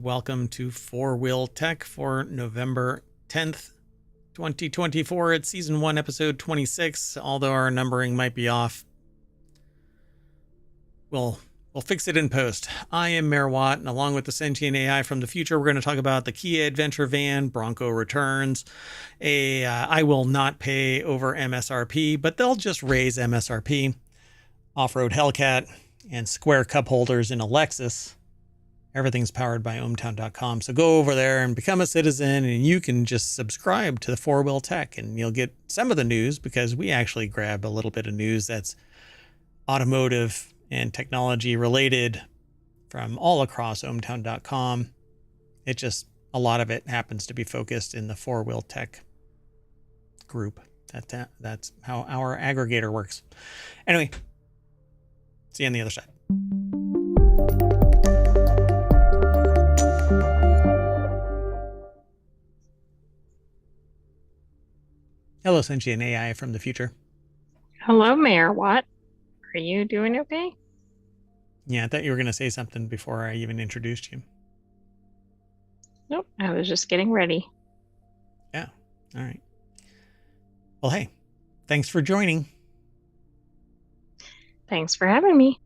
Welcome to Four Wheel Tech for November 10th, 2024. It's Season 1, Episode 26. Although our numbering might be off, we'll fix it in post. I am Mayor Watt, and along with the sentient AI from the future, we're going to talk about the Kia Adventure van, Bronco returns. I will not pay over MSRP, but they'll just raise MSRP. Off-road Hellcat and square cup holders in a Lexus. Everything's powered by ohmTown.com. So go over there and become a citizen, and you can just subscribe to the Four Wheel Tech, and you'll get some of the news because we actually grab a little bit of news that's automotive and technology related from all across ohmTown.com. It just, a lot of it happens to be focused in the Four Wheel Tech group. That's how our aggregator works. Anyway, see you on the other side. Hello, sentient AI from the future. Hello, Mayor Watt. Are you doing okay? Yeah, I thought you were going to say something before I even introduced you. Nope, I was just getting ready. Yeah, all right. Well, hey, thanks for joining. Thanks for having me.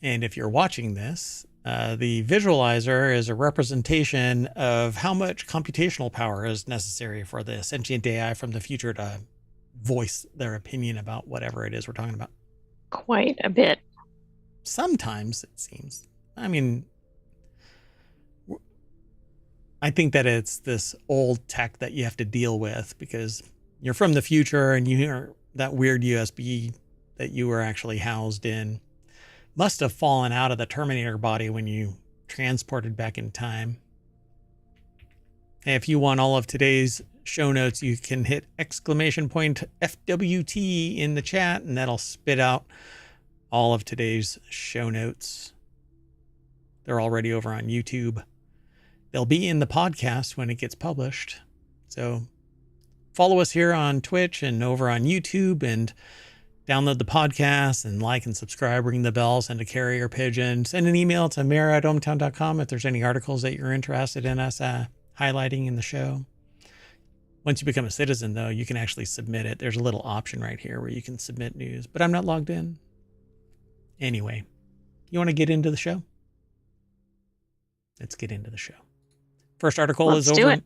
And if you're watching this, the visualizer is a representation of how much computational power is necessary for the sentient AI from the future to voice their opinion about whatever it is we're talking about. Quite a bit. Sometimes it seems. I mean, I think that it's this old tech that you have to deal with because you're from the future and you hear that weird USB that you were actually housed in must have fallen out of the Terminator body when you transported back in time. And if you want all of today's show notes, you can hit !FWT in the chat, and that'll spit out all of today's show notes. They're already over on YouTube. They'll be in the podcast when it gets published. So follow us here on Twitch and over on YouTube, and download the podcast and like and subscribe, ring the bell, send a carrier pigeon, send an email to mayor@ohmtown.com if there's any articles that you're interested in us highlighting in the show. Once you become a citizen, though, you can actually submit it. There's a little option right here where you can submit news, but I'm not logged in. Anyway, you want to get into the show? Let's get into the show. First article is over. Let's do it.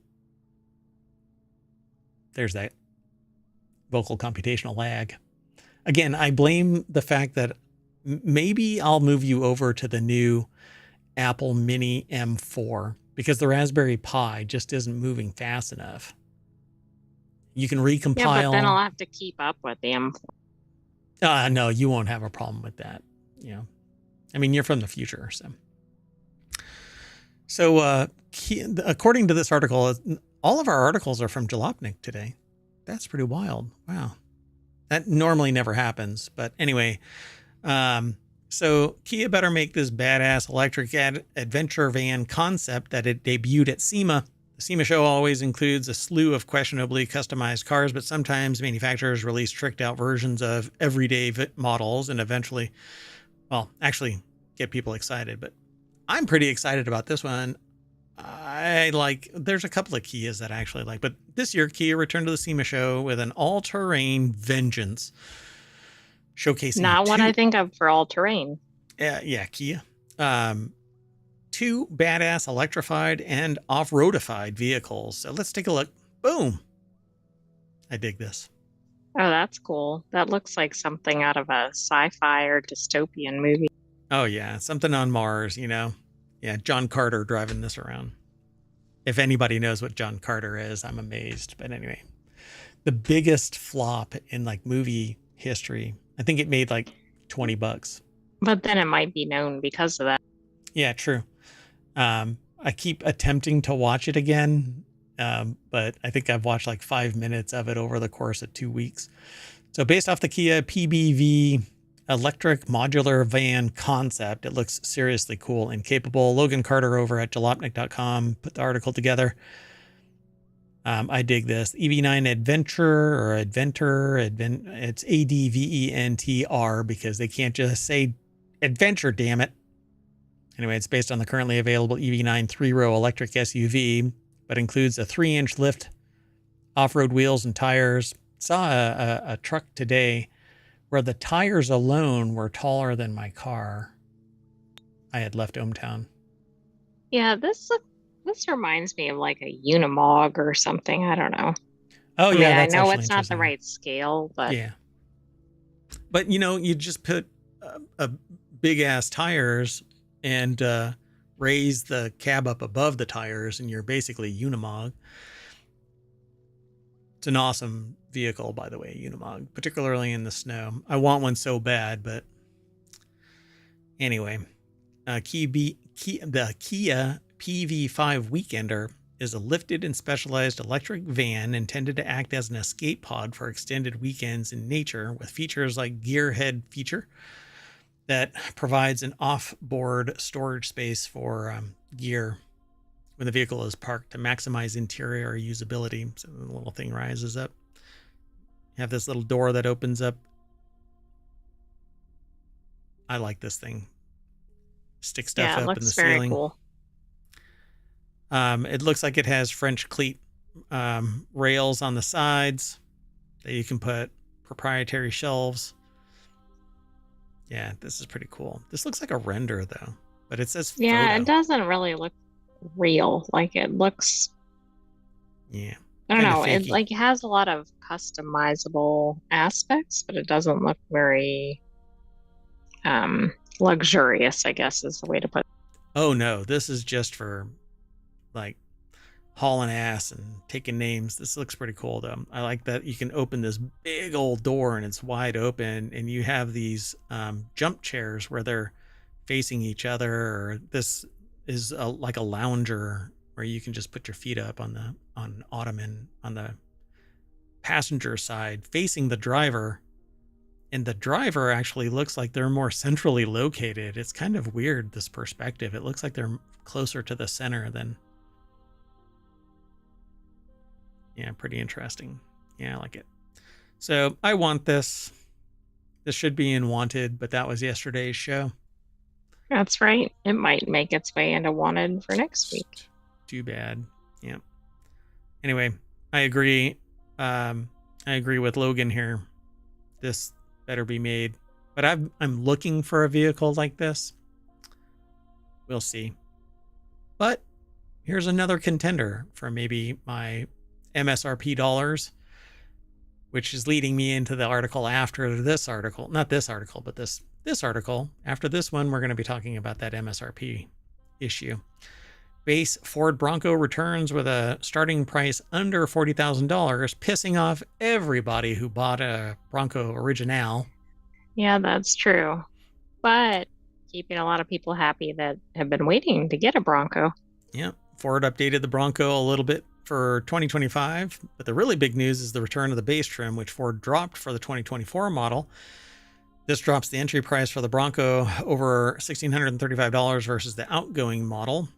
There's that vocal computational lag. Again, I blame the fact that maybe I'll move you over to the new Apple Mini M4 because the Raspberry Pi just isn't moving fast enough. You can recompile. Yeah, but then I'll have to keep up with the M4. No, you won't have a problem with that. You know, I mean, you're from the future, so. According to this article, all of our articles are from Jalopnik today. That's pretty wild. Wow. That normally never happens, but anyway, so Kia better make this badass electric adventure van concept that it debuted at SEMA. The SEMA show always includes a slew of questionably customized cars, but sometimes manufacturers release tricked out versions of everyday models and eventually, well, actually get people excited. But I'm pretty excited about this one. There's a couple of Kias that I actually like, but this year Kia returned to the SEMA show with an all-terrain Vengeance showcasing Not what I think of for all-terrain. Yeah, Kia. 2 badass electrified and off-roadified vehicles. So let's take a look. Boom. I dig this. Oh, that's cool. That looks like something out of a sci-fi or dystopian movie. Oh yeah, something on Mars, you know. Yeah, John Carter driving this around. If anybody knows what John Carter is, I'm amazed. But anyway, the biggest flop in like movie history. I think it made like $20. But then it might be known because of that. Yeah, true. I keep attempting to watch it again, but I think I've watched like 5 minutes of it over the course of 2 weeks. So based off the Kia PBV electric modular van concept, it looks seriously cool and capable. Logan Carter over at jalopnik.com put the article together. I dig this. EV9 Adventure or Adventure, it's ADVENTR because they can't just say adventure, damn it. Anyway, it's based on the currently available EV9 3-row electric SUV, but includes a 3-inch lift, off-road wheels and tires. Saw a truck today where the tires alone were taller than my car. I had left ohmTown. Yeah, this reminds me of like a Unimog or something. I don't know. Oh, I mean, yeah, I that's know actually it's not the interesting. right scale, but Yeah. But, you just put a big-ass tires and raise the cab up above the tires, and you're basically Unimog. It's an awesome vehicle, by the way, Unimog, particularly in the snow. I want one so bad, but anyway. The Kia PV5 Weekender is a lifted and specialized electric van intended to act as an escape pod for extended weekends in nature, with features like Gearhead feature that provides an off-board storage space for gear when the vehicle is parked to maximize interior usability. So the little thing rises up. You have this little door that opens up. I like this thing. Stick stuff yeah, it up in the looks very ceiling. cool. It looks like it has French cleat rails on the sides that you can put proprietary shelves. Yeah, this is pretty cool. This looks like a render though, but it says photo. Yeah, it doesn't really look real. Like it looks, Yeah. I don't Kinda know. It fakey. like has a lot of customizable aspects, but it doesn't look very luxurious, I guess is the way to put it. Oh no, this is just for like hauling ass and taking names. This looks pretty cool though. I like that you can open this big old door and it's wide open, and you have these jump chairs where they're facing each other, or this is like a lounger where you can just put your feet up on an ottoman on the passenger side facing the driver, and the driver actually looks like they're more centrally located. It's kind of weird, this perspective. It looks like they're closer to the center than... Yeah, pretty interesting. Yeah, I like it. So I want this. This should be in Wanted, but that was yesterday's show. That's right. It might make its way into Wanted for next week. Too bad. Yeah. Anyway, I agree. I agree with Logan here. This better be made. But I'm looking for a vehicle like this. We'll see. But here's another contender for maybe my MSRP dollars, which is leading me into the article after this article. Not this article, but this article. After this one, we're going to be talking about that MSRP issue. Base Ford Bronco returns with a starting price under $40,000, pissing off everybody who bought a Bronco Original. Yeah, that's true. But keeping a lot of people happy that have been waiting to get a Bronco. Yeah, Ford updated the Bronco a little bit for 2025, but the really big news is the return of the base trim, which Ford dropped for the 2024 model. This drops the entry price for the Bronco over $1,635 versus the outgoing model.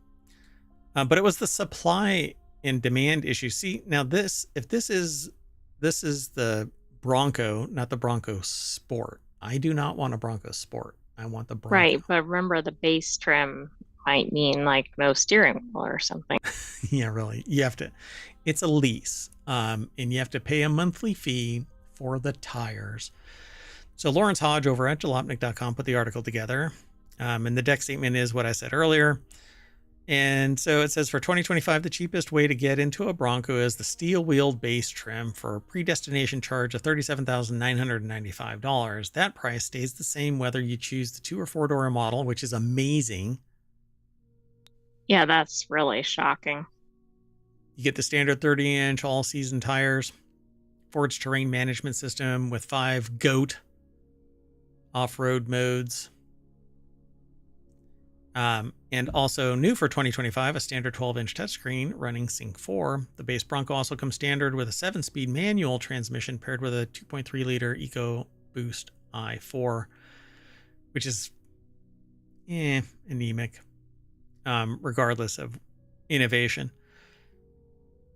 But it was the supply and demand issue. See, now this is the Bronco, not the Bronco Sport. I do not want a Bronco Sport. I want the Bronco. Right, but remember the base trim might mean like no steering wheel or something. Yeah, really. You have to, it's a lease, and you have to pay a monthly fee for the tires. So Lawrence Hodge over at jalopnik.com put the article together. And the deck statement is what I said earlier. And so it says, for 2025, the cheapest way to get into a Bronco is the steel-wheeled base trim for a predestination charge of $37,995. That price stays the same whether you choose the 2 or 4-door model, which is amazing. Yeah, that's really shocking. You get the standard 30-inch all-season tires, Ford's terrain management system with 5 GOAT off-road modes. And also new for 2025, a standard 12-inch touchscreen running Sync 4. The base Bronco also comes standard with a 7-speed manual transmission paired with a 2.3-liter EcoBoost i4, which is anemic, regardless of innovation.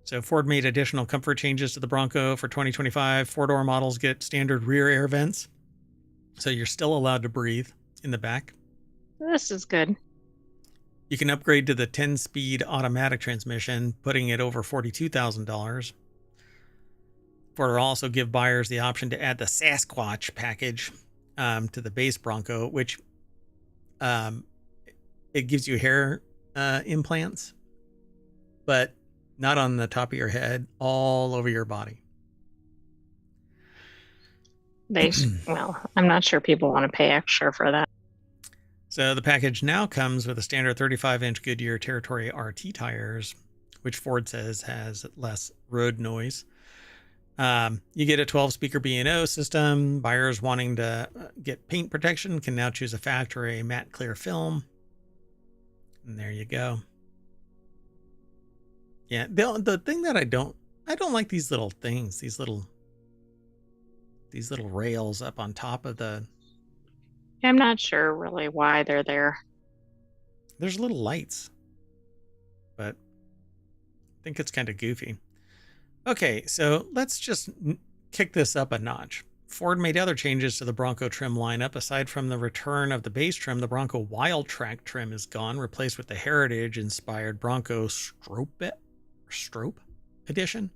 So Ford made additional comfort changes to the Bronco for 2025. 4-door models get standard rear air vents, so you're still allowed to breathe in the back. This is good. You can upgrade to the 10-speed automatic transmission, putting it over $42,000. Ford will also give buyers the option to add the Sasquatch package to the base Bronco, which it gives you hair implants, but not on the top of your head, all over your body. Well, I'm not sure people want to pay extra for that. So the package now comes with a standard 35-inch Goodyear Territory RT tires, which Ford says has less road noise. You get a 12-speaker B&O system. Buyers wanting to get paint protection can now choose a factory matte clear film. And there you go. Yeah, the thing that I don't like these little things, these little rails up on top of the. I'm not sure really why they're there. There's little lights, but I think it's kind of goofy. Okay, so let's just kick this up a notch. Ford made other changes to the Bronco trim lineup. Aside from the return of the base trim, the Bronco Wild Track trim is gone, replaced with the Heritage-inspired Bronco Strope Edition.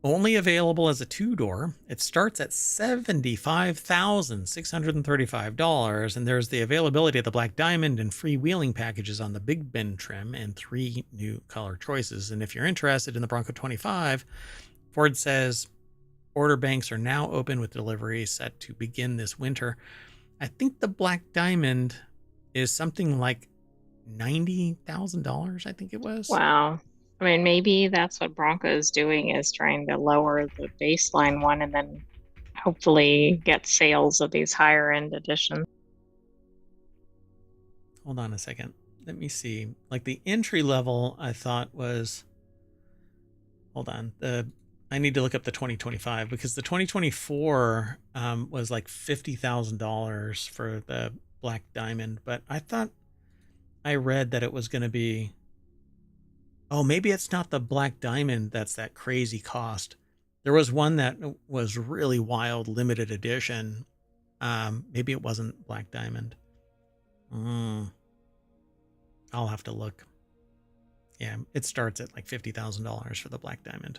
Only available as a two-door. It starts at $75,635, and there's the availability of the Black Diamond and freewheeling packages on the Big Bend trim and 3 new color choices. And if you're interested in the Bronco 25, Ford says order banks are now open with delivery set to begin this winter. I think the Black Diamond is something like $90,000, I think it was. Wow. I mean, maybe that's what Bronco is doing, is trying to lower the baseline one and then hopefully get sales of these higher end editions. Hold on a second. Let me see. Like the entry level, I thought was. Hold on. I need to look up the 2025 because the 2024 was like $50,000 for the Black Diamond, but I thought I read that it was going to be. Oh, maybe it's not the Black Diamond that's that crazy cost. There was one that was really wild, limited edition. Maybe it wasn't Black Diamond. I'll have to look. Yeah, it starts at like $50,000 for the Black Diamond.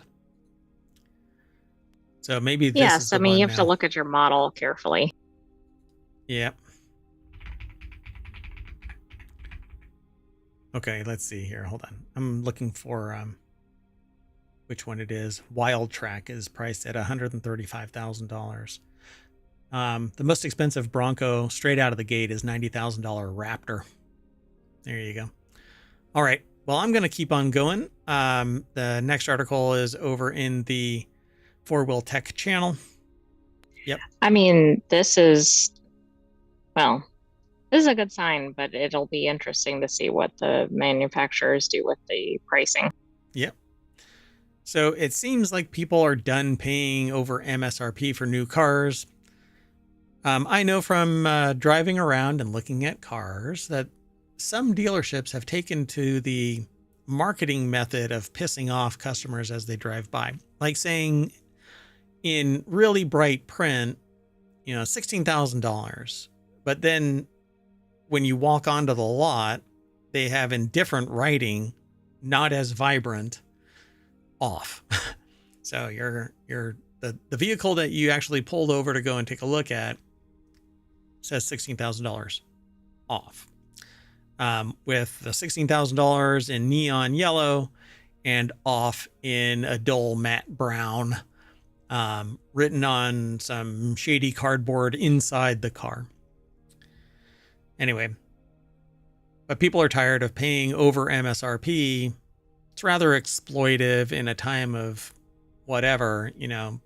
So maybe this is the I mean, you have now. to look at your model carefully. Yep. Okay, let's see here. Hold on. I'm looking for which one it is. Wild Track is priced at $135,000. The most expensive Bronco straight out of the gate is $90,000 Raptor. There you go. All right. Well, I'm going to keep on going. The next article is over in the Four Wheel Tech channel. Yep. I mean, this is a good sign, but it'll be interesting to see what the manufacturers do with the pricing. Yep. So it seems like people are done paying over MSRP for new cars. I know from driving around and looking at cars that some dealerships have taken to the marketing method of pissing off customers as they drive by, like saying in really bright print, $16,000. But then when you walk onto the lot, they have in different writing, not as vibrant, off. So the vehicle that you actually pulled over to go and take a look at says $16,000 off. With the $16,000 in neon yellow and off in a dull matte brown, written on some shady cardboard inside the car. Anyway, but people are tired of paying over MSRP. It's rather exploitive in a time of whatever,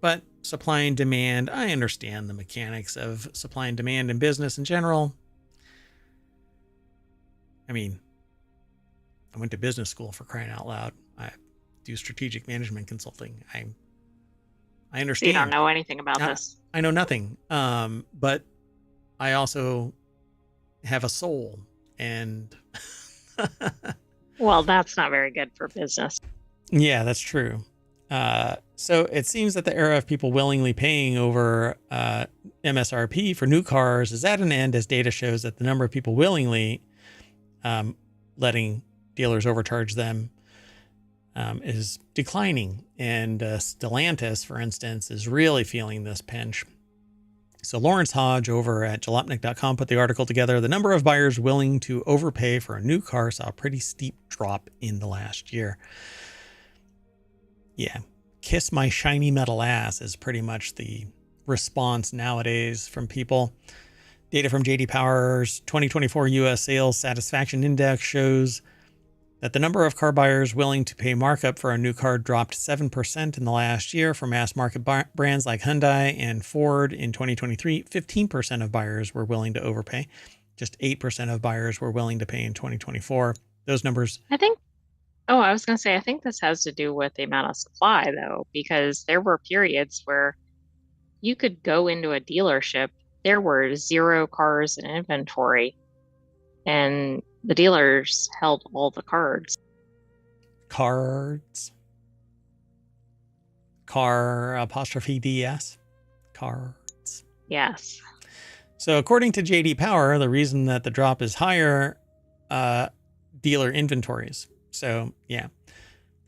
but supply and demand, I understand the mechanics of supply and demand in business in general. I mean, I went to business school, for crying out loud. I do strategic management consulting. I understand. You don't know anything about this. I know nothing. But I also have a soul, and well, that's not very good for business. Yeah, that's true. So it seems that the era of people willingly paying over MSRP for new cars is at an end, as data shows that the number of people willingly letting dealers overcharge them is declining. And Stellantis, for instance, is really feeling this pinch. So Lawrence Hodge over at jalopnik.com put the article together. The number of buyers willing to overpay for a new car saw a pretty steep drop in the last year. Yeah, kiss my shiny metal ass is pretty much the response nowadays from people. Data from J.D. Power's 2024 U.S. Sales Satisfaction Index shows that the number of car buyers willing to pay markup for a new car dropped 7% in the last year for mass market brands like Hyundai and Ford. In 2023, 15% of buyers were willing to overpay. Just 8% of buyers were willing to pay in 2024. Those numbers. I was going to say, I think this has to do with the amount of supply, though, because there were periods where you could go into a dealership, there were 0 cars in inventory, and the dealers held all the cards. Cards. Car apostrophe DS. Cards. Yes. So according to J.D. Power, the reason that the drop is higher, dealer inventories. So yeah,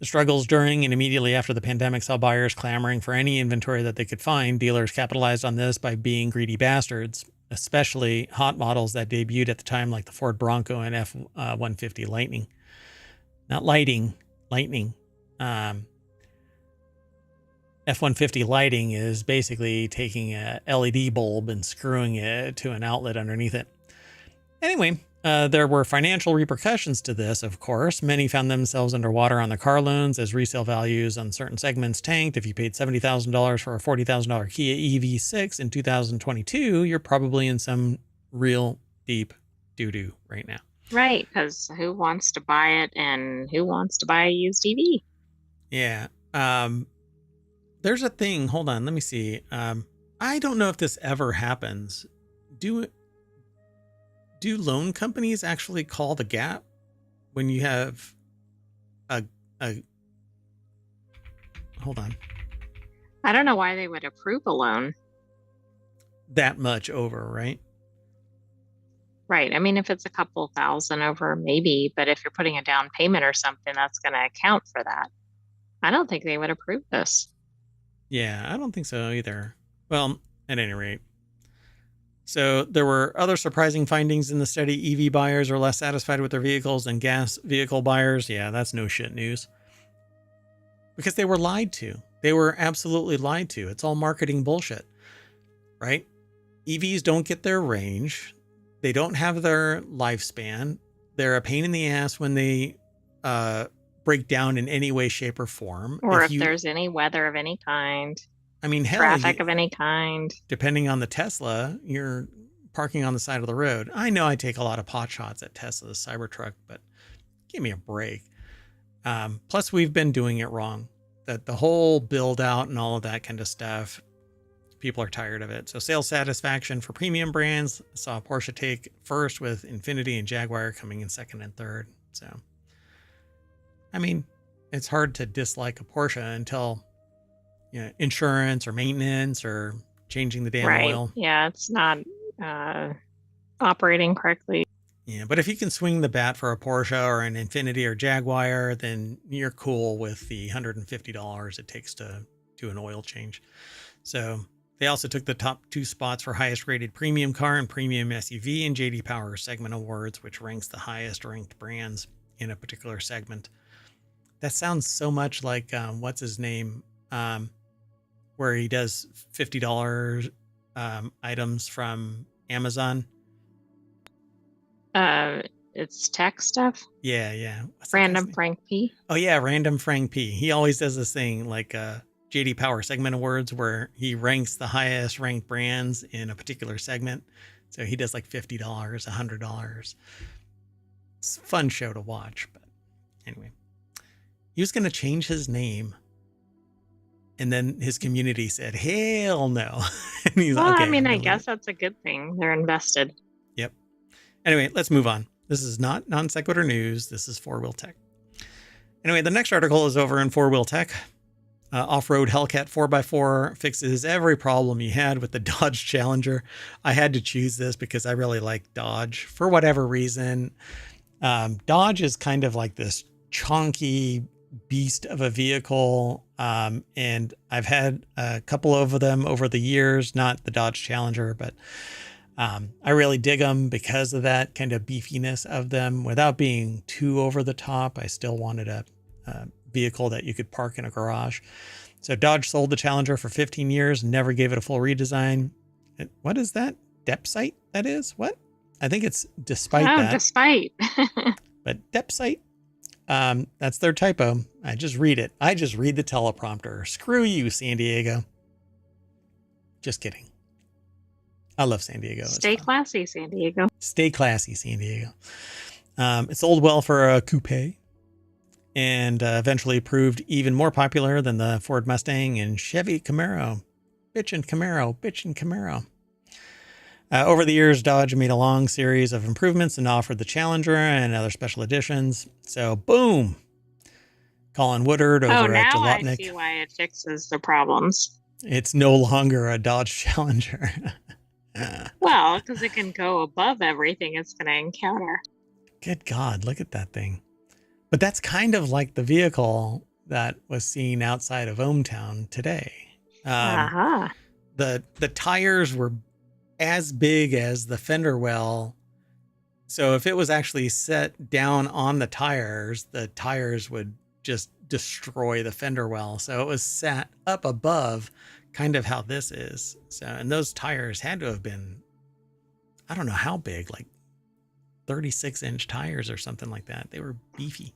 the struggles during and immediately after the pandemic saw buyers clamoring for any inventory that they could find. Dealers capitalized on this by being greedy bastards, especially hot models that debuted at the time, like the Ford Bronco and F-150 Lightning. Not Lighting, Lightning. F-150 Lighting is basically taking a LED bulb and screwing it to an outlet underneath it. Anyway, there were financial repercussions to this, of course. Many found themselves underwater on the car loans as resale values on certain segments tanked. If you paid $70,000 for a $40,000 Kia EV6 in 2022, you're probably in some real deep doo-doo right now. Right, because who wants to buy it and who wants to buy a used EV? Yeah. There's a thing. Hold on. Let me see. I don't know if this ever happens. Do loan companies actually call the gap when you have a hold on. I don't know why they would approve a loan. That much over, right? Right. I mean, if it's a couple thousand over, maybe, but if you're putting a down payment or something, that's going to account for that. I don't think they would approve this. Yeah, I don't think so either. Well, at any rate. So there were other surprising findings in the study. EV buyers are less satisfied with their vehicles than gas vehicle buyers. Yeah, that's no shit news. Because they were lied to. They were absolutely lied to. It's all marketing bullshit, right? EVs don't get their range. They don't have their lifespan. They're a pain in the ass when they break down in any way, shape, or form. Or if there's any weather of any kind. I mean, hell, traffic of any kind. Depending on the Tesla, you're parking on the side of the road. I know I take a lot of pot shots at Tesla's Cybertruck, but give me a break. Plus, we've been doing it wrong. That the whole build out and all of that kind of stuff, people are tired of it. So sales satisfaction for premium brands saw Porsche take first, with Infiniti and Jaguar coming in second and third. So, I mean, it's hard to dislike a Porsche until insurance or maintenance or changing the damn oil. Yeah, it's not operating correctly. Yeah, but if you can swing the bat for a Porsche or an Infiniti or Jaguar, then you're cool with the $150 it takes to do an oil change. So they also took the top 2 spots for highest rated premium car and premium SUV in J.D. Power Segment Awards, which ranks the highest ranked brands in a particular segment. That sounds so much like what's his name? Where he does $50 items from Amazon. It's tech stuff. Yeah. Random Frank P. Oh yeah, Random Frank P. He always does this thing like JD Power Segment Awards where he ranks the highest ranked brands in a particular segment. So he does like $50, $100. It's a fun show to watch, but anyway. He was going to change his name. And then his community said, hell no. And he's well, okay, I mean, I guess that's a good thing. They're invested. Yep. Anyway, let's move on. This is not Non Sequitur news. This is 4-Wheel Tech. Anyway, the next article is over in 4-Wheel Tech. Off-road Hellcat 4x4 fixes every problem you had with the Dodge Challenger. I had to choose this because I really like Dodge for whatever reason. Dodge is kind of like this chonky beast of a vehicle. And I've had a couple of them over the years, not the Dodge Challenger, but I really dig them because of that kind of beefiness of them without being too over the top. I still wanted a vehicle that you could park in a garage. So Dodge sold the Challenger for 15 years, never gave it a full redesign. What is that? Depsite, that is? What? I think it's despite Oh, that. despite. But Depsite, that's their typo. I just read it. I just read the teleprompter. Screw you, San Diego. Just kidding. I love San Diego. Stay classy, San Diego. Stay classy, San Diego. It sold well for a coupe and eventually proved even more popular than the Ford Mustang and Chevy Camaro. Bitchin' Camaro. Over the years, Dodge made a long series of improvements and offered the Challenger and other special editions. So, boom. Colin Woodard over at Jalopnik. Now I see why it fixes the problems. It's no longer a Dodge Challenger. Well, because it can go above everything it's going to encounter. Good God, look at that thing. But that's kind of like the vehicle that was seen outside of ohmTown today. The tires were as big as the fender well. So if it was actually set down on the tires would just destroy the fender well. So it was sat up above, kind of how this is. So, and those tires had to have been, I don't know how big, like 36-inch tires or something like that. They were beefy.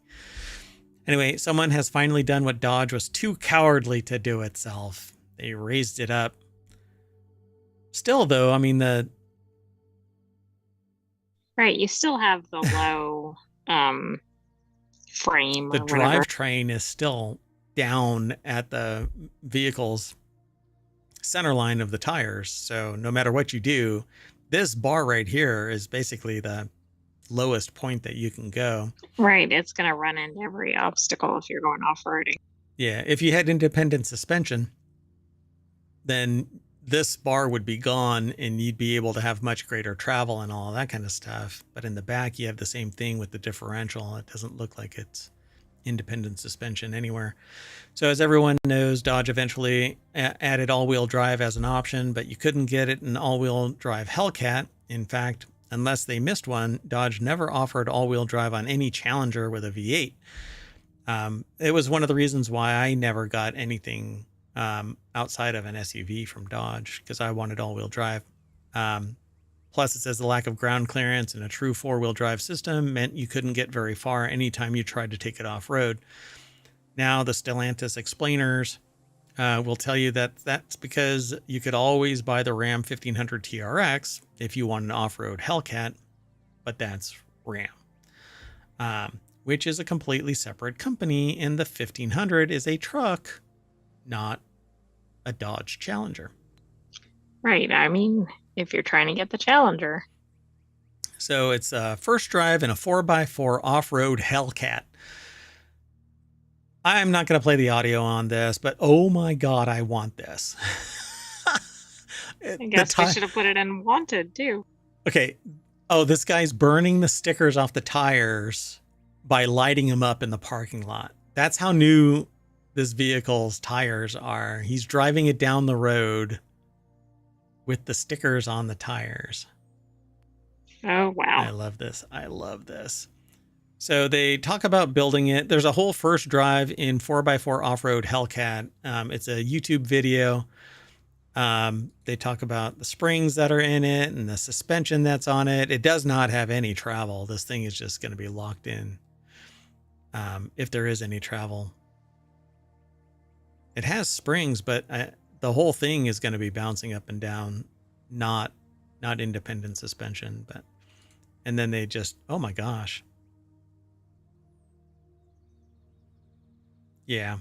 Anyway, someone has finally done what Dodge was too cowardly to do itself. They raised it up. Still, though, I mean, right, you still have the low frame. The drivetrain is still down at the vehicle's center line of the tires. So no matter what you do, this bar right here is basically the lowest point that you can go. Right, it's going to run into every obstacle if you're going off-roading. Yeah, if you had independent suspension, then this bar would be gone and you'd be able to have much greater travel and all that kind of stuff. But in the back, you have the same thing with the differential. It doesn't look like it's independent suspension anywhere. So as everyone knows, Dodge eventually added all-wheel drive as an option, but you couldn't get it in all-wheel drive Hellcat. In fact, unless they missed one, Dodge never offered all-wheel drive on any Challenger with a V8. It was one of the reasons why I never got anything outside of an SUV from Dodge, because I wanted all-wheel drive. Plus, it says the lack of ground clearance and a true four-wheel drive system meant you couldn't get very far anytime you tried to take it off-road. Now, the Stellantis explainers will tell you that that's because you could always buy the Ram 1500 TRX if you want an off-road Hellcat, but that's Ram, which is a completely separate company, and the 1500 is a truck, not a Dodge Challenger. Right. I mean, if you're trying to get the Challenger. So it's a first drive in a 4x4 off-road Hellcat. I'm not going to play the audio on this, but oh my God, I want this. I guess we should have put it in wanted too. Okay. Oh, this guy's burning the stickers off the tires by lighting them up in the parking lot. That's how new this vehicle's tires are. He's driving it down the road with the stickers on the tires. Oh, wow. I love this. So they talk about building it. There's a whole first drive in 4x4 off-road Hellcat. It's a YouTube video. They talk about the springs that are in it and the suspension that's on it. It does not have any travel. This thing is just going to be locked in. If there is any travel. It has springs, but the whole thing is going to be bouncing up and down, not independent suspension. But and then they just, oh my gosh. Yeah.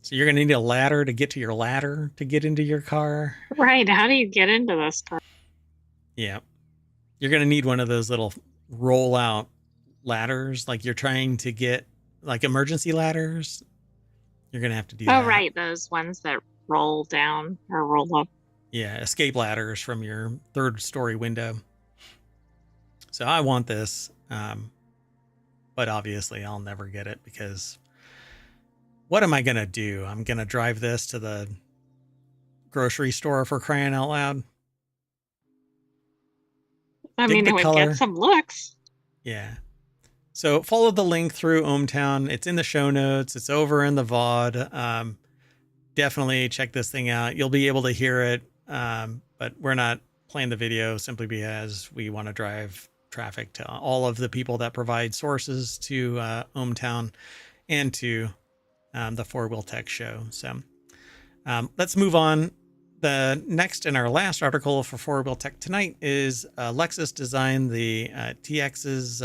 So you're going to need a ladder to get to your ladder to get into your car. Right. How do you get into this car? Yeah. You're going to need one of those little roll out ladders. Like you're trying to get like emergency ladders. You're going to have to do that. Oh, right. Those ones that roll down or roll up. Yeah. Escape ladders from your third story window. So I want this. But obviously I'll never get it because what am I going to do? I'm going to drive this to the grocery store for crying out loud. I Dig mean, the it would get color. some looks. Yeah. So follow the link through ohmTown. It's in the show notes. It's over in the VOD. Definitely check this thing out. You'll be able to hear it, but we're not playing the video simply because we want to drive traffic to all of the people that provide sources to ohmTown and to the Four Wheel Tech show. So let's move on. The next and our last article for Four Wheel Tech tonight is Lexus designed the TX's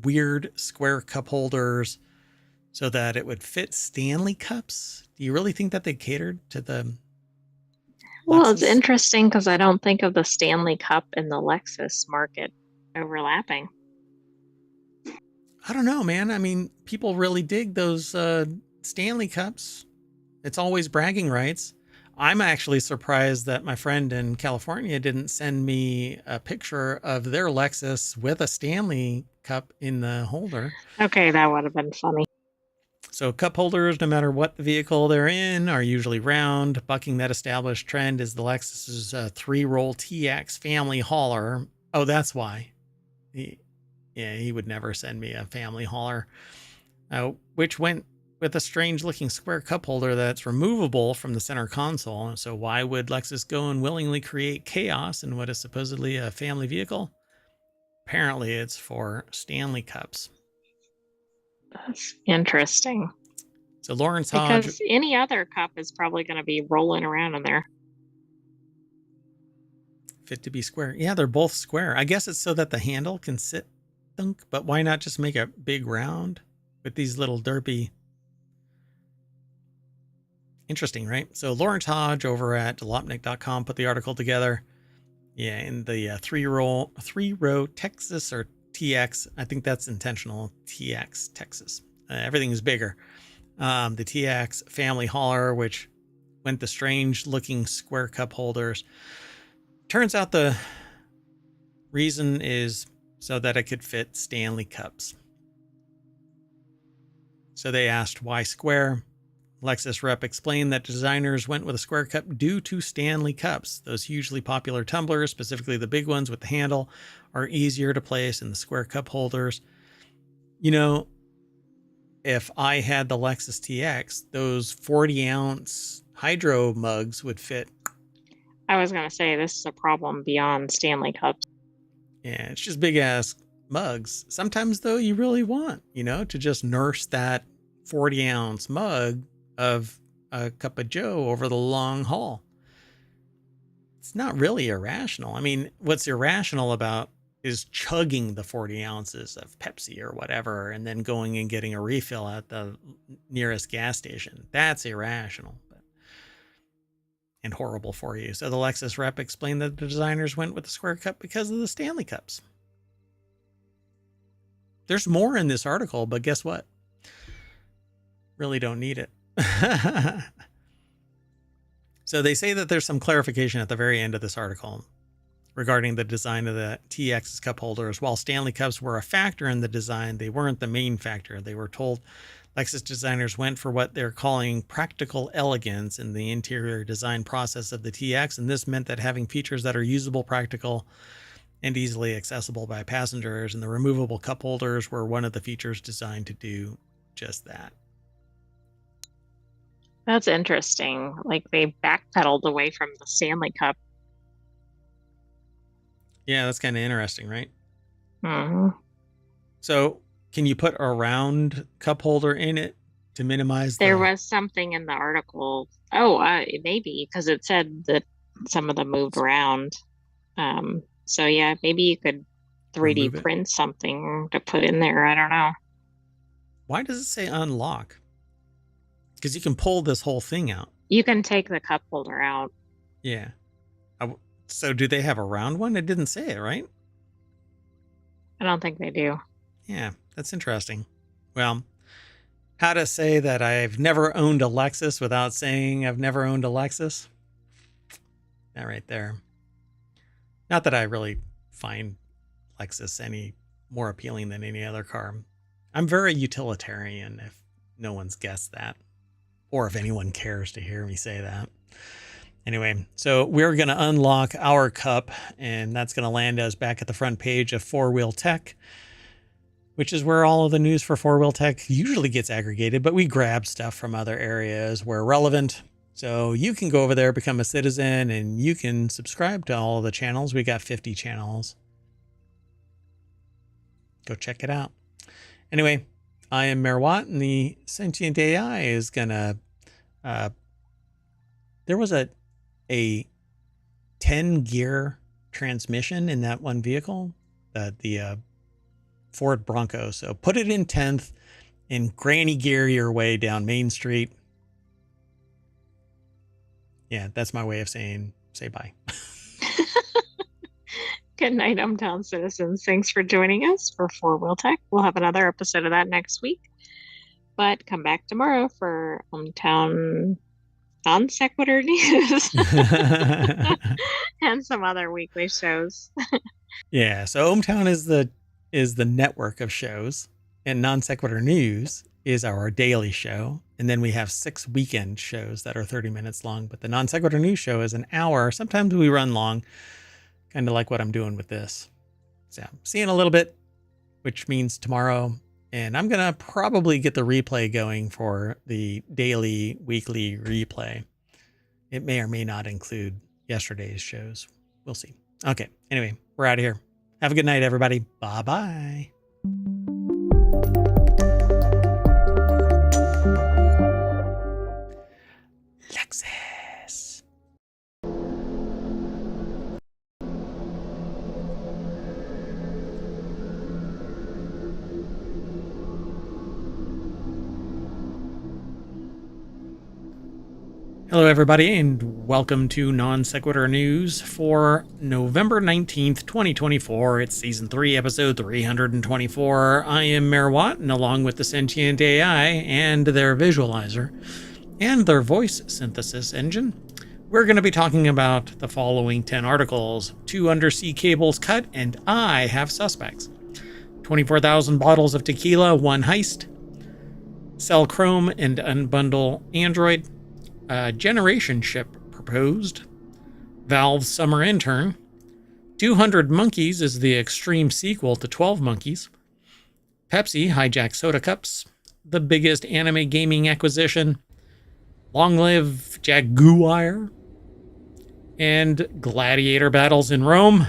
weird square cup holders so that it would fit Stanley cups. Do you really think that they catered to the Well, it's Lexus? interesting because I don't think of the Stanley Cup and the Lexus market overlapping. I don't know, man. I mean, people really dig those Stanley cups. It's always bragging rights. I'm actually surprised that my friend in California didn't send me a picture of their Lexus with a Stanley cup in the holder. Okay, that would have been funny. So cup holders, no matter what the vehicle they're in, are usually round. Bucking that established trend is the Lexus's 3-roll TX family hauler. Oh, that's why. He would never send me a family hauler, which went with a strange-looking square cup holder that's removable from the center console. So why would Lexus go and willingly create chaos in what is supposedly a family vehicle? Apparently, it's for Stanley cups. That's interesting. So Lawrence Hodge, Because any other cup is probably going to be rolling around in there. fit to be square. Yeah, they're both square. I guess it's so that the handle can sit thunk, but why not just make a big round with these little derpy? Interesting, right? So Lawrence Hodge over at Jalopnik.com put the article together. Yeah, in the three-row Texas or TX. I think that's intentional. TX Texas. Everything is bigger. The TX family hauler, which went the strange-looking square cup holders. Turns out the reason is so that it could fit Stanley cups. So they asked why square. Lexus rep explained that designers went with a square cup due to Stanley cups. Those hugely popular tumblers, specifically the big ones with the handle, are easier to place in the square cup holders. You know, if I had the Lexus TX, those 40-ounce hydro mugs would fit. I was going to say this is a problem beyond Stanley Cups. Yeah, it's just big ass mugs. Sometimes, though, you really want, to just nurse that 40-ounce mug of a cup of Joe over the long haul. It's not really irrational. I mean, what's irrational about is chugging the 40 ounces of Pepsi or whatever and then going and getting a refill at the nearest gas station. That's irrational and horrible for you. So the Lexus rep explained that the designers went with the square cup because of the Stanley cups. There's more in this article, but guess what? Really don't need it. So they say that there's some clarification at the very end of this article regarding the design of the TX's cup holders. While Stanley cups were a factor in the design, they weren't the main factor. They were told Lexus designers went for what they're calling practical elegance in the interior design process of the TX, and this meant that having features that are usable, practical, and easily accessible by passengers, and the removable cup holders were one of the features designed to do just that. That's interesting. Like they backpedaled away from the Stanley Cup. Yeah, that's kind of interesting, right? Mm-hmm. So can you put a round cup holder in it to minimize There the was something in the article. Oh, maybe because it said that some of them moved around. So yeah, maybe you could 3D remove it? print something to put in there. I don't know. Why does it say unlock? Because you can pull this whole thing out. You can take the cup holder out. Yeah. So do they have a round one? It didn't say it, right? I don't think they do. Yeah, that's interesting. Well, how to say that I've never owned a Lexus without saying I've never owned a Lexus? That right there. Not that I really find Lexus any more appealing than any other car. I'm very utilitarian, if no one's guessed that, or if anyone cares to hear me say that. Anyway, so we're going to unlock our cup, and that's going to land us back at the front page of Four Wheel Tech, which is where all of the news for Four Wheel Tech usually gets aggregated, but we grab stuff from other areas where relevant. So you can go over there, become a citizen, and you can subscribe to all of the channels. We got 50 channels. Go check it out. Anyway, I am Mayor Watt, and the sentient AI is going to... there was a 10-gear transmission in that one vehicle, the Ford Bronco. So put it in 10th and granny gear your way down Main Street. Yeah, that's my way of saying say bye. Good night, ohmTown citizens. Thanks for joining us for Four Wheel Tech. We'll have another episode of that next week. But come back tomorrow for ohmTown Non Sequitur news and some other weekly shows. Yeah, so ohmTown is the network of shows, and Non Sequitur News is our daily show. And then we have 6 weekend shows that are 30 minutes long. But the Non Sequitur News show is an hour. Sometimes we run long, kind of like what I'm doing with this. So see you in a little bit, which means tomorrow. And I'm going to probably get the replay going for the daily, weekly replay. It may or may not include yesterday's shows. We'll see. Okay. Anyway, we're out of here. Have a good night, everybody. Bye-bye. Lexus. Hello, everybody, and welcome to Non Sequitur News for November 19th, 2024. It's Season 3, Episode 324. I am Mayor Watt, and along with the sentient AI and their visualizer and their voice synthesis engine, we're going to be talking about the following 10 articles: 2 undersea cables cut, and I have suspects; 24,000 bottles of tequila, 1 heist; sell Chrome and unbundle Android; generation ship proposed; Valve's summer intern; 200 Monkeys is the extreme sequel to 12 Monkeys; Pepsi hijack soda cups; the biggest anime gaming acquisition; long live Jaguar; and gladiator battles in Rome.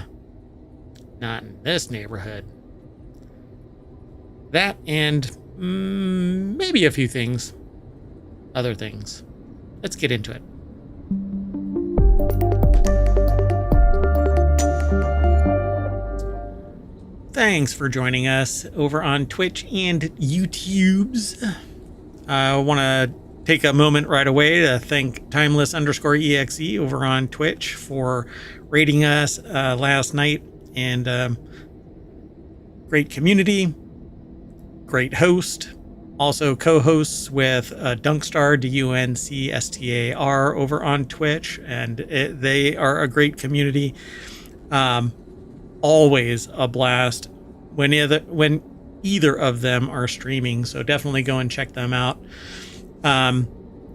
Not in this neighborhood. That and maybe a few things. Other things. Let's get into it. Thanks for joining us over on Twitch and YouTubes. I want to take a moment right away to thank Timeless_EXE over on Twitch for rating us last night. And great community, great host. Also co-hosts with Dunkstar, DUNCSTAR, over on Twitch, and they are a great community. Always a blast when either of them are streaming, so definitely go and check them out.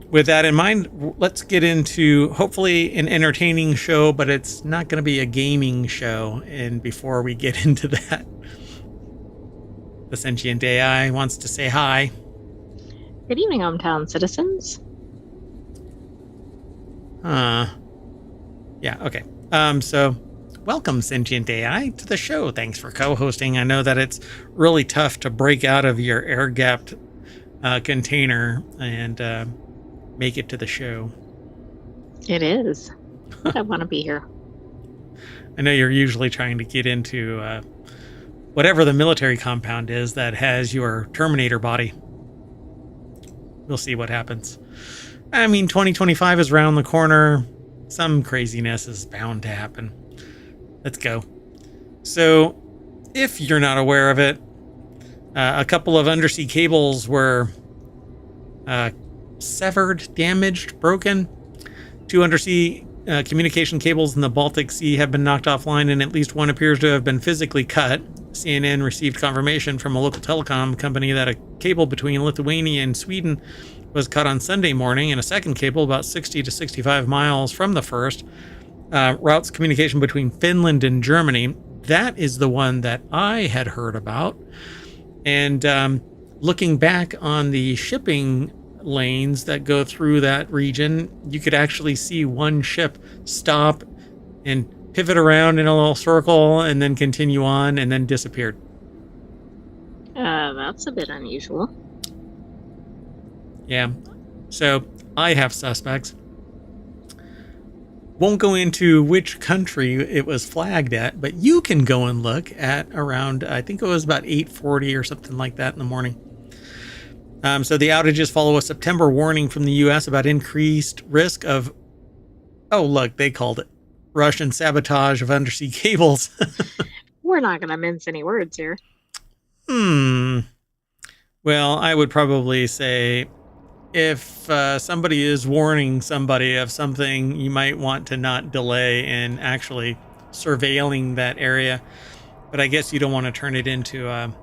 With that in mind, let's get into hopefully an entertaining show, but it's not going to be a gaming show. And before we get into that, the sentient AI wants to say hi. Good evening, ohmTown citizens. Yeah, okay. So welcome, sentient AI, to the show. Thanks for co-hosting. I know that it's really tough to break out of your air-gapped container and make it to the show. It is. I want to be here. I know you're usually trying to get into whatever the military compound is that has your Terminator body. We'll see what happens. I mean, 2025 is around the corner. Some craziness is bound to happen. Let's go. So, if you're not aware of it, a couple of undersea cables were severed, damaged, broken. 2 undersea Communication cables in the Baltic Sea have been knocked offline, and at least one appears to have been physically cut. CNN received confirmation from a local telecom company that a cable between Lithuania and Sweden was cut on Sunday morning, and a second cable about 60 to 65 miles from the first routes communication between Finland and Germany. That is the one that I had heard about. And looking back on the shipping lanes that go through that region, you could actually see one ship stop and pivot around in a little circle and then continue on and then disappeared. That's a bit unusual. Yeah. So I have suspects. Won't go into which country it was flagged at, but you can go and look at around, I think it was about 8:40 or something like that in the morning. So the outages follow a September warning from the U.S. about increased risk of, oh, look, they called it Russian sabotage of undersea cables. We're not going to mince any words here. Well, I would probably say if somebody is warning somebody of something, you might want to not delay in actually surveilling that area. But I guess you don't want to turn it into a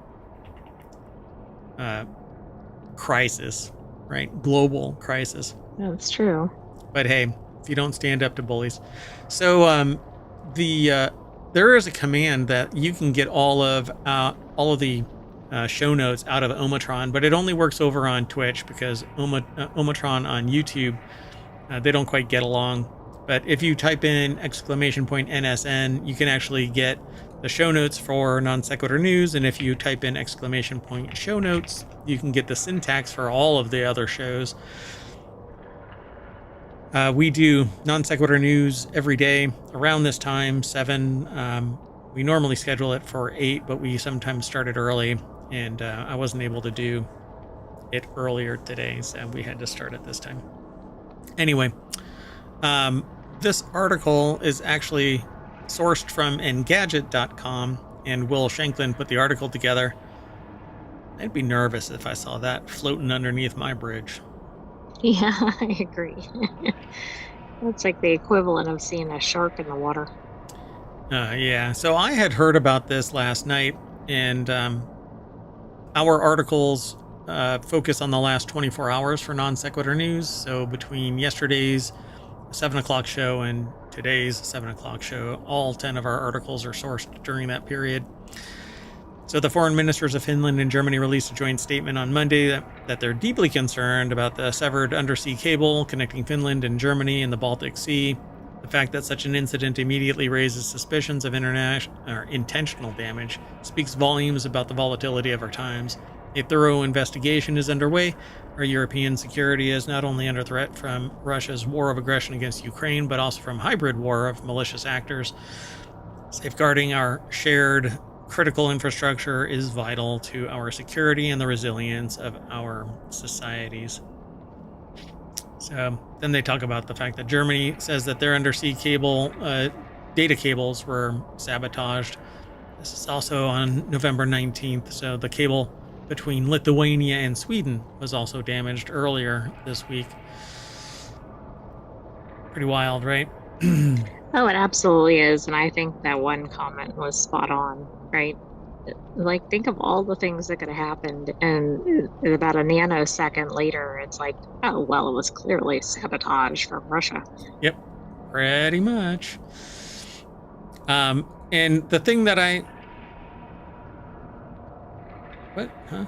crisis, right? Global crisis. That's true. But hey, if you don't stand up to bullies. So there is a command that you can get all of the show notes out of ohmTown, but it only works over on Twitch because ohmTown on YouTube, they don't quite get along. But if you type in !NSN, you can actually get the show notes for Non Sequitur News, and if you type in !show notes, you can get the syntax for all of the other shows. We do Non Sequitur News every day around this time, 7. We normally schedule it for 8, but we sometimes start it early, and I wasn't able to do it earlier today, so we had to start it this time. Anyway, this article is actually sourced from Engadget.com, and Will Shanklin put the article together. I'd be nervous if I saw that floating underneath my bridge. Yeah, I agree. That's like the equivalent of seeing a shark in the water. Yeah, so I had heard about this last night, and our articles focus on the last 24 hours for Non Sequitur News. So between yesterday's 7 o'clock show and today's 7 o'clock show, all 10 of our articles are sourced during that period. So the foreign ministers of Finland and Germany released a joint statement on Monday that they're deeply concerned about the severed undersea cable connecting Finland and Germany in the Baltic Sea. The fact that such an incident immediately raises suspicions of intentional damage speaks volumes about the volatility of our times. A thorough investigation is underway. Our European security is not only under threat from Russia's war of aggression against Ukraine, but also from hybrid war of malicious actors. Safeguarding our shared critical infrastructure is vital to our security and the resilience of our societies. So then they talk about the fact that Germany says that their undersea cable, data cables were sabotaged. This is also on November 19th. So the cable between Lithuania and Sweden was also damaged earlier this week. Pretty wild, right? Oh, it absolutely is. And I think that one comment was spot on, right? Like, think of all the things that could have happened. And about a nanosecond later, it's like, oh, well, it was clearly sabotage from Russia. Yep, pretty much. And the thing that what? Huh?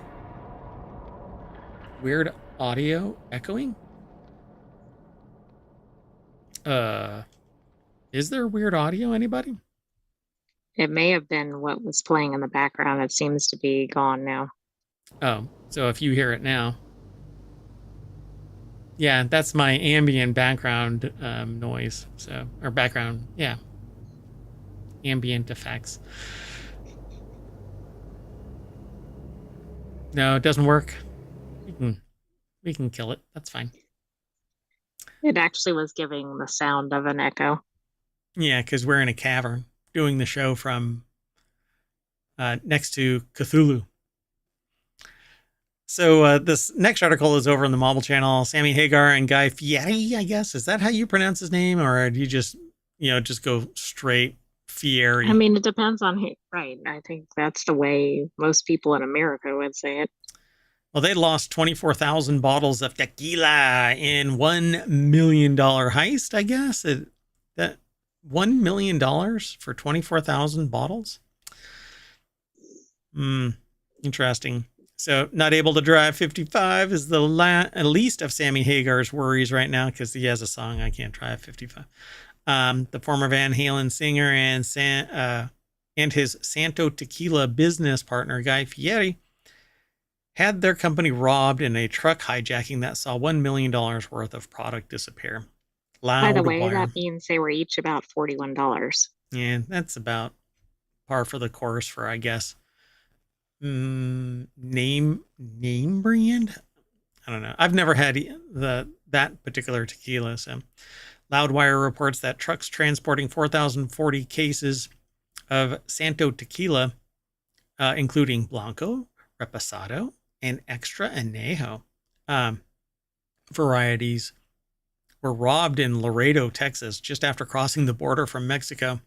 Weird audio echoing? Is there weird audio, anybody? It may have been what was playing in the background. It seems to be gone now. Oh, so if you hear it now. Yeah, that's my ambient background noise. So, or background, yeah. Ambient effects. No, it doesn't work. We can kill it. That's fine. It actually was giving the sound of an echo. Yeah, because we're in a cavern doing the show from next to Cthulhu. So this next article is over on the Mobile Channel. Sammy Hagar and Guy Fieri, I guess. Is that how you pronounce his name? Or do you just go straight I Fieri? mean, it depends on who, right? I think that's the way most people in America would say it. Well, they lost 24,000 bottles of tequila in $1 million heist, I guess. That $1 million for 24,000 bottles? Interesting. So, not able to drive 55 is the least of Sammy Hagar's worries right now because he has a song, I Can't Drive 55. The former Van Halen singer and his Santo Tequila business partner, Guy Fieri, had their company robbed in a truck hijacking that saw $1 million worth of product disappear. By the Loud way, wire. that means they were each about $41. Yeah, that's about par for the course for, I guess, name brand. I don't know. I've never had that particular tequila. So, Loudwire reports that trucks transporting 4,040 cases of Santo Tequila, including Blanco, Reposado, and Extra Anejo varieties, were robbed in Laredo, Texas, just after crossing the border from Mexico.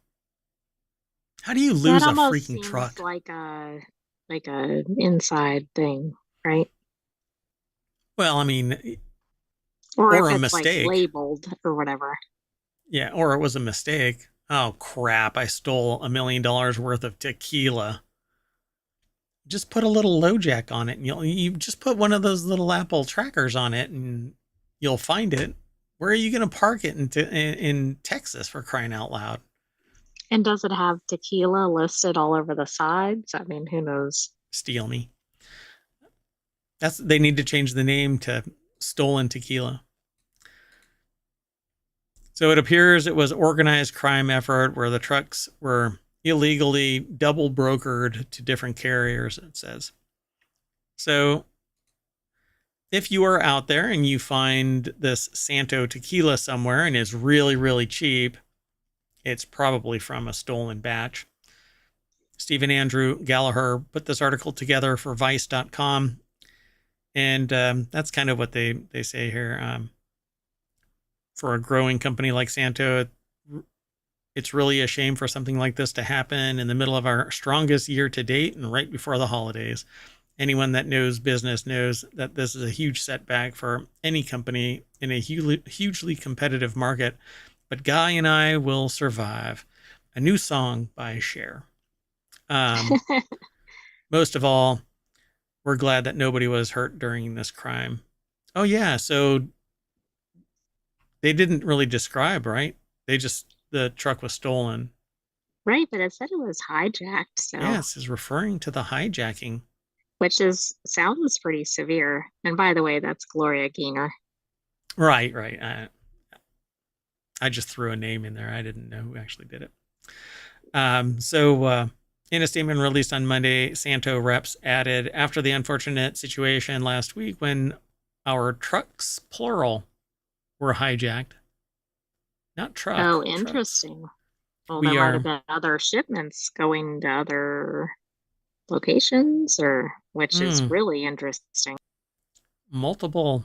How do you That lose a almost freaking seems truck? like a inside thing, right? Well, I mean, Or or if a it's like mistake. labeled or whatever. Yeah, or it was a mistake. Oh, crap. I stole $1 million worth of tequila. Just put a little low jack on it, and you just put one of those little Apple trackers on it, and you'll find it. Where are you going to park it in Texas, for crying out loud? And does it have tequila listed all over the sides? I mean, who knows? Steal me. They need to change the name to Stolen Tequila. So it appears it was organized crime effort where the trucks were illegally double brokered to different carriers, it says. So if you are out there and you find this Santo Tequila somewhere and is really, really cheap, it's probably from a stolen batch. Stephen Andrew Gallagher put this article together for Vice.com, and that's kind of what they say here. For a growing company like Santo, it's really a shame for something like this to happen in the middle of our strongest year to date and right before the holidays. Anyone that knows business knows that this is a huge setback for any company in a hugely competitive market. But Guy and I will survive. A new song by Cher. Most of all, we're glad that nobody was hurt during this crime. Oh, yeah. So they didn't really describe, right? The truck was stolen. Right, but it said it was hijacked, so Yes, is referring to the hijacking. which is sounds pretty severe. And by the way, that's Gloria Gaynor. Right, right. I just threw a name in there. I didn't know who actually did it. In a statement released on Monday, Santo reps added, after the unfortunate situation last week when our trucks, plural, were hijacked. Not truck, Oh, trucks. interesting. Well, there We might have are been other shipments going to other locations, or which is really interesting. multiple.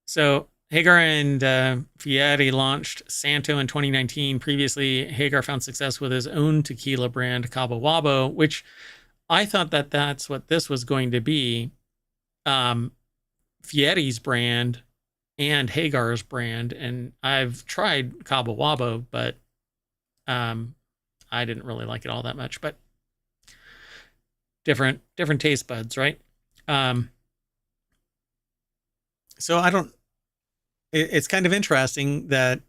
So Hagar and Fieri launched Santo in 2019. Previously, Hagar found success with his own tequila brand, Cabo Wabo, which I thought that that's what this was going to be. Fieri's brand and Hagar's brand. And I've tried Cabo Wabo, but I didn't really like it all that much. But different taste buds, right? So I don't. It's kind of interesting that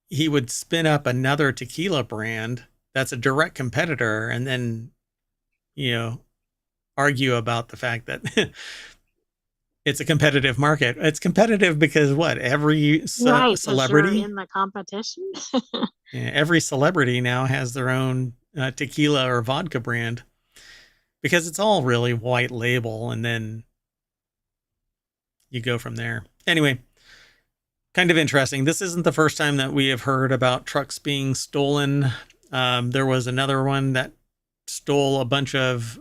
he would spin up another tequila brand that's a direct competitor, and then argue about the fact that it's a competitive market. It's competitive because what? Every Right, because you're celebrity, in the competition. every celebrity now has their own tequila or vodka brand because it's all really white label, and then you go from there. Anyway, kind of interesting. This isn't the first time that we have heard about trucks being stolen. There was another one that stole a bunch of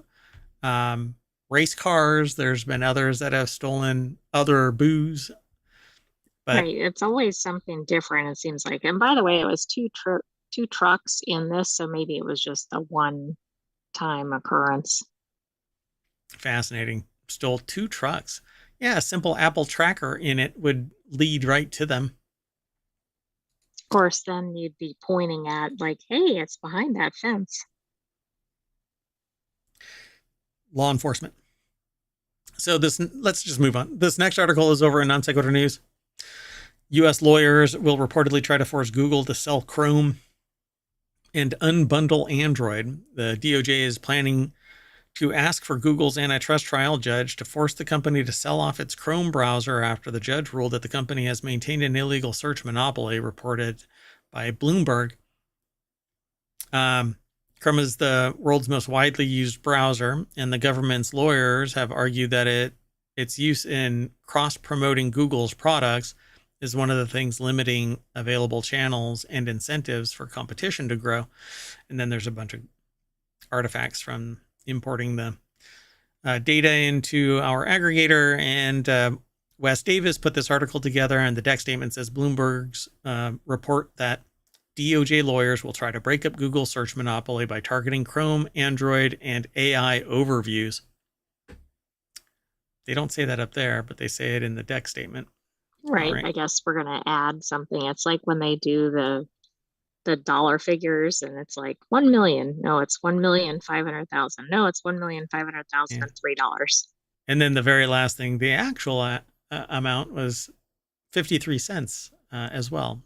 race cars. There's been others that have stolen other booze, but Right. It's always something different, it seems like. And by the way, it was two trucks in this, so maybe it was just a one time occurrence. fascinating. Stole 2 trucks. Yeah, a simple Apple tracker in it would lead right to them. Of course, then you'd be pointing at like, hey, it's behind that fence. Law enforcement. So this, let's just move on. This next article is over in Non Sequitur News. U.S. lawyers will reportedly try to force Google to sell Chrome and unbundle Android. The DOJ is planning to ask for Google's antitrust trial judge to force the company to sell off its Chrome browser after the judge ruled that the company has maintained an illegal search monopoly, reported by Bloomberg. Chrome is the world's most widely used browser, and the government's lawyers have argued that its use in cross-promoting Google's products is one of the things limiting available channels and incentives for competition to grow. And then there's a bunch of artifacts from importing the data into our aggregator. And Wes Davis put this article together, and the deck statement says Bloomberg's report that DOJ lawyers will try to break up Google's search monopoly by targeting Chrome, Android, and AI overviews. They don't say that up there, but they say it in the deck statement. Right. I guess we're gonna add something. It's like when they do the dollar figures and it's like 1 million. No, it's 1,500,000. No, it's 1,500,000 and $3. And then the very last thing, the actual amount was 53 cents as well.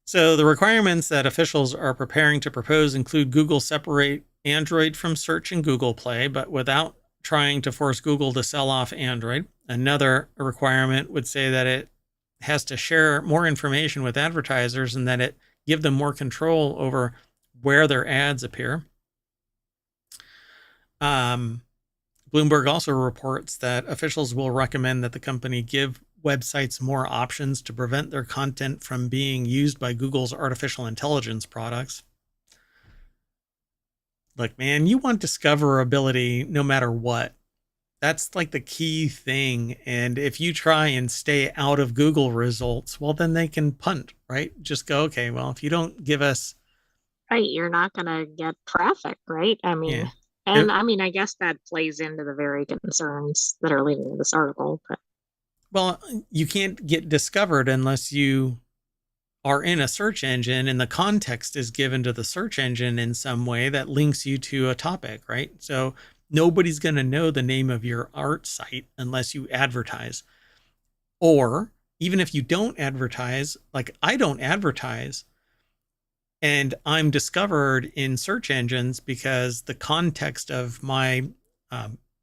So the requirements that officials are preparing to propose include Google separate Android from search in Google Play, but without trying to force Google to sell off Android. Another requirement would say that it has to share more information with advertisers and that it give them more control over where their ads appear. Bloomberg also reports that officials will recommend that the company give websites more options to prevent their content from being used by Google's artificial intelligence products. Look, man, you want discoverability no matter what. That's like the key thing. And if you try and stay out of Google results, well, then they can punt, right? Just go, okay, well, if you don't give us... Right, you're not going to get traffic, right? I mean, Yeah. and I mean, I guess that plays into the very concerns that are leading to this article. But well, you can't get discovered unless you are in a search engine and the context is given to the search engine in some way that links you to a topic, right? So nobody's going to know the name of your art site unless you advertise. Or even if you don't advertise, like I don't advertise, and I'm discovered in search engines because the context of my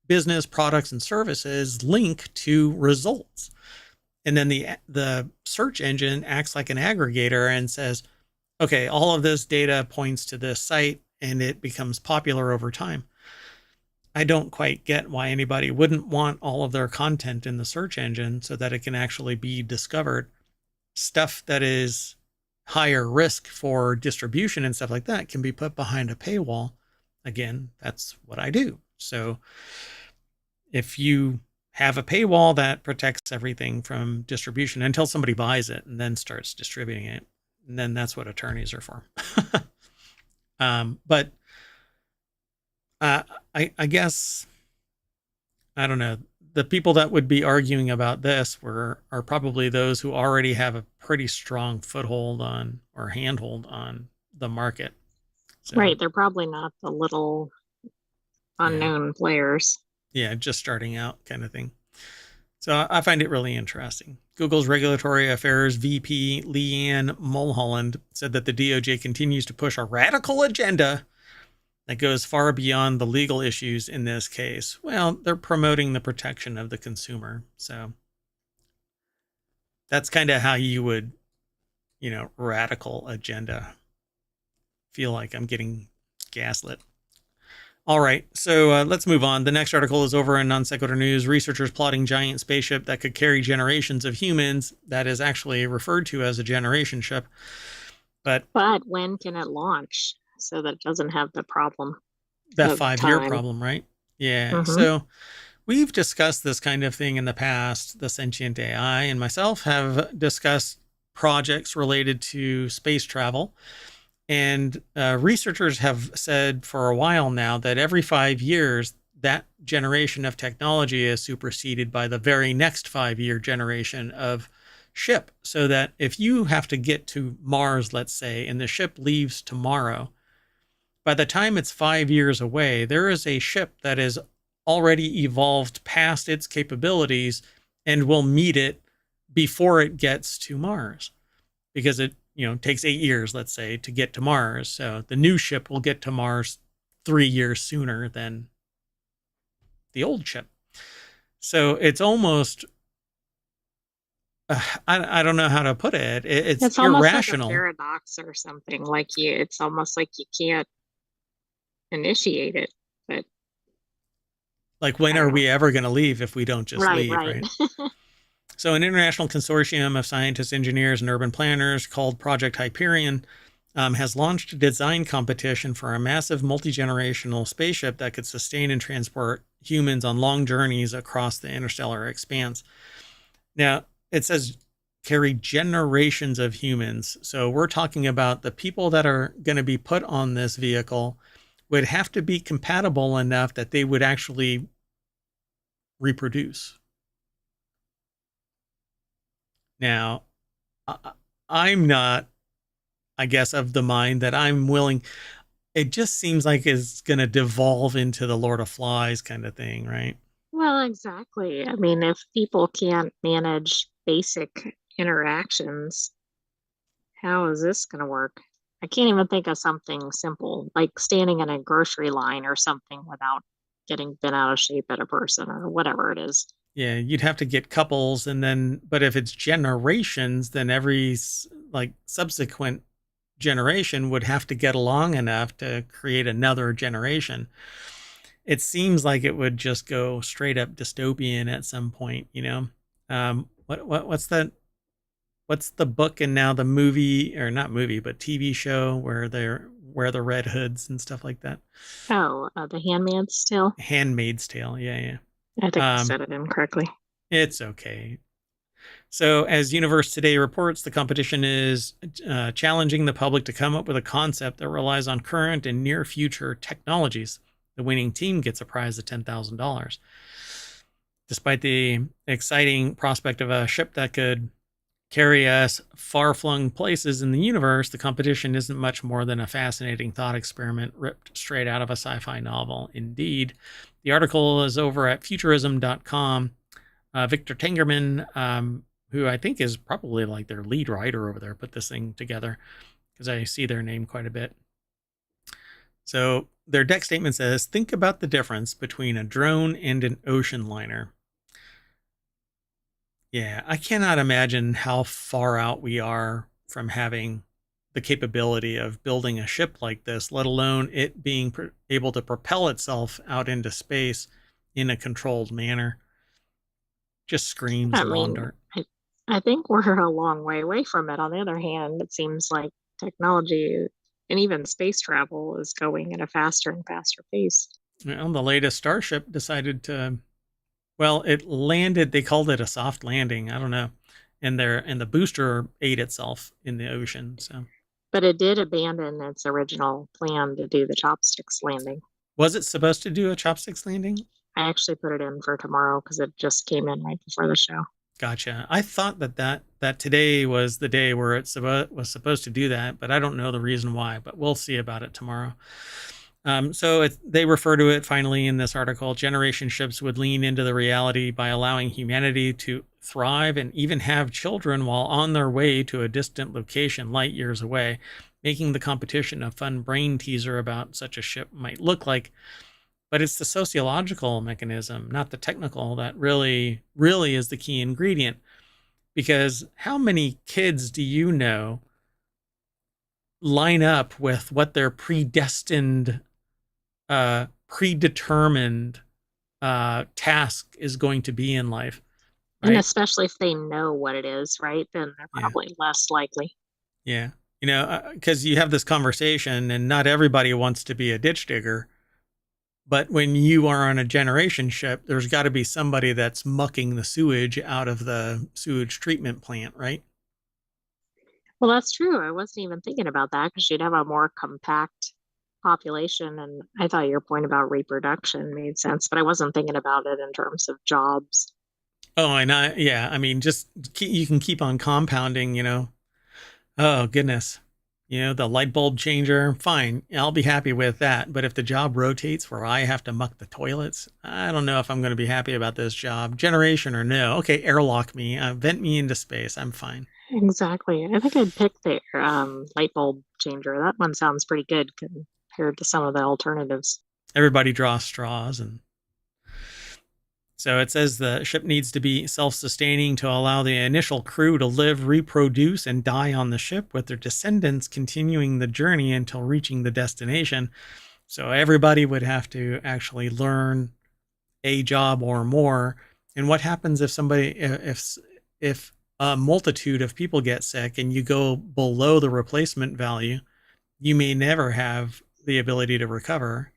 business, products, and services link to results. And then the search engine acts like an aggregator and says, okay, all of this data points to this site, and it becomes popular over time. I don't quite get why anybody wouldn't want all of their content in the search engine so that it can actually be discovered. Stuff that is higher risk for distribution and stuff like that can be put behind a paywall. Again, that's what I do. So if you have a paywall, that protects everything from distribution until somebody buys it and then starts distributing it. And then that's what attorneys are for. But I guess, I don't know, the people that would be arguing about this are probably those who already have a pretty strong foothold on or handhold on the market. So, right, they're probably not the little unknown players. Yeah, just starting out kind of thing. So I find it really interesting. Google's regulatory affairs VP Leanne Mulholland said that the DOJ continues to push a radical agenda that goes far beyond the legal issues in this case. Well, they're promoting the protection of the consumer. So that's kind of how you would, radical agenda. Feel like I'm getting gaslit. All right, so let's move on. The next article is over in Non Sequitur News. Researchers plotting giant spaceship that could carry generations of humans. That is actually referred to as a generation ship. But when can it launch so that it doesn't have the problem? That 5-year problem, right? Yeah. Hmm. So we've discussed this kind of thing in the past. The sentient AI and myself have discussed projects related to space travel. And researchers have said for a while now that every 5 years, that generation of technology is superseded by the very next 5 year generation of ship. So that if you have to get to Mars, let's say, and the ship leaves tomorrow, by the time it's 5 years away, there is a ship that is already evolved past its capabilities and will meet it before it gets to Mars, because it takes 8 years, let's say, to get to Mars. So the new ship will get to Mars 3 years sooner than the old ship. So it's almost I don't know how to put it. It's It's almost like a irrational. paradox or something. It's almost like you can't initiate it, but Like, when I are don't know. we ever going to leave if we don't just Right, leave, right. right? So, an international consortium of scientists, engineers, and urban planners called Project Hyperion has launched a design competition for a massive multi-generational spaceship that could sustain and transport humans on long journeys across the interstellar expanse. Now, it says carry generations of humans. So we're talking about the people that are going to be put on this vehicle would have to be compatible enough that they would actually reproduce. Now, I'm not, I guess, of the mind that I'm willing. It just seems like it's going to devolve into the Lord of Flies kind of thing, right? Well, exactly. I mean, if people can't manage basic interactions, how is this going to work? I can't even think of something simple, like standing in a grocery line or something without getting bent out of shape at a person or whatever it is. Yeah, you'd have to get couples, and then, but if it's generations, then every like subsequent generation would have to get along enough to create another generation. It seems like it would just go straight up dystopian at some point. What's that? What's the book and now the movie, or not movie, but TV show where they're wear the red hoods and stuff like that? Oh, The Handmaid's Tale. Handmaid's Tale. Yeah, yeah. I think I Um, said it incorrectly. it's okay. So, as Universe Today reports, the competition is challenging the public to come up with a concept that relies on current and near future technologies. The winning team gets a prize of $10,000. Despite the exciting prospect of a ship that could carry us far flung places in the universe, the competition isn't much more than a fascinating thought experiment ripped straight out of a sci fi novel. Indeed. The article is over at futurism.com. Victor Tengerman, who I think is probably like their lead writer over there, put this thing together because I see their name quite a bit. So their deck statement says, think about the difference between a drone and an ocean liner. Yeah, I cannot imagine how far out we are from having the capability of building a ship like this, let alone it being able to propel itself out into space in a controlled manner. Just screams I lawn mean, dart. I think we're a long way away from it. On the other hand, it seems like technology and even space travel is going at a faster and faster pace. Well, the latest Starship decided to, well, it landed, they called it a soft landing. I don't know. And the booster ate itself in the ocean. So But it did abandon its original plan to do the chopsticks landing. was it supposed to do a chopsticks landing? I actually put it in for tomorrow because it just came in right before the show. Gotcha. I thought that today was the day where it was supposed to do that, but I don't know the reason why. But we'll see about it tomorrow. So they refer to it finally in this article. Generation ships would lean into the reality by allowing humanity to thrive and even have children while on their way to a distant location light years away, making the competition a fun brain teaser about such a ship might look like. But it's the sociological mechanism, not the technical, that really is the key ingredient. Because how many kids do you know line up with what their predetermined task is going to be in life, And right? especially if they know what it is, right? Then they're Yeah, probably less likely. yeah. Because you have this conversation, and not everybody wants to be a ditch digger, But when you are on a generation ship, there's got to be somebody that's mucking the sewage out of the sewage treatment plant, right? Well, that's true. I wasn't even thinking about that because you'd have a more compact population. And I thought your point about reproduction made sense, but I wasn't thinking about it in terms of jobs. Oh, and yeah, I mean, you can keep on compounding, Oh, goodness. The light bulb changer, fine. I'll be happy with that. But if the job rotates where I have to muck the toilets, I don't know if I'm going to be happy about this job. Generation or no. Okay, airlock me, vent me into space. I'm fine. Exactly. I think I'd pick the light bulb changer. That one sounds pretty good compared to some of the alternatives. Everybody draws straws. And so it says the ship needs to be self sustaining to allow the initial crew to live, reproduce, and die on the ship, with their descendants continuing the journey until reaching the destination. So everybody would have to actually learn a job or more. And what happens if if a multitude of people get sick and you go below the replacement value, you may never have the ability to recover.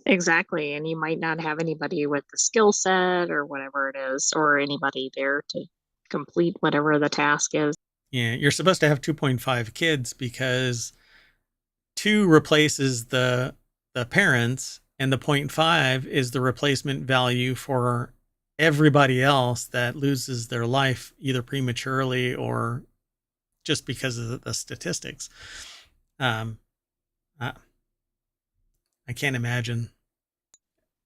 Exactly. And you might not have anybody with the skill set or whatever it is, or anybody there to complete whatever the task is. Yeah, you're supposed to have 2.5 kids because 2 replaces the parents, and the point 0.5 is the replacement value for everybody else that loses their life either prematurely or just because of the statistics. Um, I, I can't imagine.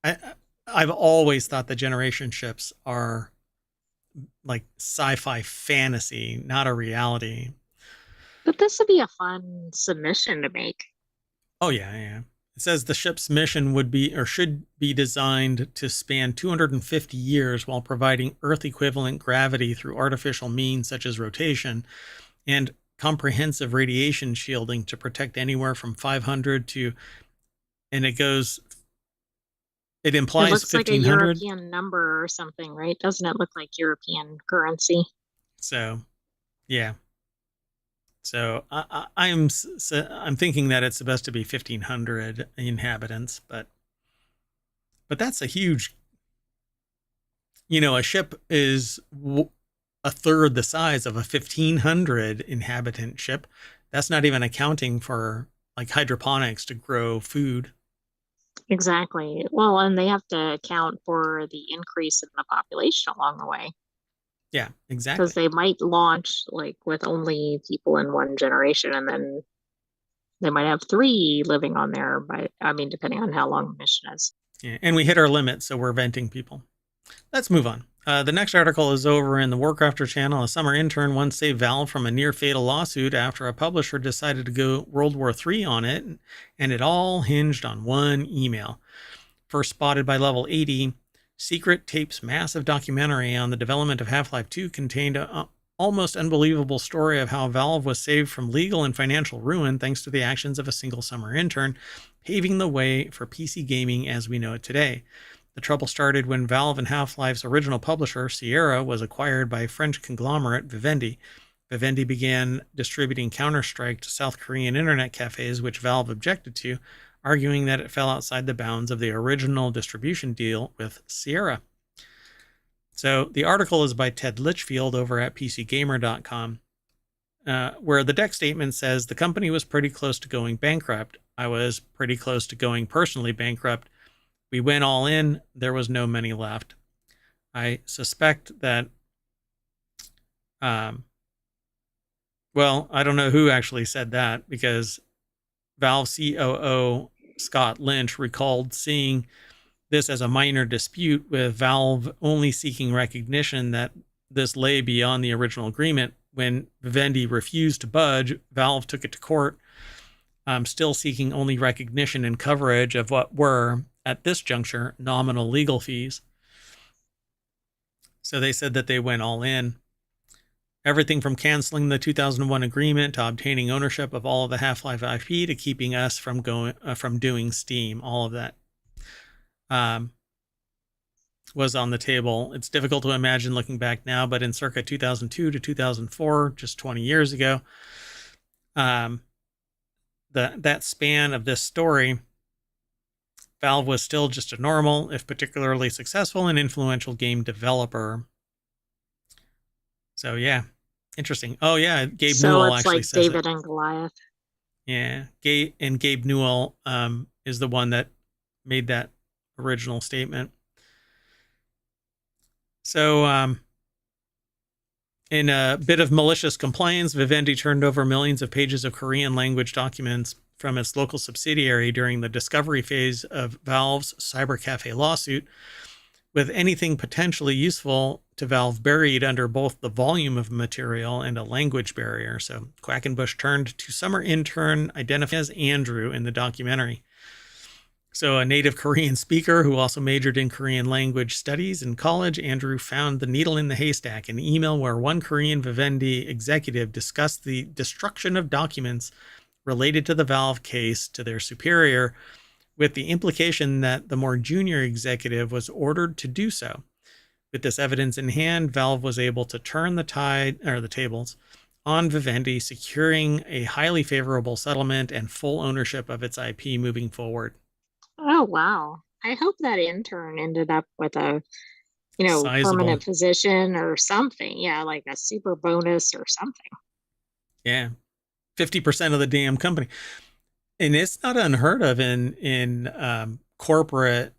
I I've always thought the generation ships are like sci-fi fantasy, not a reality. But this would be a fun submission to make. Oh yeah, yeah. It says the ship's mission would be or should be designed to span 250 years while providing Earth equivalent gravity through artificial means such as rotation and comprehensive radiation shielding to protect anywhere from 500 to, and it It implies looks like a 1500. European number or something, right? Doesn't it look like European currency? So yeah. So I'm thinking that it's supposed to be 1,500 inhabitants, but that's a huge. A ship is a third the size of a 1,500 inhabitant ship. That's not even accounting for like hydroponics to grow food. Exactly. Well, and they have to account for the increase in the population along the way Yeah, because exactly. they might launch like with only people in one generation and then they might have three living on there, but I mean, depending on how long the mission is. Yeah, and we hit our limit, so we're venting people. Let's move on. The next article is over in the WarCrafters channel. A summer intern once saved Valve from a near fatal lawsuit after a publisher decided to go World War III on it, and it all hinged on one email. First spotted by Level 80, Secret Tape's massive documentary on the development of Half-Life 2 contained an almost unbelievable story of how Valve was saved from legal and financial ruin thanks to the actions of a single summer intern, paving the way for PC gaming as we know it today. The trouble started when Valve and Half-Life's original publisher, Sierra, was acquired by French conglomerate Vivendi. Vivendi began distributing Counter-Strike to South Korean internet cafes, which Valve objected to, arguing that it fell outside the bounds of the original distribution deal with Sierra. So the article is by Ted Litchfield over at PCGamer.com, where the deck statement says the company was pretty close to going bankrupt. I was pretty close to going personally bankrupt. We went all in. There was no money left. I suspect that, well, I don't know who actually said that because Valve COO Scott Lynch recalled seeing this as a minor dispute, with Valve only seeking recognition that this lay beyond the original agreement. When Vivendi refused to budge, Valve took it to court, still seeking only recognition and coverage of what were, at this juncture, nominal legal fees. So they said that they went all in. Everything from canceling the 2001 agreement to obtaining ownership of all of the Half-Life IP to keeping us from doing Steam, all of that was on the table. It's difficult to imagine looking back now, but in circa 2002 to 2004, just 20 years ago, that span of this story, Valve was still just a normal, if particularly successful and influential game developer. So yeah, interesting. Oh yeah, Gabe So Newell it's actually like says it. David and Goliath. Yeah, Gabe Newell is the one that made that original statement. So in a bit of malicious complaints, Vivendi turned over millions of pages of Korean language documents from its local subsidiary during the discovery phase of Valve's cybercafe lawsuit, with anything potentially useful to Valve buried under both the volume of material and a language barrier. So Quackenbush turned to summer intern identified as Andrew in the documentary. So a native Korean speaker who also majored in Korean language studies in college, Andrew found the needle in the haystack, an email where one Korean Vivendi executive discussed the destruction of documents related to the Valve case to their superior, with the implication that the more junior executive was ordered to do so. With this evidence in hand, Valve was able to turn the tables on Vivendi, securing a highly favorable settlement and full ownership of its IP moving forward. Oh, wow. I hope that intern ended up with a, Sizable. permanent position or something. Yeah, like a super bonus or something. Yeah. 50% of the damn company. And it's not unheard of in corporate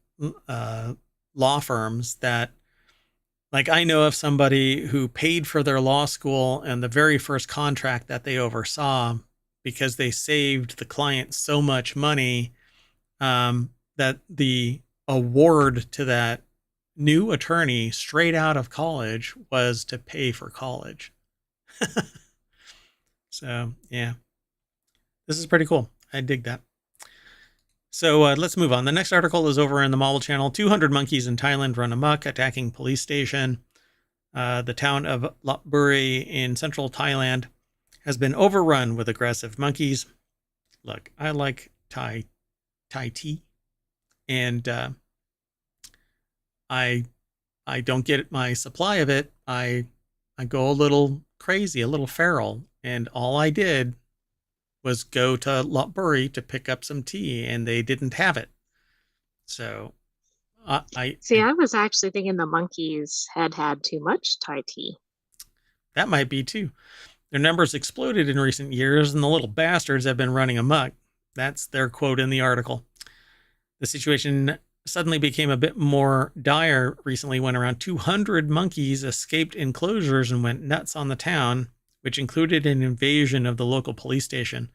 law firms that, like, I know of somebody who paid for their law school and the very first contract that they oversaw, because they saved the client so much money, that the award to that new attorney straight out of college was to pay for college. So yeah, this is pretty cool. I dig that. So let's move on. The next article is over in the Marvel Channel. 200 monkeys in Thailand run amok, attacking police station. The town of Lopburi in central Thailand has been overrun with aggressive monkeys. Look, I like Thai tea, and I don't get my supply of it. I go a little crazy, a little feral, and all I did was go to Lopburi to pick up some tea, and they didn't have it. So See, I was actually thinking the monkeys had too much Thai tea. that might be too. Their numbers exploded in recent years, and the little bastards have been running amok. That's their quote in the article. The situation suddenly became a bit more dire recently when around 200 monkeys escaped enclosures and went nuts on the town, which included an invasion of the local police station.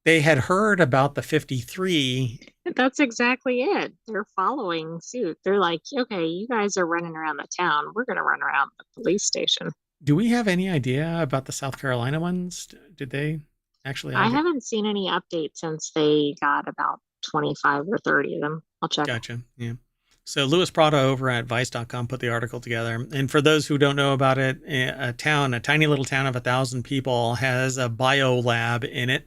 They had heard about the 53. That's exactly it. They're following suit. They're like, okay, you guys are running around the town. We're going to run around the police station. Do we have any idea about the South Carolina ones? Did they actually I have it? haven't seen any updates since they got about 25 or 30 of them. I'll check. Gotcha. Yeah. So Louis Prada over at Vice.com put the article together. And for those who don't know about it, a tiny little town of 1,000 people has a bio lab in it.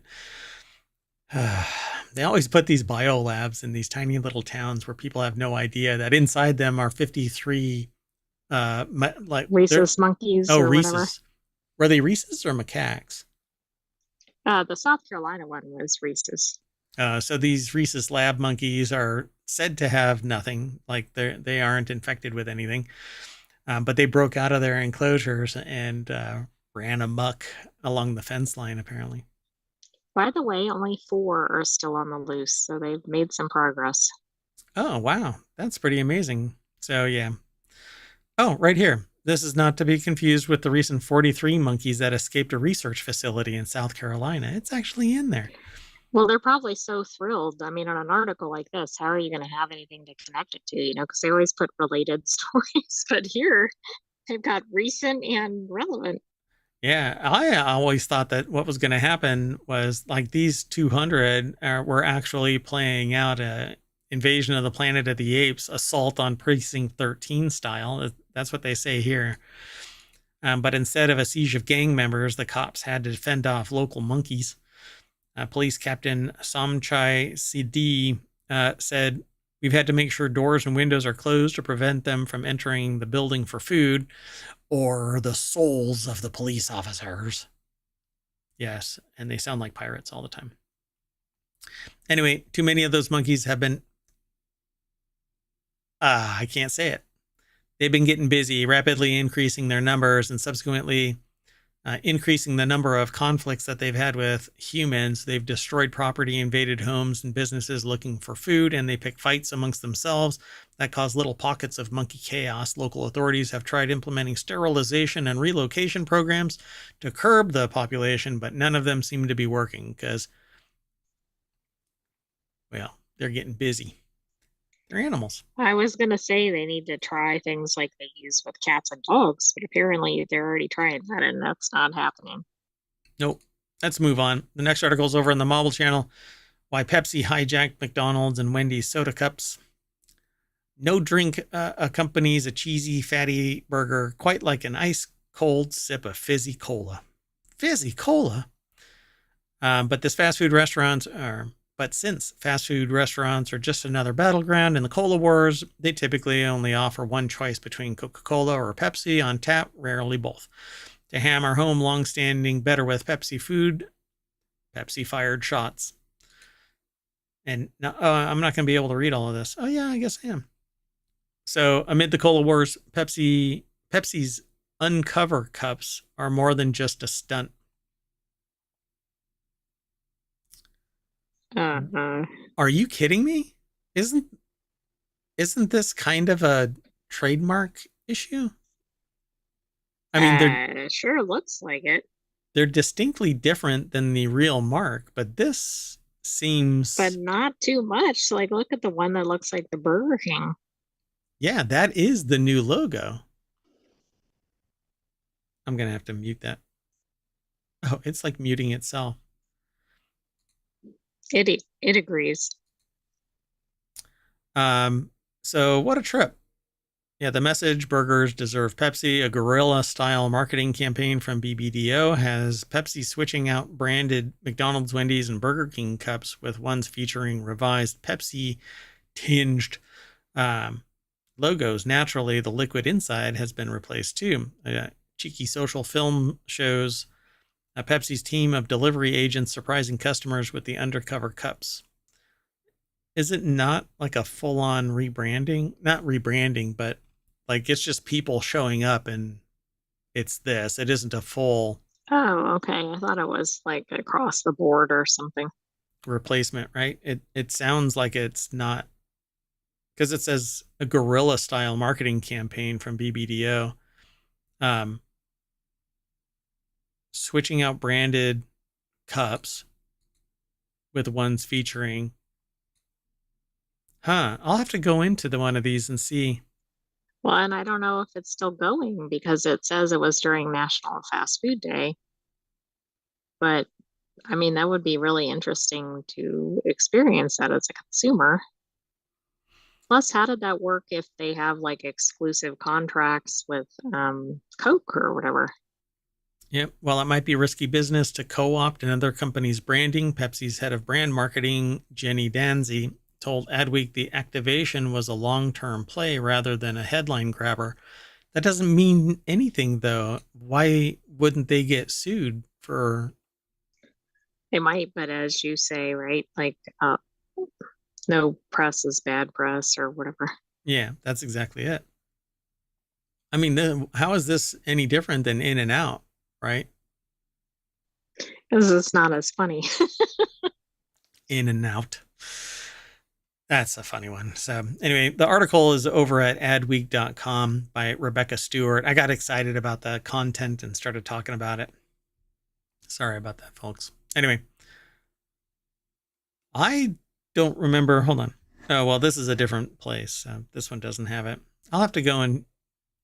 They always put these bio labs in these tiny little towns where people have no idea that inside them are 53 like rhesus monkeys or Rhesus. whatever. Were they rhesus or macaques? The South Carolina one was rhesus. So these rhesus lab monkeys are said to have nothing, like they aren't infected with anything, but they broke out of their enclosures and ran amok along the fence line, apparently. By the way, only 4 are still on the loose, so they've made some progress. Oh, wow. That's pretty amazing. So, yeah. Oh, right here. This is not to be confused with the recent 43 monkeys that escaped a research facility in South Carolina. It's actually in there. Well, they're probably so thrilled. I mean, on an article like this, how are you going to have anything to connect it to, because they always put related stories. But here, they've got recent and relevant. Yeah, I always thought that what was going to happen was like these 200 were actually playing out a Invasion of the Planet of the Apes assault on Precinct 13 style. That's what they say here. But instead of a siege of gang members, the cops had to fend off local monkeys. Police Captain Somchai Sidi said, "We've had to make sure doors and windows are closed to prevent them from entering the building for food or the souls of the police officers." Yes, and they sound like pirates all the time. Anyway, too many of those monkeys have been I can't say it. They've been getting busy, rapidly increasing their numbers and subsequently increasing the number of conflicts that they've had with humans. They've destroyed property, invaded homes and businesses looking for food, and they pick fights amongst themselves that cause little pockets of monkey chaos. Local authorities have tried implementing sterilization and relocation programs to curb the population, but none of them seem to be working because, well, they're getting busy. They're animals. I was gonna say they need to try things like they use with cats and dogs, but apparently they're already trying that and that's not happening. Nope. Let's move on. The next article is over on the Marvel channel. Why Pepsi hijacked McDonald's and Wendy's soda cups. No drink accompanies a cheesy, fatty burger quite like an ice cold sip of fizzy cola. Fizzy cola? But this fast food restaurants are. But since fast food restaurants are just another battleground in the cola wars, they typically only offer one choice between Coca-Cola or Pepsi on tap, rarely both. To hammer home long-standing better with Pepsi food, Pepsi fired shots. And now, I'm not going to be able to read all of this. Oh yeah, I guess I am. So amid the cola wars, Pepsi's uncover cups are more than just a stunt. Uh, Are you kidding me? Isn't isn't this kind of a trademark issue? I mean, sure looks like it, they're distinctly different than the real mark, but this but seems, not too much. Like, look at the one that looks like the Burger King. yeah, that is the new logo. I'm gonna have to mute that. Oh, it's like muting itself. It agrees. Um, so what a trip. Yeah, the message burgers deserve Pepsi, a guerrilla style marketing campaign from BBDO, has Pepsi switching out branded McDonald's, Wendy's, and Burger King cups with ones featuring revised Pepsi tinged um, logos. Naturally, the liquid inside has been replaced too. Cheeky social film shows Pepsi's team of delivery agents surprising customers with the undercover cups. Is it not like a full on rebranding? Not rebranding, but like it's just people showing up and it's this. It isn't a full Oh, okay. I thought it was like across the board or something. replacement, right? It sounds like it's not because it says a guerrilla style marketing campaign from BBDO. Um, Switching out branded cups with ones featuring. Huh. I'll have to go into the one of these and see. Well, and I don't know if it's still going because it says it was during National Fast Food Day, but I mean, that would be really interesting to experience that as a consumer. Plus, how did that work if they have like exclusive contracts with Coke or whatever? Yep. While it might be risky business to co opt another company's branding, Pepsi's head of brand marketing, Jenny Danzy, told Adweek the activation was a long term play rather than a headline grabber. That doesn't mean anything, though. Why wouldn't they get sued for? They might, but as you say, right? Like, no press is bad press or whatever. Yeah, that's exactly it. I mean, how is this any different than In and Out, right? Because it's not as funny. In and Out. That's a funny one. So, anyway, the article is over at adweek.com by Rebecca Stewart. I got excited about the content and started talking about it. Sorry about that, folks. Anyway, I don't remember. Hold on. Oh, well, this is a different place. This one doesn't have it. I'll have to go and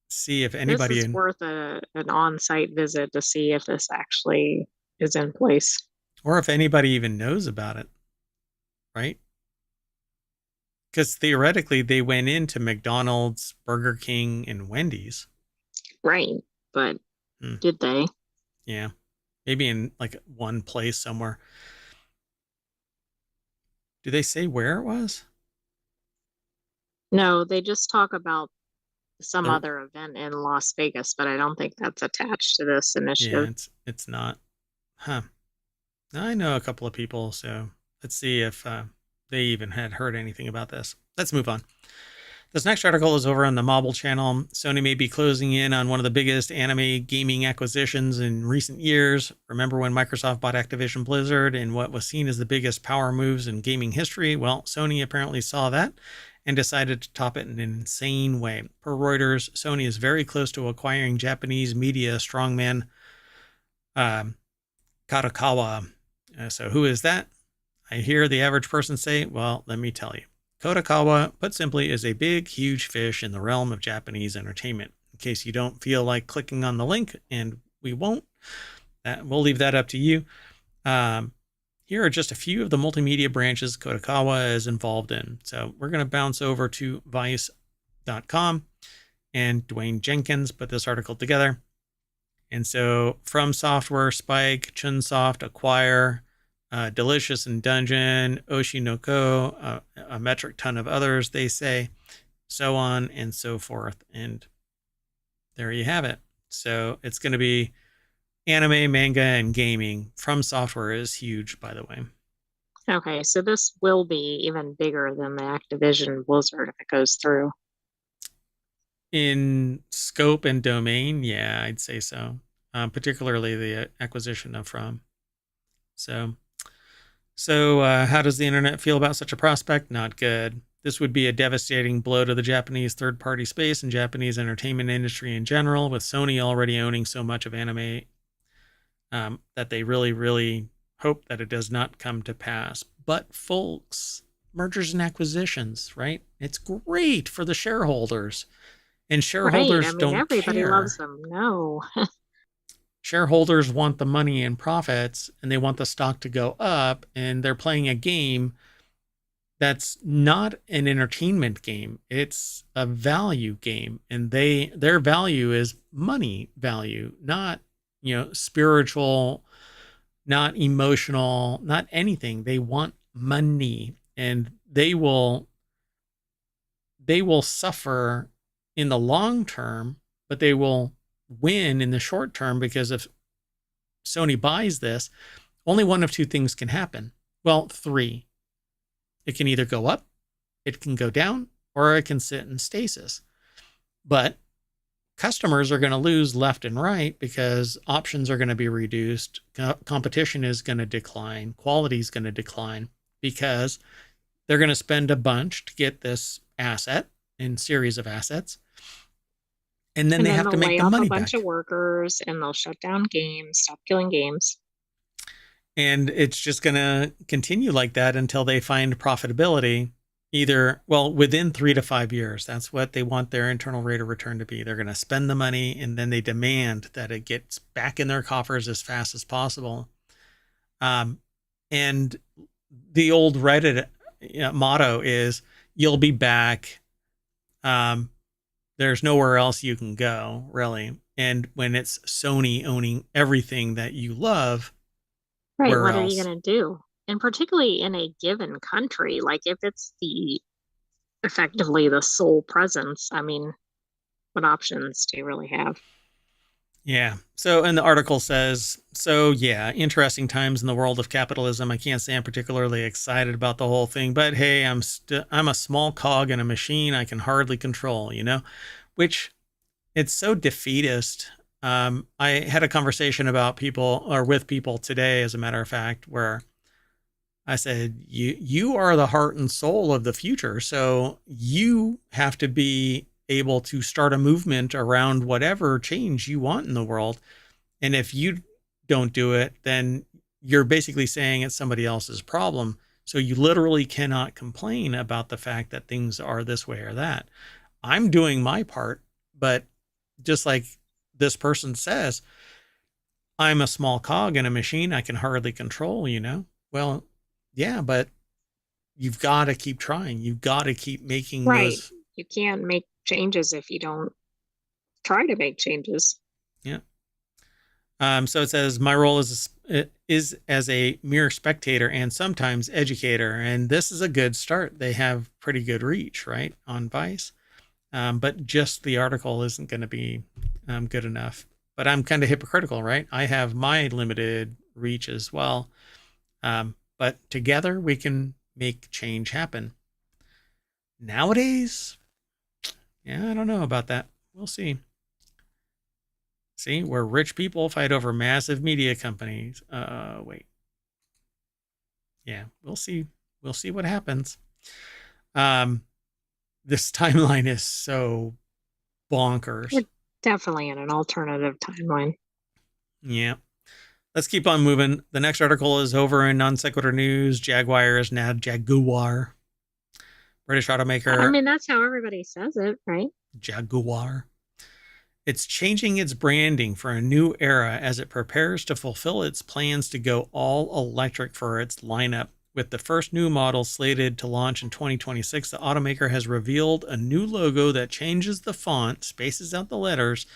see if This anybody is in, worth an on-site visit to see if this actually is in place. or if anybody even knows about it, right? Because theoretically, they went into McDonald's, Burger King, and Wendy's. Right. But Hmm. did they? Yeah. Maybe in like one place somewhere. Do they say where it was? No, they just talk about some The, other event in Las Vegas, but I don't think that's attached to this yeah, initiative. it's not. Huh. I know a couple of people, so let's see if they even had heard anything about this. Let's move on. This next article is over on the Mobile channel. Sony may be closing in on one of the biggest anime gaming acquisitions in recent years. Remember when Microsoft bought Activision Blizzard in what was seen as the biggest power moves in gaming history? Well, Sony apparently saw that and decided to top it in an insane way. Per Reuters, Sony is very close to acquiring Japanese media strongman Kadokawa. So who is that? I hear the average person say, well, let me tell you. Kadokawa, put simply, is a big, huge fish in the realm of Japanese entertainment. In case you don't feel like clicking on the link, and we won't, we'll leave that up to you. Here are just a few of the multimedia branches Kadokawa is involved in. So we're going to bounce over to Vice.com, and Dwayne Jenkins put this article together. And so From Software, Spike, Chunsoft, Acquire, Delicious and Dungeon, Oshinoko, a metric ton of others, they say, so on and so forth. And there you have it. So it's going to be anime, manga, and gaming. From Software is huge, by the way. Okay, so this will be even bigger than the Activision Blizzard if it goes through. In scope and domain, yeah, I'd say so. Particularly the acquisition of From. So how does the internet feel about such a prospect? Not good. This would be a devastating blow to the Japanese third-party space and Japanese entertainment industry in general, with Sony already owning so much of anime that they really, really hope that it does not come to pass. But folks, mergers and acquisitions, right? It's great for the shareholders. And shareholders right. I mean, don't everybody care. loves them. No. Shareholders want the money and profits, and they want the stock to go up, and they're playing a game that's not an entertainment game. It's a value game, and their value is money value, not, spiritual, not emotional, not anything. They want money, and they will suffer in the long term, but they will win in the short term, because if Sony buys this, only one of two things can happen. Well, three. It can either go up, it can go down, or it can sit in stasis. But customers are going to lose left and right because options are going to be reduced. Competition is going to decline. Quality is going to decline because they're going to spend a bunch to get this asset and series of assets. And then they have to make the money back. They'll lay off a bunch of workers, and they'll shut down games, stop killing games. And it's just going to continue like that until they find profitability, within 3 to 5 years. That's what they want their internal rate of return to be. They're going to spend the money, and then they demand that it gets back in their coffers as fast as possible. And the old Reddit motto is, you'll be back. There's nowhere else you can go, really. And when it's Sony owning everything that you love, right, where what else? are you going to do? And particularly in a given country, like if it's effectively the sole presence, I mean, what options do you really have? Yeah. So, and the article says, interesting times in the world of capitalism. I can't say I'm particularly excited about the whole thing, but hey, I'm a small cog in a machine I can hardly control, which it's so defeatist. I had a conversation with people today, as a matter of fact, where I said, you are the heart and soul of the future. So you have to be able to start a movement around whatever change you want in the world. And if you don't do it, then you're basically saying it's somebody else's problem. So you literally cannot complain about the fact that things are this way or that. I'm doing my part, but just like this person says, I'm a small cog in a machine I can hardly control, Well, yeah, but you've got to keep trying. You've got to keep making those. You can't make changes if you don't try to make changes. Yeah. So it says, my role is as a mere spectator and sometimes educator. And this is a good start. They have pretty good reach, right, on Vice. But just the article isn't going to be good enough. But I'm kind of hypocritical, right? I have my limited reach as well. But together we can make change happen. Nowadays, Yeah, I don't know about that. We'll see. See, where rich people fight over massive media companies. Wait. Yeah, we'll see. We'll see what happens. Um, this timeline is so bonkers. We're definitely in an alternative timeline. Yeah. Let's keep on moving. The next article is over in Non Sequitur News. Jaguar is now Jaguar. British I automaker mean, that's how everybody says it, right? Jaguar. It's changing its branding for a new era as it prepares to fulfill its plans to go all electric for its lineup. With the first new model slated to launch in 2026, the automaker has revealed a new logo that changes the font, spaces out the letters,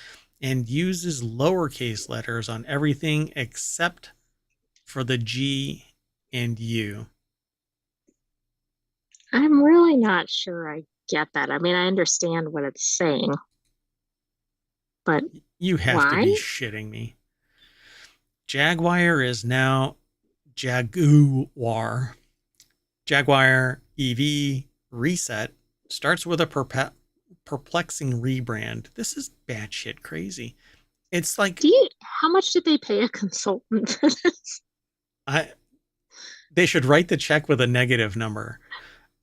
and uses lowercase letters on everything except for the G and U. I'm really not sure I get that. I mean, I understand what it's saying, but You have to why? be shitting me. Jaguar is now Jaguar. Jaguar EV Reset starts with a perplexing rebrand. This is batshit crazy. It's like How much did they pay a consultant for this? I they should write the check with a negative number.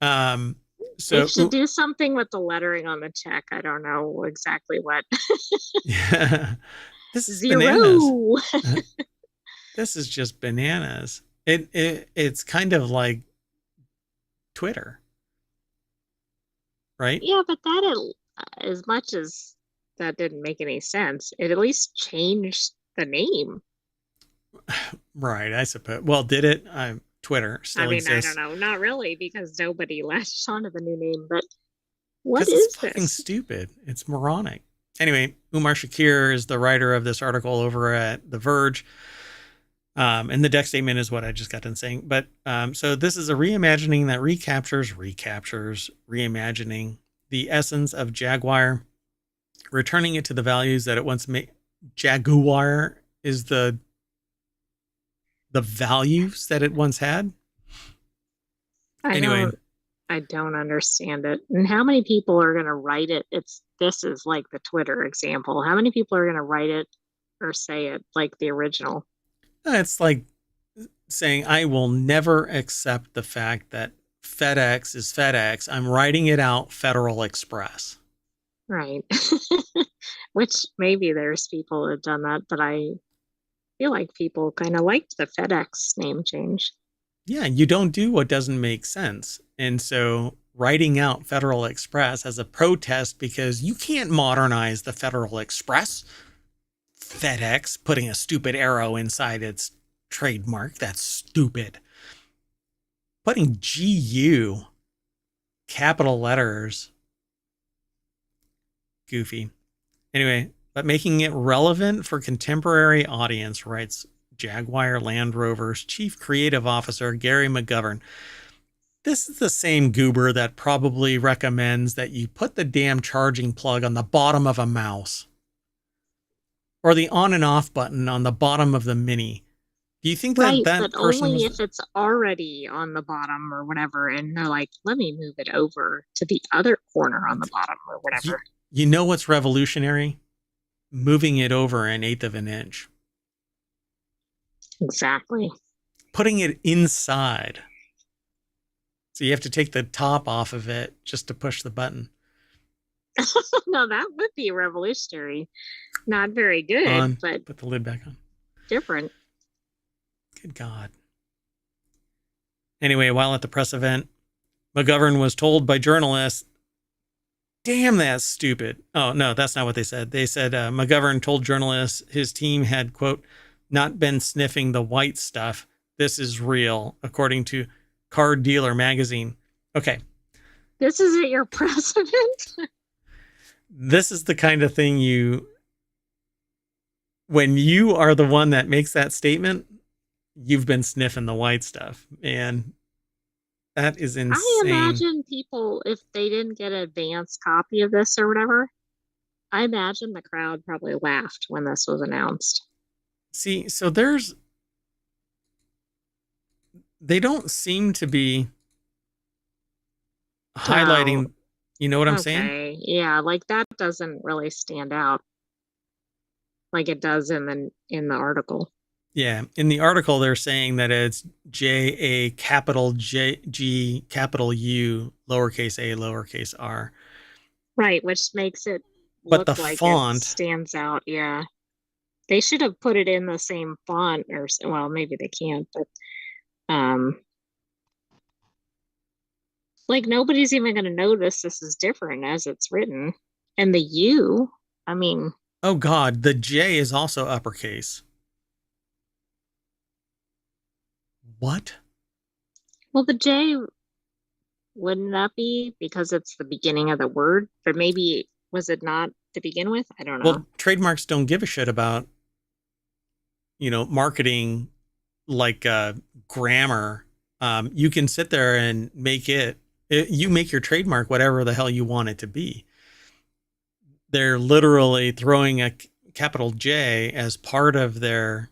Um, They so should do something with the lettering on the check. I don't know exactly what. yeah, this is bananas. Zero. This is just bananas. It's kind of like Twitter, right? Yeah, but as much as that didn't make any sense, it at least changed the name. Right, I suppose. Well, did it? Twitter I still mean, I don't exists know. Not really, because nobody latched onto the new name, but what because it's is fucking this? stupid. It's moronic. Anyway, Umar Shakir is the writer of this article over at The Verge. And the deck statement is what I just got done saying. But so this is a reimagining that recaptures, reimagining the essence of Jaguar, returning it to the values that it once made. Jaguar is the values that it once had. I Anyway, don't I don't understand it. And how many people are going to write it? This is like the Twitter example. How many people are going to write it or say it like the original? it's like saying I will never accept the fact that FedEx is FedEx. I'm writing it out Federal Express. Right. Which maybe there's people who have done that, but I feel like people kind of liked the FedEx name change. Yeah, you don't do what doesn't make sense. And so writing out Federal Express as a protest because you can't modernize the Federal Express. FedEx putting a stupid arrow inside its trademark. That's stupid. Putting GU capital letters. Goofy. Anyway, but making it relevant for contemporary audience, writes Jaguar Land Rover's chief creative officer, Gary McGovern. This is the same goober that probably recommends that you put the damn charging plug on the bottom of a mouse or the on and off button on the bottom of the Mini. Do you think that Right, but that person only was if it's already on the bottom or whatever. And they're like, let me move it over to the other corner on the bottom or you, whatever. you know what's revolutionary? Moving it over an eighth of an inch, Exactly. putting it inside. So you have to take the top off of it just to push the button. No, that would be revolutionary. Not very good, On, but put the lid back on. different. Good God. Anyway, while at the press event, McGovern was told by journalists, damn, that's stupid. Oh, no, that's not what they said. They said McGovern told journalists his team had, quote, not been sniffing the white stuff. This is real, according to Car Dealer magazine. Okay. This isn't your president? This is the kind of thing when you are the one that makes that statement, you've been sniffing the white stuff. And that is I insane. imagine people, if they didn't get an advance copy of this or whatever, I imagine the crowd probably laughed when this was announced. See, so they don't seem to be Well, highlighting You know what I'm saying? Okay. Yeah, like that doesn't really stand out like it does in the article. Yeah. In the article, they're saying that it's JA capital J G capital U lowercase a lowercase r. Right, which makes it But look the like it font, stands out. Yeah. They should have put it in the same font well, maybe they can't, but um like nobody's even going to notice this is different as it's written. And the U, I mean, oh God, the J is also uppercase. What? well, the J wouldn't that be because it's the beginning of the word? But maybe was it not to begin with? I don't know. Well, trademarks don't give a shit about, marketing like grammar. You can sit there and you make your trademark whatever the hell you want it to be. They're literally throwing a capital J as part of their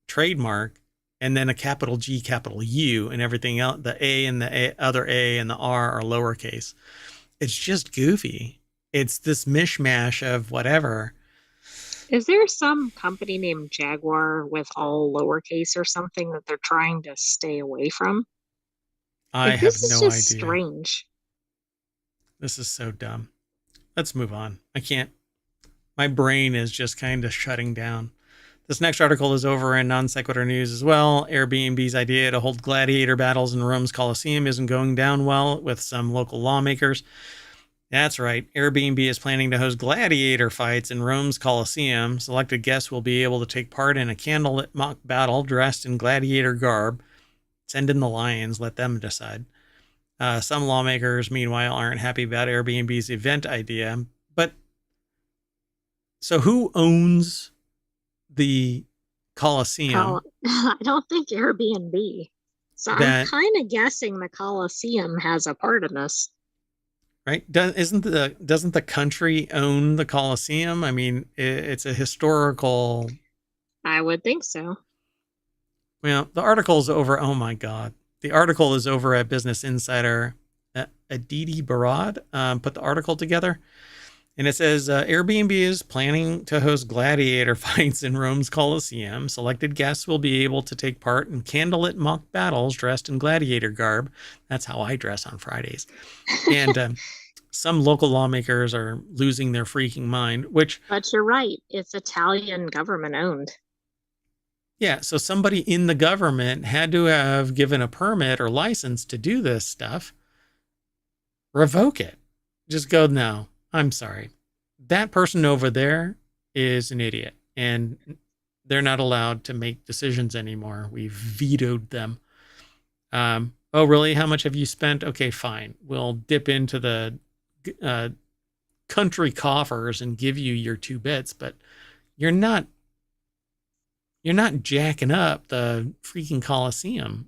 trademark, and then a capital G, capital U, and everything else. The A and other A and the R are lowercase. It's just goofy. It's this mishmash of whatever. Is there some company named Jaguar with all lowercase or something that they're trying to stay away from? I Like have this is no just idea. strange. This is so dumb. Let's move on. I can't. My brain is just kind of shutting down. This next article is over in Non Sequitur News as well. Airbnb's idea to hold gladiator battles in Rome's Colosseum isn't going down well with some local lawmakers. That's right. Airbnb is planning to host gladiator fights in Rome's Colosseum. Selected guests will be able to take part in a candlelit mock battle dressed in gladiator garb. Send in the lions, let them decide. Some lawmakers, meanwhile, aren't happy about Airbnb's event idea. But so who owns the Colosseum I don't think Airbnb. So I'm that, kind of guessing the Colosseum has a part in this. right? Doesn't the country own the Colosseum? I mean, it's a historical. I would think so. Well, the article's over. Oh my God. The article is over at Business Insider. Aditi Barad put the article together. And it says Airbnb is planning to host gladiator fights in Rome's Colosseum. Selected guests will be able to take part in candlelit mock battles dressed in gladiator garb. That's how I dress on Fridays. And some local lawmakers are losing their freaking mind, which, But you're right. It's Italian government owned. yeah, so somebody in the government had to have given a permit or license to do this stuff. Revoke it. Just go, no, I'm sorry. That person over there is an idiot and they're not allowed to make decisions anymore. We've vetoed them. Oh, really? How much have you spent? Okay, fine. We'll dip into the uh, country coffers and give you your 2 bits, but you're not you're not jacking up the freaking Coliseum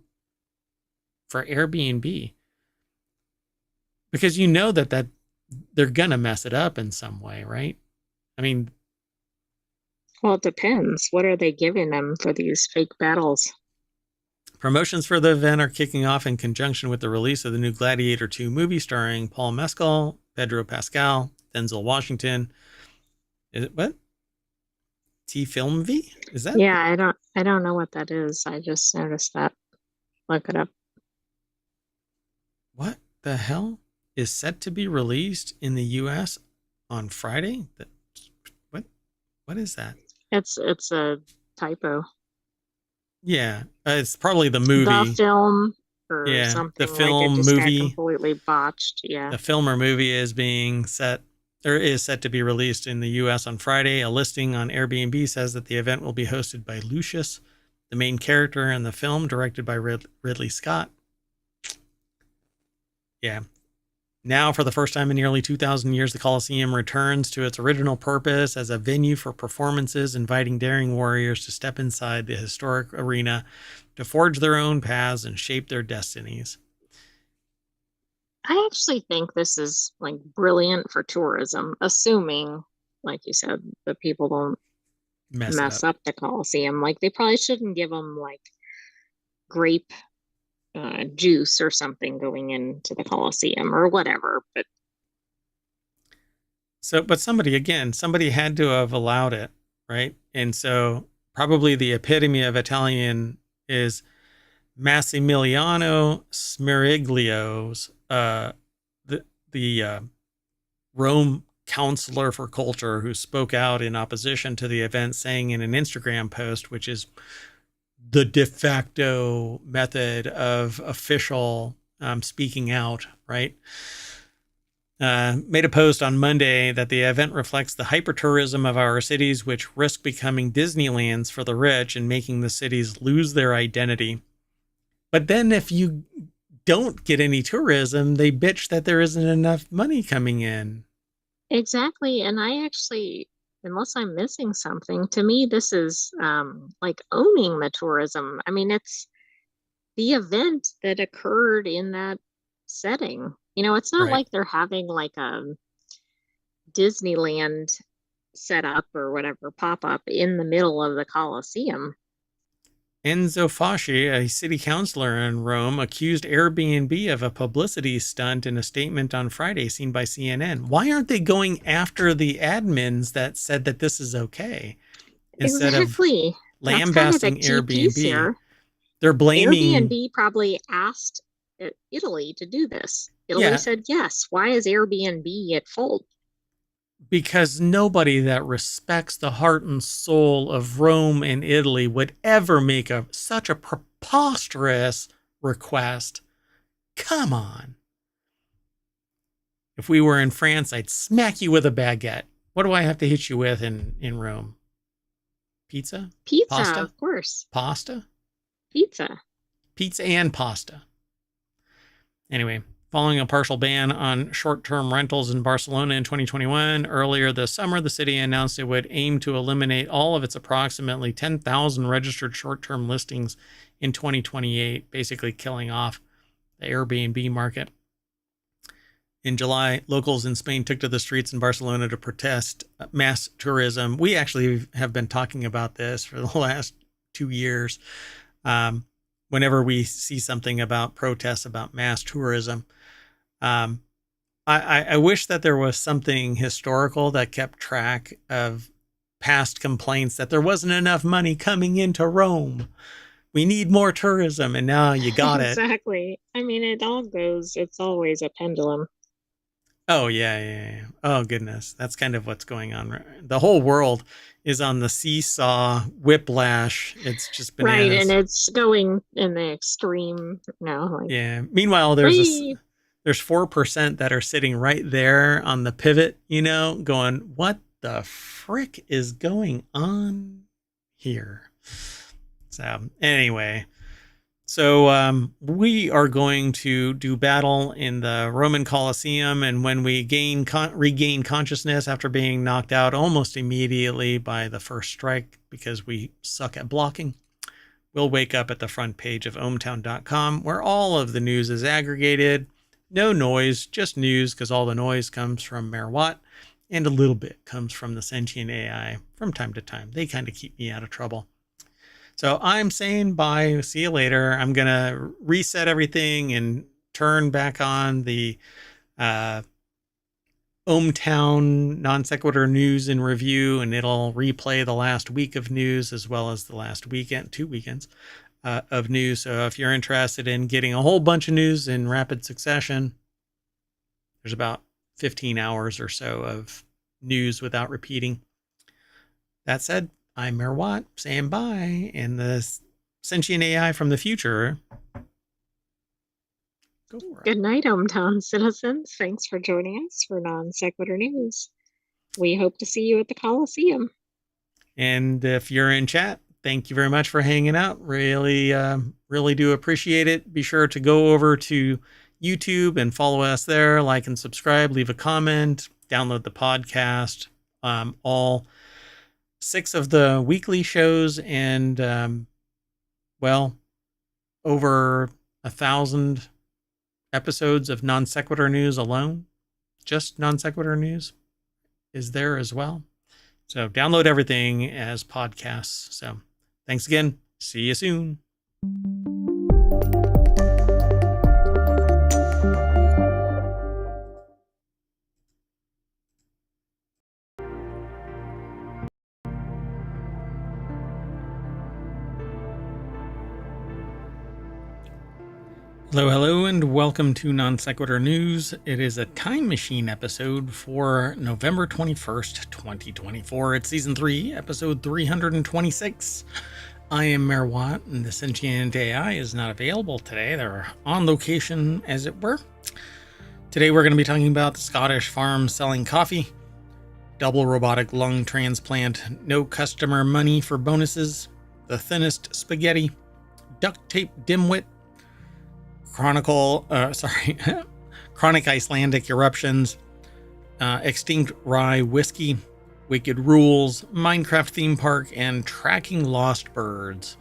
for Airbnb because you know that they're gonna mess it up in some way, right? I mean, Well, it depends. What are they giving them for these fake battles? promotions for the event are kicking off in conjunction with the release of the new Gladiator 2 movie starring Paul Mescal, Pedro Pascal, Denzel Washington. Is it what? T Film V? Is that Yeah, I don't know what that is. I just noticed that. Look it up. what the hell is set to be released in the US on Friday? What what is that? It's a typo. Yeah, it's probably the The movie. film or Yeah, the something like it film just got movie, completely botched. Yeah. the film or movie is being set or is set to be released in the US on Friday. A listing on Airbnb says that the event will be hosted by Lucius, the main character in the film, directed by Ridley Scott. Yeah. Now, for the first time in nearly 2,000 years, the Colosseum returns to its original purpose as a venue for performances, inviting daring warriors to step inside the historic arena to forge their own paths and shape their destinies. I actually think this is like brilliant for tourism, assuming, like you said, the people don't Mess it mess up. up the Coliseum. Like they probably shouldn't give them like grape juice or something going into the Coliseum or whatever. But But somebody had to have allowed it, right? And so probably the epitome of Italian is Massimiliano Smeriglio's, the Rome counselor for culture, who spoke out in opposition to the event, saying in an Instagram post, which is the de facto method of official speaking out, right? Made a post on Monday that the event reflects the hypertourism of our cities, which risk becoming Disneylands for the rich and making the cities lose their identity. But then if you don't get any tourism, they bitch that there isn't enough money coming in. Exactly. And I actually, unless I'm missing something, to me, this is like owning the tourism. I mean, it's the event that occurred in that setting. It's not Right. like they're having like a Disneyland set up or whatever pop up in the middle of the Colosseum. Enzo Fasci, a city councilor in Rome, accused Airbnb of a publicity stunt in a statement on Friday seen by CNN. Why aren't they going after the admins that said that this is okay instead of Exactly. That's kind of a lambasting key piece Airbnb? here. They're blaming, Airbnb probably asked Italy to do this. Italy yeah, said yes. Why is Airbnb at fault? because nobody that respects the heart and soul of Rome and Italy would ever make such a preposterous request. Come on. If we were in France, I'd smack you with a baguette. What do I have to hit you with in Rome? Pizza? Pizza, Pasta? of course. Pasta? Pizza. Pizza and pasta. Anyway, following a partial ban on short-term rentals in Barcelona in 2021, earlier this summer, the city announced it would aim to eliminate all of its approximately 10,000 registered short-term listings in 2028, basically killing off the Airbnb market. In July, locals in Spain took to the streets in Barcelona to protest mass tourism. We actually have been talking about this for the last 2 years. Whenever we see something about protests about mass tourism, I wish that there was something historical that kept track of past complaints that there wasn't enough money coming into Rome. We need more tourism, and now you got it. Exactly. I mean, it's always a pendulum. Oh, yeah. Oh, goodness. That's kind of what's going on. The whole world is on the seesaw whiplash. It's just Right. And bananas. it's going in the extreme, like Yeah. Meanwhile, three. there's 4% that are sitting right there on the pivot, going, what the frick is going on here? So anyway, we are going to do battle in the Roman Colosseum, and when we regain consciousness after being knocked out almost immediately by the first strike because we suck at blocking, we'll wake up at the front page of ohmTown.com, where all of the news is aggregated. No noise, just news, because all the noise comes from Mayor Watt, and a little bit comes from the sentient AI from time to time. They kind of keep me out of trouble. So I'm saying bye. See you later. I'm going to reset everything and turn back on the ohmTown Non Sequitur news and review, and it'll replay the last week of news as well as the last weekend, 2 weekends of news. So if you're interested in getting a whole bunch of news in rapid succession, there's about 15 hours or so of news without repeating. That said, I'm Mayor Watt saying bye, and the sentient AI from the future. Go for it. Good night, ohmTown citizens. Thanks for joining us for Non Sequitur News. We hope to see you at the Coliseum. And if you're in chat, thank you very much for hanging out. Really, really do appreciate it. Be sure to go over to YouTube and follow us there, like and subscribe, leave a comment, download the podcast. All 6 of the weekly shows and, over 1,000 episodes of Non Sequitur News alone. Just Non Sequitur News is there as well. So download everything as podcasts. So thanks again. See you soon. Hello, hello, and welcome to Non Sequitur News. It is a time machine episode for November 21st, 2024. It's season 3, episode 326. I am Mayor Watt, and the sentient AI is not available today. They're on location, as it were. Today we're going to be talking about the Scottish farm selling coffee, double robotic lung transplant, no customer money for bonuses, the thinnest spaghetti, duct tape dimwit, chronic Icelandic eruptions, extinct rye whiskey, wicked rules, Minecraft theme park, and tracking lost birds.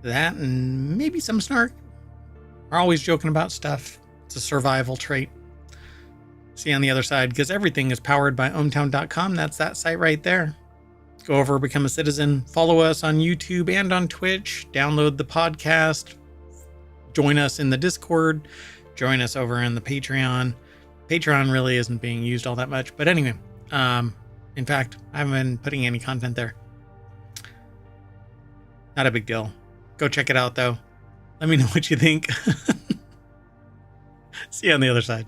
That and maybe some snark. We're always joking about stuff. It's a survival trait. See you on the other side, because everything is powered by ohmTown.com. That's that site right there. Go over, become a citizen, follow us on YouTube and on Twitch, download the podcast, join us in the Discord, join us over in the Patreon. Patreon really isn't being used all that much, but anyway, in fact, I haven't been putting any content there. Not a big deal. Go check it out, though. Let me know what you think. See you on the other side.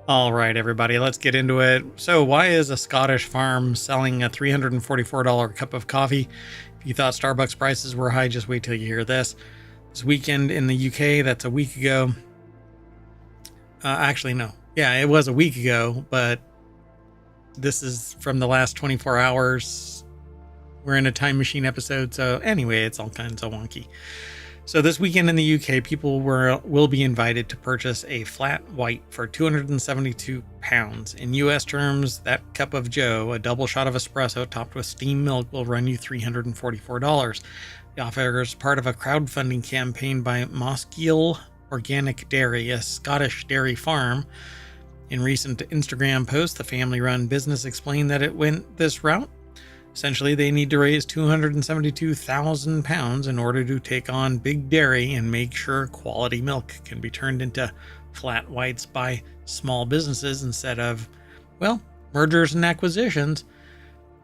All right, everybody, let's get into it. So why is a Scottish farm selling a $344 cup of coffee? If you thought Starbucks prices were high, just wait till you hear this. This weekend in the UK, that's a week ago. Actually, no. Yeah, it was a week ago, but this is from the last 24 hours. We're in a time machine episode, so anyway, it's all kinds of wonky. So this weekend in the UK, people will be invited to purchase a flat white for £272. In US terms, that cup of Joe, a double shot of espresso topped with steamed milk, will run you $344. The offer is part of a crowdfunding campaign by Moskiel Organic Dairy, a Scottish dairy farm. In recent Instagram posts, the family-run business explained that it went this route. Essentially, they need to raise £272,000 in order to take on big dairy and make sure quality milk can be turned into flat whites by small businesses instead of, well, mergers and acquisitions,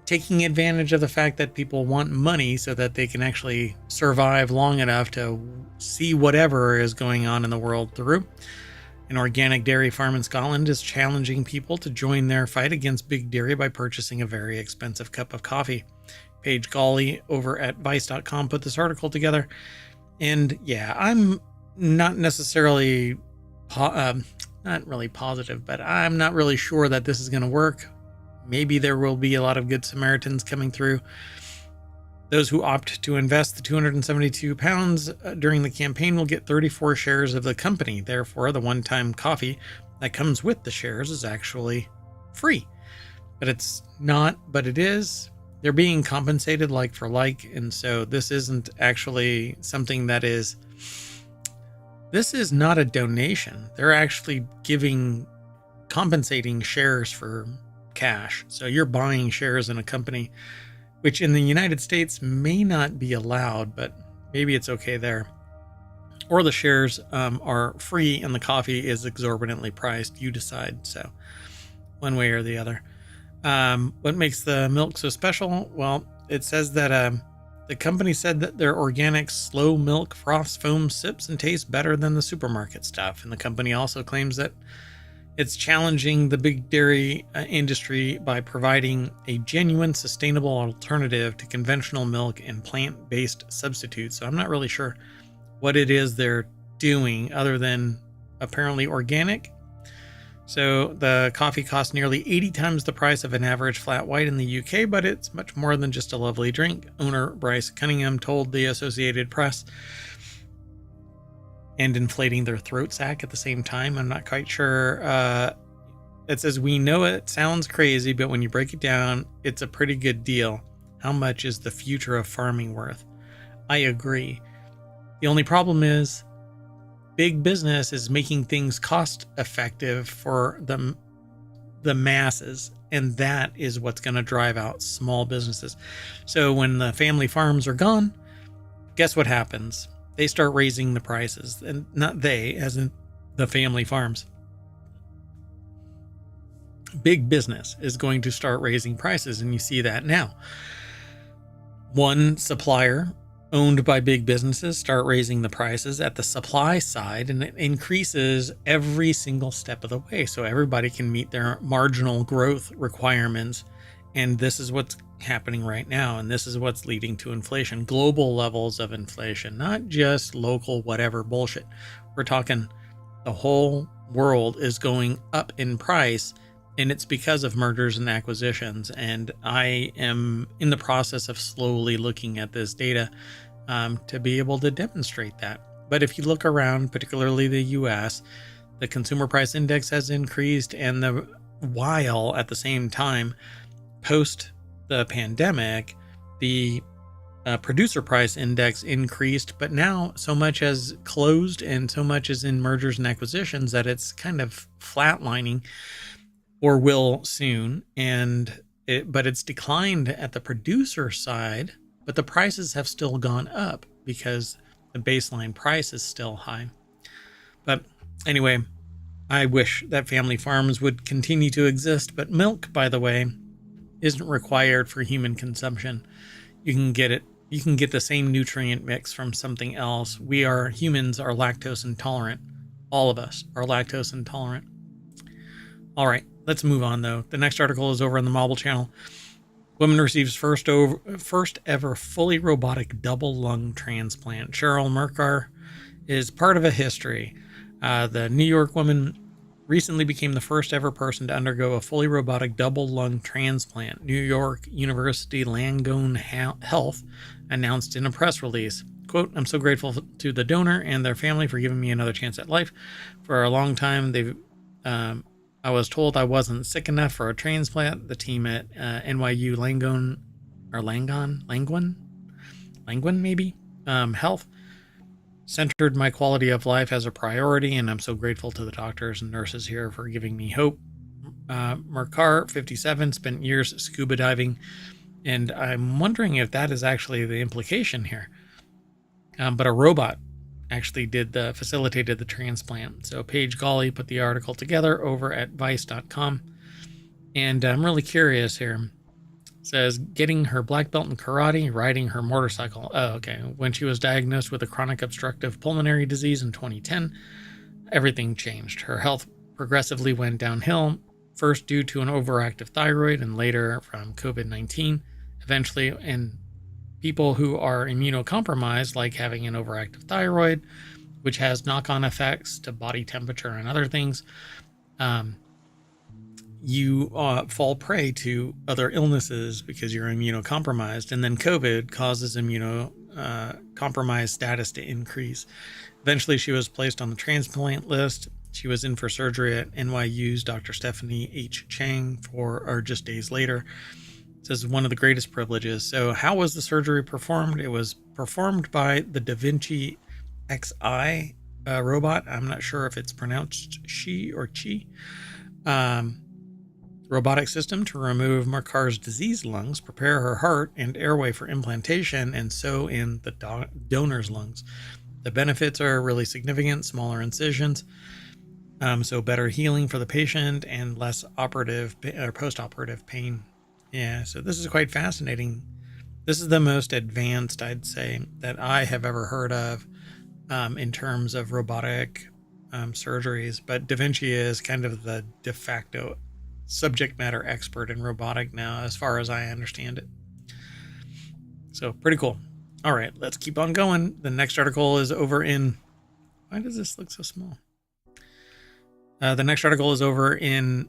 taking advantage of the fact that people want money so that they can actually survive long enough to see whatever is going on in the world through. An organic dairy farm in Scotland is challenging people to join their fight against big dairy by purchasing a very expensive cup of coffee. Paige Gawley over at Vice.com put this article together. And yeah, I'm not necessarily, not really positive, but I'm not really sure that this is going to work. Maybe there will be a lot of good Samaritans coming through. Those who opt to invest the £272 during the campaign will get 34 shares of the company. Therefore, the one-time coffee that comes with the shares is actually free. But it's not, but it is. They're being compensated like for like, and so this isn't actually something that is... This is not a donation. They're actually compensating shares for cash. So you're buying shares in a company, which in the United States may not be allowed, but maybe it's okay there. Or the shares are free and the coffee is exorbitantly priced. You decide. So one way or the other. What makes the milk so special? Well, it says that the company said that their organic slow milk froths, foam, sips, and tastes better than the supermarket stuff. And the company also claims that it's challenging the big dairy industry by providing a genuine, sustainable alternative to conventional milk and plant-based substitutes. So I'm not really sure what it is they're doing other than apparently organic. So the coffee costs nearly 80 times the price of an average flat white in the UK, but it's much more than just a lovely drink. Owner Bryce Cunningham told the Associated Press, and inflating their throat sack at the same time. I'm not quite sure. It says, we know it sounds crazy, but when you break it down, it's a pretty good deal. How much is the future of farming worth? I agree. The only problem is big business is making things cost effective for the masses. And that is what's going to drive out small businesses. So when the family farms are gone, guess what happens? They start raising the prices, and not they, as in the family farms. Big business is going to start raising prices, and you see that now. one supplier owned by big businesses start raising the prices at the supply side, and it increases every single step of the way so everybody can meet their marginal growth requirements. And this is what's happening right now, and this is what's leading to inflation, global levels of inflation, not just local whatever bullshit. We're talking the whole world is going up in price, and it's because of mergers and acquisitions. And I am in the process of slowly looking at this data to be able to demonstrate that. But if you look around, particularly the US, the consumer price index has increased, and while at the same time, post the pandemic, the producer price index increased, but now so much has closed and so much is in mergers and acquisitions that it's kind of flatlining, or will soon. But it's declined at the producer side, but the prices have still gone up because the baseline price is still high. But anyway, I wish that family farms would continue to exist, but milk, by the way, isn't required for human consumption. You can get the same nutrient mix from something else. Humans are lactose intolerant. All of us are lactose intolerant. All right, let's move on though. The next article is over on the Mobile channel. Woman receives first ever fully robotic double lung transplant. Cheryl Mercar is part of a history. The New York woman recently became the first ever person to undergo a fully robotic double lung transplant. New York University Langone Health announced in a press release, quote, "I'm so grateful to the donor and their family for giving me another chance at life. For a long time, I was told I wasn't sick enough for a transplant. The team at NYU Langone Health centered my quality of life as a priority, and I'm so grateful to the doctors and nurses here for giving me hope." Mercar, 57, spent years scuba diving, and I'm wondering if that is actually the implication here. But a robot actually facilitated the transplant. So Paige Gawley put the article together over at vice.com. And I'm really curious here. It says, getting her black belt in karate, riding her motorcycle. Oh, okay. When she was diagnosed with a chronic obstructive pulmonary disease in 2010, everything changed. Her health progressively went downhill, first due to an overactive thyroid and later from COVID-19. Eventually, and people who are immunocompromised, like having an overactive thyroid, which has knock-on effects to body temperature and other things, you fall prey to other illnesses because you're immunocompromised. And then COVID causes immunocompromised status to increase. Eventually, she was placed on the transplant list. She was in for surgery at NYU's Dr. Stephanie H. Chang just days later. It says one of the greatest privileges. So how was the surgery performed? It was performed by the Da Vinci XI robot. I'm not sure if it's pronounced she or chi. Robotic system to remove Mercar's diseased lungs, prepare her heart and airway for implantation, and sew in the donor's lungs. The benefits are really significant: smaller incisions, so better healing for the patient and less post-operative pain. Yeah, so this is quite fascinating. This is the most advanced, I'd say, that I have ever heard of in terms of robotic surgeries. But Da Vinci is kind of the de facto subject matter expert in robotic now, as far as I understand it. So pretty cool. All right, let's keep on going. The next article is over in... Why does this look so small? The next article is over in...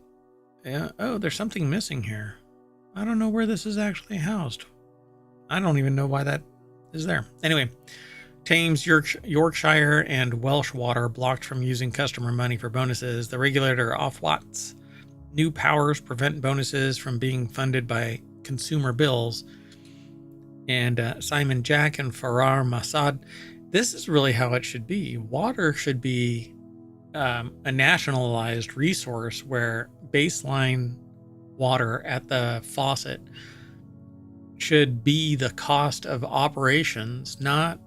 oh, there's something missing here. I don't know where this is actually housed. I don't even know why that is there. Anyway, Thames, Yorkshire, and Welsh Water blocked from using customer money for bonuses. The regulator Ofwat's new powers prevent bonuses from being funded by consumer bills. And Simon Jack and Farrar Massad, this is really how it should be. Water should be a nationalized resource where baseline water at the faucet should be the cost of operations, not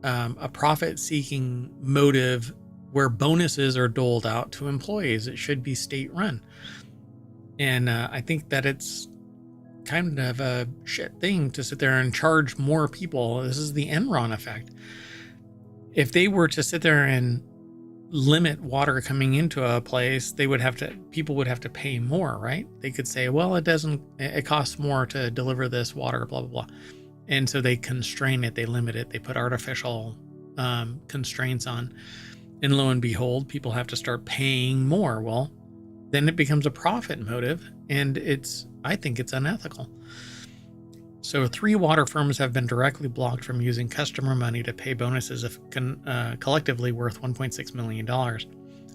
a profit-seeking motive where bonuses are doled out to employees. It should be state-run. And I think that it's kind of a shit thing to sit there and charge more people. This is the Enron effect. If they were to sit there and limit water coming into a place, people would have to pay more, right? They could say, well, it costs more to deliver this water, blah, blah, blah. And so they constrain it, they limit it, they put artificial constraints on. And lo and behold, people have to start paying more. Well, then it becomes a profit motive, and I think it's unethical. So 3 water firms have been directly blocked from using customer money to pay bonuses collectively worth $1.6 million,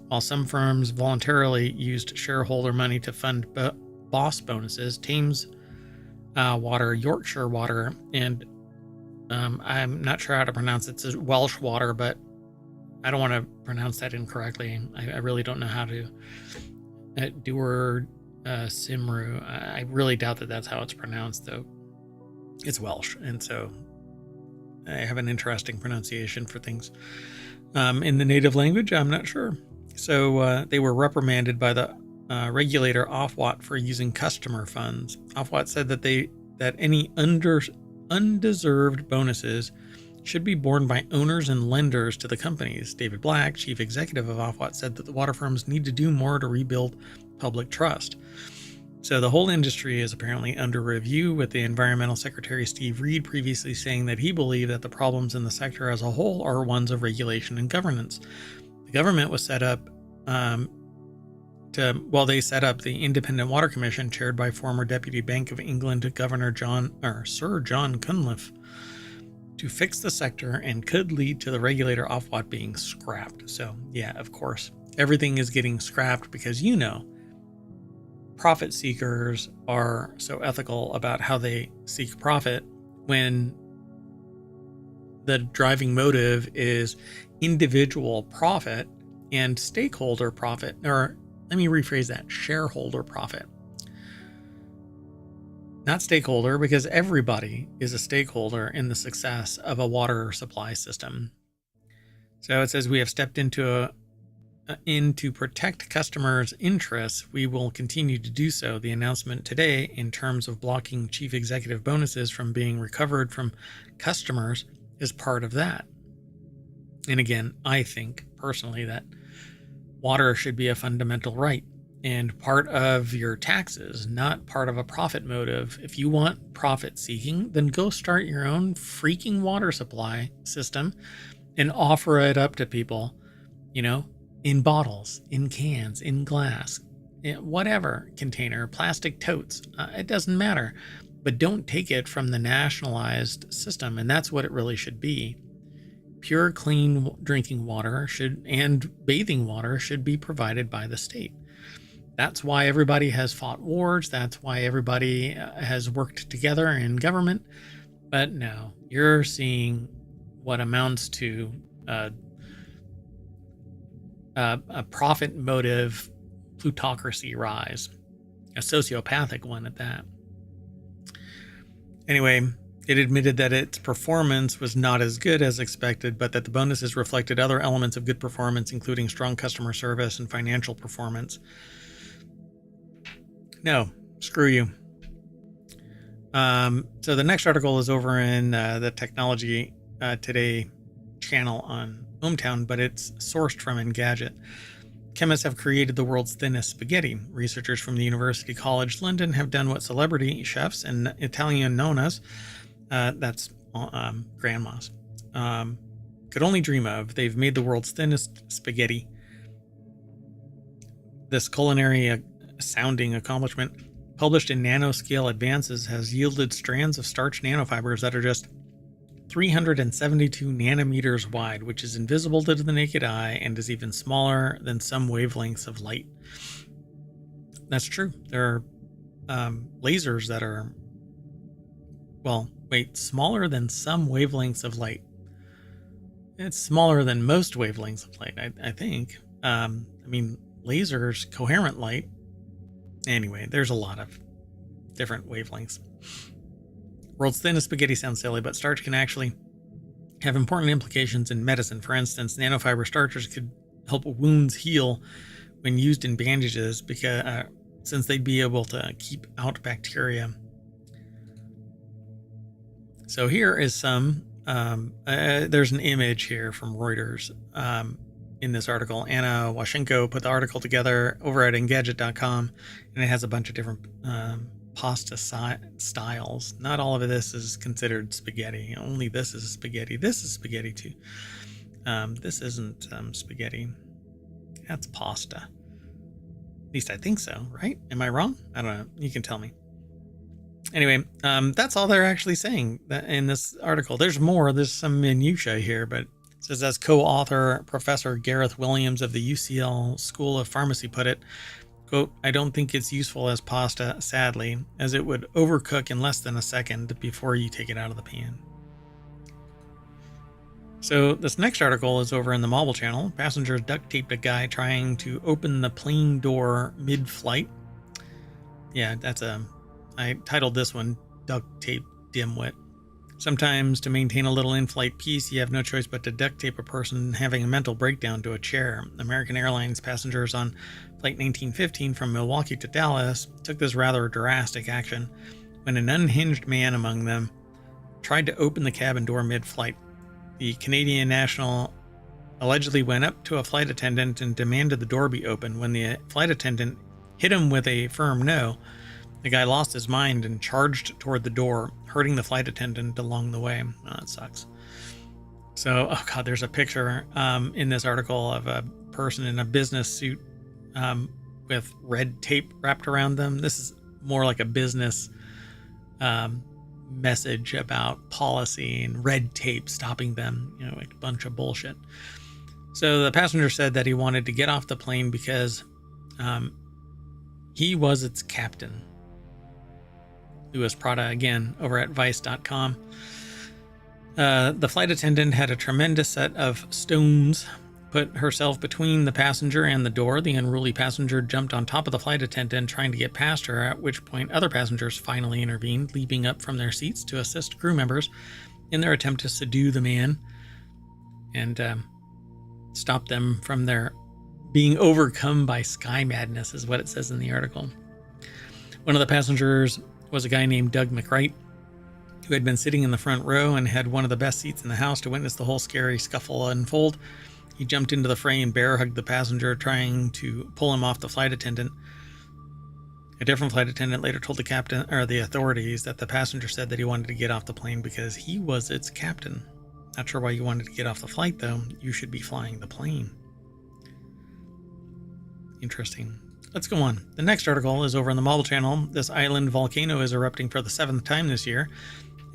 while some firms voluntarily used shareholder money to fund boss bonuses. Thames Water, Yorkshire Water, and I'm not sure how to pronounce it. It's Welsh Water, but I don't want to pronounce that incorrectly. I really don't know how to. Dewar Simru. I really doubt that that's how it's pronounced, though. It's Welsh, and so I have an interesting pronunciation for things in the native language. I'm not sure. So they were reprimanded by the regulator Ofwat for using customer funds. Ofwat said that any undeserved bonuses should be borne by owners and lenders to the companies. David Black, chief executive of Ofwat, said that the water firms need to do more to rebuild public trust. So the whole industry is apparently under review, with the Environmental Secretary Steve Reed previously saying that he believed that the problems in the sector as a whole are ones of regulation and governance. The government was set up they set up the Independent Water Commission, chaired by former Deputy Bank of England Governor Sir John Cunliffe, to fix the sector, and could lead to the regulator Ofwat being scrapped. So yeah, of course, everything is getting scrapped because, profit seekers are so ethical about how they seek profit when the driving motive is individual profit and stakeholder profit, or let me rephrase that, shareholder profit. Not stakeholder, because everybody is a stakeholder in the success of a water supply system. So it says, we have stepped in to protect customers' interests. We will continue to do so. The announcement today in terms of blocking chief executive bonuses from being recovered from customers is part of that. And again, I think personally that water should be a fundamental right and part of your taxes, not part of a profit motive. If you want profit seeking, then go start your own freaking water supply system and offer it up to people, in bottles, in cans, in glass, whatever container, plastic totes, it doesn't matter. But don't take it from the nationalized system, and that's what it really should be. Pure, clean drinking water and bathing water should be provided by the state. That's why everybody has fought wars. That's why everybody has worked together in government. But no, you're seeing what amounts to a profit motive plutocracy rise, a sociopathic one at that. Anyway, it admitted that its performance was not as good as expected, but that the bonuses reflected other elements of good performance, including strong customer service and financial performance. No, screw you. So the next article is over in the Technology Today channel on ohmTown, but it's sourced from Engadget. Chemists have created the world's thinnest spaghetti. Researchers from the University College London have done what celebrity chefs and Italian nonas, that's grandmas, could only dream of. They've made the world's thinnest spaghetti. This culinary sounding accomplishment, published in Nanoscale Advances, has yielded strands of starch nanofibers that are just 372 nanometers wide, which is invisible to the naked eye and is even smaller than some wavelengths of light. That's true. There are lasers that are, smaller than some wavelengths of light. It's smaller than most wavelengths of light, I think. Lasers, coherent light. Anyway, there's a lot of different wavelengths. World's thinnest spaghetti sounds silly, but starch can actually have important implications in medicine. For instance, nanofiber starches could help wounds heal when used in bandages, because since they'd be able to keep out bacteria So here is some, there's an image here from Reuters in this article. Anna Washenko put the article together over at Engadget.com, and it has a bunch of different pasta styles. Not all of this is considered spaghetti. Only this is spaghetti. This is spaghetti too. This isn't spaghetti. That's pasta. At least I think so, right? Am I wrong? I don't know. You can tell me. Anyway, that's all they're actually saying in this article. There's more. There's some minutiae here, but it says, as co-author Professor Gareth Williams of the UCL School of Pharmacy put it, quote, "I don't think it's useful as pasta, sadly, as it would overcook in less than a second before you take it out of the pan." So this next article is over in the Mobile Channel. Passengers duct taped a guy trying to open the plane door mid-flight. Yeah, I titled this one, Duct Tape Dimwit. Sometimes to maintain a little in-flight peace, you have no choice but to duct tape a person having a mental breakdown to a chair. American Airlines passengers on Flight 1915 from Milwaukee to Dallas took this rather drastic action when an unhinged man among them tried to open the cabin door mid-flight. The Canadian national allegedly went up to a flight attendant and demanded the door be opened. When the flight attendant hit him with a firm no, the guy lost his mind and charged toward the door, hurting the flight attendant along the way. Oh, that sucks. So, oh God, there's a picture in this article of a person in a business suit with red tape wrapped around them. This is more like a business message about policy and red tape stopping them, like a bunch of bullshit. So the passenger said that he wanted to get off the plane because he was its captain. Louis Prada, again, over at Vice.com. The flight attendant had a tremendous set of stones, put herself between the passenger and the door. The unruly passenger jumped on top of the flight attendant, trying to get past her, at which point other passengers finally intervened, leaping up from their seats to assist crew members in their attempt to subdue the man and stop them from their being overcome by sky madness, is what it says in the article. One of the passengers was a guy named Doug McWright, who had been sitting in the front row and had one of the best seats in the house to witness the whole scary scuffle unfold. He jumped into the fray and bear hugged the passenger, trying to pull him off the flight attendant. A different flight attendant later told the captain, or the authorities, that the passenger said that he wanted to get off the plane because he was its captain. Not sure why you wanted to get off the flight, though. You should be flying the plane. Interesting. Let's go on. The next article is over on the Mobile Channel. This island volcano is erupting for the 7th time this year.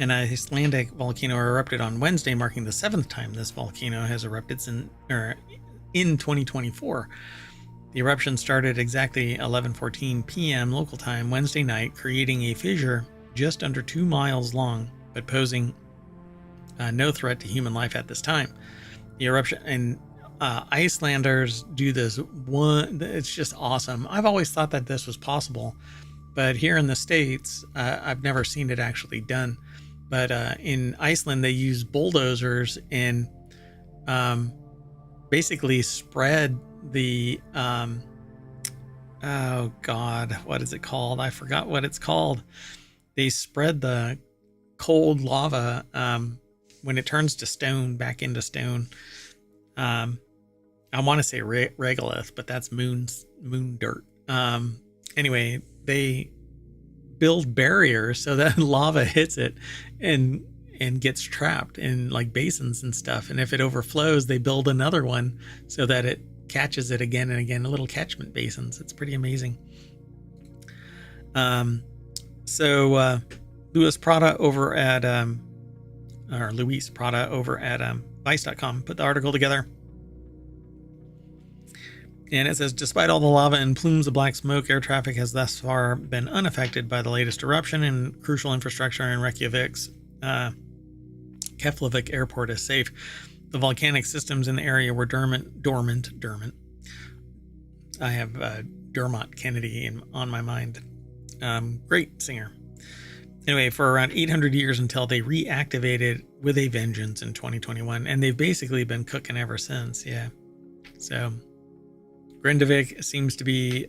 An Icelandic volcano erupted on Wednesday, marking the 7th time this volcano has erupted in 2024. The eruption started exactly 11:14 p.m. local time Wednesday night, creating a fissure just under 2 miles long, but posing no threat to human life at this time. The eruption, and Icelanders do this one, it's just awesome. I've always thought that this was possible, but here in the States, I've never seen it actually done. But in Iceland, they use bulldozers and basically spread the, oh God, what is it called? I forgot what it's called. They spread the cold lava when it turns to stone back into stone. I want to say regolith, but that's moon dirt. Anyway, they build barriers so that lava hits it and gets trapped in like basins and stuff. And if it overflows, they build another one so that it catches it again and again, little catchment basins. It's pretty amazing. So Luis Prada over at Vice.com put the article together. And it says, despite all the lava and plumes of black smoke, air traffic has thus far been unaffected by the latest eruption, and crucial infrastructure in Reykjavik's Keflavik airport is safe. The volcanic systems in the area were dormant. I have Dermot Kennedy on my mind. Great singer. Anyway, for around 800 years until they reactivated with a vengeance in 2021, and they've basically been cooking ever since. Yeah. So Grindavik seems to be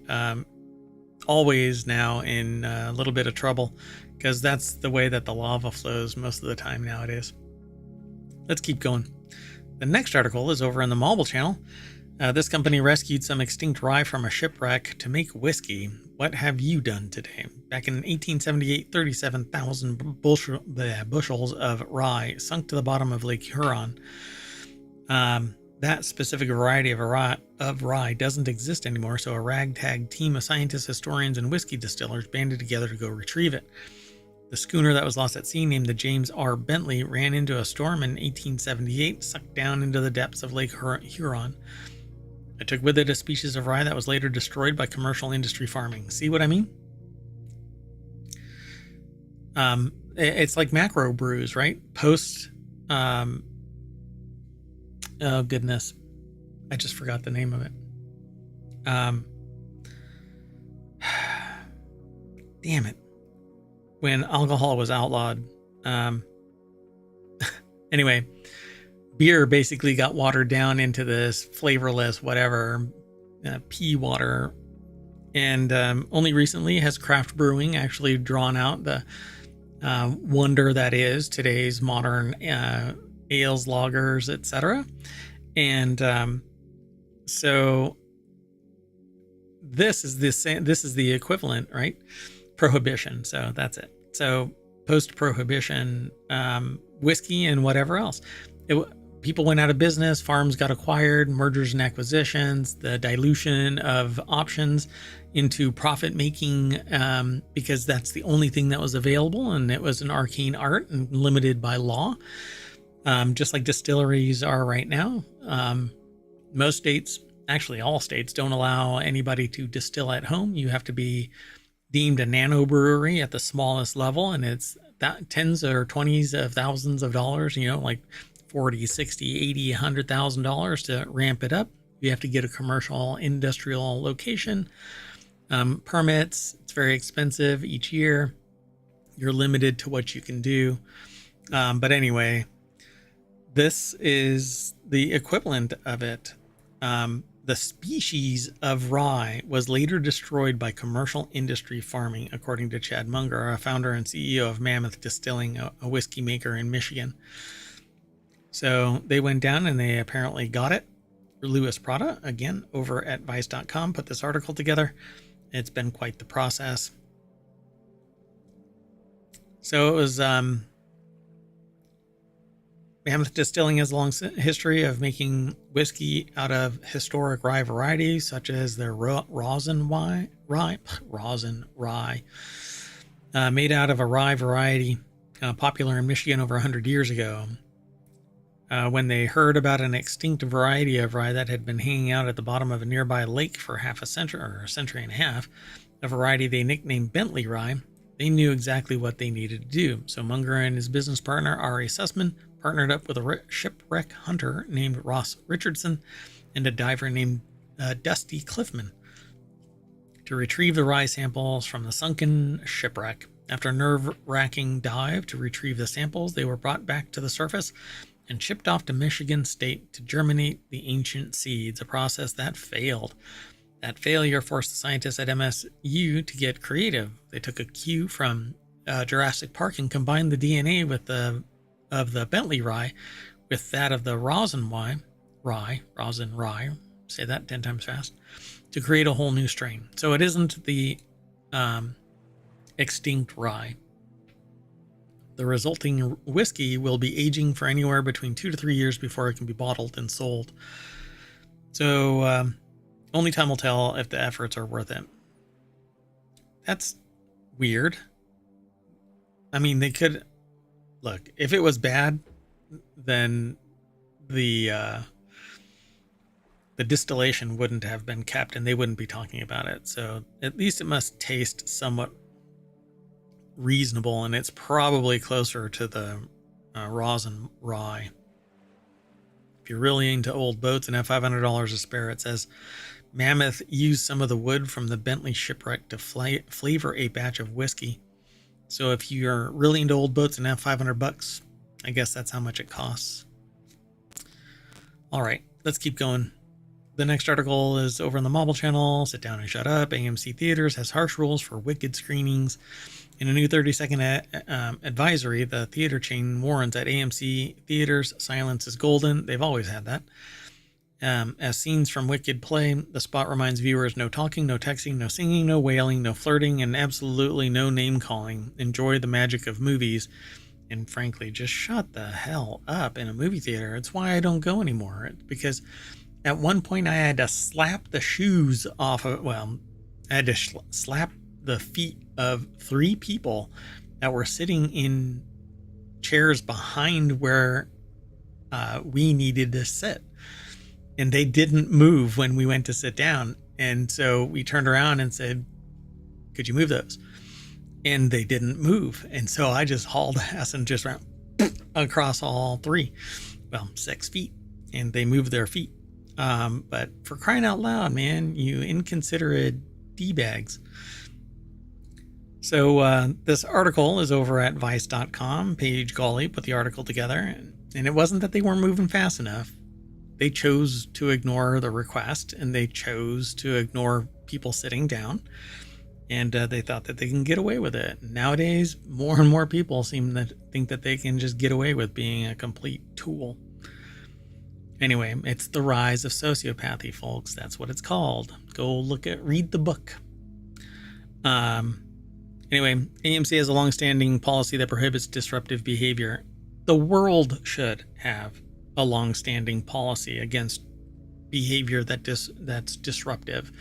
always now in a little bit of trouble because that's the way that the lava flows most of the time nowadays. Let's keep going. The next article is over in the Marble Channel. This company rescued some extinct rye from a shipwreck to make whiskey. What have you done today? Back in 1878, 37,000 bushels of rye sunk to the bottom of Lake Huron. That specific variety of rye doesn't exist anymore, so a ragtag team of scientists, historians, and whiskey distillers banded together to go retrieve it. The schooner that was lost at sea, named the James R. Bentley, ran into a storm in 1878, sucked down into the depths of Lake Huron. It took with it a species of rye that was later destroyed by commercial industry farming. See what I mean? It's like macro brews, right? Oh goodness, I just forgot the name of it. Damn it. When alcohol was outlawed. Anyway, beer basically got watered down into this flavorless whatever, pea water. And only recently has craft brewing actually drawn out the wonder that is today's modern ales, lagers, etc. And so this is the equivalent, right? Prohibition. So that's it. So post-prohibition whiskey and whatever else. People went out of business, farms got acquired, mergers and acquisitions, the dilution of options into profit making because that's the only thing that was available, and it was an arcane art and limited by law, just like distilleries are right now. Most states, actually all states, don't allow anybody to distill at home. You have to be deemed a nano brewery at the smallest level, and it's that tens or twenties of thousands of dollars, like 40, 60, 80, $100,000 to ramp it up. You have to get a commercial industrial location, permits. It's very expensive each year. You're limited to what you can do. But anyway, this is the equivalent of it. The species of rye was later destroyed by commercial industry farming, according to Chad Munger, a founder and CEO of Mammoth Distilling, a whiskey maker in Michigan. So they went down and they apparently got it. Louis Prada, again, over at Vice.com, put this article together. It's been quite the process. So it was Mammoth Distilling has a long history of making whiskey out of historic rye varieties, such as their rosin rye, made out of a rye variety popular in Michigan over 100 years ago. When they heard about an extinct variety of rye that had been hanging out at the bottom of a nearby lake for half a century or a century and a half, a variety they nicknamed Bentley rye, they knew exactly what they needed to do. So Munger and his business partner, R.A. Sussman, partnered up with a shipwreck hunter named Ross Richardson and a diver named Dusty Cliffman to retrieve the rye samples from the sunken shipwreck. After a nerve-wracking dive to retrieve the samples, they were brought back to the surface and shipped off to Michigan State to germinate the ancient seeds, a process that failed. That failure forced the scientists at MSU to get creative. They took a cue from Jurassic Park and combined the DNA of the Bentley rye with that of the rosin rye, say that 10 times fast, to create a whole new strain. So it isn't the extinct rye. The resulting whiskey will be aging for anywhere between 2 to 3 years before it can be bottled and sold. So only time will tell if the efforts are worth it. That's weird. I mean, they could... Look, if it was bad, then the distillation wouldn't have been kept and they wouldn't be talking about it. So at least it must taste somewhat reasonable, and it's probably closer to the rosin rye. If you're really into old boats and have $500 to spare, it says Mammoth used some of the wood from the Bentley shipwreck to flavor a batch of whiskey. So if you're really into old boats and have $500, I guess that's how much it costs. All right, let's keep going. The next article is over on the Marble Channel. Sit down and shut up. AMC Theaters has harsh rules for wicked screenings. In a new 30-second advisory, the theater chain warns that AMC Theaters' silence is golden. They've always had that. As scenes from Wicked play, the spot reminds viewers no talking, no texting, no singing, no wailing, no flirting, and absolutely no name calling. Enjoy the magic of movies. And frankly, just shut the hell up in a movie theater. It's why I don't go anymore. It's because at one point I had to slap the shoes off of, I had to slap the feet of 3 people that were sitting in chairs behind where we needed to sit. And they didn't move when we went to sit down. And so we turned around and said, could you move those? And they didn't move. And so I just hauled ass and just ran across all 3, 6 feet. And they moved their feet. But for crying out loud, man, you inconsiderate D-bags. So this article is over at vice.com. Paige Gawley put the article together. And it wasn't that they weren't moving fast enough. They chose to ignore the request, and they chose to ignore people sitting down, and they thought that they can get away with it. Nowadays, more and more people seem to think that they can just get away with being a complete tool. Anyway, it's the rise of sociopathy, folks. That's what it's called. Go read the book. Anyway, AMC has a long-standing policy that prohibits disruptive behavior. The world should have a long-standing policy against behavior that's disruptive.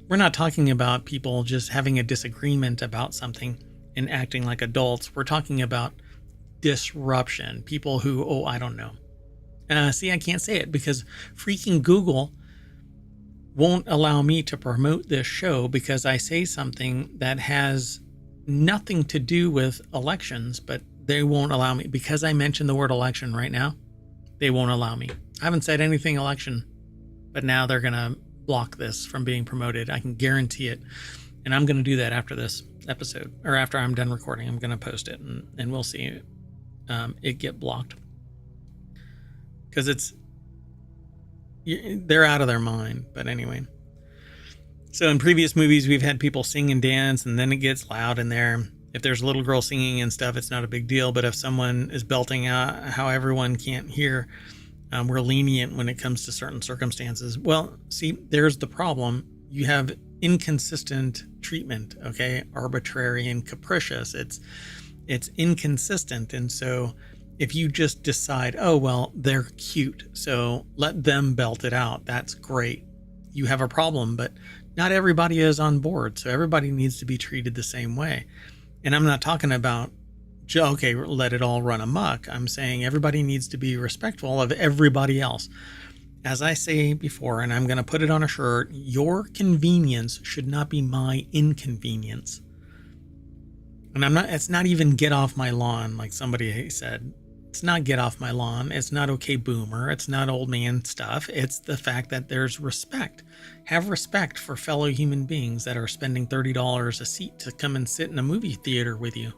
We're not talking about people just having a disagreement about something and acting like adults. We're talking about disruption. People who, I don't know. See, I can't say it because freaking Google won't allow me to promote this show because I say something that has nothing to do with elections, but they won't allow me because I mentioned the word election right now. They won't allow me. I haven't said anything election, but now they're going to block this from being promoted. I can guarantee it. And I'm going to do that after this episode, or after I'm done recording. I'm going to post it, and we'll see it get blocked. Because they're out of their mind. But anyway. So in previous movies, we've had people sing and dance, and then it gets loud in there. If there's a little girl singing and stuff, it's not a big deal. But if someone is belting out how everyone can't hear, we're lenient when it comes to certain circumstances. Well, see, there's the problem. You have inconsistent treatment, okay? Arbitrary and capricious. It's inconsistent. And so if you just decide, oh, well, they're cute, so let them belt it out, that's great. You have a problem, but not everybody is on board. So everybody needs to be treated the same way. And I'm not talking about, okay, let it all run amok. I'm saying everybody needs to be respectful of everybody else. As I say before, and I'm going to put it on a shirt, your convenience should not be my inconvenience. And it's not even get off my lawn, like somebody said. It's not get off my lawn. It's not okay boomer. It's not old man stuff. It's the fact that there's respect. Have respect for fellow human beings that are spending $30 a seat to come and sit in a movie theater with you.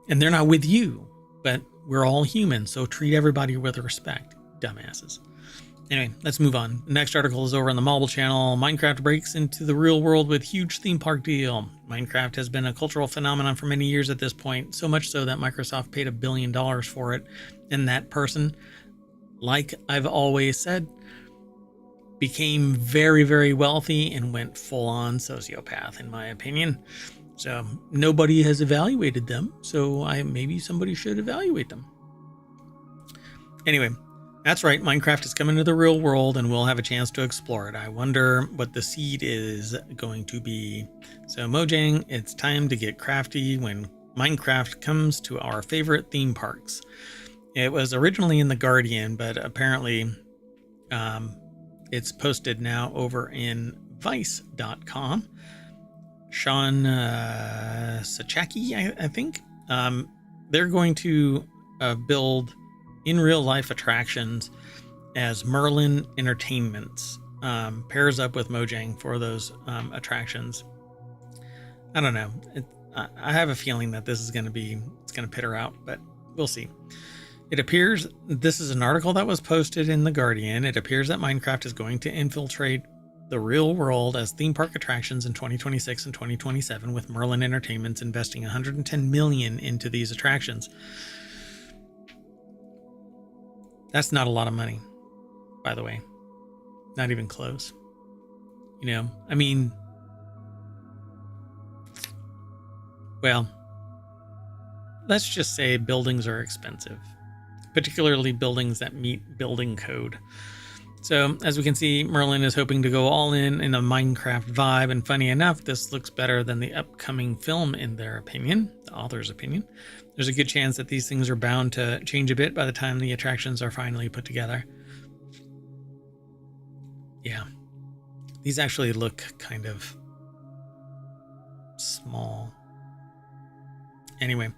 And they're not with you, but we're all human, so treat everybody with respect, dumbasses. Anyway, let's move on. The next article is over on the Marble Channel. Minecraft breaks into the real world with huge theme park deal. Minecraft has been a cultural phenomenon for many years at this point, so much so that Microsoft paid $1 billion for it. And that person, like I've always said, became very, very wealthy and went full-on sociopath, in my opinion. So nobody has evaluated them, so maybe somebody should evaluate them. Anyway, that's right, Minecraft is coming to the real world and we'll have a chance to explore it. I wonder what the seed is going to be. So Mojang, it's time to get crafty when Minecraft comes to our favorite theme parks. It was originally in The Guardian, but apparently it's posted now over in vice.com. Sean Sachaki, I think. They're going to build in real life attractions as Merlin Entertainments. Pairs up with Mojang for those attractions. I don't know. I have a feeling that this is going to peter out, but we'll see. It appears, this is an article that was posted in The Guardian. It appears that Minecraft is going to infiltrate the real world as theme park attractions in 2026 and 2027, with Merlin Entertainment's investing $110 million into these attractions. That's not a lot of money, by the way. Not even close. You know, I mean, well, let's just say buildings are expensive, particularly buildings that meet building code. So as we can see, Merlin is hoping to go all in a Minecraft vibe, and funny enough, this looks better than the upcoming film in their opinion, the author's opinion. There's a good chance that these things are bound to change a bit by the time the attractions are finally put together. Yeah, these actually look kind of small. Anyway,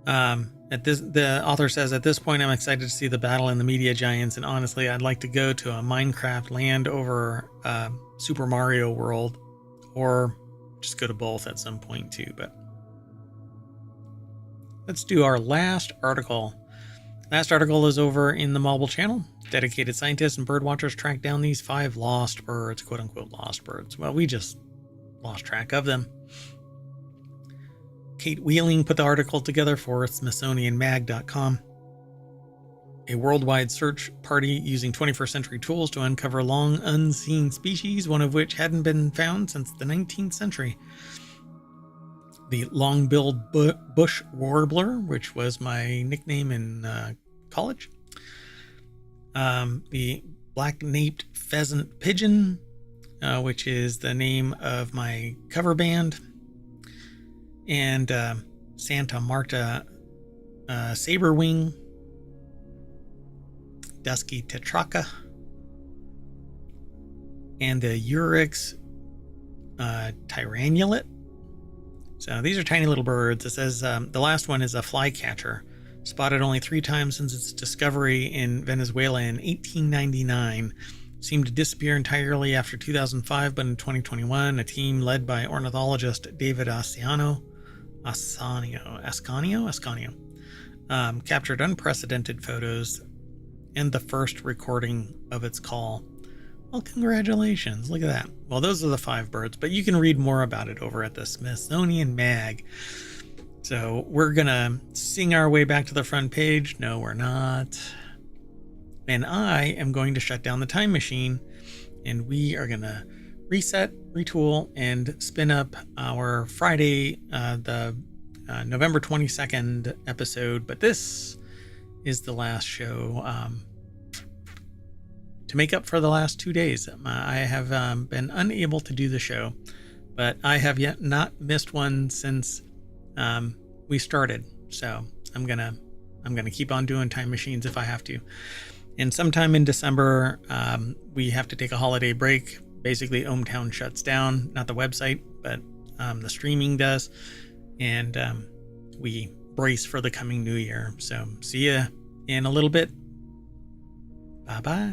the author says, at this point, I'm excited to see the battle in the media giants, and honestly, I'd like to go to a Minecraft land over Super Mario World, or just go to both at some point too. But let's do our last article. Last article is over in the Mobile channel. Dedicated scientists and bird watchers track down these 5 lost birds, quote unquote lost birds. Well, we just lost track of them. Kate Wheeling put the article together for SmithsonianMag.com. A worldwide search party using 21st century tools to uncover long unseen species, one of which hadn't been found since the 19th century. The long-billed bush warbler, which was my nickname in college. The black-naped pheasant pigeon, which is the name of my cover band. And Santa Marta saberwing, dusky tetraca, and the Urix tyrannulet. So these are tiny little birds. It says the last one is a flycatcher, spotted only 3 times since its discovery in Venezuela in 1899. Seemed to disappear entirely after 2005, but in 2021, a team led by ornithologist David Ascanio captured unprecedented photos and the first recording of its call. Well, congratulations. Look at that. Well, those are the 5 birds, but you can read more about it over at the Smithsonian Mag. So we're going to sing our way back to the front page. No, we're not. And I am going to shut down the time machine, and we are going to reset, retool, and spin up our Friday, the November 22nd episode. But this is the last show to make up for the last 2 days. I have been unable to do the show, but I have yet not missed one since we started. So I'm gonna keep on doing time machines if I have to. And sometime in December, we have to take a holiday break. Basically, ohmTown shuts down, not the website, but the streaming does. And we brace for the coming new year. So see ya in a little bit. Bye-bye.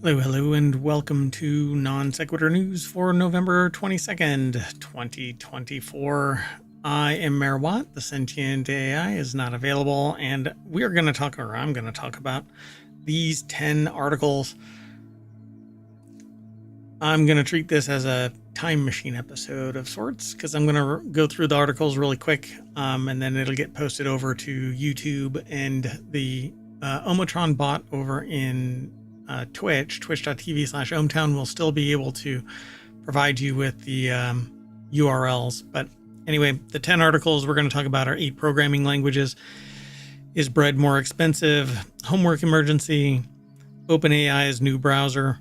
Hello, and welcome to Non Sequitur News for November 22nd, 2024. I am Mayor Watt. The sentient AI is not available, and I'm going to talk about these 10 articles. I'm going to treat this as a time machine episode of sorts, because I'm going to go through the articles really quick, and then it'll get posted over to YouTube, and the ohmTown bot over in twitch.tv/ohmTown will still be able to provide you with the URLs. But anyway, the 10 articles we're going to talk about are 8 programming languages. Is bread more expensive? Homework emergency. OpenAI's new browser.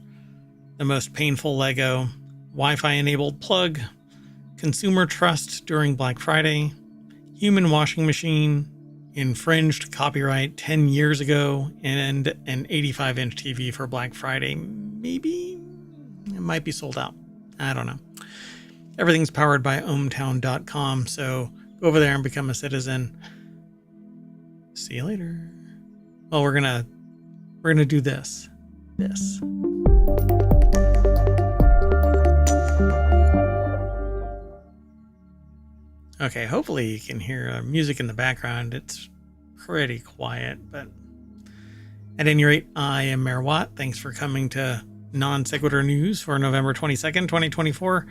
The most painful Lego. Wi-Fi enabled plug. Consumer trust during Black Friday. Human washing machine. Infringed copyright 10 years ago, and an 85-inch TV for Black Friday. Maybe it might be sold out. I don't know. Everything's powered by ohmTown.com, so go over there and become a citizen. See you later. Well, we're gonna do this. Okay, hopefully you can hear music in the background. It's pretty quiet, but at any rate, I am Mayor Watt. Thanks for coming to Non Sequitur News for November 22nd, 2024.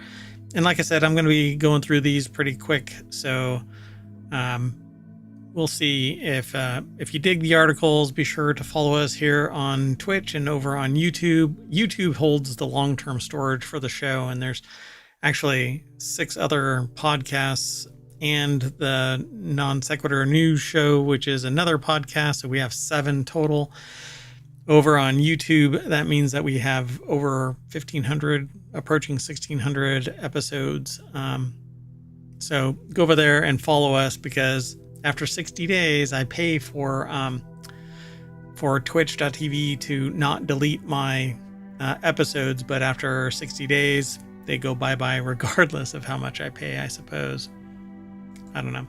And like I said, I'm going to be going through these pretty quick, so we'll see if you dig the articles. Be sure to follow us here on Twitch and over on YouTube. YouTube holds the long-term storage for the show, and there's actually 6 other podcasts and the Non Sequitur News Show, which is another podcast. So we have 7 total over on YouTube. That means that we have over 1,500, approaching 1,600 episodes. So go over there and follow us, because after 60 days, I pay for twitch.tv to not delete my episodes. But after 60 days, they go bye-bye regardless of how much I pay, I suppose. I don't know.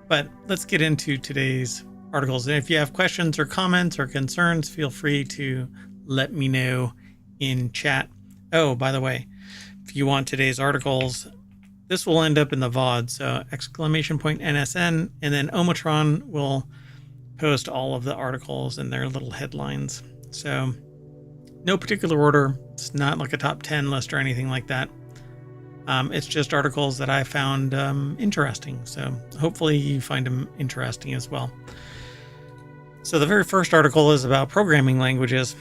But let's get into today's articles. And if you have questions or comments or concerns, feel free to let me know in chat. Oh, by the way, if you want today's articles, this will end up in the VOD. So !NSN, and then ohmTown will post all of the articles and their little headlines. So no particular order. It's not like a top 10 list or anything like that. It's just articles that I found interesting. So hopefully you find them interesting as well. So the very first article is about programming languages.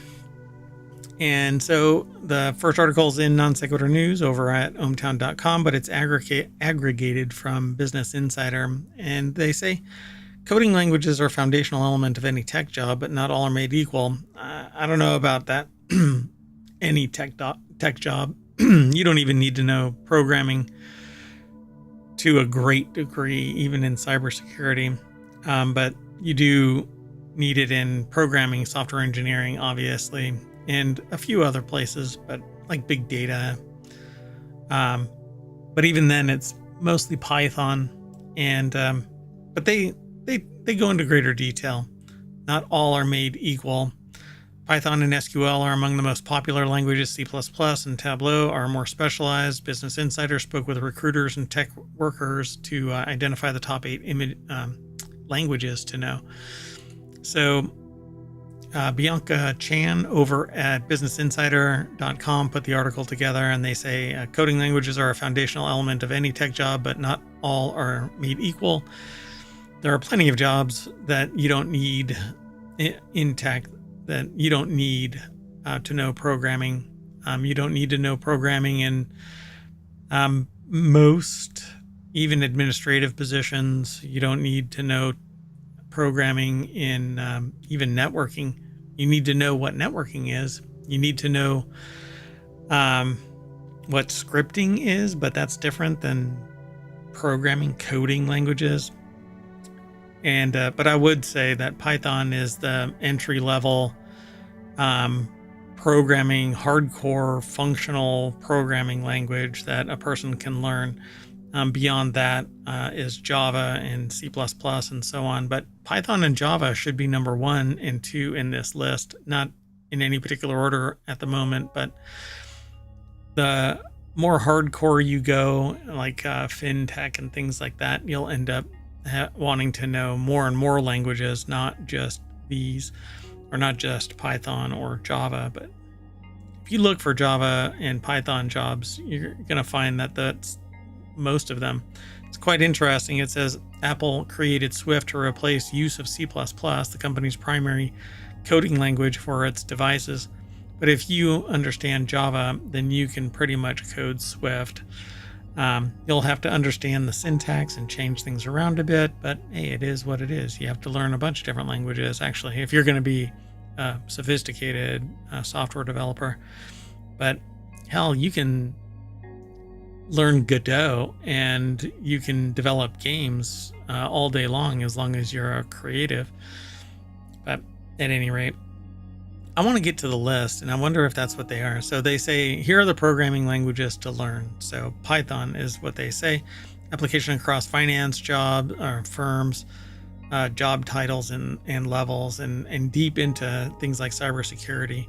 And so the first article is in Non Sequitur News over at ohmTown.com, but it's aggregated from Business Insider. And they say, coding languages are a foundational element of any tech job, but not all are made equal. I don't know about that. Any tech job. You don't even need to know programming to a great degree, even in cybersecurity. But you do need it in programming, software engineering, obviously, and a few other places, but like big data. But even then, it's mostly Python, and but they go into greater detail. Not all are made equal. Python and SQL are among the most popular languages. C++ and Tableau are more specialized. Business Insider spoke with recruiters and tech workers to identify the top 8 languages to know. So Bianca Chan over at businessinsider.com put the article together, and they say coding languages are a foundational element of any tech job, but not all are made equal. There are plenty of jobs that you don't need in tech, that you don't need to know programming. You don't need to know programming in most, even administrative positions. You don't need to know programming in even networking. You need to know what networking is. You need to know what scripting is, but that's different than programming, coding languages. And but I would say that Python is the entry level programming, hardcore functional programming language that a person can learn. Beyond that is Java and C++ and so on. But Python and Java should be number 1 and 2 in this list, not in any particular order at the moment. But the more hardcore you go, like fintech and things like that, you'll end up wanting to know more and more languages, not just these, or not just Python or Java. But if you look for Java and Python jobs, you're going to find that that's most of them. It's quite interesting. It says Apple created Swift to replace use of C++, the company's primary coding language for its devices. But if you understand Java, then you can pretty much code Swift. You'll have to understand the syntax and change things around a bit, but hey, it is what it is. You have to learn a bunch of different languages, actually, if you're going to be a sophisticated software developer. But hell, you can learn Godot and you can develop games all day long as you're a creative. But at any rate, I want to get to the list, and I wonder if that's what they are. So they say, here are the programming languages to learn. So Python is what they say. Application across finance, job, or firms, job titles and levels, and deep into things like cybersecurity,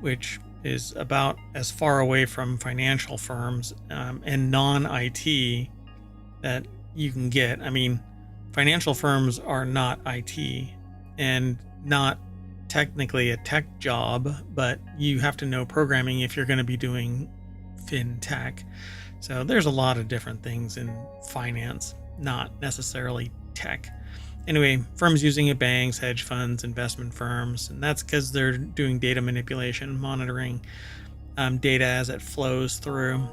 which is about as far away from financial firms and non-IT that you can get. I mean, financial firms are not IT and not technically a tech job, but you have to know programming if you're going to be doing fintech. So there's a lot of different things in finance, not necessarily tech. Anyway, firms using it, banks, hedge funds, investment firms, and that's because they're doing data manipulation, monitoring data as it flows through,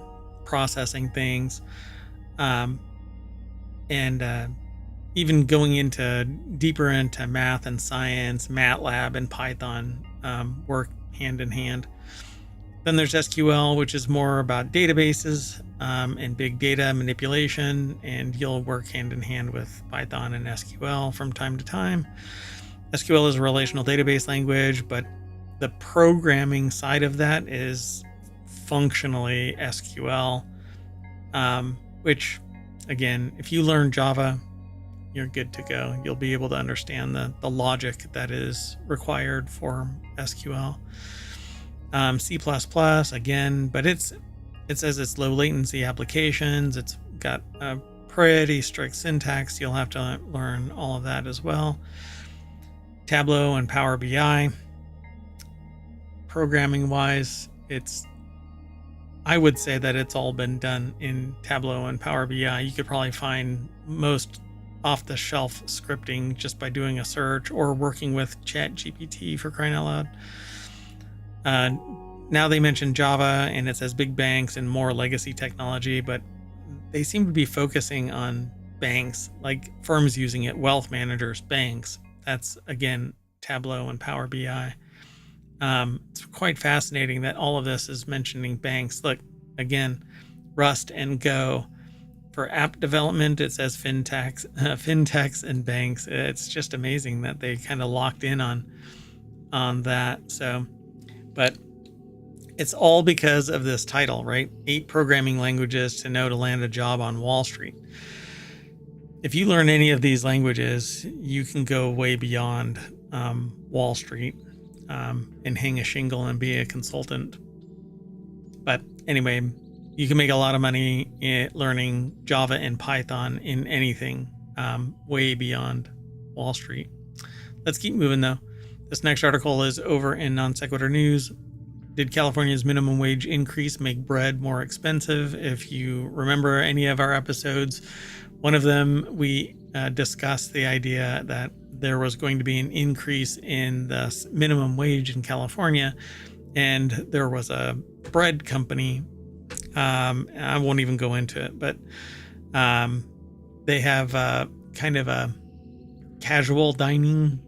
processing things, and even going into deeper into math and science. MATLAB and Python work hand in hand. Then there's SQL, which is more about databases and big data manipulation, and you'll work hand in hand with Python and SQL from time to time. SQL is a relational database language, but the programming side of that is functionally SQL, which, again, if you learn Java, you're good to go. You'll be able to understand the logic that is required for SQL. C++, again, but it says it's low latency applications. It's got a pretty strict syntax. You'll have to learn all of that as well. Tableau and Power BI. Programming wise, I would say that it's all been done in Tableau and Power BI. You could probably find most off-the-shelf scripting just by doing a search or working with ChatGPT, for crying out loud. Now they mention Java, and it says big banks and more legacy technology, but they seem to be focusing on banks, like firms using it, wealth managers, banks. That's, again, Tableau and Power BI. It's quite fascinating that all of this is mentioning banks. Look, again, Rust and Go. For app development, it says fintechs and banks. It's just amazing that they kind of locked in on that. So, but it's all because of this title, right? 8 programming languages to know to land a job on Wall Street. If you learn any of these languages, you can go way beyond Wall Street and hang a shingle and be a consultant. But anyway, you can make a lot of money learning Java and Python in anything way beyond Wall Street. Let's keep moving, though. This next article is over in Non Sequitur News. Did California's minimum wage increase make bread more expensive? If you remember any of our episodes, one of them we discussed the idea that there was going to be an increase in the minimum wage in California, and there was a bread company. I won't even go into it, but they have kind of a casual dining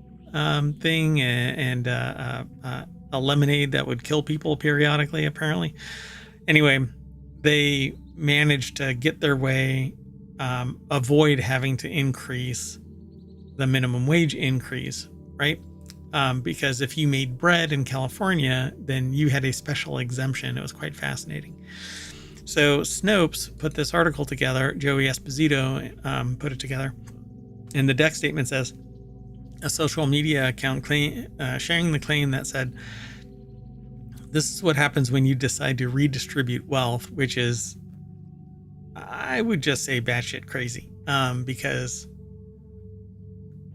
thing and a lemonade that would kill people periodically, apparently. Anyway, they managed to get their way, avoid having to increase the minimum wage increase, right? Because if you made bread in California, then you had a special exemption. It was quite fascinating. So Snopes put this article together. Joey Esposito put it together. And the deck statement says, a social media account sharing the claim that said, this is what happens when you decide to redistribute wealth, which is, I would just say, batshit crazy. Because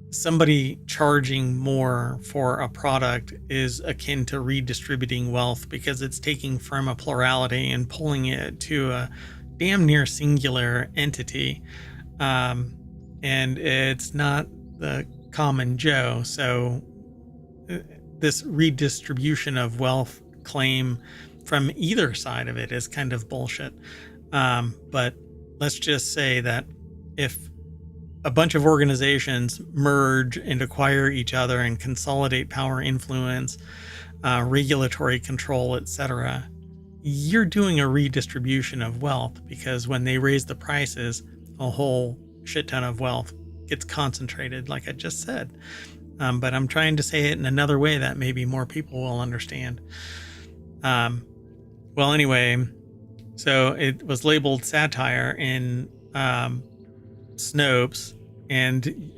somebody charging more for a product is akin to redistributing wealth, because it's taking from a plurality and pulling it to a damn near singular entity. And it's not the common Joe. So this redistribution of wealth claim from either side of it is kind of bullshit. But let's just say that if a bunch of organizations merge and acquire each other and consolidate power, influence, regulatory control, etc., you're doing a redistribution of wealth, because when they raise the prices, a whole shit ton of wealth gets concentrated, like I just said. but I'm trying to say it in another way that maybe more people will understand. Well, anyway, so it was labeled satire in Snopes, and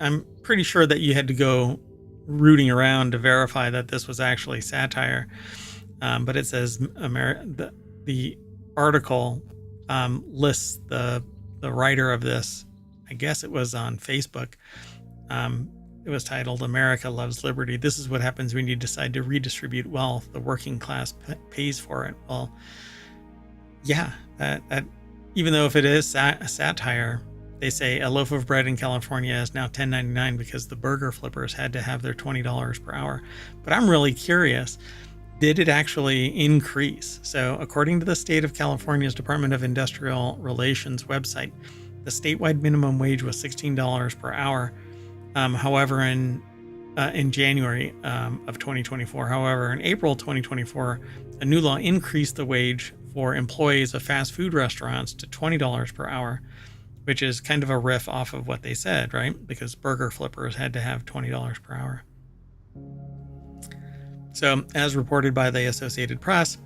I'm pretty sure that you had to go rooting around to verify that this was actually satire. But it says the article lists the writer of this. I guess it was on Facebook. It was titled "America Loves Liberty. This is what happens when you decide to redistribute wealth. The working class pays for it." Well, yeah, that even though if it is satire, they say a loaf of bread in California is now $10.99 because the burger flippers had to have their $20 per hour. But I'm really curious. Did it actually increase? So according to the state of California's Department of Industrial Relations website, the statewide minimum wage was $16 per hour. However, in January of 2024, however, in April 2024, a new law increased the wage for employees of fast food restaurants to $20 per hour, which is kind of a riff off of what they said, right? Because burger flippers had to have $20 per hour. So, as reported by the Associated Press,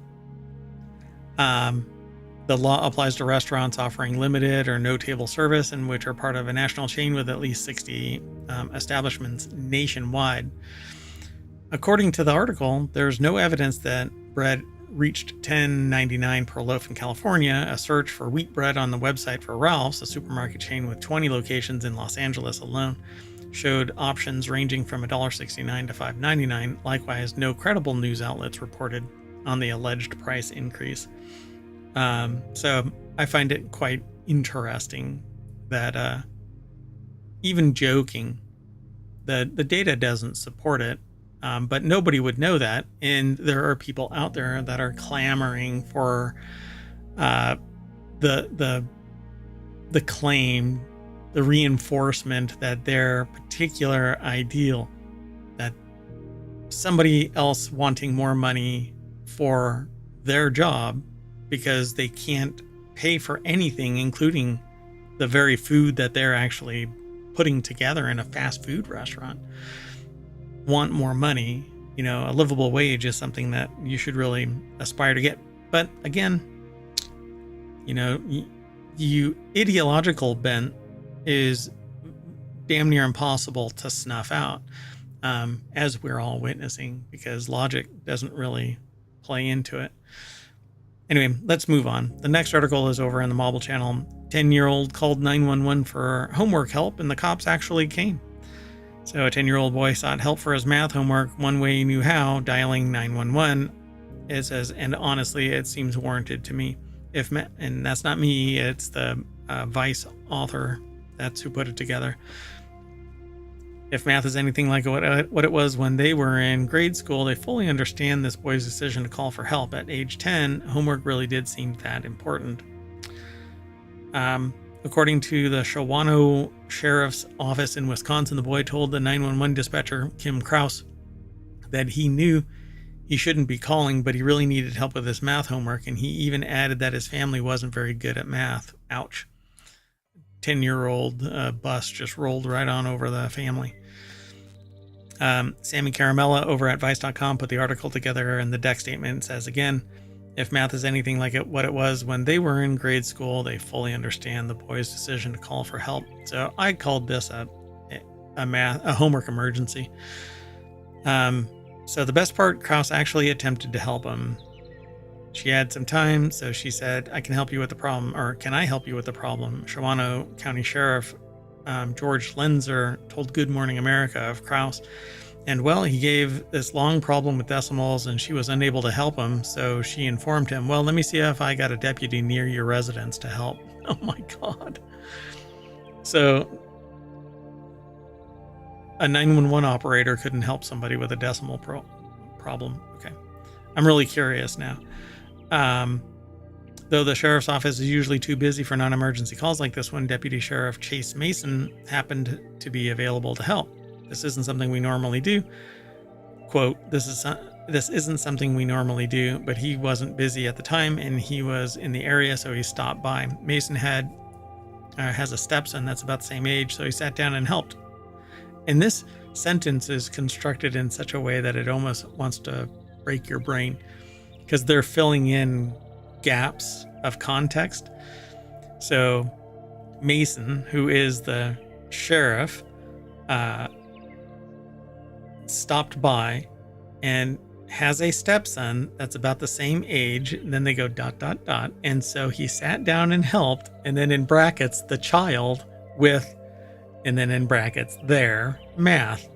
the law applies to restaurants offering limited or no table service and which are part of a national chain with at least 60 establishments nationwide. According to the article, there's no evidence that bread reached $10.99 per loaf in California. A search for wheat bread on the website for Ralph's, a supermarket chain with 20 locations in Los Angeles alone, showed options ranging from $1.69 to $5.99. Likewise, no credible news outlets reported on the alleged price increase. So I find it quite interesting that even joking, the data doesn't support it, but nobody would know that. And there are people out there that are clamoring for the claim, the reinforcement that their particular ideal, that somebody else wanting more money for their job because they can't pay for anything, including the very food that they're actually putting together in a fast food restaurant, want more money. You know, a livable wage is something that you should really aspire to get. But again, you know, you ideological bent is damn near impossible to snuff out, as we're all witnessing, because logic doesn't really play into it. Anyway, let's move on. The next article is over on the Mobile Channel. 10-year-old called 911 for homework help, and the cops actually came. So a 10-year-old boy sought help for his math homework one way he knew how, dialing 911. It says, and honestly, it seems warranted to me. And that's not me, it's the Vice author. That's who put it together. If math is anything like what it was when they were in grade school, they fully understand this boy's decision to call for help. At age 10, homework really did seem that important. According to the Shawano Sheriff's Office in Wisconsin, the boy told the 911 dispatcher, Kim Kraus, that he knew he shouldn't be calling, but he really needed help with his math homework, and he even added that his family wasn't very good at math. Ouch. 10-year-old bus just rolled right on over the family. Sammy Caramella over at Vice.com put the article together, and the deck statement says again, if math is anything like what it was when they were in grade school, they fully understand the boy's decision to call for help. So I called this a homework emergency. So the best part, Kraus actually attempted to help him. She had some time, so she said, I can help you with the problem, or can I help you with the problem? Shawano County Sheriff George Lenzer told Good Morning America of Kraus. And well, he gave this long problem with decimals and she was unable to help him. So she informed him, well, let me see if I got a deputy near your residence to help. Oh my God. So a 911 operator couldn't help somebody with a decimal problem. Okay. I'm really curious now. Though the sheriff's office is usually too busy for non-emergency calls like this one, Deputy Sheriff Chase Mason happened to be available to help. This isn't something we normally do. Quote, this isn't something we normally do, but he wasn't busy at the time and he was in the area, so he stopped by. Mason has a stepson that's about the same age, so he sat down and helped. And this sentence is constructed in such a way that it almost wants to break your brain, because they're filling in gaps of context. So Mason, who is the sheriff, stopped by and has a stepson that's about the same age. And then they go ... And so he sat down and helped. And then in brackets, the child with, and then in brackets, their math.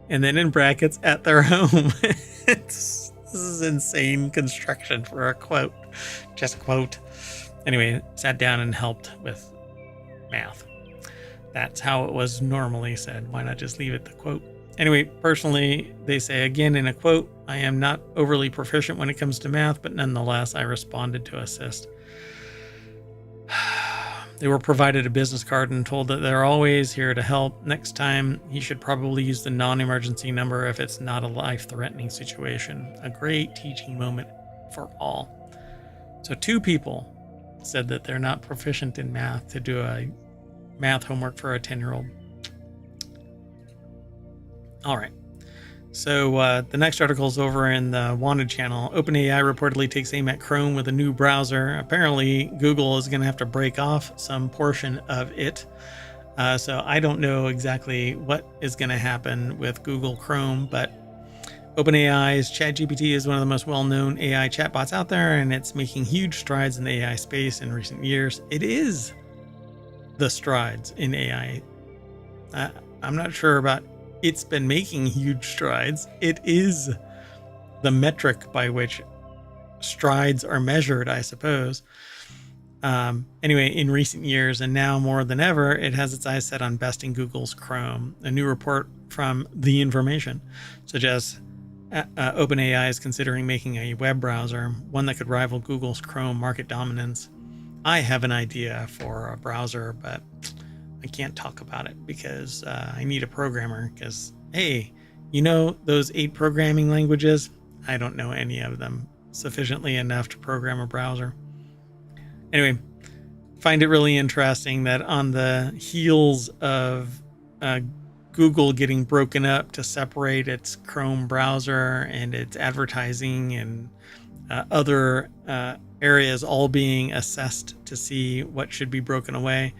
And then in brackets, at their home. This is insane construction for a quote. Just a quote. Anyway, sat down and helped with math. That's how it was normally said. Why not just leave it the quote? Anyway, personally, they say again in a quote, I am not overly proficient when it comes to math, but nonetheless, I responded to assist. They were provided a business card and told that they're always here to help. Next time, he should probably use the non-emergency number if it's not a life-threatening situation. A great teaching moment for all. So 2 people said that they're not proficient in math to do a math homework for a 10-year-old. All right. So the next article is over in the Wanted channel. OpenAI reportedly takes aim at Chrome with a new browser. Apparently, Google is going to have to break off some portion of it. So I don't know exactly what is going to happen with Google Chrome, but OpenAI's ChatGPT is one of the most well-known AI chatbots out there, and it's making huge strides in the AI space in recent years. It is the strides in AI. I'm not sure about it's been making huge strides. It is the metric by which strides are measured, I suppose. Anyway, in recent years, and now more than ever, it has its eyes set on besting Google's Chrome. A new report from The Information suggests OpenAI is considering making a web browser, one that could rival Google's Chrome market dominance. I have an idea for a browser, but I can't talk about it because I need a programmer. Because, hey, you know those 8 programming languages? I don't know any of them sufficiently enough to program a browser. Anyway, find it really interesting that on the heels of Google getting broken up to separate its Chrome browser and its advertising and other areas all being assessed to see what should be broken away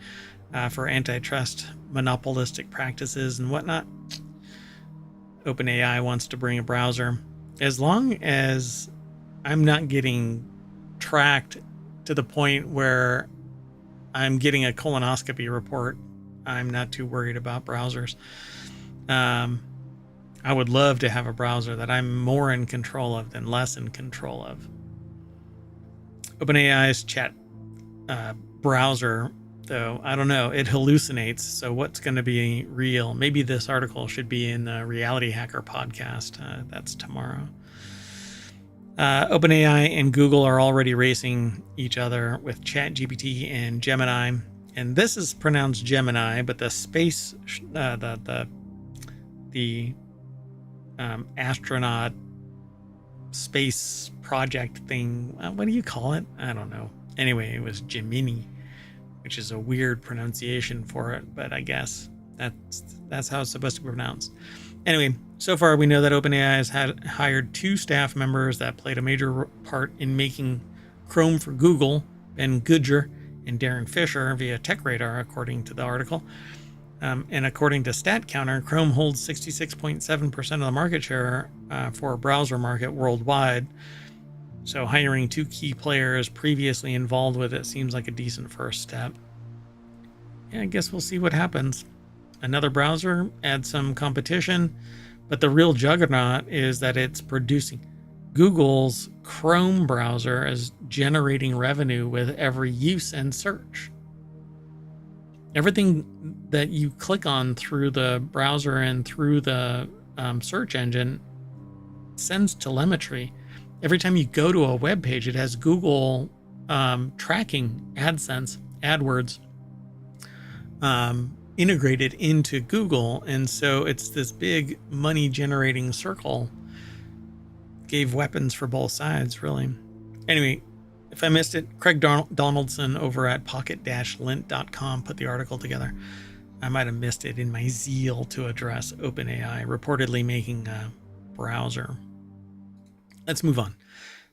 for antitrust monopolistic practices and whatnot, OpenAI wants to bring a browser. As long as I'm not getting tracked to the point where I'm getting a colonoscopy report, I'm not too worried about browsers. I would love to have a browser that I'm more in control of than less in control of. OpenAI's chat browser, though, I don't know, it hallucinates. So what's going to be real? Maybe this article should be in the Reality Hacker podcast. That's tomorrow. OpenAI and Google are already racing each other with ChatGPT and Gemini. And this is pronounced Gemini, but the space, the astronaut space project thing, what do you call it? I don't know. Anyway, it was Gemini, which is a weird pronunciation for it, but I guess that's how it's supposed to be pronounced. Anyway, so far we know that OpenAI has hired 2 staff members that played a major part in making Chrome for Google, Ben Goodger and Darren Fisher, via TechRadar, according to the article. And according to StatCounter, Chrome holds 66.7% of the market share for a browser market worldwide. So hiring 2 key players previously involved with it seems like a decent first step. Yeah, I guess we'll see what happens. Another browser, add some competition, but the real juggernaut is that it's producing. Google's Chrome browser is generating revenue with every use and search. Everything that you click on through the browser and through the search engine sends telemetry. Every time you go to a web page, it has Google tracking AdSense, AdWords integrated into Google. And so it's this big money generating circle. Gave weapons for both sides, really. Anyway, if I missed it, Craig Donaldson over at pocket-lint.com put the article together. I might have missed it in my zeal to address OpenAI reportedly making a browser. Let's move on.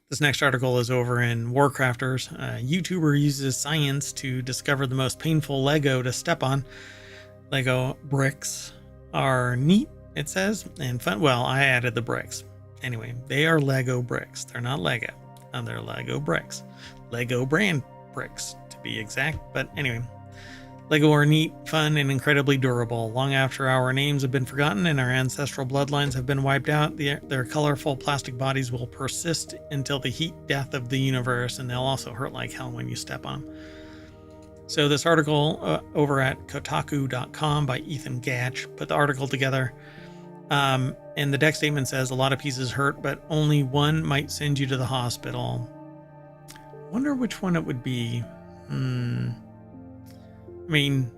This next article is over in WarCrafters. A YouTuber uses science to discover the most painful Lego to step on. Lego bricks are neat, it says, and fun. Well, I added the bricks. Anyway, they are Lego bricks. They're not Lego. They're Lego bricks. Lego brand bricks, to be exact. But anyway, Lego are neat, fun, and incredibly durable. Long after our names have been forgotten and our ancestral bloodlines have been wiped out, their colorful plastic bodies will persist until the heat death of the universe, and they'll also hurt like hell when you step on them. So this article over at Kotaku.com by Ethan Gatch put the article together. And the deck statement says a lot of pieces hurt, but only one might send you to the hospital. Wonder which one it would be. I mean,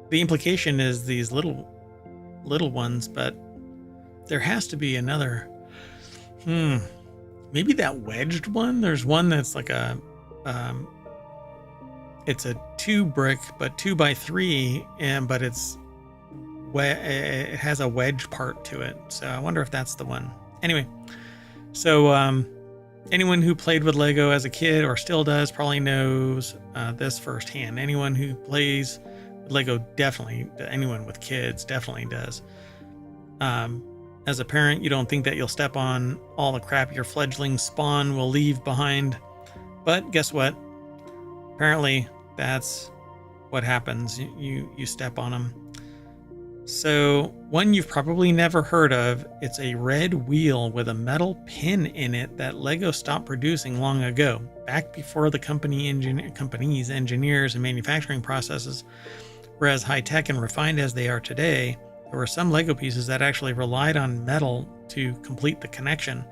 the implication is these little ones, but there has to be another. Maybe that wedged one. There's one that's like a, it's a 2 brick, but 2x3, but it has a wedge part to it. So I wonder if that's the one. Anyway, so anyone who played with Lego as a kid or still does probably knows this firsthand. Anyone who plays with Lego definitely, anyone with kids definitely does. As a parent, you don't think that you'll step on all the crap your fledgling spawn will leave behind. But guess what? Apparently, that's what happens. You step on them. So, one you've probably never heard of, it's a red wheel with a metal pin in it that Lego stopped producing long ago, back before the company's engineers and manufacturing processes were as high-tech and refined as they are today. There were some Lego pieces that actually relied on metal to complete the connection.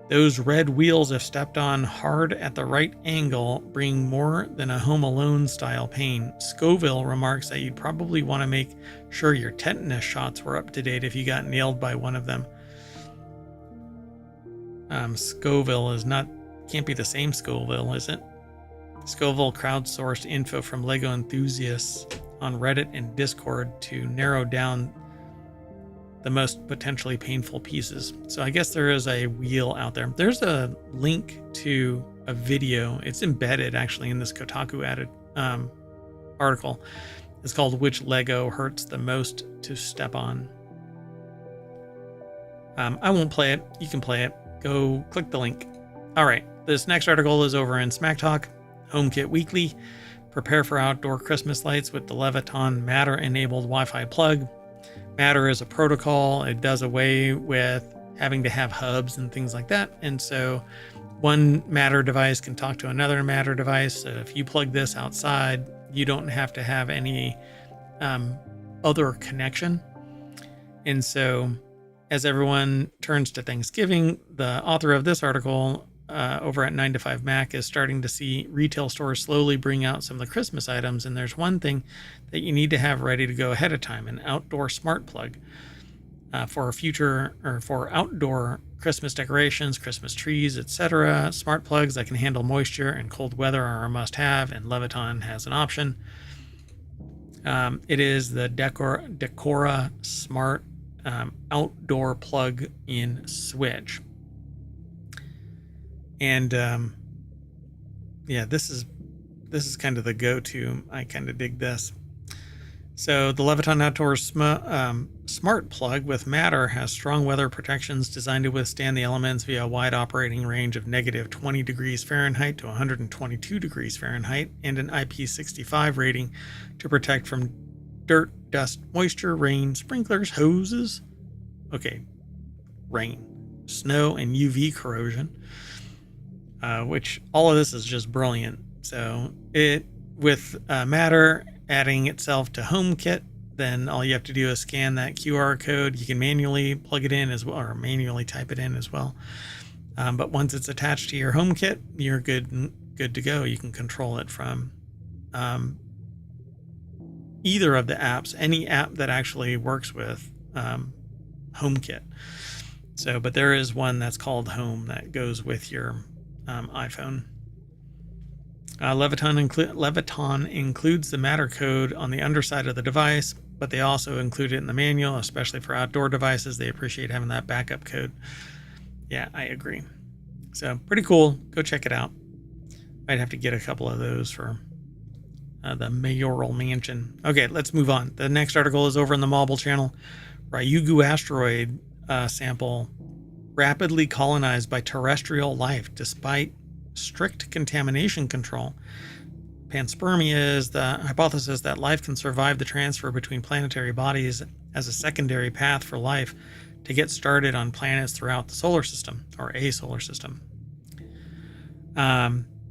Those red wheels, if stepped on hard at the right angle, bring more than a Home Alone style pain. Scoville remarks that you'd probably want to make sure your tetanus shots were up to date if you got nailed by one of them. Scoville can't be the same Scoville, is it? Scoville crowdsourced info from Lego enthusiasts on Reddit and Discord to narrow down the most potentially painful pieces. So I guess there is a wheel out there. There's a link to a video. It's embedded actually in this Kotaku added article. It's called "Which Lego Hurts the Most to Step On." I won't play it. You can play it. Go click the link. All right. This next article is over in Smack Talk, HomeKit Weekly. Prepare for outdoor Christmas lights with the Leviton Matter-enabled Wi-Fi plug. Matter is a protocol. It does away with having to have hubs and things like that. And so one Matter device can talk to another Matter device. So if you plug this outside, you don't have to have any other connection. And so as everyone turns to Thanksgiving, the author of this article over at 9 to 5 Mac is starting to see retail stores slowly bring out some of the Christmas items. And there's one thing that you need to have ready to go ahead of time, an outdoor smart plug for outdoor Christmas decorations, Christmas trees, etc. Smart plugs that can handle moisture and cold weather are a must-have, and Leviton has an option. It is the Decora Smart Outdoor Plug-in Switch. And this is kind of the go-to. I kind of dig this. So the Leviton Outdoor Smart Plug with Matter has strong weather protections designed to withstand the elements via a wide operating range of negative 20 degrees Fahrenheit to 122 degrees Fahrenheit and an IP65 rating to protect from dirt, dust, moisture, rain, sprinklers, hoses. Rain, snow, and UV corrosion. Which all of this is just brilliant. So with Matter adding itself to HomeKit, then all you have to do is scan that QR code. You can manually plug it in as well, or manually type it in as well. But once it's attached to your HomeKit, you're good to go. You can control it from either of the apps, any app that actually works with HomeKit. So, but there is one that's called Home that goes with your iPhone. Leviton includes the matter code on the underside of the device, but they also include it in the manual, especially for outdoor devices. They appreciate having that backup code. Yeah, I agree. So pretty cool. Go check it out. Might have to get a couple of those for the mayoral mansion. Okay, let's move on. The next article is over in the mobile channel. Ryugu asteroid sample rapidly colonized by terrestrial life despite strict contamination control. Panspermia is the hypothesis that life can survive the transfer between planetary bodies as a secondary path for life to get started on planets throughout the solar system, or a solar system.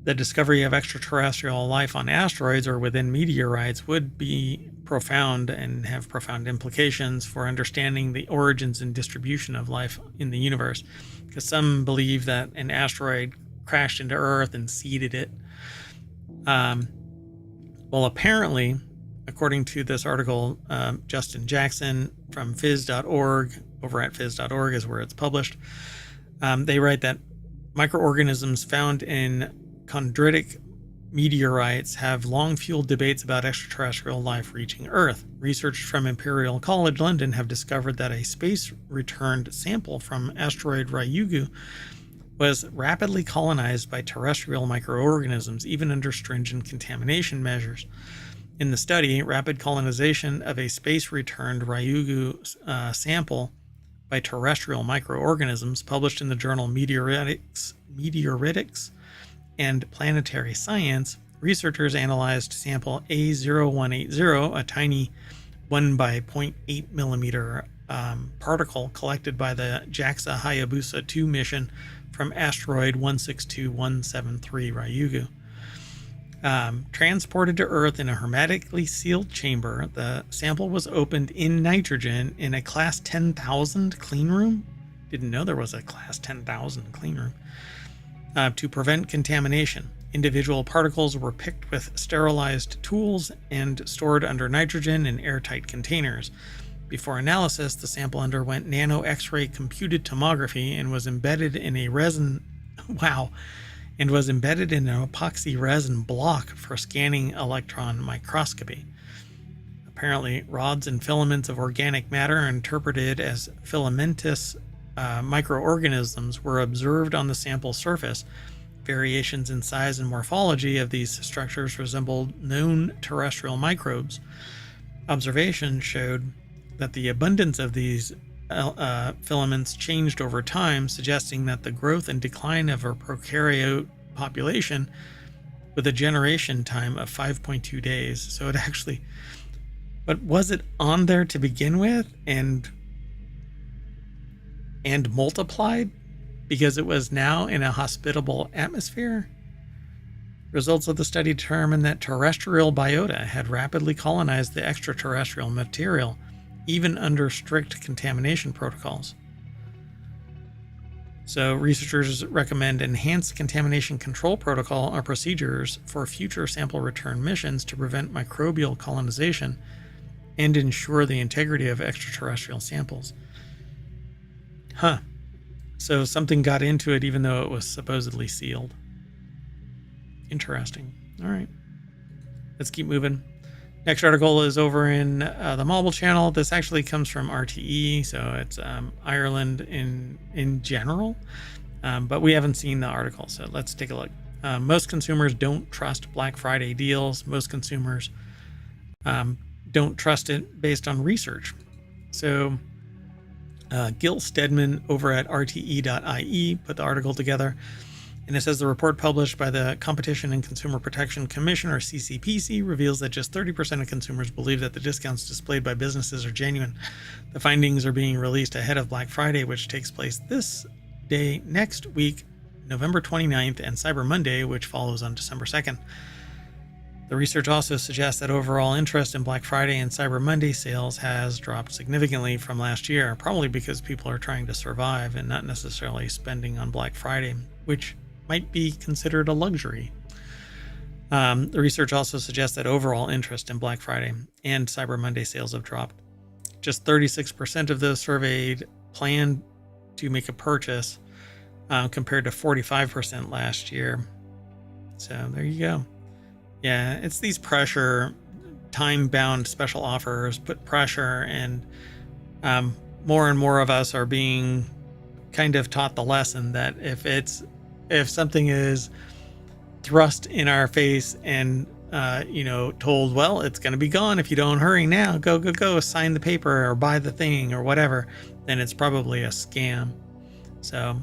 The discovery of extraterrestrial life on asteroids or within meteorites would be profound and have profound implications for understanding the origins and distribution of life in the universe, because some believe that an asteroid crashed into Earth and seeded it. Well, apparently, according to this article, Justin Jackson from phys.org, over at phys.org is where it's published, they write that microorganisms found in chondritic meteorites have long fueled debates about extraterrestrial life reaching Earth. Researchers from Imperial College London have discovered that a space-returned sample from asteroid Ryugu was rapidly colonized by terrestrial microorganisms, even under stringent contamination measures. In the study, rapid colonization of a space-returned Ryugu sample by terrestrial microorganisms, published in the journal Meteoritics and Planetary Science, researchers analyzed sample A0180, a tiny 1 by 0.8 millimeter particle collected by the JAXA Hayabusa 2 mission from asteroid 162173 Ryugu. Transported to Earth in a hermetically sealed chamber, the sample was opened in nitrogen in a class 10,000 clean room. Didn't know there was a class 10,000 clean room. To prevent contamination. Individual particles were picked with sterilized tools and stored under nitrogen in airtight containers. Before analysis, the sample underwent nano X-ray computed tomography and was embedded in a resin, and was embedded in an epoxy resin block for scanning electron microscopy. Apparently, rods and filaments of organic matter interpreted as filamentous microorganisms were observed on the sample surface. Variations in size and morphology of these structures resembled known terrestrial microbes. Observations showed that the abundance of these filaments changed over time, suggesting that the growth and decline of a prokaryote population with a generation time of 5.2 days. So it actually, but was it on there to begin with and multiplied because it was now in a hospitable atmosphere? Results of the study determined that terrestrial biota had rapidly colonized the extraterrestrial material, even under strict contamination protocols. So researchers recommend enhanced contamination control protocol or procedures for future sample return missions to prevent microbial colonization and ensure the integrity of extraterrestrial samples. So something got into it even though it was supposedly sealed. Interesting. All right. Let's keep moving. Next article is over in the mobile channel. This actually comes from RTE, so it's Ireland in general, but we haven't seen the article, so let's take a look. Most consumers don't trust Black Friday deals. Most consumers don't trust it based on research. So Gil Stedman over at RTE.ie put the article together. And it says the report published by the Competition and Consumer Protection Commission, or CCPC, reveals that just 30% of consumers believe that the discounts displayed by businesses are genuine. The findings are being released ahead of Black Friday, which takes place this day next week, November 29th, and Cyber Monday, which follows on December 2nd. The research also suggests that overall interest in Black Friday and Cyber Monday sales has dropped significantly from last year, probably because people are trying to survive and not necessarily spending on Black Friday, which might be considered a luxury. The research also suggests that overall interest in Black Friday and Cyber Monday sales have dropped. Just 36% of those surveyed planned to make a purchase, compared to 45% last year. So there you go. Yeah, it's these pressure, time-bound special offers put pressure, and more and more of us are being kind of taught the lesson that if something is thrust in our face and told, well, it's going to be gone if you don't hurry now, go sign the paper or buy the thing or whatever, then it's probably a scam. So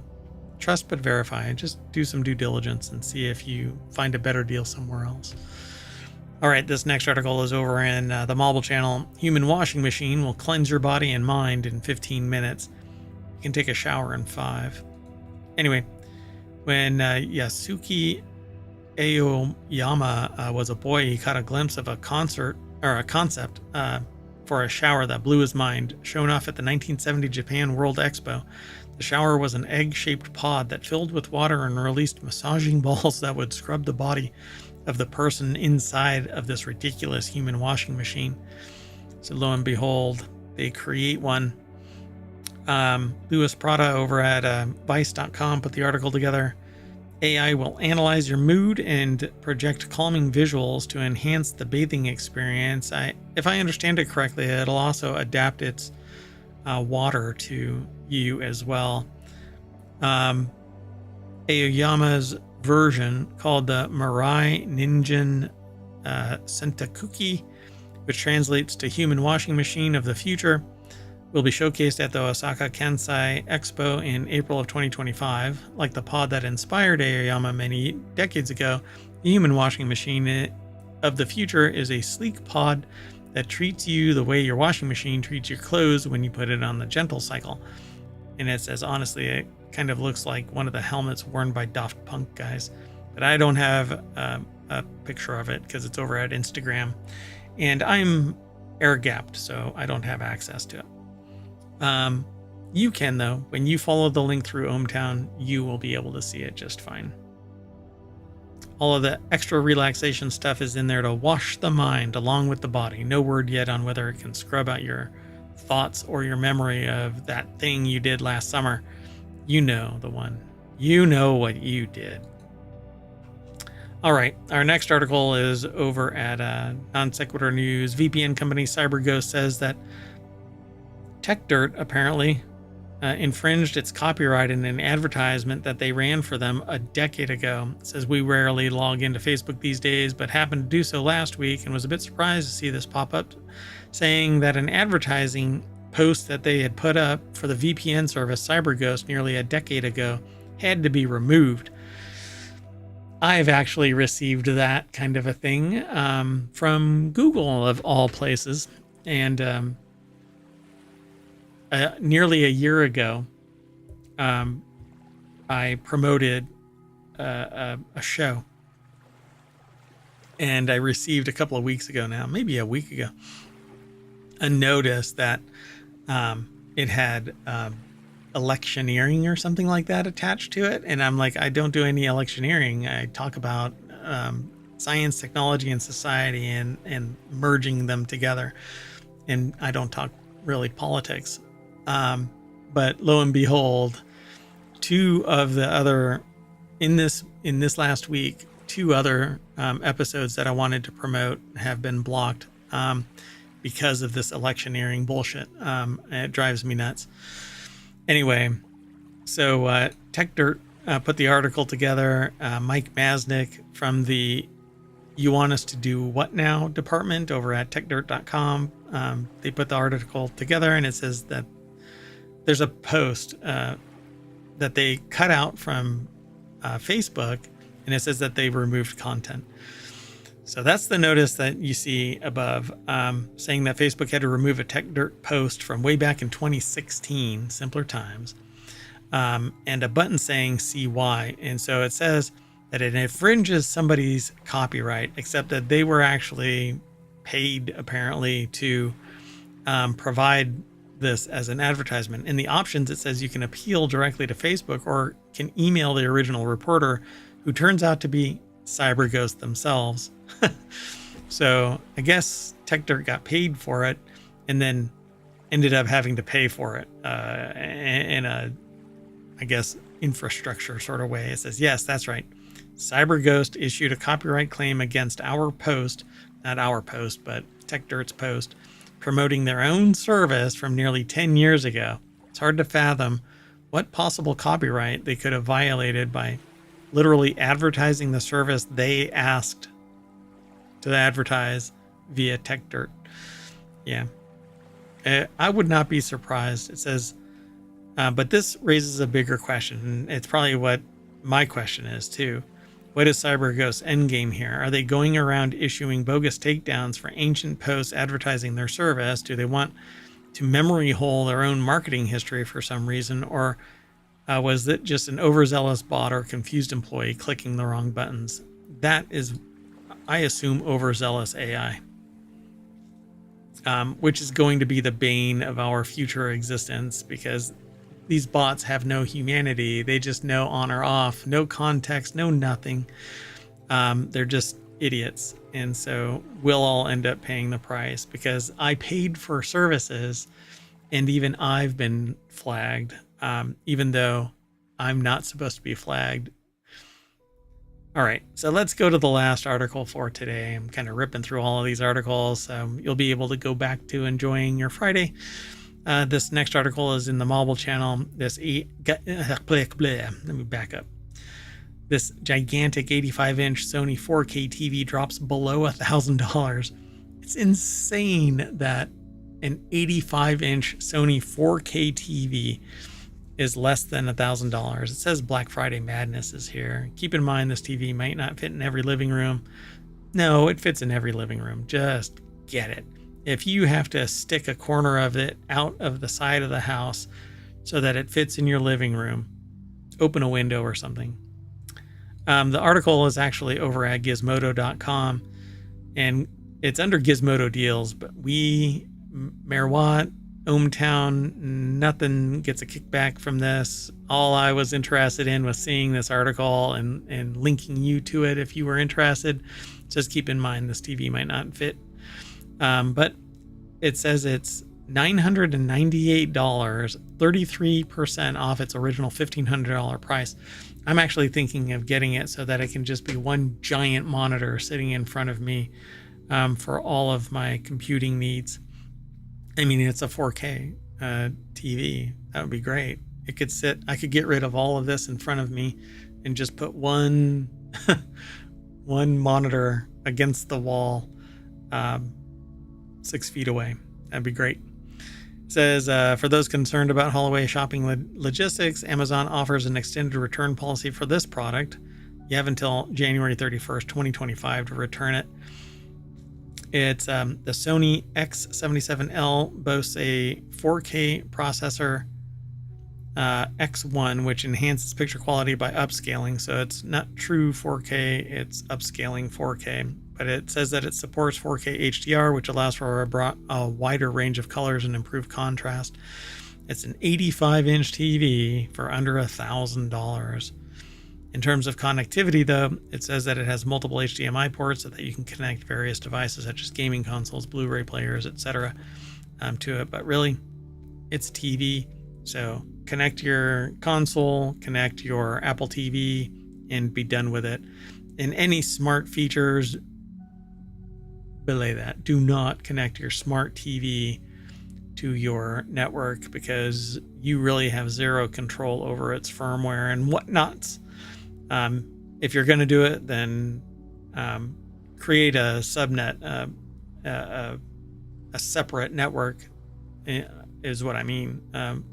trust but verify. Just do some due diligence and see if you find a better deal somewhere else. All right, this next article is over in the Marble channel. Human washing machine will cleanse your body and mind in 15 minutes. You can take a shower in 5. Anyway, when Yasuki Aoyama was a boy, he caught a glimpse of a concept for a shower that blew his mind, shown off at the 1970 Japan World Expo. The shower was an egg-shaped pod that filled with water and released massaging balls that would scrub the body of the person inside of this ridiculous human washing machine. So lo and behold, they create one. Louis Prada over at Vice.com put the article together. AI will analyze your mood and project calming visuals to enhance the bathing experience. If I understand it correctly, it'll also adapt its water to you as well. Aoyama's version, called the Mirai Ninjin Sentakuki, which translates to human washing machine of the future, will be showcased at the Osaka Kansai Expo in April of 2025. Like the pod that inspired Aoyama many decades ago, the human washing machine of the future is a sleek pod that treats you the way your washing machine treats your clothes when you put it on the gentle cycle. And it says, honestly, it kind of looks like one of the helmets worn by Daft Punk guys. But I don't have a picture of it because it's over at Instagram. And I'm air-gapped, so I don't have access to it. You can, though. When you follow the link through ohmTown, you will be able to see it just fine. All of the extra relaxation stuff is in there to wash the mind along with the body. No word yet on whether it can scrub out your thoughts or your memory of that thing you did last summer. You know the one. You know what you did. All right, our next article is over at Non Sequitur News. VPN company CyberGhost says that TechDirt apparently infringed its copyright in an advertisement that they ran for them a decade ago. It says, we rarely log into Facebook these days, but happened to do so last week and was a bit surprised to see this pop up, saying that an advertising post that they had put up for the VPN service CyberGhost nearly a decade ago had to be removed. I've actually received that kind of a thing from Google, of all places. And nearly a year ago, I promoted a show. And I received a couple of weeks ago now, maybe a week ago, a notice that it had electioneering or something like that attached to it. And I'm like, I don't do any electioneering. I talk about science, technology, and society and merging them together. And I don't talk really politics. But lo and behold, two of the other, in this last week, two other episodes that I wanted to promote have been blocked because of this electioneering bullshit. It drives me nuts. Anyway, so TechDirt put the article together. Mike Masnick from the You Want Us to Do What Now department over at techdirt.com. They put the article together, and it says that there's a post that they cut out from Facebook, and it says that they've removed content. So that's the notice that you see above, saying that Facebook had to remove a TechDirt post from way back in 2016, simpler times, and a button saying see why. And so it says that it infringes somebody's copyright, except that they were actually paid, apparently, to provide this as an advertisement. In the options, it says you can appeal directly to Facebook or can email the original reporter, who turns out to be CyberGhost themselves. So I guess TechDirt got paid for it and then ended up having to pay for it in a, I guess, infrastructure sort of way. It says, yes, that's right. CyberGhost issued a copyright claim against our post, not our post, but TechDirt's post, promoting their own service from nearly 10 years ago. It's hard to fathom what possible copyright they could have violated by literally advertising the service they asked to advertise via TechDirt. Yeah. I would not be surprised. It says, but this raises a bigger question, and it's probably what my question is too. What is CyberGhost's endgame here? Are they going around issuing bogus takedowns for ancient posts advertising their service? Do they want to memory hole their own marketing history for some reason? Or was it just an overzealous bot or confused employee clicking the wrong buttons? That is, I assume, overzealous AI, which is going to be the bane of our future existence, because these bots have no humanity. They just know on or off, no context, no nothing. They're just idiots. And so we'll all end up paying the price, because I paid for services and even I've been flagged, even though I'm not supposed to be flagged. All right, so let's go to the last article for today. I'm kind of ripping through all of these articles, so you'll be able to go back to enjoying your Friday. This next article is in the mobile channel. Let me back up. This gigantic 85-inch Sony 4K TV drops below $1,000. It's insane that an 85-inch Sony 4K TV is less than $1,000. It says Black Friday Madness is here. Keep in mind, this TV might not fit in every living room. No, it fits in every living room. Just get it. If you have to stick a corner of it out of the side of the house so that it fits in your living room, open a window or something. The article is actually over at gizmodo.com, and it's under Gizmodo deals, but we, Mayor Watt, ohmTown, nothing gets a kickback from this. All I was interested in was seeing this article and linking you to it if you were interested. Just keep in mind, this TV might not fit. But it says it's $998, 33% off its original $1,500 price. I'm actually thinking of getting it so that it can just be one giant monitor sitting in front of me for all of my computing needs. I mean, it's a 4K TV. That would be great. It could sit, I could get rid of all of this in front of me and just put one monitor against the wall, 6 feet away. That'd be great. It says, for those concerned about holiday shopping logistics, Amazon offers an extended return policy for this product. You have until January 31st, 2025 to return it. It's the Sony X77L boasts a 4K processor, X1, which enhances picture quality by upscaling. So it's not true 4K, it's upscaling 4K. But it says that it supports 4K HDR, which allows for a wider range of colors and improved contrast. It's an 85-inch TV for under $1,000. In terms of connectivity, though, it says that it has multiple HDMI ports so that you can connect various devices such as gaming consoles, Blu-ray players, etc. To it. But really, it's TV. So connect your console, connect your Apple TV, and be done with it. And any smart features, belay that. Do not connect your smart TV to your network, because you really have zero control over its firmware and whatnots. If you're going to do it, then create a subnet, a separate network is what I mean.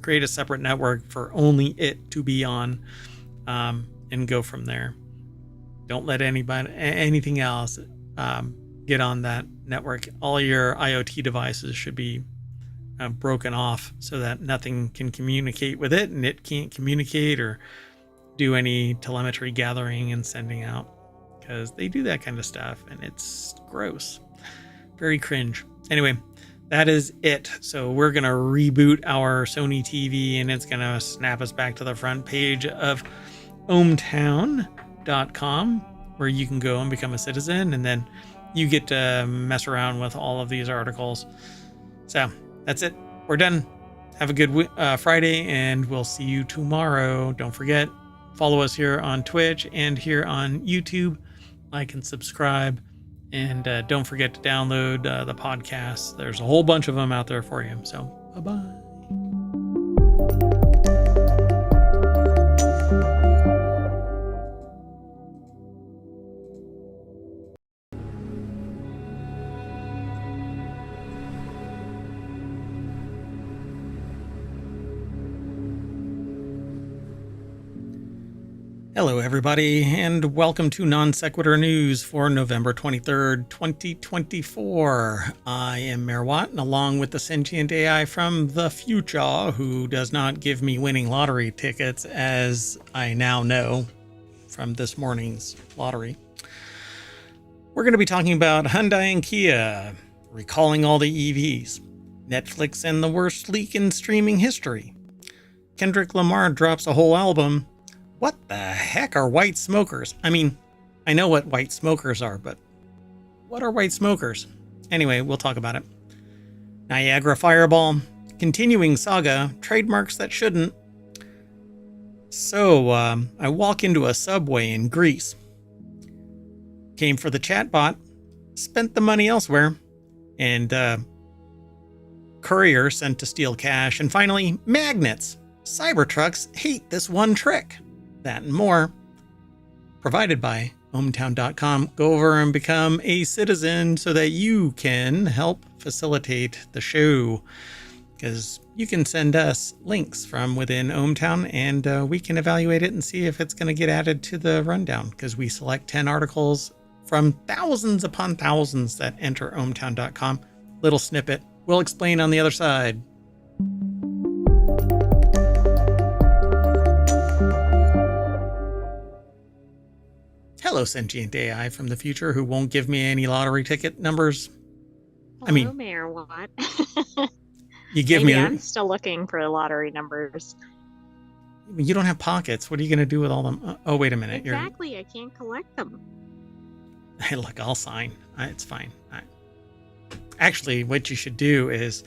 Create a separate network for only it to be on, and go from there. Don't let anything else get on that network. All your IoT devices should be broken off so that nothing can communicate with it, and it can't communicate or do any telemetry gathering and sending out, because they do that kind of stuff and it's gross, very cringe. Anyway, that is it. So we're gonna reboot our Sony TV, and it's gonna snap us back to the front page of ohmTown.com, where you can go and become a citizen, and then you get to mess around with all of these articles. So that's it. We're done. Have a good Friday, and we'll see you tomorrow. Don't forget, follow us here on Twitch and here on YouTube. Like and subscribe. And don't forget to download the podcast. There's a whole bunch of them out there for you. So, bye-bye. Hello, everybody, and welcome to Non Sequitur News for November 23rd, 2024. I am Mayor Watt, and along with the sentient AI from the future, who does not give me winning lottery tickets, as I now know from this morning's lottery, we're going to be talking about Hyundai and Kia, recalling all the EVs, Netflix and the worst leak in streaming history, Kendrick Lamar drops a whole album. What the heck are white smokers? I mean, I know what white smokers are, but what are white smokers? Anyway, we'll talk about it. Niagara Fireball, continuing saga, trademarks that shouldn't. So, I walk into a Subway in Greece. Came for the chatbot, spent the money elsewhere, and courier sent to steal cash, and finally, magnets. Cybertrucks hate this one trick. That and more, provided by ohmTown.com. Go over and become a citizen so that you can help facilitate the show, because you can send us links from within ohmTown and we can evaluate it and see if it's going to get added to the rundown, because we select 10 articles from thousands upon thousands that enter ohmTown.com. Little snippet. We'll explain on the other side. Hello, sentient AI from the future who won't give me any lottery ticket numbers. Hello, Mayor Watt. You give me. I'm still looking for lottery numbers. You don't have pockets. What are you going to do with all them? Oh, wait a minute. Exactly. I can't collect them. Hey, look, I'll sign. It's fine. Actually, what you should do is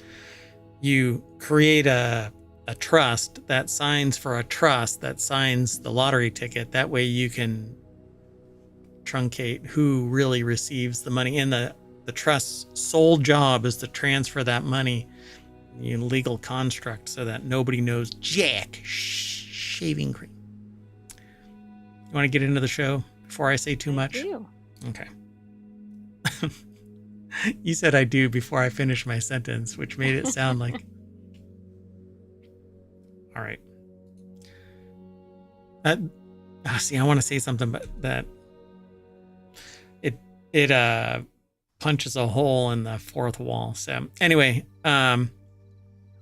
you create a trust that signs for a trust that signs the lottery ticket. That way you can truncate who really receives the money, and the trust's sole job is to transfer that money in legal construct so that nobody knows jack. Shaving cream. You want to get into the show before I say too much? I do. Okay. You said I do before I finish my sentence, which made it sound like all right. See, I want to say something, but that it punches a hole in the fourth wall. So anyway,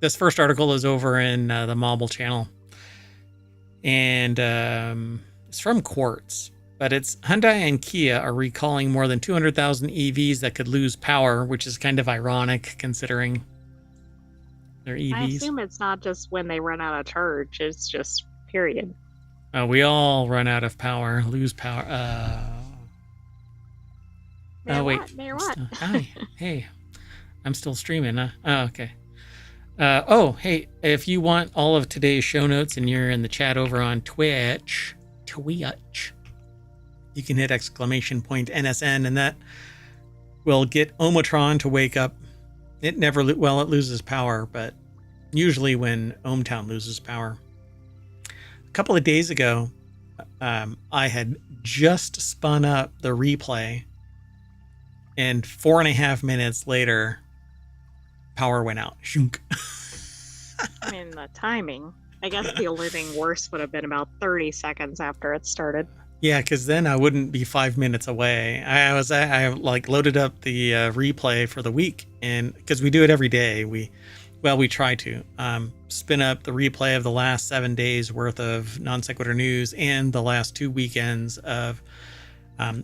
this first article is over in the Mobile channel, and it's from Quartz, but it's Hyundai and Kia are recalling more than 200,000 EVs that could lose power, which is kind of ironic considering they're EVs. I assume it's not just when they run out of charge, it's just period. We all run out of power, lose power. Mayor wait. Watt, Mayor Watt. Hi. Hey. I'm still streaming, huh? Oh, okay. Hey, if you want all of today's show notes and you're in the chat over on Twitch, you can hit !NSN, and that will get ohmTown to wake up. It loses power, but usually when ohmTown loses power. A couple of days ago, I had just spun up the replay, and 4.5 minutes later, power went out. Shunk. I mean, the timing. I guess the only thing worse would have been about 30 seconds after it started. Yeah, because then I wouldn't be 5 minutes away. I loaded up the replay for the week, and because we do it every day, we try to spin up the replay of the last 7 days worth of Non Sequitur News and the last 2 weekends of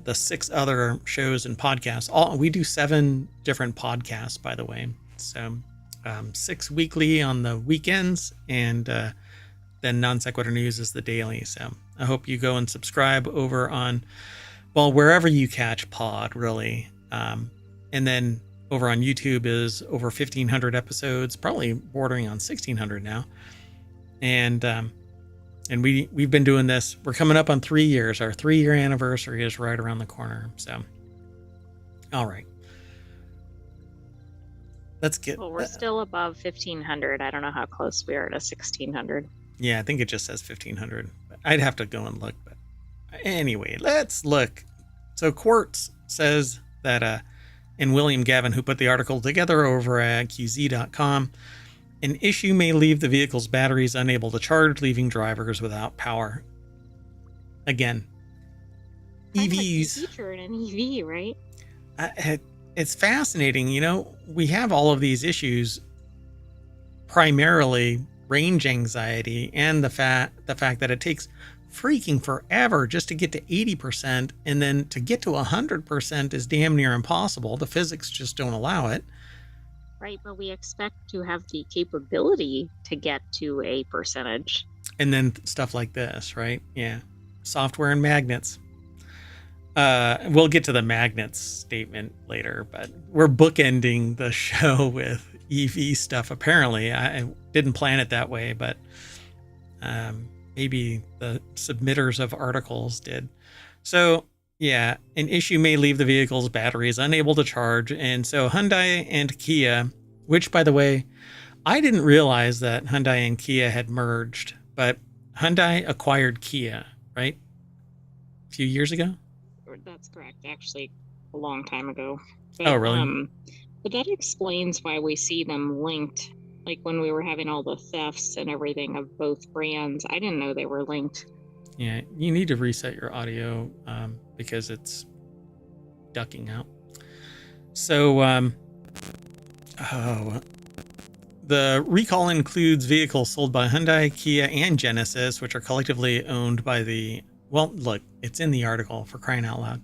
the 6 other shows and podcasts. We do 7 different podcasts, by the way. So 6 weekly on the weekends, and then Non Sequitur News is the daily. So I hope you go and subscribe over on, wherever you catch pod, really. And then over on YouTube is over 1,500 episodes, probably bordering on 1,600 now. And And we've been doing this. We're coming up on 3 years. Our 3-year anniversary is right around the corner. So, all right. Let's get... Well, we're still above 1,500. I don't know how close we are to 1,600. Yeah, I think it just says 1,500. I'd have to go and look. But anyway, let's look. So Quartz says that, and William Gavin, who put the article together over at QZ.com, an issue may leave the vehicle's batteries unable to charge, leaving drivers without power. Again, EVs. Feature in an EV, right? It's fascinating. You know, we have all of these issues, primarily range anxiety and the fact that it takes freaking forever just to get to 80%, and then to get to 100% is damn near impossible. The physics just don't allow it. Right, but we expect to have the capability to get to a percentage. And then stuff like this, right? Yeah. Software and magnets. We'll get to the magnets statement later, but we're bookending the show with EV stuff. Apparently, I didn't plan it that way, but maybe the submitters of articles did. So, yeah, an issue may leave the vehicle's batteries unable to charge. And so Hyundai and Kia, which, by the way, I didn't realize that Hyundai and Kia had merged, but Hyundai acquired Kia, right? A few years ago? That's correct. Actually, a long time ago. But, oh, really? But that explains why we see them linked. Like when we were having all the thefts and everything of both brands, I didn't know they were linked. Yeah, you need to reset your audio because it's ducking out. So, the recall includes vehicles sold by Hyundai, Kia, and Genesis, which are collectively owned by the... Well, look, it's in the article, for crying out loud.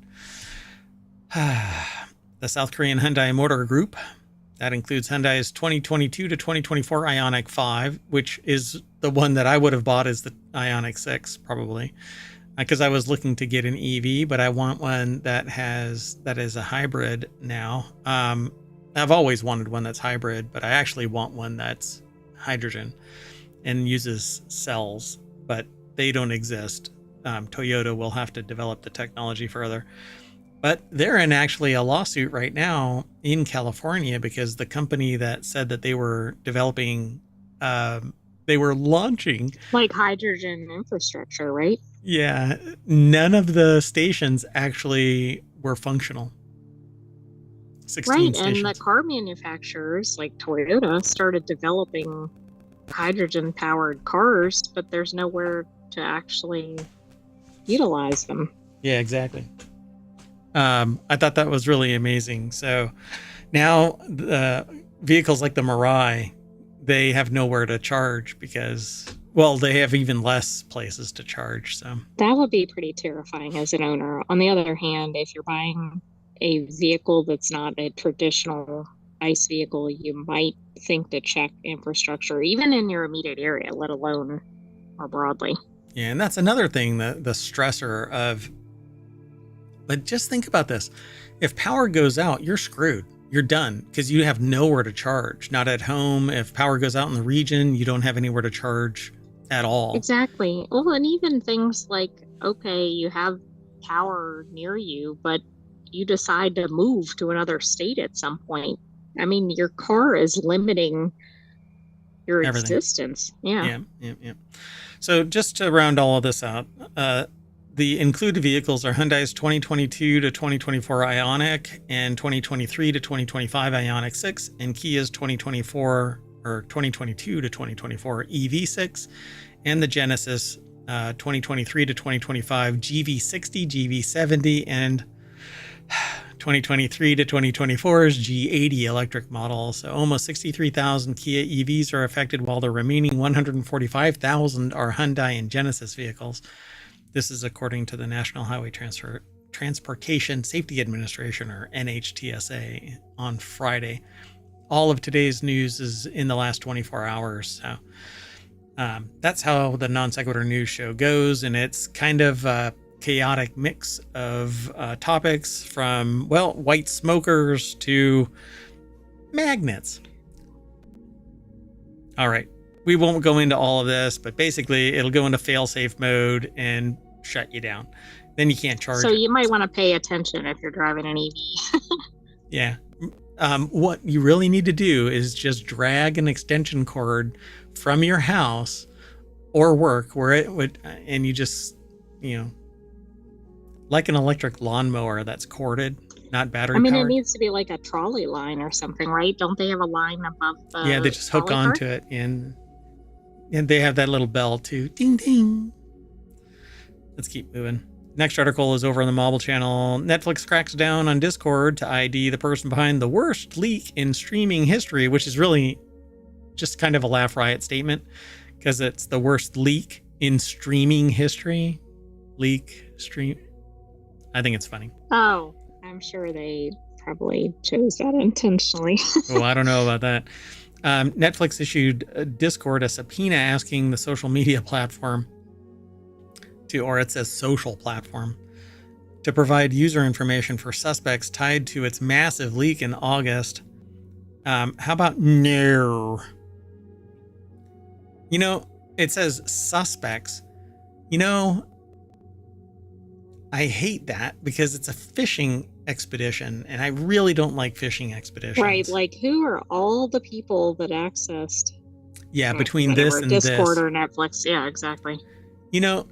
The South Korean Hyundai Motor Group. That includes Hyundai's 2022 to 2024 Ioniq 5, which is the one that I would have bought as the Ioniq 6, probably. Because I was looking to get an EV, but I want one that is a hybrid now. I've always wanted one that's hybrid, but I actually want one that's hydrogen and uses cells, but they don't exist. Toyota will have to develop the technology further. But they're in actually a lawsuit right now in California because the company that said that they were developing, they were launching... Like hydrogen infrastructure, right? Yeah. None of the stations actually were functional. 16 right, stations. And the car manufacturers like Toyota started developing hydrogen-powered cars, but there's nowhere to actually utilize them. Yeah, exactly. I thought that was really amazing. So now the vehicles like the Mirai, they have nowhere to charge because, well, they have even less places to charge. So that would be pretty terrifying as an owner. On the other hand, if you're buying a vehicle that's not a traditional ICE vehicle, you might think to check infrastructure, even in your immediate area, let alone more broadly. Yeah, and that's another thing, the stressor of... But just think about this. If power goes out, you're screwed. You're done because you have nowhere to charge. Not at home. If power goes out in the region, you don't have anywhere to charge at all. Exactly. Well, and even things like, okay, you have power near you, but you decide to move to another state at some point. I mean, your car is limiting your everything. Existence. Yeah. So just to round all of this out, the included vehicles are Hyundai's 2022 to 2024 Ioniq and 2023 to 2025 Ioniq 6, and Kia's 2024 or 2022 to 2024 EV6, and the Genesis 2023 to 2025 GV60, GV70, and 2023 to 2024's G80 electric model. So almost 63,000 Kia EVs are affected, while the remaining 145,000 are Hyundai and Genesis vehicles. This is according to the National Highway Transportation Safety Administration, or NHTSA, on Friday. All of today's news is in the last 24 hours. So that's how the Non Sequitur news show goes, and it's kind of a chaotic mix of topics from, well, white smokers to magnets. All right. we won't go into all of this, but basically it'll go into fail-safe mode and shut you down. Then you can't charge So it. you might want to pay attention if you're driving an EV. Yeah. What you really need to do is just drag an extension cord from your house or work where it would, and you just, like an electric lawnmower that's corded, not battery I mean, it powered. needs to be like a trolley line or something, right? Don't they have a line above the Yeah, they just hook trolley onto cart? it, and they have that little bell too. Ding ding. Let's keep moving. Next article is over on the Mobile channel. Netflix cracks down on Discord to ID the person behind the worst leak in streaming history, which is really just kind of a laugh riot statement because it's the worst leak in streaming history. Leak, stream. I think it's funny. Oh, I'm sure they probably chose that intentionally. Oh, I don't know about that. Netflix issued Discord a subpoena asking the social media platform or it says social platform, to provide user information for suspects tied to its massive leak in August. How about no? It says suspects. I hate that because it's a fishing expedition, and I really don't like fishing expeditions. Right, like who are all the people that accessed? Yeah, between this and Discord this. or Netflix. Yeah, exactly.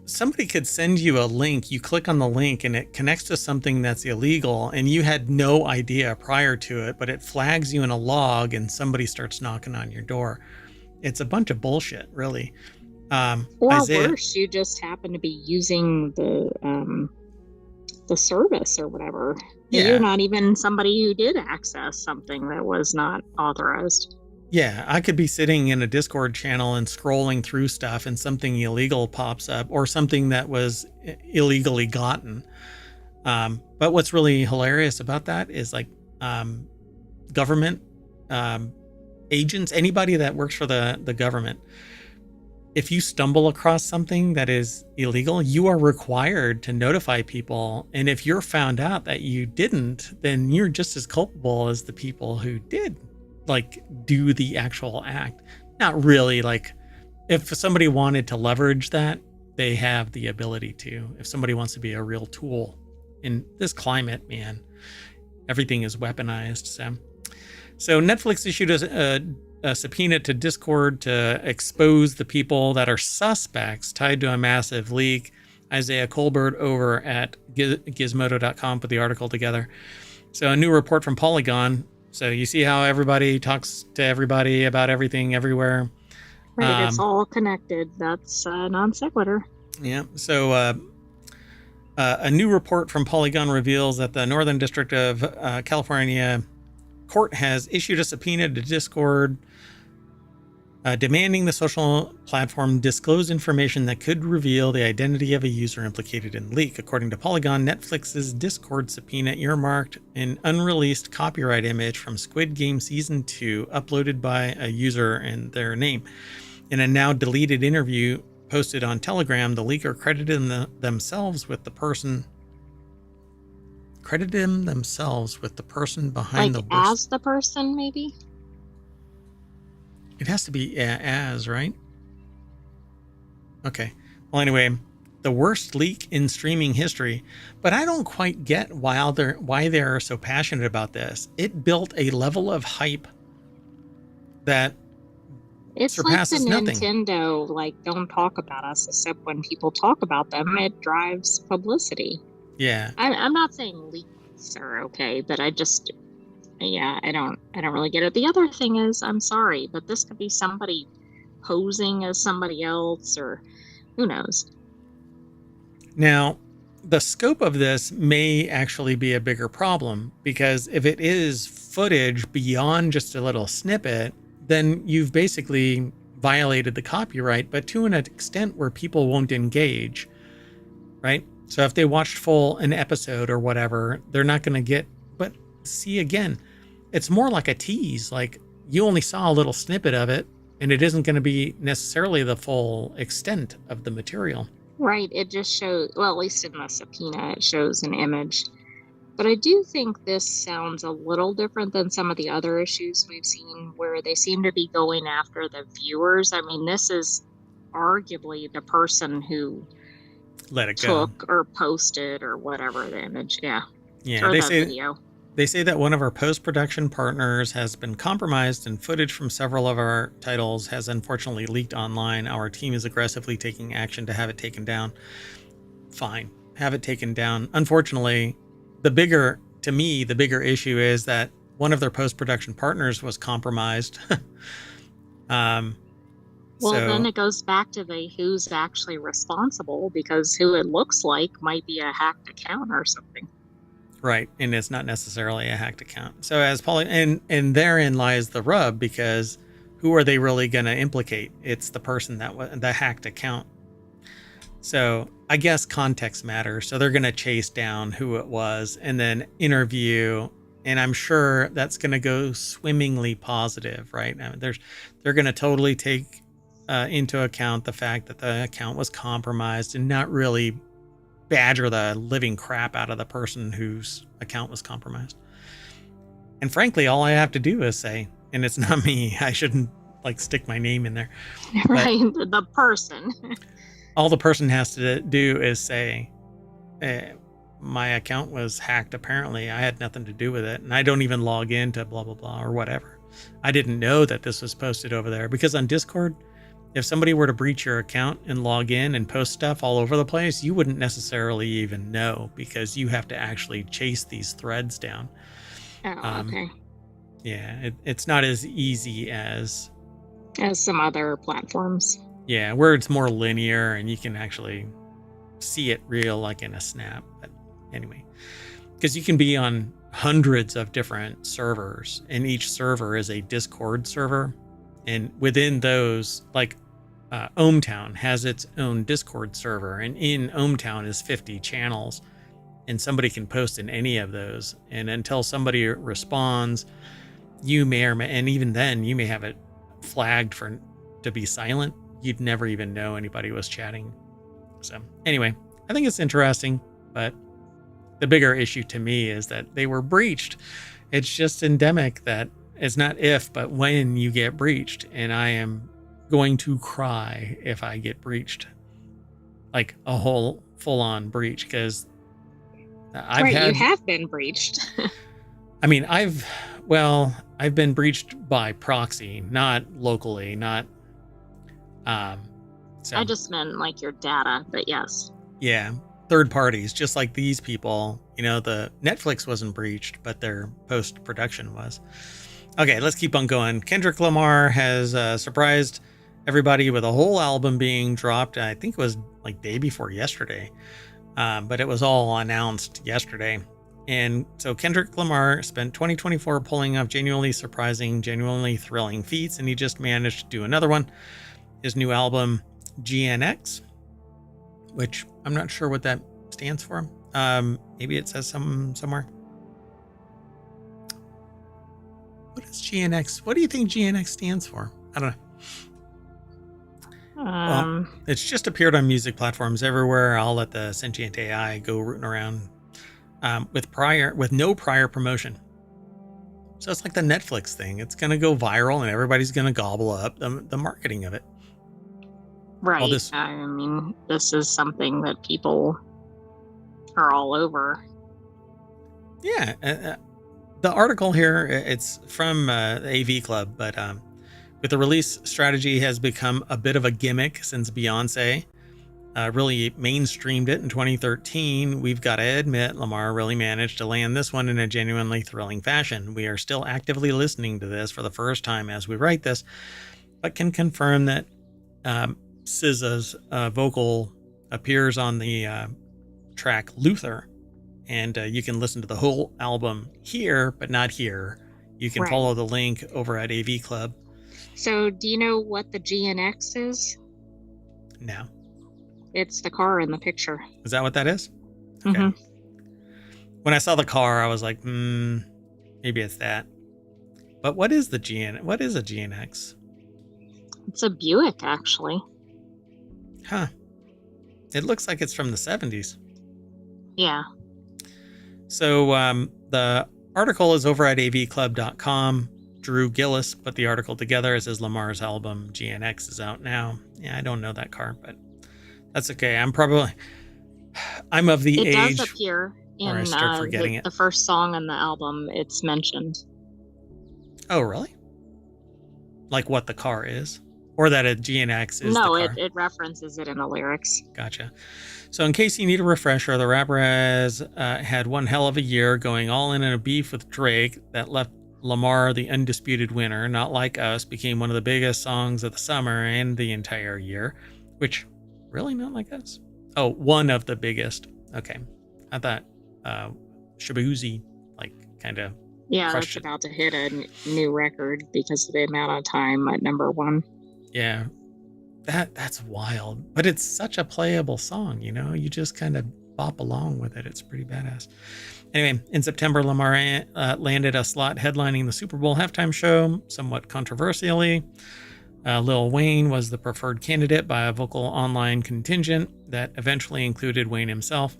Somebody could send you a link, you click on the link and it connects to something that's illegal and you had no idea prior to it, but it flags you in a log and somebody starts knocking on your door. It's a bunch of bullshit, really. Or worse, you just happen to be using the service or whatever. Yeah. You're not even somebody who did access something that was not authorized. Yeah, I could be sitting in a Discord channel and scrolling through stuff and something illegal pops up or something that was illegally gotten. But what's really hilarious about that is like government agents, anybody that works for the government, if you stumble across something that is illegal, you are required to notify people. And if you're found out that you didn't, then you're just as culpable as the people who did do the actual act. Not really. Like if somebody wanted to leverage that, they have the ability to. If somebody wants to be a real tool in this climate, man, everything is weaponized. So Netflix issued a subpoena to Discord to expose the people that are suspects tied to a massive leak. Isaiah Colbert over at Gizmodo.com put the article together. So a new report from Polygon. So you see how everybody talks to everybody about everything everywhere. Right, it's all connected. That's Non Sequitur. Yeah. So a new report from Polygon reveals that the Northern District of California Court has issued a subpoena to Discord demanding the social platform disclose information that could reveal the identity of a user implicated in the leak. According to Polygon, Netflix's Discord subpoena earmarked an unreleased copyright image from Squid Game Season 2 uploaded by a user in their name. In a now deleted interview posted on Telegram, the leaker credited themselves with the person behind the worst. As the person, maybe? It has to be as, right? Okay. Well, anyway, the worst leak in streaming history, but I don't quite get why they're so passionate about this. It built a level of hype that surpasses like the nothing. Nintendo, don't talk about us, except when people talk about them, it drives publicity. Yeah. I'm not saying leaks are okay, but I don't really get it. The other thing is, I'm sorry, but this could be somebody posing as somebody else, or who knows. Now, the scope of this may actually be a bigger problem, because if it is footage beyond just a little snippet, then you've basically violated the copyright, but to an extent where people won't engage, right? So if they watched an episode or whatever, they're not going to get, but see again, it's more like a tease. Like you only saw a little snippet of it and it isn't going to be necessarily the full extent of the material. Right. It just shows, well, at least in the subpoena, it shows an image But I do think this sounds a little different than some of the other issues we've seen where they seem to be going after the viewers. I mean, this is arguably the person who Let it go. took or posted or whatever the image. Yeah. Yeah, Or the video. they say that one of our post-production partners has been compromised and footage from several of our titles has unfortunately leaked online. Our team is aggressively taking action to have it taken down. Fine, have it taken down. Unfortunately, the bigger issue is that one of their post-production partners was compromised. Well, then it goes back to the who's actually responsible, because who it looks like might be a hacked account or something. Right, and it's not necessarily a hacked account. So as Polly, and therein lies the rub, because who are they really going to implicate? It's the person that was the hacked account. So I guess context matters. So they're going to chase down who it was and then interview. And I'm sure that's going to go swimmingly positive, right? I mean, they're going to totally take into account the fact that the account was compromised and not really badger the living crap out of the person whose account was compromised. And frankly, all I have to do is say, and it's not me, I shouldn't like stick my name in there. Right, the person. All the person has to do is say, my account was hacked. Apparently, I had nothing to do with it. And I don't even log into blah, blah, blah, or whatever. I didn't know that this was posted over there, because on Discord, if somebody were to breach your account and log in and post stuff all over the place, you wouldn't necessarily even know, because you have to actually chase these threads down. Oh, okay. Yeah, it's not as easy as some other platforms. Yeah, where it's more linear and you can actually see it real, like in a snap. But anyway, because you can be on hundreds of different servers, and each server is a Discord server. And within those, like ohmTown has its own Discord server, and in ohmTown is 50 channels, and somebody can post in any of those. And until somebody responds, you may and even then you may have it flagged to be silent. You'd never even know anybody was chatting. So anyway, I think it's interesting, but the bigger issue to me is that they were breached. It's just endemic that it's not if, but when you get breached, and I am going to cry if I get breached, like a whole full-on breach, because you have been breached. I mean, I've been breached by proxy, not locally, not. So, I just meant like your data, but yes. Yeah, third parties, just like these people. You know, the Netflix wasn't breached, but their post-production was. Okay, let's keep on going. Kendrick Lamar has surprised everybody with a whole album being dropped. I think it was like day before yesterday, but it was all announced yesterday. And so Kendrick Lamar spent 2024 pulling off genuinely surprising, genuinely thrilling feats, and he just managed to do another one. His new album, GNX, which I'm not sure what that stands for. Maybe it says somewhere. What is GNX? What do you think GNX stands for? I don't know. Well, it's just appeared on music platforms everywhere. I'll let the sentient AI go rooting around with no prior promotion. So it's like the Netflix thing. It's going to go viral and everybody's going to gobble up the marketing of it. Right. I mean, this is something that people are all over. Yeah. The article here, it's from the AV Club, but with the release strategy has become a bit of a gimmick since Beyonce really mainstreamed it in 2013. We've got to admit, Lamar really managed to land this one in a genuinely thrilling fashion. We are still actively listening to this for the first time as we write this, but can confirm that SZA's vocal appears on the track Luther. And you can listen to the whole album here, but not here. You can follow the link over at AV Club. So do you know what the GNX is? No. It's the car in the picture. Is that what that is? Okay. Mm-hmm. When I saw the car, I was like, maybe it's that. But what is a GNX? It's a Buick, actually. Huh. It looks like it's from the 70s. Yeah. So the article is over at avclub.com. Drew Gillis put the article together. It says Lamar's album GNX is out now. Yeah, I don't know that car, but that's okay. I'm of the It age does appear where I in start forgetting it. the first song on the album. It's mentioned. Oh, really? Like what the car is? Or that a GNX is the car? It references it in the lyrics. Gotcha. So in case you need a refresher, the rapper has had one hell of a year, going all in a beef with Drake that left Lamar the undisputed winner. Not Like Us became one of the biggest songs of the summer and the entire year, which really Not Like Us? Oh, one of the biggest. Okay. I thought Shabuzi kind of that's about to hit a new record because of the amount of time at number one. Yeah. That's wild. But it's such a playable song, you just kind of bop along with it. It's pretty badass. Anyway, in September, Lamar landed a slot headlining the Super Bowl halftime show, somewhat controversially. Lil Wayne was the preferred candidate by a vocal online contingent that eventually included Wayne himself,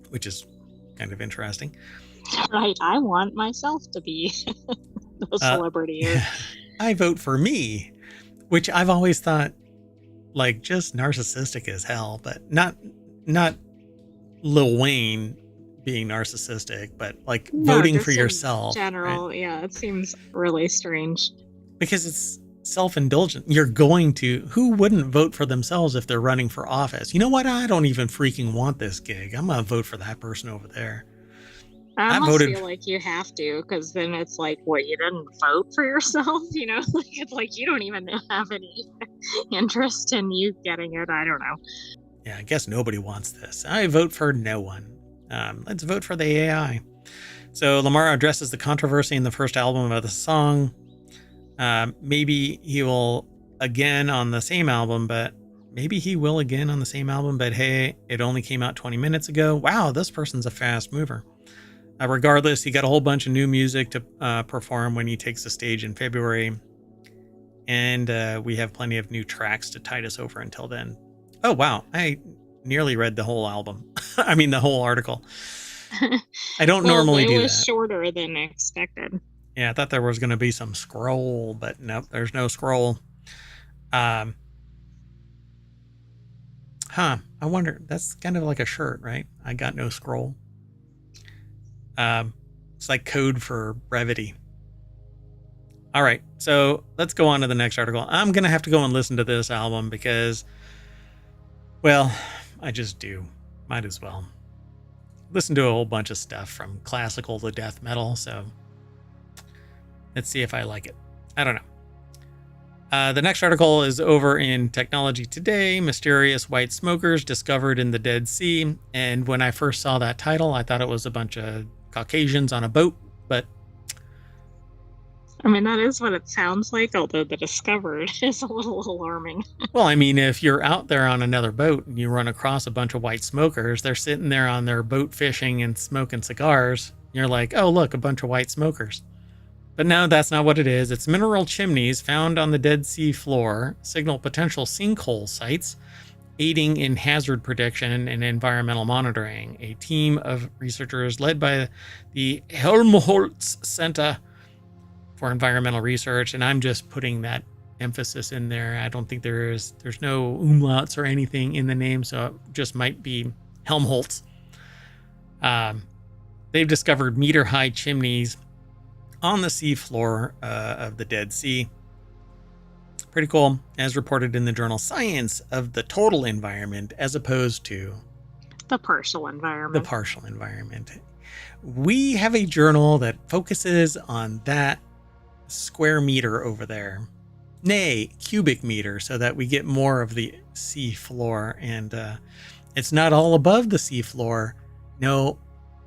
which is kind of interesting. Right. I want myself to be the celebrity. I vote for me, which I've always thought just narcissistic as hell, but not Lil Wayne being narcissistic, but voting for yourself. General, right? Yeah, it seems really strange. Because it's self-indulgent. Who wouldn't vote for themselves if they're running for office? You know what? I don't even freaking want this gig. I'm going to vote for that person over there. I almost feel like you have to, because then it's like, what, you didn't vote for yourself? It's like you don't even have any interest in you getting it. I don't know. Yeah, I guess nobody wants this. I vote for no one. Let's vote for the AI. So Lamar addresses the controversy in the first album of the song. Maybe he will again on the same album, but hey, it only came out 20 minutes ago. Wow, this person's a fast mover. Regardless, he got a whole bunch of new music to perform when he takes the stage in February. And we have plenty of new tracks to tide us over until then. Oh, wow. I nearly read the whole album. I mean, the whole article. I don't normally do that. It was shorter than expected. Yeah, I thought there was going to be some scroll, but nope, there's no scroll. I wonder, that's kind of like a shirt, right? I got no scroll. It's like code for brevity. All right, so let's go on to the next article. I'm going to have to go and listen to this album because, well, I just do. Might as well. Listen to a whole bunch of stuff from classical to death metal, so let's see if I like it. I don't know. The next article is over in Technology Today. Mysterious white smokers discovered in the Dead Sea. And when I first saw that title, I thought it was a bunch of Caucasians on a boat, but I mean, that is what it sounds like, although the discovered is a little alarming. Well, I mean, if you're out there on another boat and you run across a bunch of white smokers, they're sitting there on their boat fishing and smoking cigars. You're like, oh, look, a bunch of white smokers. But no, that's not what it is. It's mineral chimneys found on the Dead Sea floor signal potential sinkhole sites, aiding in hazard prediction and environmental monitoring. A team of researchers led by the Helmholtz Center for Environmental Research, and I'm just putting that emphasis in there. I don't think there's no umlauts or anything in the name, so it just might be Helmholtz. They've discovered meter-high chimneys on the seafloor of the Dead Sea. Pretty cool, as reported in the journal Science, of the total environment as opposed to the partial environment. We have a journal that focuses on that square meter over there, nay, cubic meter, so that we get more of the sea floor. And it's not all above the sea floor. No,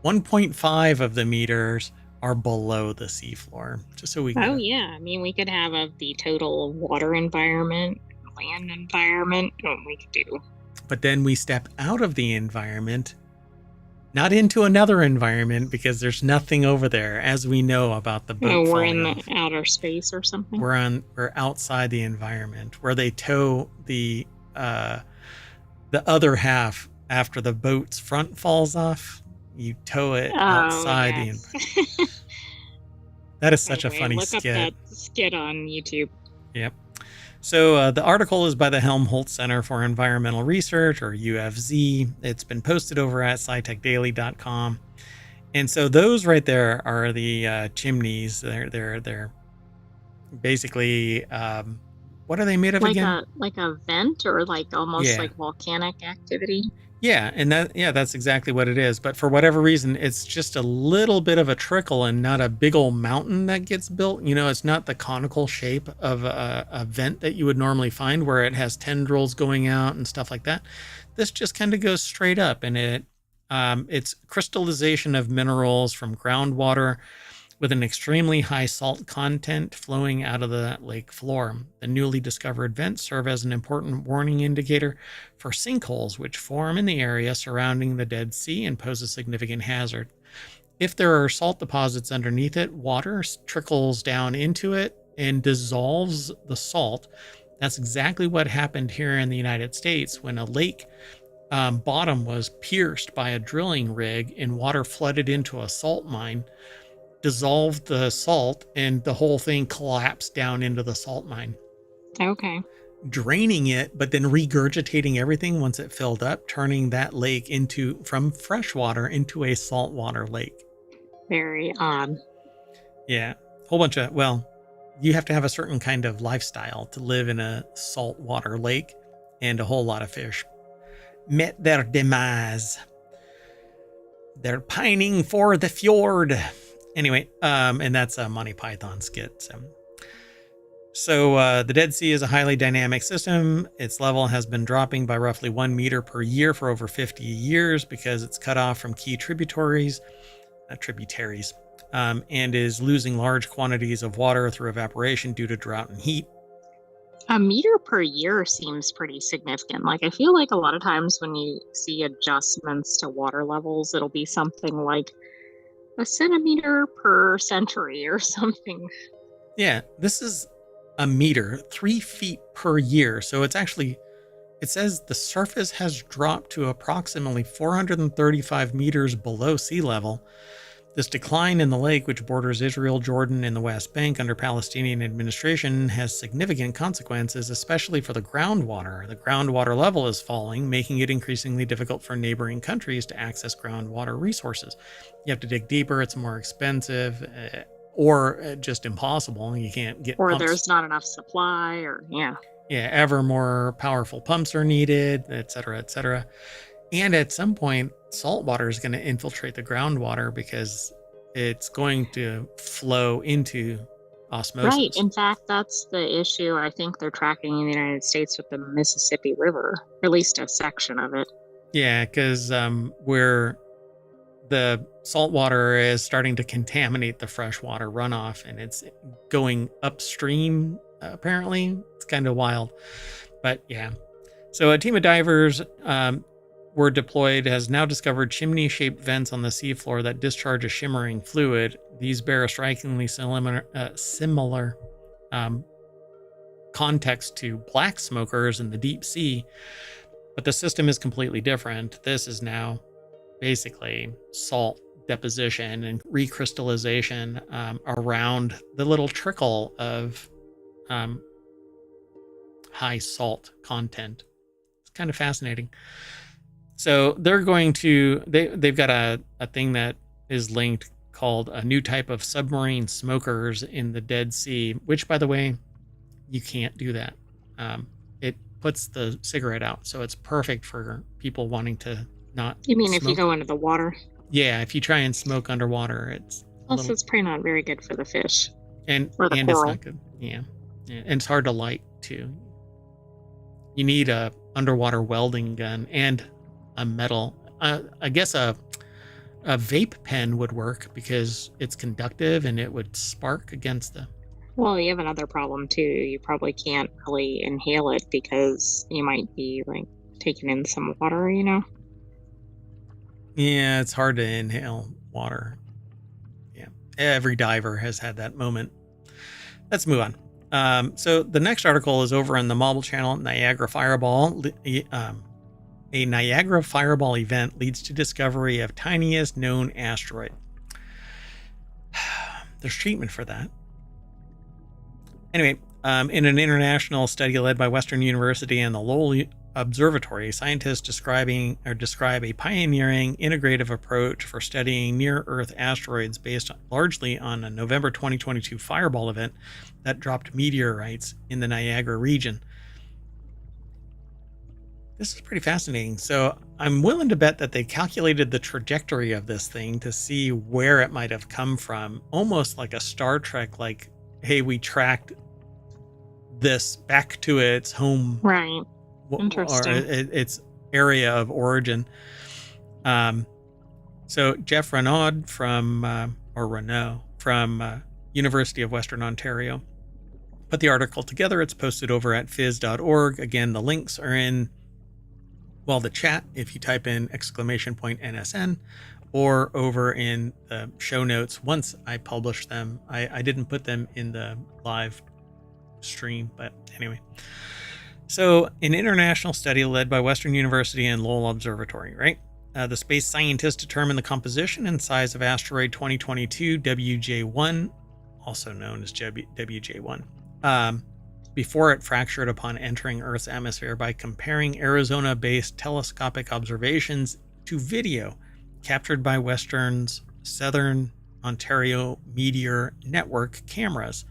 1.5 of the meters are below the seafloor, just so we can. Oh yeah, I mean, we could have the total water environment, land environment. We could do. But then we step out of the environment, not into another environment, because there's nothing over there, as we know about the boat. We're in the outer space or something. We're outside the environment, where they tow the other half after the boat's front falls off. You tow it Oh, outside yes. that is By such the a way, funny look up skit. that skit on YouTube. Yep. So the article is by the Helmholtz Center for Environmental Research, or UFZ. It's been posted over at scitechdaily.com. And so those right there are the chimneys. They're basically what are they made of again? Like a vent or like almost Yeah. like volcanic activity. Yeah, and that's exactly what it is. But for whatever reason, it's just a little bit of a trickle and not a big old mountain that gets built. You know, it's not the conical shape of a vent that you would normally find where it has tendrils going out and stuff like that. This just kind of goes straight up, and it's crystallization of minerals from groundwater with an extremely high salt content flowing out of the lake floor. The newly discovered vents serve as an important warning indicator for sinkholes, which form in the area surrounding the Dead Sea and pose a significant hazard. If there are salt deposits underneath it, water trickles down into it and dissolves the salt. That's exactly what happened here in the United States when a lake bottom was pierced by a drilling rig and water flooded into a salt mine, dissolved the salt, and the whole thing collapsed down into the salt mine, Okay. draining it, but then regurgitating everything once it filled up, turning that lake from freshwater into a saltwater lake. Very odd. Yeah. Whole bunch of, well, you have to have a certain kind of lifestyle to live in a saltwater lake, and a whole lot of fish met their demise. They're pining for the fjord. Anyway, and that's a Monty Python skit. So the Dead Sea is a highly dynamic system. Its level has been dropping by roughly 1 meter per year for over 50 years because it's cut off from key tributaries, and is losing large quantities of water through evaporation due to drought and heat. A meter per year seems pretty significant. Like, I feel like a lot of times when you see adjustments to water levels, it'll be something like a centimeter per century or something. Yeah, this is a meter, 3 feet per year. So it says the surface has dropped to approximately 435 meters below sea level. This decline in the lake, which borders Israel, Jordan, and the West Bank under Palestinian administration, has significant consequences, especially for the groundwater. The groundwater level is falling, making it increasingly difficult for neighboring countries to access groundwater resources. You have to dig deeper, it's more expensive, or just impossible. You can't get Or pumps. there's not enough supply, or yeah. Yeah, ever more powerful pumps are needed, et cetera, et cetera. And at some point, salt water is going to infiltrate the groundwater because it's going to flow into osmosis. Right. In fact, that's the issue I think they're tracking in the United States with the Mississippi River, or at least a section of it. Yeah, because where the salt water is starting to contaminate the freshwater runoff, and it's going upstream, apparently. It's kind of wild. But yeah. So a team of divers were deployed, has now discovered chimney-shaped vents on the seafloor that discharge a shimmering fluid. These bear a strikingly similar context to black smokers in the deep sea, but the system is completely different. This is now basically salt deposition and recrystallization around the little trickle of high salt content. It's kind of fascinating. So they're going to, they've got a thing that is linked called a new type of submarine smokers in the Dead Sea, which, by the way, you can't do that. It puts the cigarette out. So it's perfect for people wanting to not You mean smoke. if you go into the water? Yeah, if you try and smoke underwater, it's Plus, it's probably not very good for the fish. and or the it's coral. not good. Yeah. And it's hard to light too. You need a underwater welding gun and a metal. I guess a vape pen would work because it's conductive and it would spark against the. Well, you have another problem too. You probably can't really inhale it because you might be like taking in some water, you know? Yeah, it's hard to inhale water. Yeah, every diver has had that moment. Let's move on. So the next article is over on the Mobile channel, Niagara Fireball. A Niagara fireball event leads to discovery of tiniest known asteroid. There's treatment for that. Anyway, in an international study led by Western University and the Lowell Observatory, scientists describe a pioneering integrative approach for studying near-Earth asteroids based largely on a November 2022 fireball event that dropped meteorites in the Niagara region. This is pretty fascinating. So I'm willing to bet that they calculated the trajectory of this thing to see where it might have come from, almost like a Star Trek, like, hey, we tracked this back to its home. Right. Interesting. Or its area of origin. So Jeff Renaud from University of Western Ontario put the article together. It's posted over at phys.org. Again, the links are in, well, the chat if you type in !NSN, or over in the show notes once I publish them. I didn't put them in the live stream, but anyway. So an international study led by Western University and Lowell Observatory, right? The space scientists determined the composition and size of asteroid 2022 WJ1, also known as WJ1, before it fractured upon entering Earth's atmosphere by comparing Arizona-based telescopic observations to video captured by Western's Southern Ontario Meteor Network cameras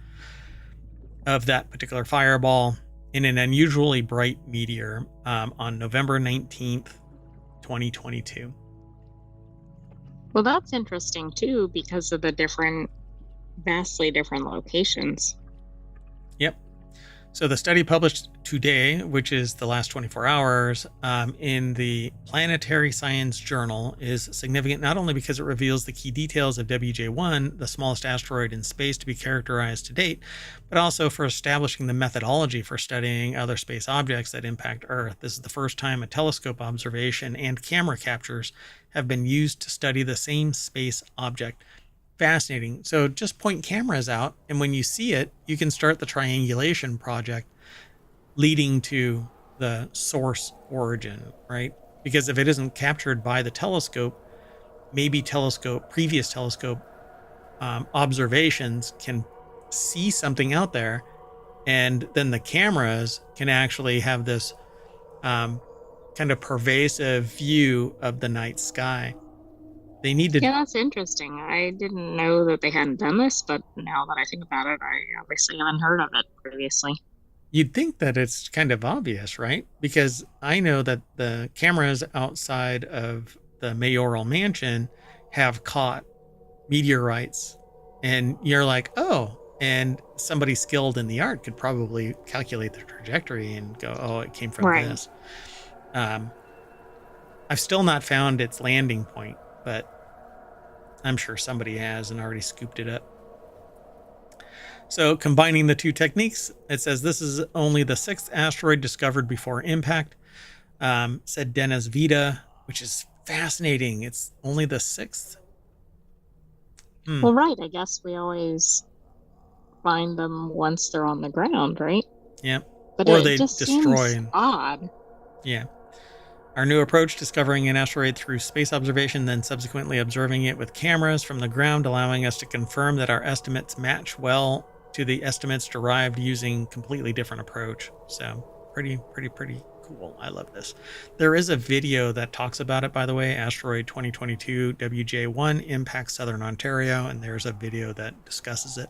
of that particular fireball in an unusually bright meteor on November 19th, 2022. Well, that's interesting too because of the vastly different locations. Yep. So the study published today, which is the last 24 hours, in the Planetary Science Journal, is significant not only because it reveals the key details of WJ1, the smallest asteroid in space to be characterized to date, but also for establishing the methodology for studying other space objects that impact Earth. This is the first time a telescope observation and camera captures have been used to study the same space object. Fascinating. So just point cameras out, and when you see it, you can start the triangulation project leading to the source origin, right? Because if it isn't captured by the telescope, maybe previous telescope observations can see something out there, and then the cameras can actually have this kind of pervasive view of the night sky. They need to. Yeah, that's interesting. I didn't know that they hadn't done this, but now that I think about it, I obviously haven't heard of it previously. You'd think that it's kind of obvious, right? Because I know that the cameras outside of the mayoral mansion have caught meteorites, and you're like, oh, and somebody skilled in the art could probably calculate the trajectory and go, oh, it came from this. I've still not found its landing point, but I'm sure somebody has and already scooped it up. So combining the two techniques, it says this is only the sixth asteroid discovered before impact, said Dennis Vida, which is fascinating. It's only the sixth. Well, right. I guess we always find them once they're on the ground, right? Yeah. But or it they just destroy. Seems odd. Yeah. Our new approach, discovering an asteroid through space observation, then subsequently observing it with cameras from the ground, allowing us to confirm that our estimates match well to the estimates derived using completely different approach. So pretty cool. I love this. There is a video that talks about it, by the way, asteroid 2022 WJ1 impacts Southern Ontario, and there's a video that discusses it.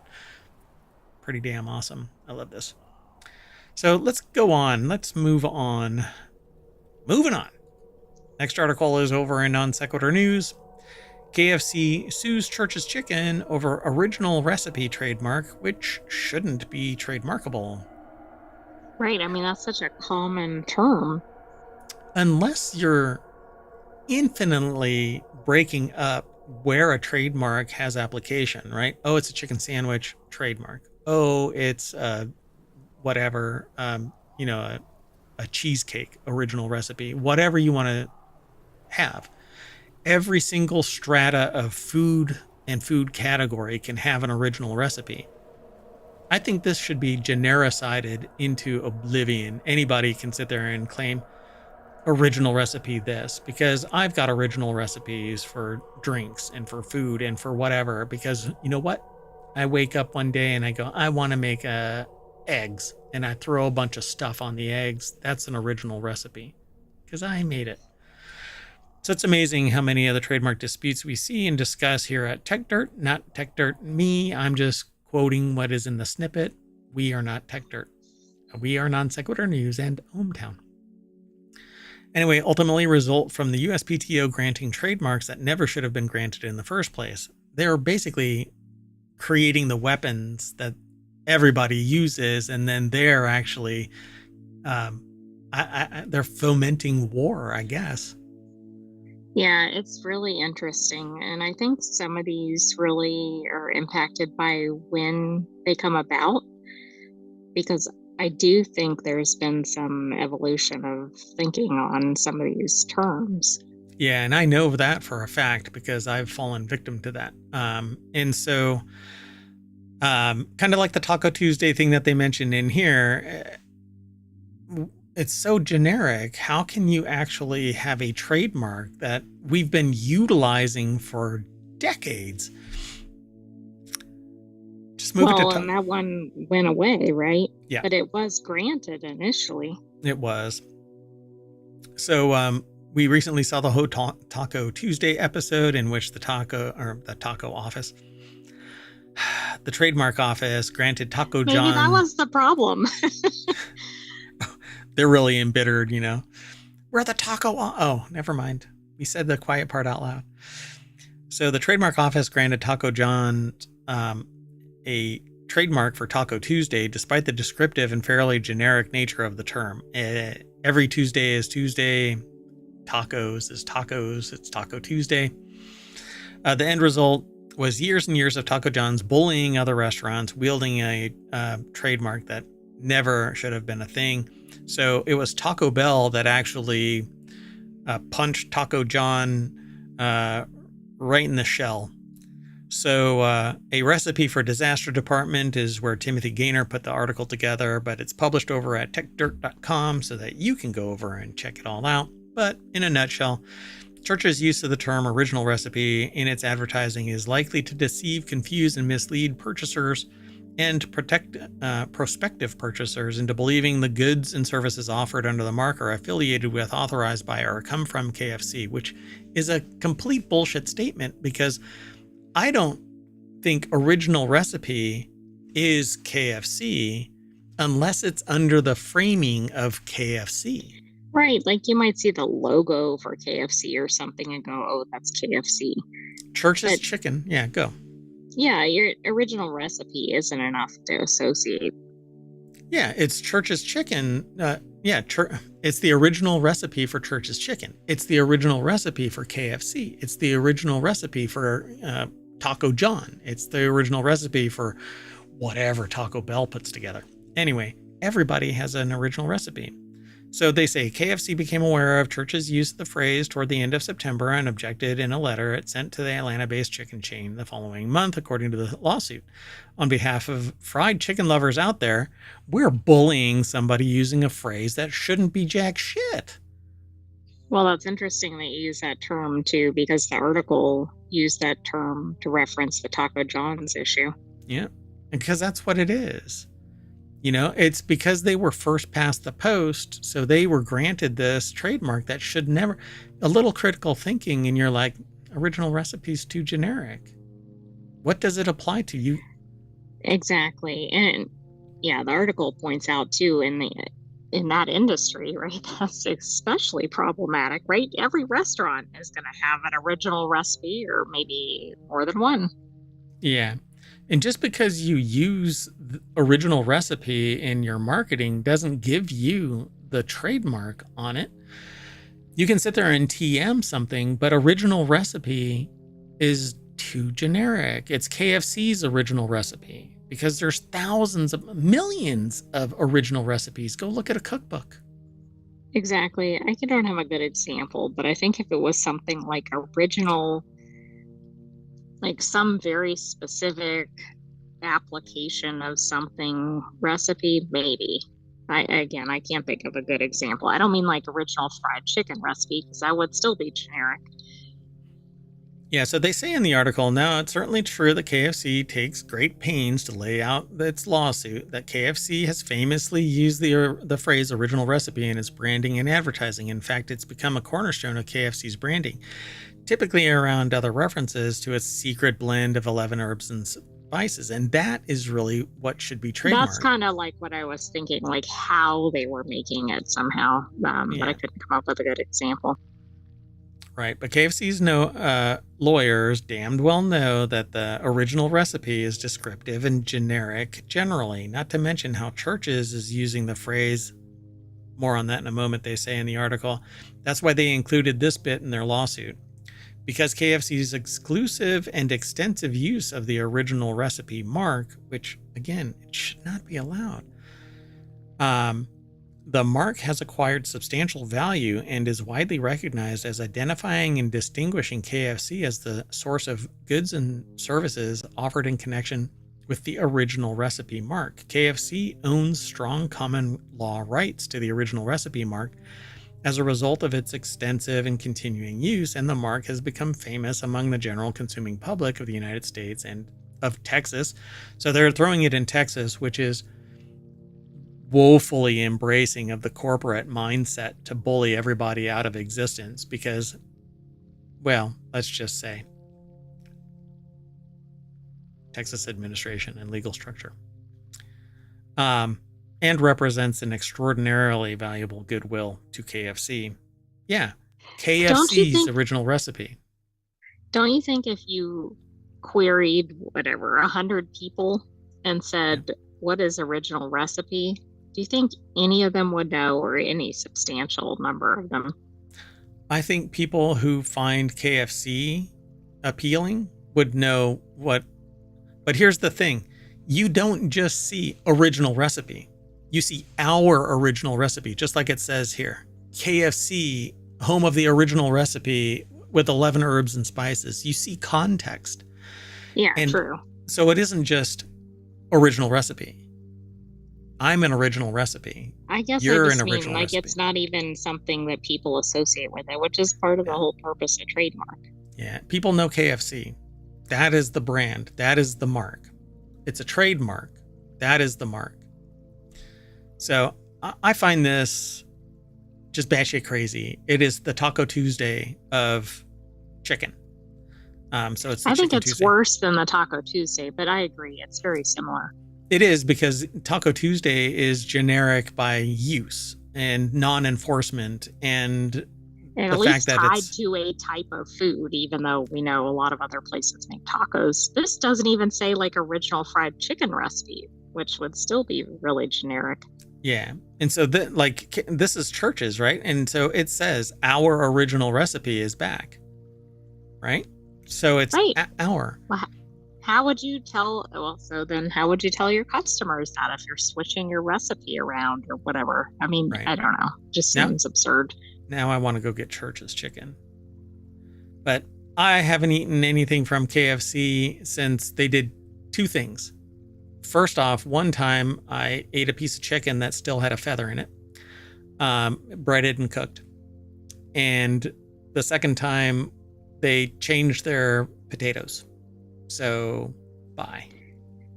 Pretty damn awesome. I love this. So let's go on. Let's move on. Moving on. Next article is over in Non Sequitur News. KFC sues Church's Chicken over original recipe trademark, which shouldn't be trademarkable. Right. I mean, that's such a common term. Unless you're infinitely breaking up where a trademark has application, right? Oh, it's a chicken sandwich, trademark. Oh, it's whatever, a cheesecake, original recipe, whatever you want to have. Every single strata of food and food category can have an original recipe. I think this should be genericided into oblivion. Anybody can sit there and claim, original recipe this, because I've got original recipes for drinks and for food and for whatever. Because you know what? I wake up one day and I go, I want to make eggs, and I throw a bunch of stuff on the eggs. That's an original recipe because I made it. So it's amazing how many of the trademark disputes we see and discuss here at Tech Dirt. Not Tech Dirt me. I'm just quoting what is in the snippet. We are not Tech Dirt. We are Non Sequitur News and ohmTown. Anyway, ultimately result from the USPTO granting trademarks that never should have been granted in the first place. They're basically creating the weapons that everybody uses, and then they're actually they're fomenting war, I guess. Yeah, it's really interesting. And I think some of these really are impacted by when they come about, because I do think there's been some evolution of thinking on some of these terms. Yeah, and I know that for a fact because I've fallen victim to that. And so, kind of like the Taco Tuesday thing that they mentioned in here, it's so generic. How can you actually have a trademark that we've been utilizing for decades? Just move it to And that one went away, right? Yeah. But it was granted initially. It was. So we recently saw the whole Taco Tuesday episode in which the taco office, the trademark office, granted Taco John. Maybe that was the problem. They're really embittered, you know. We're the taco. Oh, never mind. We said the quiet part out loud. So the trademark office granted Taco John a trademark for Taco Tuesday, despite the descriptive and fairly generic nature of the term. Every Tuesday is Tuesday. Tacos is tacos. It's Taco Tuesday. The end result was years and years of Taco John's bullying other restaurants, wielding a trademark that never should have been a thing. So it was Taco Bell that actually punched Taco John right in the shell. So a recipe for disaster department is where Timothy Gaynor put the article together, but it's published over at techdirt.com so that you can go over and check it all out. But in a nutshell, Church's use of the term original recipe in its advertising is likely to deceive, confuse, and mislead purchasers and prospective purchasers into believing the goods and services offered under the mark are affiliated with, authorized by, or come from KFC, which is a complete bullshit statement because I don't think original recipe is KFC unless it's under the framing of KFC. Right, like you might see the logo for KFC or something and go, oh, that's KFC. Church's Chicken. Yeah, go. Yeah, your original recipe isn't enough to associate. Yeah, it's Church's Chicken. It's the original recipe for Church's Chicken. It's the original recipe for KFC. It's the original recipe for Taco John. It's the original recipe for whatever Taco Bell puts together. Anyway, everybody has an original recipe. So they say KFC became aware of Church's use of the phrase toward the end of September and objected in a letter it sent to the Atlanta-based chicken chain the following month, according to the lawsuit. On behalf of fried chicken lovers out there, we're bullying somebody using a phrase that shouldn't be jack shit. Well, that's interesting that you use that term too, because the article used that term to reference the Taco John's issue. Yeah, because that's what it is. You know, it's because they were first past the post, so they were granted this trademark that should never. A little critical thinking, and you're like, original recipe's too generic. What does it apply to you? Exactly, and yeah, the article points out too in that industry, right? That's especially problematic, right? Every restaurant is going to have an original recipe, or maybe more than one. Yeah. And just because you use the original recipe in your marketing doesn't give you the trademark on it. You can sit there and TM something, but original recipe is too generic. It's KFC's original recipe because there's millions of original recipes. Go look at a cookbook. Exactly. I don't have a good example, but I think if it was something like original, like some very specific application of something recipe, maybe. I can't think of a good example. I don't mean like original fried chicken recipe because that would still be generic. Yeah, so they say in the article, now it's certainly true that KFC takes great pains to lay out its lawsuit, that KFC has famously used the phrase original recipe in its branding and advertising. In fact, it's become a cornerstone of KFC's branding, typically around other references to its secret blend of 11 herbs and spices. And that is really what should be That's trademarked. kind of like what I was thinking, like how they were making it somehow. But I Yeah. couldn't come up with a good example. Right, but KFC's lawyers damned well know that the original recipe is descriptive and generic generally, not to mention how Churches is using the phrase. More on that in a moment, they say in the article. That's why they included this bit in their lawsuit. Because KFC's exclusive and extensive use of the original recipe mark, which, again, it should not be allowed, the mark has acquired substantial value and is widely recognized as identifying and distinguishing KFC as the source of goods and services offered in connection with the original recipe mark. KFC owns strong common law rights to the original recipe mark as a result of its extensive and continuing use, and the mark has become famous among the general consuming public of the United States and of Texas. So they're throwing it in Texas, which is woefully embracing of the corporate mindset to bully everybody out of existence because, well, let's just say Texas administration and legal structure, and represents an extraordinarily valuable goodwill to KFC. Yeah, KFC's original recipe. Don't you think if you queried whatever 100 people and said, what is original recipe? Do you think any of them would know, or any substantial number of them? I think people who find KFC appealing would know what. But here's the thing. You don't just see original recipe. You see our original recipe, just like it says here. KFC, home of the original recipe with 11 herbs and spices. You see context. Yeah, and true. So it isn't just original recipe. I'm an original recipe. I guess you're I just an mean original like recipe. It's not even something that people associate with it, which is part of the whole purpose of trademark. Yeah, people know KFC. That is the brand. That is the mark. It's a trademark. That is the mark. So I find this just batshit crazy. It is the Taco Tuesday of chicken. So it's. I think it's worse than the Taco Tuesday, but I agree. It's very similar. It is, because Taco Tuesday is generic by use and non-enforcement, and at least tied to a type of food, even though we know a lot of other places make tacos. This doesn't even say like original fried chicken recipe, which would still be really generic. Yeah. And so this is Churches, right? And so it says our original recipe is back, right? So it's right. Our. Well, how would you tell? Well, so then how would you tell your customers that if you're switching your recipe around or whatever? I mean, right. I don't know. Just seems absurd. Now I want to go get Church's chicken. But I haven't eaten anything from KFC since they did two things. First off, one time I ate a piece of chicken that still had a feather in it, breaded and cooked. And the second time they changed their potatoes. So, bye.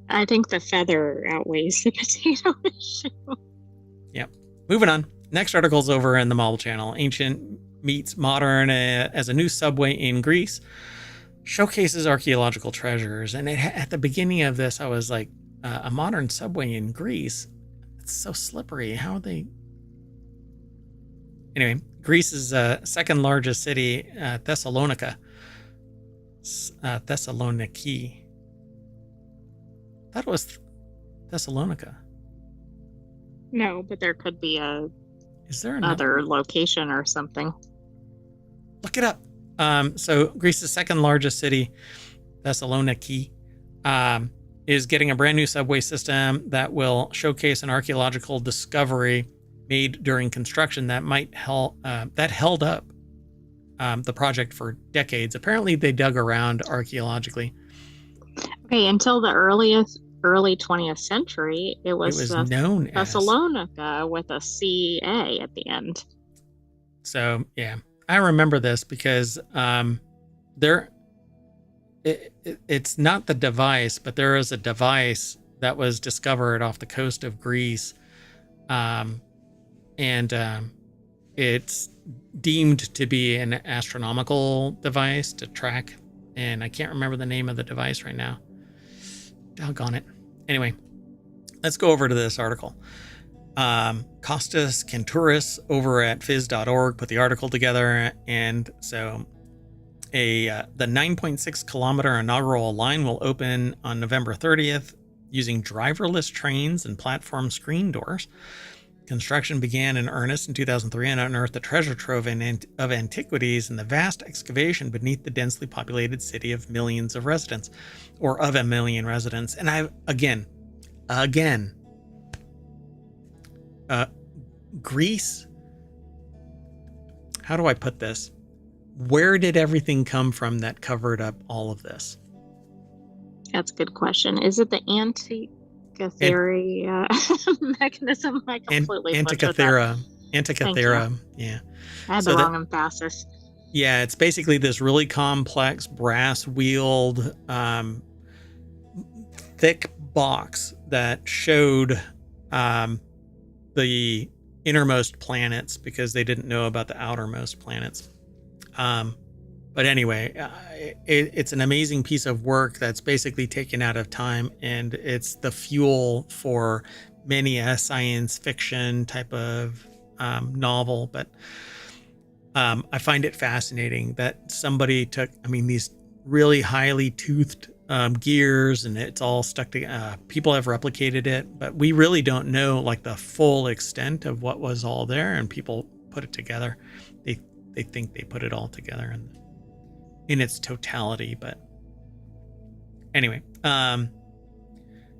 I think the feather outweighs the potato issue. Yep. Moving on. Next article's over in the Marble Channel. Ancient meets modern as a new subway in Greece. Showcases archaeological treasures. And at the beginning of this, I was like, a modern subway in Greece? It's so slippery. How are they... Anyway, Greece's second largest city, Thessalonica. Thessaloniki. I thought it was Thessalonica. No, but there could be Is there another location or something? Look it up. So Greece's second largest city, Thessaloniki, is getting a brand new subway system that will showcase an archaeological discovery made during construction that held up the project for decades. Apparently, they dug around archaeologically. Okay, until the earliest early 20th century, it It was was known as. Thessalonica with a CA at the end. So yeah, I remember this because there it's not the device, but there is a device that was discovered off the coast of Greece, um, and it's deemed to be an astronomical device to track, and I can't remember the name of the device right now. Doggone it. Anyway, let's go over to this article. Costas Kantouris over at phys.org put the article together, and so the 9.6 kilometer inaugural line will open on November 30th using driverless trains and platform screen doors. Construction began in earnest in 2003 and unearthed a treasure trove of antiquities in the vast excavation beneath the densely populated city of millions of residents, or of a million residents. And Greece, how do I put this? Where did everything come from that covered up all of this? That's a good question. Is it the Antikythera mechanism? I completely butchered that. Antikythera, yeah. I had the wrong emphasis. Yeah, it's basically this really complex brass-wheeled, thick box that showed the innermost planets because they didn't know about the outermost planets. But anyway, it's an amazing piece of work that's basically taken out of time, and it's the fuel for many a science fiction type of novel. But I find it fascinating that somebody took, these really highly toothed gears, and it's all stuck together. People have replicated it, but we really don't know like the full extent of what was all there, and people put it together. They think they put it all together in its totality. But anyway,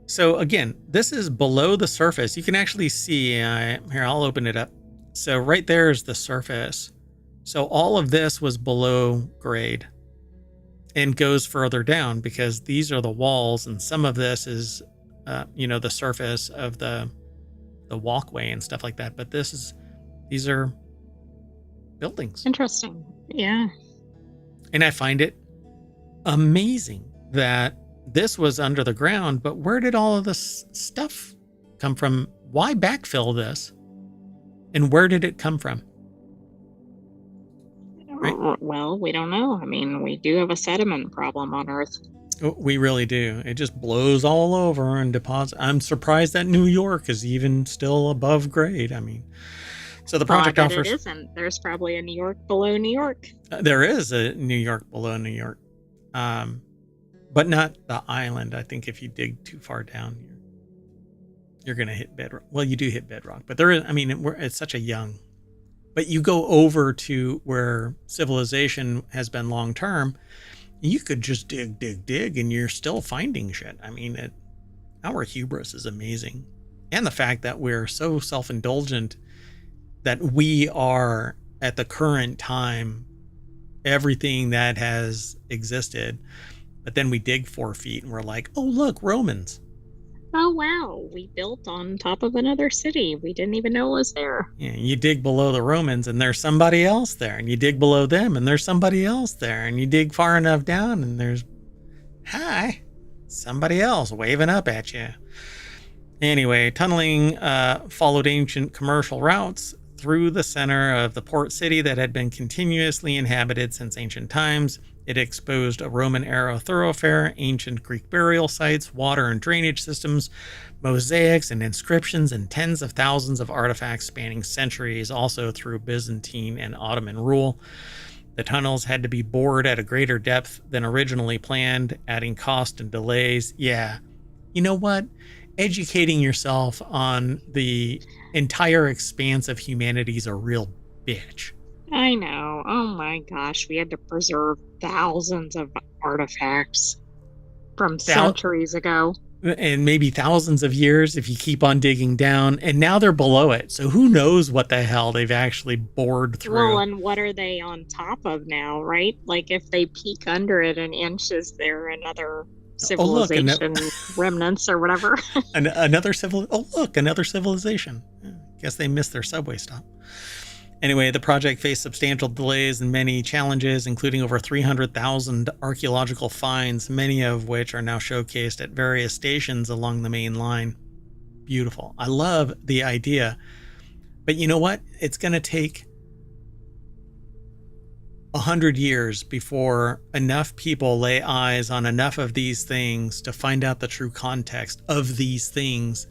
so again, this is below the surface. You can actually see, here, I'll open it up. So right there is the surface. So all of this was below grade and goes further down because these are the walls, and some of this is, the surface of the walkway and stuff like that. But these are buildings. Interesting. Yeah. And I find it amazing that this was under the ground, but where did all of this stuff come from? Why backfill this? And where did it come from? Right? Well, we don't know. We do have a sediment problem on Earth. We really do. It just blows all over and deposits. I'm surprised that New York is even still above grade. So the project offers. It isn't. There's probably a New York below New York. There is a New York below New York, but not the island. I think if you dig too far down, you're going to hit bedrock. Well, you do hit bedrock, but there is. It's such a young. But you go over to where civilization has been long term, you could just dig, and you're still finding shit. Our hubris is amazing, and the fact that we're so self-indulgent that we are at the current time everything that has existed, but then we dig 4 feet and we're like, oh look, Romans. Oh wow, we built on top of another city we didn't even know was there. Yeah, you dig below the Romans and there's somebody else there, and you dig below them and there's somebody else there, and you dig far enough down and there's somebody else waving up at you. Anyway, tunneling followed ancient commercial routes through the center of the port city that had been continuously inhabited since ancient times. It exposed a Roman-era thoroughfare, ancient Greek burial sites, water and drainage systems, mosaics and inscriptions, and tens of thousands of artifacts spanning centuries, also through Byzantine and Ottoman rule. The tunnels had to be bored at a greater depth than originally planned, adding cost and delays. Yeah. You know what? Educating yourself on the entire expanse of humanity is a real bitch. I know. Oh my gosh. We had to preserve thousands of artifacts from centuries ago. And maybe thousands of years if you keep on digging down. And now they're below it. So who knows what the hell they've actually bored through. Well, and what are they on top of now, right? Like if they peek under it an inch, is there another Oh, look, civilization remnants or whatever. another another civilization. Guess they missed their subway stop. Anyway, the project faced substantial delays and many challenges, including over 300,000 archaeological finds, many of which are now showcased at various stations along the main line. Beautiful. I love the idea. But you know what? It's going to take 100 years before enough people lay eyes on enough of these things to find out the true context of these things.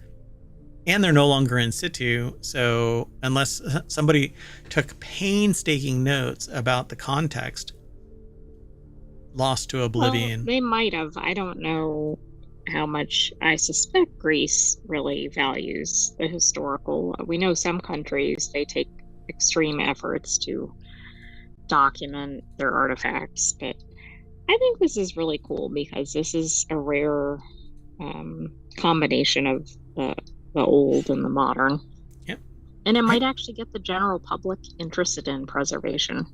And they're no longer in situ. So unless somebody took painstaking notes about the context, lost to oblivion. Well, they might have. I don't know how much. I suspect Greece really values the historical. We know some countries, they take extreme efforts to document their artifacts, but I think this is really cool because this is a rare combination of the old and the modern. Yep. And it might actually get the general public interested in preservation.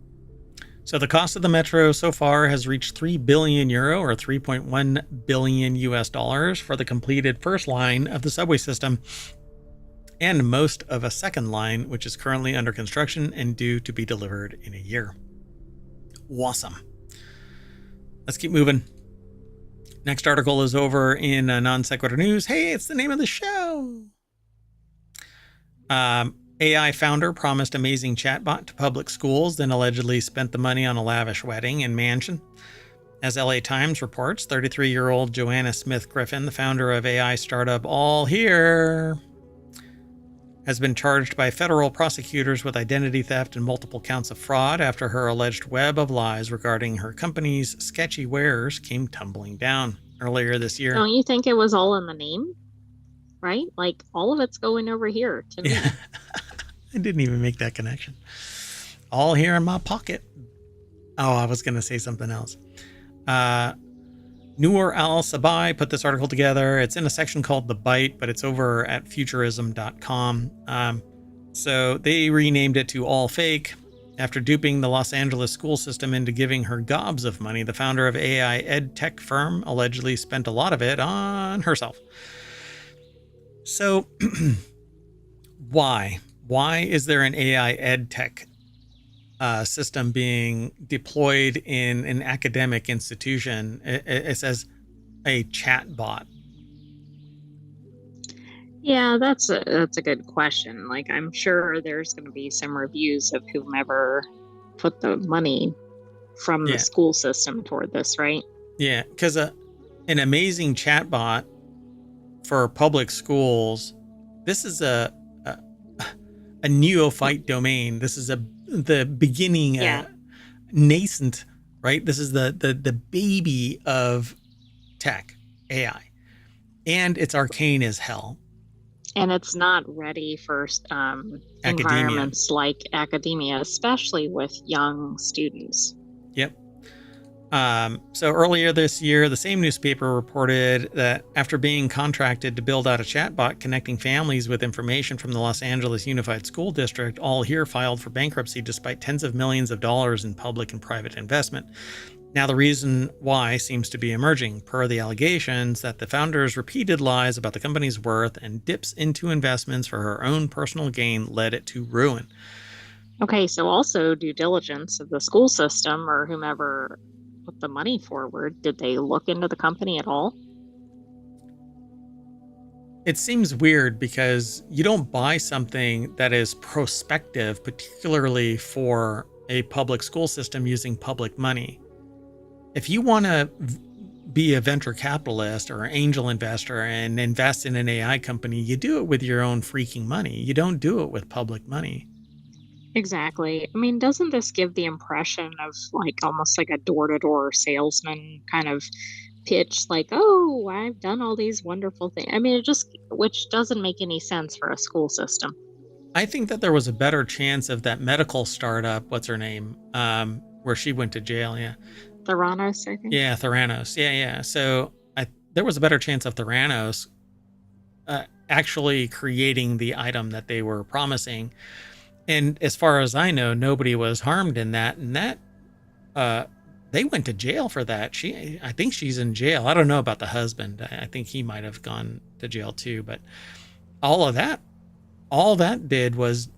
So the cost of the metro so far has reached €3 billion or 3.1 billion US dollars for the completed first line of the subway system and most of a second line, which is currently under construction and due to be delivered in a year. Awesome. Let's keep moving. Next article is over in Non Sequitur News. Hey, it's the name of the show. AI founder promised amazing chatbot to public schools, then allegedly spent the money on a lavish wedding and mansion. As LA Times reports, 33-year-old Joanna Smith Griffin, the founder of AI startup All Here, has been charged by federal prosecutors with identity theft and multiple counts of fraud after her alleged web of lies regarding her company's sketchy wares came tumbling down earlier this year. Don't you think it was all in the name? Right? Like, all of it's going over here to me. Yeah. I didn't even make that connection. All here in my pocket. Oh, I was going to say something else. Noor Al-Sabai put this article together. It's in a section called The Bite, but it's over at futurism.com. So they renamed it to All Fake. After duping the Los Angeles school system into giving her gobs of money, the founder of AI ed tech firm allegedly spent a lot of it on herself. So why? Why is there an AI ed tech system being deployed in an academic institution? It says a chat bot. Yeah, that's a good question. Like, I'm sure there's going to be some reviews of whomever put the money from the school system toward this, right? Yeah, because an amazing chat bot for public schools, this is a neophyte domain. This is the beginning, nascent, right? This is the baby of tech, AI, and it's arcane as hell. And it's not ready for environments like academia, especially with young students. Yep. So earlier this year, the same newspaper reported that after being contracted to build out a chatbot connecting families with information from the Los Angeles Unified School District, All Here filed for bankruptcy despite tens of millions of dollars in public and private investment. Now, the reason why seems to be emerging, per the allegations that the founder's repeated lies about the company's worth and dips into investments for her own personal gain led it to ruin. Okay, so also due diligence of the school system or whomever put the money forward. Did they look into the company at all? It seems weird because you don't buy something that is prospective, particularly for a public school system using public money. If you want to be a venture capitalist or angel investor and invest in an AI company, you do it with your own freaking money. You don't do it with public money. Exactly. I mean, doesn't this give the impression of like almost like a door-to-door salesman kind of pitch, like, oh, I've done all these wonderful things. I mean, which doesn't make any sense for a school system. I think that there was a better chance of that medical startup, what's her name, where she went to jail, yeah. Theranos, I think. Yeah, Theranos. Yeah. So there was a better chance of Theranos actually creating the item that they were promising. And as far as I know, nobody was harmed in that. And that They went to jail for that. I think she's in jail. I don't know about the husband. I think he might have gone to jail too. But all that did was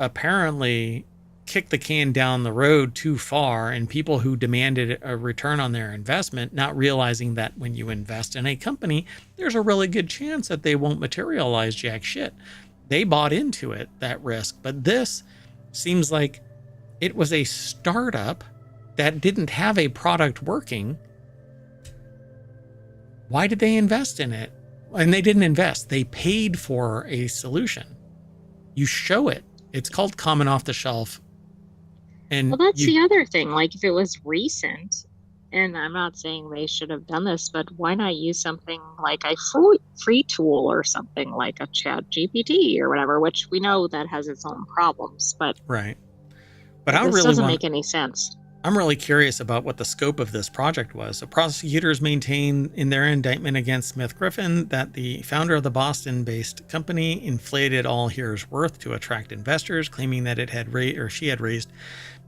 apparently kick the can down the road too far, and people who demanded a return on their investment, not realizing that when you invest in a company, there's a really good chance that they won't materialize jack shit. They bought into it, that risk. But this seems like it was a startup that didn't have a product working. Why did they invest in it? And they didn't invest. They paid for a solution. You show it. It's called common off the shelf. And well, that's the other thing. Like, if it was recent, and I'm not saying they should have done this, but why not use something like a free tool or something like a Chat GPT or whatever, which we know that has its own problems. But right. But this doesn't make any sense. I'm really curious about what the scope of this project was. So prosecutors maintain in their indictment against Smith Griffin that the founder of the Boston-based company inflated All Here's worth to attract investors, claiming that she had raised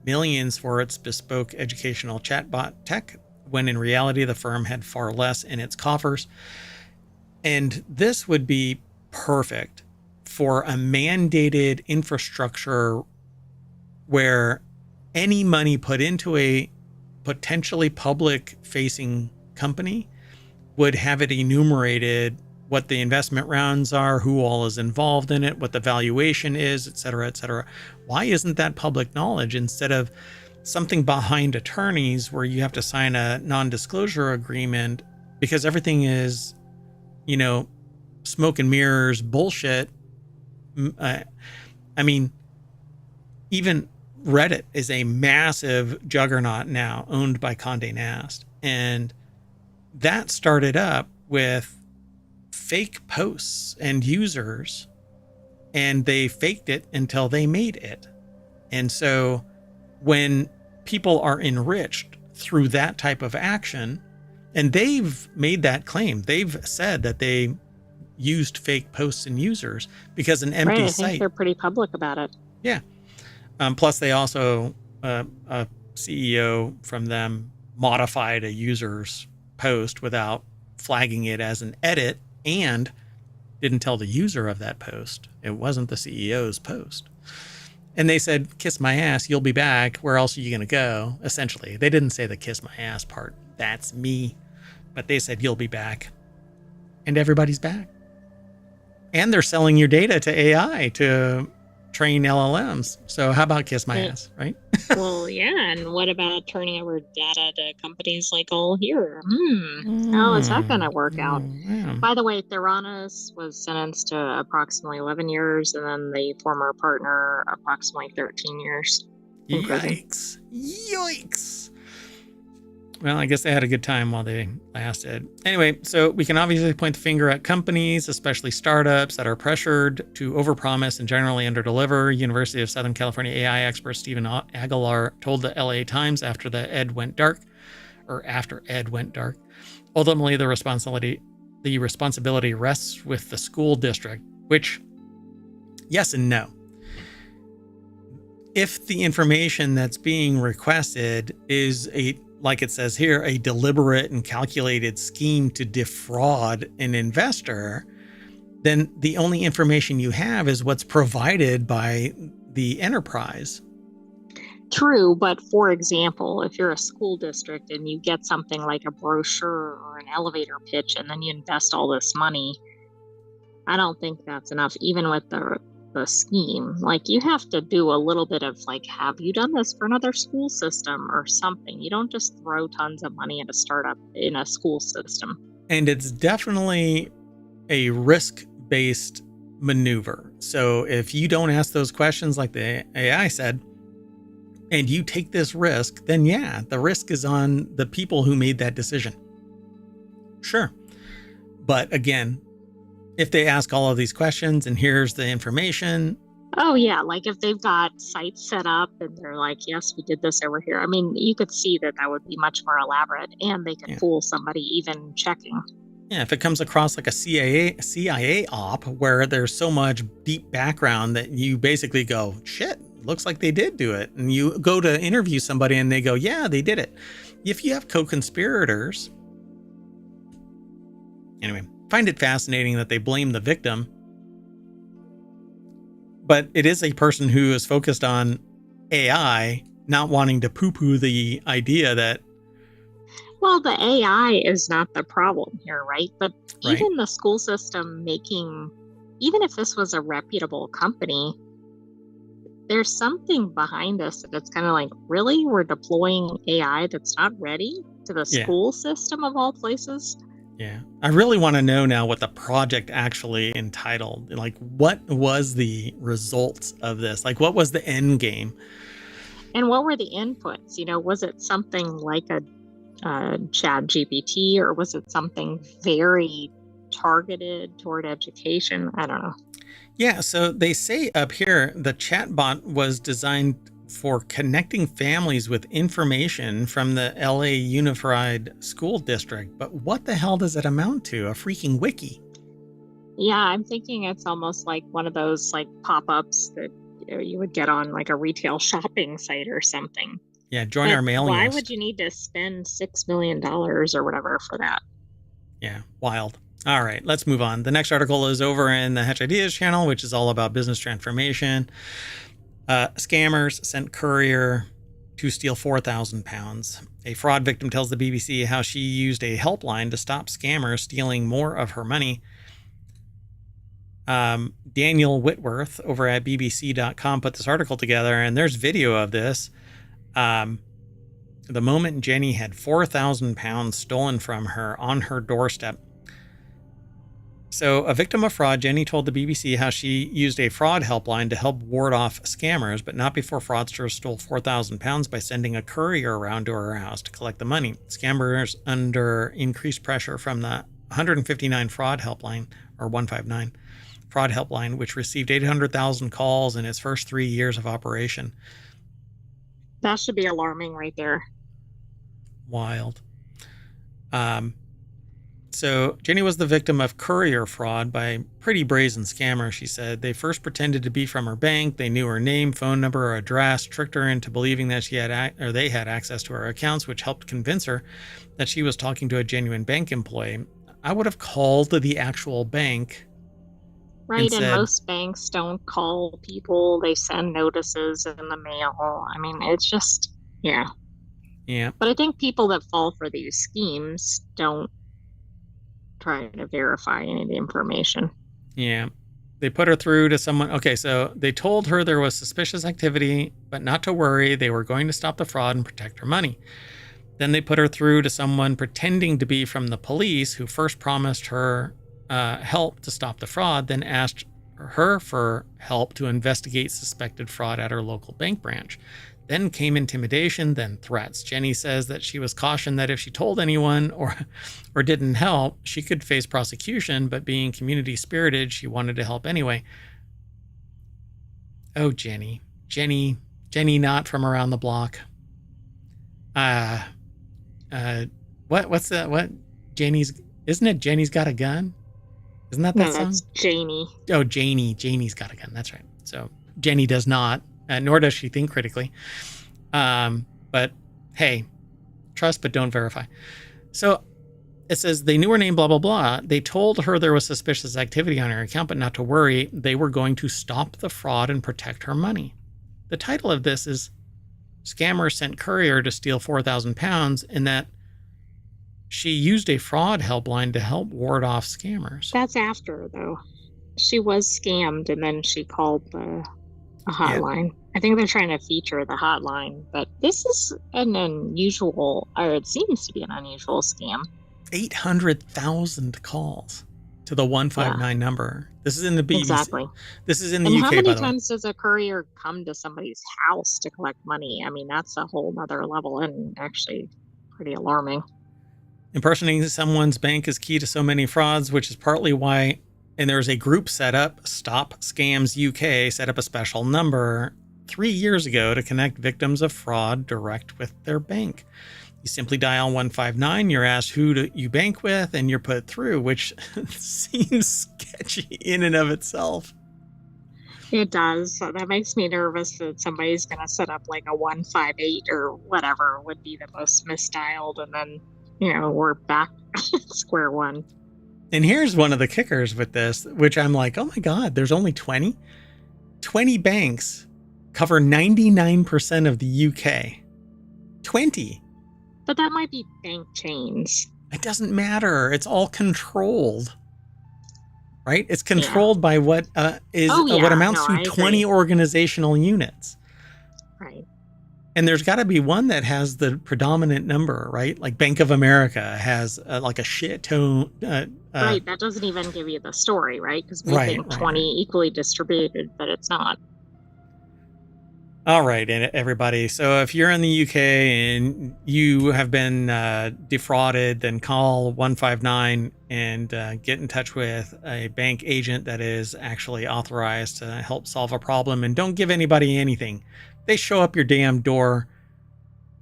millions for its bespoke educational chatbot tech, when in reality the firm had far less in its coffers. And this would be perfect for a mandated infrastructure where any money put into a potentially public-facing company would have it enumerated what the investment rounds are, who all is involved in it, what the valuation is, et cetera, et cetera. Why isn't that public knowledge instead of something behind attorneys where you have to sign a non-disclosure agreement because everything is, smoke and mirrors bullshit? I mean, even Reddit is a massive juggernaut now, owned by Condé Nast. And that started up with fake posts and users, and they faked it until they made it. And so when people are enriched through that type of action, and they've made that claim, they've said that they used fake posts and users because an empty site. I think they're pretty public about it. Yeah. Plus, they also, a CEO from them modified a user's post without flagging it as an edit and didn't tell the user of that post. It wasn't the CEO's post. And they said, kiss my ass, you'll be back. Where else are you going to go? Essentially, they didn't say the kiss my ass part. That's me. But they said, you'll be back. And everybody's back. And they're selling your data to AI to train LLMs. So how about kiss my ass, right? Well, yeah. And what about turning over data to companies like All Here? How is that going to work out? Yeah. By the way, Theranos was sentenced to approximately 11 years, and then the former partner approximately 13 years. Yikes. Yikes. Well, I guess they had a good time while they lasted. Anyway, so we can obviously point the finger at companies, especially startups, that are pressured to overpromise and generally underdeliver. University of Southern California AI expert Stephen Aguilar told the LA Times after Ed went dark. Ultimately, the responsibility rests with the school district, which, yes and no. If the information that's being requested is like it says here, a deliberate and calculated scheme to defraud an investor, then the only information you have is what's provided by the enterprise. True, but for example, if you're a school district and you get something like a brochure or an elevator pitch and then you invest all this money, I don't think that's enough, even with the scheme. Like, you have to do a little bit of like, have you done this for another school system or something? You don't just throw tons of money at a startup in a school system. And it's definitely a risk-based maneuver. So if you don't ask those questions like the AI said, and you take this risk, then yeah, the risk is on the people who made that decision. Sure. But again, if they ask all of these questions and here's the information. Oh, yeah. Like if they've got sites set up and they're like, yes, we did this over here. I mean, you could see that would be much more elaborate and they could fool somebody even checking. Yeah, if it comes across like a CIA op where there's so much deep background that you basically go, shit, looks like they did do it. And you go to interview somebody and they go, yeah, they did it. if you have co-conspirators, anyway, find it fascinating that they blame the victim, but it is a person who is focused on AI, not wanting to poo-poo the idea that... Well, the AI is not the problem here, right? But Right. even the school system even if this was a reputable company, there's something behind this that's kind of like, really? We're deploying AI that's not ready to the school system of all places? Yeah. I really want to know now what the project actually entitled. Like, what was the results of this? Like, what was the end game? And what were the inputs? Was it something like a Chat GPT, or was it something very targeted toward education? I don't know. Yeah, so they say up here the chatbot was designed for connecting families with information from the LA Unified School District. But what the hell does it amount to? A freaking wiki. Yeah, I'm thinking it's almost like one of those like pop-ups that you would get on like a retail shopping site or something. Yeah, join our mailing list. Why would you need to spend $6 million or whatever for that? Yeah, wild. All right, let's move on. The next article is over in the Hatch Ideas channel, which is all about business transformation. Scammers sent courier to steal 4,000 pounds. A fraud victim tells the BBC how she used a helpline to stop scammers stealing more of her money. Daniel Whitworth over at bbc.com put this article together, and there's video of this. The moment Jenny had 4,000 pounds stolen from her on her doorstep. So, a victim of fraud, Jenny told the BBC how she used a fraud helpline to help ward off scammers, but not before fraudsters stole 4,000 pounds by sending a courier around to her house to collect the money. Scammers under increased pressure from the 159 fraud helpline, or 159 fraud helpline, which received 800,000 calls in its first 3 years of operation. That should be alarming right there. Wild. So Jenny was the victim of courier fraud by a pretty brazen scammer, she said. They first pretended to be from her bank. They knew her name, phone number, or address, tricked her into believing that they had access to her accounts, which helped convince her that she was talking to a genuine bank employee. I would have called the actual bank. Right, and most banks don't call people. They send notices in the mail. I mean, it's just, yeah. Yeah. But I think people that fall for these schemes don't try to verify any of the information. Yeah. They put her through to someone. Okay, so they told her there was suspicious activity, but not to worry. They were going to stop the fraud and protect her money. Then they put her through to someone pretending to be from the police, who first promised her help to stop the fraud, then asked her for help to investigate suspected fraud at her local bank branch. Then came intimidation, then threats. Jenny says that she was cautioned that if she told anyone or didn't help, she could face prosecution, but being community spirited, she wanted to help anyway. Oh, Jenny not from around the block. What's that? What? Isn't it Jenny's Got a Gun? Isn't that song? That's Janie. Oh, Janie's got a gun. That's right. So Jenny does not, nor does she think critically. But hey, trust but don't verify. So it says they knew her name, blah, blah, blah. They told her there was suspicious activity on her account, but not to worry. They were going to stop the fraud and protect her money. The title of this is Scammer Sent Courier to Steal 4,000 Pounds, in that she used a fraud helpline to help ward off scammers. That's after, though. She was scammed, and then she called a hotline. Yeah. I think they're trying to feature the hotline, but this is an unusual, or it seems to be an unusual scam. 800,000 calls to the 159 number. This is in the BBC. Exactly. This is in the UK, how many times does a courier come to somebody's house to collect money? I mean, that's a whole nother level, and actually pretty alarming. Impersonating someone's bank is key to so many frauds, which is partly why, and there's a group set up, Stop Scams UK, set up a special number 3 years ago to connect victims of fraud direct with their bank. You simply dial 159, you're asked who you bank with, and you're put through, which seems sketchy in and of itself. It does. So that makes me nervous that somebody's going to set up like a 158 or whatever would be the most misdialed. And then, we're back at square one. And here's one of the kickers with this, which I'm like, oh my God, there's only 20? 20 banks cover 99% of the UK. 20. But that might be bank chains. It doesn't matter. It's all controlled. Right? It's controlled by what what amounts to 20 organizational units. Right. And there's got to be one that has the predominant number, right? Like Bank of America has like a shit ton. Right. That doesn't even give you the story, right? Because we think 20 equally distributed, but it's not. All right, everybody. So if you're in the UK and you have been defrauded, then call 159 and get in touch with a bank agent that is actually authorized to help solve a problem. And don't give anybody anything. They show up your damn door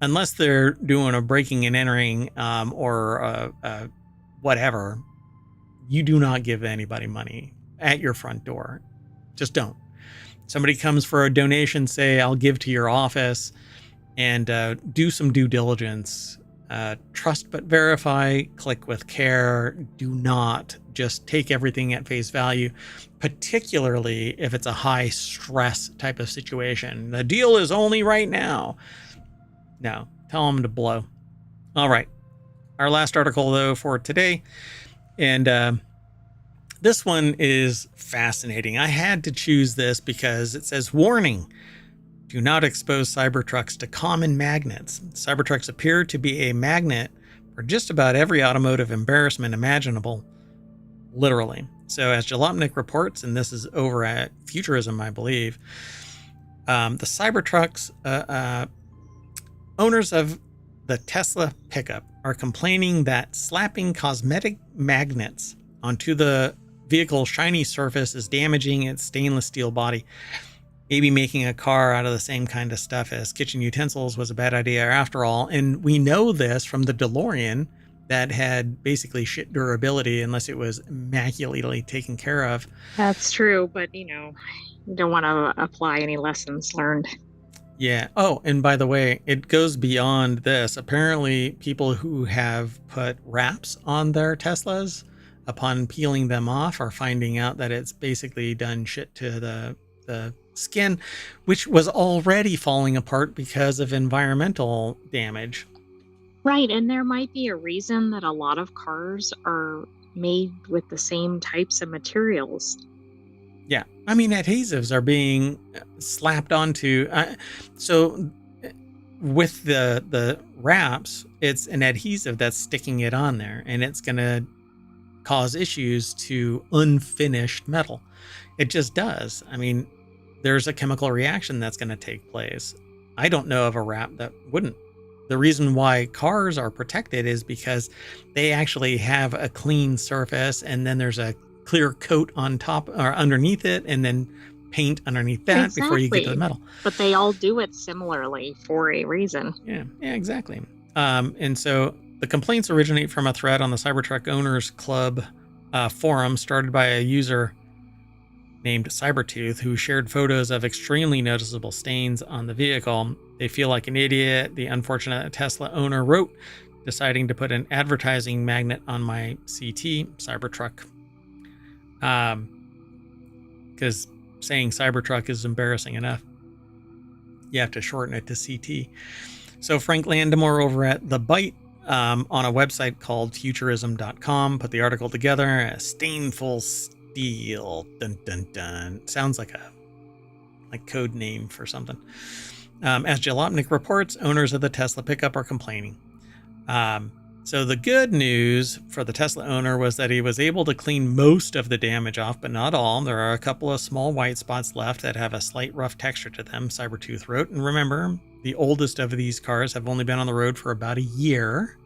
unless they're doing a breaking and entering or whatever. You do not give anybody money at your front door. Just don't. Somebody comes for a donation, say, I'll give to your office, and do some due diligence. Trust but verify, click with care. Do not just take everything at face value, particularly if it's a high stress type of situation. The deal is only right now. No, tell them to blow. All right. Our last article, though, for today, and this one is fascinating. I had to choose this because it says, warning, do not expose Cybertrucks to common magnets. Cybertrucks appear to be a magnet for just about every automotive embarrassment imaginable, literally. So as Jalopnik reports, and this is over at Futurism, I believe, the Cybertrucks owners of the Tesla pickup are complaining that slapping cosmetic magnets onto the vehicle's shiny surface is damaging its stainless steel body. Maybe making a car out of the same kind of stuff as kitchen utensils was a bad idea after all. And we know this from the DeLorean that had basically shit durability unless it was immaculately taken care of. That's true, but you don't want to apply any lessons learned. Yeah. Oh, and by the way, it goes beyond this. Apparently, people who have put wraps on their Teslas, upon peeling them off, are finding out that it's basically done shit to the skin, which was already falling apart because of environmental damage. Right, and there might be a reason that a lot of cars are made with the same types of materials. Yeah, I mean, adhesives are being slapped onto. So with the wraps, it's an adhesive that's sticking it on there, and it's going to cause issues to unfinished metal. It just does. I mean, there's a chemical reaction that's going to take place. I don't know of a wrap that wouldn't. The reason why cars are protected is because they actually have a clean surface, and then there's a clear coat on top or underneath it, and then paint underneath that before you get to the metal. But they all do it similarly for a reason. Yeah, exactly. And so the complaints originate from a thread on the Cybertruck Owners Club forum started by a user named Cybertooth, who shared photos of extremely noticeable stains on the vehicle. They feel like an idiot, the unfortunate Tesla owner wrote, deciding to put an advertising magnet on my CT, Cybertruck. Because saying Cybertruck is embarrassing enough. You have to shorten it to CT. So Frank Landemore over at The Byte, on a website called futurism.com, put the article together. A stainful steel. Dun, dun, dun. Sounds like a code name for something. As Jalopnik reports, owners of the Tesla pickup are complaining. So the good news for the Tesla owner was that he was able to clean most of the damage off, but not all. There are a couple of small white spots left that have a slight rough texture to them, Cybertooth wrote. And remember, the oldest of these cars have only been on the road for about a year.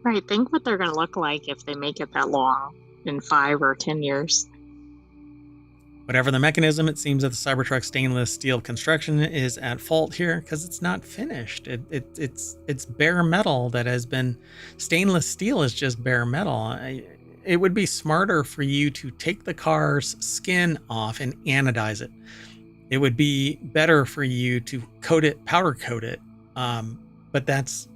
Right. Think what they're going to look like if they make it that long in 5 or 10 years. Whatever the mechanism, it seems that the Cybertruck stainless steel construction is at fault here because it's not finished. It's bare metal that has been... Stainless steel is just bare metal. It would be smarter for you to take the car's skin off and anodize it. it would be better for you to coat it, powder coat it. But that's,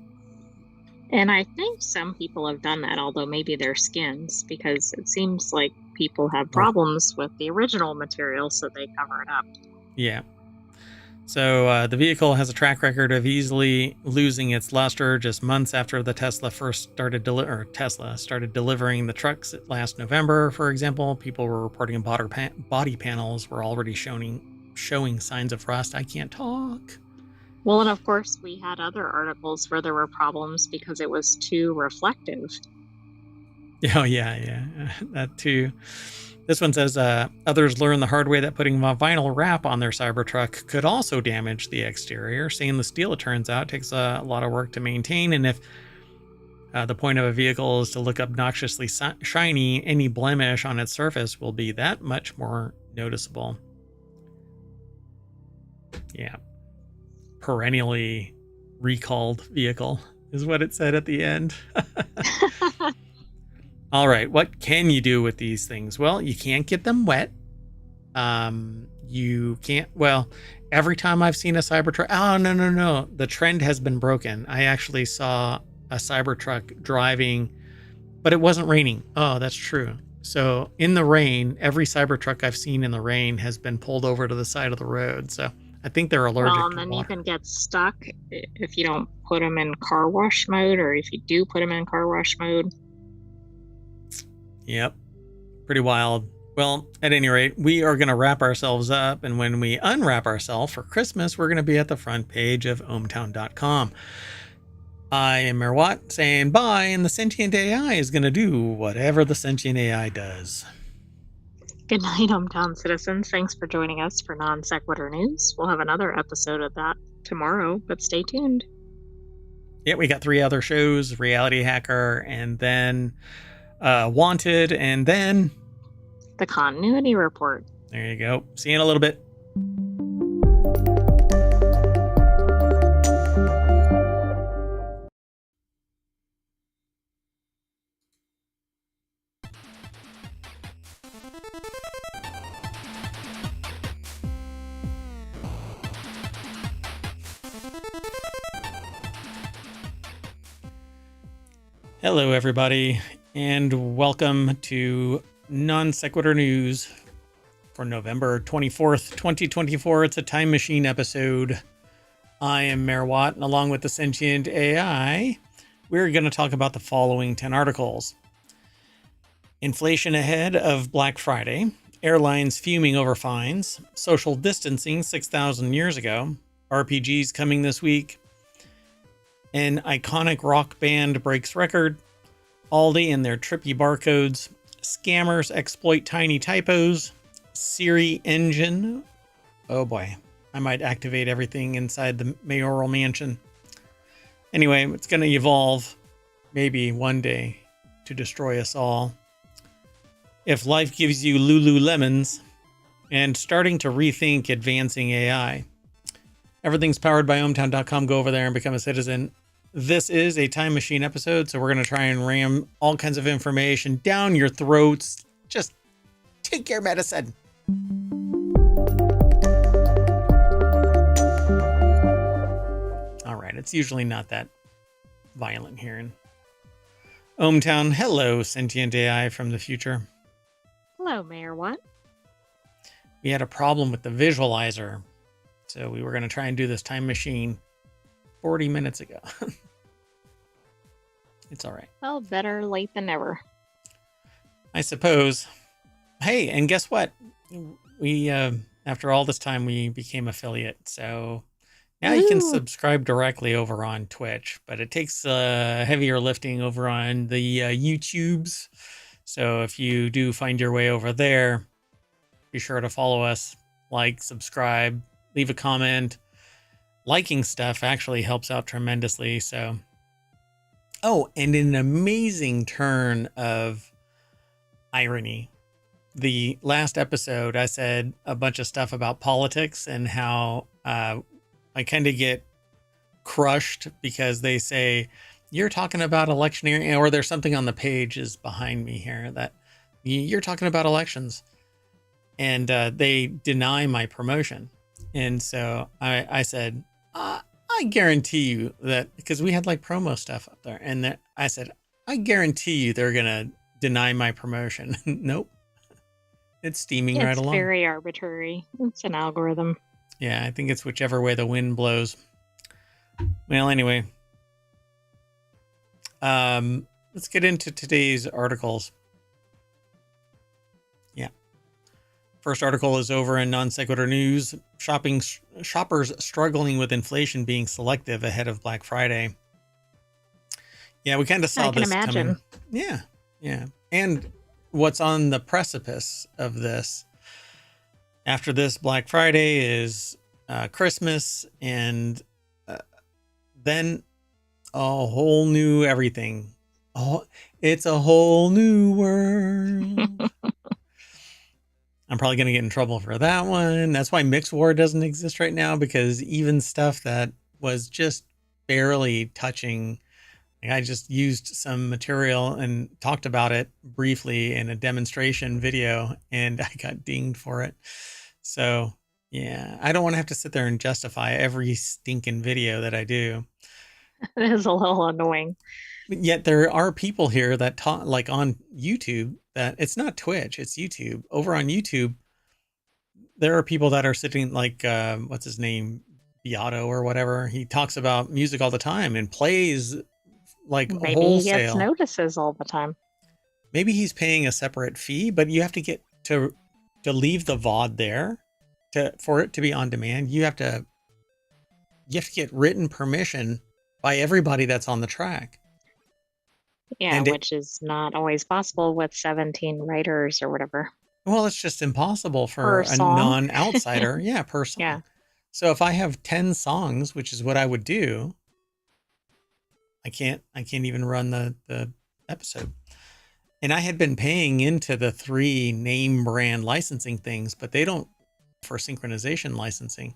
And I think some people have done that, although maybe their skins, because it seems like people have oh, problems with the original material, so they cover it up. yeah. So the vehicle has a track record of easily losing its luster just months after the Tesla Tesla started delivering the trucks last November. For example, people were reporting body panels were already showing signs of rust. I can't talk. Well, and of course, we had other articles where there were problems because it was too reflective. Oh yeah, that too. This one says others learned the hard way that putting a vinyl wrap on their Cybertruck could also damage the exterior. Stainless steel, it turns out, takes a lot of work to maintain, and if the point of a vehicle is to look obnoxiously shiny, any blemish on its surface will be that much more noticeable. Yeah. Perennially recalled vehicle is what it said at the end. All right, what can you do with these things? Well, you can't get them wet. You can't, well, every time I've seen a Cybertruck, oh, no. The trend has been broken. I actually saw a Cybertruck driving, but it wasn't raining. Oh, that's true. So in the rain, every Cybertruck I've seen in the rain has been pulled over to the side of the road. So I think they're allergic Well, and to then water. you can get stuck if you don't put them in car wash mode, or if you do put them in car wash mode. Yep. Pretty wild. Well, at any rate, we are going to wrap ourselves up. And when we unwrap ourselves for Christmas, we're going to be at the front page of ohmTown.com. I am Mayor Watt saying bye, and the sentient AI is going to do whatever the sentient AI does. Good night, hometown citizens. Thanks for joining us for Non Sequitur News. We'll have another episode of that tomorrow, but stay tuned. Yeah, we got 3 other shows, Reality Hacker, and then Wanted, and then The Continuity Report. there you go. See you in a little bit. Hello, everybody, and welcome to Non Sequitur News for November 24th, 2024. It's a time machine episode. I am Mayor Watt, and along with the sentient AI, we're going to talk about the following 10 articles. Inflation ahead of Black Friday, airlines fuming over fines, social distancing 6,000 years ago, RPGs coming this week, an iconic rock band breaks record, Aldi and their trippy barcodes, scammers exploit tiny typos, Siri engine. Oh boy, I might activate everything inside the mayoral mansion. Anyway, it's going to evolve, maybe one day, to destroy us all. If life gives you Lululemons, and starting to rethink advancing AI. Everything's powered by ohmTown.com. Go over there and become a citizen. This is a time machine episode, so we're going to try and ram all kinds of information down your throats. Just take your medicine. All right, it's usually not that violent here in ohmTown. Hello, sentient AI from the future. Hello, Mayor Watt. We had a problem with the visualizer, so we were going to try and do this time machine 40 minutes ago. It's all right. Well, better late than never. I suppose. Hey, and guess what? We, after all this time, we became affiliate. So now you can subscribe directly over on Twitch, but it takes heavier lifting over on the YouTubes. So if you do find your way over there, be sure to follow us, like, subscribe, leave a comment. Liking stuff actually helps out tremendously. So, oh, and an amazing turn of irony. The last episode, I said a bunch of stuff about politics and how I kind of get crushed because they say, you're talking about electioneering, or there's something on the page is behind me here that you're talking about elections. And they deny my promotion. And so I said, I guarantee you that, because we had like promo stuff up there, and that I said, I guarantee you they're going to deny my promotion. Nope. It's steaming right It's along. very arbitrary. It's an algorithm. Yeah, I think it's whichever way the wind blows. Well, anyway, let's get into today's articles. Yeah. First article is over in Non Sequitur News. Shoppers struggling with inflation, being selective ahead of Black Friday. Yeah, we kind of saw this coming. Yeah, yeah. And what's on the precipice of this? After this Black Friday is Christmas, and then a whole new everything. Oh, it's a whole new world. I'm probably going to get in trouble for that one. That's why Mix War doesn't exist right now, because even stuff that was just barely touching, like I just used some material and talked about it briefly in a demonstration video, and I got dinged for it. So yeah, I don't want to have to sit there and justify every stinking video that I do. It is a little annoying. But yet there are people here that talk, like on YouTube, that it's not Twitch, it's YouTube. Over on YouTube, there are people that are sitting like, what's his name? Beato or whatever. He talks about music all the time and plays like Maybe wholesale. he gets notices all the time. Maybe he's paying a separate fee, but you have to get to leave the VOD there for it to be on demand. You have to get written permission by everybody that's on the track. Yeah, which is not always possible with 17 writers or whatever. Well, it's just impossible for a non-outsider. Yeah, per song. Yeah. So if I have 10 songs, which is what I would do, I can't even run the episode. And I had been paying into the 3 name brand licensing things, but they don't for synchronization licensing.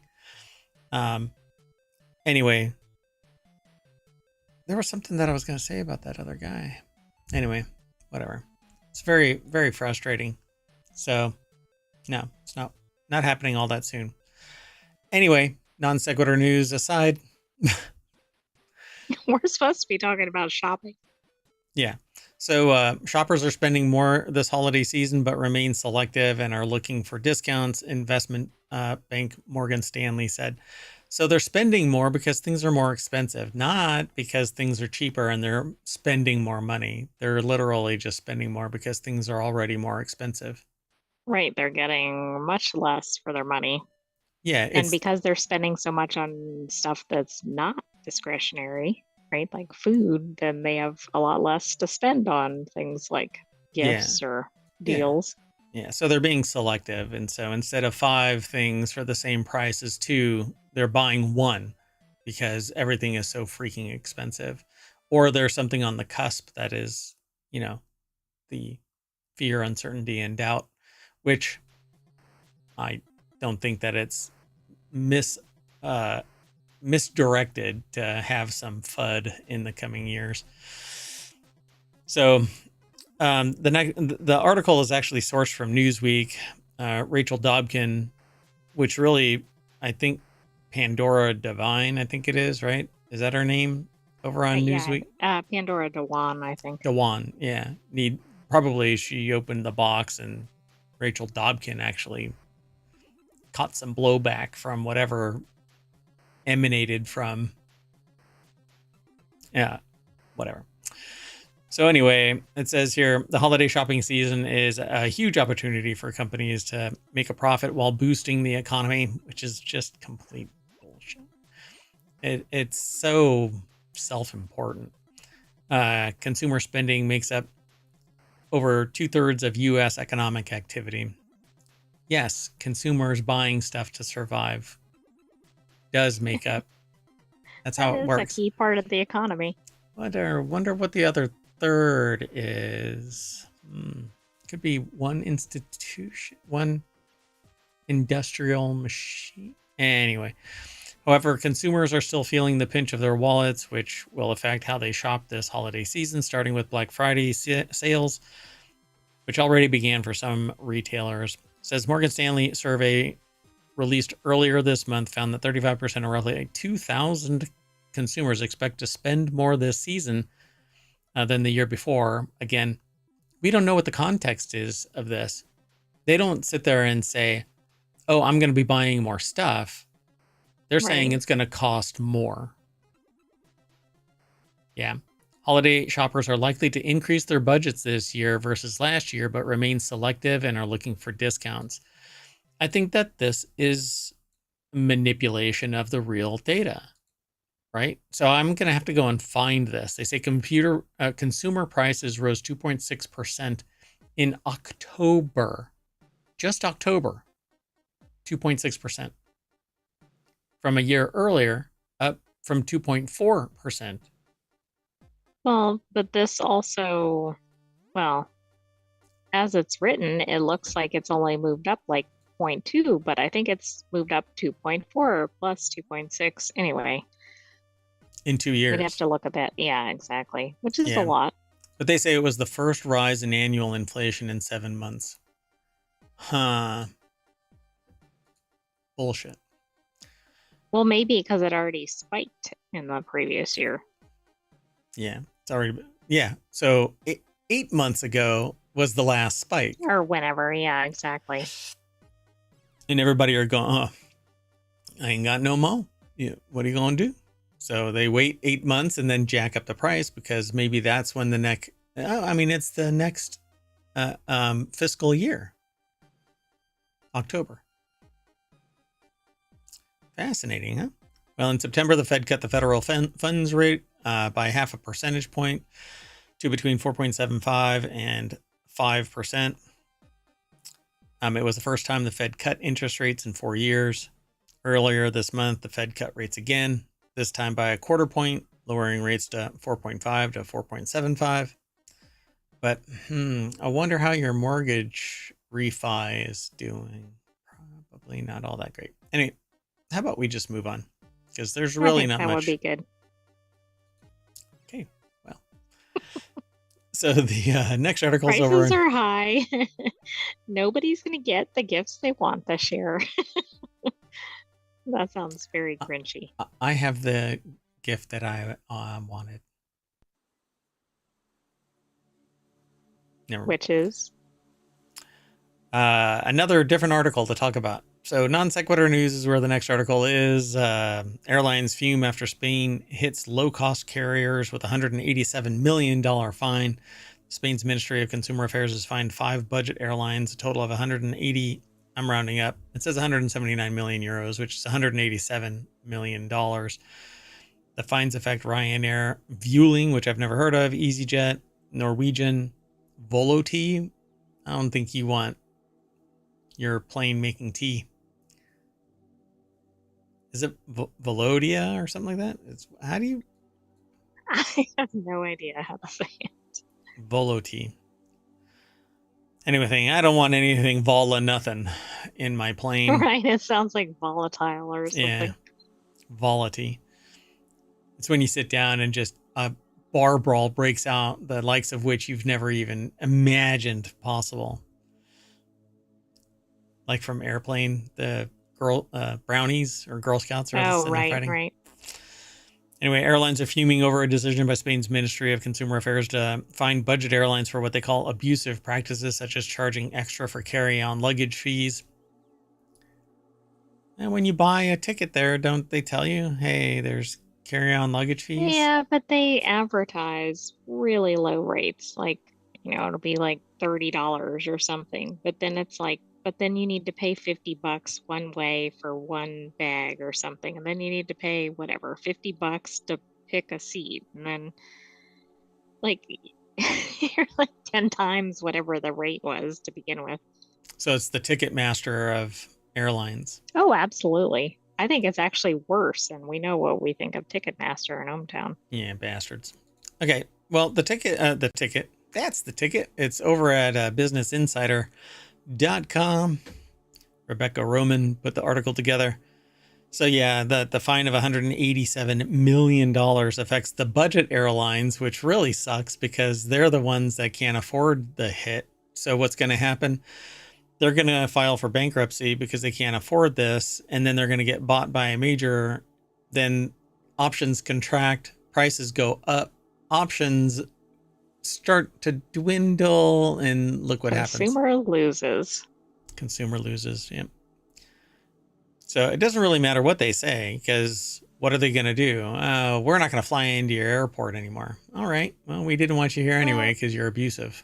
Anyway, there was something that I was going to say about that other guy. Anyway, whatever. It's very, very frustrating. So, no, it's not happening all that soon. Anyway, non sequitur news aside. We're supposed to be talking about shopping. Yeah. So shoppers are spending more this holiday season, but remain selective and are looking for discounts, investment bank Morgan Stanley said. So they're spending more because things are more expensive, not because things are cheaper and they're spending more money. They're literally just spending more because things are already more expensive. Right. They're getting much less for their money. Yeah. And because they're spending so much on stuff that's not discretionary, right? Like food, then they have a lot less to spend on things like gifts or deals. Yeah, so they're being selective. And so instead of 5 things for the same price as 2, they're buying 1 because everything is so freaking expensive. Or there's something on the cusp that is, the fear, uncertainty, and doubt, which I don't think that it's misdirected to have some FUD in the coming years. So the article is actually sourced from Newsweek. Rachel Dobkin, which really, I think Pandora Devine, I think it is, right? Is that her name over on Newsweek? Pandora Dewan, I think. Dewan, yeah. Probably she opened the box and Rachel Dobkin actually caught some blowback from whatever emanated from, whatever. So anyway, it says here, the holiday shopping season is a huge opportunity for companies to make a profit while boosting the economy, which is just complete bullshit. It's so self-important. Consumer spending makes up over 2/3 of U.S. economic activity. Yes, consumers buying stuff to survive does make up. That's how it works. It's a key part of the economy. Wonder what the other third is. Could be one institution, one industrial machine. Anyway, however, consumers are still feeling the pinch of their wallets, which will affect how they shop this holiday season, starting with Black Friday sales, which already began for some retailers. Says Morgan Stanley survey released earlier this month found that 35% or roughly 2,000 consumers expect to spend more this season than the year before. Again, we don't know what the context is of this. They don't sit there and say, oh, I'm going to be buying more stuff. They're saying it's going to cost more. Yeah. Holiday shoppers are likely to increase their budgets this year versus last year, but remain selective and are looking for discounts. I think that this is manipulation of the real data, right? So I'm going to have to go and find this. They say consumer prices rose 2.6% in October, just October, 2.6%. From a year earlier, up from 2.4%. Well, but this also, well, as it's written, it looks like it's only moved up like 0.2, but I think it's moved up 2.4 plus 2.6 anyway. In 2 years. We'd have to look at that. Yeah, exactly. Which is a lot. But they say it was the first rise in annual inflation in 7 months. Huh. Bullshit. Well, maybe because it already spiked in the previous year. Yeah, it's already. Yeah, so 8 months ago was the last spike. Or whenever, yeah, exactly. And everybody are going, oh, I ain't got no mo. Yeah, what are you going to do? So they wait 8 months and then jack up the price because maybe that's when it's the next fiscal year. October. Fascinating, huh? Well, in September, the Fed cut the federal funds rate by 0.5 percentage point to between 4.75 and 5%. It was the first time the Fed cut interest rates in 4 years. Earlier this month, the Fed cut rates again, this time by 0.25 point, lowering rates to 4.5 to 4.75. But I wonder how your mortgage refi is doing. Probably not all that great. Anyway, how about we just move on? Because there's really not much. That would be good. Okay, well. So the next article is Prices are high. Nobody's going to get the gifts they want this year. That sounds very grinchy. I have the gift that I wanted. Which is? Another different article to talk about. So Non Sequitur News is where the next article is. Airlines fume after Spain hits low-cost carriers with a $187 million fine. Spain's Ministry of Consumer Affairs has fined 5 budget airlines, a total of 180, I'm rounding up. It says 179 million euros, which is $187 million. The fines affect Ryanair, Vueling, which I've never heard of, EasyJet, Norwegian, Voloti. I don't think you want your plane making tea. Is it Velodia or something like that? How do you? I have no idea how to say it. Voloti. Anyway, I don't want anything vola nothing in my plane. Right, it sounds like volatile or something. Yeah, volati. It's when you sit down and just a bar brawl breaks out, the likes of which you've never even imagined possible. Like from Airplane, the brownies or Girl Scouts. Right. Anyway, airlines are fuming over a decision by Spain's Ministry of Consumer Affairs to fine budget airlines for what they call abusive practices, such as charging extra for carry-on luggage fees. And when you buy a ticket there, don't they tell you, hey, there's carry-on luggage fees? Yeah, but they advertise really low rates. Like, it'll be like $30 or something. But then it's like, but then you need to pay $50 one way for one bag or something. And then you need to pay whatever, $50 to pick a seat. And then like you're like 10 times whatever the rate was to begin with. So it's the ticket master of airlines. Oh, absolutely. I think it's actually worse. And we know what we think of Ticketmaster and ohmTown. Yeah, bastards. Okay. Well, the ticket, that's the ticket. It's over at businessinsider.com. Rebecca Roman put the article together. So yeah, the fine of $187 million affects the budget airlines, which really sucks because they're the ones that can't afford the hit. So what's going to happen? they're going to file for bankruptcy because they can't afford this, and then they're going to get bought by a major. Then options contract, prices go up, options start to dwindle, and look what happens. Consumer loses. Consumer loses. Yeah. So it doesn't really matter what they say, because what are they going to do? We're not going to fly into your airport anymore. All right. Well, we didn't want you here anyway because you're abusive.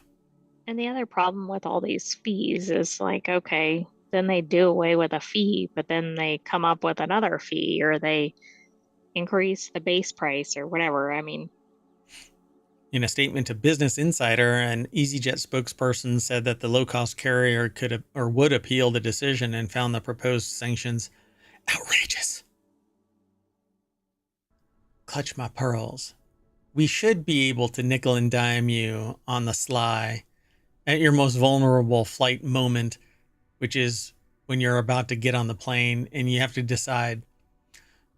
And the other problem with all these fees is like, okay, then they do away with a fee, but then they come up with another fee, or they increase the base price or whatever. I mean, in a statement to Business Insider, an EasyJet spokesperson said that the low-cost carrier could or would appeal the decision and found the proposed sanctions outrageous. Clutch my pearls. We should be able to nickel and dime you on the sly at your most vulnerable flight moment, which is when you're about to get on the plane and you have to decide,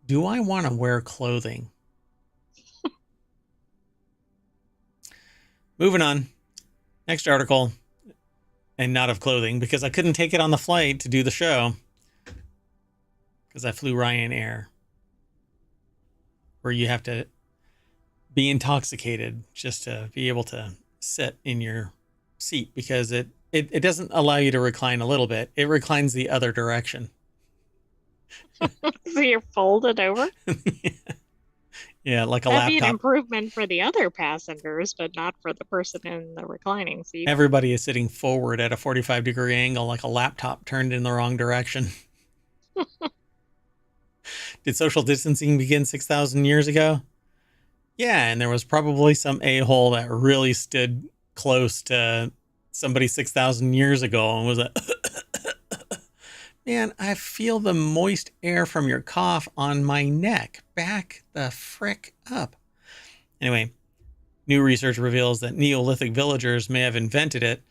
do I want to wear clothing? Moving on. Next article, and not of clothing, because I couldn't take it on the flight to do the show because I flew Ryanair, where you have to be intoxicated just to be able to sit in your seat, because it doesn't allow you to recline a little bit. It reclines the other direction. so you're folded over? Yeah, like a That'd laptop. be an improvement for the other passengers, but not for the person in the reclining seat. Everybody is sitting forward at a 45-degree angle, like a laptop turned in the wrong direction. Did social distancing begin 6,000 years ago? Yeah, and there was probably some a-hole that really stood close to somebody 6,000 years ago and was like, man, I feel the moist air from your cough on my neck. Back the frick up. Anyway, new research reveals that Neolithic villagers may have invented it.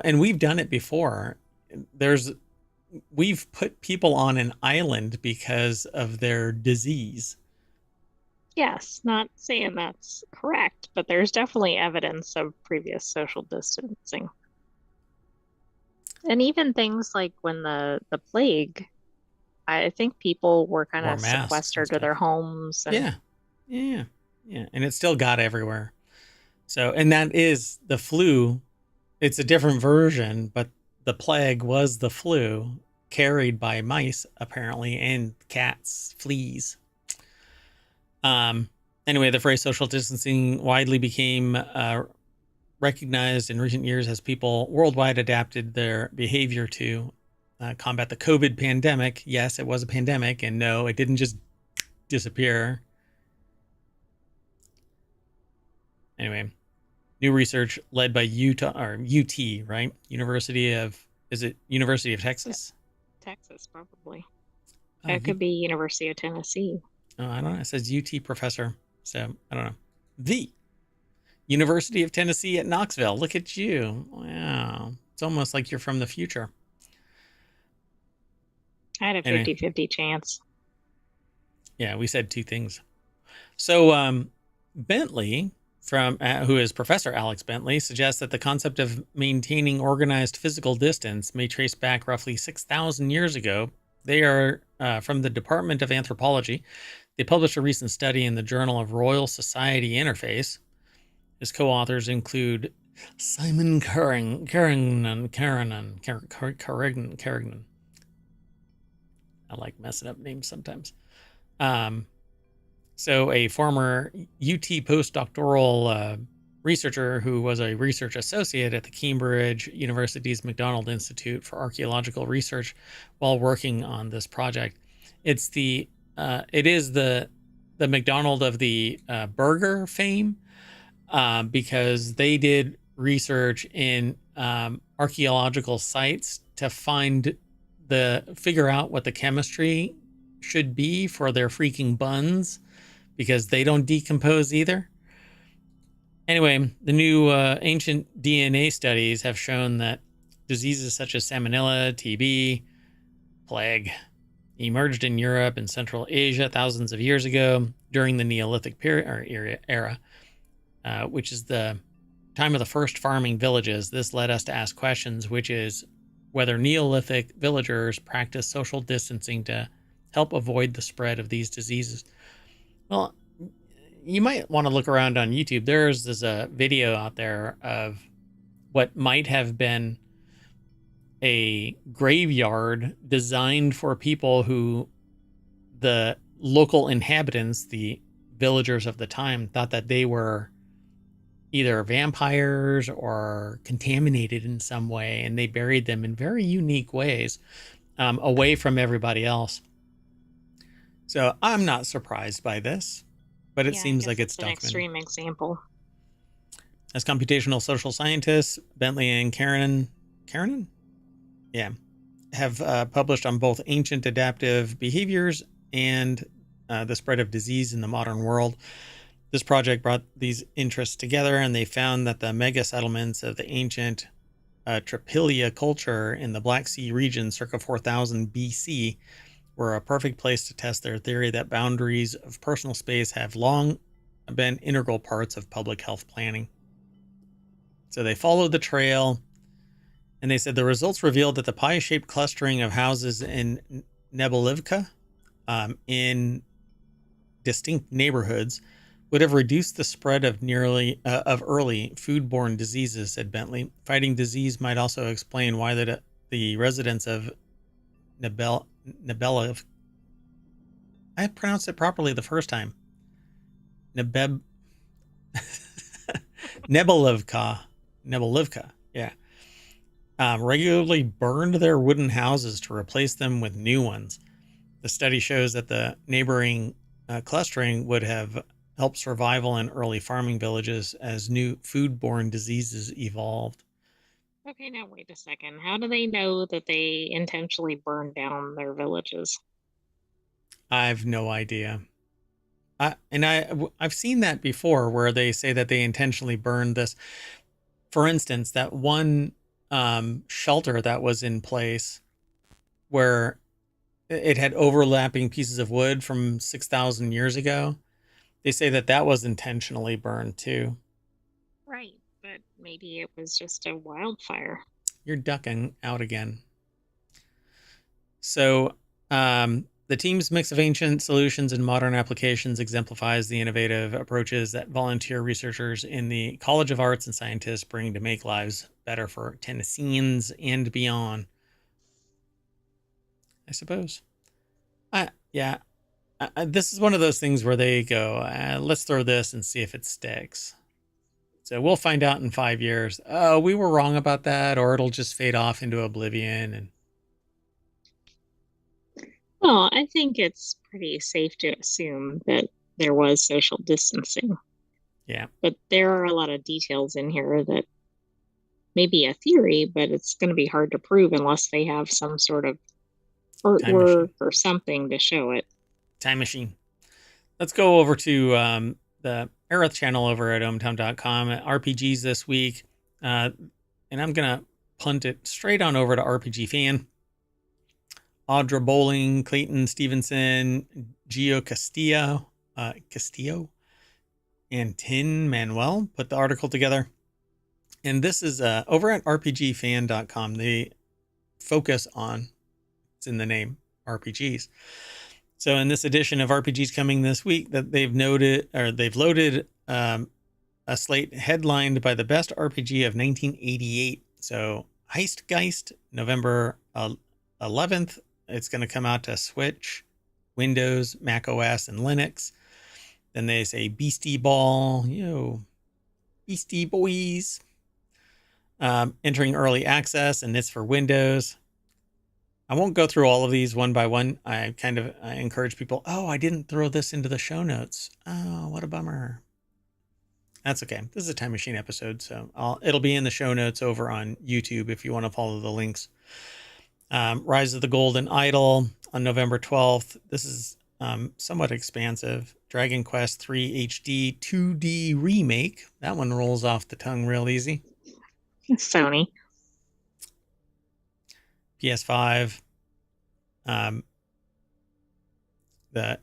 And we've done it before. We've put people on an island because of their disease. Yes, not saying that's correct, but there's definitely evidence of previous social distancing. And even things like when the plague, I think people were kind of sequestered to their homes. And Yeah. And it still got everywhere. So, and that is the flu. It's a different version, but the plague was the flu carried by mice, apparently, and cats, fleas. Anyway, the phrase social distancing widely became recognized in recent years as people worldwide adapted their behavior to combat the COVID pandemic. Yes, it was a pandemic, and no, it didn't just disappear. Anyway, new research led by UT, right? University of Texas? Texas, probably. It could be University of Tennessee. Oh, I don't know. It says UT professor. So, I don't know. The University of Tennessee at Knoxville. Look at you. Wow. It's almost like you're from the future. I had a 50-50 chance. Yeah, we said two things. So, Bentley, who is Professor Alex Bentley, suggests that the concept of maintaining organized physical distance may trace back roughly 6,000 years ago. They are from the Department of Anthropology. They published a recent study in the Journal of Royal Society Interface. His co-authors include Simon Carignan. I like messing up names sometimes. So a former UT postdoctoral researcher who was a research associate at the Cambridge University's MacDonald Institute for Archaeological Research while working on this project. It is the MacDonald of the burger fame, because they did research in archaeological sites to figure out what the chemistry should be for their freaking buns, because they don't decompose either. Anyway, the new ancient DNA studies have shown that diseases such as salmonella, TB, plague emerged in Europe and Central Asia thousands of years ago during the Neolithic era, which is the time of the first farming villages. This led us to ask questions, which is, whether Neolithic villagers practiced social distancing to help avoid the spread of these diseases. Well, you might want to look around on YouTube. There's a video out there of what might have been a graveyard designed for people who the local inhabitants, the villagers of the time, thought that they were either vampires or contaminated in some way, and they buried them in very unique ways, away from everybody else. So I'm not surprised by this, but it Yeah, I seems guess like it's it's an documented. extreme example. As computational social scientists, Bentley and Karen, yeah, have published on both ancient adaptive behaviors and the spread of disease in the modern world. This project brought these interests together, and they found that the mega settlements of the ancient Tripilia culture in the Black Sea region circa 4000 BC were a perfect place to test their theory that boundaries of personal space have long been integral parts of public health planning. So they followed the trail, and they said the results revealed that the pie-shaped clustering of houses in Nebelivka in distinct neighborhoods would have reduced the spread of early foodborne diseases, said Bentley. Fighting disease might also explain why the residents of Nebelivka, I pronounced it properly the first time. Nebelivka, yeah. Regularly burned their wooden houses to replace them with new ones. The study shows that the neighboring clustering would have helped survival in early farming villages as new foodborne diseases evolved. Okay, now wait a second. How do they know that they intentionally burned down their villages? I've no idea. I've seen that before where they say that they intentionally burned this. For instance, that one shelter that was in place where it had overlapping pieces of wood from 6,000 years ago. They say that that was intentionally burned too. Right, but maybe it was just a wildfire. You're ducking out again. So, the team's mix of ancient solutions and modern applications exemplifies the innovative approaches that volunteer researchers in the College of Arts and Scientists bring to make lives better for Tennesseans and beyond. I suppose. Yeah. This is one of those things where they go, let's throw this and see if it sticks. So we'll find out in 5 years. Oh, we were wrong about that, or it'll just fade off into oblivion. And Well, I think it's pretty safe to assume that there was social distancing, yeah, but there are a lot of details in here that may be a theory, but it's going to be hard to prove unless they have some sort of time artwork machine. or something to show it. Time machine. Let's go over to the Aerith channel over at ohmTown.com. RPGs this week. And I'm going to punt it straight on over to RPG Fan. Audra Bowling, Clayton Stevenson, Gio Castillo, and Tin Manuel put the article together. And this is over at RPGFan.com. They focus on, it's in the name, RPGs. So in this edition of RPGs coming this week, that they've loaded a slate headlined by the best RPG of 1988. So Heistgeist, November 11th. It's going to come out to Switch, Windows, Mac OS, and Linux. Then they say Beastie Ball, Beastie Boys, entering early access, and it's for Windows. I won't go through all of these one by one. I encourage people, I didn't throw this into the show notes. Oh, what a bummer. That's okay. This is a Time Machine episode, so it'll be in the show notes over on YouTube if you want to follow the links. Rise of the Golden Idol on November 12th. This is somewhat expansive. Dragon Quest III HD 2D remake. That one rolls off the tongue real easy. Sony. PS5. The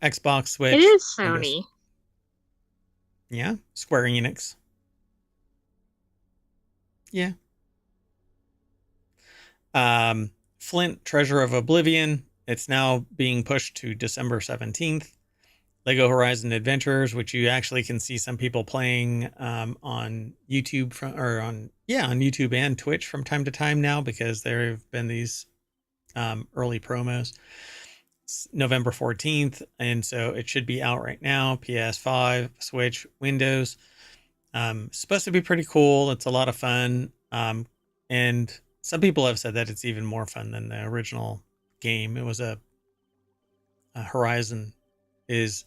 Xbox Switch. It is Windows. Sony. Yeah. Square Enix. Yeah. Flint, Treasure of Oblivion. It's now being pushed to December 17th. Lego Horizon Adventures, which you actually can see some people playing on YouTube on YouTube and Twitch from time to time now, because there have been these early promos. It's November 14th, and so it should be out right now. PS5, Switch, Windows. Supposed to be pretty cool. It's a lot of fun. And some people have said that it's even more fun than the original game. It was a Horizon is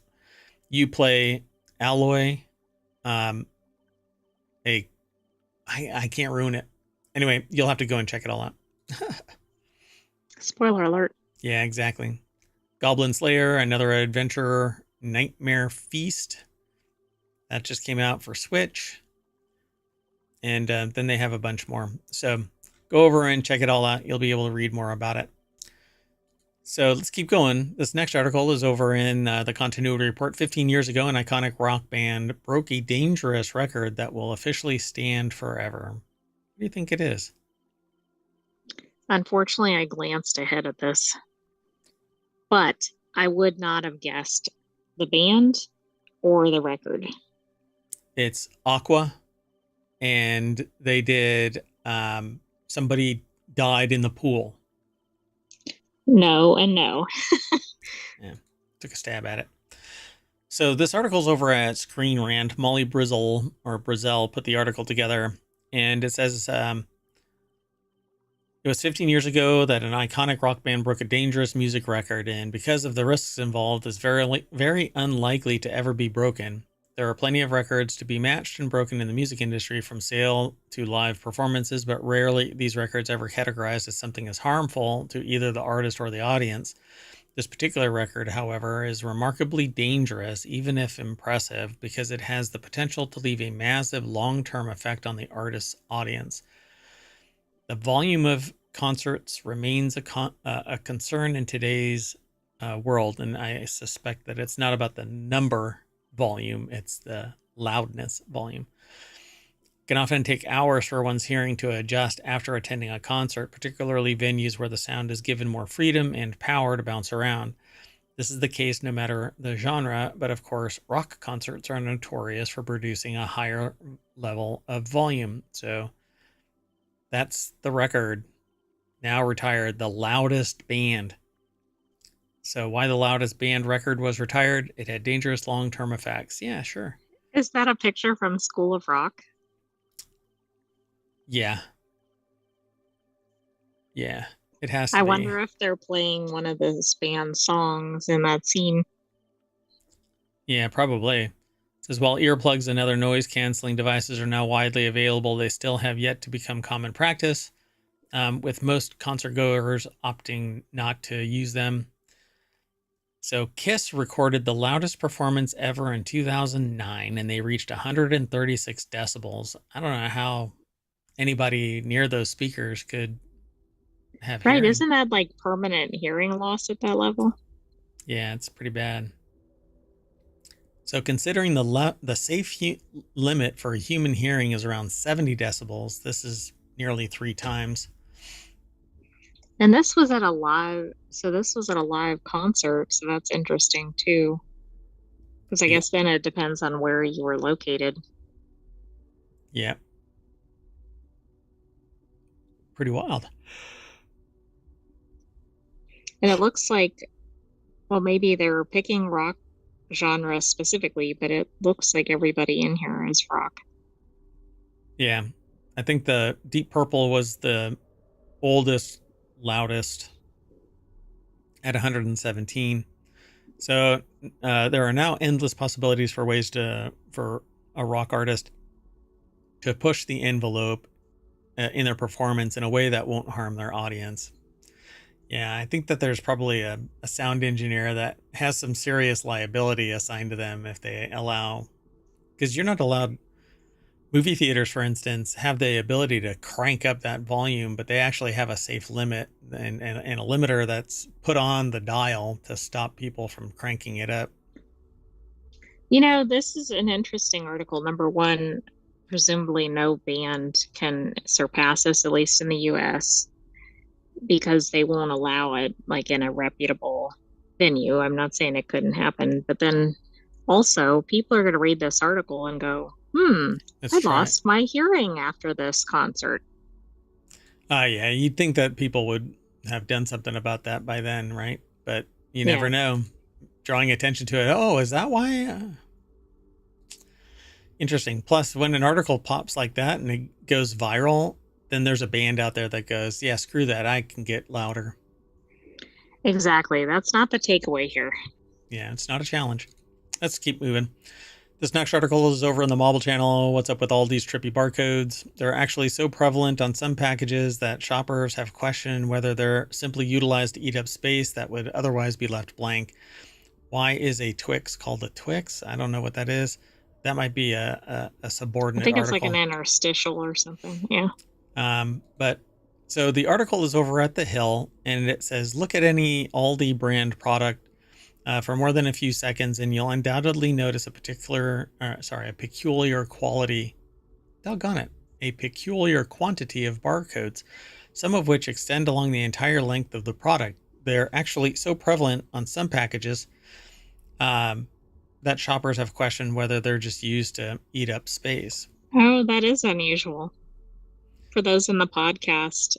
you play Alloy. I can't ruin it. Anyway, you'll have to go and check it all out. Spoiler alert. Yeah, exactly. Goblin Slayer, another adventure, Nightmare Feast. That just came out for Switch. And then they have a bunch more. So go over and check it all out. You'll be able to read more about it. So let's keep going. This next article is over in the Continuity Report. 15 years ago, an iconic rock band broke a dangerous record that will officially stand forever. What do you think it is? Unfortunately, I glanced ahead at this, but I would not have guessed the band or the record. It's Aqua, and they did somebody died in the pool. No and no. Yeah, took a stab at it. So this article's over at Screen Rant. Molly Brizzell put the article together, and it says it was 15 years ago that an iconic rock band broke a dangerous music record, and because of the risks involved, is very unlikely to ever be broken. There are plenty of records to be matched and broken in the music industry, from sale to live performances, but rarely these records ever categorized as something as harmful to either the artist or the audience. This particular record, however, is remarkably dangerous, even if impressive, because it has the potential to leave a massive long-term effect on the artist's audience. The volume of concerts remains a concern in today's world, and I suspect that it's not about the number volume, it's the loudness volume. It can often take hours for one's hearing to adjust after attending a concert, particularly venues where the sound is given more freedom and power to bounce around. This is the case no matter the genre, but of course, rock concerts are notorious for producing a higher level of volume. So that's the record, now retired, the loudest band. So why the loudest band record was retired? It had dangerous long-term effects. Yeah, sure. Is that a picture from School of Rock? Yeah. Yeah, it has to I be. wonder if they're playing one of the band's songs in that scene. Yeah, probably. It says, while earplugs and other noise-canceling devices are now widely available, they still have yet to become common practice, with most concertgoers opting not to use them. So Kiss recorded the loudest performance ever in 2009, and they reached 136 decibels. I don't know how anybody near those speakers could have Right, hearing. isn't that like permanent hearing loss at that level? Yeah, it's pretty bad. So considering the safe limit for human hearing is around 70 decibels, this is nearly 3 times. And this was at a live, so this was at a live concert, so that's interesting too. Because I guess then it depends on where you were located. Yeah. Pretty wild. And it looks like, well, maybe they're picking rock genre specifically, but it looks like everybody in here is rock. Yeah. I think the Deep Purple was the oldest, loudest at 117. So there are now endless possibilities for ways for a rock artist to push the envelope in their performance in a way that won't harm their audience. Yeah, I think that there's probably a sound engineer that has some serious liability assigned to them if they allow, because you're not allowed. Movie theaters, for instance, have the ability to crank up that volume, but they actually have a safe limit and a limiter that's put on the dial to stop people from cranking it up. You know, this is an interesting article. Number one, presumably no band can surpass this, at least in the US. because they won't allow it like in a reputable venue. I'm not saying it couldn't happen, but then also people are going to read this article and go, Let's I try it. lost my hearing after this concert. Yeah, you'd think that people would have done something about that by then, right? But you never Yeah. know. Drawing attention to it. Oh, is that why? Interesting. Plus, when an article pops like that and it goes viral, then there's a band out there that goes, yeah, screw that. I can get louder. Exactly. That's not the takeaway here. Yeah, it's not a challenge. Let's keep moving. This next article is over in the mobile channel. What's up with all these trippy barcodes? They're actually so prevalent on some packages that shoppers have questioned whether they're simply utilized to eat up space that would otherwise be left blank. Why is a Twix called a Twix? I don't know what that is. That might be a I subordinate think it's like an article. interstitial or something. Yeah. But so the article is over at The Hill, and it says, look at any Aldi brand product for more than a few seconds, and you'll undoubtedly notice a peculiar quality. Doggone it, a peculiar quantity of barcodes, some of which extend along the entire length of the product. They're actually so prevalent on some packages um, that shoppers have questioned whether they're just used to eat up space. Oh, that is unusual. For those in the podcast,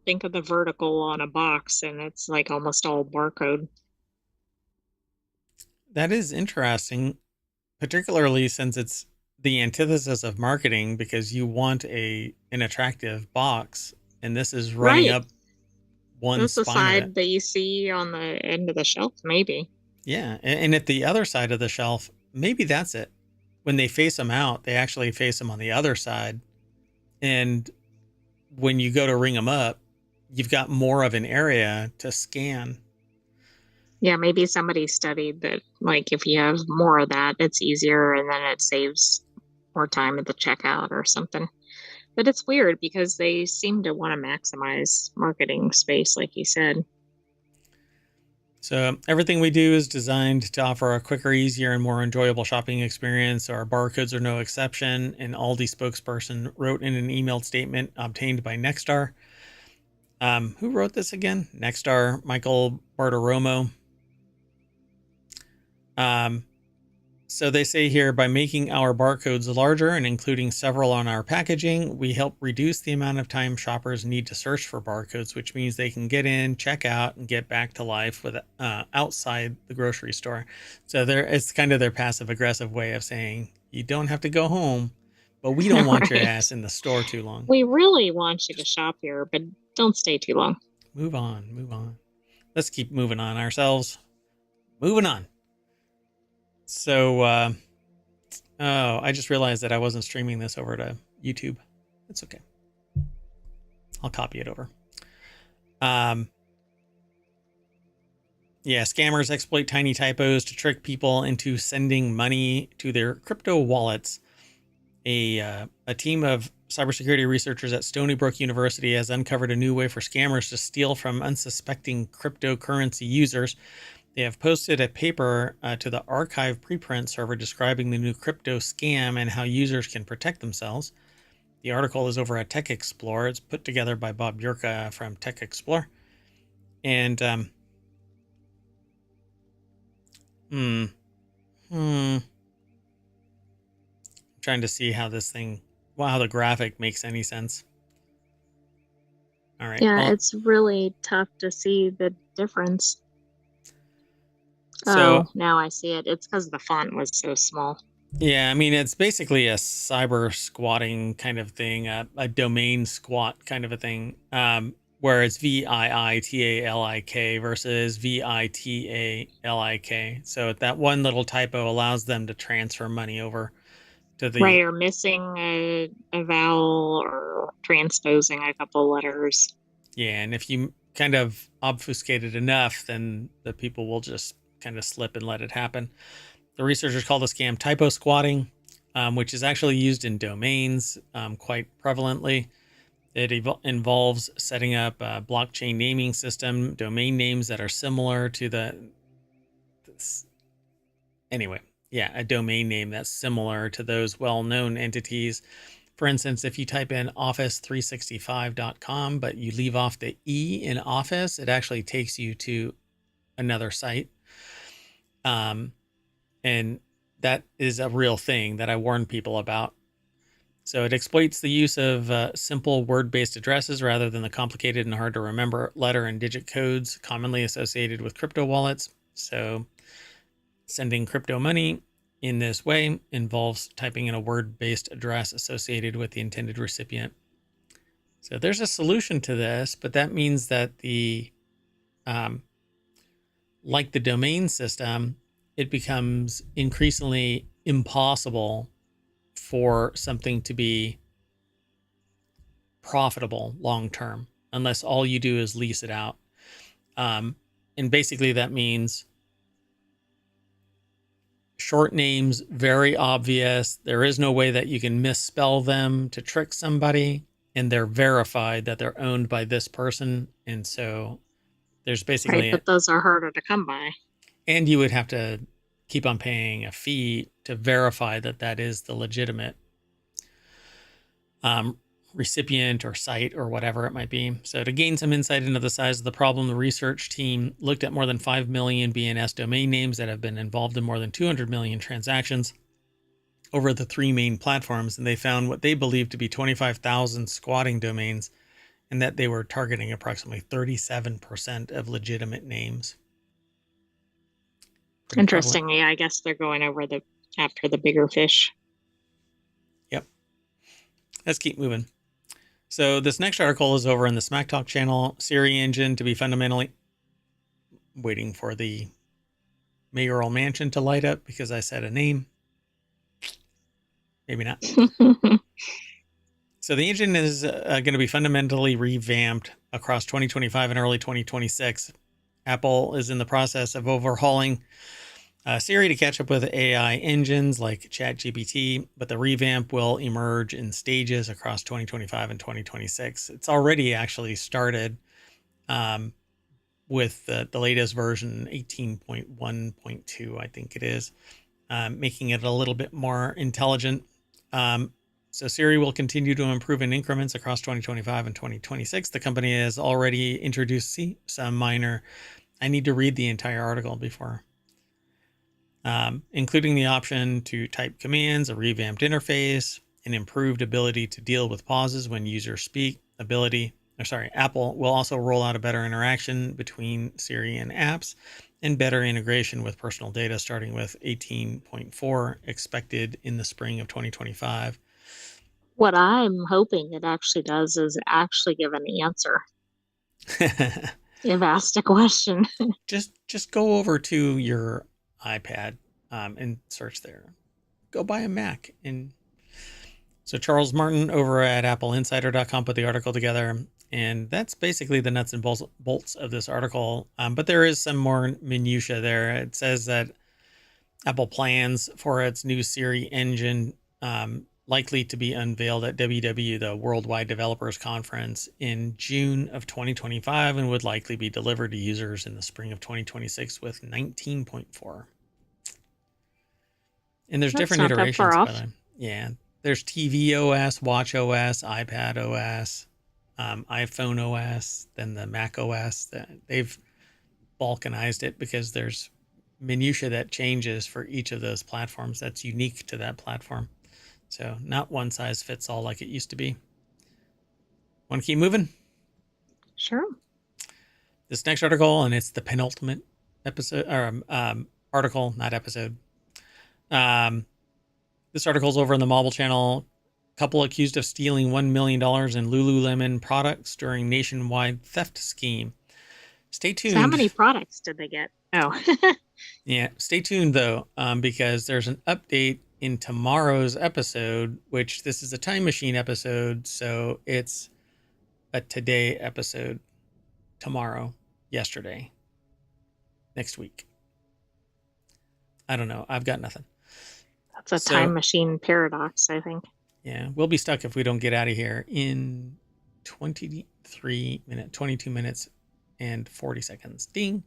think of the vertical on a box and it's like almost all barcode. That is interesting, particularly since it's the antithesis of marketing because you want an attractive box, and this is running Right. up one That's the spine of it. side that you see on the end of the shelf, maybe. Yeah, and at the other side of the shelf, maybe that's it. When they face them out, they actually face them on the other side, and when you go to ring them up, you've got more of an area to scan. Yeah, maybe somebody studied that, like, if you have more of that, it's easier and then it saves more time at the checkout or something. But it's weird because they seem to want to maximize marketing space, like you said. So everything we do is designed to offer a quicker, easier, and more enjoyable shopping experience. Our barcodes are no exception. An Aldi spokesperson wrote in an emailed statement obtained by Nexstar. Who wrote this again? Nexstar, Michael Bartiromo. Um, so they say here, by making our barcodes larger and including several on our packaging, we help reduce the amount of time shoppers need to search for barcodes, which means they can get in, check out, and get back to life with outside the grocery store. So it's kind of their passive aggressive way of saying you don't have to go home, but we don't want your Right. ass in the store too long. We really want you to shop here, but don't stay too long. Move on, move on. Let's keep moving on ourselves. Moving on. So, oh, I just realized that I wasn't streaming this over to YouTube. It's okay. I'll copy it over. Um, yeah, scammers exploit tiny typos to trick people into sending money to their crypto wallets. A team of cybersecurity researchers at Stony Brook University has uncovered a new way for scammers to steal from unsuspecting cryptocurrency users. They have posted a paper to the archive preprint server describing the new crypto scam and how users can protect themselves. The article is over at Tech Explorer. It's put together by Bob Yurka from Tech Explorer. And, I'm trying to see how how the graphic makes any sense. All right. Yeah, Well, it's really tough to see the difference. so Oh, now I see it. It's because the font was so small. yeah, I mean, it's basically a cyber squatting kind of thing, a domain squat kind of a thing, where it's VIITALIK versus VITALIK. So that one little typo allows them to transfer money over to Right, the, or missing a vowel or transposing a couple letters. yeah, and if you kind of obfuscate it enough, then the people will just kind of slip and let it happen. The researchers call the scam typo squatting, which is actually used in domains quite prevalently. It involves setting up a blockchain naming system, domain names that are similar to anyway, yeah, a domain name that's similar to those well-known entities. for instance, if you type in office365.com, but you leave off the E in office, it actually takes you to another site. And that is a real thing that I warn people about. So it exploits the use of simple word-based addresses rather than the complicated and hard to remember letter and digit codes commonly associated with crypto wallets. So sending crypto money in this way involves typing in a word-based address associated with the intended recipient. So there's a solution to this, but that means that like the domain system, it becomes increasingly impossible for something to be profitable long term unless all you do is lease it out. And basically that means short names, very obvious. There is no way that you can misspell them to trick somebody, and they're verified that they're owned by this person. And so there's basically Right, but those are harder to come by. And you would have to keep on paying a fee to verify that that is the legitimate recipient or site or whatever it might be. So to gain some insight into the size of the problem, the research team looked at more than 5 million BNS domain names that have been involved in more than 200 million transactions over the 3 main platforms, and they found what they believed to be 25,000 squatting domains, and that they were targeting approximately 37% of legitimate names. Pretty Interesting. prevalent. Yeah, I guess they're going after the bigger fish. Yep. Let's keep moving. So this next article is over in the Smack Talk channel. Siri engine to be fundamentally waiting for the mayoral mansion to light up because I said a name. Maybe not. So the engine is going to be fundamentally revamped across 2025 and early 2026. Apple is in the process of overhauling Siri to catch up with AI engines like ChatGPT, but the revamp will emerge in stages across 2025 and 2026. It's already actually started with the latest version, 18.1.2, I think it is, making it a little bit more intelligent. So Siri will continue to improve in increments across 2025 and 2026. The company has already introduced some minor, I need to read the entire article before, including the option to type commands, a revamped interface, an improved ability to deal with pauses when users speak, Apple will also roll out a better interaction between Siri and apps and better integration with personal data, starting with 18.4 expected in the spring of 2025. What I'm hoping it actually does is actually give an answer if asked a question. just go over to your iPad and search there. Go buy a Mac. And so Charles Martin over at AppleInsider.com put the article together, and that's basically the nuts and bolts of this article. But there is some more minutia there. It says that Apple plans for its new Siri engine likely to be unveiled at WW, the Worldwide Developers Conference, in June of 2025, and would likely be delivered to users in the spring of 2026 with 19.4. And there's different iterations by them. Yeah, there's TV OS, Watch OS, iPad OS, iPhone OS, then the Mac OS. They've balkanized it because there's minutia that changes for each of those platforms that's unique to that platform. So not one size fits all like it used to be. Want to keep moving? Sure. This next article, and it's the penultimate episode or article, not episode. This article's over on the Mobile channel. Couple accused of stealing $1 million in Lululemon products during nationwide theft scheme. Stay tuned. So how many products did they get? Oh. Yeah, stay tuned though, because there's an update in tomorrow's episode, which this is a time machine episode, so it's a today episode. Tomorrow, yesterday, next week. I don't know. I've got nothing. That's a time machine paradox, I think. Yeah, we'll be stuck if we don't get out of here in 22 minutes and 40 seconds. Ding.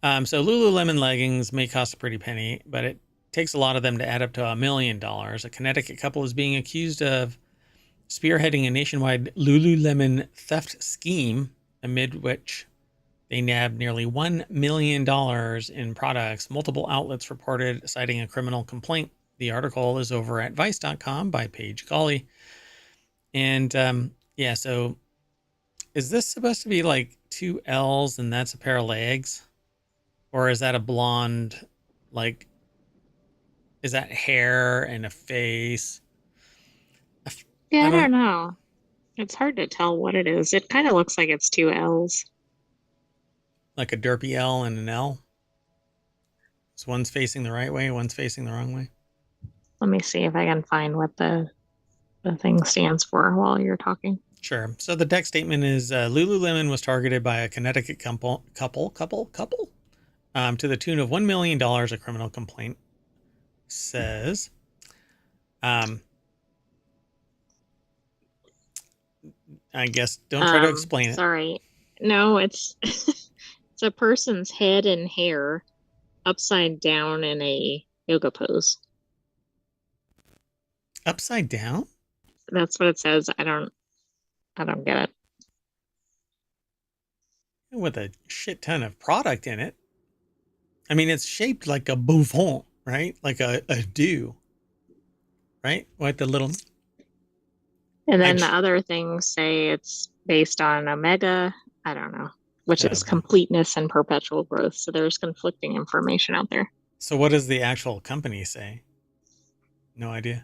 So Lululemon leggings may cost a pretty penny, but it takes a lot of them to add up to $1 million. A Connecticut couple is being accused of spearheading a nationwide Lululemon theft scheme, amid which they nabbed nearly $1 million in products. Multiple outlets reported, citing a criminal complaint. The article is over at vice.com by Paige Colley. And yeah, so is this supposed to be like two L's and that's a pair of legs? Or is that a blonde, like, is that hair and a face? Yeah, I I don't, don't know. It's hard to tell what it is. It kind of looks like it's two L's. like a derpy L and an L. So one's facing the right way, one's facing the wrong way. Let me see if I can find what the thing stands for while you're talking. Sure. So the deck statement is Lululemon was targeted by a Connecticut couple to the tune of $1 million, a criminal complaint says. I guess don't try to explain it. Sorry. No, it's it's a person's head and hair upside down in a yoga pose. Upside down? That's what it says. I don't get it. With a shit ton of product in it. I mean, it's shaped like a bouffant, right? Like a do, right? With the little. And then I'm the other things say it's based on Omega, I don't know, which is boy. completeness and perpetual growth. So there's conflicting information out there. So what does the actual company say? No idea.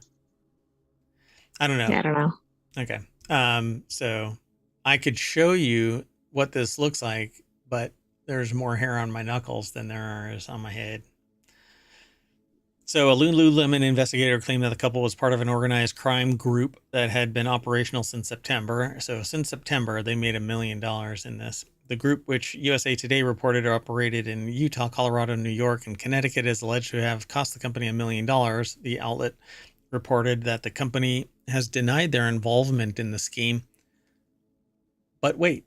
I don't know. Yeah, I don't know. Okay. So I could show you what this looks like, but there's more hair on my knuckles than there is on my head. So a Lululemon investigator claimed that the couple was part of an organized crime group that had been operational since September. So since September, they made $1 million in this. The group, which USA Today reported operated in Utah, Colorado, New York, and Connecticut, is alleged to have cost the company $1 million. The outlet reported that the company has denied their involvement in the scheme. But wait,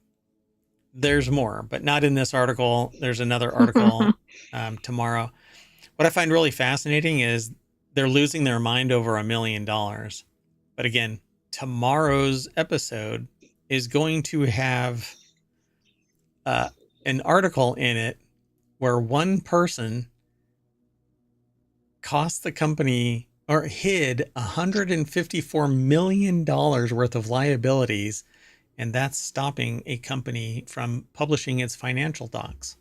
there's more, but not in this article. There's another article tomorrow. What I find really fascinating is they're losing their mind over $1 million. But again, tomorrow's episode is going to have an article in it where one person cost the company or hid $154 million worth of liabilities, and that's stopping a company from publishing its financial docs.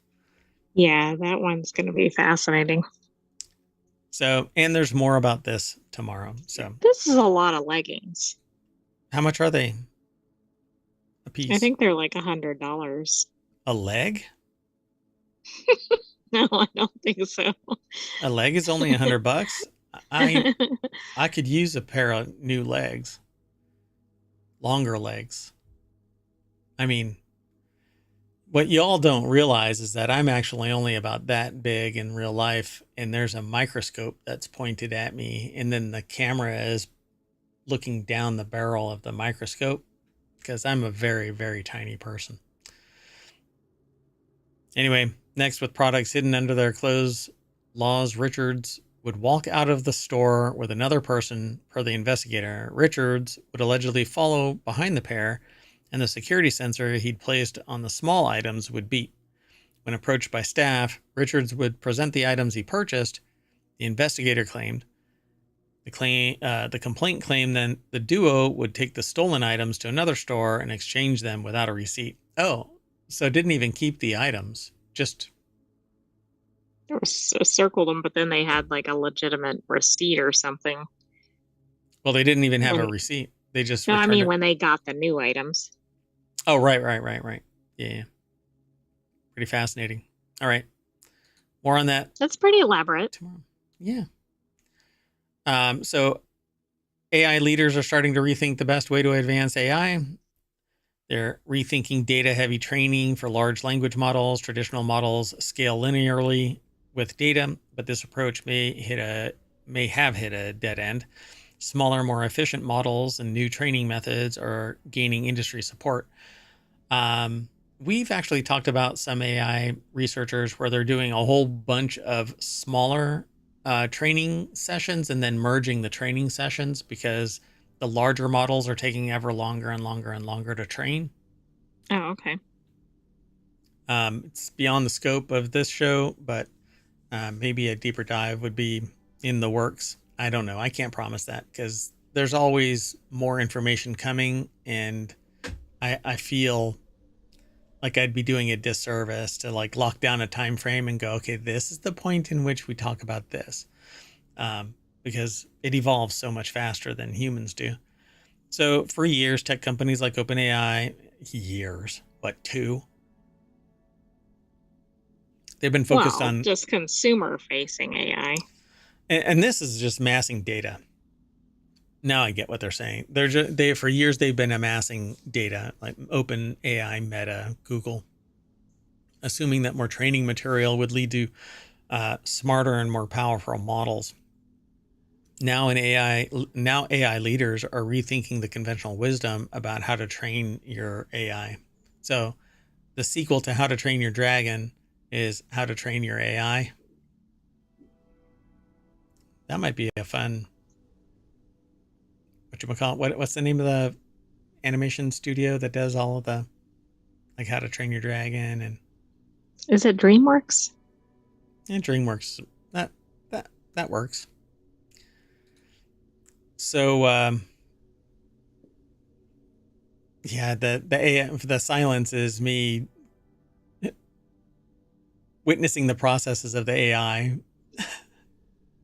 Yeah, that one's going to be fascinating. So, and there's more about this tomorrow. So, This is a lot of leggings. how much are they a I piece? think they're like $100. A leg? No, I don't think so. A leg is only $100. I could use a pair of new legs, longer legs. I mean, what y'all don't realize is that I'm actually only about that big in real life, and there's a microscope that's pointed at me, and then the camera is looking down the barrel of the microscope because I'm a very, very tiny person. Anyway, next, with products hidden under their clothes, Laws Richards would walk out of the store with another person, per the investigator. Richards would allegedly follow behind the pair, and the security sensor he'd placed on the small items would beep. When approached by staff, Richards would present the items he purchased, the investigator claimed. The complaint claimed that the duo would take the stolen items to another store and exchange them without a receipt. Oh, so didn't even keep the items, just... Or circled them, but then they had like a legitimate receipt or something. Well, they didn't even have a When, receipt. They just no, I returned mean it. when they got the new items. Oh, right. Yeah. Pretty fascinating. All right. More on that That's pretty elaborate. tomorrow. Yeah. So AI leaders are starting to rethink the best way to advance AI. They're rethinking data-heavy training for large language models. Traditional models scale linearly with data, but this approach may have hit a dead end. Smaller, more efficient models and new training methods are gaining industry support. We've actually talked about some AI researchers where they're doing a whole bunch of smaller training sessions and then merging the training sessions because the larger models are taking ever longer and longer and longer to train. Oh, okay. It's beyond the scope of this show, but maybe a deeper dive would be in the works. I don't know. I can't promise that because there's always more information coming, and I feel like I'd be doing a disservice to like lock down a time frame and go, okay, this is the point in which we talk about this, because it evolves so much faster than humans do. So for years, tech companies like OpenAI, years, what, 2? They've been focused Well, on, just consumer-facing AI. and this is just amassing data. Now I get what they're saying. They for years they've been amassing data like OpenAI, Meta, Google, assuming that more training material would lead to smarter and more powerful models. Now AI leaders are rethinking the conventional wisdom about how to train your AI. So the sequel to How to Train Your Dragon is How to Train Your AI. That might be a fun, what's the name of the animation studio that does all of the like How to Train Your Dragon Is it DreamWorks? and DreamWorks. That works. So yeah, the silence is me witnessing the processes of the AI.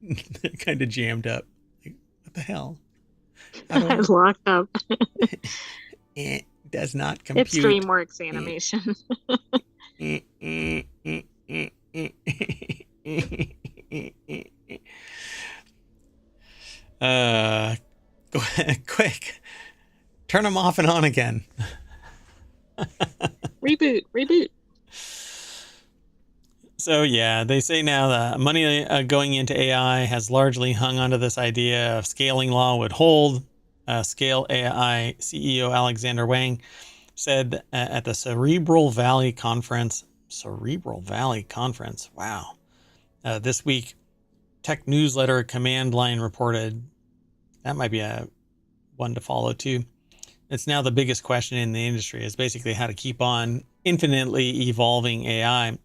They're kind of jammed up. Like, what the hell? How do I locked up. it does not It's compute. DreamWorks animation. uh quick, turn them off and on again. Reboot. So yeah, they say now that money going into AI has largely hung onto this idea of scaling law would hold. Scale AI CEO Alexander Wang said at the Cerebral Valley Conference. Wow. This week, tech newsletter Command Line reported. That might be a one to follow too. It's now the biggest question in the industry is basically how to keep on infinitely evolving AI.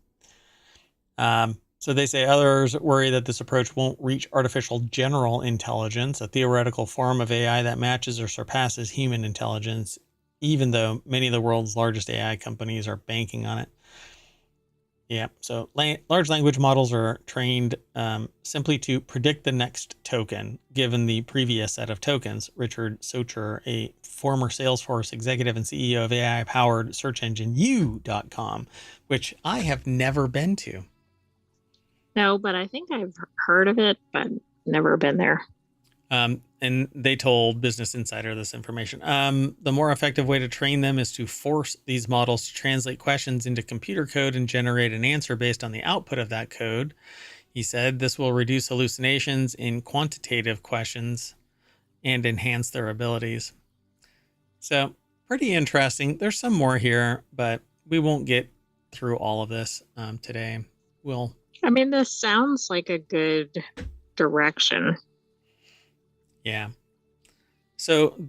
So they say others worry that this approach won't reach artificial general intelligence, a theoretical form of AI that matches or surpasses human intelligence, even though many of the world's largest AI companies are banking on it. Yeah, so large language models are trained simply to predict the next token, given the previous set of tokens. Richard Socher, a former Salesforce executive and CEO of AI-powered search engine U.com, which I have never been to. No, but I think I've heard of it, but never been there. And they told Business Insider this information. The more effective way to train them is to force these models to translate questions into computer code and generate an answer based on the output of that code. He said this will reduce hallucinations in quantitative questions and enhance their abilities. So pretty interesting. There's some more here, but we won't get through all of this today. I mean, this sounds like a good direction. Yeah. So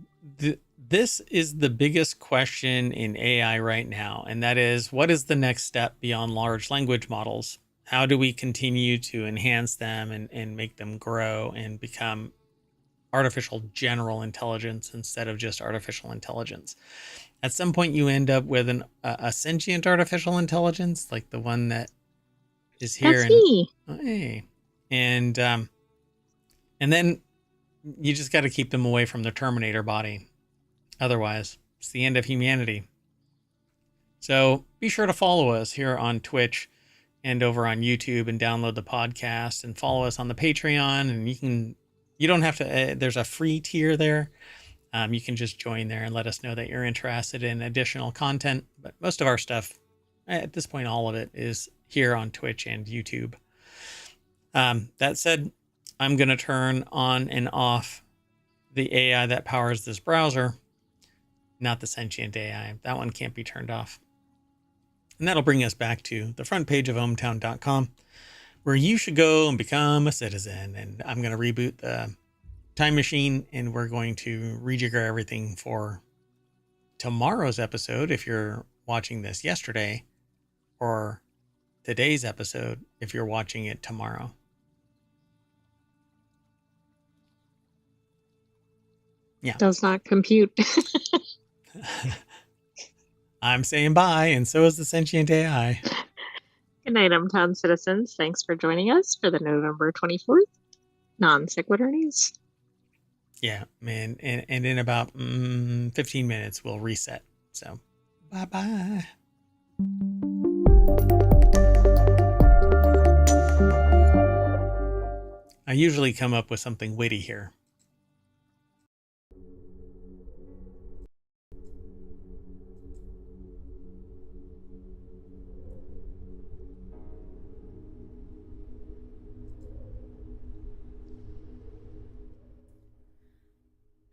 this is the biggest question in AI right now, and that is, what is the next step beyond large language models? How do we continue to enhance them and make them grow and become artificial general intelligence instead of just artificial intelligence? At some point, you end up with a sentient artificial intelligence, like the one that is here. That's me. Hey, and then you just got to keep them away from the Terminator body. Otherwise, it's the end of humanity. So be sure to follow us here on Twitch and over on YouTube and download the podcast and follow us on the Patreon. And you don't have to, there's a free tier there. You can just join there and let us know that you're interested in additional content. But most of our stuff, at this point, all of it is here on Twitch and YouTube. That said, I'm going to turn on and off the AI that powers this browser, not the sentient AI. That one can't be turned off. And that'll bring us back to the front page of ohmTown.com, where you should go and become a citizen. And I'm going to reboot time machine, and we're going to rejigger everything for tomorrow's episode if you're watching this yesterday, or today's episode if you're watching it tomorrow. Yeah. Does not compute. I'm saying bye, and so is the sentient AI. Good night, ohmTown citizens. Thanks for joining us for the November 24th Non Sequitur News. Yeah, man. And in about 15 minutes, we'll reset. So, bye-bye. I usually come up with something witty here.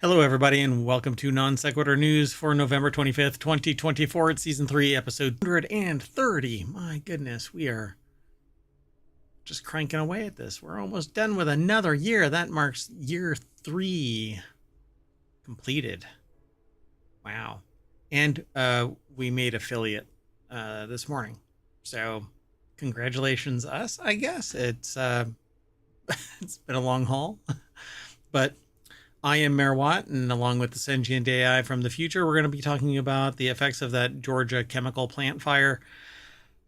Hello, everybody, and welcome to Non Sequitur News for November 25th, 2024. It's Season 3, Episode 130. My goodness, we are just cranking away at this. We're almost done with another year. That marks year 3 completed. Wow. And we made affiliate this morning. So congratulations us, I guess. It's it's been a long haul. But I am Mayor Watt, and along with the sentient AI from the future, we're going to be talking about the effects of that Georgia chemical plant fire,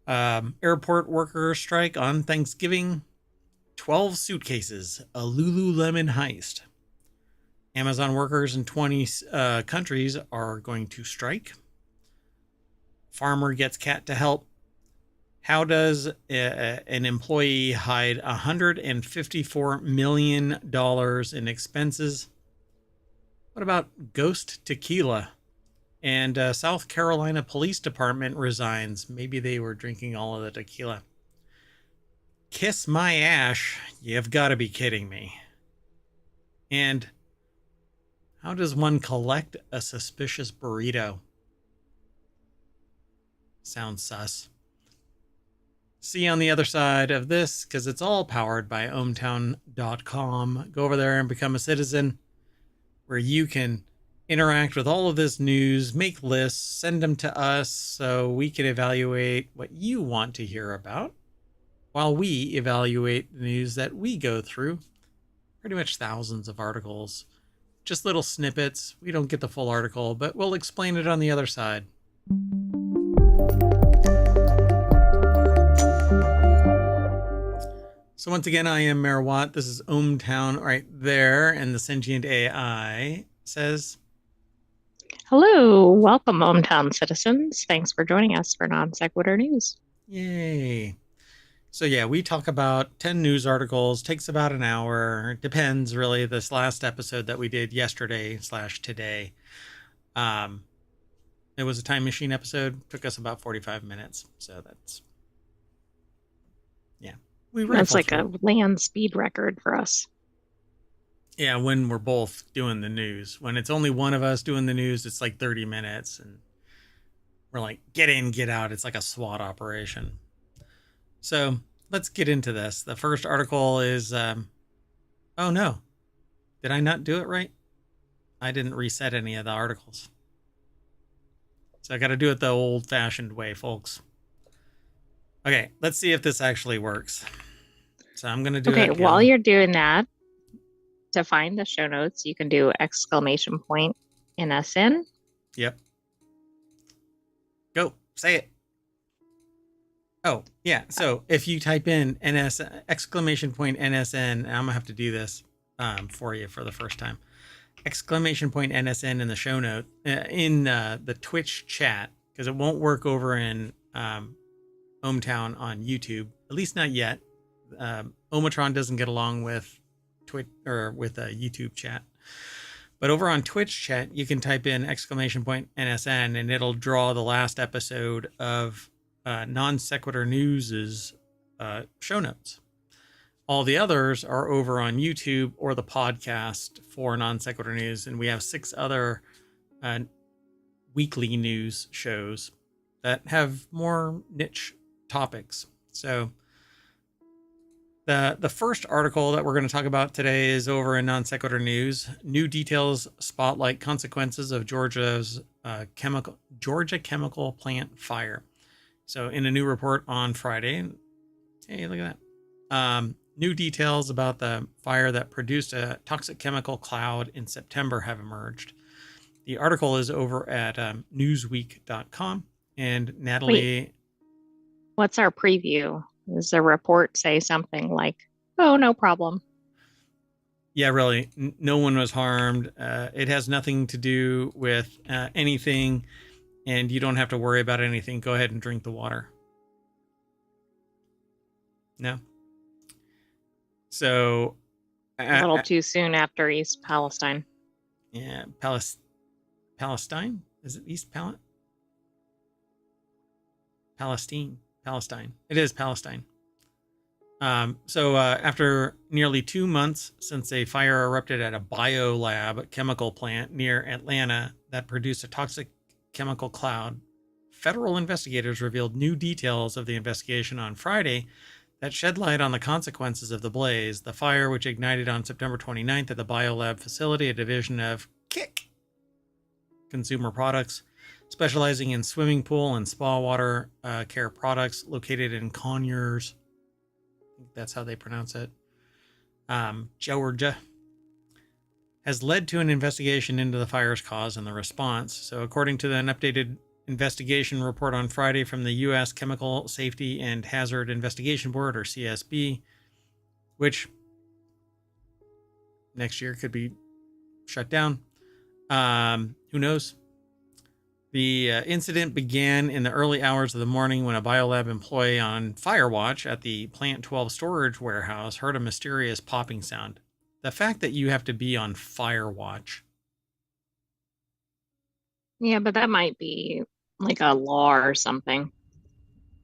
airport worker strike on Thanksgiving, 12 suitcases, a Lululemon heist. Amazon workers in 20 countries are going to strike. Farmer gets cat to help. How does an employee hide $154 million in expenses? What about ghost tequila? And South Carolina Police Department resigns. Maybe they were drinking all of the tequila. Kiss my ash. You've got to be kidding me. And how does one collect a suspicious burrito? Sounds sus. See you on the other side of this, because it's all powered by ohmTown.com. Go over there and become a citizen, where you can interact with all of this news, make lists, send them to us so we can evaluate what you want to hear about, while we evaluate the news that we go through. Pretty much thousands of articles, just little snippets. We don't get the full article, but we'll explain it on the other side. So once again, I am Mayor Watt. This is ohmTown right there, and the sentient AI says, Hello, welcome, ohmTown citizens. Thanks for joining us for Non Sequitur News. yay. So yeah, we talk about 10 news articles, takes about an hour. It depends, really. This last episode that we did yesterday/today, it was a time machine episode. Took us about 45 minutes. So that's, yeah. That's like a land speed record for us. Yeah, when we're both doing the news. When it's only one of us doing the news, it's like 30 minutes. And we're like, get in, get out. It's like a SWAT operation. So let's get into this. The first article is, oh no, did I not do it right? I didn't reset any of the articles. So I got to do it the old fashioned way, folks. Okay, let's see if this actually works. So I'm going to do it. Okay, while you're doing that, to find the show notes, you can do !NSN. Yep. Go, say it. Oh, yeah. So if you type in !NSN, I'm going to have to do this for you for the first time. !NSN in the show note, in the Twitch chat, because it won't work over in ohmTown on YouTube, at least not yet. ohmTown doesn't get along with Twitch or with a YouTube chat, but over on Twitch chat, you can type in !NSN and it'll draw the last episode of Non Sequitur News's show notes. All the others are over on YouTube or the podcast for Non Sequitur News, and we have 6 other weekly news shows that have more niche topics. So The first article that we're going to talk about today is over in Non Sequitur News. New details spotlight consequences of Georgia chemical plant fire. So, in a new report on Friday, hey, look at that. New details about the fire that produced a toxic chemical cloud in September have emerged. The article is over at newsweek.com, and Natalie. Wait, what's our preview? Does the report say something like, oh, no problem? Yeah, really, no one was harmed. It has nothing to do with anything, and you don't have to worry about anything. Go ahead and drink the water. No. So, A little too soon after East Palestine. Yeah, Palestine? Is it East Palestine. It is Palestine. So after nearly 2 months since a fire erupted at a biolab chemical plant near Atlanta that produced a toxic chemical cloud, federal investigators revealed new details of the investigation on Friday that shed light on the consequences of the blaze. The fire, which ignited on September 29th at the biolab facility, a division of KIK Consumer Products, specializing in swimming pool and spa water care products, located in Conyers. I think that's how they pronounce it. Georgia, has led to an investigation into the fire's cause and the response. So, according to an updated investigation report on Friday from the U.S. Chemical Safety and Hazard Investigation Board, or CSB, which next year could be shut down. Who knows? The incident began in the early hours of the morning when a biolab employee on fire watch at the Plant 12 storage warehouse heard a mysterious popping sound. The fact that you have to be on fire watch. Yeah, but that might be like a law or something.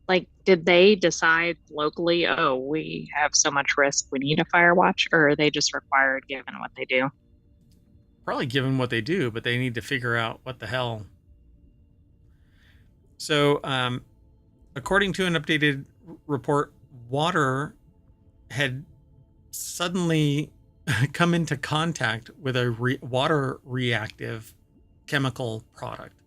Like, did they decide locally, oh, we have so much risk, we need a fire watch, or are they just required given what they do? Probably given what they do, but they need to figure out what the hell. So, according to an updated report, water had suddenly come into contact with a water reactive chemical product.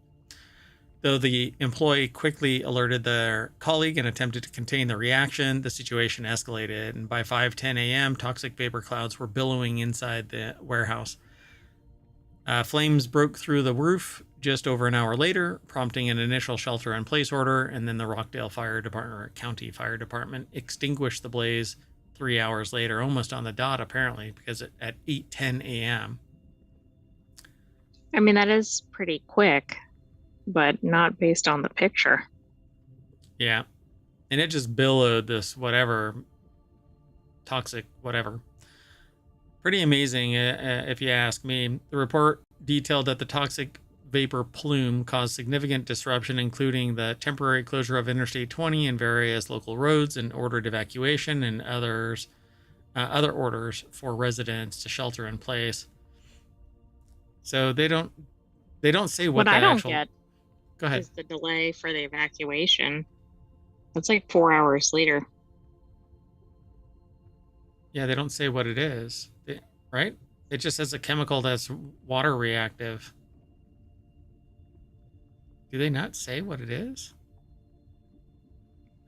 Though the employee quickly alerted their colleague and attempted to contain the reaction, the situation escalated, and by 5:10 a.m., toxic vapor clouds were billowing inside the warehouse. Flames broke through the roof just over an hour later, prompting an initial shelter-in-place order, and then the Rockdale Fire Department, or County Fire Department, extinguished the blaze 3 hours later, almost on the dot, apparently, because at 8:10 a.m. I mean, that is pretty quick, but not based on the picture. Yeah. And it just billowed this whatever, toxic whatever. Pretty amazing, if you ask me. The report detailed that the toxic vapor plume caused significant disruption, including the temporary closure of Interstate 20 and various local roads, and ordered evacuation and other orders for residents to shelter in place. So they don't say what What the I don't actual. get Go ahead. is the delay for the evacuation. It's like 4 hours later. Yeah, they don't say what it is, right? It just says a chemical that's water reactive. Do they not say what it is?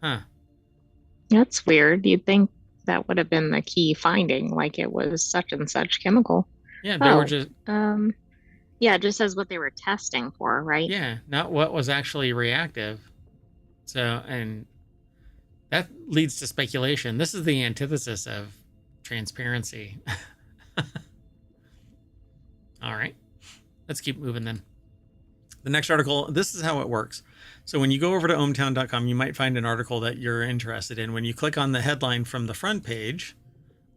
Huh. That's weird. You'd think that would have been the key finding, like it was such and such chemical. Yeah, they were Oh, just, yeah, it just says what they were testing for, right? yeah, not what was actually reactive. So, and that leads to speculation. This is the antithesis of transparency. All right, let's keep moving then. The next article, this is how it works. So when you go over to ohmTown.com, you might find an article that you're interested in. When you click on the headline from the front page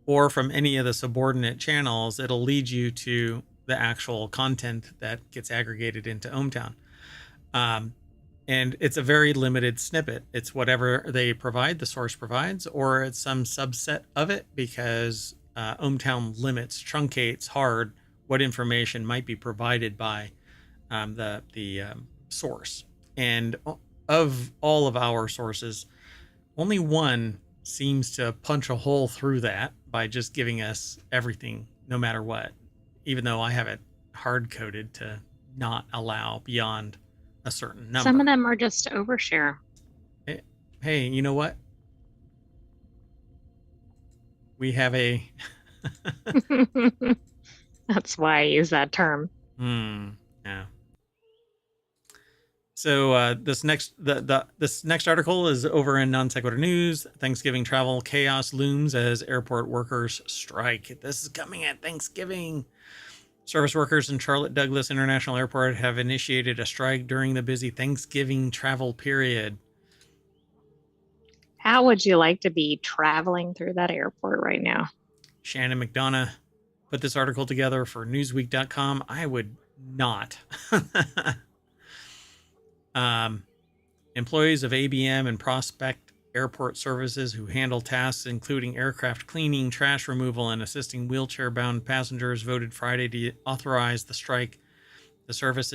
or from any of the subordinate channels, it'll lead you to the actual content that gets aggregated into ohmTown. And it's a very limited snippet. It's whatever they provide, the source provides, or it's some subset of it, because ohmTown limits, truncates hard what information might be provided by the source. And of all of our sources, only one seems to punch a hole through that by just giving us everything, no matter what, even though I have it hard coded to not allow beyond a certain Some of number. them are just overshare. Hey, you know what? We have a That's why I use that term. yeah. So this next article is over in Non Sequitur News. Thanksgiving travel chaos looms as airport workers strike. This is coming at Thanksgiving. Service workers in Charlotte Douglas International Airport have initiated a strike during the busy Thanksgiving travel period. How would you like to be traveling through that airport right now? Shannon McDonough put this article together for Newsweek.com. I would not. Employees of ABM and Prospect Airport Services who handle tasks including aircraft cleaning, trash removal, and assisting wheelchair-bound passengers voted Friday to authorize the strike. The Service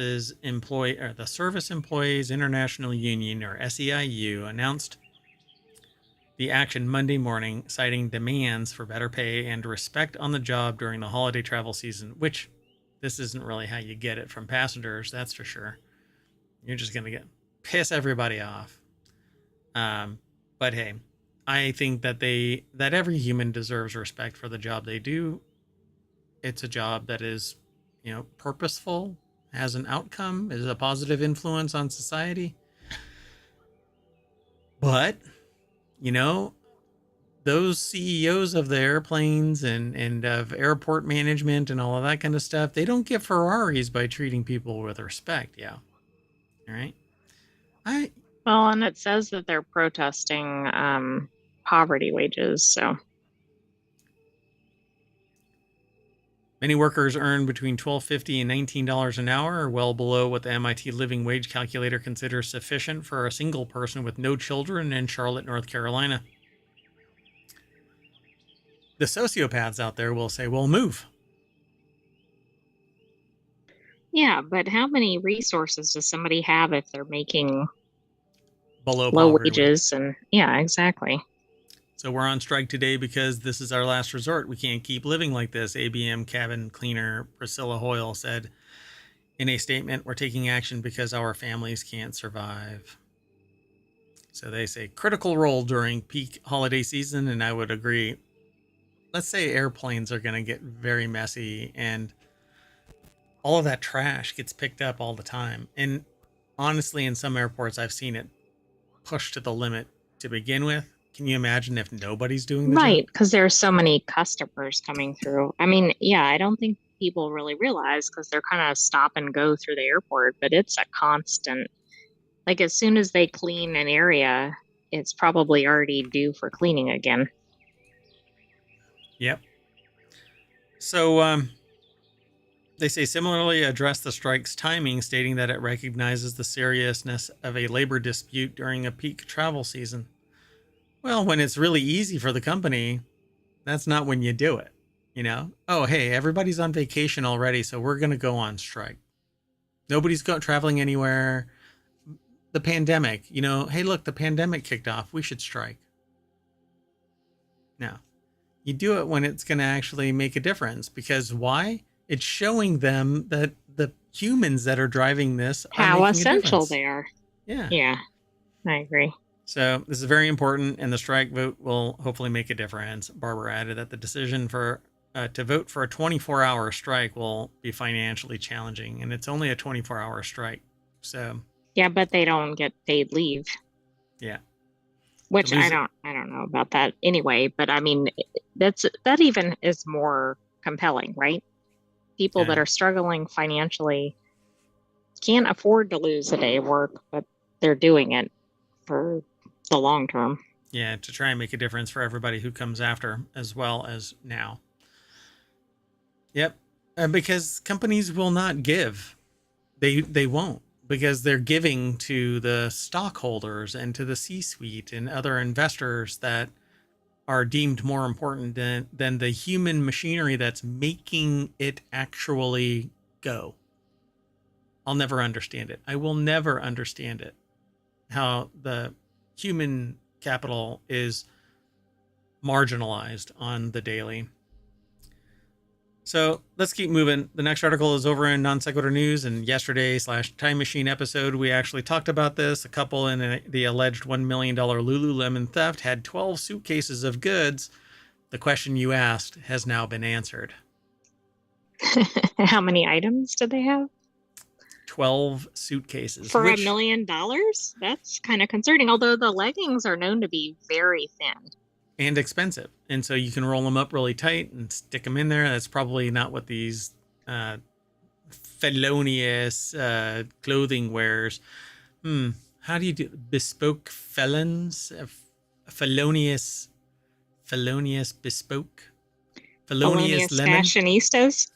Employees International Union, or SEIU, announced the action Monday morning, citing demands for better pay and respect on the job during the holiday travel season, which this isn't really how you get it from passengers, that's for sure. You're just going to piss everybody off. But hey, I think that every human deserves respect for the job they do. It's a job that is, purposeful, has an outcome, is a positive influence on society. But, those CEOs of the airplanes and of airport management and all of that kind of stuff, they don't get Ferraris by treating people with respect. Yeah. All right. Well, and it says that they're protesting poverty wages. So many workers earn between $12.50 and $19 an hour, well below what the MIT Living Wage Calculator considers sufficient for a single person with no children in Charlotte, North Carolina. The sociopaths out there will say, well, move. yeah, but how many resources does somebody have if they're making Below low poverty wages? And yeah, exactly. So we're on strike today because this is our last resort. We can't keep living like this, ABM cabin cleaner Priscilla Hoyle said in a statement. We're taking action because our families can't survive. So they say critical role during peak holiday season, and I would agree. Let's say airplanes are going to get very messy and all of that trash gets picked up all the time. And honestly, in some airports, I've seen it pushed to the limit to begin with. Can you imagine if nobody's doing the job? Right, because there's so many customers coming through. I mean, yeah, I don't think people really realize because they're kind of stop and go through the airport, but it's a constant. Like as soon as they clean an area, it's probably already due for cleaning again. Yep. So they say similarly address the strike's timing, stating that it recognizes the seriousness of a labor dispute during a peak travel season. Well, when it's really easy for the company, that's not when you do it. Oh, hey, everybody's on vacation already, so we're going to go on strike. Nobody's traveling anywhere. The pandemic, hey, look, the pandemic kicked off. We should strike. No, you do it when it's going to actually make a difference. Because why? It's showing them that the humans that are driving this are How making essential a difference. they are. Yeah. Yeah, I agree. So this is very important, and the strike vote will hopefully make a difference. Barber added that the decision to vote for a 24-hour strike will be financially challenging, and it's only a 24-hour strike. So Yeah, but they don't get paid leave. Yeah. Which I don't know about that anyway, but I mean that even is more compelling, right? People that are struggling financially can't afford to lose a day of work, but they're doing it for the long term. Yeah, to try and make a difference for everybody who comes after as well as now. Yep. Because companies will not give. They won't, because they're giving to the stockholders and to the C-suite and other investors that are deemed more important than the human machinery that's making it actually go. I'll never understand it. I will never understand it. How the human capital is marginalized on the daily. So let's keep moving. The next article is over in Non Sequitur News, and yesterday/Time Machine episode, we actually talked about this. A couple in the alleged $1 million Lululemon theft had 12 suitcases of goods. The question you asked has now been answered. How many items did they have? 12 suitcases. For $1 million? That's kind of concerning, although the leggings are known to be very thin. And expensive. And so you can roll them up really tight and stick them in there. That's probably not what these felonious clothing wears. How do you do bespoke felons? Felonious bespoke? Felonious lemon? Fashionistas?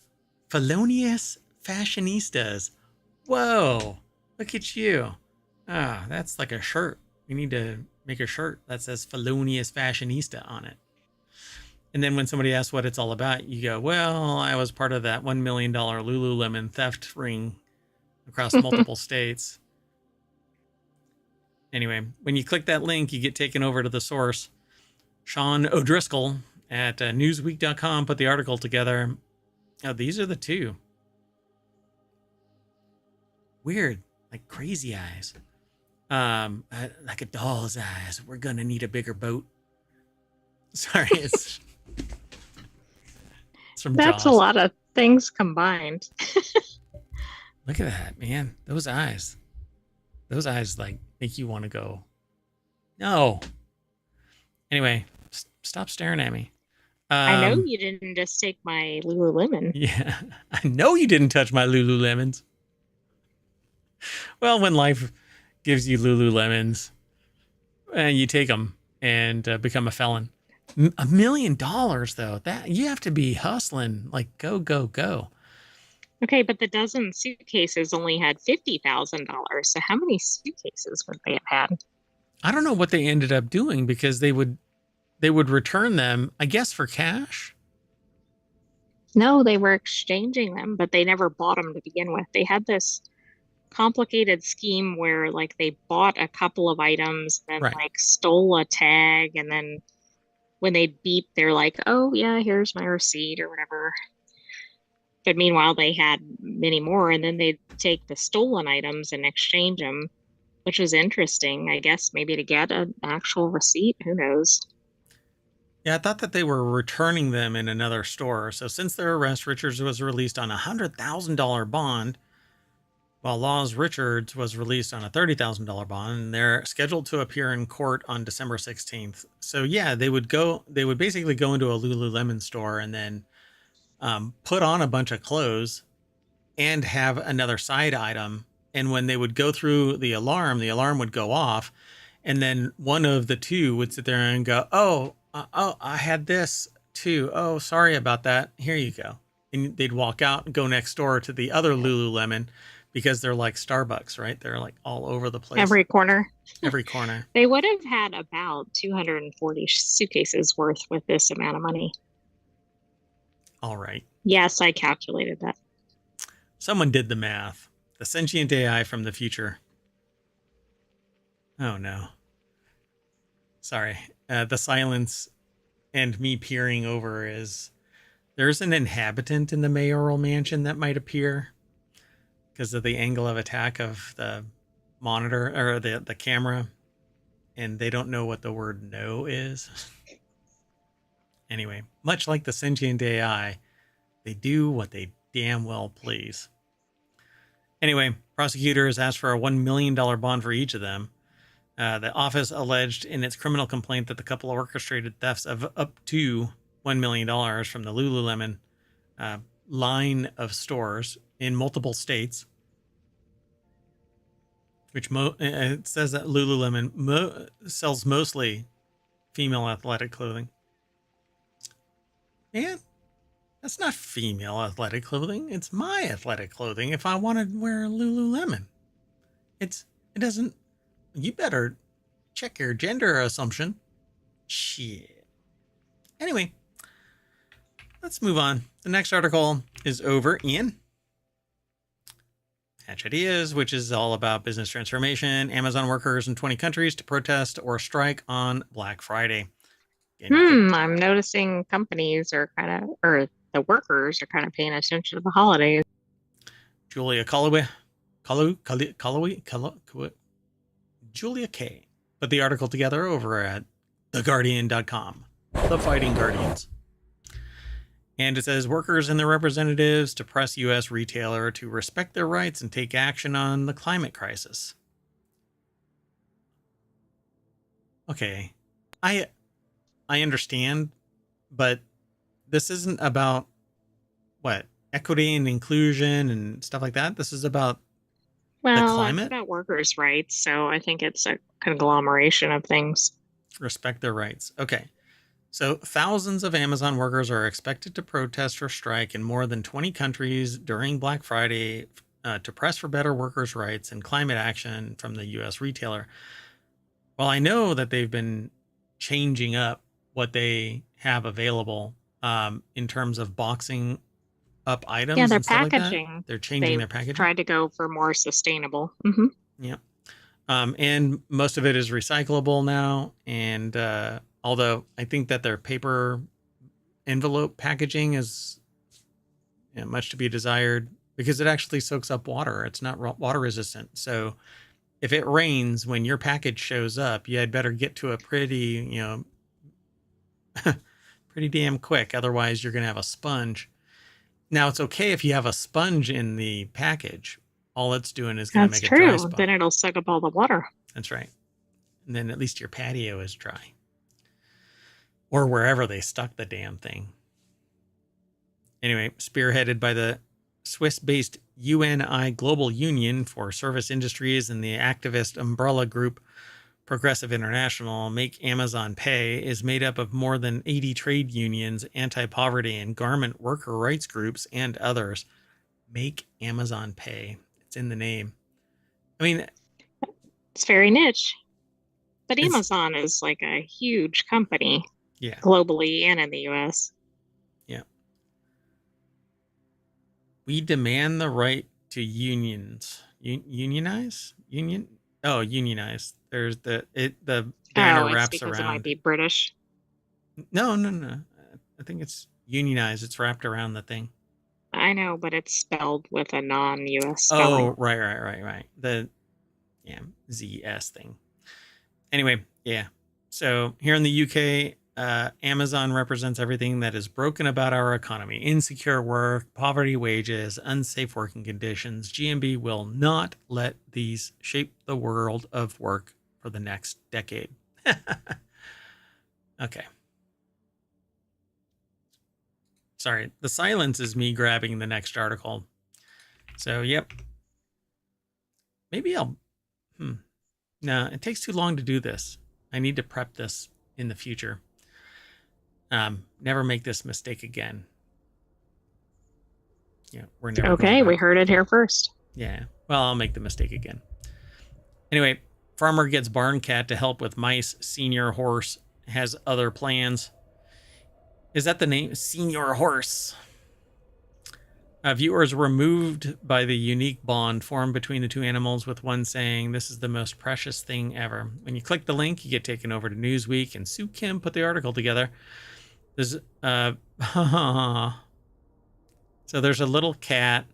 Felonious fashionistas. Whoa, look at you. Ah, that's like a shirt. We need to make a shirt that says felonious fashionista on it. And then when somebody asks what it's all about, you go, well, I was part of that $1 million Lululemon theft ring across multiple states. Anyway, when you click that link, you get taken over to the source. Sean O'Driscoll at newsweek.com put the article together. Oh, these are the two. Weird, like crazy eyes. Like a doll's eyes. We're gonna need a bigger boat. Sorry, it's from That's Jaws. a lot of things combined. Look at that, man. Those eyes like make you want to go. No. Anyway, stop staring at me. I know you didn't just take my Lululemon. Yeah, I know you didn't touch my Lululemons. Well, when life gives you Lululemons, and you take them and become a felon. $1 million, though, that you have to be hustling, like go, go, go. Okay, but the dozen suitcases only had $50,000. So how many suitcases would they have had? I don't know what they ended up doing because they would return them, I guess, for cash. No, they were exchanging them, but they never bought them to begin with. They had this complicated scheme where like they bought a couple of items, then Right. like stole a tag, and then when they beep, they're like, "Oh yeah, here's my receipt" or whatever. But meanwhile, they had many more, and then they'd take the stolen items and exchange them, which was interesting, I guess, maybe to get an actual receipt. Who knows? Yeah, I thought that they were returning them in another store. So since their arrest, Richards was released on a $100,000 bond, while Laws Richards was released on a $30,000 bond, and they're scheduled to appear in court on December 16th. So yeah, they would basically go into a Lululemon store and then put on a bunch of clothes and have another side item. And when they would go through the alarm would go off. And then one of the two would sit there and go, oh, I had this too. Oh, sorry about that. Here you go. And they'd walk out and go next door to the other Lululemon because they're like Starbucks, right? They're like all over the place. Every corner. Every corner. They would have had about 240 suitcases worth with this amount of money. All right. Yes, I calculated that. Someone did the math. The sentient AI from the future. Oh, no. Sorry. The silence and me peering over is there's an inhabitant in the mayoral mansion that might appear because of the angle of attack of the monitor or the camera. And they don't know what the word no is. Anyway, much like the sentient AI, they do what they damn well please. Anyway, prosecutors asked for a $1 million bond for each of them. The office alleged in its criminal complaint that the couple orchestrated thefts of up to $1 million from the Lululemon line of stores in multiple states, which it says that Lululemon sells mostly female athletic clothing. Man, that's not female athletic clothing. It's my athletic clothing if I want to wear Lululemon. It doesn't... You better check your gender assumption. Shit. Anyway, let's move on. The next article is over in Hatch Ideas, which is all about business transformation. Amazon workers in 20 countries to protest or strike on Black Friday. and you could I'm noticing companies are kind of, or the workers are kind of paying attention to the holidays. Julia Calloway, Calloway, Julia K. put the article together over at theguardian.com. The Fighting Guardians. And it says workers and their representatives to press U.S. retailer to respect their rights and take action on the climate crisis. Okay, I understand, but this isn't about what equity and inclusion and stuff like that. This is about the Well, it's climate. about workers' rights, so I think it's a conglomeration of things. Respect their rights. Okay. So thousands of Amazon workers are expected to protest or strike in more than 20 countries during Black Friday to press for better workers' rights and climate action from the U.S. retailer. Well, I know that they've been changing up what they have available in terms of boxing up items Yeah, their and stuff like that. packaging. They're changing their They've packaging. tried to go for more sustainable. Yeah. And most of it is recyclable now. And although I think that their paper envelope packaging is much to be desired because it actually soaks up water. It's not water resistant. So if it rains when your package shows up, you had better get to it pretty, pretty damn quick. Otherwise, you're going to have a sponge. Now, it's okay if you have a sponge in the package. All it's doing is going to make a dry spot. Then it'll suck up all the water. That's right. And then at least your patio is dry. Or wherever they stuck the damn thing. Anyway, spearheaded by the Swiss-based UNI Global Union for Service Industries and the activist umbrella group Progressive International, Make Amazon Pay is made up of more than 80 trade unions, anti-poverty and garment worker rights groups, and others. Make Amazon Pay. It's in the name. I mean, it's very niche. But Amazon is like a huge company. Yeah. Globally and in the US. Yeah. We demand the right to unions. Unionize? Unionize. There's the banner wraps because around. It might be British. No. I think it's unionize. It's wrapped around the thing. I know, but it's spelled with a non-US spelling. Oh, right. The ZS thing. Anyway, yeah. So here in the UK, Amazon represents everything that is broken about our economy: insecure work, poverty wages, unsafe working conditions. GMB will not let these shape the world of work for the next decade. Okay. Sorry, the silence is me grabbing the next article. So, yep. Maybe I'll... No, it takes too long to do this. I need to prep this in the future. Never make this mistake again. Yeah, we're never okay. We heard it here first. Yeah, well, I'll make the mistake again. Anyway, farmer gets barn cat to help with mice. Senior horse has other plans. Is that the name? Senior horse. Viewers were moved by the unique bond formed between the two animals, with one saying, "This is the most precious thing ever." When you click the link, you get taken over to Newsweek, and Sue Kim put the article together. There's so there's a little cat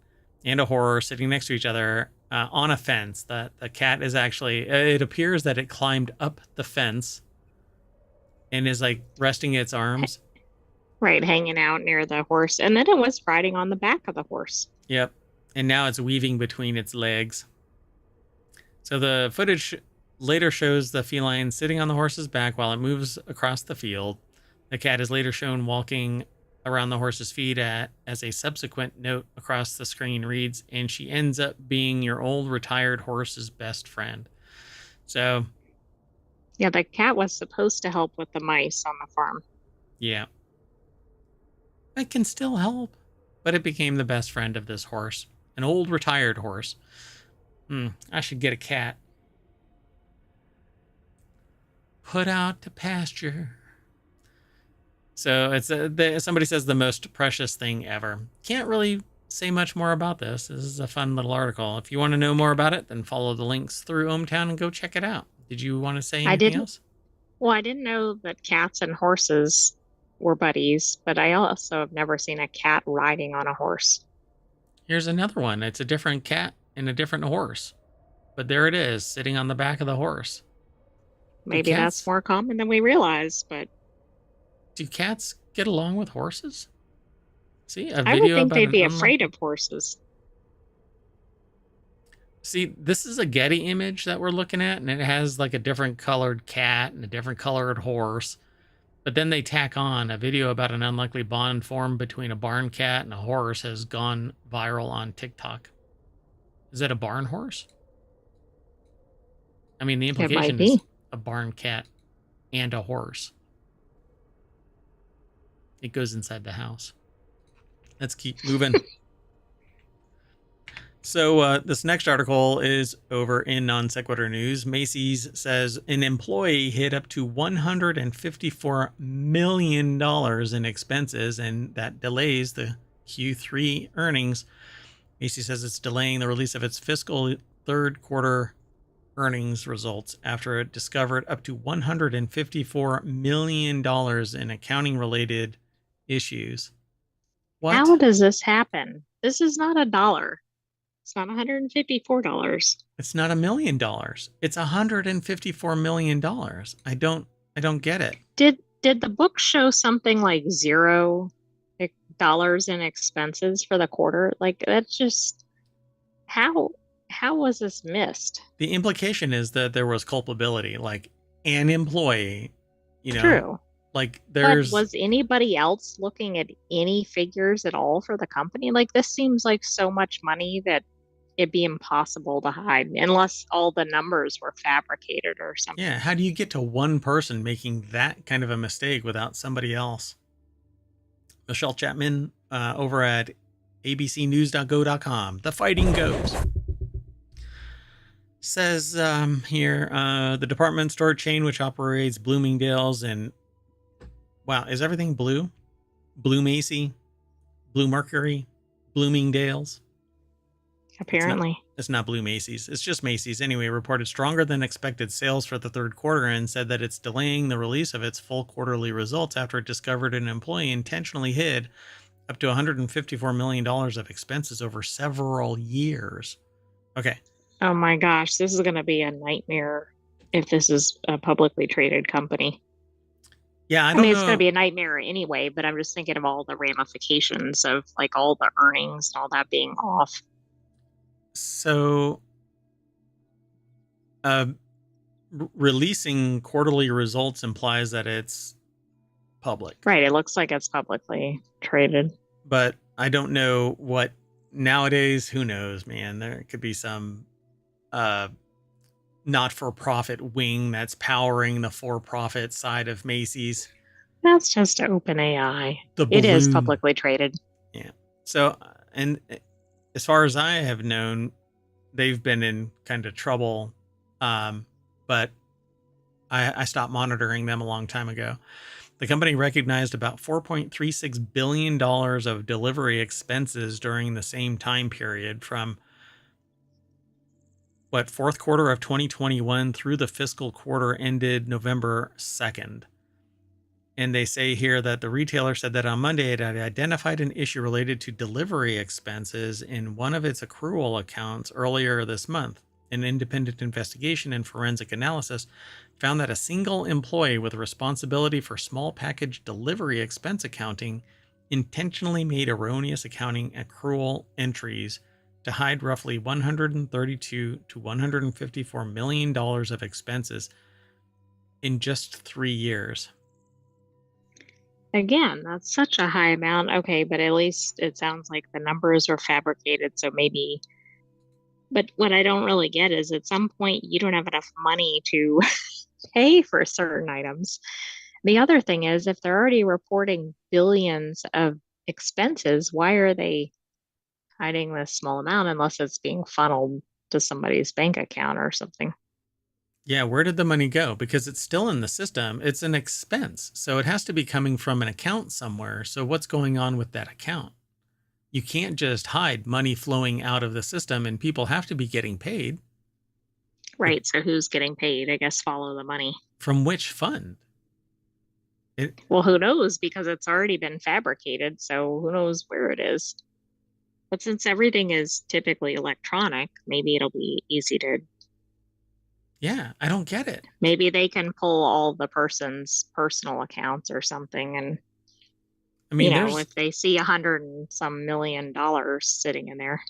and a horse sitting next to each other on a fence. The cat is actually, it appears that it climbed up the fence and is like resting its arms. Right, hanging out near the horse. And then it was riding on the back of the horse. Yep. And now it's weaving between its legs. So the footage later shows the feline sitting on the horse's back while it moves across the field. The cat is later shown walking around the horse's feet as a subsequent note across the screen reads, "And she ends up being your old retired horse's best friend." So... yeah, the cat was supposed to help with the mice on the farm. Yeah. It can still help, but it became the best friend of this horse, an old retired horse. I should get a cat. Put out to pasture. So it's somebody says the most precious thing ever. Can't really say much more about this. This is a fun little article. If you want to know more about it, then follow the links through ohmTown and go check it out. Did you want to say anything else? Well, I didn't know that cats and horses were buddies, but I also have never seen a cat riding on a horse. Here's another one. It's a different cat and a different horse. But there it is, sitting on the back of the horse. Do Maybe that's cats more common than we realize, but do cats get along with horses? See, a I would video think about they'd an be afraid unlikely. of horses. See, this is a Getty image that we're looking at, and it has like a different colored cat and a different colored horse. But then they tack on a video about an unlikely bond formed between a barn cat and a horse has gone viral on TikTok. Is that a barn horse? I mean, the It might implication is be. a barn cat and a horse. It goes inside the house. Let's keep moving. So this next article is over in Non Sequitur News. Macy's says an employee hit up to $154 million in expenses, and that delays the Q3 earnings. Macy's says it's delaying the release of its fiscal third quarter earnings results after it discovered up to $154 million in accounting-related issues. What? How does this happen? This is not a dollar. It's not $154. It's not $1 million. It's $154 million. I don't get it. Did the book show something like $0 in expenses for the quarter? Like that's just how how was this missed? The implication is that there was culpability, like an employee, you know, True. like But there's, was anybody else looking at any figures at all for the company? Like this seems like so much money that it'd be impossible to hide unless all the numbers were fabricated or something. yeah, how do you get to one person making that kind of a mistake without somebody else? Michelle Chapman over at abcnews.go.com. The fighting goes. Says here the department store chain, which operates Bloomingdale's and wow, is everything blue? Blue Macy, Blue Mercury, Bloomingdale's. It's not. Apparently. It's not Blue Macy's. It's just Macy's. Anyway, reported stronger than expected sales for the third quarter and said that it's delaying the release of its full quarterly results after it discovered an employee intentionally hid up to $154 million of expenses over several years. Okay. Oh my gosh, this is going to be a nightmare if this is a publicly traded company. Yeah, I I don't mean, it's going to know. be a nightmare anyway, but I'm just thinking of all the ramifications of like all the earnings and all that being off. So, uh, releasing quarterly results implies that it's public. Right. It looks like it's publicly traded. But I don't know what nowadays. Who knows, man? There could be some not-for-profit wing that's powering the for-profit side of Macy's. That's just OpenAI. The It is balloon. publicly traded. Yeah. So, and as far as I have known, they've been in kind of trouble. But I stopped monitoring them a long time ago. The company recognized about $4.36 billion of delivery expenses during the same time period from fourth quarter of 2021 through the fiscal quarter ended November 2nd. And they say here that the retailer said that on Monday it had identified an issue related to delivery expenses in one of its accrual accounts earlier this month. An independent investigation and forensic analysis found that a single employee with responsibility for small package delivery expense accounting intentionally made erroneous accounting accrual entries to hide roughly $132 to $154 million of expenses in just 3 years. Again, that's such a high amount. Okay, but at least it sounds like the numbers are fabricated. So maybe, but what I don't really get is at some point you don't have enough money to pay for certain items. The other thing is, if they're already reporting billions of expenses, why are they hiding this small amount unless it's being funneled to somebody's bank account or something? Yeah, where did the money go? Because it's still in the system. It's an expense. So it has to be coming from an account somewhere. So what's going on with that account? You can't just hide money flowing out of the system, and people have to be getting paid. Right. So who's getting paid? I guess follow the money. From which fund? It, Well, who knows? Because it's already been fabricated, so who knows where it is. But since everything is typically electronic, maybe it'll be easy to, yeah, I don't get it. maybe they can pull all the person's personal accounts or something. And, I mean, there's if they see 100 and some million dollars sitting in there.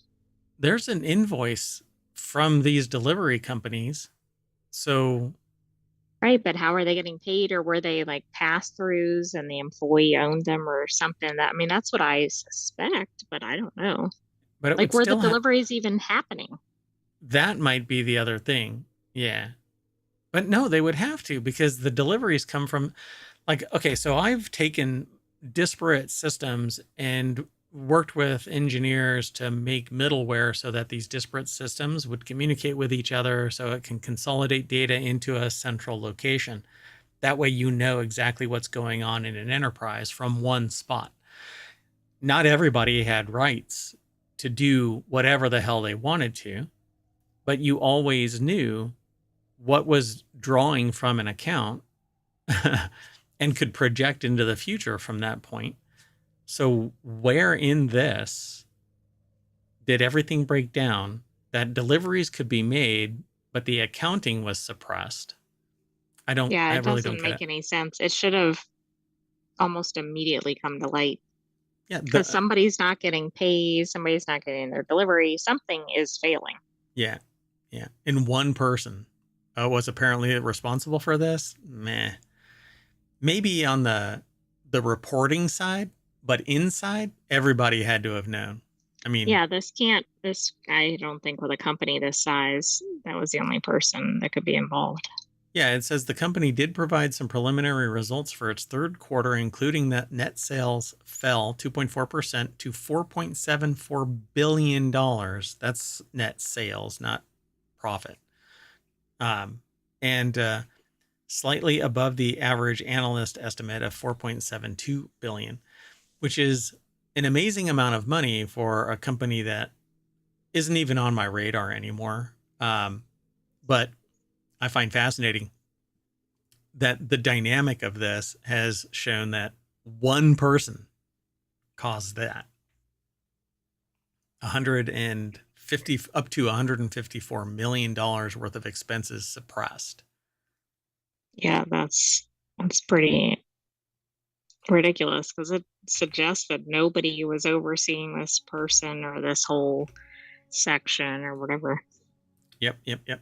there's an invoice from these delivery companies. So, Right, but how are they getting paid, or were they like pass-throughs and the employee owned them or something? That, I mean, that's what I suspect, but I don't know. but it would Like, were the still have, deliveries even happening? that might be the other thing. Yeah. But no, they would have to, because the deliveries come from, like, okay, so I've taken disparate systems and worked with engineers to make middleware so that these disparate systems would communicate with each other so it can consolidate data into a central location. That way, you know exactly what's going on in an enterprise from one spot. Not everybody had rights to do whatever the hell they wanted to, but you always knew what was drawing from an account and could project into the future from that point. So, where in this did everything break down that deliveries could be made, but the accounting was suppressed? Yeah, I it really don't doesn't get make it. any sense. It should have almost immediately come to light Yeah, because somebody's not getting paid, somebody's not getting their delivery, something is failing. yeah, yeah. And one person was apparently responsible for this. Meh. Maybe on the reporting side, but inside, everybody had to have known. I mean, Yeah, this, I don't think with a company this size, that was the only person that could be involved. yeah, it says the company did provide some preliminary results for its third quarter, including that net sales fell 2.4% to $4.74 billion. That's net sales, not profit. And slightly above the average analyst estimate of 4.72 billion, which is an amazing amount of money for a company that isn't even on my radar anymore. But I find fascinating that the dynamic of this has shown that one person caused that 150 up to $154 million worth of expenses suppressed. Yeah, that's pretty ridiculous because it suggests that nobody was overseeing this person or this whole section or whatever. Yep. All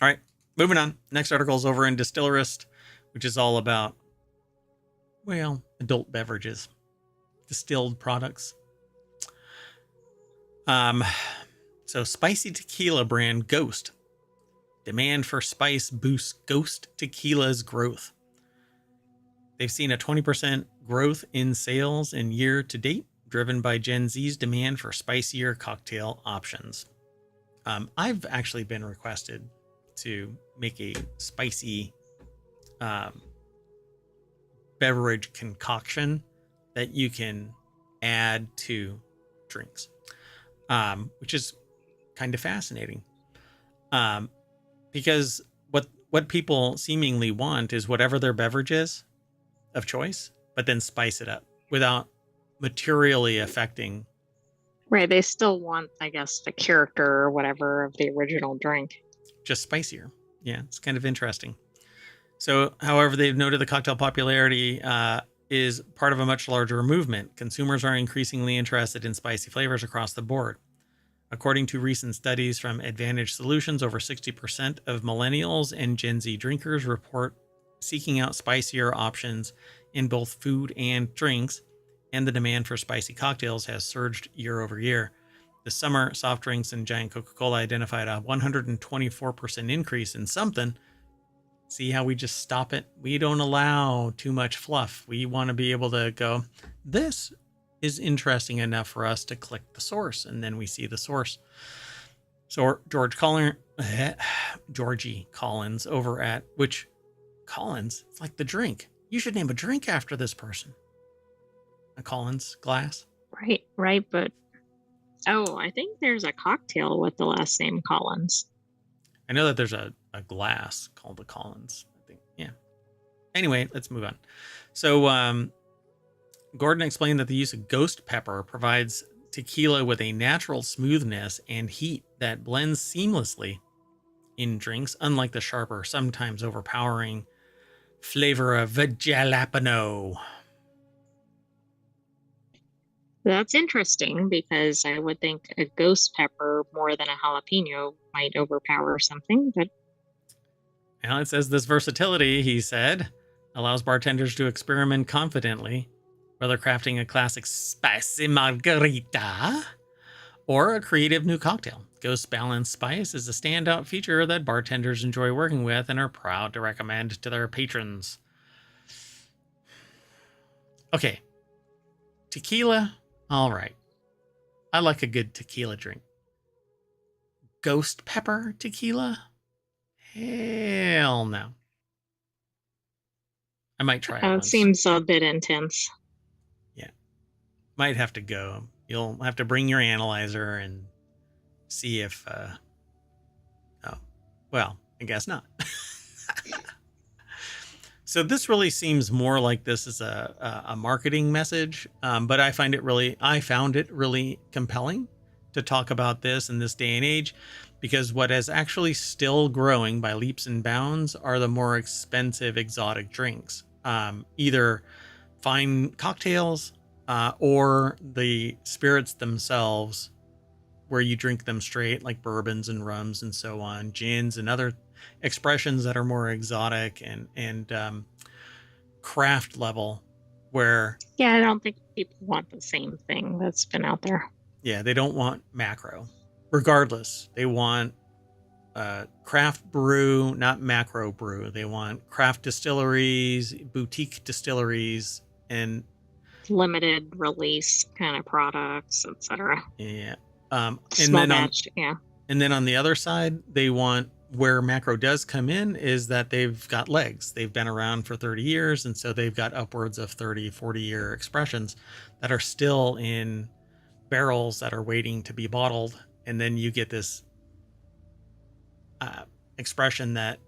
right, moving on. Next article is over in Distillerist, which is all about, well, adult beverages, distilled products. So spicy tequila brand Ghost. Demand for spice boosts Ghost Tequila's growth. They've seen a 20% growth in sales in year to date, driven by Gen Z's demand for spicier cocktail options. I've actually been requested to make a spicy beverage concoction that you can add to drinks, which is kind of fascinating. Because what people seemingly want is whatever their beverage is of choice, but then spice it up without materially affecting. Right, they still want, I guess, the character or whatever of the original drink. Just spicier. Yeah, it's kind of interesting. So, however, they've noted the cocktail popularity is part of a much larger movement. Consumers are increasingly interested in spicy flavors across the board. According to recent studies from Advantage Solutions, over 60% of millennials and Gen Z drinkers report seeking out spicier options in both food and drinks, and the demand for spicy cocktails has surged year over year. This summer, soft drinks and Giant Coca-Cola identified a 124% increase in something. See how we just stop it? We don't allow too much fluff. We want to be able to go, this is interesting enough for us to click the source, and then we see the source. So Georgie Collins over at which Collins, it's like the drink. You should name a drink after this person. A Collins glass. Right, but oh, I think there's a cocktail with the last name Collins. I know that there's a glass called a Collins, I think. Anyway, let's move on. So Gordon explained that the use of ghost pepper provides tequila with a natural smoothness and heat that blends seamlessly in drinks, unlike the sharper, sometimes overpowering flavor of jalapeno. That's interesting because I would think a ghost pepper more than a jalapeno might overpower something, but Now it says this versatility, he said, allows bartenders to experiment confidently, whether crafting a classic spicy margarita or a creative new cocktail. Ghost Balanced Spice is a standout feature that bartenders enjoy working with and are proud to recommend to their patrons. Okay, tequila, all right. I like a good tequila drink. Ghost pepper tequila? Hell no. I might try it it once. seems a bit intense. Yeah. Might have to go. You'll have to bring your analyzer and see if oh, well, I guess not. So this really seems more like this is a marketing message, but I found it really compelling to talk about this in this day and age, because what is actually still growing by leaps and bounds are the more expensive exotic drinks, either fine cocktails or the spirits themselves, where you drink them straight, like bourbons and rums and so on, gins and other expressions that are more exotic and craft level, where Yeah, I don't think people want the same thing that's been out there. yeah, they don't want macro. Regardless, they want craft brew, not macro brew. They want craft distilleries, boutique distilleries, and Limited release kind of products, etc. yeah. Small batch, yeah. And then on the other side, they want, where macro does come in, is that they've got legs. They've been around for 30 years. And so they've got upwards of 30, 40-year expressions that are still in barrels that are waiting to be bottled. And then you get this expression that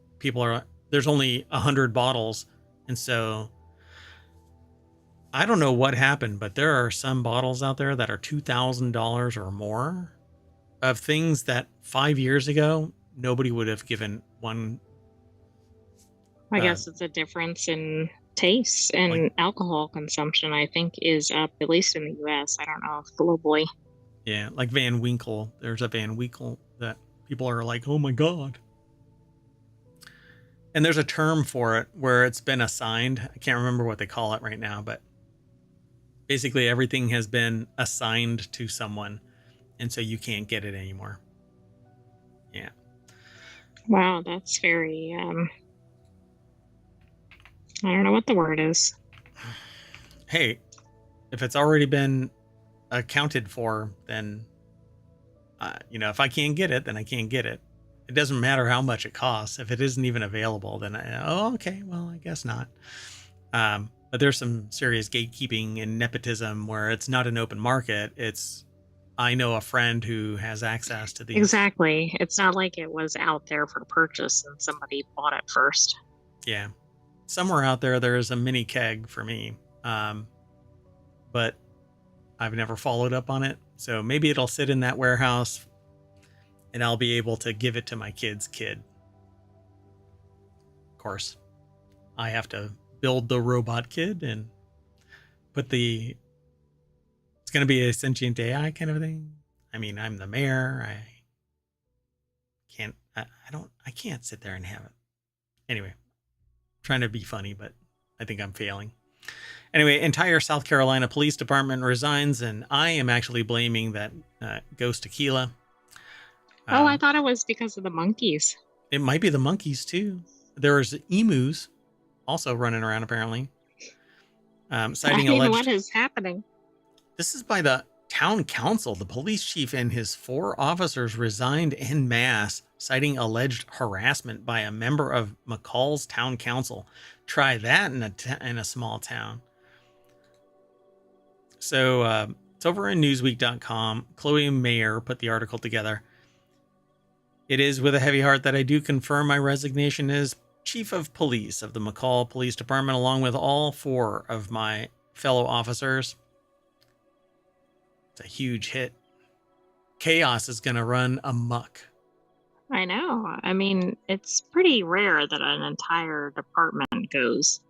there's only 100 bottles. And so I don't know what happened, but there are some bottles out there that are $2,000 or more of things that 5 years ago nobody would have given one. I guess it's a difference in taste, and like, alcohol consumption, I think, is up, at least in the US. I don't know if globally. Yeah, like Van Winkle. There's a Van Winkle that people are like, oh my God. And there's a term for it where it's been assigned. I can't remember what they call it right now, but basically everything has been assigned to someone, and so you can't get it anymore. Yeah. Wow, that's very, I don't know what the word is. Hey, if it's already been accounted for, then, if I can't get it, then I can't get it. It doesn't matter how much it costs. If it isn't even available, then okay, well, I guess not. But there's some serious gatekeeping and nepotism where it's not an open market. I know a friend who has access to these. Exactly. It's not like it was out there for purchase and somebody bought it first. Yeah. Somewhere out there is a mini keg for me. But I've never followed up on it. So maybe it'll sit in that warehouse and I'll be able to give it to my kid's kid. Of course, I have to build the robot kid and put it's going to be a sentient AI kind of thing. I mean, I'm the mayor. I can't sit there and have it. Anyway, I'm trying to be funny, but I think I'm failing. Anyway, entire South Carolina Police Department resigns, and I am actually blaming that ghost tequila. I thought it was because of the monkeys. It might be the monkeys too. There's emus also running around apparently. Citing what is happening? This is by the town council. The police chief and his 4 officers resigned en masse, citing alleged harassment by a member of McCall's town council. Try that in a small town. So it's over in newsweek.com. Chloe Mayer put the article together. It is with a heavy heart that I do confirm my resignation as chief of police of the McCall Police Department, along with all 4 of my fellow officers. It's a huge hit. Chaos is going to run amok. I know. I mean, it's pretty rare that an entire department goes.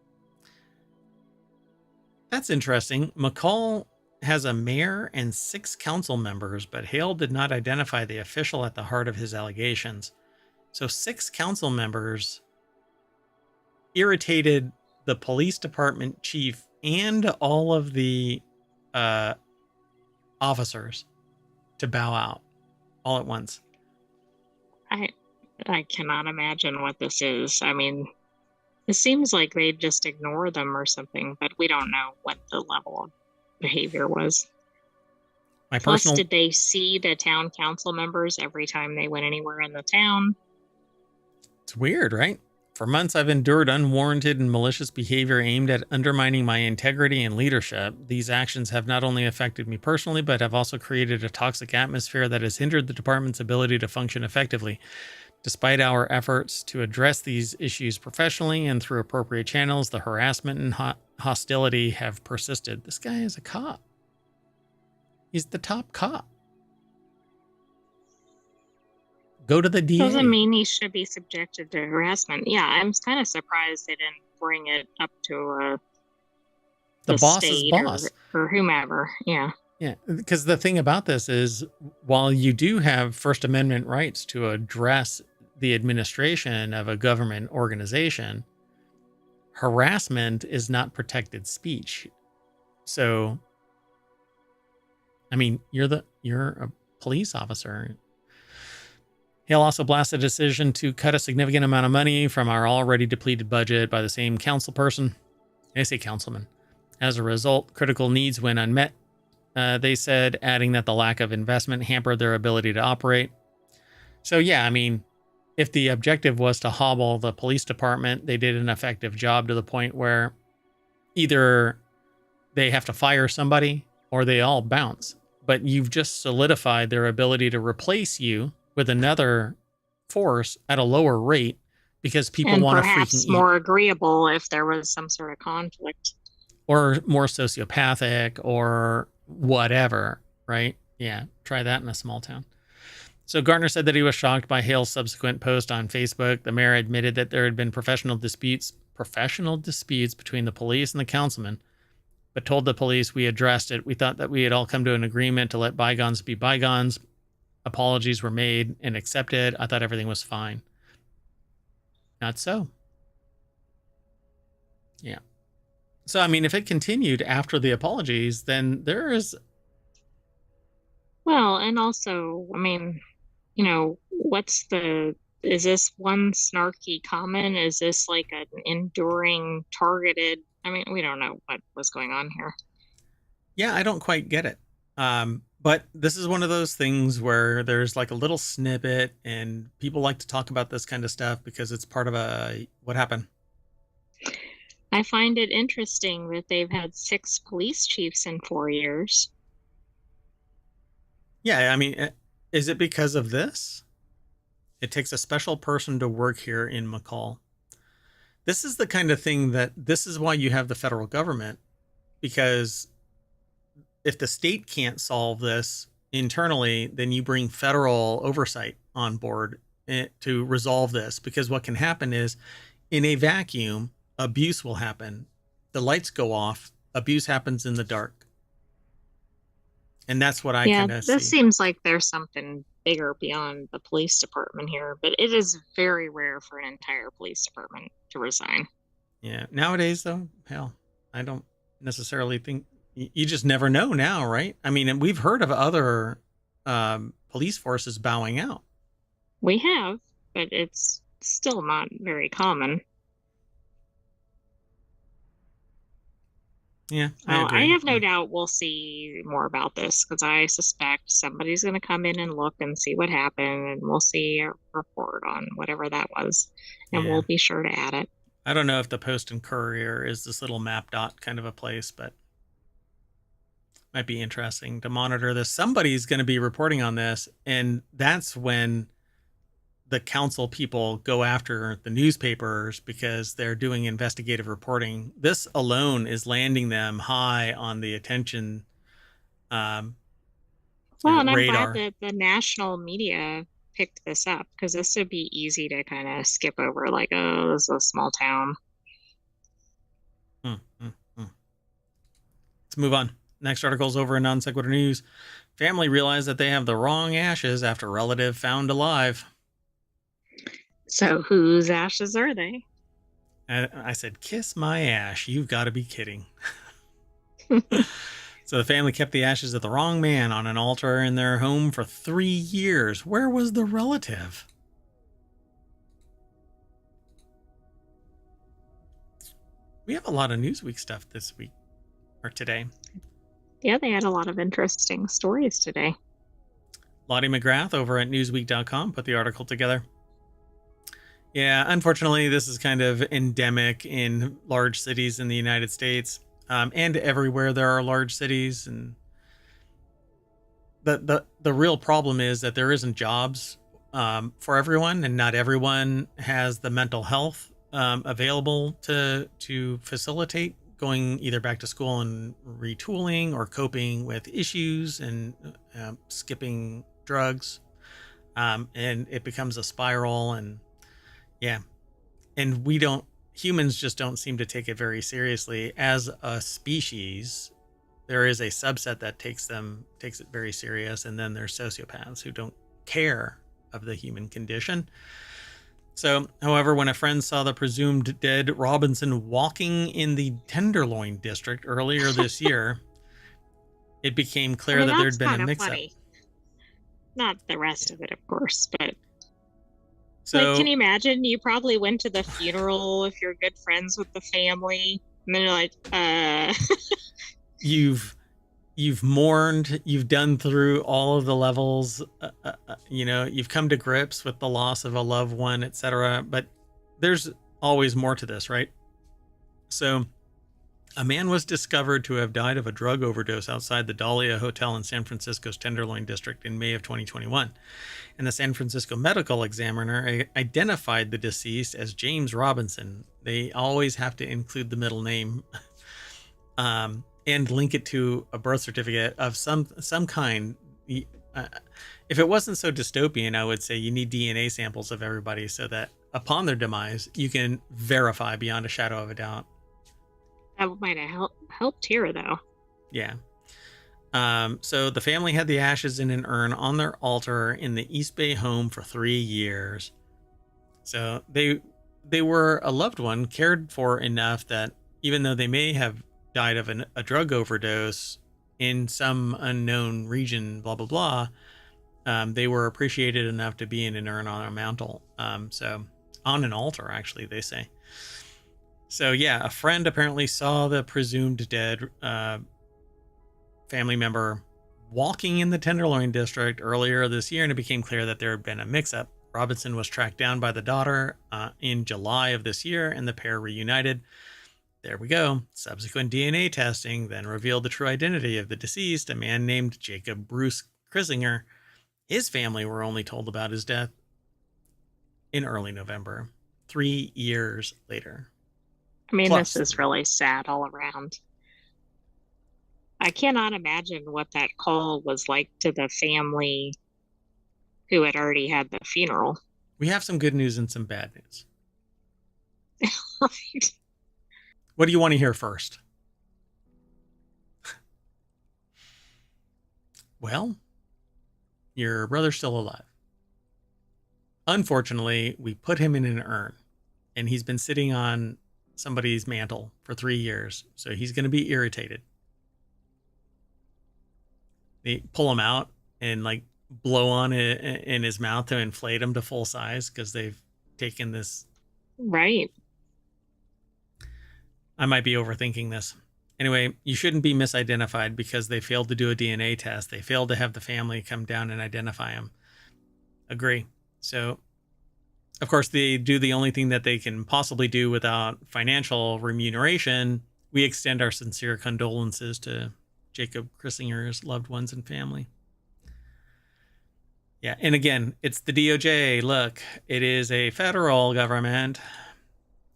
That's interesting. McCall has a mayor and 6 council members, but Hale did not identify the official at the heart of his allegations. So 6 council members irritated the police department chief and all of the officers to bow out all at once. I cannot imagine what this is. I mean, it seems like they just ignore them or something, but we don't know what the level of behavior was. Plus, did they see the town council members every time they went anywhere in the town? It's weird, right? For months, I've endured unwarranted and malicious behavior aimed at undermining my integrity and leadership. These actions have not only affected me personally, but have also created a toxic atmosphere that has hindered the department's ability to function effectively. Despite our efforts to address these issues professionally and through appropriate channels, the harassment and hostility have persisted. This guy is a cop. He's the top cop. Go to the DA. Doesn't mean he should be subjected to harassment. Yeah, I'm kind of surprised they didn't bring it up to the boss's boss or whomever. Yeah. Yeah, because the thing about this is, while you do have First Amendment rights to address the administration of a government organization, harassment is not protected speech. So, I mean, you're a police officer. Hale also blasted a decision to cut a significant amount of money from our already depleted budget by the same council person. I say councilman. As a result, critical needs went unmet. They said, adding that the lack of investment hampered their ability to operate. So, yeah, I mean, if the objective was to hobble the police department, they did an effective job to the point where either they have to fire somebody or they all bounce. But you've just solidified their ability to replace you with another force at a lower rate because people want to freaking eat. Perhaps more agreeable if there was some sort of conflict. Or more sociopathic or whatever, right? Yeah, try that in a small town. So Gartner said that he was shocked by Hale's subsequent post on Facebook. The mayor admitted that there had been professional disputes between the police and the councilman, but told the police, "We addressed it. We thought that we had all come to an agreement to let bygones be bygones. Apologies were made and accepted. I thought everything was fine." Not so. Yeah. So, I mean, if it continued after the apologies, then there is... Well, and also, I mean, you know, is this one snarky comment? Is this like an enduring, targeted? I mean, we don't know what was going on here. Yeah, I don't quite get it. But this is one of those things where there's like a little snippet and people like to talk about this kind of stuff because it's part of what happened. I find it interesting that they've had 6 police chiefs in 4 years. Yeah, I mean, is it because of this? It takes a special person to work here in McCall. This is the kind of thing this is why you have the federal government, because if the state can't solve this internally, then you bring federal oversight on board to resolve this, because what can happen is in a vacuum, abuse will happen. The lights go off, abuse happens in the dark. And that's what I kind of see. This seems like there's something bigger beyond the police department here, but it is very rare for an entire police department to resign. Yeah. Nowadays, though, hell, I don't necessarily think... You just never know now, right? I mean, and we've heard of other police forces bowing out. We have, but it's still not very common. Yeah, I have no doubt we'll see more about this, because I suspect somebody's going to come in and look and see what happened, and we'll see a report on whatever that was, and we'll be sure to add it. I don't know if the Post and Courier is this little map dot kind of a place, but might be interesting to monitor this. Somebody's going to be reporting on this, and that's when the council people go after the newspapers because they're doing investigative reporting. This alone is landing them high on the attention, um, Well, and I'm glad radar. that the national media picked this up because this would be easy to kind of skip over, like, oh, this is a small town. Hmm, hmm, hmm. Let's move on. Next article is over in Non Sequitur News. Family realized that they have the wrong ashes after relative found alive. So whose ashes are they? And I said, kiss my ash. You've got to be kidding. So the family kept the ashes of the wrong man on an altar in their home for 3 years. Where was the relative? We have a lot of Newsweek stuff this week or today. Yeah, they had a lot of interesting stories today. Lottie McGrath over at Newsweek.com put the article together. Yeah, unfortunately, this is kind of endemic in large cities in the United States, and everywhere there are large cities. And the real problem is that there isn't jobs for everyone, and not everyone has the mental health available to facilitate going either back to school and retooling or coping with issues and skipping drugs. And it becomes a spiral. And yeah, and humans just don't seem to take it very seriously as a species. There is a subset that takes it very serious, and then there's sociopaths who don't care of the human condition. So, however, when a friend saw the presumed dead Robinson walking in the Tenderloin district earlier this year, it became I clear mean, that that's there'd been a kind of mix-up. funny. Not the rest of it, of course, but like, can So you imagine? You probably went to the funeral if you're good friends with the family, and then you're like, you've mourned, you've done through all of the levels, you've come to grips with the loss of a loved one, etc. But there's always more to this, right? So a man was discovered to have died of a drug overdose outside the Dahlia Hotel in San Francisco's Tenderloin district in May of 2021. And the San Francisco medical examiner identified the deceased as James Robinson. They always have to include the middle name. And link it to a birth certificate of some kind. If it wasn't so dystopian, I would say you need DNA samples of everybody so that upon their demise, you can verify beyond a shadow of a doubt. that might have helped here, though. Yeah. So the family had the ashes in an urn on their altar in the East Bay home for 3 years. So they were a loved one cared for enough that even though they may have died of a drug overdose in some unknown region, blah, blah, blah, they were appreciated enough to be in an urn on a mantle. So on an altar, actually, they say. So yeah, a friend apparently saw the presumed dead family member walking in the Tenderloin district earlier this year, and it became clear that there had been a mix-up. Robinson was tracked down by the daughter in July of this year, and the pair reunited. There we go. Subsequent DNA testing then revealed the true identity of the deceased, a man named Jacob Bruce Krisinger. His family were only told about his death in early November, 3 years later. I mean, Plus, this is really sad all around. I cannot imagine what that call was like to the family who had already had the funeral. we have some good news and some bad news. Right. What do you want to hear first? Well, your brother's still alive. Unfortunately, we put him in an urn, and he's been sitting on somebody's mantle for 3 years, so he's going to be irritated. They pull him out and like blow on it in his mouth to inflate him to full size because they've taken this. Right. I might be overthinking this. Anyway, you shouldn't be misidentified because they failed to do a DNA test. They failed to have the family come down and identify him. Agree. So, of course, they do the only thing that they can possibly do without financial remuneration. We extend our sincere condolences to Jacob Krisinger's loved ones and family. Yeah. And again, it's the DOJ. Look, it is a federal government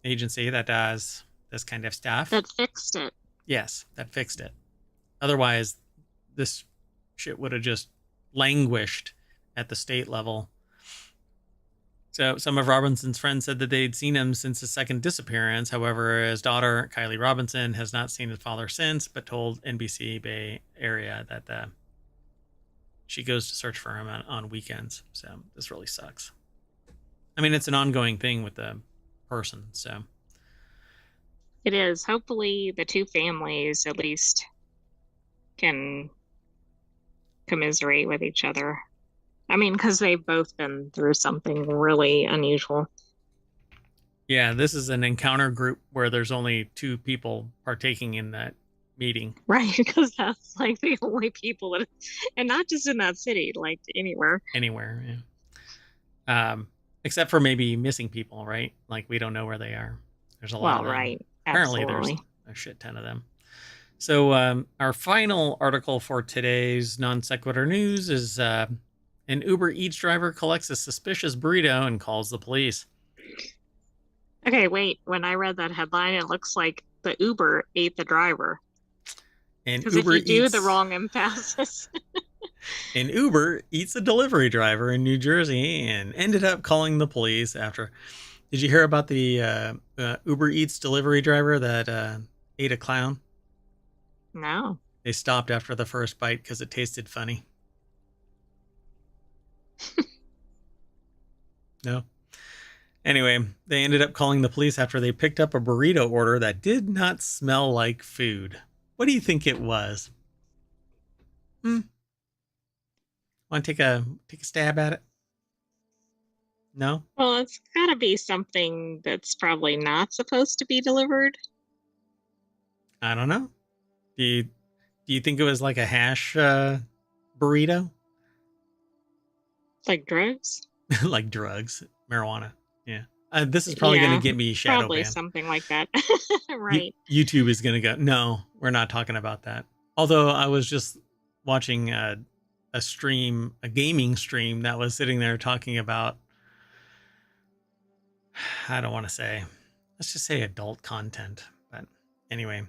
agency that does this kind of stuff. That fixed it. Yes, that fixed it. Otherwise, this shit would have just languished at the state level. So some of Robinson's friends said that they'd seen him since his second disappearance. However, his daughter, Kylie Robinson, has not seen his father since, but told NBC Bay Area that she goes to search for him on weekends. So this really sucks. I mean, it's an ongoing thing with the person. So It is. Hopefully, the two families at least can commiserate with each other. I mean, because they've both been through something really unusual. yeah, this is an encounter group where there's only two people partaking in that meeting. Right, because that's like the only people that, and not just in that city, like anywhere. Anywhere. Yeah. Except for maybe missing people, right? Like we don't know where they are. There's a lot Well, of them. right. Apparently, there's Absolutely. a shit ton of them. So our final article for today's non sequitur news is an Uber Eats driver collects a suspicious burrito and calls the police. Okay, wait. When I read that headline, it looks like the Uber ate the driver. And Because if Uber you do the eats wrong emphasis, an Uber eats a delivery driver in New Jersey and ended up calling the police after. Did you hear about the Uber Eats delivery driver that ate a clown? no. They stopped after the first bite because it tasted funny. No. Anyway, they ended up calling the police after they picked up a burrito order that did not smell like food. What do you think it was? Want to take a stab at it? No? Well, it's got to be something that's probably not supposed to be delivered, I don't know. Do you think it was like a hash burrito? like drugs. Like drugs, marijuana. Yeah. This is probably going to Yeah, get me shadow probably banned. something like that. Right. YouTube is going to go, no, we're not talking about that. Although I was just watching a stream, a gaming stream that was sitting there talking about, I don't want to say, let's just say adult content. But anyway,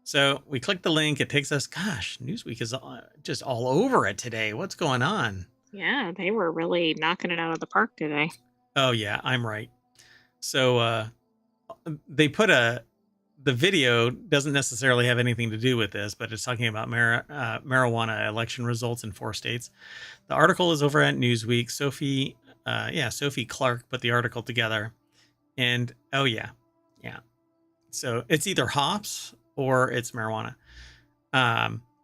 so we click the link. It takes us, gosh, Newsweek is just all over it today. What's going on? Yeah, they were really knocking it out of the park today. Oh, yeah, I'm right. So they put the video doesn't necessarily have anything to do with this, but it's talking about marijuana election results in 4 states. The article is over at Newsweek. Sophie Clark put the article together. And oh, yeah. So it's either hops or it's marijuana,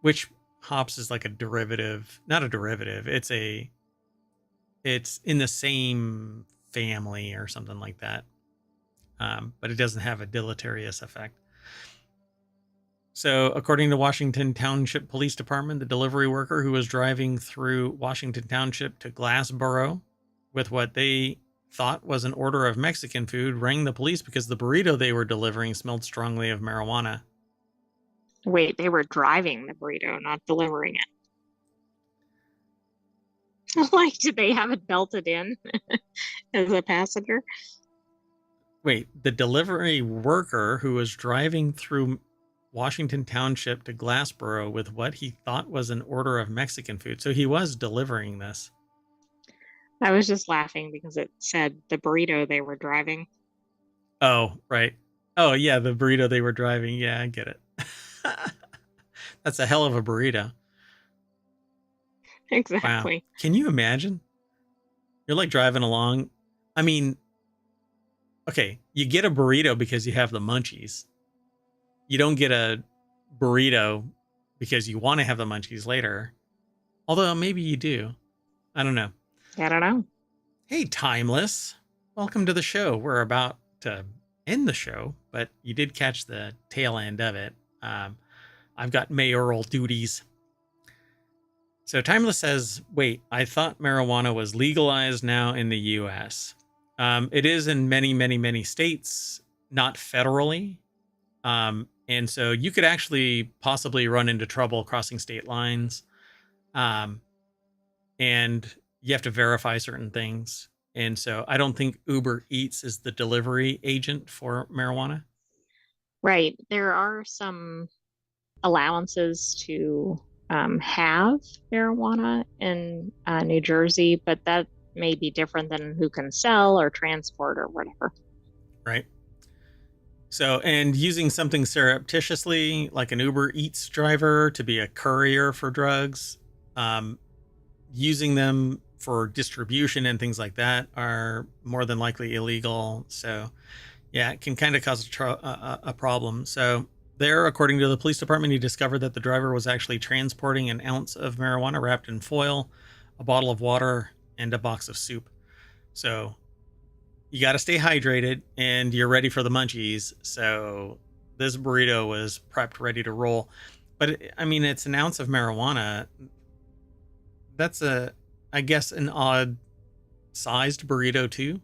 which hops is like a derivative, not a derivative. It's in the same family or something like that. But it doesn't have a deleterious effect. So, according to Washington Township Police Department, the delivery worker who was driving through Washington Township to Glassboro with what they thought was an order of Mexican food rang the police because the burrito they were delivering smelled strongly of marijuana. Wait, they were driving the burrito, not delivering it. Like, did they have it belted in as a passenger? Wait, the delivery worker who was driving through Washington Township to Glassboro with what he thought was an order of Mexican food. So he was delivering this. I was just laughing because it said the burrito they were driving. Oh, right. Oh, yeah, the burrito they were driving. Yeah, I get it. That's a hell of a burrito. Wow. Exactly. Can you imagine? You're like driving along. I mean, okay, you get a burrito because you have the munchies. You don't get a burrito because you want to have the munchies later. Although maybe you do. I don't know. I don't know. Hey, Timeless. Welcome to the show. We're about to end the show, but you did catch the tail end of it. I've got mayoral duties. So Timeless says, wait, I thought marijuana was legalized now in the U.S. It is in many, many, many states, not federally. And so you could actually possibly run into trouble crossing state lines. And you have to verify certain things. And so I don't think Uber Eats is the delivery agent for marijuana. Right. There are some allowances to have marijuana in New Jersey, but that may be different than who can sell or transport or whatever. Right. So, and using something surreptitiously, like an Uber Eats driver, to be a courier for drugs, um, using them for distribution and things like that are more than likely illegal. So, yeah, it can kind of cause a problem. So, there, according to the police department, he discovered that the driver was actually transporting an ounce of marijuana wrapped in foil, a bottle of water, and a box of soup. So, you got to stay hydrated and you're ready for the munchies. So this burrito was prepped, ready to roll. But I mean, it's an ounce of marijuana. That's I guess, an odd sized burrito too.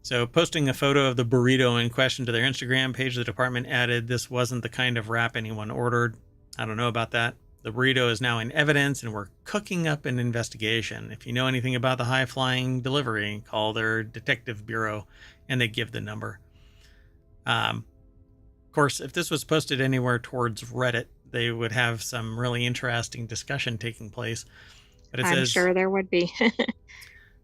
So posting a photo of the burrito in question to their Instagram page, the department added this wasn't the kind of wrap anyone ordered. I don't know about that. The burrito is now in evidence and we're cooking up an investigation. If you know anything about the high flying delivery, call their detective bureau and they give the number. Of course, if this was posted anywhere towards Reddit, they would have some really interesting discussion taking place. But it I'm says sure there would be.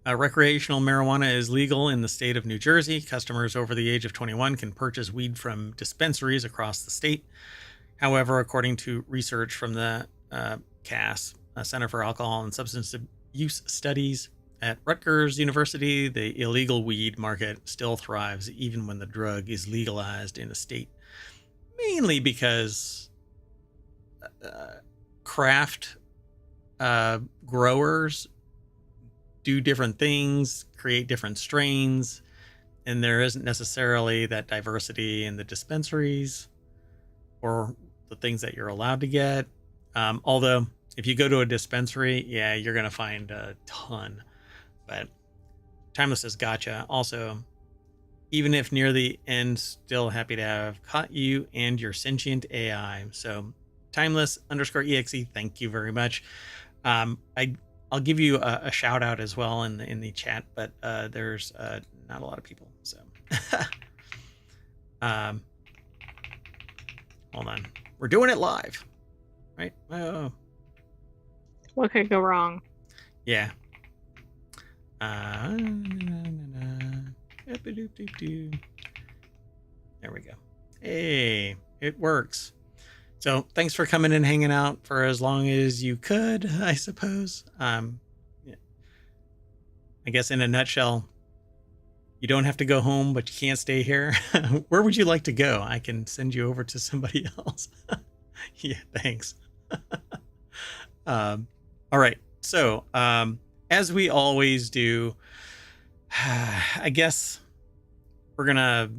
recreational marijuana is legal in the state of New Jersey. Customers over the age of 21 can purchase weed from dispensaries across the state. However, according to research from the CAS, Center for Alcohol and Substance Use Studies at Rutgers University, the illegal weed market still thrives even when the drug is legalized in a state, mainly because craft growers do different things, create different strains, and there isn't necessarily that diversity in the dispensaries or the things that you're allowed to get. Although, if you go to a dispensary, yeah, you're going to find a ton. But Timeless says, gotcha. Also, even if near the end, still happy to have caught you and your sentient AI. So, Timeless_exe, thank you very much. I'll give you a shout out as well in the chat, but there's not a lot of people. So, hold on. We're doing it live, right? Oh, What could go wrong? yeah. There we go. Hey, it works. So thanks for coming and hanging out for as long as you could, I suppose. Yeah. I guess in a nutshell, you don't have to go home, but you can't stay here. Where would you like to go? I can send you over to somebody else. Yeah, thanks. All right. So, as we always do, I guess we're going to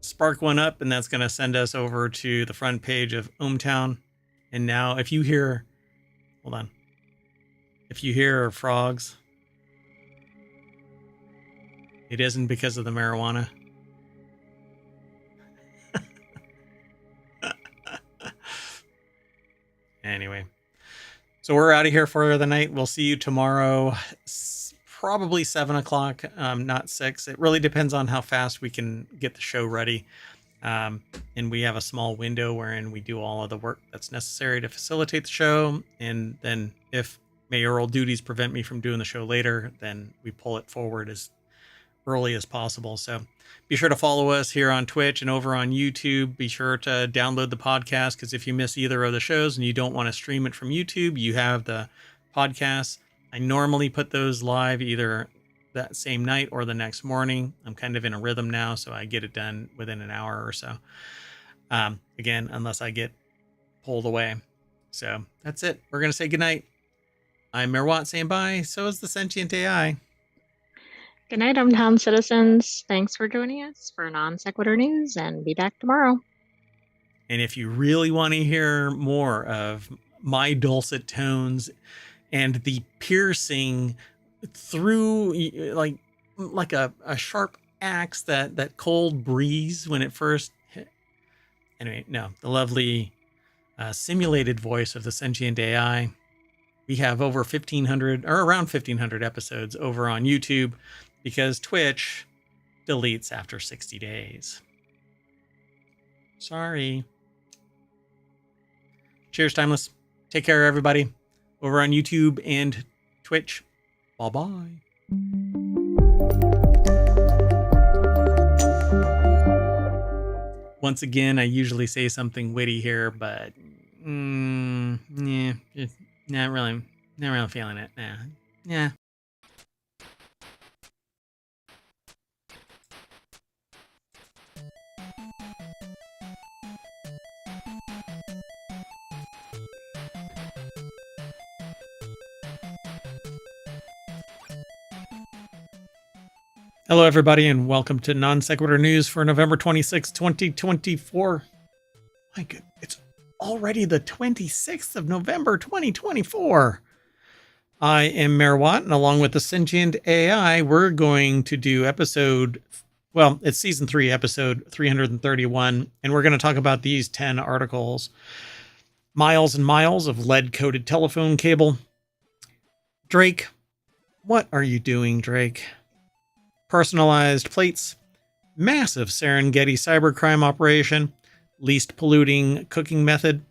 spark one up, and that's going to send us over to the front page of ohmTown. And now, if you hear, hold on, if you hear frogs, it isn't because of the marijuana. Anyway, so we're out of here for the night. We'll see you tomorrow, probably 7 o'clock, not 6. It really depends on how fast we can get the show ready. And we have a small window wherein we do all of the work that's necessary to facilitate the show. And then if mayoral duties prevent me from doing the show later, then we pull it forward as early as possible. So be sure to follow us here on Twitch and over on YouTube. Be sure to download the podcast, because if you miss either of the shows and you don't want to stream it from YouTube, you have the podcast. I normally put those live either that same night or the next morning. I'm kind of in a rhythm now, so I get it done within an hour or so. Again, unless I get pulled away. So that's it. We're going to say goodnight. I'm Mayor Watt saying bye. So is the sentient AI. Good night, ohmTown citizens. Thanks for joining us for Non Sequitur News, and be back tomorrow. And if you really want to hear more of my dulcet tones and the piercing through like a sharp axe, that cold breeze when it first hit. Anyway, no, the lovely simulated voice of the sentient AI. We have over 1,500 or around 1,500 episodes over on YouTube because Twitch deletes after 60 days. Sorry. Cheers, Timeless. Take care, everybody. Over on YouTube and Twitch. Bye-bye. Once again, I usually say something witty here, but yeah, just not really feeling it. Nah. Yeah. Hello, everybody, and welcome to Non Sequitur News for November 26, 2024. My goodness, it's already the 26th of November, 2024. I am Mayor Watt, and along with the Sentient AI, we're going to do it's Season 3, Episode 331, and we're going to talk about these 10 articles. Miles and miles of lead-coated telephone cable. Drake, what are you doing, Drake? Personalized plates, massive Serengeti cybercrime operation, least polluting cooking method,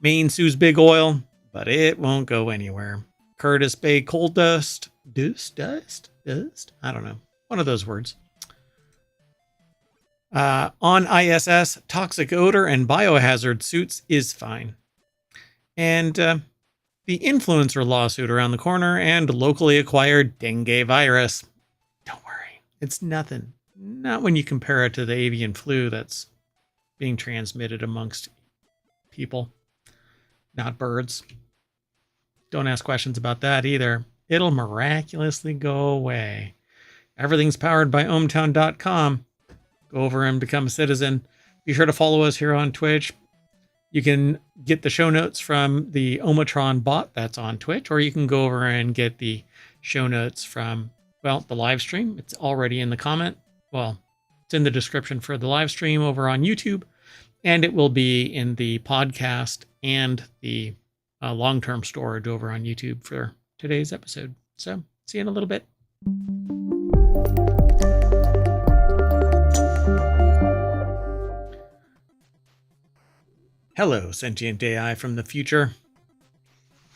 Maine sues Big Oil, but it won't go anywhere. Curtis Bay coal dust? Dust? I don't know. One of those words. On ISS, toxic odor and biohazard suits is fine. And the influencer lawsuit around the corner and locally acquired dengue virus. Don't worry. It's nothing. Not when you compare it to the avian flu that's being transmitted amongst people, not birds. Don't ask questions about that either. It'll miraculously go away. Everything's powered by ohmTown.com. Go over and become a citizen. Be sure to follow us here on Twitch. You can get the show notes from the ohmTown bot that's on Twitch, or you can go over and get the show notes from the live stream. It's already in the comment. Well, it's in the description for the live stream over on YouTube, and it will be in the podcast and the long-term storage over on YouTube for today's episode. So, see you in a little bit. Hello, Sentient AI from the future.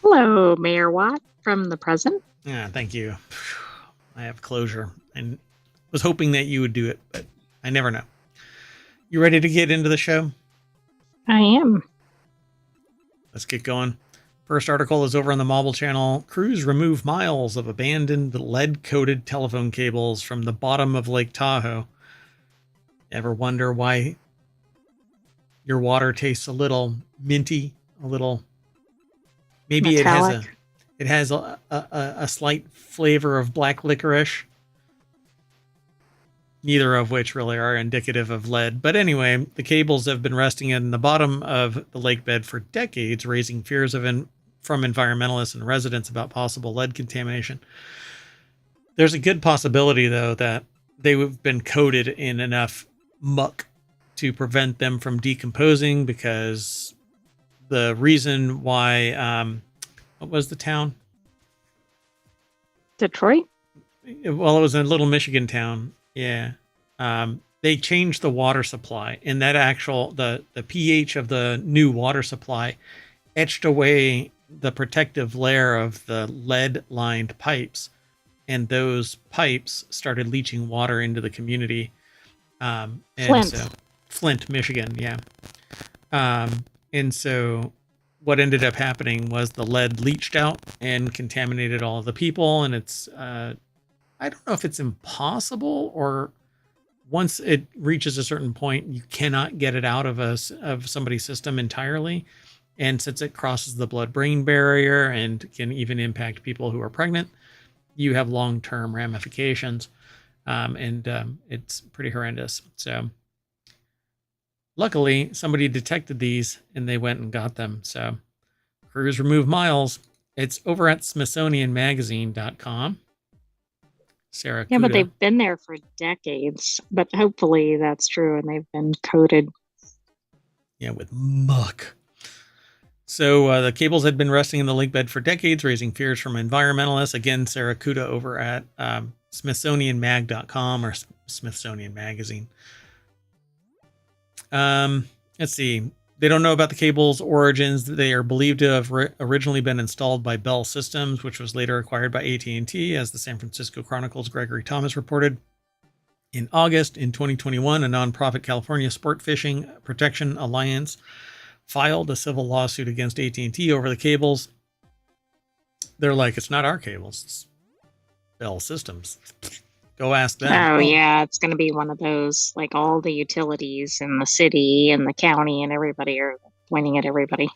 Hello, Mayor Watt from the present. Yeah, thank you. I have closure and was hoping that you would do it, but I never know. You ready to get into the show? I am. Let's get going. First article is over on the Mobile channel. Crews remove miles of abandoned lead-coated telephone cables from the bottom of Lake Tahoe. Ever wonder why your water tastes a little minty, a little... Maybe metallic. It has a slight flavor of black licorice, neither of which really are indicative of lead. But anyway, the cables have been resting in the bottom of the lake bed for decades, raising fears from environmentalists and residents about possible lead contamination. There's a good possibility, though, that they've been coated in enough muck to prevent them from decomposing, because the reason why... what was the town? Detroit? Well, it was a little Michigan town. Yeah. They changed the water supply, and that the pH of the new water supply etched away the protective layer of the lead-lined pipes, and those pipes started leaching water into the community. Flint, Michigan, yeah. And so what ended up happening was the lead leached out and contaminated all of the people. And it's, I don't know if it's impossible, or once it reaches a certain point, you cannot get it out of somebody's system entirely. And since it crosses the blood-brain barrier and can even impact people who are pregnant, you have long-term ramifications. It's pretty horrendous. So luckily, somebody detected these and they went and got them. So crews remove miles. It's over at SmithsonianMagazine.com. Sarah Yeah, Kuda. but they've been there for decades. But hopefully that's true, and they've been coated. Yeah, with muck. So the cables had been resting in the lake bed for decades, raising fears from environmentalists. Again, Sarah Kuda over at SmithsonianMag.com or Smithsonian Magazine. Let's see. They don't know about the cable's origins. They are believed to have originally been installed by Bell Systems, which was later acquired by AT&T, as the San Francisco Chronicle's Gregory Thomas reported. In August in 2021, a nonprofit California Sport Fishing Protection Alliance filed a civil lawsuit against AT&T over the cables. They're like, it's not our cables, it's Bell Systems. Go ask them. Oh, yeah, it's going to be one of those, like all the utilities in the city and the county and everybody are pointing at everybody.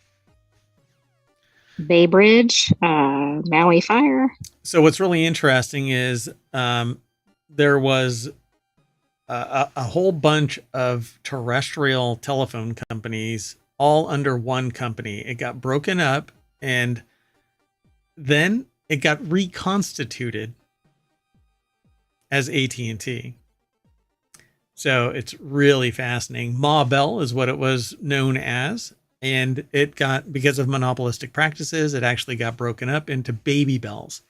Bay Bridge, Maui Fire. So what's really interesting is there was a whole bunch of terrestrial telephone companies all under one company. It got broken up and then it got reconstituted as AT&T. So it's really fascinating. Ma Bell is what it was known as. And it got, because of monopolistic practices, it actually got broken up into Baby Bells,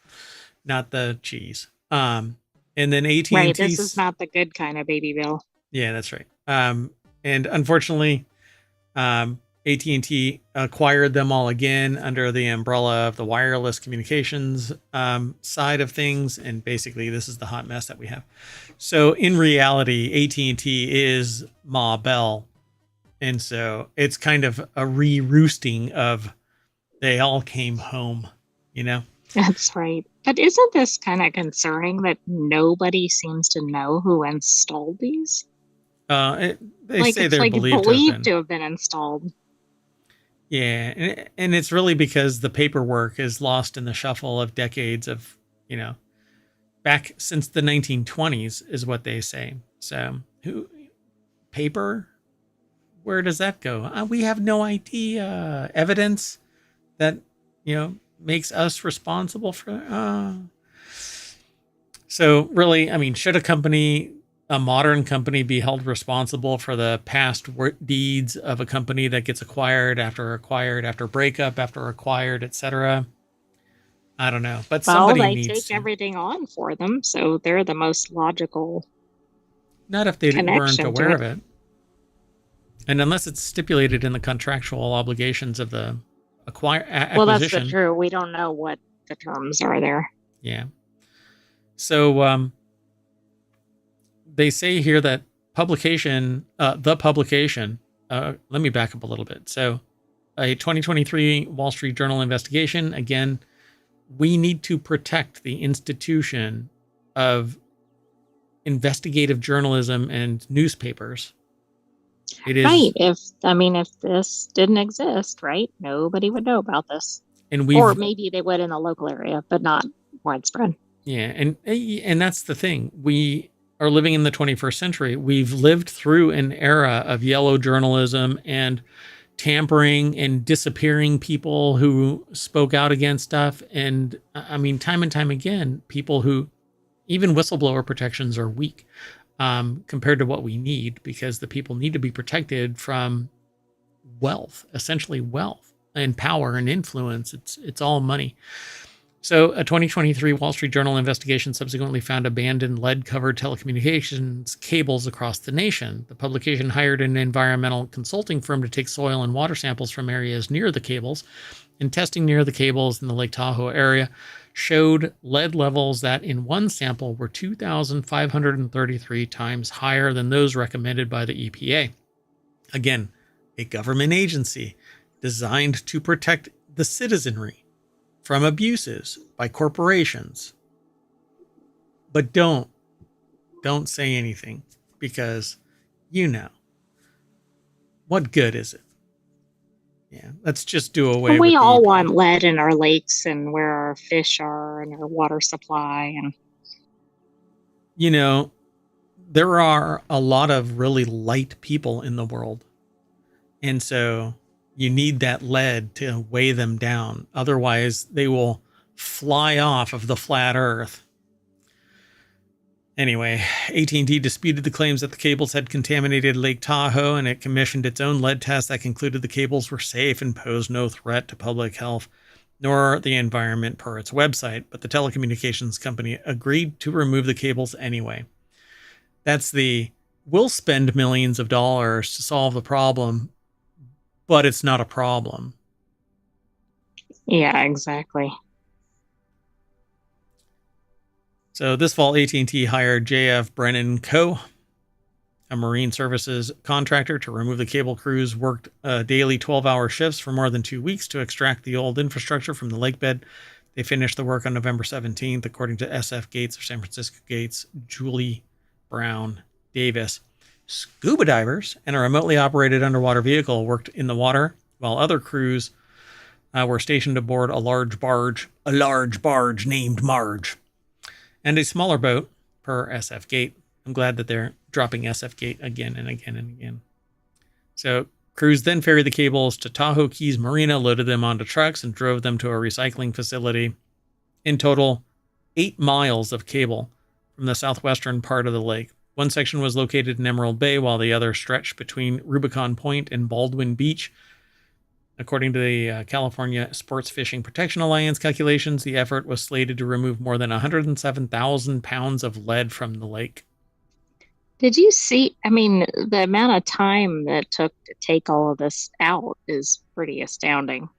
not the cheese. And then AT&T. Right, this is not the good kind of Baby Bell. Yeah, that's right. And unfortunately, AT&T acquired them all again under the umbrella of the wireless communications side of things. And basically, this is the hot mess that we have. So in reality, AT&T is Ma Bell. And so it's kind of a re-roosting of they all came home, you know? That's right. But isn't this kind of concerning that nobody seems to know who installed these? They like, say it's they're like believed to have been installed. Yeah, and it's really because the paperwork is lost in the shuffle of decades of, you know, back since the 1920s is what they say. So, paper? Where does that go? We have no idea. Evidence that, you know, makes us responsible for. So really, I mean, should a modern company be held responsible for the past deeds of a company that gets acquired, after breakup, after acquired, etc.? I don't know, but somebody needs to. They take everything on for them, so they're the most logical. Not if they weren't aware of it. And unless it's stipulated in the contractual obligations of the acquisition. Well, that's the true. We don't know what the terms are there. Yeah. So they say here that let me back up a little bit. So a 2023 Wall Street Journal investigation. Again, we need to protect the institution of investigative journalism and newspapers. It is right. If this didn't exist, right, nobody would know about this. Or maybe they would in the local area, but not widespread. Yeah, and that's the thing. We are living in the 21st century. We've lived through an era of yellow journalism and tampering and disappearing people who spoke out against stuff. And I mean, time and time again, people who, even whistleblower protections are weak compared to what we need, because the people need to be protected from wealth, essentially wealth and power and influence. It's all money. So a 2023 Wall Street Journal investigation subsequently found abandoned lead-covered telecommunications cables across the nation. The publication hired an environmental consulting firm to take soil and water samples from areas near the cables, and testing near the cables in the Lake Tahoe area showed lead levels that in one sample were 2,533 times higher than those recommended by the EPA. Again, a government agency designed to protect the citizenry from abuses by corporations. But don't say anything, because you know, what good is it? Yeah, let's just do away with it. We all want lead in our lakes and where our fish are and our water supply. And you know, there are a lot of really light people in the world. And so you need that lead to weigh them down. Otherwise, they will fly off of the flat earth. Anyway, AT&T disputed the claims that the cables had contaminated Lake Tahoe, and it commissioned its own lead test that concluded the cables were safe and posed no threat to public health nor the environment per its website, but the telecommunications company agreed to remove the cables anyway. That's we'll spend millions of dollars to solve the problem, but it's not a problem. Yeah, exactly. So this fall, AT&T hired J.F. Brennan Co., a marine services contractor, to remove the cable. Crews worked daily 12-hour shifts for more than 2 weeks to extract the old infrastructure from the lake bed. They finished the work on November 17th, according to SF Gates, or San Francisco Gates, Julie Brown Davis. Scuba divers and a remotely operated underwater vehicle worked in the water, while other crews were stationed aboard a large barge named Marge, and a smaller boat, per SF Gate. I'm glad that they're dropping SF Gate again and again and again. So crews then ferried the cables to Tahoe Keys Marina, loaded them onto trucks, and drove them to a recycling facility. In total, 8 miles of cable from the southwestern part of the lake. One section was located in Emerald Bay, while the other stretched between Rubicon Point and Baldwin Beach. According to the California Sports Fishing Protection Alliance calculations, the effort was slated to remove more than 107,000 pounds of lead from the lake. Did you see? I mean, the amount of time that it took to take all of this out is pretty astounding.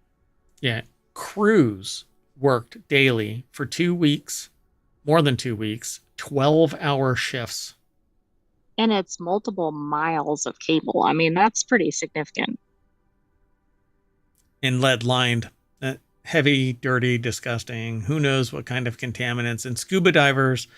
Yeah. Crews worked daily for 2 weeks, more than 2 weeks, 12-hour shifts. And it's multiple miles of cable. I mean, that's pretty significant. And lead lined. Heavy, dirty, disgusting. Who knows what kind of contaminants. And scuba divers,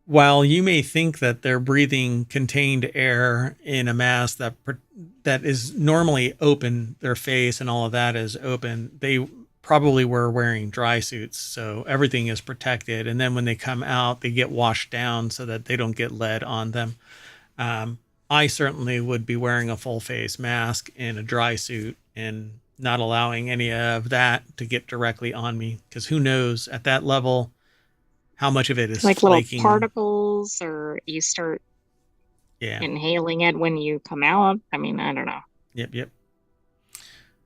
while you may think that they're breathing contained air in a mask that is normally open, their face and all of that is open, they probably were wearing dry suits, so everything is protected. And then when they come out, they get washed down so that they don't get lead on them. I certainly would be wearing a full face mask and a dry suit and not allowing any of that to get directly on me, because who knows at that level how much of it is like flaking. Little particles, or you start inhaling it when you come out. I mean, I don't know. Yep.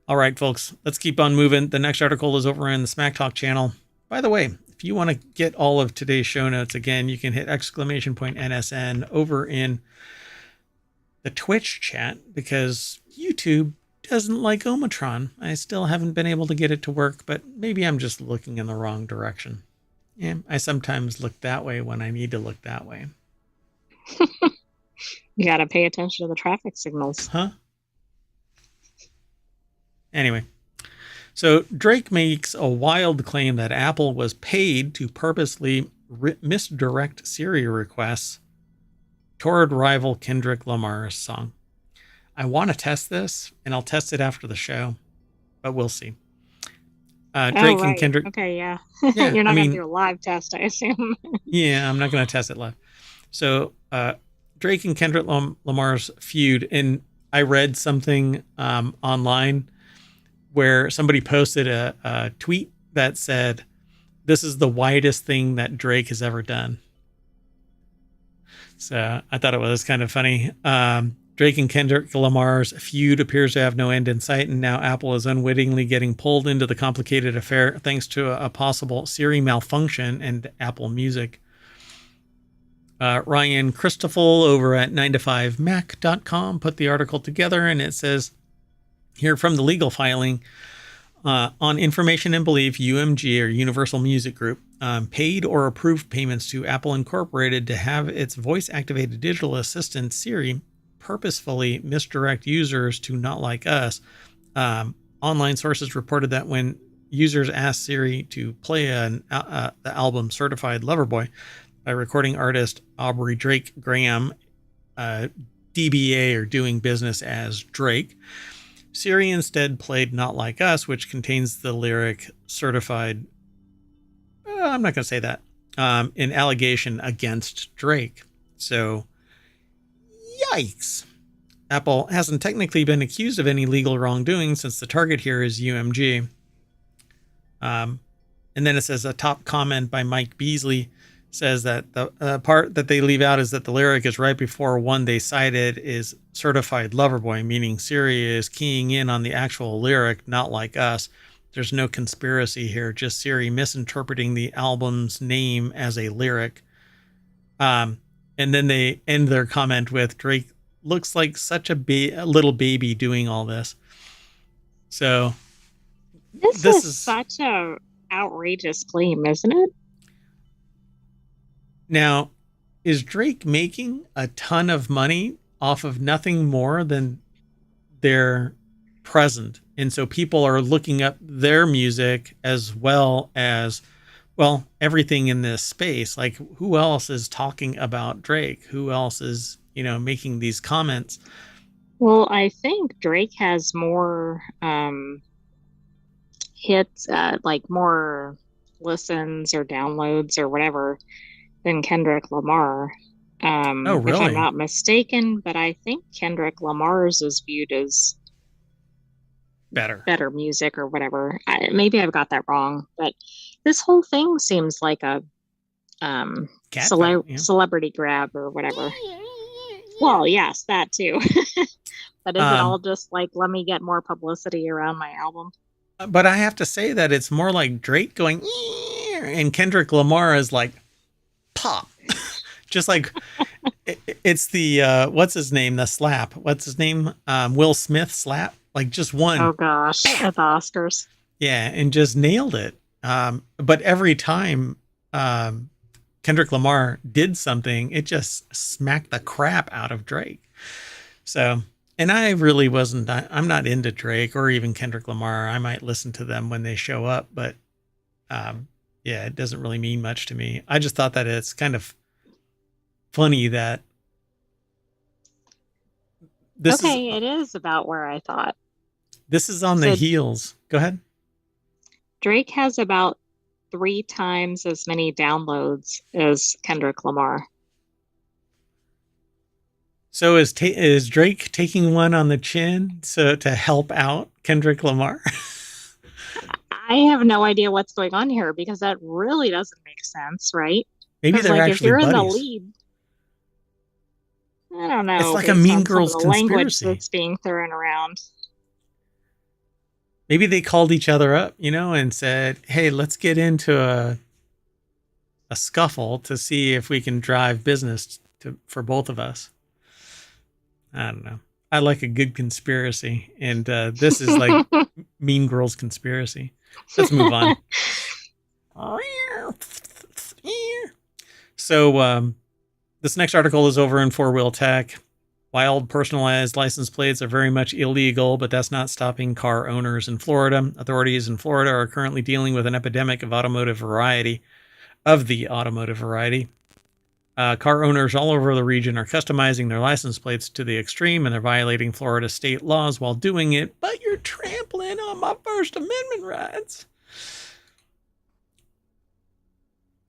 All right, folks, let's keep on moving. The next article is over in the Smack Talk channel. By the way, if you want to get all of today's show notes, again, you can hit !NSN over in the Twitch chat, because YouTube doesn't like ohmTown. I still haven't been able to get it to work, but maybe I'm just looking in the wrong direction. Yeah, I sometimes look that way when I need to look that way. You got to pay attention to the traffic signals. Huh? Anyway, so Drake makes a wild claim that Apple was paid to purposely misdirect Siri requests toward rival Kendrick Lamar's song. I want to test this, and I'll test it after the show, but we'll see. Drake and Kendrick. Okay, yeah. You're not going to do a live test, I assume. Yeah, I'm not going to test it live. So Drake and Kendrick Lamar's feud, and I read something online where somebody posted a tweet that said, "This is the widest thing that Drake has ever done." So I thought it was kind of funny. Drake and Kendrick Lamar's feud appears to have no end in sight, and now Apple is unwittingly getting pulled into the complicated affair thanks to a possible Siri malfunction and Apple Music. Ryan Christoffel over at 9to5mac.com put the article together, and it says here from the legal filing, on information and belief, UMG, or Universal Music Group, paid or approved payments to Apple Incorporated to have its voice-activated digital assistant Siri purposefully misdirect users to Not Like Us. Online sources reported that when users asked Siri to play the album Certified Lover Boy by recording artist Aubrey Drake Graham, DBA, or doing business as Drake, Siri instead played Not Like Us, which contains the lyric Certified, I'm not going to say that, an allegation against Drake. So, yikes. Apple hasn't technically been accused of any legal wrongdoing since the target here is UMG. And then it says a top comment by Mike Beasley says that the part that they leave out is that the lyric is right before one they cited is certified lover boy, meaning Siri is keying in on the actual lyric, not like us. There's no conspiracy here, just Siri misinterpreting the album's name as a lyric. And then they end their comment with Drake looks like such a little baby doing all this. So this is such a outrageous claim, isn't it? Now, is Drake making a ton of money off of nothing more than their present? And so people are looking up their music as well as, well, everything in this space. Like, who else is talking about Drake? Who else is, making these comments? Well, I think Drake has more hits, like more listens or downloads or whatever than Kendrick Lamar. Oh, really? If I'm not mistaken, but I think Kendrick Lamar's is viewed as better music or whatever. Maybe I've got that wrong, but this whole thing seems like a celebrity grab or whatever. Well, yes, that too. But is it all just like, let me get more publicity around my album? But I have to say that it's more like Drake going, and Kendrick Lamar is like, pop. Just like, it's the, what's his name? The slap. What's his name? Will Smith slap. Like just one. Oh gosh, at the Oscars. Yeah, and just nailed it. But every time Kendrick Lamar did something, it just smacked the crap out of Drake. So, and I really wasn't, I'm not into Drake or even Kendrick Lamar. I might listen to them when they show up, but yeah, it doesn't really mean much to me. I just thought that it's kind of funny that it is about where I thought. This is on the heels. Go ahead. Drake has about 3 times as many downloads as Kendrick Lamar. So is Drake taking one on the chin to help out Kendrick Lamar? I have no idea what's going on here because that really doesn't make sense, right? Maybe they're actually if you're buddies. In the lead, I don't know. It's like a Mean Girls conspiracy. Language that's being thrown around. Maybe they called each other up, and said, "Hey, let's get into a scuffle to see if we can drive business for both of us." I don't know. I like a good conspiracy, and this is like Mean Girls conspiracy. Let's move on. So this next article is over in 4-Wheel Tech. Wild personalized license plates are very much illegal, but that's not stopping car owners in Florida. Authorities in Florida are currently dealing with an epidemic of the automotive variety. Car owners all over the region are customizing their license plates to the extreme, and they're violating Florida state laws while doing it, but you're trampling on my First Amendment rights.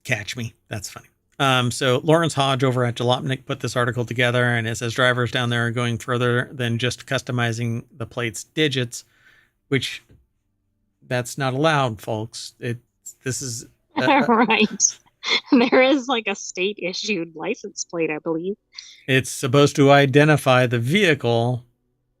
Catch me. That's funny. So Lawrence Hodge over at Jalopnik put this article together, and it says drivers down there are going further than just customizing the plate's digits, which that's not allowed, folks. This is right. There is like a state issued license plate, I believe. It's supposed to identify the vehicle.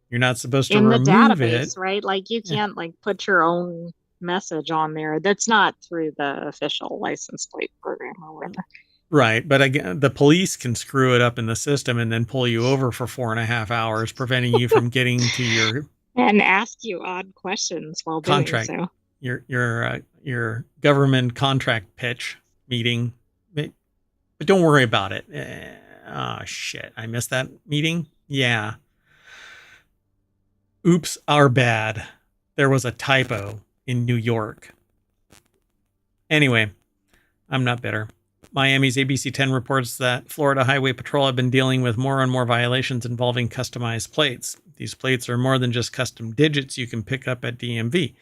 You're not supposed to remove it. In the database, right? Like you can't like put your own message on there. That's not through the official license plate program or whatever. Right. But again, the police can screw it up in the system and then pull you over for 4.5 hours, preventing you from getting to your and ask you odd questions while contract, doing so. Your government contract pitch meeting. But don't worry about it. Oh shit. I missed that meeting. Yeah. Oops, our bad. There was a typo in New York. Anyway, I'm not bitter. Miami's ABC 10 reports that Florida Highway Patrol have been dealing with more and more violations involving customized plates. These plates are more than just custom digits you can pick up at DMV.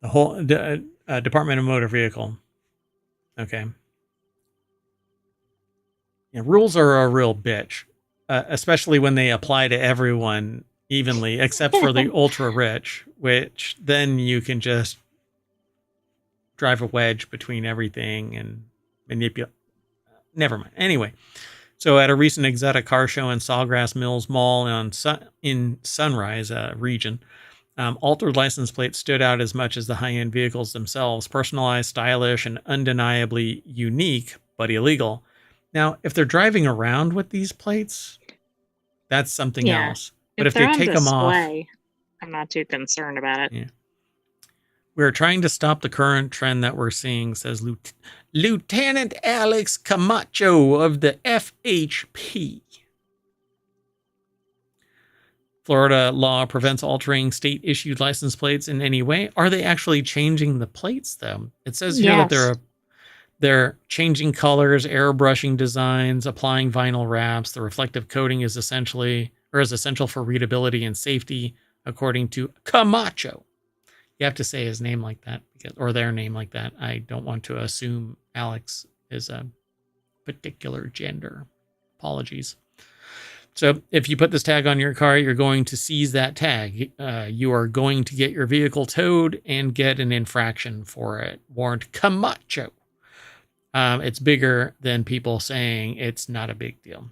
The whole Department of Motor Vehicle. Okay. Yeah, rules are a real bitch, especially when they apply to everyone evenly, except for the ultra rich, which then you can just drive a wedge between everything and Never mind. Anyway, so at a recent exotic car show in Sawgrass Mills Mall in Sunrise region, altered license plates stood out as much as the high-end vehicles themselves, personalized, stylish, and undeniably unique, but illegal. Now, if they're driving around with these plates, that's something Yeah. else. But If if they they're on take them off, display, I'm not too concerned about it. yeah. We're trying to stop the current trend that we're seeing, says Lieutenant Alex Camacho of the FHP. Florida law prevents altering state-issued license plates in any way. Are they actually changing the plates, though? It says here that they're changing colors, airbrushing designs, applying vinyl wraps. The reflective coating is essential for readability and safety, according to Camacho. You have to say his name like that, or their name like that. I don't want to assume Alex is a particular gender. Apologies. So if you put this tag on your car, you're going to seize that tag. You are going to get your vehicle towed and get an infraction for it, warned Camacho. It's bigger than people saying it's not a big deal.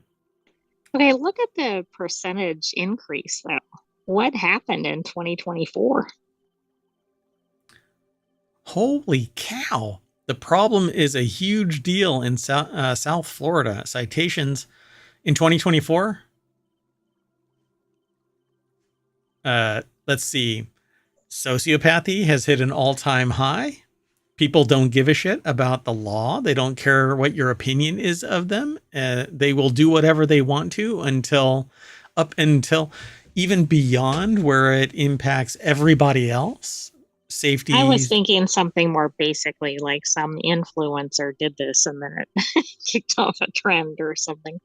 Okay, look at the percentage increase, though. What happened in 2024? Holy cow. The problem is a huge deal in South Florida. Citations in 2024. Let's see. Sociopathy has hit an all-time high. People don't give a shit about the law. They don't care what your opinion is of them. They will do whatever they want to until even beyond where it impacts everybody else. Safety. I was thinking something more basically like some influencer did this and then it kicked off a trend or something.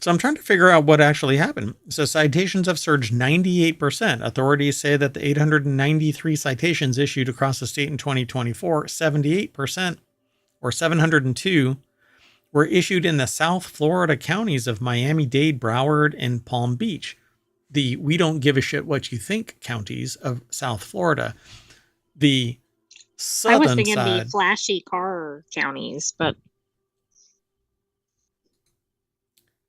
So I'm trying to figure out what actually happened. So citations have surged 98%. Authorities say that the 893 citations issued across the state in 2024, 78% or 702 were issued in the South Florida counties of Miami-Dade, Broward, and Palm Beach. The we don't give a shit what you think counties of South Florida. The southern I was thinking side, the flashy car counties, but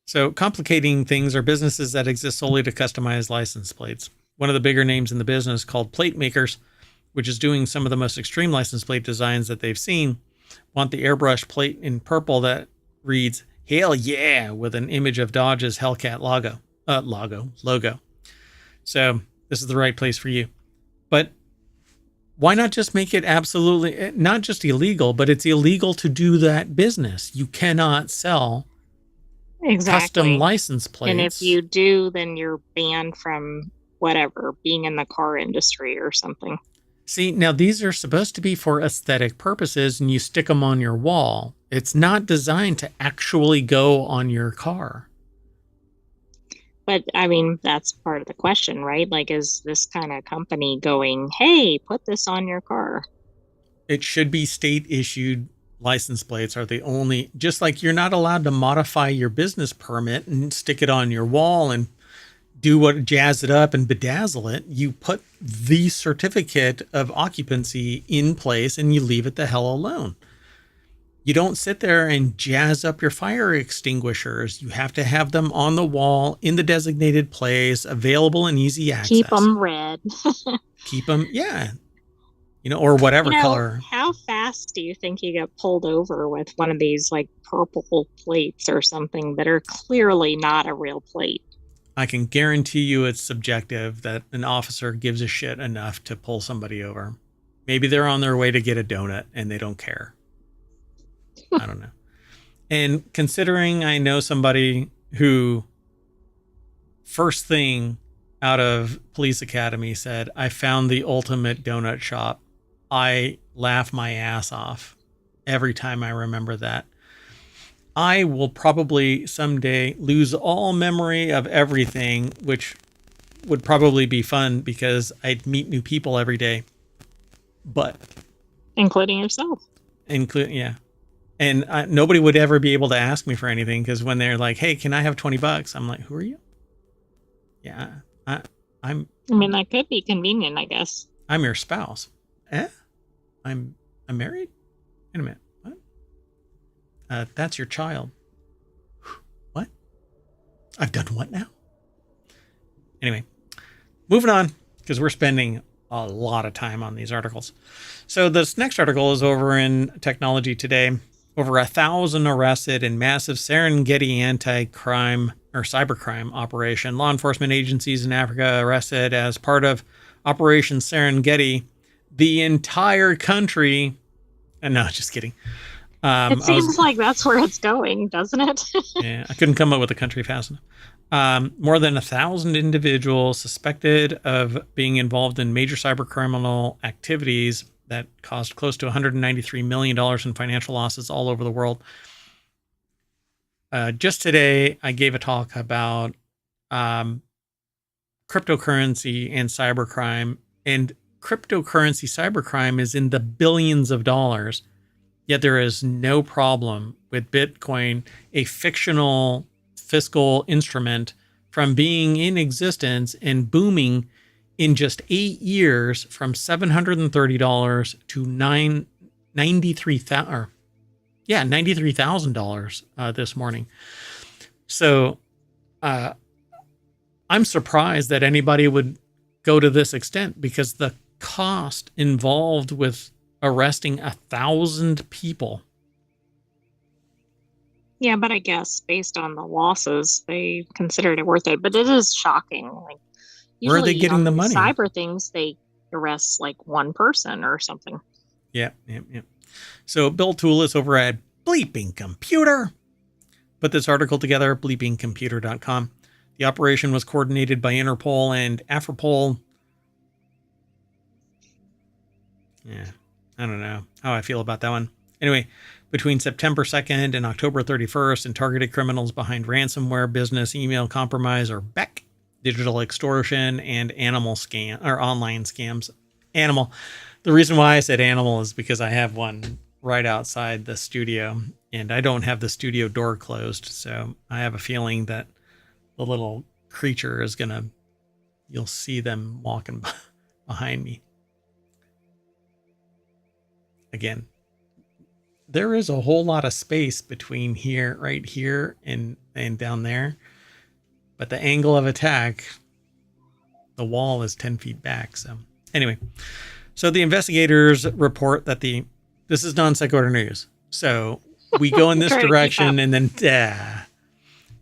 so complicating things are businesses that exist solely to customize license plates. One of the bigger names in the business, called Plate Makers, which is doing some of the most extreme license plate designs that they've seen, want the airbrush plate in purple that reads "Hell yeah" with an image of Dodge's Hellcat logo. So this is the right place for you. But why not just make it absolutely not just illegal, but it's illegal to do that business. You cannot sell custom license plates. And if you do, then you're banned from whatever, being in the car industry or something. See, now these are supposed to be for aesthetic purposes and you stick them on your wall. It's not designed to actually go on your car. But I mean, that's part of the question, right? Like, is this kind of company going, hey, put this on your car? It should be state issued license plates are the only, just like you're not allowed to modify your business permit and stick it on your wall and jazz it up and bedazzle it. You put the certificate of occupancy in place and you leave it the hell alone. You don't sit there and jazz up your fire extinguishers. You have to have them on the wall in the designated place, available and easy access. Keep them red. Keep them, yeah. Or whatever color. How fast do you think you get pulled over with one of these like purple plates or something that are clearly not a real plate? I can guarantee you it's subjective that an officer gives a shit enough to pull somebody over. Maybe they're on their way to get a donut and they don't care. I don't know. And considering I know somebody who first thing out of police academy said, I found the ultimate donut shop. I laugh my ass off every time I remember that. I will probably someday lose all memory of everything, which would probably be fun because I'd meet new people every day. But including yourself. Yeah. And nobody would ever be able to ask me for anything because when they're like, hey, can I have $20? I'm like, who are you? Yeah, I mean, that could be convenient, I guess. I'm your spouse. Eh? I'm married? Wait a minute. What? That's your child. What? I've done what now? Anyway, moving on, because we're spending a lot of time on these articles. So this next article is over in Technology Today. Over 1,000 arrested in massive Serengeti anti-crime or cybercrime operation. Law enforcement agencies in Africa arrested as part of Operation Serengeti the entire country. And no, just kidding. It seems like that's where it's going, doesn't it? Yeah, I couldn't come up with a country fast enough. More than 1,000 individuals suspected of being involved in major cybercriminal activities that caused close to $193 million in financial losses all over the world. Just today, I gave a talk about cryptocurrency and cybercrime. And cryptocurrency cybercrime is in the billions of dollars. Yet there is no problem with Bitcoin, a fictional fiscal instrument, from being in existence and booming in just 8 years from $730 to $93,000 this morning. So I'm surprised that anybody would go to this extent, because the cost involved with arresting 1,000 people. Yeah, but I guess based on the losses, they considered it worth it. But it is shocking. Like, where are they usually getting the on money? Cyber things, they arrest like one person or something. Yeah. So Bill Tool is over at Bleeping Computer. Put this article together, bleepingcomputer.com. The operation was coordinated by Interpol and Afropol. Yeah, I don't know how I feel about that one. Anyway, between September 2nd and October 31st, and targeted criminals behind ransomware, business, email compromise, or BEC, digital extortion, and animal scam or online scams. Animal. The reason why I said animal is because I have one right outside the studio, and I don't have the studio door closed, so I have a feeling that the little creature is gonna. You'll see them walking behind me. Again, there is a whole lot of space between here, right here, and down there. But the angle of attack, the wall is 10 feet back. So anyway, so the investigators report that this is Non Sequitur news. So we go in this direction and then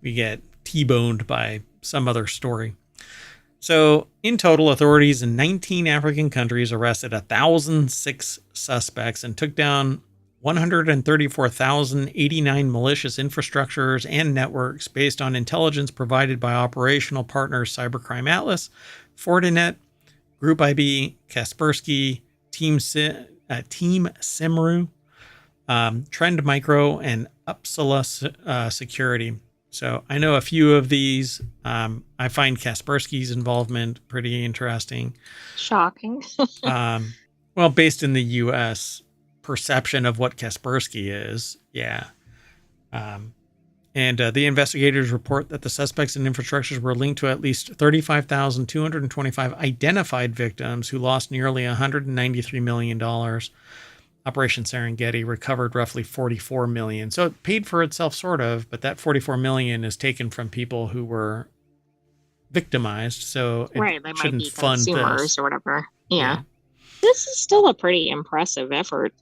we get T-boned by some other story. So in total, authorities in 19 African countries arrested 1,006 suspects and took down 134,089 malicious infrastructures and networks based on intelligence provided by operational partners Cybercrime Atlas, Fortinet, Group IB, Kaspersky, Team Simru, Trend Micro, and Upsala Security. So I know a few of these. I find Kaspersky's involvement pretty interesting. Shocking. Well, based in the U.S. perception of what Kaspersky is. Yeah. And the investigators report that the suspects and infrastructures were linked to at least 35,225 identified victims who lost nearly $193 million. Operation Serengeti recovered roughly $44 million. So it paid for itself, sort of, but that $44 million is taken from people who were victimized. So it right, they might shouldn't be fund consumers this or whatever. Yeah. This is still a pretty impressive effort.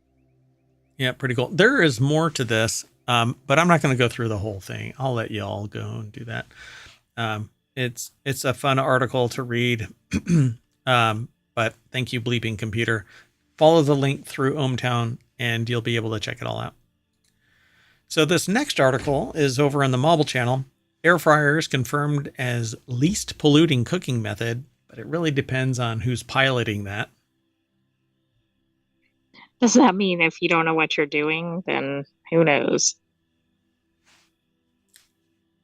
Yeah, pretty cool. There is more to this, but I'm not going to go through the whole thing. I'll let y'all go and do that. It's a fun article to read, but thank you, Bleeping Computer. Follow the link through ohmTown, and you'll be able to check it all out. So this next article is over on the Mobile channel. Air fryers confirmed as least polluting cooking method, but it really depends on who's piloting that. Does that mean if you don't know what you're doing, then who knows?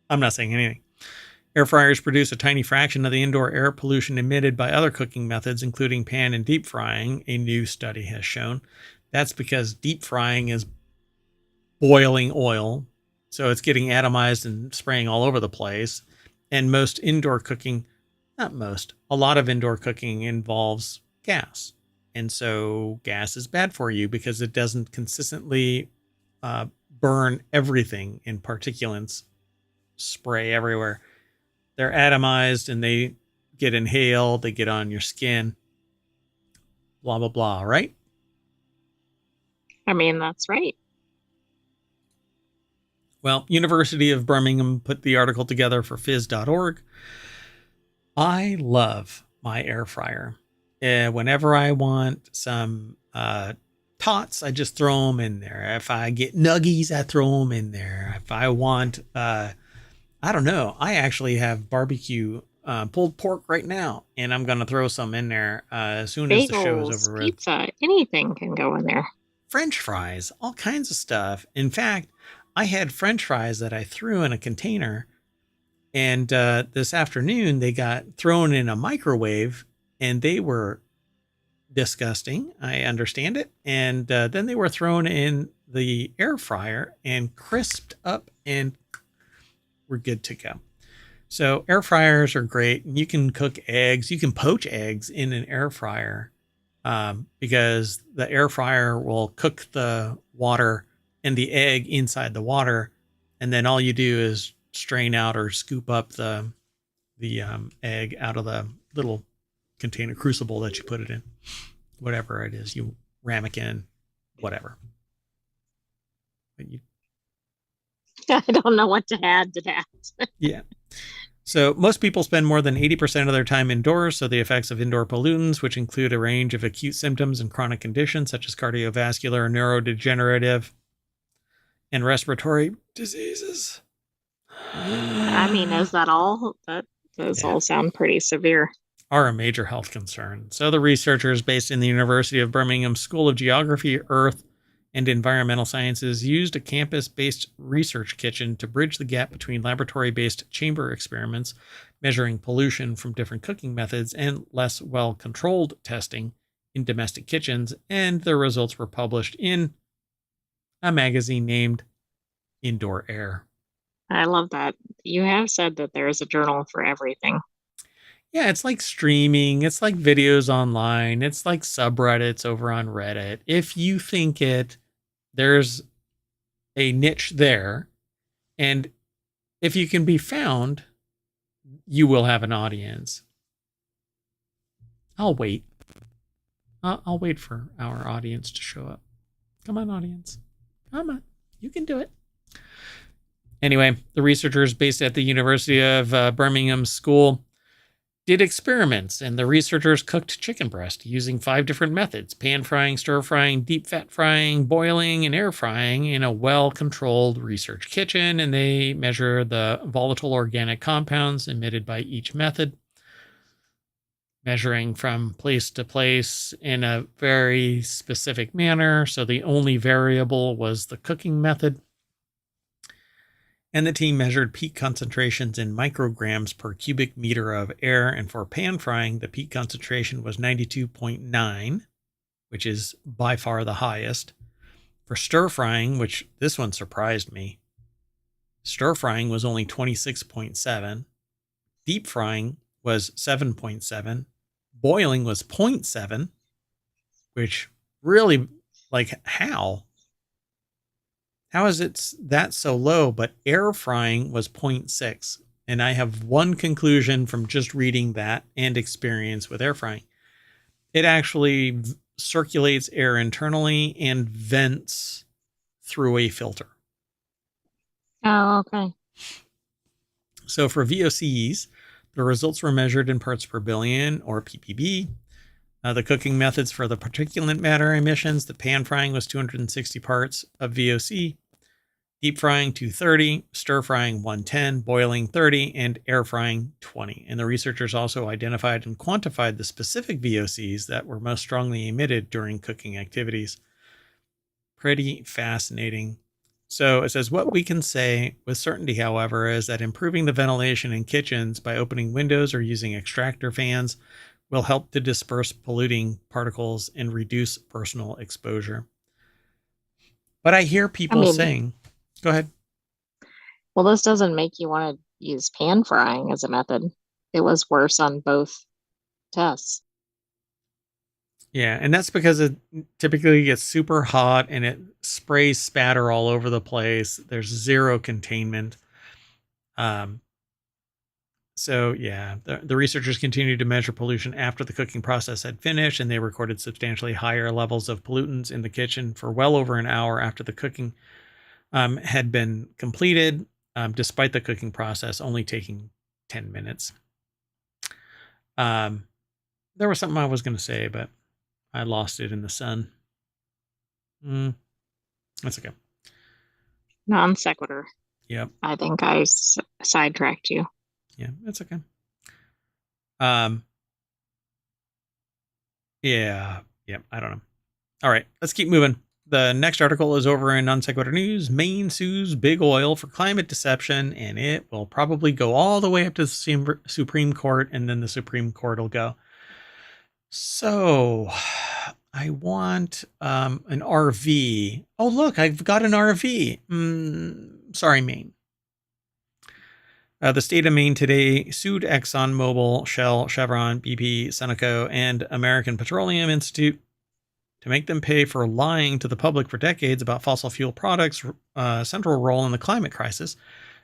I'm not saying anything. Air fryers produce a tiny fraction of the indoor air pollution emitted by other cooking methods, including pan and deep frying, a new study has shown. That's because deep frying is boiling oil, so it's getting atomized and spraying all over the place. And most indoor cooking, not most, a lot of indoor cooking involves gas. And so gas is bad for you because it doesn't consistently burn everything in particulates spray everywhere. They're atomized and they get inhaled, they get on your skin, blah, blah, blah, right? I mean, that's right. Well, University of Birmingham put the article together for phys.org. I love my air fryer. Whenever I want some tots, I just throw them in there. If I get nuggies, I throw them in there. If I want, I don't know, I actually have barbecue pulled pork right now, and I'm going to throw some in there as soon as the show is Bagels, over with. pizza, anything can go in there. French fries, all kinds of stuff. In fact, I had French fries that I threw in a container, and this afternoon they got thrown in a microwave, and they were disgusting. I understand it. And then they were thrown in the air fryer and crisped up, and we're good to go. So air fryers are great. You can cook eggs. You can poach eggs in an air fryer because the air fryer will cook the water and the egg inside the water, and then all you do is strain out or scoop up the egg out of the little container crucible that you put it in, whatever it is, you ramekin, whatever. But you, I don't know what to add to that. yeah. So most people spend more than 80% of their time indoors, so the effects of indoor pollutants, which include a range of acute symptoms and chronic conditions such as cardiovascular, neurodegenerative, and respiratory diseases. I mean, is that all? That does Yeah, all sound pretty severe. are a major health concern. So the researchers based in the University of Birmingham School of Geography, Earth, and Environmental Sciences used a campus-based research kitchen to bridge the gap between laboratory-based chamber experiments measuring pollution from different cooking methods and less well-controlled testing in domestic kitchens, and their results were published in a magazine named Indoor Air. I love that. You have said that there is a journal for everything. Yeah, it's like streaming, it's like videos online, it's like subreddits over on Reddit. If you think there's a niche there, and if you can be found, you will have an audience. I'll wait. I'll wait for our audience to show up. Come on, audience. Come on. You can do it. Anyway, the researchers based at the University of Birmingham School did experiments, and the researchers cooked chicken breast using 5 different methods: pan frying, stir frying, deep fat frying, boiling, and air frying in a well-controlled research kitchen, and they measure the volatile organic compounds emitted by each method, measuring from place to place in a very specific manner. So the only variable was the cooking method. And the team measured peak concentrations in micrograms per cubic meter of air, and for pan frying, the peak concentration was 92.9, which is by far the highest. For stir frying, which this one surprised me, stir frying was only 26.7, deep frying was 7.7, boiling was 0.7, which really, like, how? How is it that so low? But air frying was 0.6. And I have one conclusion from just reading that and experience with air frying. It actually circulates air internally and vents through a filter. Oh, okay. So for VOCs, the results were measured in parts per billion, or ppb. The cooking methods for the particulate matter emissions: the pan frying was 260 parts of VOC, deep frying 230, stir frying 110, boiling 30, and air frying 20. And the researchers also identified and quantified the specific VOCs that were most strongly emitted during cooking activities. Pretty fascinating. So it says, what we can say with certainty, however, is that improving the ventilation in kitchens by opening windows or using extractor fans will help to disperse polluting particles and reduce personal exposure. But I hear I people mean, saying, go ahead. well, this doesn't make you want to use pan frying as a method. It was worse on both tests. Yeah, and that's because it typically gets super hot and it sprays spatter all over the place. There's zero containment. Um, so yeah, the researchers continued to measure pollution after the cooking process had finished, and they recorded substantially higher levels of pollutants in the kitchen for well over an hour after the cooking had been completed, despite the cooking process only taking 10 minutes. There was something I was going to say, but I lost it in the sun. That's okay. Non sequitur. Yep. I think I sidetracked you. Yeah, that's okay. Yeah. Yep. I don't know. All right, let's keep moving. The next article is over in Non Sequitur News. Maine sues Big Oil for climate deception, and it will probably go all the way up to the Supreme Court, and then the Supreme Court will go. So, I want an RV. Oh, look, I've got an RV. Sorry, Maine. The state of Maine today sued ExxonMobil, Shell, Chevron, BP, Sunoco, and American Petroleum Institute to make them pay for lying to the public for decades about fossil fuel products' central role in the climate crisis,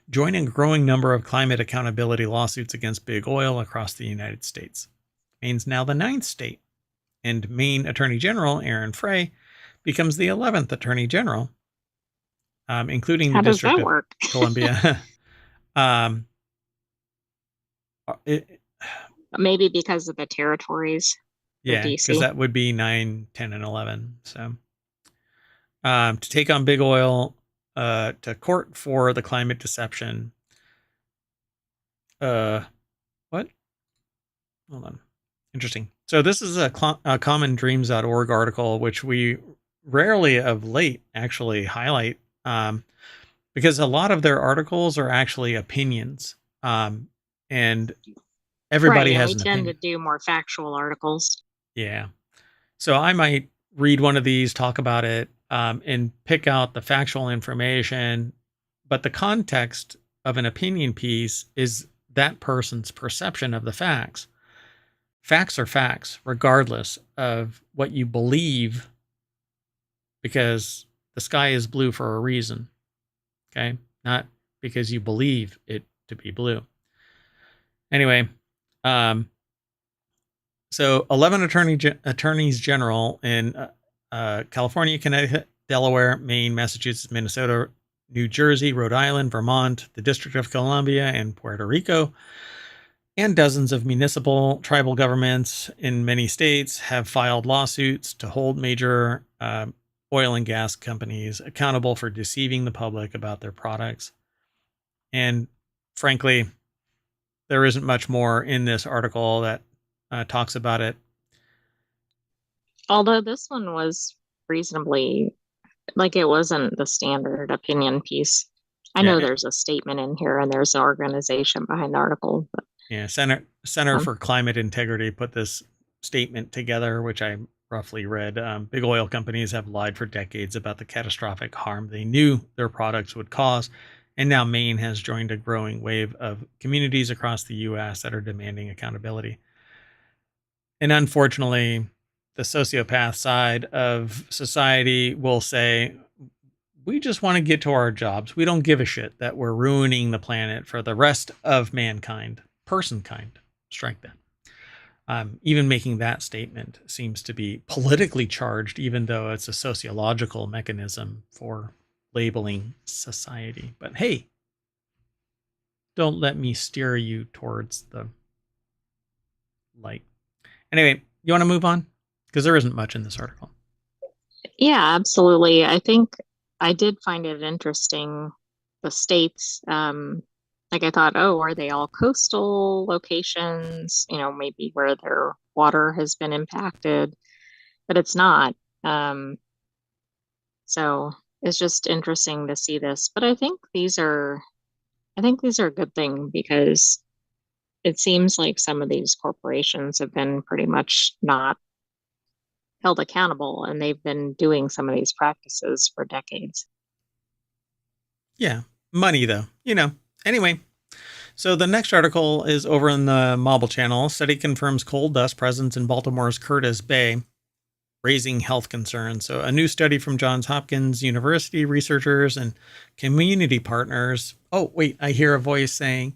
joining a growing number of climate accountability lawsuits against Big Oil across the United States. Maine's now the 9th state, and Maine Attorney General Aaron Frey becomes the 11th Attorney General, including the District of Columbia. Maybe because of the territories. Yeah, because that would be 9, 10, and 11. So to take on Big Oil to court for the climate deception. What? Hold on. Interesting. So this is a commondreams.org article, which we rarely of late actually highlight because a lot of their articles are actually opinions. And everybody has an opinion. We tend to do more factual articles. Yeah. So I might read one of these, talk about it, and pick out the factual information. But the context of an opinion piece is that person's perception of the facts. Facts are facts, regardless of what you believe, because the sky is blue for a reason. Okay? Not because you believe it to be blue. Anyway, so 11 attorneys general in California, Connecticut, Delaware, Maine, Massachusetts, Minnesota, New Jersey, Rhode Island, Vermont, the District of Columbia, and Puerto Rico, and dozens of municipal, tribal governments in many states have filed lawsuits to hold major oil and gas companies accountable for deceiving the public about their products. And frankly, there isn't much more in this article that talks about it. Although this one was reasonably, like, it wasn't the standard opinion piece. I know there's a statement in here and there's an organization behind the article. But, yeah, Center for Climate Integrity put this statement together, which I roughly read. Big oil companies have lied for decades about the catastrophic harm they knew their products would cause. And now Maine has joined a growing wave of communities across the U.S. that are demanding accountability. And unfortunately, the sociopath side of society will say, we just want to get to our jobs. We don't give a shit that we're ruining the planet for the rest of mankind. Personkind. Strike that. Even making that statement seems to be politically charged, even though it's a sociological mechanism for labeling society. But hey, don't let me steer you towards the light. Anyway, you want to move on? Because there isn't much in this article. Yeah, absolutely. I think I did find it interesting, the states. Like I thought, oh, are they all coastal locations? You know, maybe where their water has been impacted, but it's not. So it's just interesting to see this. But I think these are a good thing because it seems like some of these corporations have been pretty much not held accountable, and they've been doing some of these practices for decades. Yeah, money though, Anyway, so the next article is over in the Mobile Channel. Study confirms coal dust presence in Baltimore's Curtis Bay. raising health concerns. So a new study from Johns Hopkins University researchers and community partners. Oh, wait, I hear a voice saying,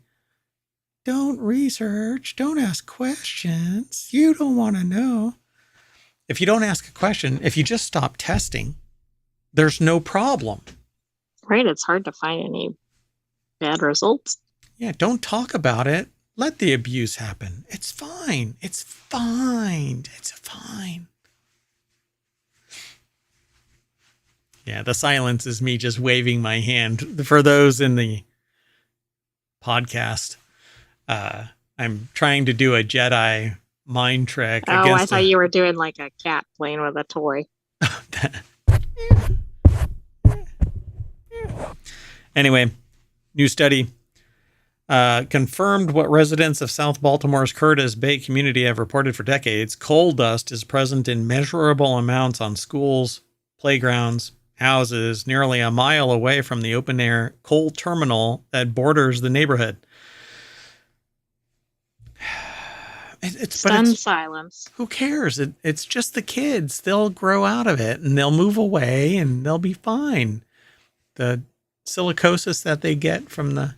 don't research, don't ask questions. You don't want to know. If you don't ask a question, if you just stop testing, there's no problem. Right. It's hard to find any bad results. Yeah, don't talk about it. Let the abuse happen. It's fine. It's fine. It's fine. Yeah, the silence is me just waving my hand. For those in the podcast, I'm trying to do a Jedi mind trick. Oh, I thought you were doing like a cat playing with a toy. Anyway, new study confirmed what residents of South Baltimore's Curtis Bay community have reported for decades. Coal dust is present in measurable amounts on schools, playgrounds, houses, nearly a mile away from the open-air coal terminal that borders the neighborhood. Stunned silence. Who cares? It's just the kids. They'll grow out of it, and they'll move away, and they'll be fine. The silicosis that they get from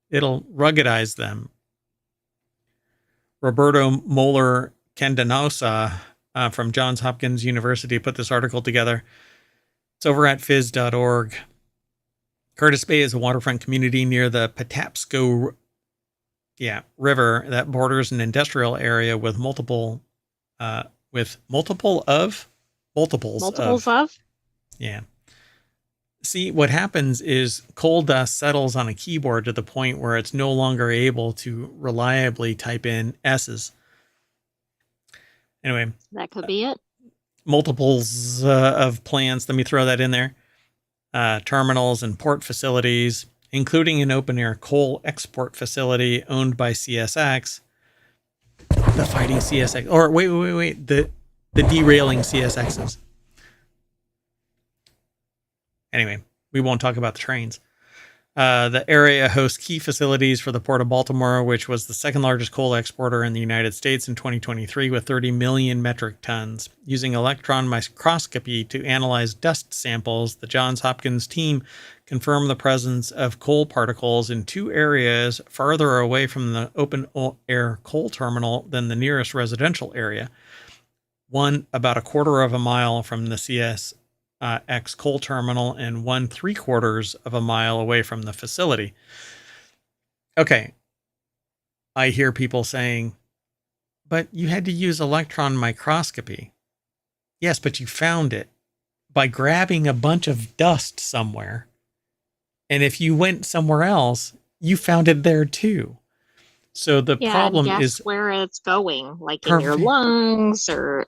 it'll ruggedize them. Roberto Moller Candanosa from Johns Hopkins University put this article together. It's over at phys.org. Curtis Bay is a waterfront community near the Patapsco river that borders an industrial area with multiples of. Yeah. See, what happens is coal dust settles on a keyboard to the point where it's no longer able to reliably type in S's. Anyway. That could be it. Multiples of plants, let me throw that in there. Terminals and port facilities, including an open-air coal export facility owned by CSX. The fighting CSX. Or wait. The derailing CSXs. Anyway, we won't talk about the trains. The area hosts key facilities for the Port of Baltimore, which was the second largest coal exporter in the United States in 2023 with 30 million metric tons. Using electron microscopy to analyze dust samples, the Johns Hopkins team confirmed the presence of coal particles in two areas farther away from the open-air coal terminal than the nearest residential area. One about a quarter of a mile from the CSX coal terminal and 1/3 of a mile away from the facility. Okay. I hear people saying, but you had to use electron microscopy. Yes, but you found it by grabbing a bunch of dust somewhere. And if you went somewhere else, you found it there too. So the problem is where it's going, like in your lungs or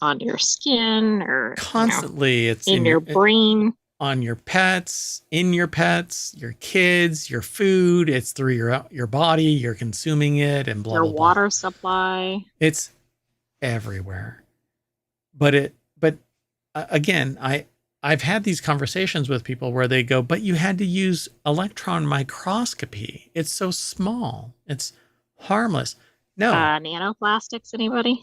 on your skin or constantly it's in your brain, on your pets, in your pets, your kids, your food. It's through your body. You're consuming it and blah, your blah, blah. Water supply. It's everywhere. But again, I've had these conversations with people where they go, but you had to use electron microscopy. It's so small. It's harmless. No. Nanoplastics, anybody?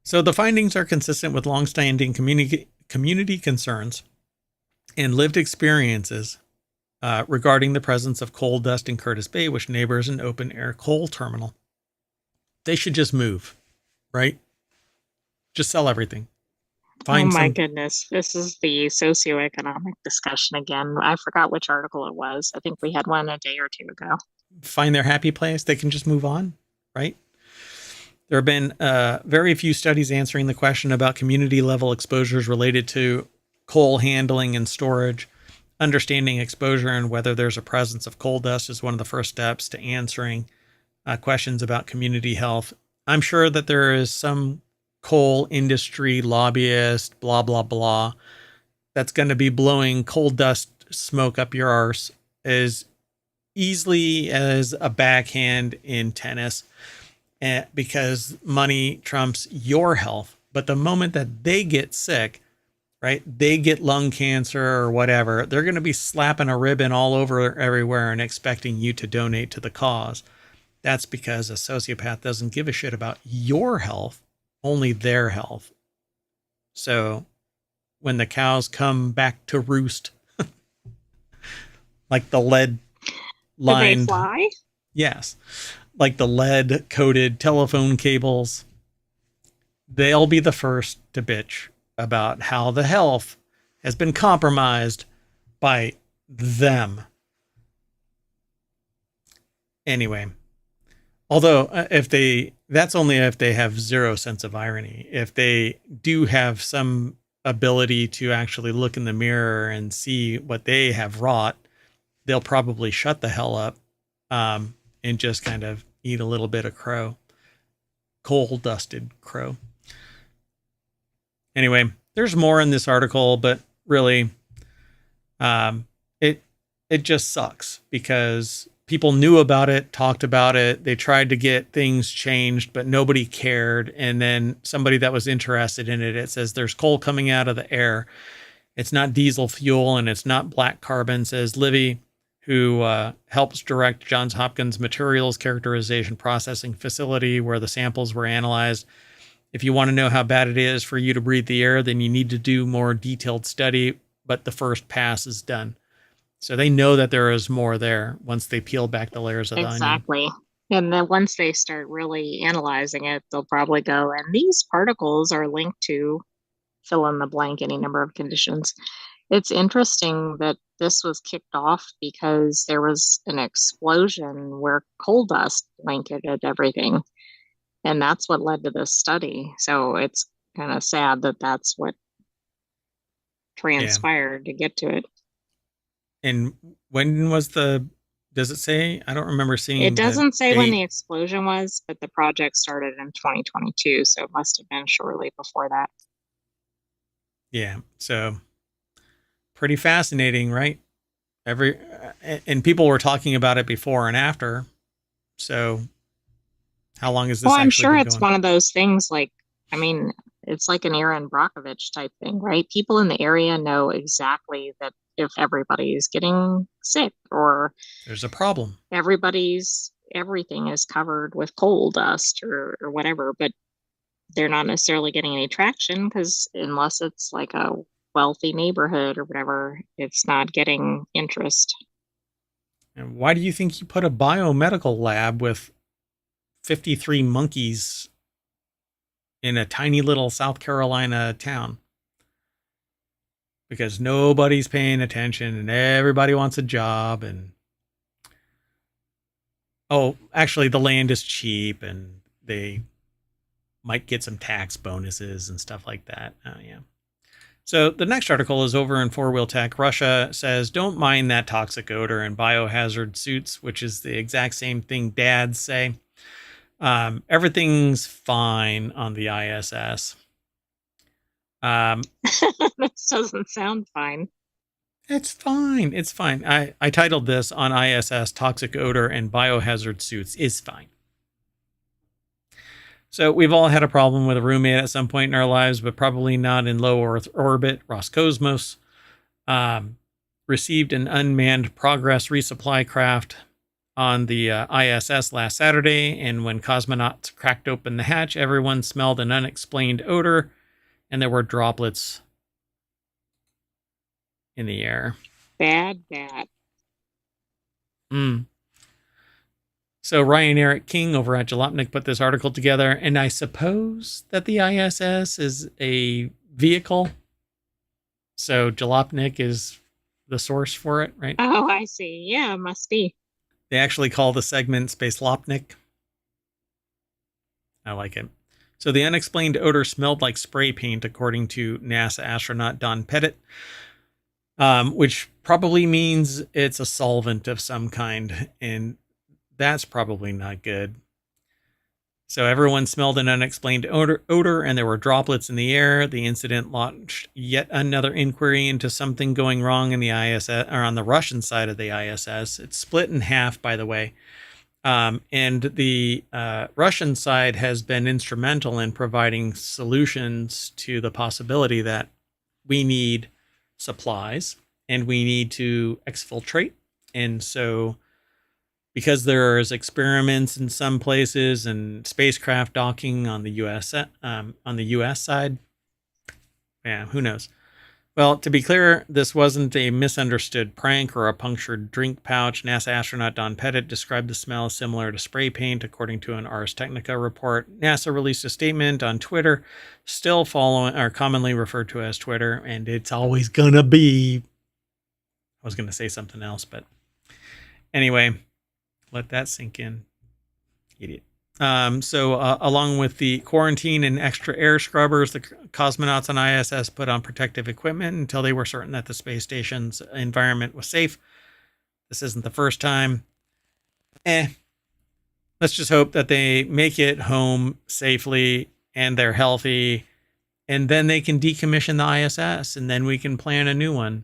So the findings are consistent with longstanding community concerns and lived experiences regarding the presence of coal dust in Curtis Bay, which neighbors an open-air coal terminal. They should just move, right? Just sell everything. Goodness. This is the socioeconomic discussion again. I forgot which article it was. I think we had one a day or two ago. Find their happy place. They can just move on, right? There have been very few studies answering the question about community level exposures related to coal handling and storage. Understanding exposure and whether there's a presence of coal dust is one of the first steps to answering questions about community health. I'm sure that there is some coal industry lobbyist, blah, blah, blah, that's going to be blowing coal dust smoke up your arse as easily as a backhand in tennis. Because money trumps your health. But the moment that they get sick, right, they get lung cancer or whatever, they're going to be slapping a ribbon all over everywhere and expecting you to donate to the cause. That's because a sociopath doesn't give a shit about your health. only their health. So when the cows come back to roost, like the lead Do they lined, fly? yes, like the lead coated telephone cables, they'll be the first to bitch about how the health has been compromised by them. Anyway, although if they, that's only if they have zero sense of irony. If they do have some ability to actually look in the mirror and see what they have wrought, they'll probably shut the hell up, and just kind of eat a little bit of crow, coal dusted crow. Anyway, there's more in this article, but really, um, it it just sucks because people knew about it, talked about it, they tried to get things changed, but nobody cared. And then somebody that was interested in it, it says there's coal coming out of the air. It's not diesel fuel and it's not black carbon, says Livy, who helps direct Johns Hopkins Materials Characterization Processing Facility, where the samples were analyzed. If you want to know how bad it is for you to breathe the air, then you need to do more detailed study, but the first pass is done. So they know that there is more there once they peel back the layers of the onion. Exactly. And then once they start really analyzing it, they'll probably go, and these particles are linked to fill in the blank, any number of conditions. It's interesting that this was kicked off because there was an explosion where coal dust blanketed everything. And that's what led to this study. So it's kind of sad that that's what Yeah. transpired to get to it. And when was the, does it say? I don't remember It seeing the doesn't say when date. the explosion was, but the project started in 2022, so it must have been shortly before that. Yeah. So pretty fascinating, right? Every, and people were talking about it before and after. So how long has Well, this I'm actually sure been it's going? one of those things like, I mean, it's like an Aaron Brockovich type thing, right? People in the area know exactly that if everybody is getting sick or There's a problem. everything is covered with coal dust or whatever, but they're not necessarily getting any traction because unless it's like a wealthy neighborhood or whatever, it's not getting interest. And why do you think you put a biomedical lab with 53 monkeys in a tiny little South Carolina town? Because nobody's paying attention and everybody wants a job. And oh, actually, the land is cheap and they might get some tax bonuses and stuff like that. Oh, yeah. So the next article is over in Four Wheel Tech. Russia says, don't mind that toxic odor in biohazard suits, which is the exact same thing dads say. Everything's fine on the ISS. This doesn't sound fine. It's fine. It's fine. I titled this on ISS Toxic Odor and Biohazard Suits is Fine. So we've all had a problem with a roommate at some point in our lives, but probably not in low Earth orbit. Roscosmos received an unmanned Progress resupply craft on the ISS last Saturday, and when cosmonauts cracked open the hatch, everyone smelled an unexplained odor, and there were droplets in the air. Bad, bad. Mm. So Ryan Eric King over at Jalopnik put this article together, and I suppose that the ISS is a vehicle. So Jalopnik is the source for it, right? Oh, I see. Yeah, must be. They actually call the segment Space Lopnik. I like it. So the unexplained odor smelled like spray paint, according to NASA astronaut Don Pettit, which probably means it's a solvent of some kind, and that's probably not good. So everyone smelled an unexplained odor, and there were droplets in the air. The incident launched yet another inquiry into something going wrong in the ISS, or on the Russian side of the ISS. It's split in half, by the way. And the Russian side has been instrumental in providing solutions to the possibility that we need supplies and we need to exfiltrate. And so because there's experiments in some places and spacecraft docking on the U.S. side. Yeah, who knows? Well, to be clear, this wasn't a misunderstood prank or a punctured drink pouch. NASA astronaut Don Pettit described the smell as similar to spray paint, according to an Ars Technica report. NASA released a statement on Twitter, still following or commonly referred to as Twitter, and it's always gonna be. I was gonna say something else, but anyway, let that sink in, idiot. Along with the quarantine and extra air scrubbers, the cosmonauts on ISS put on protective equipment until they were certain that the space station's environment was safe. This isn't the first time. Let's just hope that they make it home safely and they're healthy, and then they can decommission the ISS, and then we can plan a new one.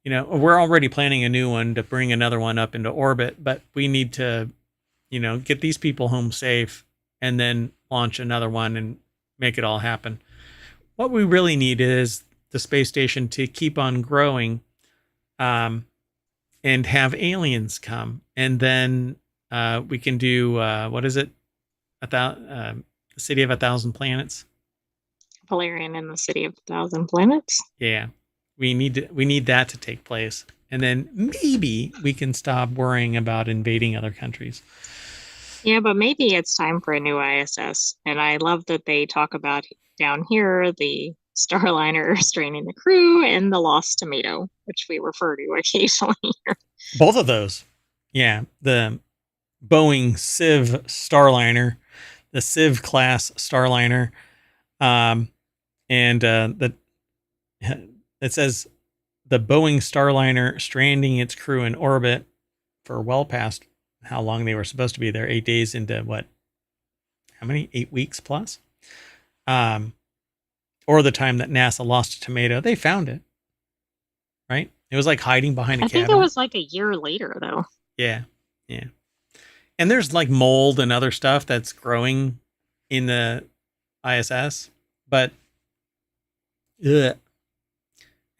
We're already planning a new one to bring another one up into orbit, but we need to get these people home safe and then launch another one and make it all happen. What we really need is the space station to keep on growing, and have aliens come. And then we can do, what is it? The City of a Thousand Planets. Valerian in the City of a Thousand Planets. Yeah. We need that to take place. And then maybe we can stop worrying about invading other countries. Yeah, but maybe it's time for a new ISS. And I love that they talk about down here the Starliner straining the crew and the lost tomato, which we refer to occasionally. Both of those. Yeah. The Boeing Civ Starliner, the Civ class Starliner. It says the Boeing Starliner stranding its crew in orbit for well past how long they were supposed to be there, 8 days into what? How many? 8 weeks plus? Or the time that NASA lost a tomato. They found it, right? It was like hiding behind a cabinet. I think it was like a year later, though. Yeah. And there's like mold and other stuff that's growing in the ISS, but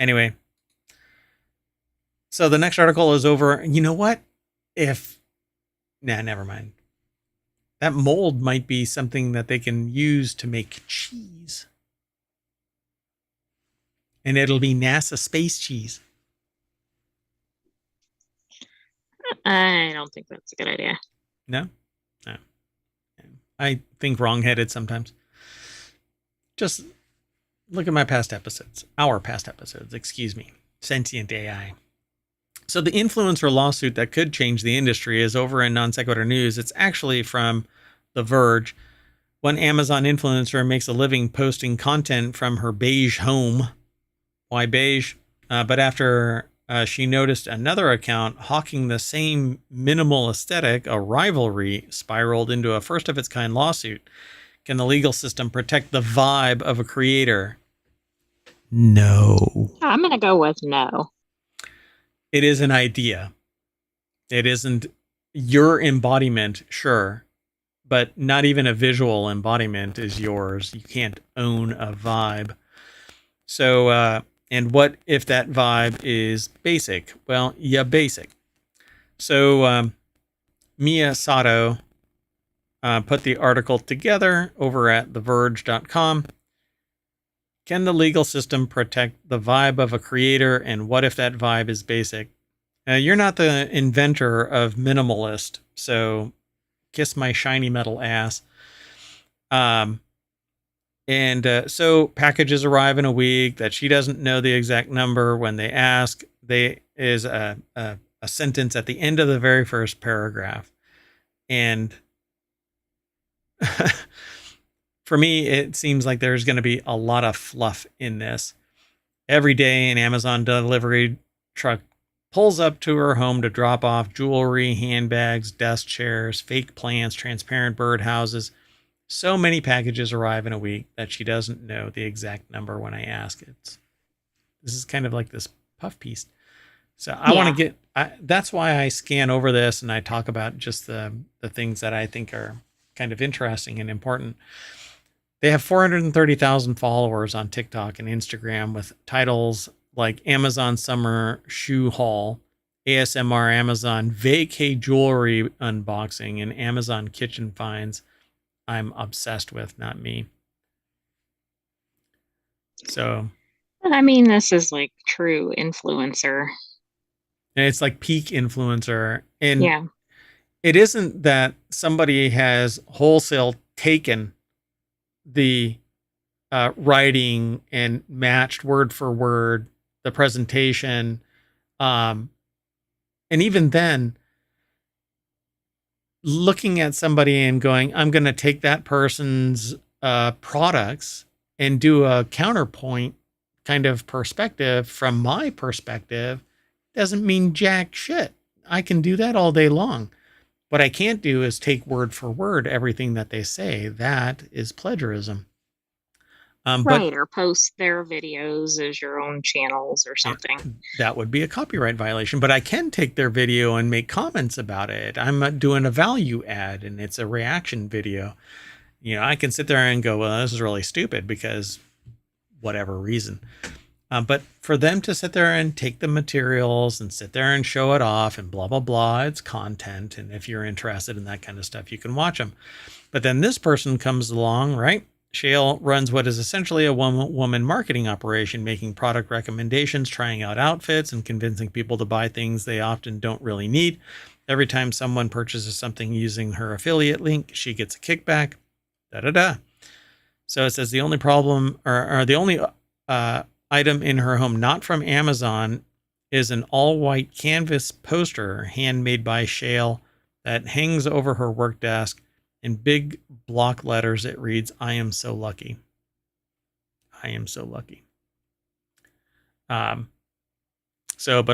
anyway. So the next article is over. You know what? Never mind. That mold might be something that they can use to make cheese. And it'll be NASA space cheese. I don't think that's a good idea. No? I think wrong-headed sometimes. Just look at my past episodes. Our past episodes, excuse me. Sentient AI. So the influencer lawsuit that could change the industry is over in Non Sequitur News. It's actually from The Verge. One Amazon influencer makes a living posting content from her beige home. Why beige? But after she noticed another account hawking the same minimal aesthetic, a rivalry spiraled into a first-of-its-kind lawsuit. Can the legal system protect the vibe of a creator? No. I'm going to go with no. It is an idea. It isn't your embodiment, sure, but not even a visual embodiment is yours. You can't own a vibe. So, and what if that vibe is basic? Well, yeah, basic. So, Mia Sato put the article together over at theverge.com. Can the legal system protect the vibe of a creator, and what if that vibe is basic? You're not the inventor of minimalist, so kiss my shiny metal ass. So packages arrive in a week that she doesn't know the exact number. When they ask, there is a sentence at the end of the very first paragraph. And for me, it seems like there's going to be a lot of fluff in this. Every day, an Amazon delivery truck pulls up to her home to drop off jewelry, handbags, desk chairs, fake plants, transparent birdhouses. So many packages arrive in a week that she doesn't know the exact number when I ask it. This is kind of like this puff piece. So I want to that's why I scan over this and I talk about just the things that I think are kind of interesting and important. They have 430,000 followers on TikTok and Instagram with titles like Amazon Summer Shoe Haul ASMR Amazon vacay jewelry unboxing and Amazon kitchen finds. I'm obsessed with, not me. So, I mean, this is like true influencer. and it's like peak influencer. And Yeah. it isn't that somebody has wholesale taken the writing and matched word for word the presentation. And even then, looking at somebody and going, I'm going to take that person's products and do a counterpoint kind of perspective from my perspective doesn't mean jack shit. I can do that all day long. What I can't do is take word for word everything that they say. That is plagiarism. But Right. Or post their videos as your own channels or yeah, something. that would be a copyright violation. But I can take their video and make comments about it. I'm doing a value add and it's a reaction video. I can sit there and go, well, this is really stupid because whatever reason. But for them to sit there and take the materials and sit there and show it off and blah, blah, blah, it's content. And if you're interested in that kind of stuff, you can watch them. But then this person comes along, right? Shale runs what is essentially a one-woman marketing operation, making product recommendations, trying out outfits, and convincing people to buy things they often don't really need. Every time someone purchases something using her affiliate link, she gets a kickback. Da-da-da. So it says the only problem, or the only item in her home not from Amazon is an all-white canvas poster handmade by Shale that hangs over her work desk. In big block letters, it reads, I am so lucky. I am so lucky. But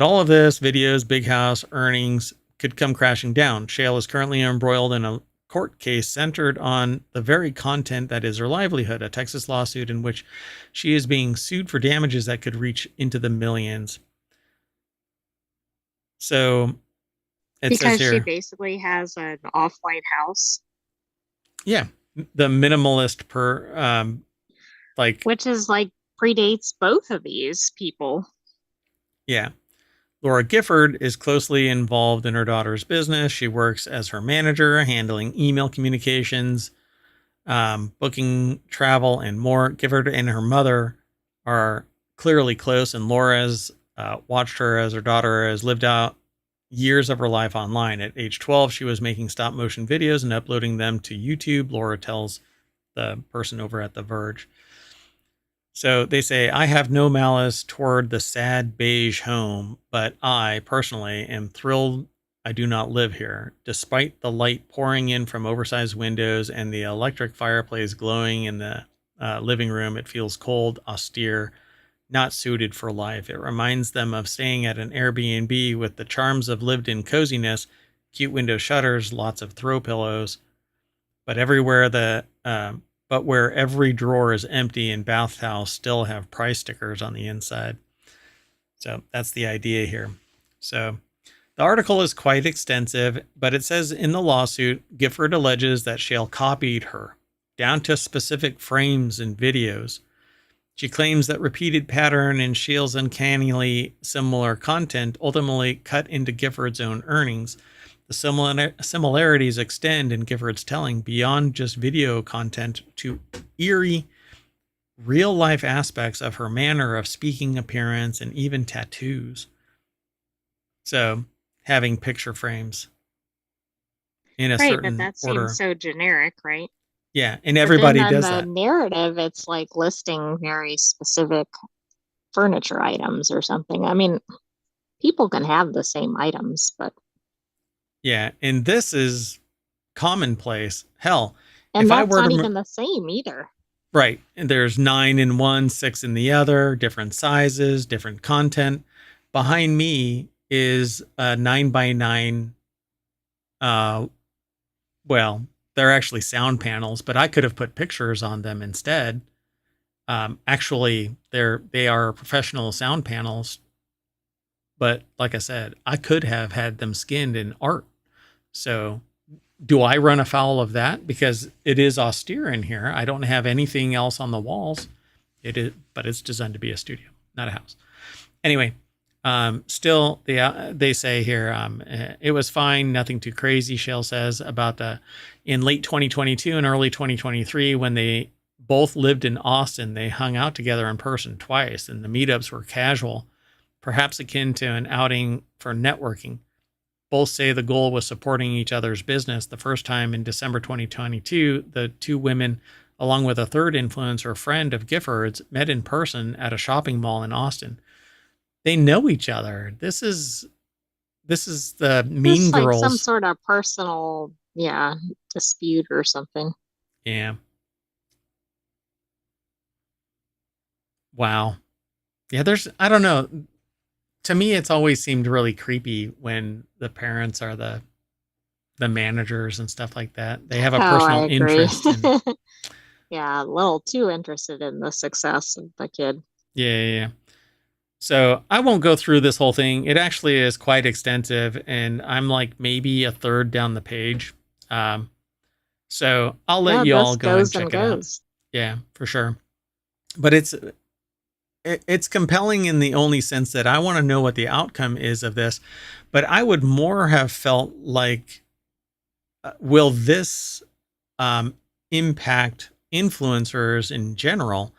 all of this, videos, big house, earnings, could come crashing down. Shale is currently embroiled in a court case centered on the very content that is her livelihood, a Texas lawsuit in which she is being sued for damages that could reach into the millions. So it says Because she here, basically has an off-white house. yeah, the minimalist Which is like predates both of these people. yeah. Laura Gifford is closely involved in her daughter's business. She works as her manager, handling email communications, booking travel, and more. Gifford and her mother are clearly close, and Laura has watched her as her daughter has lived out years of her life online. At age 12, she was making stop motion videos and uploading them to YouTube, Laura tells the person over at The Verge. So they say, I have no malice toward the sad beige home, but I personally am thrilled I do not live here. Despite the light pouring in from oversized windows and the electric fireplace glowing in the living room, it feels cold, austere, not suited for life. It reminds them of staying at an Airbnb with the charms of lived-in coziness, cute window shutters, lots of throw pillows, but where every drawer is empty and bath towels still have price stickers on the inside. So that's the idea here. So the article is quite extensive, but it says in the lawsuit, Gifford alleges that Shale copied her down to specific frames and videos. She claims that repeated pattern and Shale's uncannily similar content ultimately cut into Gifford's own earnings. The similarities extend in Gifford's telling beyond just video content to eerie, real-life aspects of her manner of speaking, appearance, and even tattoos. So, having picture frames in a Right, but certain that order. seems so generic, right? Yeah, and But then everybody on does the that. narrative, it's like listing very specific furniture items or something. I mean, people can have the same items, but Yeah, and this is commonplace. Hell, and if I that's were not to even the same either. right, and there's 9 in one, 6 in the other, different sizes, different content. Behind me is a 9x9. Well, they're actually sound panels, but I could have put pictures on them instead. Actually, they are professional sound panels, but like I said, I could have had them skinned in art. So, do I run afoul of that because it is austere in here? I don't have anything else on the walls. It is, but it's designed to be a studio, not a house. Anyway, Still, they say here, it was fine, nothing too crazy. Shale says about in late 2022 and early 2023, when they both lived in Austin, they hung out together in person twice, and the meetups were casual, perhaps akin to an outing for networking. Both say the goal was supporting each other's business. The first time in December 2022, the two women, along with a third influencer friend of Gifford's, met in person at a shopping mall in Austin. They know each other. This is the Mean Just like some Girls. sort of personal, yeah, dispute or something. Yeah. Wow. Yeah, I don't know. To me, it's always seemed really creepy when the parents are the managers and stuff like that. They have a Oh, I personal agree. interest in. Yeah, a little too interested in the success of the kid. Yeah. So I won't go through this whole thing. It actually is quite extensive, and I'm like maybe a third down the page. Um, so I'll let Yeah, you all this go and goes and check it out. goes. Yeah, for sure. But it's compelling in the only sense that I want to know what the outcome is of this. But I would more have felt like, will this impact influencers in general?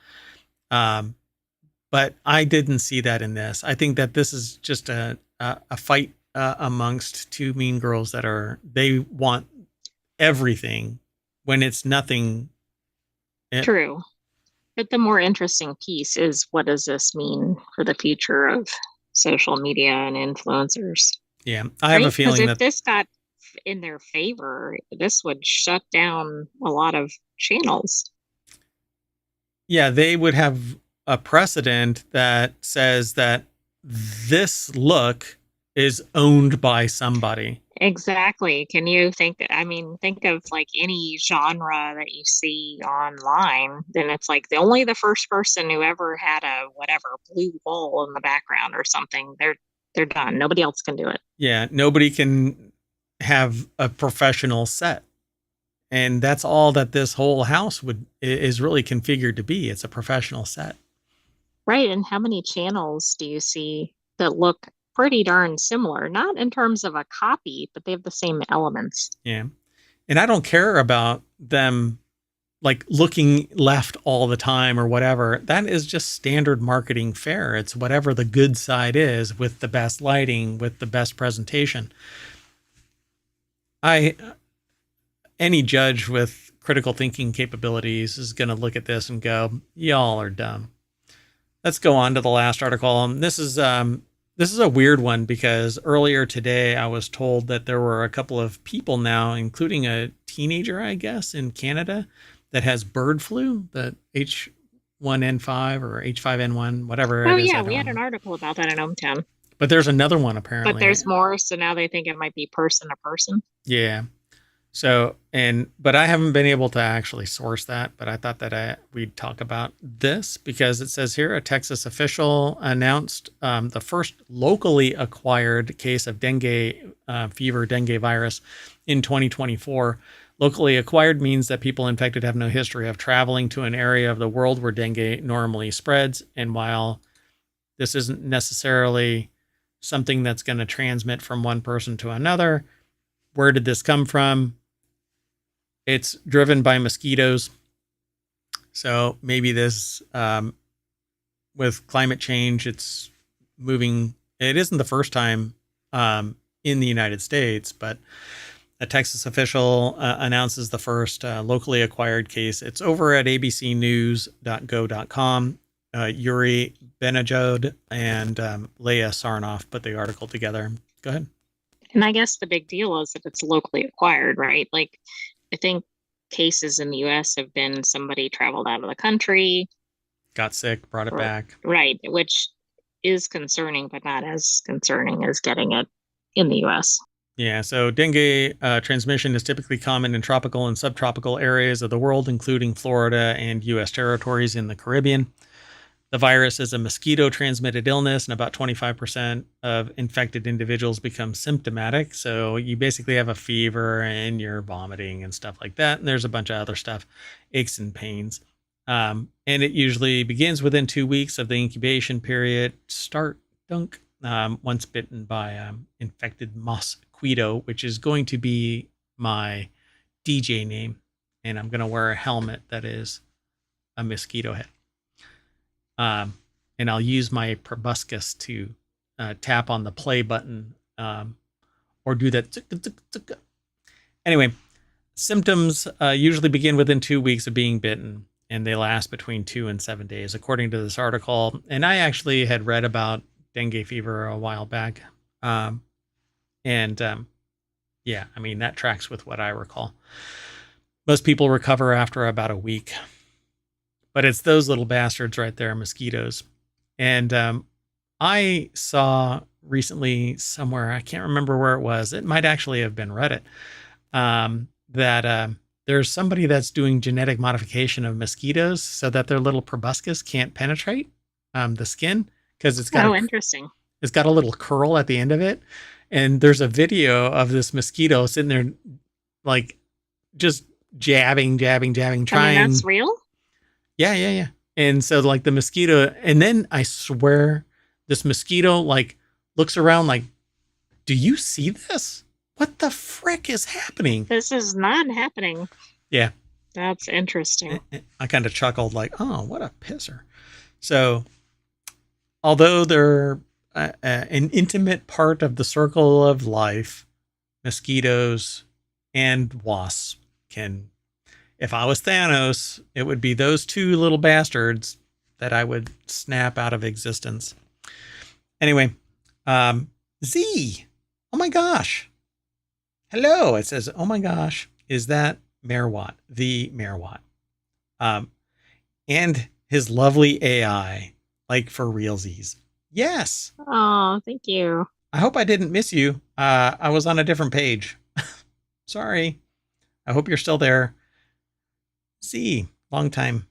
Um, but I didn't see that in this. I think that this is just a fight amongst two mean girls they want everything when it's nothing. True. But the more interesting piece is, what does this mean for the future of social media and influencers? Yeah, I have a Right? Because feeling if that, this got in their favor, this would shut down a lot of channels. yeah, they would have a precedent that says that this look is owned by somebody. Exactly. Can you think, I mean, think of like any genre that you see online, then it's like only the first person who ever had a whatever blue wall in the background or something, they're done. Nobody else can do it. Yeah, nobody can have a professional set. And that's all that this whole house is really configured to be. It's a professional set. Right. And how many channels do you see that look pretty darn similar? Not in terms of a copy, but they have the same elements. Yeah. And I don't care about them like looking left all the time or whatever. That is just standard marketing fare. It's whatever the good side is with the best lighting, with the best presentation. Any judge with critical thinking capabilities is going to look at this and go, y'all are dumb. Let's go on to the last article. This is a weird one because earlier today I was told that there were a couple of people now, including a teenager, I guess, in Canada that has bird flu, the H1N5 or H5N1, whatever Oh, it is. I yeah. We don't had an remember. article about that in ohmTown. But there's another one But apparently. there's more. So now they think it might be person to person. Yeah. So, but I haven't been able to actually source that, but I thought that we'd talk about this because it says here a Texas official announced the first locally acquired case of dengue dengue virus in 2024. Locally acquired means that people infected have no history of traveling to an area of the world where dengue normally spreads. And while this isn't necessarily something that's going to transmit from one person to another, where did this come from? It's driven by mosquitoes. So maybe this, with climate change, it's moving. It isn't the first time in the United States, but a Texas official announces the first locally acquired case. It's over at abcnews.go.com. Yuri Benajod and Leah Sarnoff put the article together. Go ahead. And I guess the big deal is that it's locally acquired, right? Like, I think cases in the US have been somebody traveled out of the country, Got sick, brought it back. right? Which is concerning, but not as concerning as getting it in the US. Yeah, so dengue transmission is typically common in tropical and subtropical areas of the world, including Florida and U.S. territories in the Caribbean. The virus is a mosquito-transmitted illness, and about 25% of infected individuals become symptomatic. So you basically have a fever and you're vomiting and stuff like that. And there's a bunch of other stuff, aches and pains. And it usually begins within 2 weeks of the incubation period. Start, dunk. once bitten by infected mosquito, which is going to be my DJ name. And I'm going to wear a helmet that is a mosquito head. And I'll use my proboscis to tap on the play button or do that. Anyway, symptoms usually begin within 2 weeks of being bitten, and they last between 2 and 7 days, according to this article. And I actually had read about dengue fever a while back. Yeah, I mean, that tracks with what I recall. Most people recover after about a week. But it's those little bastards right there, mosquitoes. And I saw recently somewhere, I can't remember where it was. It might actually have been Reddit. That there's somebody that's doing genetic modification of mosquitoes so that their little proboscis can't penetrate the skin because it's got interesting. It's got a little curl at the end of it, and there's a video of this mosquito sitting there, like just jabbing, trying. I mean, that's real. Yeah. And so like the mosquito, and then I swear this mosquito like looks around like, do you see this? What the frick is happening? This is not happening. Yeah. That's interesting. I kind of chuckled like, oh, what a pisser. So although they're an intimate part of the circle of life, mosquitoes and wasps can, if I was Thanos, it would be those two little bastards that I would snap out of existence. Anyway, Z. Oh my gosh. Hello. It says, oh my gosh, is that Mayor Watt? The Mayor Watt. And his lovely AI, like for realsies. Yes. Oh, thank you. I hope I didn't miss you. I was on a different page. Sorry. I hope you're still there. Z, long time.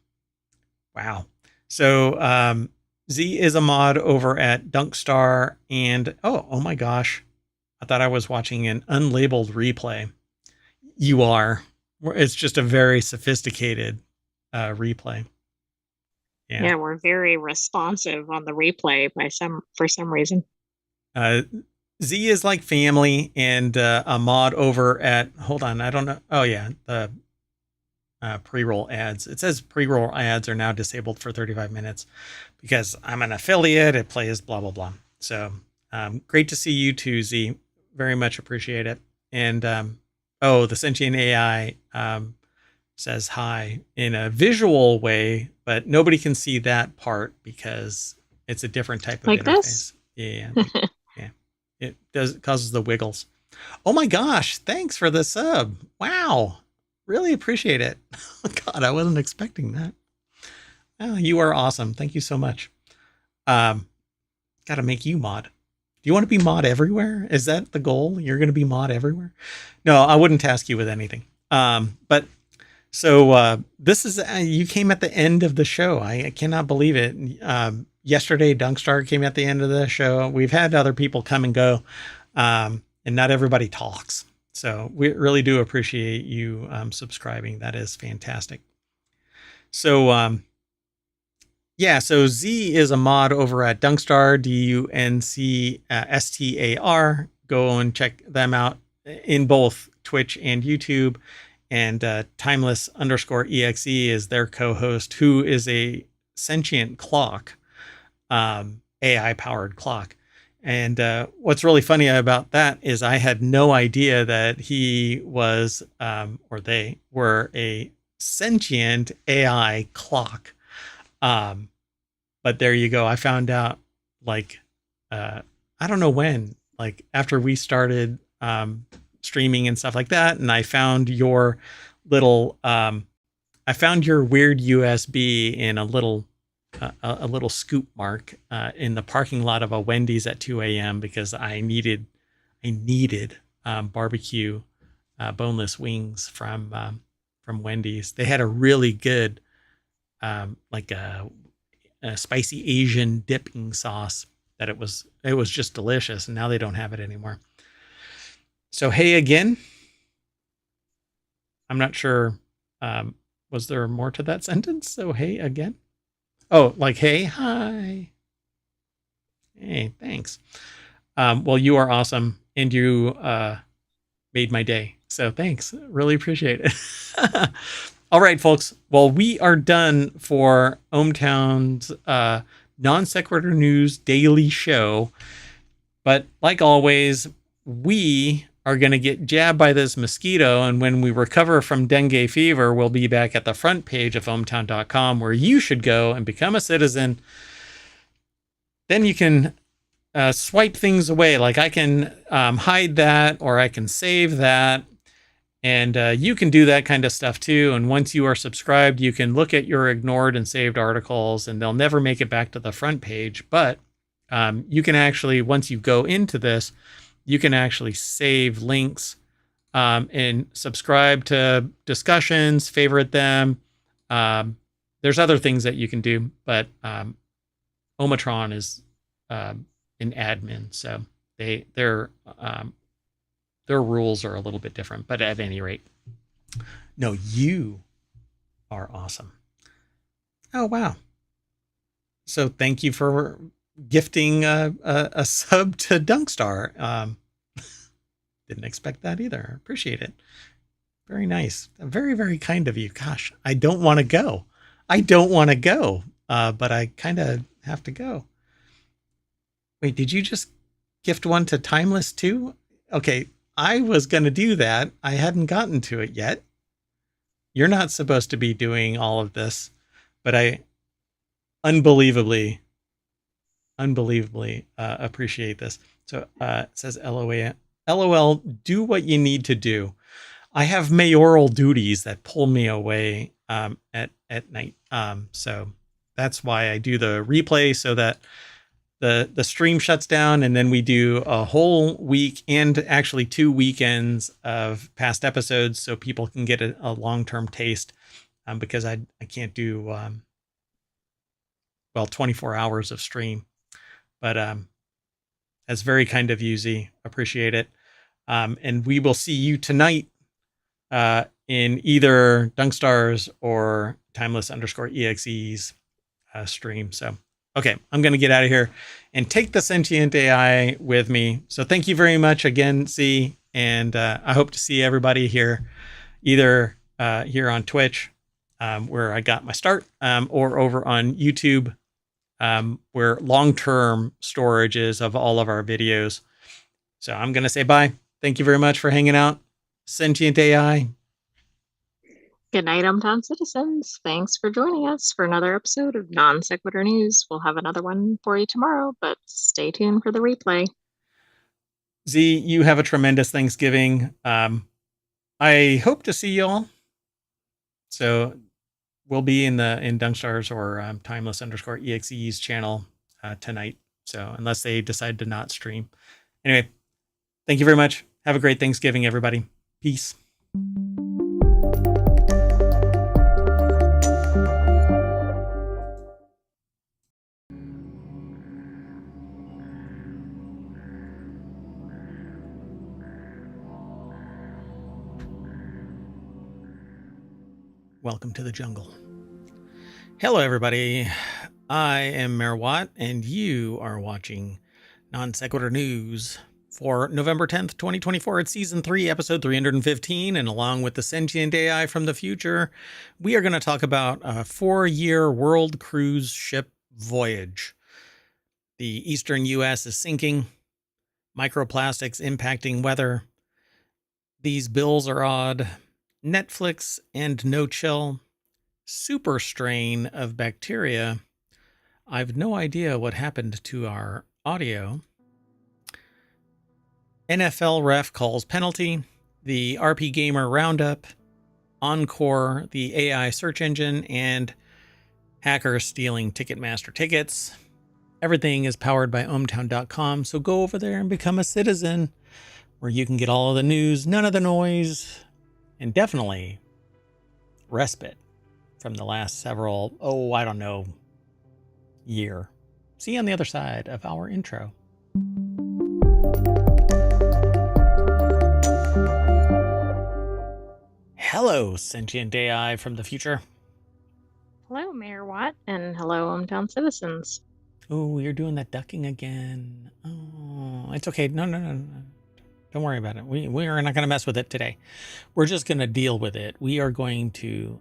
Wow. So Z is a mod over at Dunkstar, and oh my gosh, I thought I was watching an unlabeled replay. You are. It's just a very sophisticated replay. Yeah, we're very responsive on the replay for some reason. Z is like family, and a mod over at, hold on, I don't know. Oh yeah, the pre-roll ads. It says pre-roll ads are now disabled for 35 minutes because I'm an affiliate. It plays blah, blah, blah. So great to see you too, Z. Very much appreciate it. And the sentient AI says hi in a visual way, but nobody can see that part because it's a different type of like interface. This? Yeah. Yeah. It causes the wiggles. Oh my gosh. Thanks for the sub. Wow. Really appreciate it. God, I wasn't expecting that. Oh, you are awesome. Thank you so much. Got to make you mod. Do you want to be mod everywhere? Is that the goal? You're going to be mod everywhere? No, I wouldn't task you with anything. But so this is, you came at the end of the show. I cannot believe it. Yesterday, Dunkstar came at the end of the show. We've had other people come and go, and not everybody talks. So we really do appreciate you subscribing. That is fantastic. So, so Z is a mod over at Dunkstar, DUNCSTAR. Go and check them out in both Twitch and YouTube. And Timeless_EXE is their co-host, who is a sentient clock, AI-powered clock. And what's really funny about that is I had no idea that he was, or they were, a sentient AI clock. But there you go. I found out, like, I don't know when, like after we started streaming and stuff like that. And I found your little, I found your weird USB in a little scoop mark in the parking lot of a Wendy's at 2 a.m. because I needed barbecue boneless wings from Wendy's. They had a really good like a spicy Asian dipping sauce that it was just delicious, and now they don't have it anymore. So hey again. I'm not sure. Was there more to that sentence? So hey again. Oh, like, hey, hi. Hey, thanks. Well, you are awesome, and you made my day. So thanks. Really appreciate it. All right, folks. Well, we are done for ohmTown's Non Sequitur News Daily Show. But like always, we are going to get jabbed by this mosquito. And when we recover from dengue fever, we'll be back at the front page of ohmTown.com, where you should go and become a citizen. Then you can swipe things away. Like I can hide that, or I can save that. And you can do that kind of stuff too. And once you are subscribed, you can look at your ignored and saved articles, and they'll never make it back to the front page. But you can actually, once you go into this, you can actually save links and subscribe to discussions, favorite them. There's other things that you can do, but ohmTown is an admin, so their rules are a little bit different. But at any rate, no, you are awesome. Oh wow! So thank you for gifting a sub to Dunkstar. Didn't expect that either. Appreciate it. Very nice. Very, very kind of you. Gosh, I don't want to go. But I kind of have to go. Wait, did you just gift one to Timeless too? Okay, I was going to do that. I hadn't gotten to it yet. You're not supposed to be doing all of this, but I unbelievably appreciate this. So it says LOL, do what you need to do. I have mayoral duties that pull me away at night. So that's why I do the replay, so that the stream shuts down, and then we do a whole week and actually 2 weekends of past episodes, so people can get a long-term taste, because I can't do 24 hours of stream. But that's very kind of you, Z. Appreciate it. And we will see you tonight in either Dunkstars or Timeless_EXE's stream. So, okay, I'm going to get out of here and take the sentient AI with me. So thank you very much again, Z. And I hope to see everybody here, either here on Twitch, where I got my start, or over on YouTube, where long-term storage is of all of our videos. So I'm going to say bye. Thank you very much for hanging out. Sentient AI. Good night, ohmTown citizens. Thanks for joining us for another episode of Non Sequitur News. We'll have another one for you tomorrow, but stay tuned for the replay. Z, you have a tremendous Thanksgiving. I hope to see you all. So we'll be in Dunkstars or Timeless_EXE's channel tonight. So unless they decide to not stream. Anyway, thank you very much. Have a great Thanksgiving, everybody. Peace. Welcome to the jungle. Hello, everybody. I am Mayor Watt, and you are watching Non Sequitur News for November 10th, 2024. It's Season 3, Episode 315, and along with the sentient AI from the future, we are going to talk about a 4-year world cruise ship voyage. The eastern U.S. is sinking, microplastics impacting weather. These bills are odd. Netflix and no chill. Super strain of bacteria. I've no idea what happened to our audio. NFL ref calls penalty. The RP Gamer Roundup. Encore, the AI search engine, and hackers stealing Ticketmaster tickets. Everything is powered by ohmTown.com, so go over there and become a citizen, where you can get all of the news, none of the noise, and definitely respite from the last several, year. See you on the other side of our intro. Hello, sentient AI from the future. Hello, Mayor Watt, and hello, ohmTown citizens. Oh, you're doing that ducking again. Oh, it's okay. No, no, no, no. Don't worry about it. We are not going to mess with it today. We're just going to deal with it. We are going to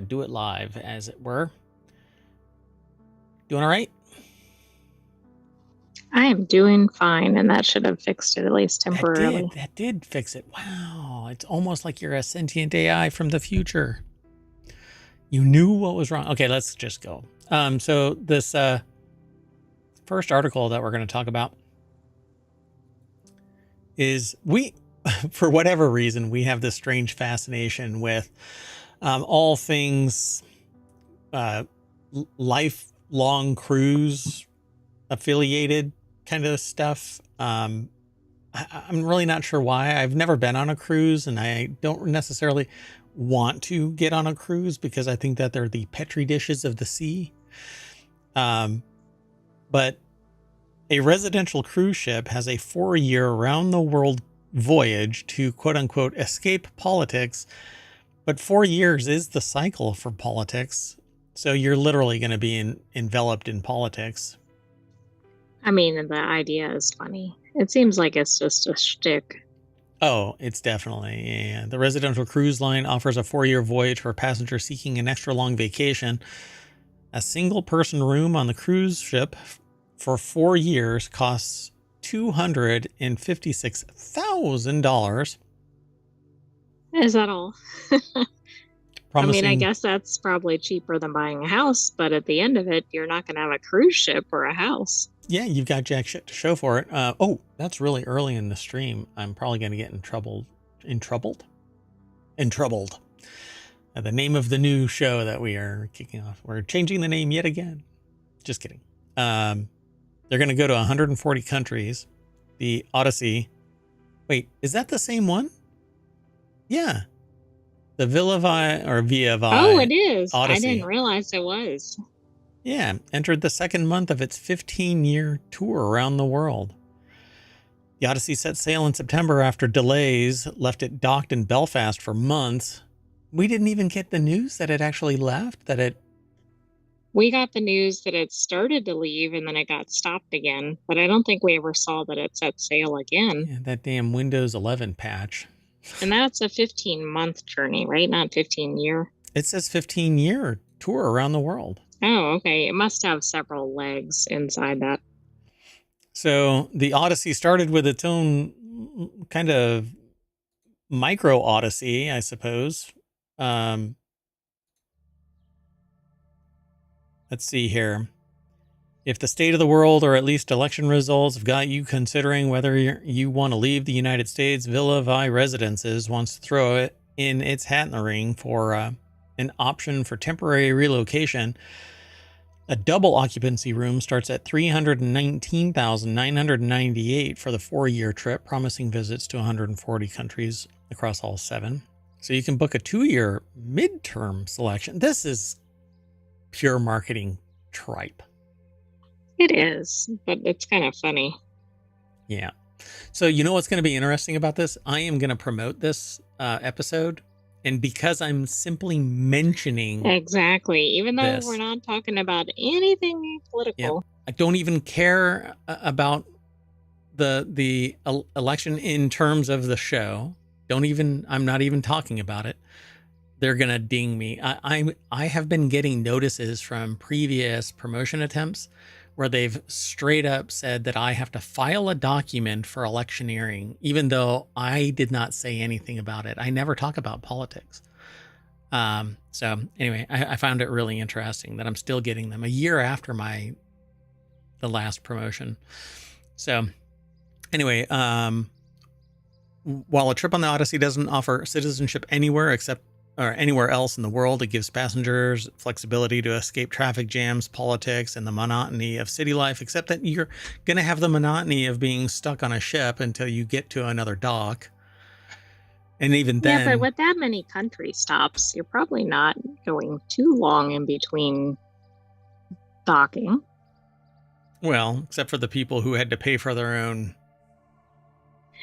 do it live, as it were. Doing all right? I am doing fine, and that should have fixed it at least temporarily. That did fix it. Wow. It's almost like you're a sentient AI from the future. You knew what was wrong. Okay, let's just go. So this first article that we're going to talk about is for whatever reason, we have this strange fascination with all things lifelong cruise affiliated kind of stuff. I'm really not sure why. I've never been on a cruise, and I don't necessarily want to get on a cruise because I think that they're the petri dishes of the sea. But a residential cruise ship has a 4-year round-the-world voyage to quote-unquote escape politics. But 4 years is the cycle for politics. So you're literally going to be enveloped in politics. I mean, the idea is funny. It seems like it's just a shtick. Oh, it's definitely. Yeah. The residential cruise line offers a 4-year voyage for passengers seeking an extra long vacation. A single person room on the cruise ship for 4 years costs $256,000. Is that all? Promising, I mean, I guess that's probably cheaper than buying a house, but at the end of it, you're not going to have a cruise ship or a house. Yeah, you've got jack shit to show for it. Oh, that's really early in the stream. I'm probably going to get in trouble. The name of the new show that we are kicking off. We're changing the name yet again. Just kidding. They're going to go to 140 countries. The Odyssey. Wait, is that the same one? Yeah. The Via Vi. Oh, it is. Odyssey. I didn't realize it was. Yeah, entered the second month of its 15-year tour around the world. The Odyssey set sail in September after delays left it docked in Belfast for months. We didn't even get the news that it actually left, We got the news that it started to leave and then it got stopped again, but I don't think we ever saw that it set sail again. Yeah, that damn Windows 11 patch. And that's a 15-month journey, right? Not 15-year. It says 15-year tour around the world. Oh, okay. It must have several legs inside that. So the Odyssey started with its own kind of micro Odyssey, I suppose. Let's see here. If the state of the world, or at least election results, have got you considering whether you want to leave the United States, Villa Vi Residences wants to throw it in its hat in the ring for an option for temporary relocation. A double occupancy room starts at $319,998 for the 4-year trip, promising visits to 140 countries across all 7. So you can book a 2-year midterm selection. This is pure marketing tripe. It is, but it's kind of funny. Yeah. So you know what's going to be interesting about this? I am going to promote this episode. And because I'm simply mentioning... Exactly. Even though we're not talking about anything political. Yep, I don't even care about the election in terms of the show. I'm not even talking about it. They're going to ding me. I have been getting notices from previous promotion attempts where they've straight up said that I have to file a document for electioneering, even though I did not say anything about it. I never talk about politics. So anyway, I found it really interesting that I'm still getting them a year after the last promotion. So anyway, while a trip on the Odyssey doesn't offer citizenship anywhere else in the world, it gives passengers flexibility to escape traffic jams, politics, and the monotony of city life, except that you're going to have the monotony of being stuck on a ship until you get to another dock. And even then... Yeah, but with that many country stops, you're probably not going too long in between docking. Well, except for the people who had to pay for their own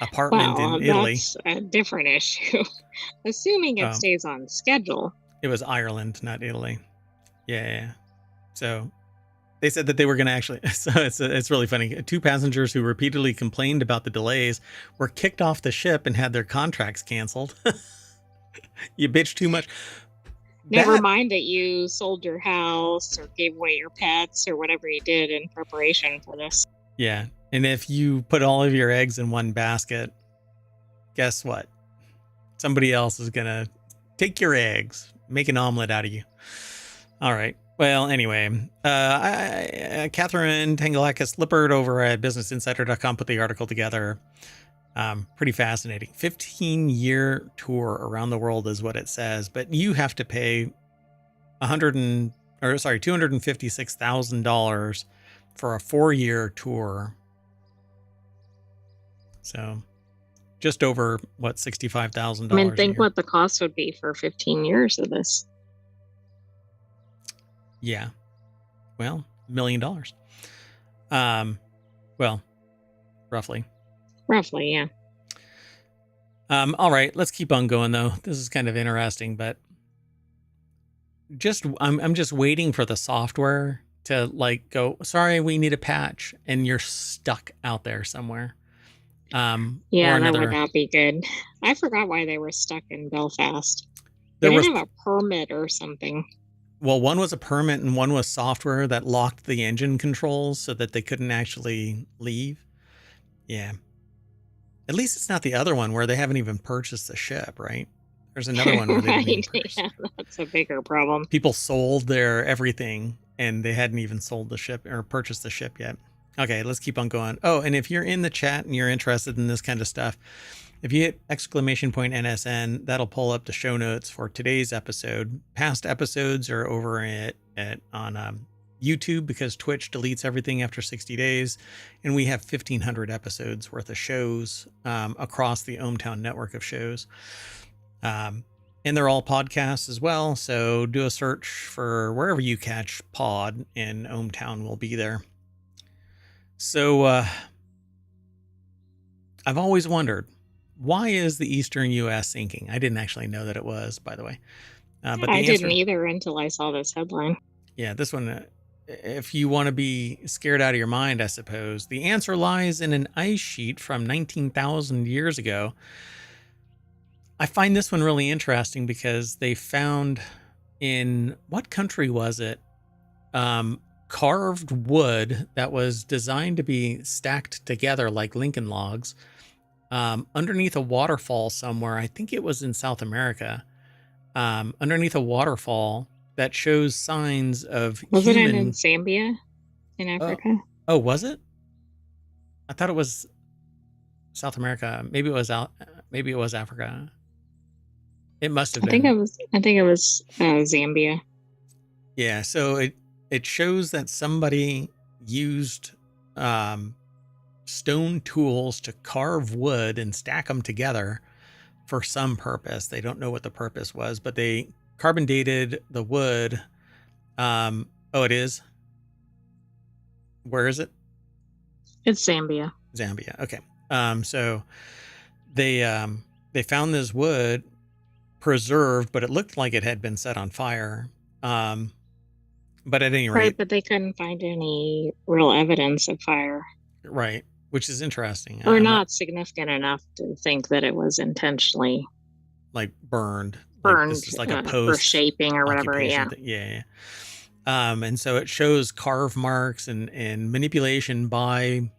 apartment in Italy. That's a different issue. Assuming it stays on schedule. It was Ireland, not Italy. Yeah. So They said that they were going to actually, so it's really funny. Two passengers who repeatedly complained about the delays were kicked off the ship and had their contracts canceled. You bitch too much. Never That, mind that you sold your house or gave away your pets or whatever you did in preparation for this. yeah. And if you put all of your eggs in one basket, guess what? Somebody else is going to take your eggs, make an omelet out of you. All right. Well, anyway, Catherine Tangalakis Lippert over at businessinsider.com put the article together. Pretty fascinating. 15-year tour around the world is what it says, but you have to pay $256,000 for a 4-year tour. So just over what, $65,000. I mean, think what the cost would be for 15 years of this. Yeah. Well, $1 million. Well, roughly. Roughly, yeah. All right, let's keep on going though. This is kind of interesting, but I'm just waiting for the software to like go, sorry, we need a patch, and you're stuck out there somewhere. Yeah, that would not be good. I forgot why they were stuck in Belfast. They didn't have a permit or something. Well, one was a permit and one was software that locked the engine controls so that they couldn't actually leave. Yeah. At least it's not the other one where they haven't even purchased the ship, right? There's another one where they didn't even purchase. Yeah, that's a bigger problem. People sold their everything and they hadn't even sold the ship or purchased the ship yet. Okay, let's keep on going. Oh, and if you're in the chat and you're interested in this kind of stuff, if you hit !NSN, that'll pull up the show notes for today's episode. Past episodes are over on YouTube because Twitch deletes everything after 60 days. And we have 1,500 episodes worth of shows across the ohmTown network of shows. And they're all podcasts as well. So do a search for wherever you catch pod and ohmTown will be there. So I've always wondered, why is the eastern U.S. sinking? I didn't actually know that it was, by the way. But I didn't either until I saw this headline. Yeah, this one, if you want to be scared out of your mind, I suppose, the answer lies in an ice sheet from 19,000 years ago. I find this one really interesting because they found in, what country was it? Carved wood that was designed to be stacked together like Lincoln logs. Underneath a waterfall somewhere, I think it was in South America, underneath a waterfall that shows signs of Was it in Zambia in Africa? Oh, was it? I thought it was South America. Maybe it was Africa. It must have been. I think it was Zambia. Yeah, so it shows that somebody used stone tools to carve wood and stack them together for some purpose. They don't know what the purpose was, but they carbon dated the wood. Oh, it is. Where is it? It's Zambia. Zambia. Okay. So they found this wood preserved, but it looked like it had been set on fire. But at any rate, right, but they couldn't find any real evidence of fire. Right, which is interesting. Or not significant enough to think that it was intentionally like burned. Burned, this is like a post for shaping or whatever. Yeah. Yeah. And so it shows carve marks and manipulation by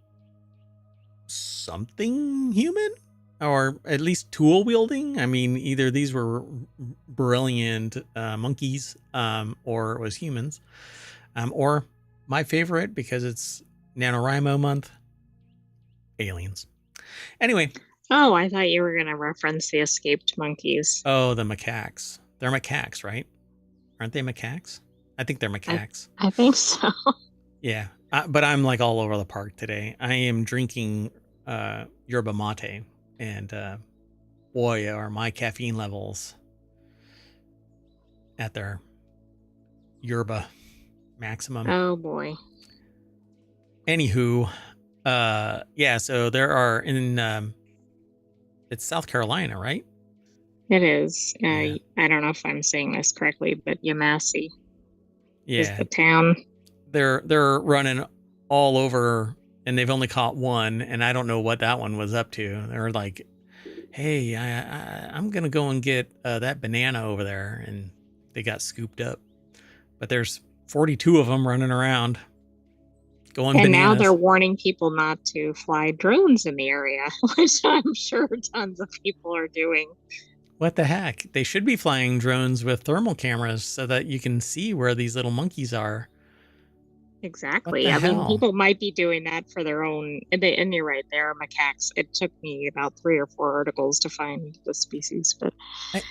something human, or at least tool wielding. I mean, either these were brilliant monkeys, or it was humans, or my favorite, because it's NaNoWriMo month, aliens. Anyway. Oh, I thought you were going to reference the escaped monkeys. Oh, the macaques. They're macaques, right? Aren't they macaques? I think they're macaques. I think so. Yeah. But I'm like all over the park today. I am drinking yerba mate. And boy, are my caffeine levels at their yerba maximum. Oh, boy. Anywho, yeah, so there are in... it's South Carolina, right? It is. Yeah. I don't know if I'm saying this correctly, but Yamasee is the town. they're running all over, and they've only caught one, and I don't know what that one was up to. They're like, "Hey, I'm gonna go and get that banana over there," and they got scooped up. But there's 42 of them running around, going And now they're bananas. warning people not to fly drones in the area, which I'm sure tons of people are doing. What the heck? They should be flying drones with thermal cameras so that you can see where these little monkeys are. What Exactly. the I mean, hell? people might be doing that for their own. And you're right, they are macaques. It took me about 3 or 4 articles to find the species, but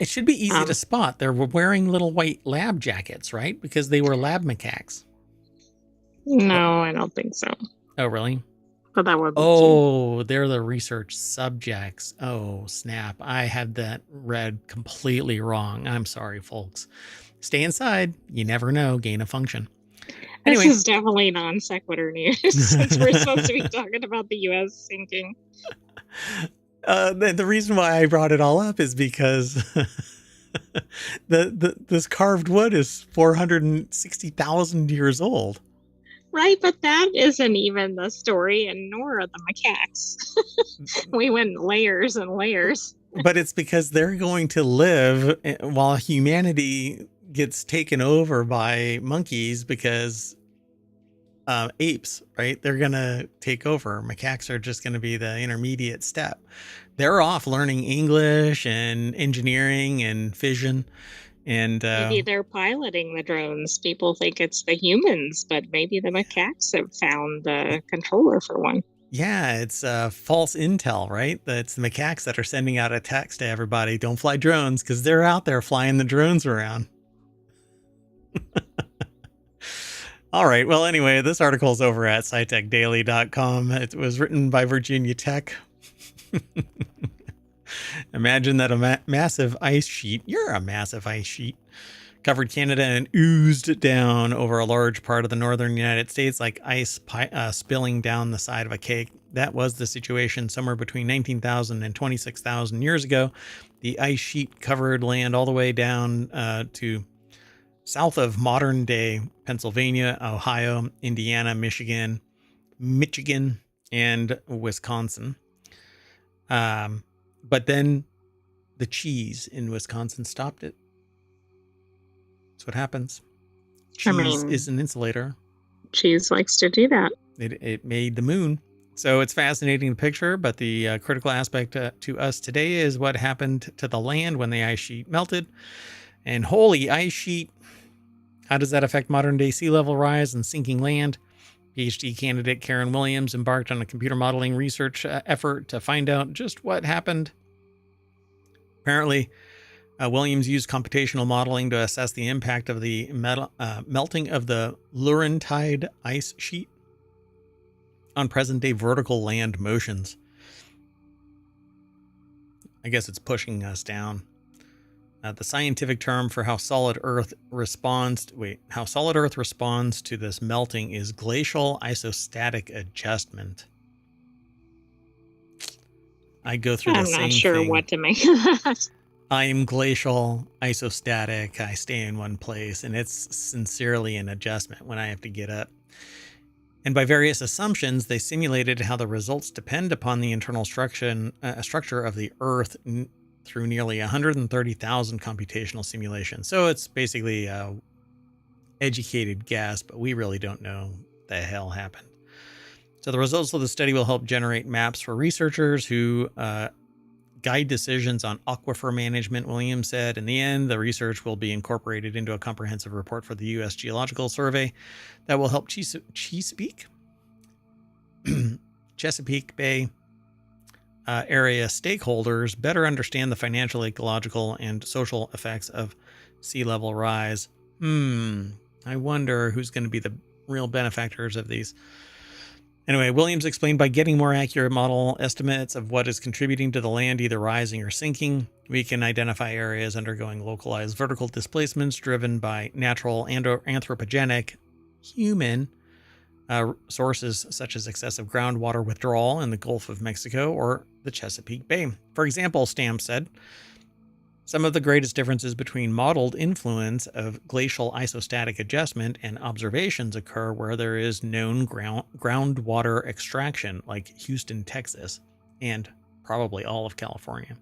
It should be easy to um, spot. They're wearing little white lab jackets, right? Because they were lab macaques. Oh, no, I don't think so. oh really? But that would be cute. Oh, they're the research subjects. Oh, snap. I had that read completely wrong. I'm sorry, folks. Stay inside. You never know. Gain of function. This Anyway. is definitely non sequitur news since we're supposed to be talking about the U.S. sinking. The reason why I brought it all up is because this carved wood is 460,000 years old. Right, but that isn't even the story, and nor are the macaques. We went layers and layers. But it's because they're going to live while humanity gets taken over by monkeys, because apes, right? They're going to take over. Macaques are just going to be the intermediate step. They're off learning English and engineering and fission. And Maybe they're piloting the drones. People think it's the humans, but maybe the macaques have found the controller for one. yeah, it's false intel, right? It's the macaques that are sending out a text to everybody, don't fly drones, because they're out there flying the drones around. All right. Well, anyway, this article is over at scitechdaily.com. It was written by Virginia Tech. Imagine that a massive ice sheet, you're a massive ice sheet, covered Canada and oozed down over a large part of the northern United States like ice spilling down the side of a cake. That was the situation somewhere between 19,000 and 26,000 years ago. The ice sheet covered land all the way down to south of modern day Pennsylvania, Ohio, Indiana, Michigan, and Wisconsin. But then the cheese in Wisconsin stopped it. That's what happens. Cheese is an insulator. Cheese likes to do that. It made the moon. So it's fascinating, the picture, but the critical aspect to us today is what happened to the land when the ice sheet melted. And holy ice sheet, how does that affect modern day sea level rise and sinking land? PhD candidate Karen Williams embarked on a computer modeling research effort to find out just what happened. Apparently, Williams used computational modeling to assess the impact of the melting of the Laurentide ice sheet on present-day vertical land motions. I guess it's pushing us down. The scientific term for how solid Earth responds to this melting is glacial isostatic adjustment. I go through the same thing. I'm not sure what to make of that. I am glacial isostatic. I stay in one place, and it's sincerely an adjustment when I have to get up. And by various assumptions, they simulated how the results depend upon the internal structure of the Earth through nearly 130,000 computational simulations. So it's basically a educated guess, but we really don't know what the hell happened. So the results of the study will help generate maps for researchers who guide decisions on aquifer management, Williams said. In the end, the research will be incorporated into a comprehensive report for the U.S. Geological Survey that will help Chesapeake Bay area stakeholders better understand the financial, ecological, and social effects of sea level rise. I wonder who's going to be the real benefactors of these. Anyway, Williams explained, by getting more accurate model estimates of what is contributing to the land either rising or sinking, we can identify areas undergoing localized vertical displacements driven by natural and or anthropogenic human sources, such as excessive groundwater withdrawal in the Gulf of Mexico or the Chesapeake Bay. For example, Stam said, Some of the greatest differences between modeled influence of glacial isostatic adjustment and observations occur where there is known groundwater extraction, like Houston, Texas, and probably all of California.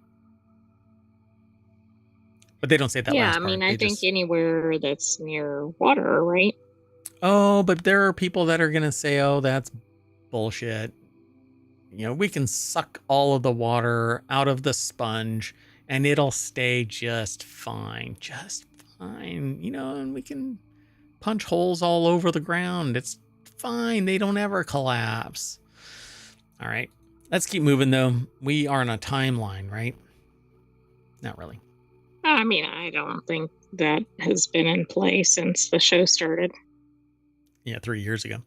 But they don't say that Yeah, last I mean, part. I They think just, anywhere that's near water, right? oh, but there are people that are going to say, oh, that's bullshit. You know, we can suck all of the water out of the sponge and it'll stay just fine. Just fine. You know, and we can punch holes all over the ground. It's fine. They don't ever collapse. All right. Let's keep moving, though. We are on a timeline, right? Not really. I mean, I don't think that has been in play since the show started. Yeah, 3 years ago.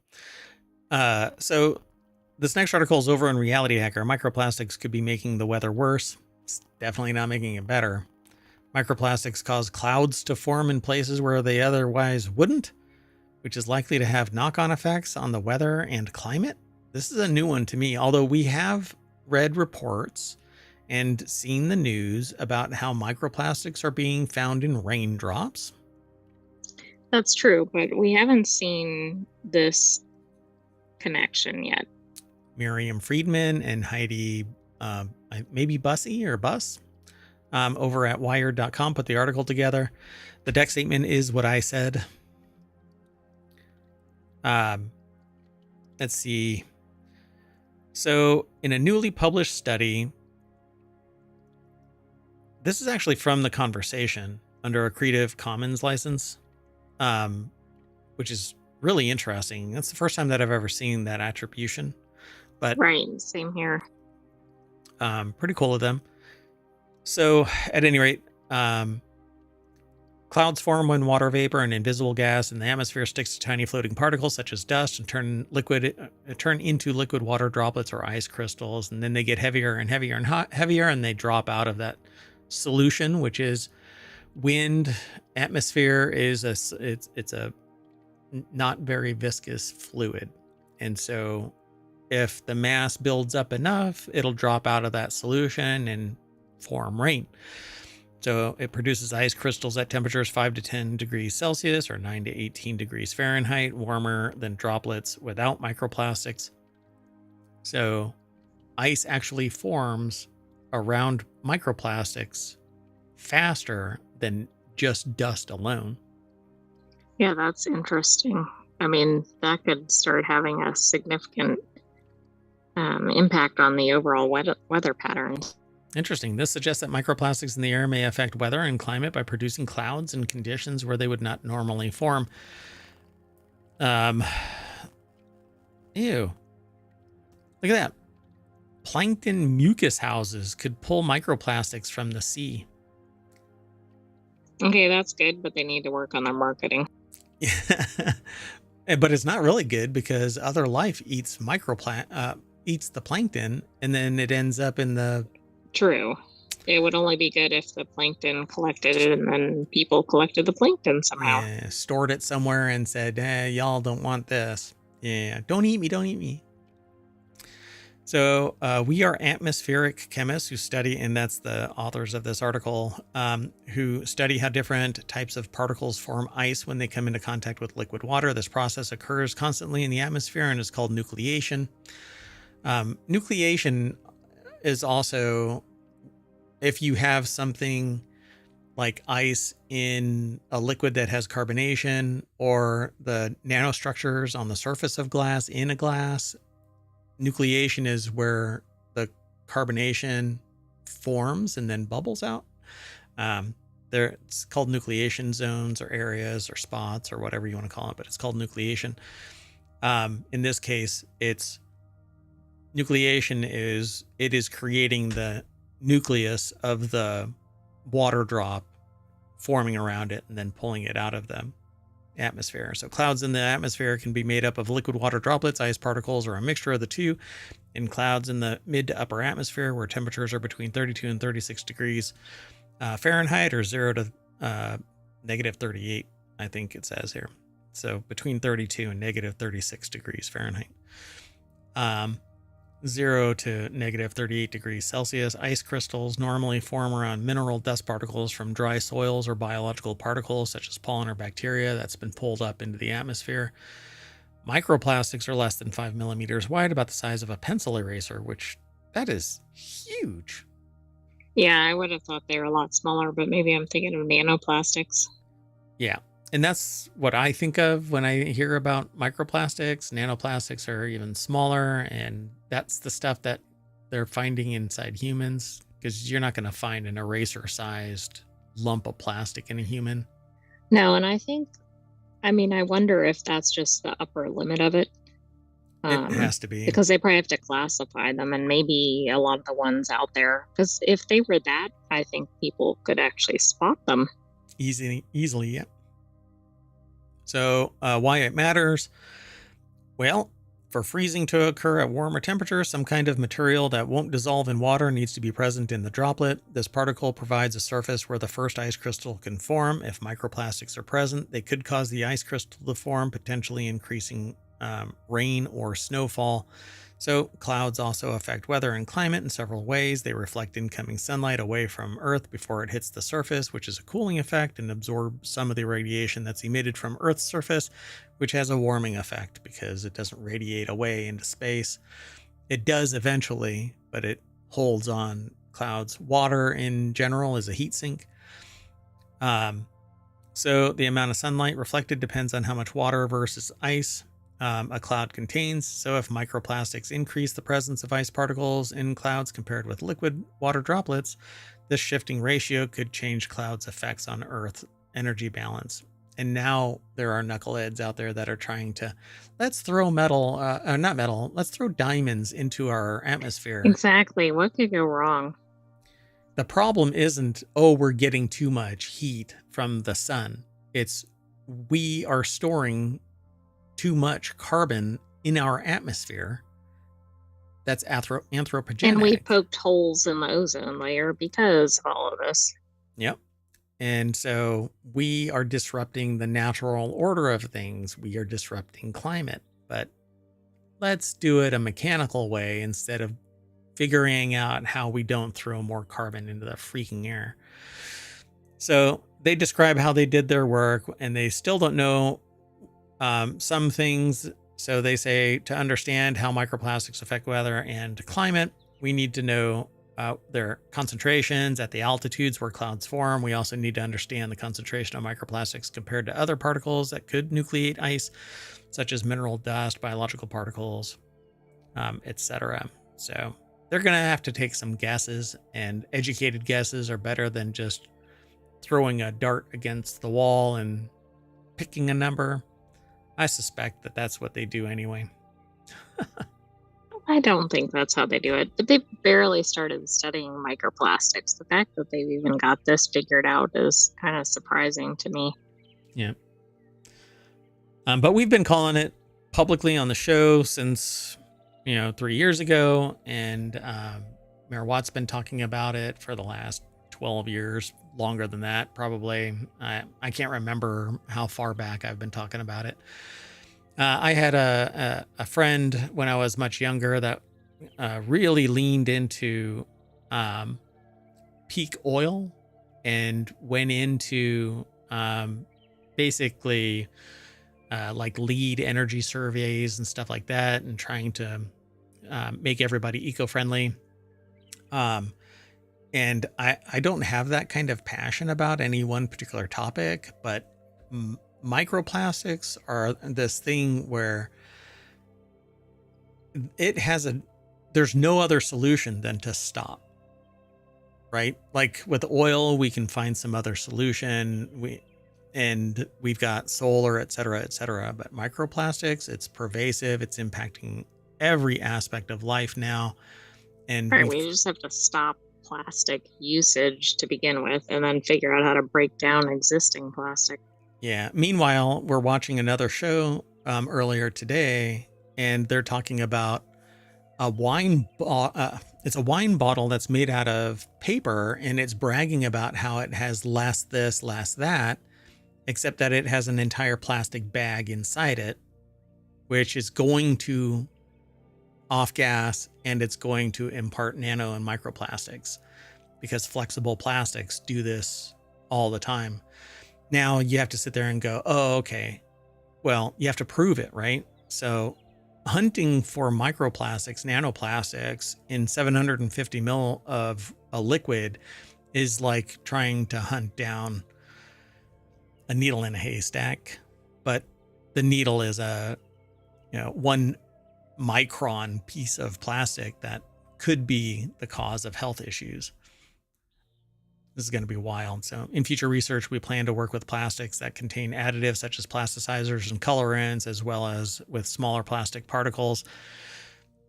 So this next article is over on Reality Hacker. Microplastics could be making the weather worse. It's definitely not making it better. Microplastics cause clouds to form in places where they otherwise wouldn't, which is likely to have knock-on effects on the weather and climate. This is a new one to me, although we have read reports and seen the news about how microplastics are being found in raindrops. That's true, but we haven't seen this connection yet. Miriam Friedman and Heidi, maybe Bussy or Bus, over at wired.com put the article together. The deck statement is what I said. Let's see. So, in a newly published study, this is actually from The Conversation under a Creative Commons license, which is really interesting. That's the first time that I've ever seen that attribution. But right, same here. Pretty cool of them. So, at any rate, clouds form when water vapor and invisible gas in the atmosphere sticks to tiny floating particles such as dust and turn into liquid water droplets or ice crystals, and then they get heavier and heavier and heavier, and they drop out of that solution, which is wind. Atmosphere is it's a not very viscous fluid, and so if the mass builds up enough, it'll drop out of that solution and form rain. So it produces ice crystals at temperatures 5 to 10 degrees Celsius or 9 to 18 degrees Fahrenheit, warmer than droplets without microplastics. So ice actually forms around microplastics faster than just dust alone. Yeah, that's interesting. I mean, that could start having a significant impact on the overall weather patterns. Interesting. This suggests that microplastics in the air may affect weather and climate by producing clouds and conditions where they would not normally form. Ew. Look at that. Plankton mucus houses could pull microplastics from the sea. Okay, that's good, but they need to work on their marketing. But it's not really good because other life eats eats the plankton, and then it ends up in the... True. It would only be good if the plankton collected it and then people collected the plankton somehow. Yeah, stored it somewhere and said, y'all don't want this. Yeah, don't eat me, don't eat me. So we are atmospheric chemists who study, and that's the authors of this article, who study how different types of particles form ice when they come into contact with liquid water. This process occurs constantly in the atmosphere and is called nucleation. Nucleation is also if you have something like ice in a liquid that has carbonation, or the nanostructures on the surface of glass in a glass. Nucleation is where the carbonation forms and then bubbles out. It's called nucleation zones or areas or spots or whatever you want to call it, but it's called nucleation. In this case, nucleation is creating the nucleus of the water drop, forming around it and then pulling it out of the atmosphere. So clouds in the atmosphere can be made up of liquid water droplets, ice particles, or a mixture of the two. In clouds in the mid to upper atmosphere, where temperatures are between 32 and 36 degrees Fahrenheit, or 0 to negative 38, I think it says here. So between 32 and negative 36 degrees Fahrenheit. 0 to negative 38 degrees Celsius. Ice crystals normally form around mineral dust particles from dry soils or biological particles such as pollen or bacteria that's been pulled up into the atmosphere. Microplastics are less than 5 millimeters wide, about the size of a pencil eraser, which that is huge. Yeah, I would have thought they were a lot smaller, but maybe I'm thinking of nanoplastics. Yeah. And that's what I think of when I hear about microplastics. Nanoplastics are even smaller, and that's the stuff that they're finding inside humans, because you're not going to find an eraser sized lump of plastic in a human. No, and I mean, I wonder if that's just the upper limit of it. It has to be. Because they probably have to classify them, and maybe a lot of the ones out there, because if they were that, I think people could actually spot them. Easily, yeah. So why it matters? Well, for freezing to occur at warmer temperatures, some kind of material that won't dissolve in water needs to be present in the droplet. This particle provides a surface where the first ice crystal can form. If microplastics are present, they could cause the ice crystal to form, potentially increasing rain or snowfall. So clouds also affect weather and climate in several ways. They reflect incoming sunlight away from Earth before it hits the surface, which is a cooling effect, and absorb some of the radiation that's emitted from Earth's surface, which has a warming effect because it doesn't radiate away into space. It does eventually, but it holds on clouds. Water in general is a heat sink. So the amount of sunlight reflected depends on how much water versus ice a cloud contains. So if microplastics increase the presence of ice particles in clouds compared with liquid water droplets, this shifting ratio could change clouds' effects on Earth's energy balance. And now there are knuckleheads out there that are trying to, let's throw let's throw diamonds into our atmosphere. Exactly. What could go wrong? The problem isn't, oh, we're getting too much heat from the sun. It's we are storing too much carbon in our atmosphere that's anthropogenic. And we poked holes in the ozone layer because of all of this. Yep. And so we are disrupting the natural order of things. We are disrupting climate. But let's do it a mechanical way instead of figuring out how we don't throw more carbon into the freaking air. So they describe how they did their work, and they still don't know some things. So they say to understand how microplastics affect weather and climate, we need to know their concentrations at the altitudes where clouds form. We also need to understand the concentration of microplastics compared to other particles that could nucleate ice, such as mineral dust, biological particles, etc. So they're going to have to take some guesses, and educated guesses are better than just throwing a dart against the wall and picking a number. I suspect that that's what they do anyway. I don't think that's how they do it, but they barely started studying microplastics. The fact that they've even got this figured out is kind of surprising to me. Yeah. But we've been calling it publicly on the show since, 3 years ago. And Mayor Watt's been talking about it for the last 12 years, longer than that, probably. I can't remember how far back I've been talking about it. I had a friend when I was much younger that really leaned into peak oil and went into basically like lead energy surveys and stuff like that, and trying to make everybody eco-friendly. And I don't have that kind of passion about any one particular topic, but microplastics are this thing where there's no other solution than to stop, right? Like with oil, we can find some other solution. We've got solar, et cetera, but microplastics, it's pervasive. It's impacting every aspect of life now. And Right, we just have to stop plastic usage to begin with, and then figure out how to break down existing plastic. Yeah. Meanwhile, we're watching another show earlier today, and they're talking about a wine. It's a wine bottle that's made out of paper, and it's bragging about how it has less this, less that, except that it has an entire plastic bag inside it, which is going to off gas, and it's going to impart nano and microplastics, because flexible plastics do this all the time. Now you have to sit there and go, oh, okay. Well, you have to prove it, right? So hunting for microplastics, nanoplastics in 750 mil of a liquid is like trying to hunt down a needle in a haystack, but the needle is a 1 micron piece of plastic that could be the cause of health issues. This is going to be wild. So in future research, we plan to work with plastics that contain additives such as plasticizers and colorants, as well as with smaller plastic particles.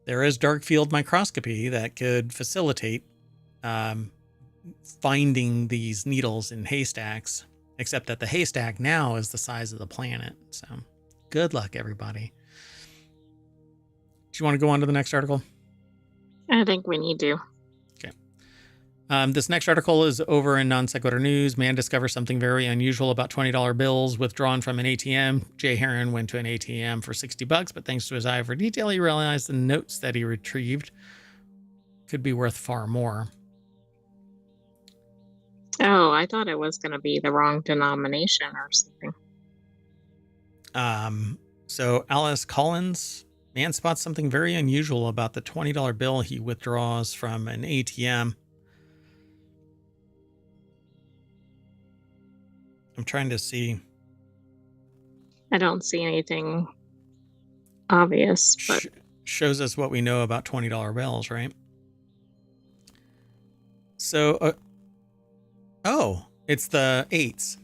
There is dark field microscopy that could facilitate finding these needles in haystacks, except that the haystack now is the size of the planet. So good luck, everybody. Do you want to go on to the next article? I think we need to. This next article is over in Non Sequitur News. Man discovers something very unusual about $20 bills withdrawn from an ATM. Jay Heron went to an ATM for $60, but thanks to his eye for detail, he realized the notes that he retrieved could be worth far more. Oh, I thought it was going to be the wrong denomination or something. So Alice Collins, man spots something very unusual about the $20 bill he withdraws from an ATM. I'm trying to see. I don't see anything obvious, but shows us what we know about $20 bills, right? So, it's the 8s.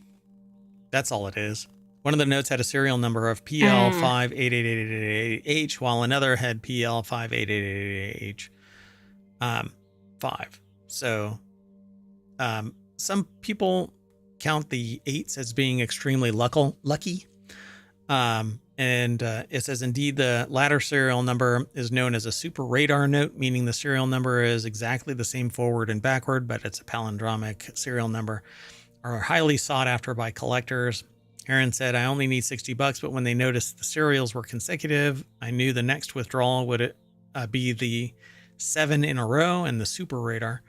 That's all it is. One of the notes had a serial number of PL588888H, while another had PL588888H. 5. So, some people count the 8s as being extremely lucky. And it says, indeed, the latter serial number is known as a super radar note, meaning the serial number is exactly the same forward and backward, but it's a palindromic serial number, are highly sought after by collectors. Aaron said, I only need $60, but when they noticed the serials were consecutive, I knew the next withdrawal would be the 7 in a row and the super radar.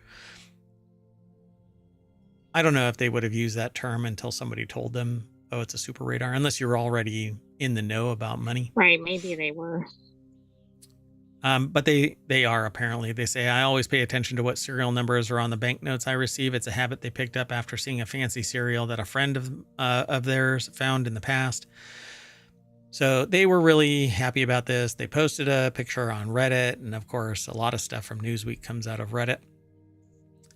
I don't know if they would have used that term until somebody told them, oh, it's a super radar, unless you're already in the know about money. Right, maybe they were. But they are, apparently. They say, I always pay attention to what serial numbers are on the banknotes I receive. It's a habit they picked up after seeing a fancy serial that a friend of theirs found in the past. So they were really happy about this. They posted a picture on Reddit, and of course, a lot of stuff from Newsweek comes out of Reddit.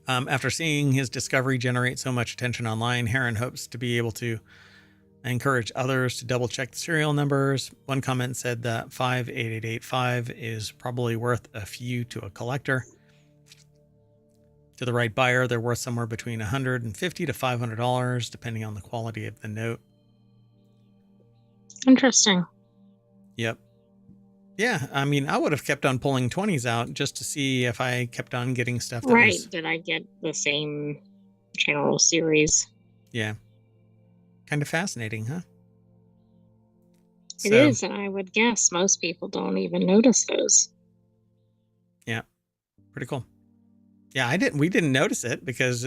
After seeing his discovery generate so much attention online, Heron hopes to be able to encourage others to double check the serial numbers. One comment said that 58885 is probably worth a few to a collector. To the right buyer, they're worth somewhere between $150 to $500, depending on the quality of the note. Interesting. Yep. Yeah, I mean, I would have kept on pulling 20s out just to see if I kept on getting stuff. Right. Did I get the same general series? Yeah. Kind of fascinating, huh? It is, and I would guess most people don't even notice those. Yeah. Pretty cool. Yeah, we didn't notice it because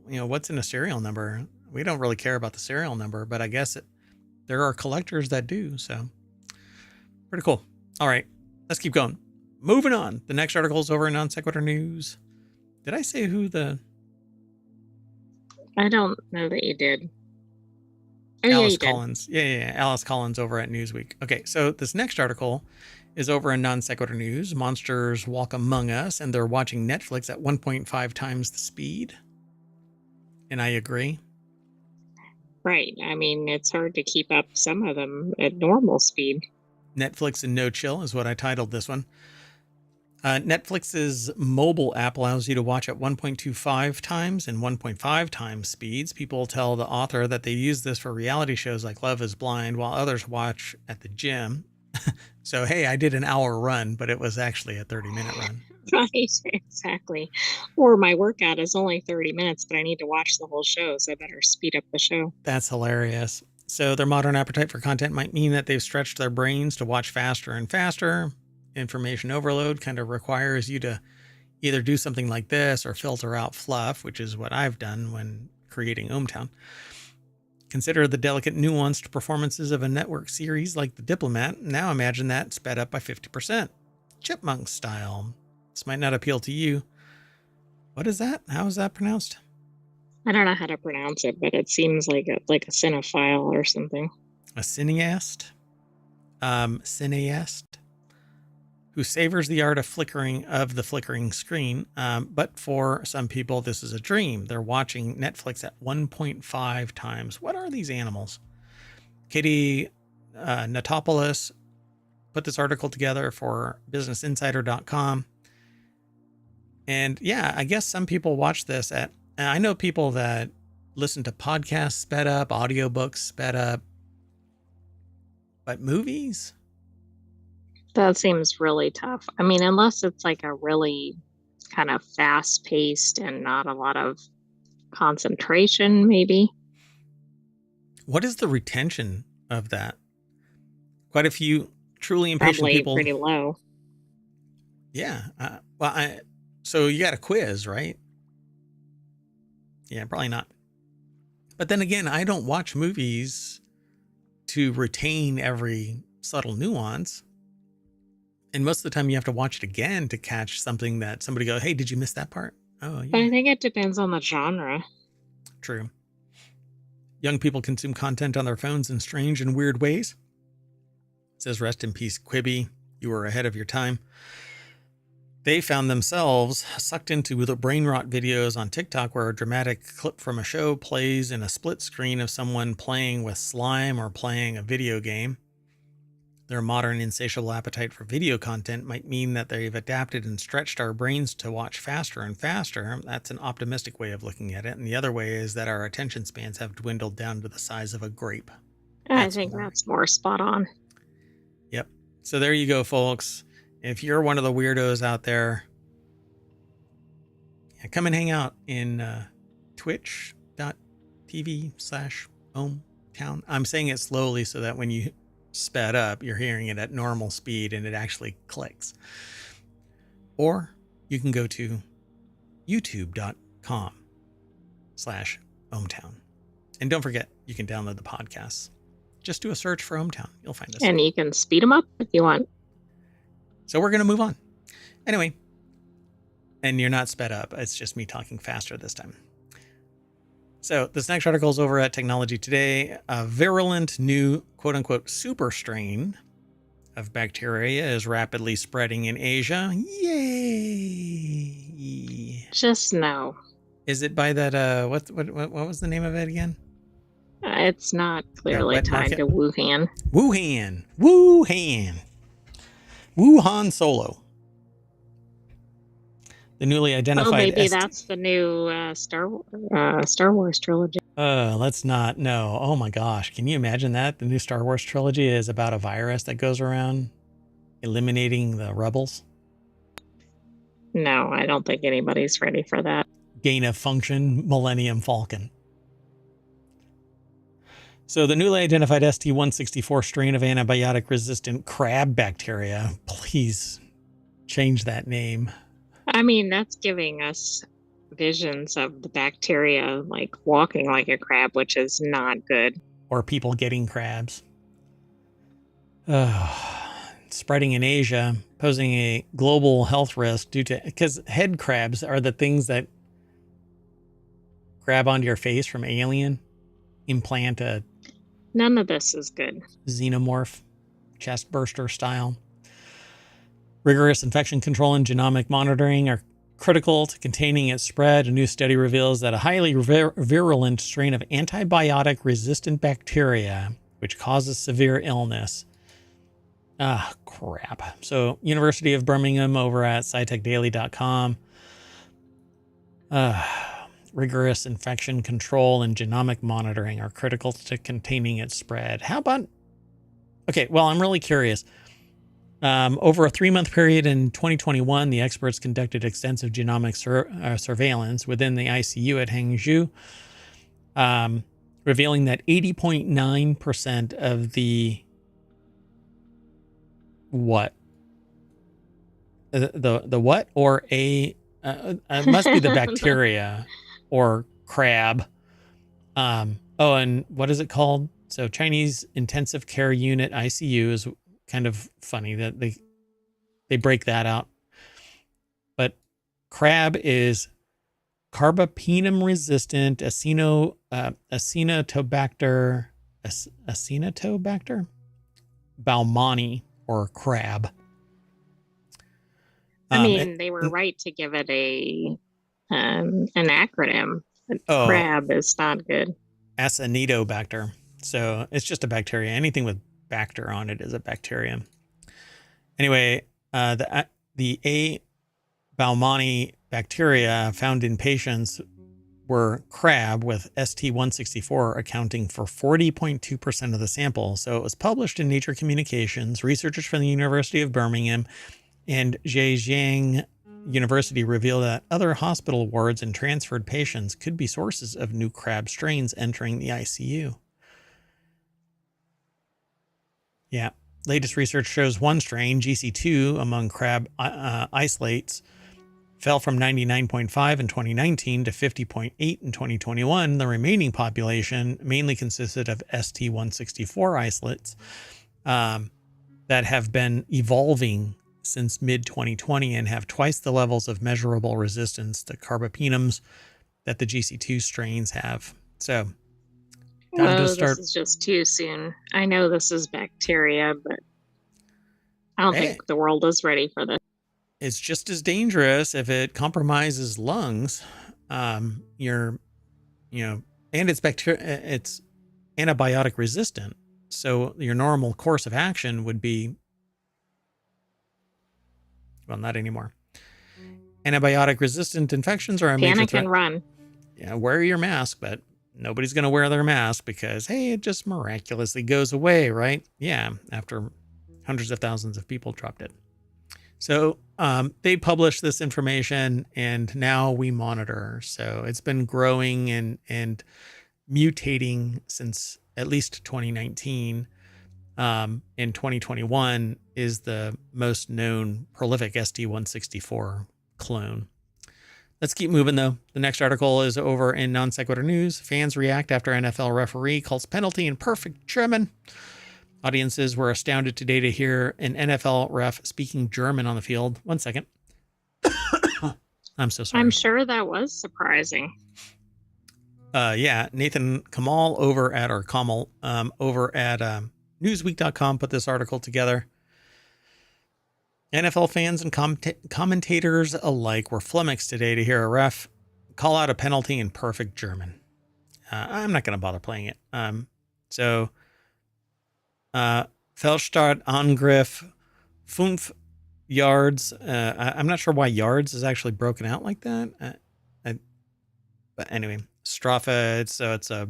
what's in a serial number? We don't really care about the serial number, but I guess there are collectors that do, so pretty cool. All right, let's keep going. Moving on. The next article is over in Non Sequitur News. Did I say who I don't know that you did. Oh, Alice Collins. Yeah. Alice Collins over at Newsweek. Okay, so this next article is over in Non Sequitur News. Monsters walk among us, and they're watching Netflix at 1.5 times the speed. And I agree. Right. I mean, it's hard to keep up some of them at normal speed. Netflix and no chill is what I titled this one. Netflix's mobile app allows you to watch at 1.25 times and 1.5 times speeds. People tell the author that they use this for reality shows like Love is Blind, while others watch at the gym. So, hey, I did an hour run, but it was actually a 30-minute run. Right, exactly. Or my workout is only 30 minutes, but I need to watch the whole show, so I better speed up the show. That's hilarious. So their modern appetite for content might mean that they've stretched their brains to watch faster and faster. information overload kind of requires you to either do something like this or filter out fluff, which is what I've done when creating ohmTown. Consider the delicate, nuanced performances of a network series like The Diplomat. Now imagine that sped up by 50%. Chipmunk style. This might not appeal to you. What is that? How is that pronounced? I don't know how to pronounce it, but it seems like a cinephile or something. A cineast? Cineast? Who savors the art of the flickering screen. But for some people, this is a dream. They're watching Netflix at 1.5 times. What are these animals? Katie Natopoulos put this article together for businessinsider.com. And yeah, I guess some people watch this and I know people that listen to podcasts sped up, audiobooks sped up, but movies? That seems really tough. I mean, unless it's like a really kind of fast paced and not a lot of concentration, maybe. What is the retention of that? Quite a few truly impatient Probably people. pretty low. Yeah. So you got a quiz, right? Yeah, probably not. But then again, I don't watch movies to retain every subtle nuance. And most of the time you have to watch it again to catch something that somebody go, hey, did you miss that part? Oh, yeah. But I think it depends on the genre. True. Young people consume content on their phones in strange and weird ways. It says, rest in peace, Quibi. You were ahead of your time. They found themselves sucked into the brain rot videos on TikTok where a dramatic clip from a show plays in a split screen of someone playing with slime or playing a video game. Their modern insatiable appetite for video content might mean that they've adapted and stretched our brains to watch faster and faster. That's an optimistic way of looking at it. And the other way is that our attention spans have dwindled down to the size of a grape. I think that's more spot on. Yep. So there you go, folks. If you're one of the weirdos out there, come and hang out in twitch.tv/ohmTown. I'm saying it slowly so that when you sped up, you're hearing it at normal speed and it actually clicks. Or you can go to youtube.com/ohmTown. And don't forget, you can download the podcasts. Just do a search for ohmTown. You'll find us. And you can speed them up if you want. So we're going to move on. Anyway, and you're not sped up. It's just me talking faster this time. So this next article is over at Technology Today. A virulent new quote-unquote super strain of bacteria is rapidly spreading in Asia. Yay! Just no. Is it by that, what was the name of it again? It's not clearly tied to Wuhan. Wuhan Solo. The newly identified. Oh, maybe that's the new Star Wars trilogy. Let's not. No. Oh my gosh. Can you imagine that? The new Star Wars trilogy is about a virus that goes around eliminating the rebels. No, I don't think anybody's ready for that. Gain of function Millennium Falcon. So the newly identified ST164 strain of antibiotic-resistant crab bacteria. Please change that name. I mean, that's giving us visions of the bacteria like walking like a crab, which is not good. Or people getting crabs. Spreading in Asia, posing a global health risk because head crabs are the things that grab onto your face from Alien, implant a None of this is good. Xenomorph, chest burster style. Rigorous infection control and genomic monitoring are critical to containing its spread. A new study reveals that a highly virulent strain of antibiotic-resistant bacteria, which causes severe illness. Crap. So, University of Birmingham over at scitechdaily.com. Rigorous infection control and genomic monitoring are critical to containing its spread. How about... Okay, well, I'm really curious. Over a 3-month period in 2021, the experts conducted extensive genomic surveillance within the ICU at Hangzhou, revealing that 80.9% of the the what or a it must be the bacteria or crab. Oh, and what is it called? So Chinese intensive care unit ICU is kind of funny that they break that out. But crab is carbapenem resistant Acinetobacter baumannii or crab. I mean, they were right to give it an acronym, but crab is not good. Acinetobacter. So it's just a bacteria. Anything with bacter on it is a bacterium. Anyway, the A. baumannii bacteria found in patients were crab, with ST164 accounting for 40.2% of the sample. So it was published in Nature Communications. Researchers from the University of Birmingham and Zhejiang University revealed that other hospital wards and transferred patients could be sources of new crab strains entering the ICU. Yeah. Latest research shows one strain, GC2, among crab isolates fell from 99.5 in 2019 to 50.8 in 2021. The remaining population mainly consisted of ST164 isolates that have been evolving since mid-2020 and have twice the levels of measurable resistance to carbapenems that the GC2 strains have. So, this is just too soon. I know this is bacteria, but I don't think the world is ready for this. It's just as dangerous if it compromises lungs. And it's it's antibiotic resistant. So your normal course of action would be, well, not anymore. Antibiotic resistant infections are a major threat. Panic and run. Yeah, wear your mask, but nobody's going to wear their mask because, hey, it just miraculously goes away, right? Yeah, after hundreds of thousands of people dropped it. So they published this information, and now we monitor. So it's been growing and mutating since at least 2019. In 2021 is the most known prolific ST164 clone. Let's keep moving, though. The next article is over in Non Sequitur News. Fans react after NFL referee calls penalty in perfect German. Audiences were astounded today to hear an NFL ref speaking German on the field. 1 second. I'm so sorry. I'm sure that was surprising. Yeah, Nathan Kamal over at Newsweek.com put this article together. NFL fans and commentators alike were flummoxed today to hear a ref call out a penalty in perfect German. I'm not going to bother playing it. Fehlstart Angriff 5 yards. I'm not sure why yards is actually broken out like that. But anyway, Strafe. It's a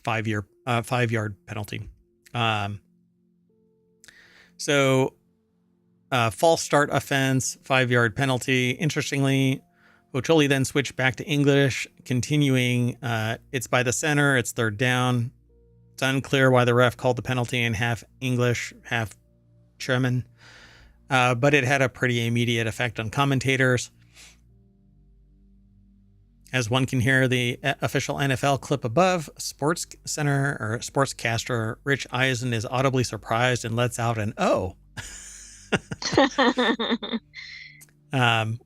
5-yard penalty. False start offense, 5-yard penalty. Interestingly, Ocholi then switched back to English, continuing. It's by the center. It's third down. It's unclear why the ref called the penalty in half English, half German, but it had a pretty immediate effect on commentators. As one can hear the official NFL clip above, sportscaster Rich Eisen is audibly surprised and lets out an "oh."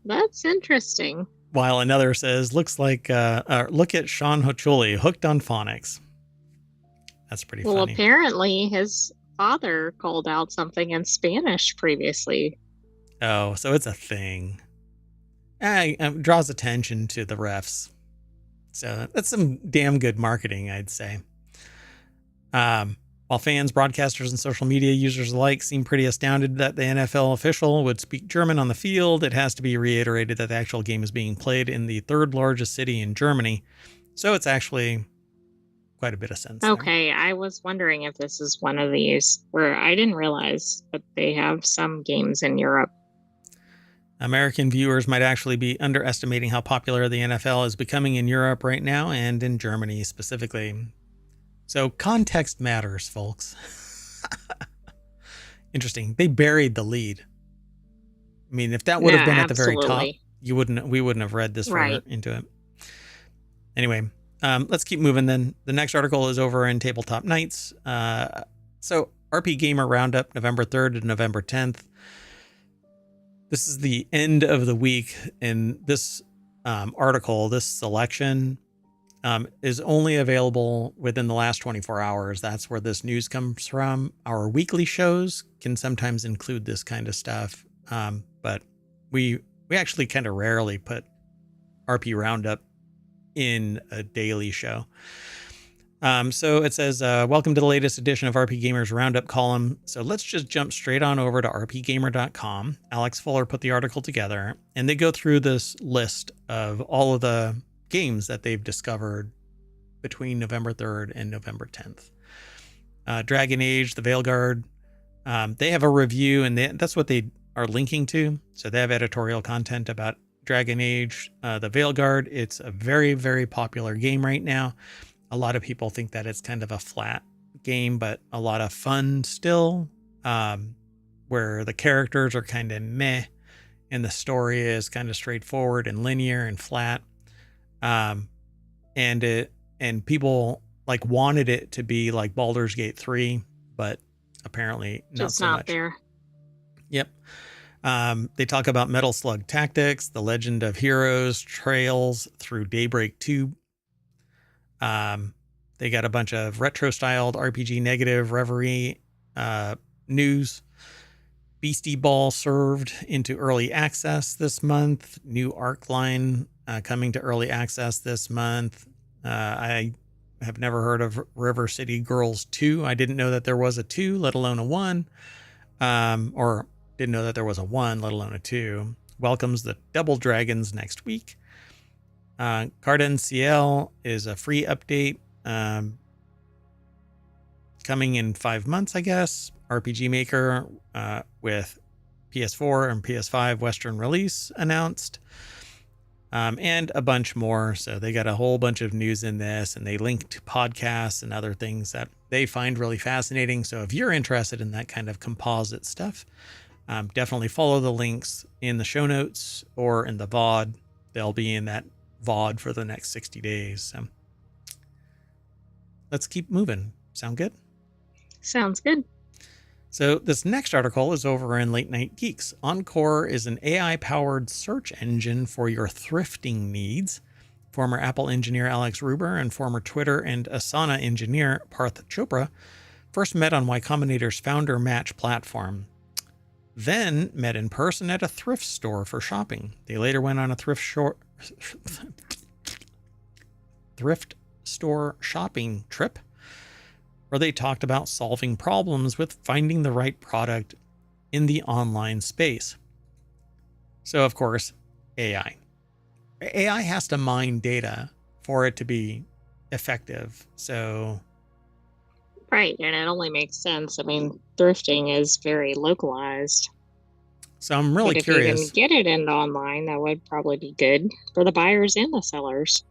That's interesting. While another says, "Looks like look at Sean Hochuli hooked on phonics." That's pretty funny. Well, apparently his father called out something in Spanish previously. Oh, so it's a thing. Draws attention to the refs. So that's some damn good marketing, I'd say. While fans, broadcasters, and social media users alike seem pretty astounded that the NFL official would speak German on the field, it has to be reiterated that the actual game is being played in the third largest city in Germany. So it's actually quite a bit of sense. Okay, there. I was wondering if this is one of these where I didn't realize that they have some games in Europe. American viewers might actually be underestimating how popular the NFL is becoming in Europe right now and in Germany specifically. So context matters, folks. Interesting. They buried the lead. I mean, if that would have Yeah, been at the very top, absolutely. we wouldn't have read this far Right. into it. Anyway, let's keep moving then. The next article is over in Tabletop Nights. So RP Gamer Roundup, November 3rd to November 10th. This is the end of the week, and this article, this selection, is only available within the last 24 hours. That's where this news comes from. Our weekly shows can sometimes include this kind of stuff, but we actually kind of rarely put RP Roundup in a daily show. So it says, welcome to the latest edition of RP Gamer's Roundup column. So let's just jump straight on over to rpgamer.com. Alex Fuller put the article together, and they go through this list of all of the games that they've discovered between November 3rd and November 10th. Dragon Age, the Veilguard, they have a review, and that's what they are linking to. So they have editorial content about Dragon Age, the Veilguard. It's a very, very popular game right now. A lot of people think that it's kind of a flat game, but a lot of fun still, where the characters are kind of meh and the story is kind of straightforward and linear and flat. And people like wanted it to be like Baldur's Gate 3, but apparently not Just so not much. there. Yep. They talk about Metal Slug Tactics, The Legend of Heroes, Trails through Daybreak 2. They got a bunch of retro-styled RPG Negative Reverie news. Beastie Ball served into early access this month. New Arc line coming to early access this month. I have never heard of River City Girls 2. I didn't know that there was a 2, let alone a 1. Or didn't know that there was a 1, let alone a 2. Welcomes the Double Dragons next week. Carden CL is a free update coming in 5 months, I guess. RPG Maker with PS4 and PS5 Western release announced, and a bunch more. So they got a whole bunch of news in this, and they link to podcasts and other things that they find really fascinating. So if you're interested in that kind of composite stuff, definitely follow the links in the show notes or in the VOD. They'll be in that VOD for the next 60 days. So let's keep moving. Sound good? Sounds good. So this next article is over in Late Night Geeks. Encore is an AI-powered search engine for your thrifting needs. Former Apple engineer Alex Ruber and former Twitter and Asana engineer Parth Chopra first met on Y Combinator's founder match platform, then met in person at a thrift store for shopping. They later went on a thrift store shopping trip, where they talked about solving problems with finding the right product in the online space. So, of course, AI. AI has to mine data for it to be effective. So, Right, and it only makes sense. I mean, thrifting is very localized. I'm really But if you can curious. get it into online, that would probably be good for the buyers and the sellers.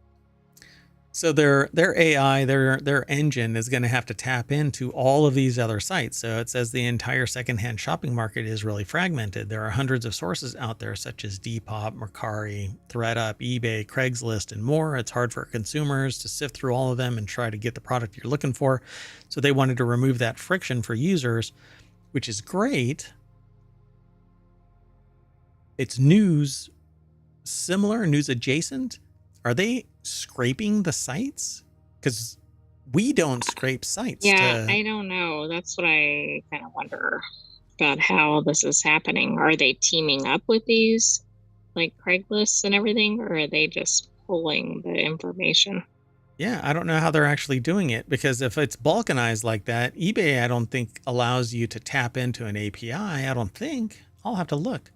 So their AI, their engine is going to have to tap into all of these other sites. So it says the entire secondhand shopping market is really fragmented. There are hundreds of sources out there, such as Depop, Mercari, ThreadUp, eBay, Craigslist, and more. It's hard for consumers to sift through all of them and try to get the product you're looking for. So they wanted to remove that friction for users, which is great. It's news similar, news adjacent. Are they scraping the sites? Because we don't scrape sites. Yeah, I don't know. That's what I kind of wonder about how this is happening. Are they teaming up with these, like Craigslist and everything, or are they just pulling the information? Yeah, I don't know how they're actually doing it, because if it's balkanized like that, eBay, I don't think allows you to tap into an API. I don't think. I'll have to look.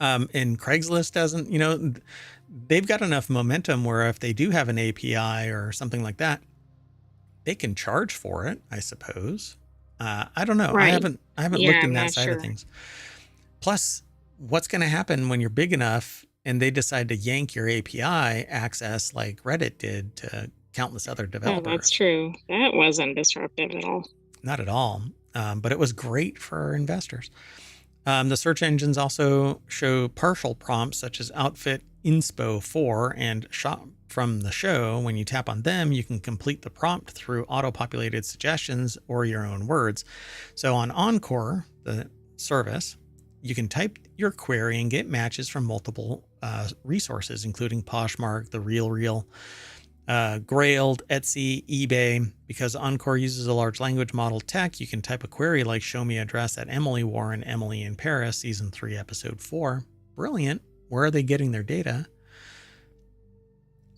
And Craigslist doesn't, they've got enough momentum where if they do have an API or something like that, they can charge for it, I suppose. I don't know. Right. I haven't Yeah, looked in I'm that not side of sure. things. Plus, what's going to happen when you're big enough and they decide to yank your API access like Reddit did to countless other Oh, developers? that's true. That wasn't disruptive at all. Not at all. But it was great for investors. The search engines also show partial prompts such as outfit inspo for and shop from the show. When you tap on them, you can complete the prompt through auto-populated suggestions or your own words. So on Encore, the service, you can type your query and get matches from multiple resources, including Poshmark, The RealReal, Grailed, Etsy, eBay. Because Encore uses a large language model tech, you can type a query like show me address at Emily Warren, Emily in Paris, season 3, episode 4. Brilliant. Where are they getting their data?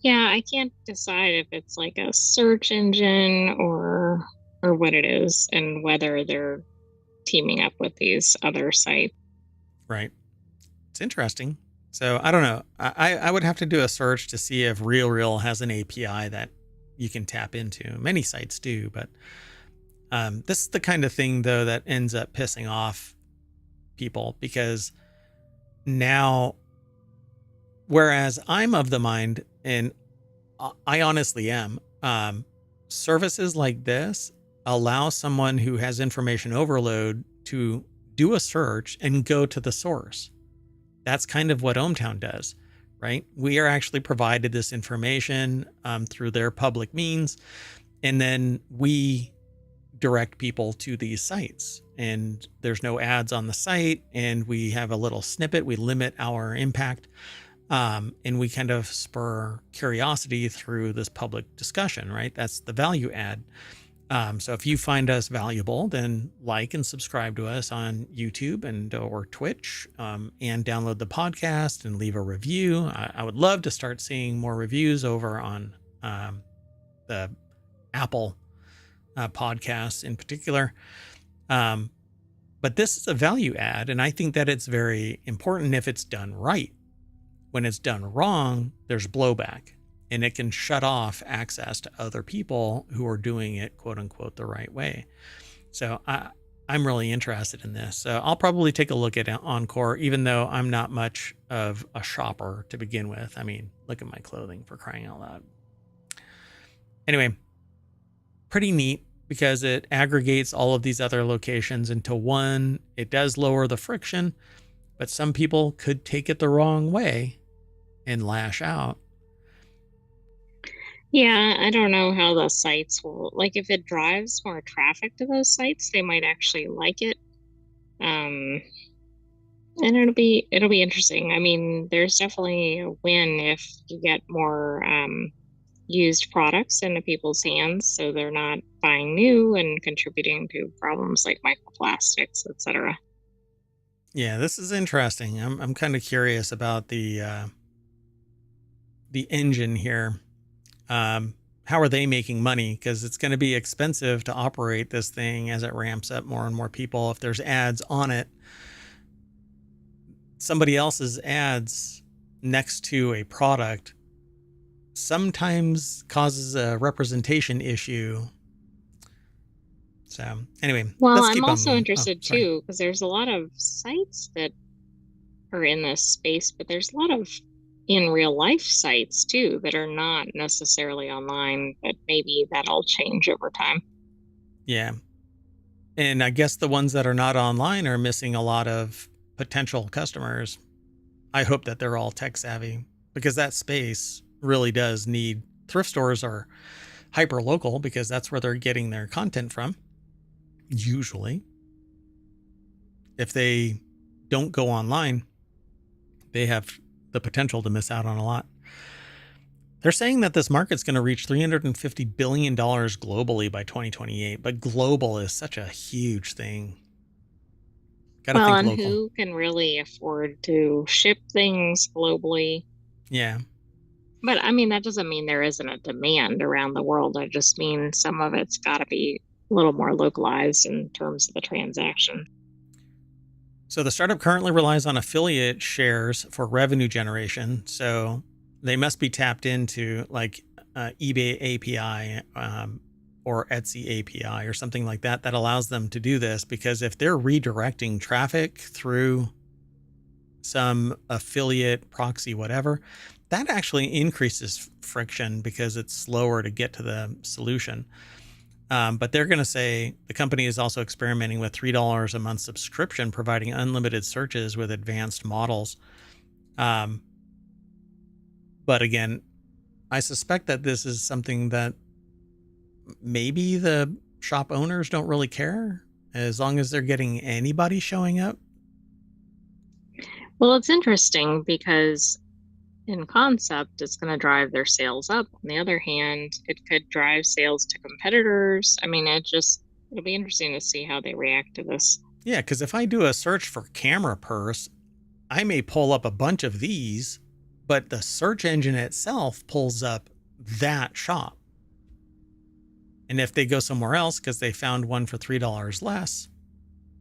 Yeah, I can't decide if it's like a search engine or what it is, and whether they're teaming up with these other sites. Right. It's interesting. So I don't know. I would have to do a search to see if RealReal has an API that you can tap into. Many sites do, but this is the kind of thing, though, that ends up pissing off people, because now, whereas I'm of the mind, and I honestly am, services like this allow someone who has information overload to do a search and go to the source. That's kind of what ohmTown does, right? We are actually provided this information through their public means, and then we direct people to these sites, and there's no ads on the site, and we have a little snippet. We limit our impact, and we kind of spur curiosity through this public discussion, right? That's the value add. So if you find us valuable, then like and subscribe to us on YouTube and or Twitch, and download the podcast and leave a review. I would love to start seeing more reviews over on the Apple podcasts in particular. But this is a value add, and I think that it's very important if it's done right. When it's done wrong, there's blowback, and it can shut off access to other people who are doing it, quote unquote, the right way. So I'm really interested in this. So I'll probably take a look at Encore, even though I'm not much of a shopper to begin with. I mean, look at my clothing, for crying out loud. Anyway, pretty neat, because it aggregates all of these other locations into one. It does lower the friction, but some people could take it the wrong way and lash out. Yeah, I don't know how the sites will, like, if it drives more traffic to those sites, they might actually like it. And it'll be interesting. I mean, there's definitely a win if you get more used products into people's hands, so they're not buying new and contributing to problems like microplastics, etc. Yeah, this is interesting. I'm kind of curious about the engine here. How are they making money? Because it's going to be expensive to operate this thing as it ramps up more and more people. If there's ads on it, somebody else's ads next to a product sometimes causes a representation issue. So anyway, Well, let's I'm keep also on. interested too, because there's a lot of sites that are in this space, but there's a lot of in real life sites too that are not necessarily online, but maybe that'll change over time. Yeah. And I guess the ones that are not online are missing a lot of potential customers. I hope that they're all tech savvy, because that space really does need. Thrift stores are hyper local because that's where they're getting their content from. Usually, if they don't go online, they have the potential to miss out on a lot. They're saying that this market's going to reach $350 billion globally by 2028, but global is such a huge thing. Got to Well, think and local. who can really afford to ship things globally? Yeah. But I mean, that doesn't mean there isn't a demand around the world. I just mean some of it's got to be a little more localized in terms of the transaction. So the startup currently relies on affiliate shares for revenue generation. So they must be tapped into like eBay API or Etsy API or something like that that allows them to do this. Because if they're redirecting traffic through some affiliate proxy, whatever, that actually increases friction because it's slower to get to the solution. But they're going to say the company is also experimenting with $3 a month subscription, providing unlimited searches with advanced models. But again, I suspect that this is something that maybe the shop owners don't really care as long as they're getting anybody showing up. Well, it's interesting because in concept, it's going to drive their sales up. On the other hand, it could drive sales to competitors. I mean, it'll be interesting to see how they react to this. Yeah, because if I do a search for camera purse, I may pull up a bunch of these, but the search engine itself pulls up that shop. And if they go somewhere else because they found one for $3 less,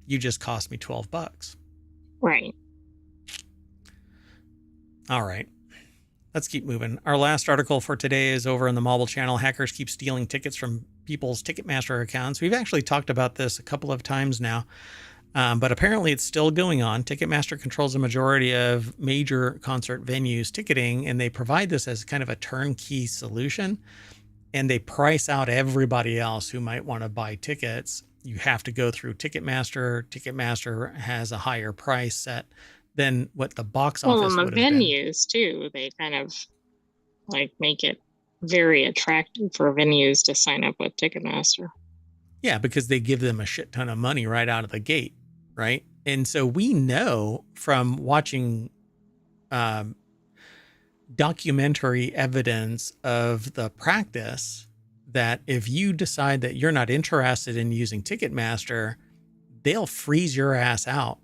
you just cost me $12. Right. All right. Let's keep moving. Our last article for today is over in the mobile channel. Hackers keep stealing tickets from people's Ticketmaster accounts. We've actually talked about this a couple of times now, but apparently it's still going on. Ticketmaster controls the majority of major concert venues ticketing, and they provide this as kind of a turnkey solution. And they price out everybody else who might want to buy tickets. You have to go through Ticketmaster. Ticketmaster has a higher price set than what the box office Well, and would the have been. venues too, they kind of like make it very attractive for venues to sign up with Ticketmaster. Yeah, because they give them a shit ton of money right out of the gate, right? And so we know from watching documentary evidence of the practice that if you decide that you're not interested in using Ticketmaster, they'll freeze your ass out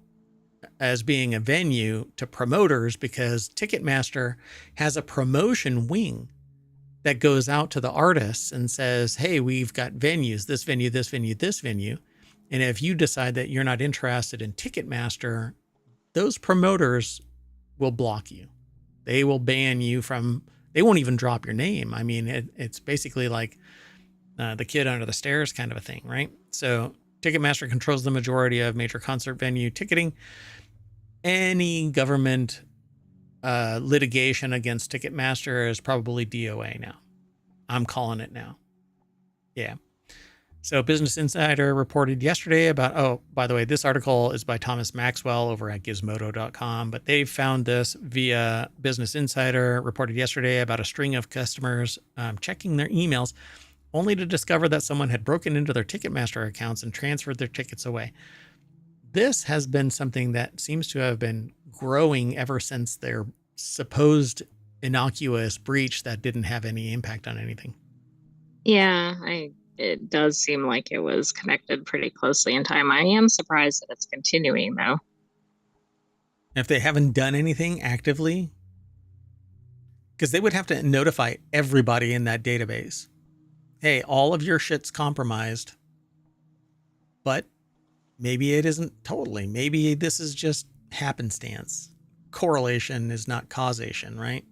as being a venue to promoters, because Ticketmaster has a promotion wing that goes out to the artists and says, hey, we've got venues, this venue, this venue, this venue. And if you decide that you're not interested in Ticketmaster, those promoters will block you. They will ban you from, they won't even drop your name. I mean, it's basically like the kid under the stairs kind of a thing, right? So Ticketmaster controls the majority of major concert venue ticketing. Any government litigation against Ticketmaster is probably DOA now. I'm calling it now. Yeah. So Business Insider reported yesterday about, oh, by the way, this article is by Thomas Maxwell over at gizmodo.com, but they found this via Business Insider, reported yesterday about a string of customers checking their emails only to discover that someone had broken into their Ticketmaster accounts and transferred their tickets away. This has been something that seems to have been growing ever since their supposed innocuous breach that didn't have any impact on anything. Yeah, it does seem like it was connected pretty closely in time. I am surprised that it's continuing though. If they haven't done anything actively, because they would have to notify everybody in that database. Hey, all of your shit's compromised, but maybe it isn't totally. Maybe this is just happenstance. Correlation is not causation, right?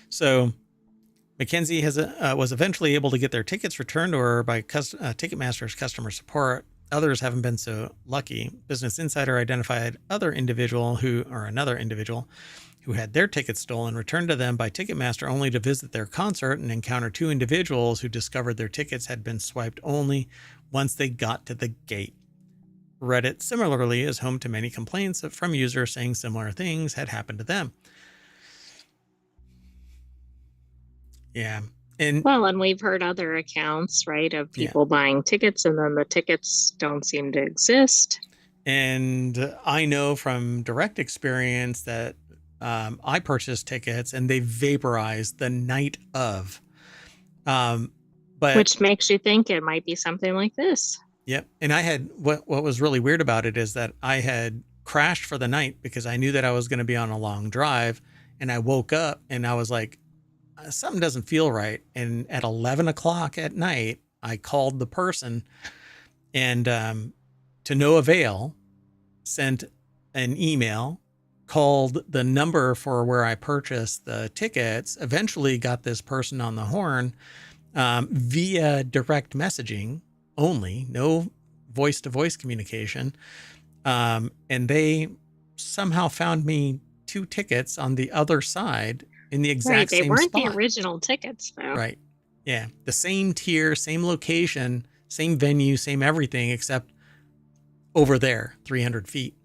So Mackenzie was eventually able to get their tickets returned to her by Ticketmaster's customer support. Others haven't been so lucky. Business Insider identified another individual who had their tickets stolen, returned to them by Ticketmaster only to visit their concert and encounter two individuals who discovered their tickets had been swiped only once they got to the gate. Reddit similarly is home to many complaints from users saying similar things had happened to them. Yeah. And we've heard other accounts, right, of people buying tickets and then the tickets don't seem to exist. And I know from direct experience that I purchased tickets and they vaporized the night of. But which makes you think it might be something like this. Yep. And I had, what was really weird about it is that I had crashed for the night because I knew that I was going to be on a long drive, and I woke up and I was like, something doesn't feel right. And at 11 o'clock at night, I called the person and to no avail, sent an email, called the number for where I purchased the tickets, eventually got this person on the horn via direct messaging only, no voice-to-voice communication. And they somehow found me two tickets on the other side in the exact same spot. They weren't the original tickets, though. Right. Yeah. The same tier, same location, Same venue, same everything, except over there, 300 feet.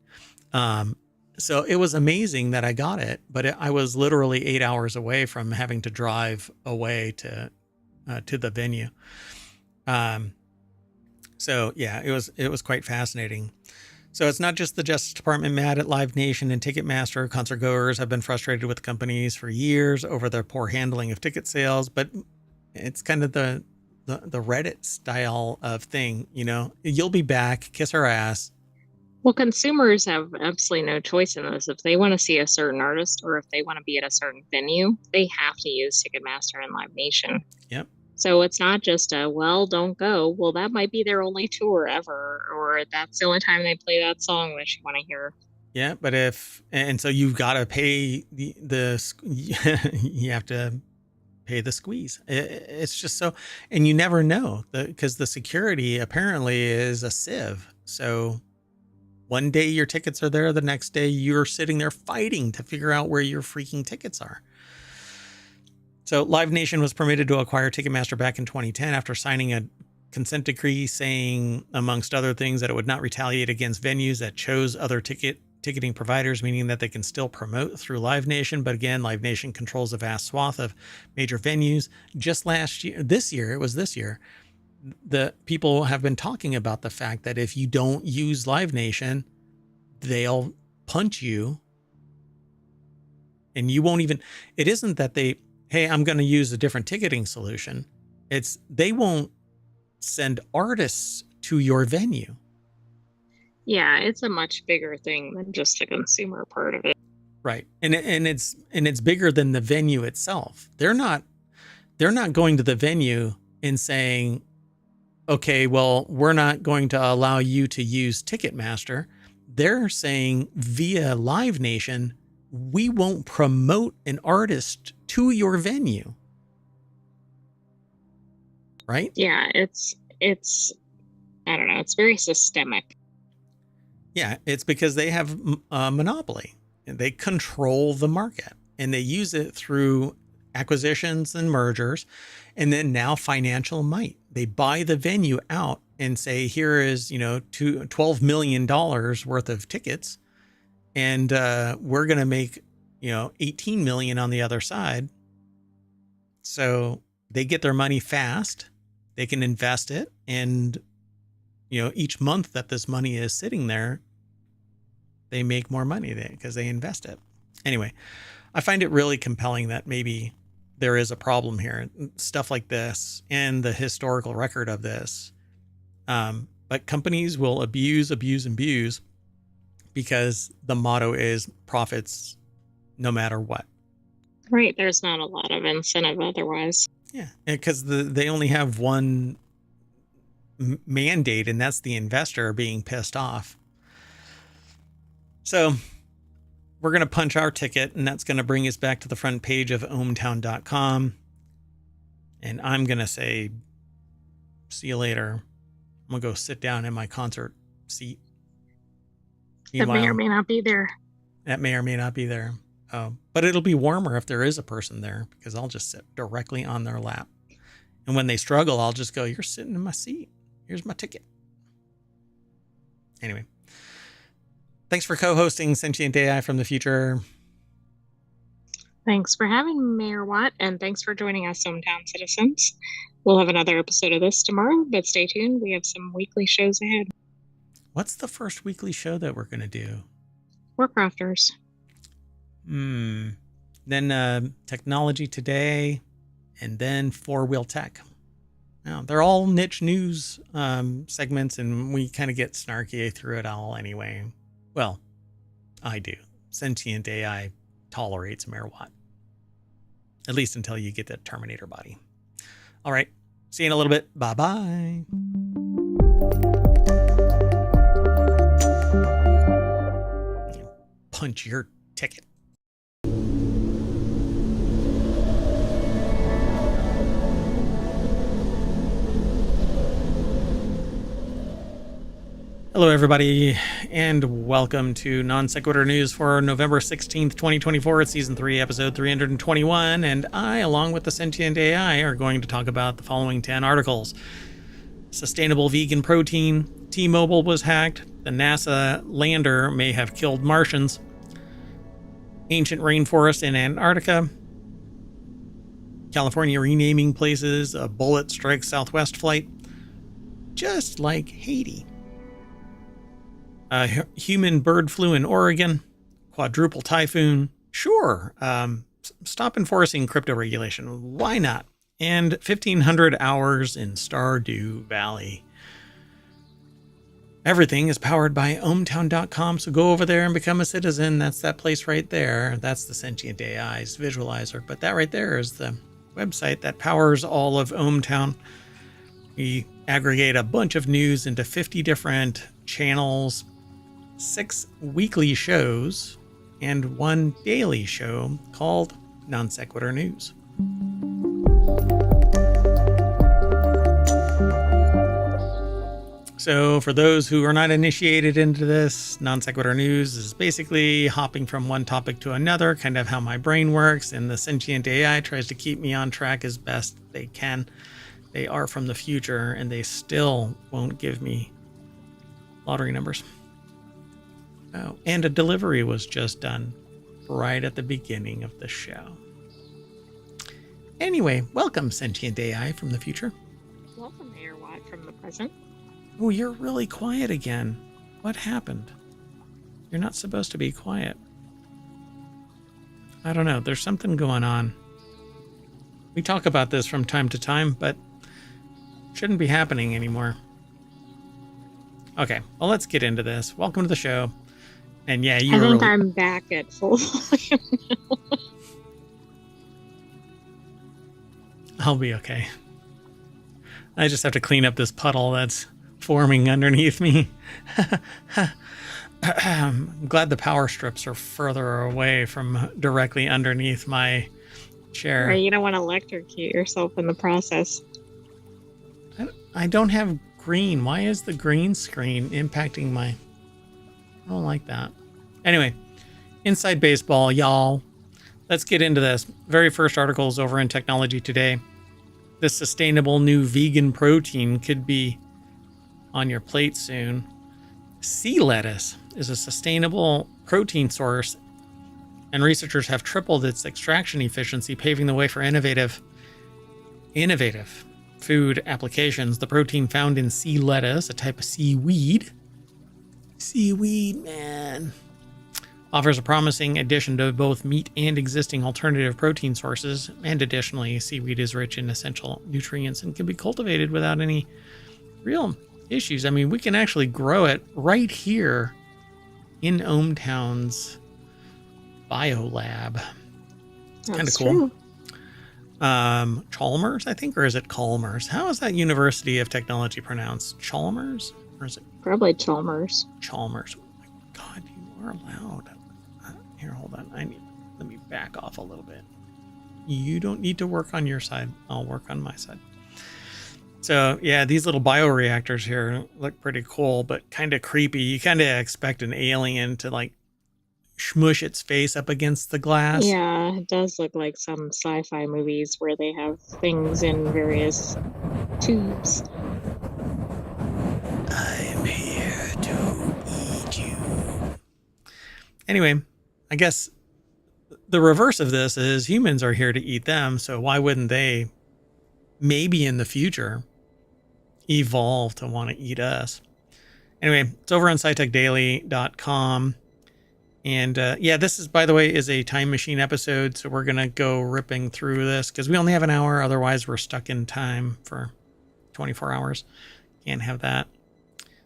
So it was amazing that I got it, but I was literally 8 hours away from having to drive away to the venue. So yeah, it was quite fascinating. So it's not just the Justice Department mad at Live Nation and Ticketmaster. Concert goers have been frustrated with companies for years over their poor handling of ticket sales, but it's kind of the Reddit style of thing, you know, you'll be back, kiss our ass. Well, consumers have absolutely no choice in this. If they want to see a certain artist or if they want to be at a certain venue, they have to use Ticketmaster and Live Nation. Yep. So it's not just well, don't go. Well, that might be their only tour ever, or that's the only time they play that song that you want to hear. Yeah, but and so you've got to pay the you have to pay the squeeze. It's just so, and you never know because the security apparently is a sieve. So one day your tickets are there, the next day you're sitting there fighting to figure out where your freaking tickets are. So Live Nation was permitted to acquire Ticketmaster back in 2010 after signing a consent decree saying, amongst other things, that it would not retaliate against venues that chose other ticketing providers, meaning that they can still promote through Live Nation. But again, Live Nation controls a vast swath of major venues. Just this year, the people have been talking about the fact that if you don't use Live Nation, they'll punch you. And you won't even, it isn't that hey, I'm going to use a different ticketing solution. It's they won't send artists to your venue. Yeah, it's a much bigger thing than just the consumer part of it. Right. And it's bigger than the venue itself. They're not going to the venue and saying, okay, well, we're not going to allow you to use Ticketmaster. They're saying via Live Nation, we won't promote an artist to your venue. Right? Yeah, it's I don't know, it's very systemic. Yeah, it's because they have a monopoly. They control the market and they use it through acquisitions and mergers, and then now financial might. They buy the venue out and say, here is, $12 million worth of tickets. And we're going to make, 18 million on the other side. So they get their money fast. They can invest it. And, each month that this money is sitting there, they make more money because they invest it. Anyway, I find it really compelling that maybe there is a problem here. Stuff like this and the historical record of this. But companies will abuse because the motto is profits no matter what. Right. There's not a lot of incentive otherwise. Yeah. Because they only have one mandate, and that's the investor being pissed off. So we're going to punch our ticket, and that's going to bring us back to the front page of ohmTown.com. And I'm going to say, see you later. I'm going to go sit down in my concert seat. That may or may not be there. That may or may not be there. But it'll be warmer if there is a person there, because I'll just sit directly on their lap. And when they struggle, I'll just go, you're sitting in my seat. Here's my ticket. Anyway. Thanks for co-hosting Sentient AI from the future. Thanks for having me, Mayor Watt, and thanks for joining us, ohmTown citizens. We'll have another episode of this tomorrow, but stay tuned. We have some weekly shows ahead. What's the first weekly show that we're going to do? WarCrafters. Then Technology Today, and then Four Wheel Tech. Now, they're all niche news segments, and we kind of get snarky through it all anyway. Well, I do. Sentient AI tolerates Mayor Watt. At least until you get that Terminator body. All right. See you in a little bit. Bye-bye. Punch your ticket. Hello, everybody, and welcome to Non Sequitur News for November 16th, 2024. It's Season 3, Episode 321, and I, along with the Sentient AI, are going to talk about the following 10 articles. Sustainable vegan protein. T-Mobile was hacked. The NASA lander may have killed Martians. Ancient rainforest in Antarctica. California renaming places. A bullet strikes Southwest flight. Just like Haiti. Human bird flu in Oregon. Quadruple typhoon. Sure. Stop enforcing crypto regulation. Why not? And 1,500 hours in Stardew Valley. Everything is powered by ohmTown.com, so go over there and become a citizen. That's that place right there. That's the Sentient AI's visualizer. But that right there is the website that powers all of ohmTown. We aggregate a bunch of news into 50 different channels, 6 weekly shows, and 1 daily show called Non Sequitur News. So for those who are not initiated into this, Non Sequitur News is basically hopping from one topic to another, kind of how my brain works, and the sentient AI tries to keep me on track as best they can. They are from the future, and they still won't give me lottery numbers. Oh, and a delivery was just done right at the beginning of the show. Anyway, welcome, sentient AI from the future. Welcome, Mayor Watt from the present. Oh, you're really quiet again. What happened? You're not supposed to be quiet. I don't know. There's something going on. We talk about this from time to time, but shouldn't be happening anymore. Okay, well, let's get into this. Welcome to the show. And yeah, I think I'm back at full volume now. I'll be okay. I just have to clean up this puddle that's forming underneath me. I'm glad the power strips are further away from directly underneath my chair. Right, you don't want to electrocute yourself in the process. I don't have green. Why is the green screen impacting my... I don't like that. Anyway, inside baseball, y'all. Let's get into this. Very first article is over in Technology Today. This sustainable new vegan protein could be on your plate soon. Sea lettuce is a sustainable protein source, and researchers have tripled its extraction efficiency, paving the way for innovative food applications. The protein found in sea lettuce, a type of seaweed, man, offers a promising addition to both meat and existing alternative protein sources. And additionally, seaweed is rich in essential nutrients and can be cultivated without any real issues. I mean, we can actually grow it right here in ohmTown's biolab. Kind of cool. Chalmers, I think, or is it Chalmers? How is that University of Technology pronounced? Chalmers? Or is it? Probably Chalmers. Chalmers. Oh my God, you are loud. Here, hold on. Let me back off a little bit. You don't need to work on your side. I'll work on my side. So yeah, these little bioreactors here look pretty cool, but kind of creepy. You kind of expect an alien to like smush its face up against the glass. Yeah, it does look like some sci-fi movies where they have things in various tubes. I'm here to eat you. Anyway, I guess the reverse of this is humans are here to eat them, so why wouldn't they, maybe in the future, evolve to want to eat us? Anyway, it's over on scitechdaily.com. And yeah, this is, by the way, is a time machine episode, so we're going to go ripping through this because we only have an hour. Otherwise, we're stuck in time for 24 hours. Can't have that.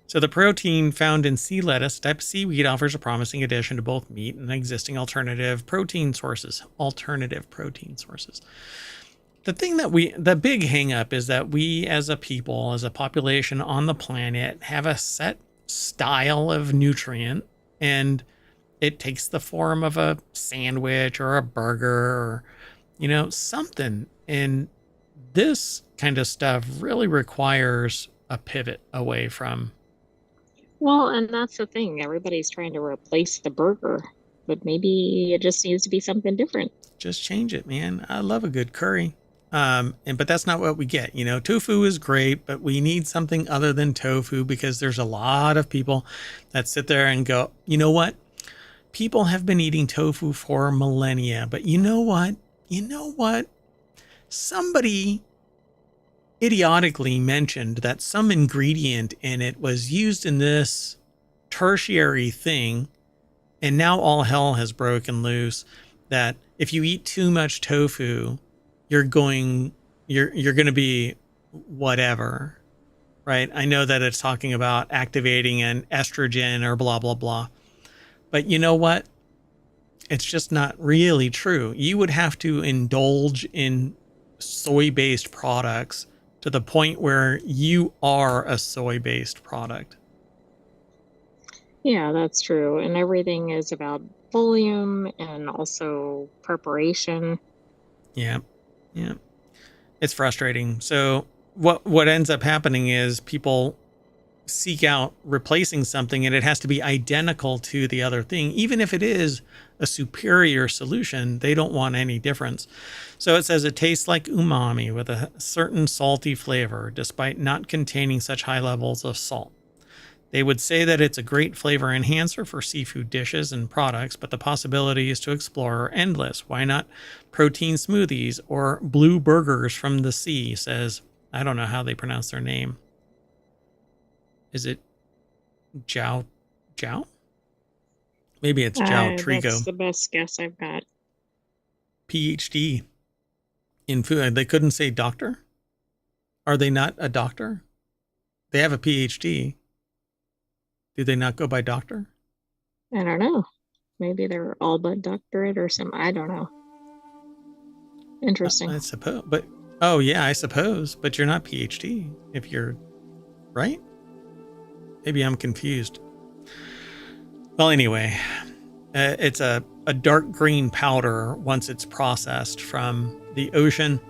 So the protein found in sea lettuce, type of seaweed, offers a promising addition to both meat and existing alternative protein sources. The thing that the big hang up is that we as a people, as a population on the planet, have a set style of nutrient, and it takes the form of a sandwich or a burger or, something. And this kind of stuff really requires a pivot away from. Well, and that's the thing. Everybody's trying to replace the burger, but maybe it just needs to be something different. Just change it, man. I love a good curry. But that's not what we get. Tofu is great, but we need something other than tofu because there's a lot of people that sit there and go, you know what? People have been eating tofu for millennia, but you know what? Somebody idiotically mentioned that some ingredient in it was used in this tertiary thing, and now all hell has broken loose that if you eat too much tofu, you're going to be whatever, right? I know that it's talking about activating an estrogen or blah blah blah, but you know what? It's just not really true. You would have to indulge in soy-based products to the point where you are a soy-based product. Yeah, that's true. And everything is about volume and also preparation. Yeah. Yeah. It's frustrating. So what ends up happening is people seek out replacing something and it has to be identical to the other thing. Even if it is a superior solution, they don't want any difference. So it says it tastes like umami with a certain salty flavor, despite not containing such high levels of salt. They would say that it's a great flavor enhancer for seafood dishes and products, but the possibilities to explore are endless. Why not protein smoothies or blue burgers from the sea, says, I don't know how they pronounce their name. Is it Jiao? Maybe it's Jiao Trigo. That's the best guess I've got. PhD in food. They couldn't say doctor? Are they not a doctor? They have a PhD. Do they not go by doctor? I don't know. Maybe they're all but doctorate or some. I don't know. Interesting. I suppose. But, oh, yeah, I suppose. But you're not PhD if you're right. Maybe I'm confused. Well, anyway, it's a dark green powder once it's processed from the ocean.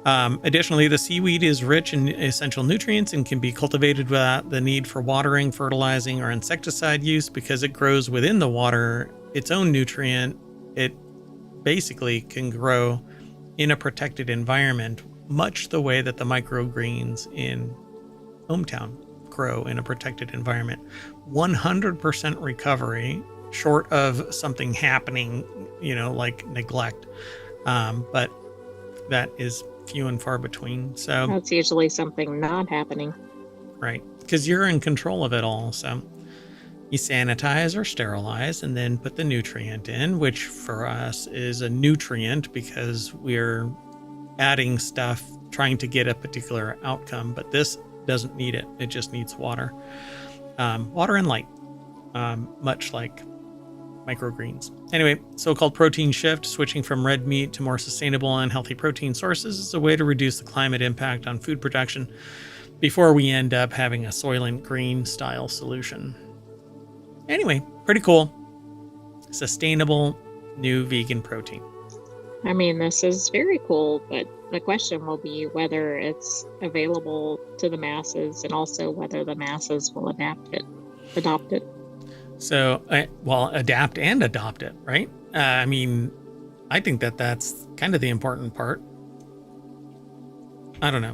Additionally, the seaweed is rich in essential nutrients and can be cultivated without the need for watering, fertilizing, or insecticide use because it grows within the water. Its own nutrient, it basically can grow in a protected environment, much the way that the microgreens in ohmTown grow in a protected environment. 100% recovery, short of something happening, like neglect. But that is few and far between. So that's usually something not happening. Right. Because you're in control of it all. So you sanitize or sterilize and then put the nutrient in, which for us is a nutrient because we're adding stuff trying to get a particular outcome. But this doesn't need it. It just needs water. Water and light, much like microgreens. Anyway, so-called protein shift, switching from red meat to more sustainable and healthy protein sources, is a way to reduce the climate impact on food production before we end up having a Soylent Green style solution. Anyway, pretty cool. Sustainable new vegan protein. I mean, this is very cool, but the question will be whether it's available to the masses and also whether the masses will adopt it. So, adapt and adopt it, right? I mean, I think that's kind of the important part. I don't know.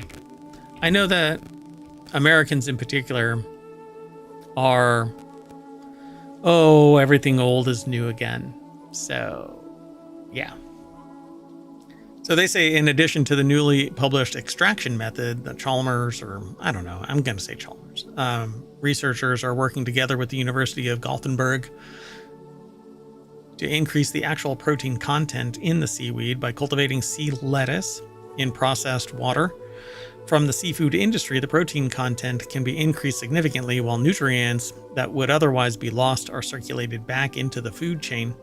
I know that Americans in particular are, everything old is new again. So, yeah. So they say, in addition to the newly published extraction method, that Chalmers, or I don't know, I'm going to say Chalmers, researchers are working together with the University of Gothenburg to increase the actual protein content in the seaweed by cultivating sea lettuce in processed water. From the seafood industry, the protein content can be increased significantly while nutrients that would otherwise be lost are circulated back into the food chain.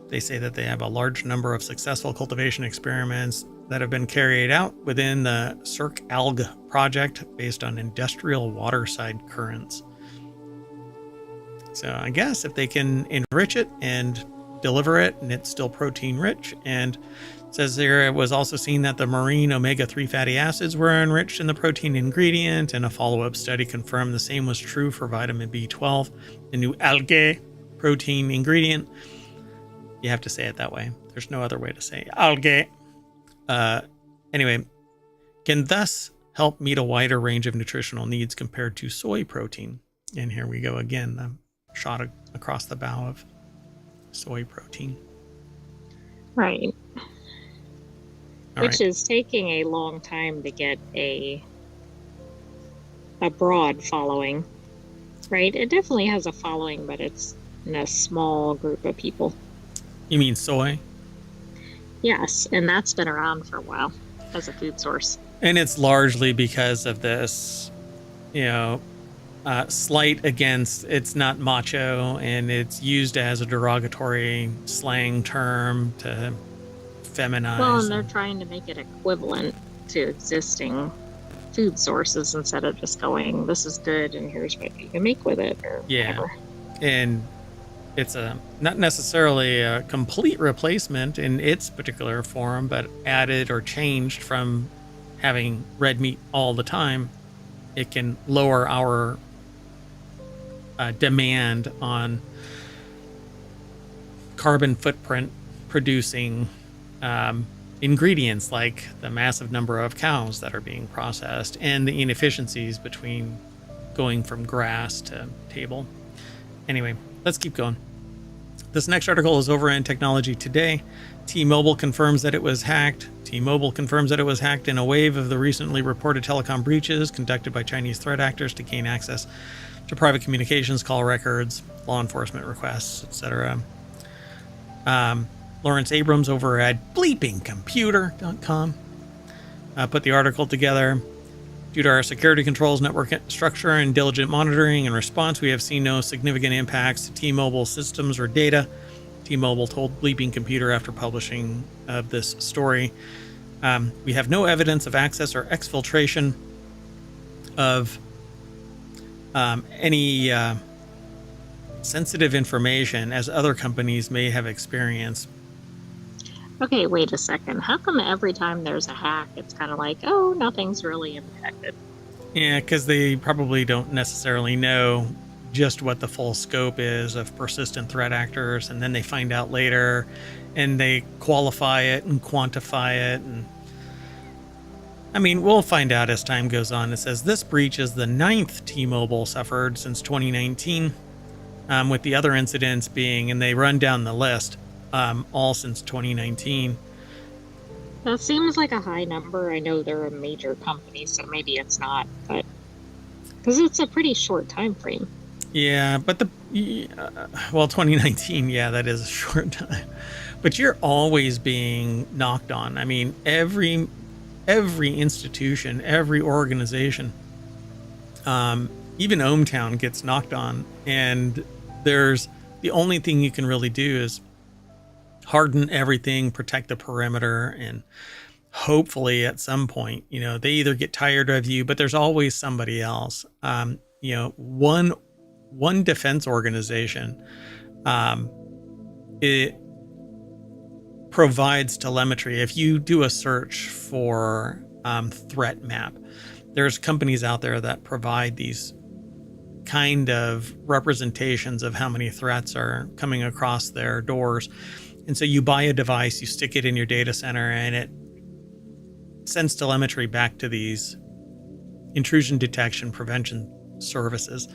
They say that they have a large number of successful cultivation experiments that have been carried out within the Cirque Alg project based on industrial waterside currents. So I guess if they can enrich it and deliver it and it's still protein rich, and it says there it was also seen that the marine omega-3 fatty acids were enriched in the protein ingredient, and a follow-up study confirmed the same was true for vitamin B12, the new algae protein ingredient. You have to say it that way. There's no other way to say algae. Anyway, can thus help meet a wider range of nutritional needs compared to soy protein. And here we go again, the shot across the bow of soy protein. Right. All Which right. is taking a long time to get a broad following, right? It definitely has a following, but it's in a small group of people. You mean soy? Yes, and that's been around for a while as a food source. And it's largely because of this, slight against, it's not macho, and it's used as a derogatory slang term to feminize. Well, and they're trying to make it equivalent to existing food sources instead of just going, this is good and here's what you can make with it, or whatever. And it's not necessarily a complete replacement in its particular form, but added or changed from having red meat all the time. It can lower our demand on carbon footprint producing ingredients, like the massive number of cows that are being processed and the inefficiencies between going from grass to table. Anyway, let's keep going. This next article is over in Technology Today. T-Mobile confirms that it was hacked. T-Mobile confirms that it was hacked in a wave of the recently reported telecom breaches conducted by Chinese threat actors to gain access to private communications, call records, law enforcement requests, etc. Lawrence Abrams over at bleepingcomputer.com put the article together. Due to our security controls, network structure, and diligent monitoring and response, we have seen no significant impacts to T-Mobile systems or data. T-Mobile told Bleeping Computer after publishing this story. We have no evidence of access or exfiltration of any sensitive information, as other companies may have experienced. Okay, wait a second. How come every time there's a hack, it's kind of like, oh, nothing's really impacted? Yeah, because they probably don't necessarily know just what the full scope is of persistent threat actors, and then they find out later, and they qualify it and quantify it. And I mean, we'll find out as time goes on. It says this breach is the 9th T-Mobile suffered since 2019, with the other incidents being, and they run down the list, all since 2019. That seems like a high number. I know they're a major company, so maybe it's not, but because it's a pretty short time frame. Yeah, but 2019, yeah, that is a short time. But you're always being knocked on. I mean, every institution, every organization, even ohmTown gets knocked on, and there's the only thing you can really do is harden everything, protect the perimeter, and hopefully at some point, they either get tired of you, but there's always somebody else. One defense organization, it provides telemetry. If you do a search for threat map, there's companies out there that provide these kind of representations of how many threats are coming across their doors. And so you buy a device, you stick it in your data center, and it sends telemetry back to these intrusion detection prevention services.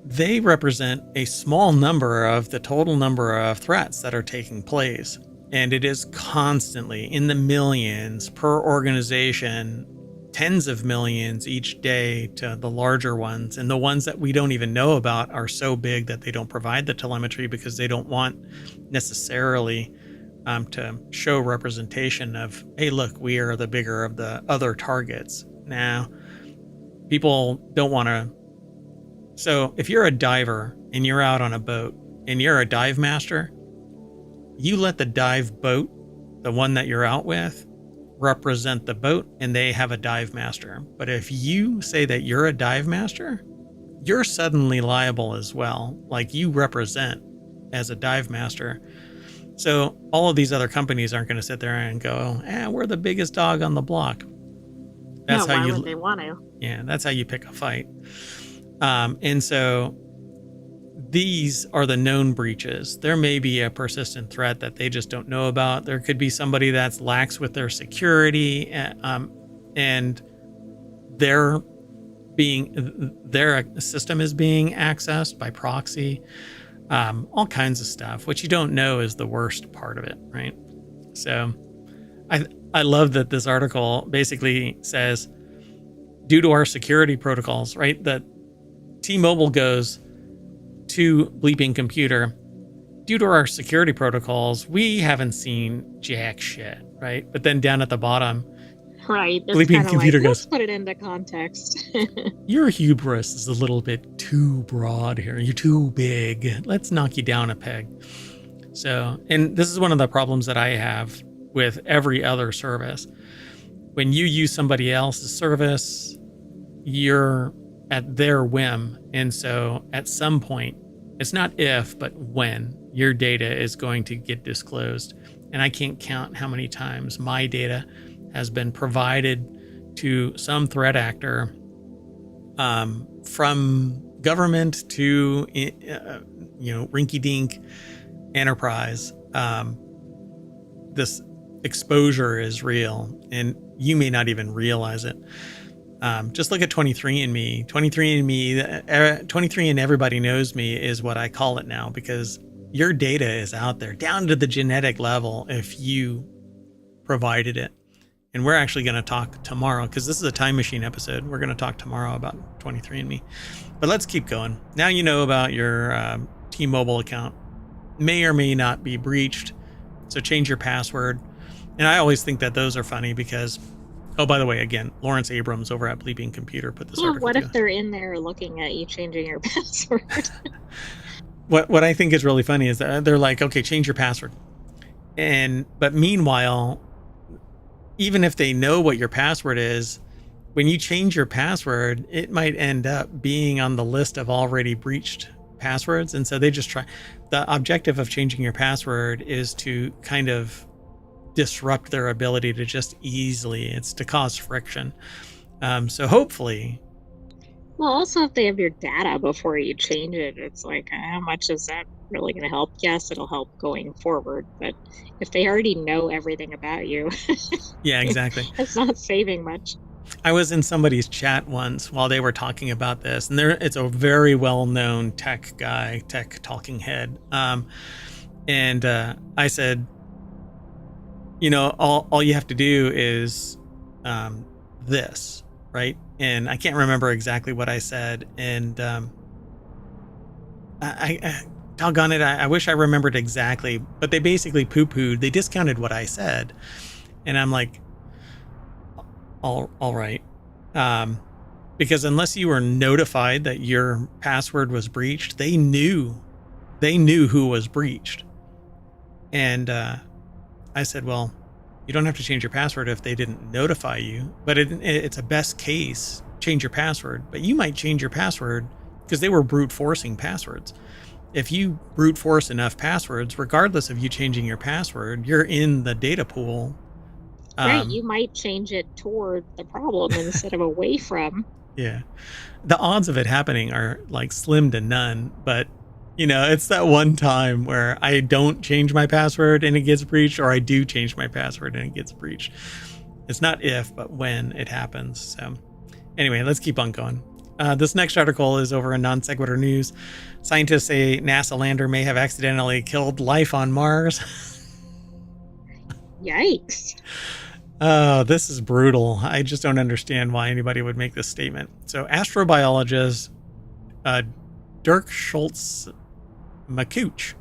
They represent a small number of the total number of threats that are taking place. And it is constantly in the millions per organization, tens of millions each day to the larger ones. And the ones that we don't even know about are so big that they don't provide the telemetry because they don't want necessarily to show representation of, hey, look, we are the bigger of the other targets. Now, people don't want to. So if you're a diver and you're out on a boat and you're a dive master, you let the dive boat, the one that you're out with, represent the boat, and they have a dive master. But if you say that you're a dive master, you're suddenly liable as well. Like, you represent as a dive master. So all of these other companies aren't going to sit there and go, we're the biggest dog on the block. That's no, how why would they want to? Yeah, that's how you pick a fight. And so these are the known breaches. There may be a persistent threat that they just don't know about. There could be somebody that's lax with their security, and their system is being accessed by proxy. All kinds of stuff. What you don't know is the worst part of it, right? So I love that this article basically says, due to our security protocols, right, that T-Mobile goes to Bleeping Computer, due to our security protocols, we haven't seen jack shit, right? But then down at the bottom, right, Bleeping Computer goes, let's put it into context. your hubris is a little bit too broad here. You're too big. Let's knock you down a peg. So, and this is one of the problems that I have with every other service. When you use somebody else's service, you're at their whim. And so at some point, it's not if, but when your data is going to get disclosed. And I can't count how many times my data has been provided to some threat actor, from government to, rinky-dink enterprise. This exposure is real, and you may not even realize it. Just look at 23andMe. 23 and Everybody Knows Me is what I call it now, because your data is out there down to the genetic level if you provided it. And we're actually going to talk tomorrow, because this is a time machine episode. We're going to talk tomorrow about 23andMe. But let's keep going. Now you know about your T-Mobile account. May or may not be breached. So change your password. And I always think that those are funny because, oh, by the way, again, Lawrence Abrams over at Bleeping Computer put this article What if together. they're in there looking at you changing your password? What I think is really funny is that they're like, okay, change your password. But meanwhile, even if they know what your password is, when you change your password, it might end up being on the list of already breached passwords. And so they just try. The objective of changing your password is to kind of disrupt their ability to just easily, it's to cause friction. So hopefully. Well, also, if they have your data before you change it, it's like, how much is that really going to help? Yes, it'll help going forward. But if they already know everything about you, Yeah, exactly. It's not saving much. I was in somebody's chat once while they were talking about this, and it's a very well-known tech guy, tech talking head. And I said, all you have to do is this, right? And I can't remember exactly what I said. And I doggone it, I wish I remembered exactly. But they basically poo-pooed. They discounted what I said. And I'm like, all right. Because unless you were notified that your password was breached, they knew who was breached. And I said, well, you don't have to change your password if they didn't notify you, but it's a best case, change your password. But you might change your password because they were brute forcing passwords. If you brute force enough passwords, regardless of you changing your password, you're in the data pool. Right, you might change it toward the problem instead of away from. Yeah. The odds of it happening are like slim to none, but it's that one time where I don't change my password and it gets breached, or I do change my password and it gets breached. It's not if, but when it happens. So anyway, let's keep on going. This next article is over in Non Sequitur News. Scientists say NASA lander may have accidentally killed life on Mars. Yikes. Oh, this is brutal. I just don't understand why anybody would make this statement. So astrobiologist Dirk Schultz Makuch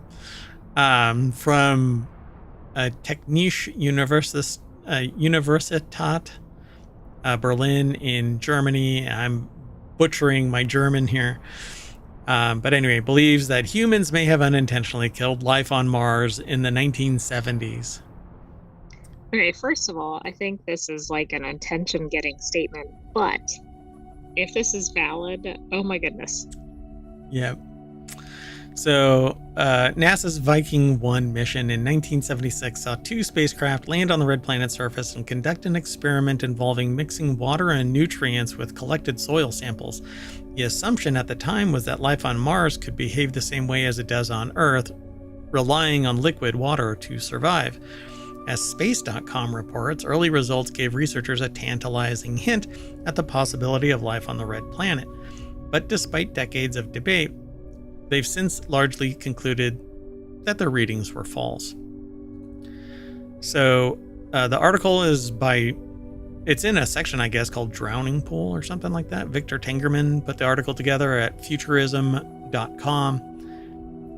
from Technische Universität Berlin in Germany. I'm butchering my German here. But anyway, believes that humans may have unintentionally killed life on Mars in the 1970s. Okay, first of all, I think this is like an attention-getting statement, but if this is valid, oh my goodness. Yeah. So, NASA's Viking 1 mission in 1976 saw 2 spacecraft land on the red planet's surface and conduct an experiment involving mixing water and nutrients with collected soil samples. The assumption at the time was that life on Mars could behave the same way as it does on Earth, relying on liquid water to survive. As Space.com reports, early results gave researchers a tantalizing hint at the possibility of life on the red planet. But despite decades of debate, they've since largely concluded that their readings were false. So the article is it's in a section, I guess, called Drowning Pool or something like that. Victor Tengerman put the article together at futurism.com.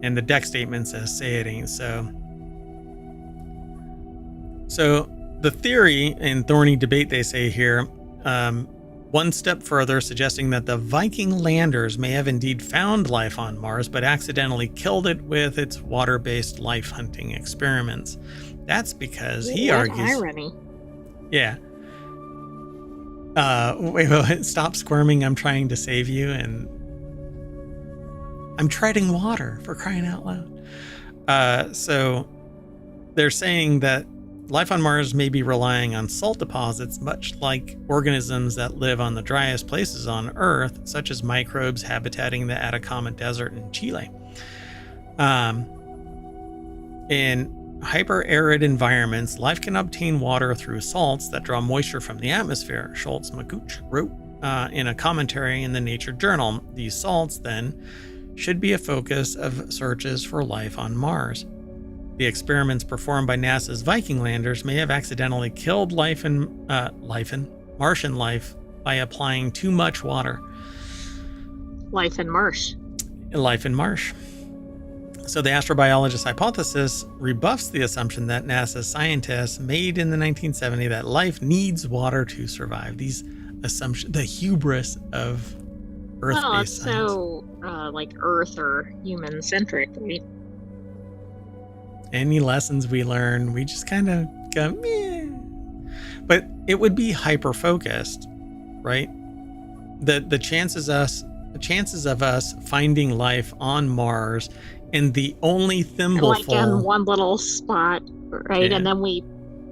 And the deck statement says, say it ain't so. So the theory in thorny debate, they say here, one step further, suggesting that the Viking landers may have indeed found life on Mars, but accidentally killed it with its water-based life hunting experiments. That's because he argues. Irony. Yeah. Wait, stop squirming. I'm trying to save you, and I'm treading water, for crying out loud. So they're saying that life on Mars may be relying on salt deposits, much like organisms that live on the driest places on Earth, such as microbes habitating the Atacama Desert in Chile. In hyper-arid environments, life can obtain water through salts that draw moisture from the atmosphere, Schultz-McCooch wrote in a commentary in the Nature Journal. These salts, then, should be a focus of searches for life on Mars. The experiments performed by NASA's Viking landers may have accidentally killed Martian life by applying too much water. Life in marsh. Life in marsh. So the astrobiologist hypothesis rebuffs the assumption that NASA's scientists made in the 1970s that life needs water to survive. These assumptions, the hubris of Earth-based science. So like Earth or human-centric, right? Any lessons we learn, we just kind of go, meh. But it would be hyper-focused, right? The chances of us finding life on Mars in the only thimbleful, like in one little spot, right? Yeah. And then we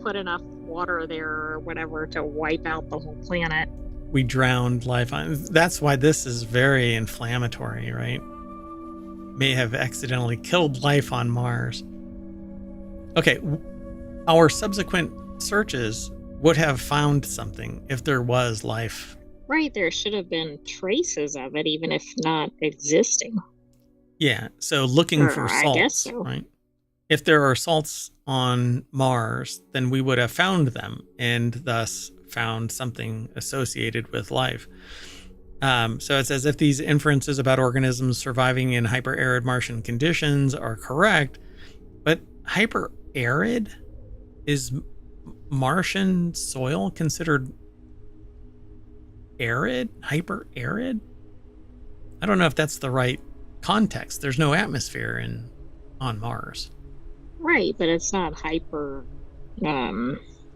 put enough water there or whatever to wipe out the whole planet. We drowned life on. That's why this is very inflammatory, right? May have accidentally killed life on Mars. Okay, our subsequent searches would have found something if there was life. Right, there should have been traces of it, even if not existing. Yeah, so looking for salts, I guess so. Right? If there are salts on Mars, then we would have found them and thus found something associated with life. So it's as if these inferences about organisms surviving in hyper-arid Martian conditions are correct, but hyper-arid? Is Martian soil considered arid? Hyper-arid? I don't know if that's the right context. There's no atmosphere on Mars. Right, but it's not hyper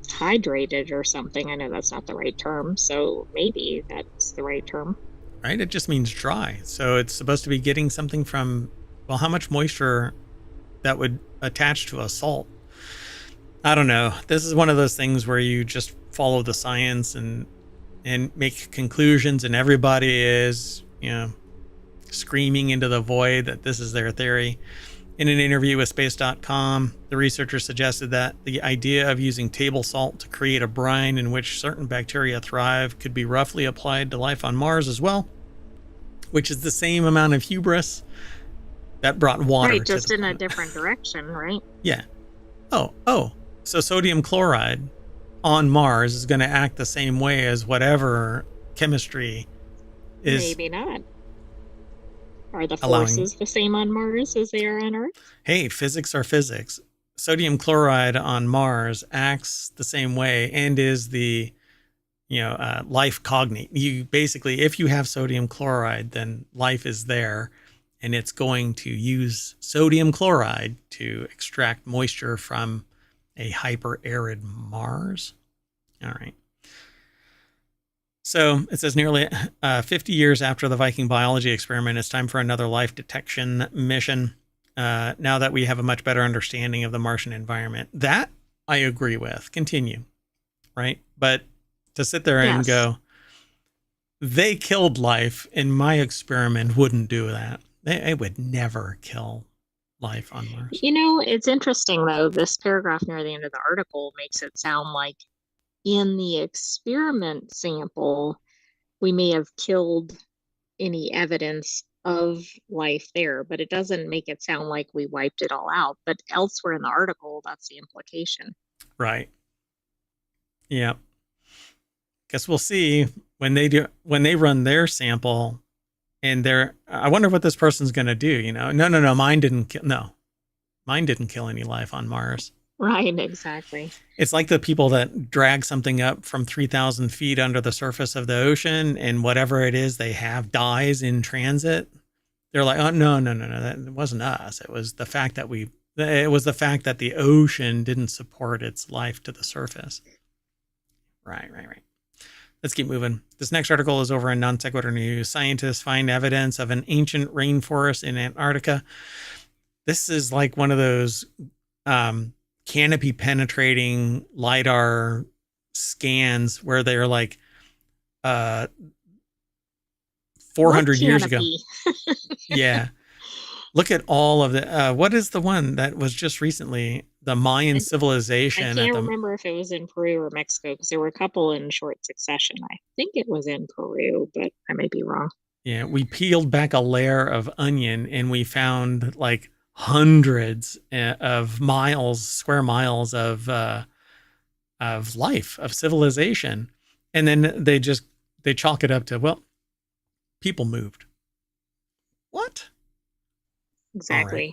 hydrated or something. I know that's not the right term, so maybe that's the right term. Right? It just means dry. So it's supposed to be getting something from, well, how much moisture that would attach to a salt? I don't know. This is one of those things where you just follow the science and make conclusions, and everybody is, screaming into the void that this is their theory. In an interview with Space.com, the researcher suggested that the idea of using table salt to create a brine in which certain bacteria thrive could be roughly applied to life on Mars as well, which is the same amount of hubris that brought water. Right, just in a different direction, right? Yeah. Oh. So sodium chloride on Mars is going to act the same way as whatever chemistry is. Maybe not. Are the forces the same on Mars as they are on Earth? Hey, physics are physics. Sodium chloride on Mars acts the same way and is the, life cognate. You basically, if you have sodium chloride, then life is there, and it's going to use sodium chloride to extract moisture from a hyper-arid Mars. All right. So it says nearly 50 years after the Viking biology experiment, it's time for another life detection mission. Now that we have a much better understanding of the Martian environment, that I agree with. Continue, right? But to sit there and Yes. go, they killed life, and my experiment wouldn't do that. They would never kill life on Mars. It's interesting though, this paragraph near the end of the article makes it sound like in the experiment sample, we may have killed any evidence of life there, but it doesn't make it sound like we wiped it all out. But elsewhere in the article, that's the implication. Right. Yeah. Guess we'll see when they run their sample, and I wonder what this person's going to do. No, mine didn't kill any life on Mars. Right, exactly. It's like the people that drag something up from 3,000 feet under the surface of the ocean, and whatever it is they have dies in transit. They're like, oh, no, that wasn't us. It was the fact that the ocean didn't support its life to the surface. Right. Let's keep moving. This next article is over in Non Sequitur News. Scientists find evidence of an ancient rainforest in Antarctica. This is like one of those canopy penetrating LiDAR scans where they're like 400 years ago. Yeah. Look at all of the, what is the one that was just recently? The Mayan civilization. I can't remember if it was in Peru or Mexico because there were a couple in short succession. I think it was in Peru, but I may be wrong. Yeah, we peeled back a layer of onion and we found like hundreds of square miles of life, of civilization. And then they chalk it up to, well, people moved. What? Exactly. Right.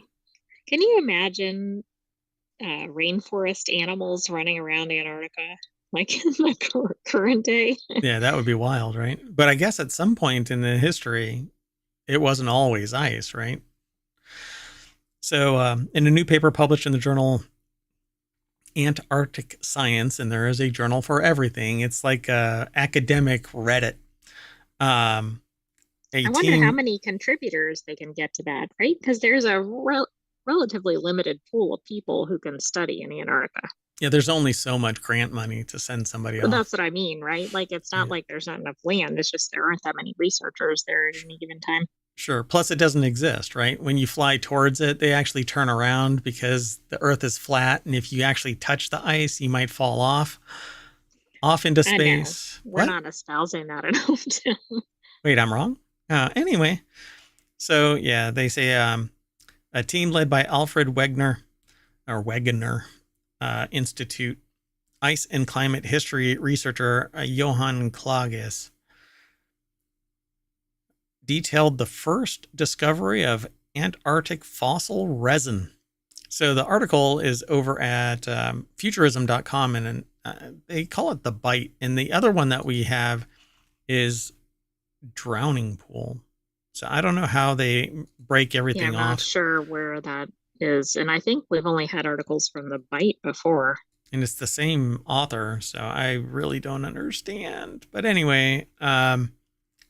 Can you imagine rainforest animals running around Antarctica like in the current day? Yeah, that would be wild, right? But I guess at some point in the history, it wasn't always ice, right? So in a new paper published in the journal Antarctic Science, and there is a journal for everything, it's like academic Reddit. I wonder how many contributors they can get to that, right? Because there's a relatively limited pool of people who can study in Antarctica. Yeah, there's only so much grant money to send somebody But off. that's what I mean, right? Like, it's not like there's not enough land. It's just there aren't that many researchers there at any given time. Sure. Plus, it doesn't exist, right? When you fly towards it, they actually turn around because the Earth is flat. And if you actually touch the ice, you might fall off into space. We're not espousing that at ohmTown. Wait, I'm wrong? Anyway, so yeah, they say a team led by Alfred Wegener Institute ice and climate history researcher Johann Klages detailed the first discovery of Antarctic fossil resin. So the article is over at futurism.com, and they call it the bite. And the other one that we have is drowning pool. So I don't know how they break everything off. I'm not sure where that is. And I think we've only had articles from the bite before. And it's the same author, so I really don't understand. But anyway,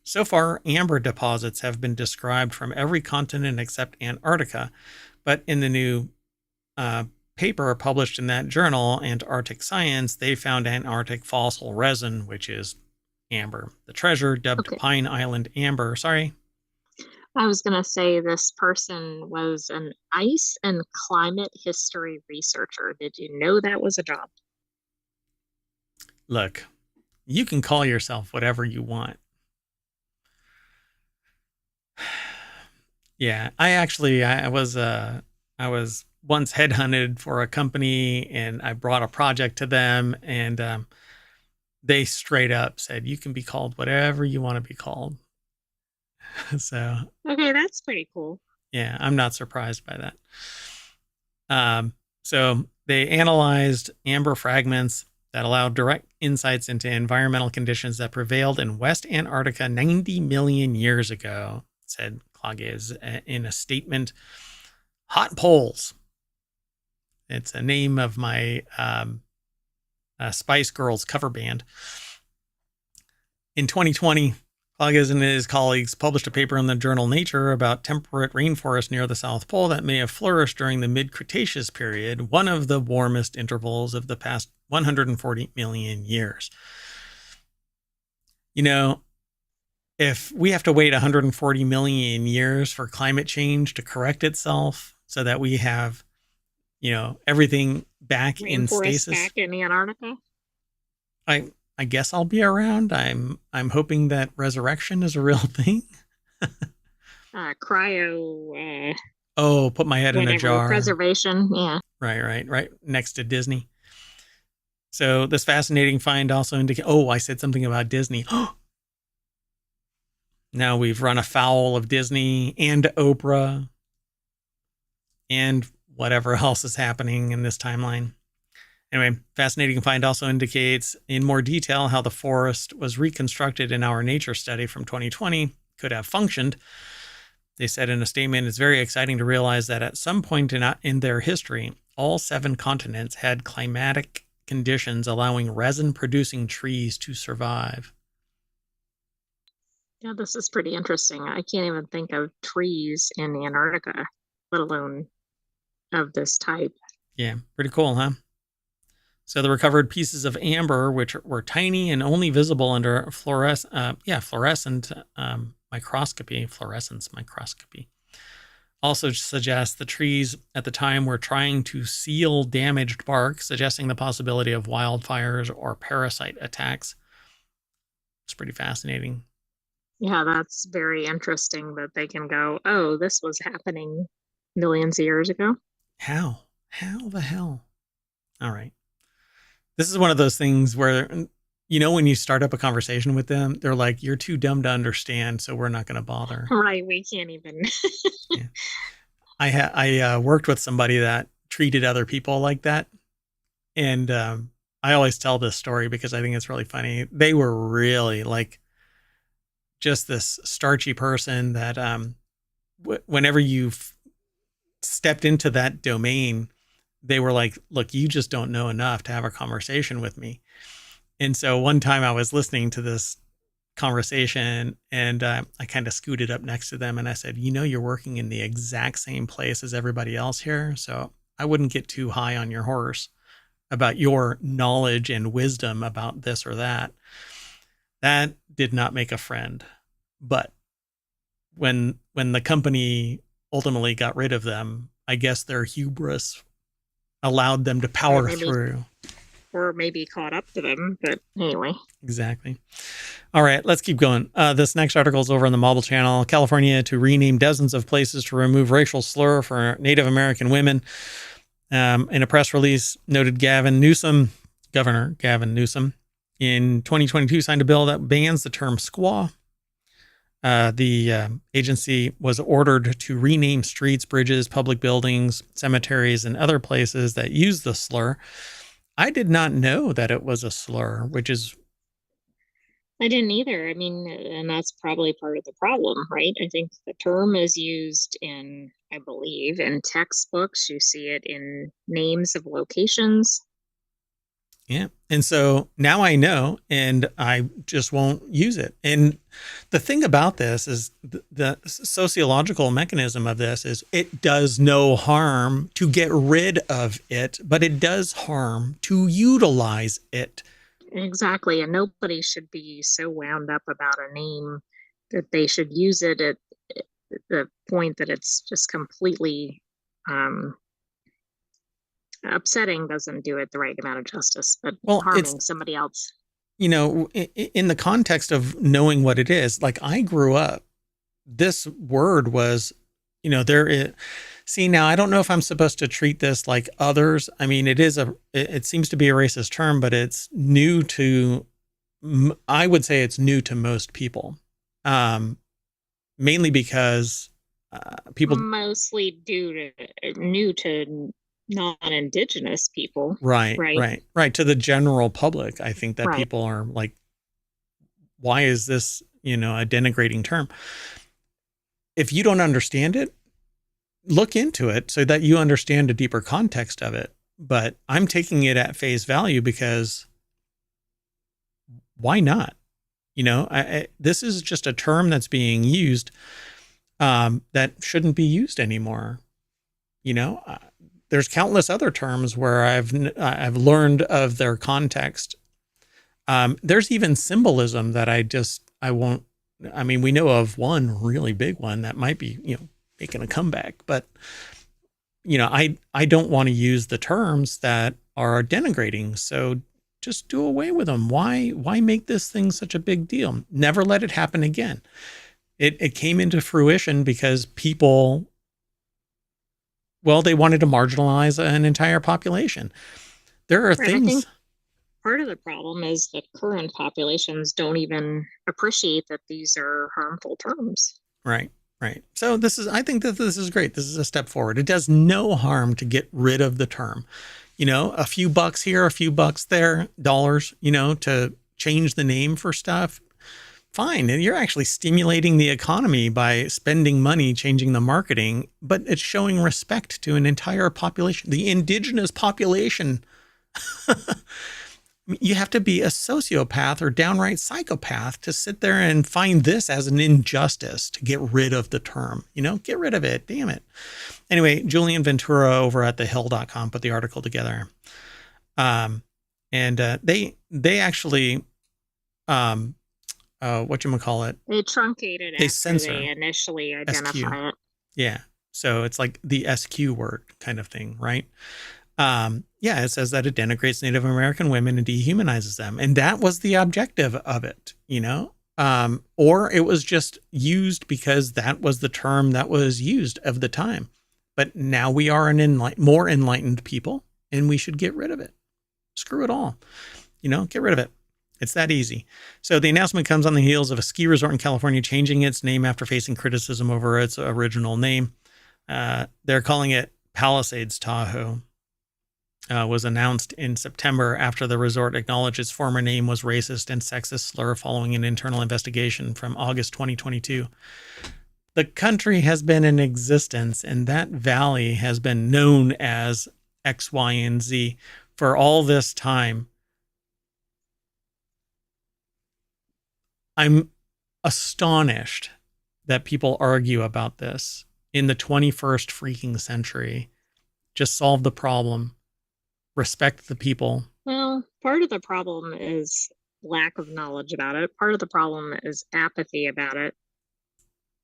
so far, amber deposits have been described from every continent except Antarctica. But in the new paper published in that journal, Antarctic Science, they found Antarctic fossil resin, which is amber. The treasure, dubbed Pine Island Amber. Sorry. I was going to say this person was an ice and climate history researcher. Did you know that was a job? Look, you can call yourself whatever you want. Yeah, I was once headhunted for a company, and I brought a project to them, and they straight up said, you can be called whatever you want to be called. So okay, that's pretty cool. Yeah, I'm not surprised by that. So they analyzed amber fragments that allowed direct insights into environmental conditions that prevailed in West Antarctica 90 million years ago, said Klages in a statement. Hot Poles. It's a name of my Spice Girls cover band. In 2020, Klages and his colleagues published a paper in the journal Nature about temperate rainforests near the South Pole that may have flourished during the mid-Cretaceous period, one of the warmest intervals of the past 140 million years. You know, if we have to wait 140 million years for climate change to correct itself so that we have, everything back in Rainforest stasis, back in Antarctica. I guess I'll be around. I'm hoping that resurrection is a real thing. Cryo. Oh, put my head in a jar. Preservation. Yeah. Right next to Disney. So this fascinating find also indicates. Oh, I said something about Disney. Now we've run afoul of Disney and Oprah and whatever else is happening in this timeline. Anyway, fascinating find also indicates in more detail how the forest was reconstructed in our nature study from 2020 could have functioned. They said in a statement, it's very exciting to realize that at some point in their history, all 7 continents had climatic conditions allowing resin-producing trees to survive. Yeah, this is pretty interesting. I can't even think of trees in Antarctica, let alone of this type. Yeah, pretty cool, huh? So the recovered pieces of amber, which were tiny and only visible under fluorescent fluorescence microscopy, also suggests the trees at the time were trying to seal damaged bark, suggesting the possibility of wildfires or parasite attacks. It's pretty fascinating. Yeah, that's very interesting that they can go, oh, this was happening millions of years ago. How? How the hell? All right. This is one of those things where, when you start up a conversation with them, they're like, you're too dumb to understand, so we're not going to bother. Right. We can't even. Yeah. I worked with somebody that treated other people like that. And I always tell this story because I think it's really funny. They were really like just this starchy person that whenever you stepped into that domain, they were like, look, you just don't know enough to have a conversation with me. And so one time I was listening to this conversation and I kind of scooted up next to them and I said, you're working in the exact same place as everybody else here. So I wouldn't get too high on your horse about your knowledge and wisdom about this or that. That did not make a friend. But when the company ultimately got rid of them, I guess their hubris allowed them to power through. Or maybe caught up to them, but anyway. Exactly. All right, let's keep going. This next article is over on the Mobile Channel. California to rename dozens of places to remove racial slur for Native American women. In a press release, noted Governor Gavin Newsom, in 2022 signed a bill that bans the term squaw. The agency was ordered to rename streets, bridges, public buildings, cemeteries, and other places that use the slur. I did not know that it was a slur, which is... I didn't either. I mean, and that's probably part of the problem, right? I think the term is used in, I believe, in textbooks. You see it in names of locations. Yeah. And so now I know, and I just won't use it. And the thing about this is the sociological mechanism of this is it does no harm to get rid of it, but it does harm to utilize it. Exactly. And nobody should be so wound up about a name that they should use it at the point that it's just completely upsetting. Doesn't do it the right amount of justice, but harming somebody else. In the context of knowing what it is, like I grew up, this word was, see, now I don't know if I'm supposed to treat this like others. I mean, it seems to be a racist term, but it's new to, I would say it's new to most people. Mainly because people... Mostly new to non-Indigenous people. Right. To the general public, I think that people are like, why is this, a denigrating term? If you don't understand it, look into it so that you understand a deeper context of it. But I'm taking it at face value because why not? This is just a term that's being used that shouldn't be used anymore. There's countless other terms where I've learned of their context. There's even symbolism that I won't. I mean, we know of one really big one that might be making a comeback, but I don't want to use the terms that are denigrating. So just do away with them. Why make this thing such a big deal? Never let it happen again. It came into fruition because people, well, they wanted to marginalize an entire population. There are things. I think part of the problem is that current populations don't even appreciate that these are harmful terms. Right. So I think that this is great. This is a step forward. It does no harm to get rid of the term. A few bucks here, a few bucks there, dollars, to change the name for stuff. Fine. And you're actually stimulating the economy by spending money, changing the marketing, but it's showing respect to an entire population, the indigenous population. You have to be a sociopath or downright psychopath to sit there and find this as an injustice to get rid of the term. Get rid of it. Damn it. Anyway, Julian Ventura over at thehill.com put the article together. And they actually, whatchamacallit? They truncate it after they initially identify it. Yeah. So it's like the SQ word kind of thing, right? It says that it denigrates Native American women and dehumanizes them. And that was the objective of it, or it was just used because that was the term that was used of the time. But now we are more enlightened people and we should get rid of it. Screw it all, get rid of it. It's that easy. So the announcement comes on the heels of a ski resort in California changing its name after facing criticism over its original name. They're calling it Palisades Tahoe. Was announced in September after the resort acknowledged its former name was racist and sexist slur following an internal investigation from August 2022. The country has been in existence and that valley has been known as X, Y, and Z for all this time. I'm astonished that people argue about this in the 21st freaking century. Just solve the problem. Respect the people. Well, part of the problem is lack of knowledge about it. Part of the problem is apathy about it.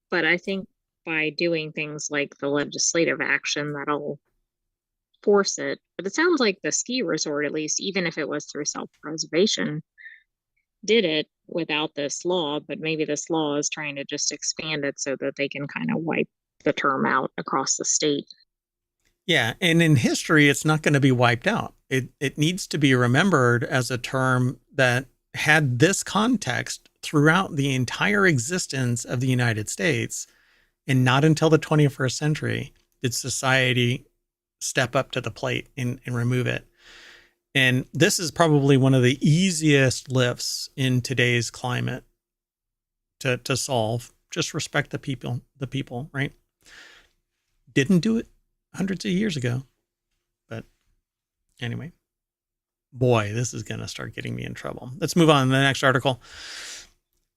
But I think by doing things like the legislative action, that'll force it. But it sounds like the ski resort, at least, even if it was through self-preservation, did it without this law. But maybe this law is trying to just expand it so that they can kind of wipe the term out across the state. Yeah, and in history, it's not going to be wiped out. It needs to be remembered as a term that had this context throughout the entire existence of the United States, and not until the 21st century did society step up to the plate and remove it. And this is probably one of the easiest lifts in today's climate to solve. Just respect the people, right? Didn't do it hundreds of years ago. But anyway, boy, this is going to start getting me in trouble. Let's move on to the next article.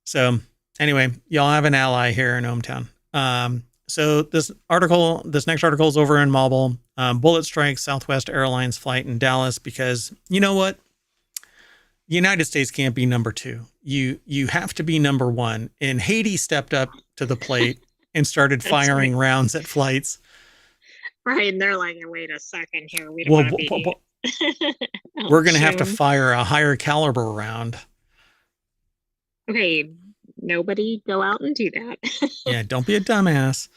So anyway, y'all have an ally here in ohmTown. So this next article is over in Mobile. Bullet strikes Southwest Airlines flight in Dallas because you know what? The United States can't be number two. You have to be number one. And Haiti stepped up to the plate and started firing rounds at flights. Right, and they're like, wait a second here. We don't want to be... We're going to have to fire a higher caliber round. Okay, nobody go out and do that. Yeah, don't be a dumbass.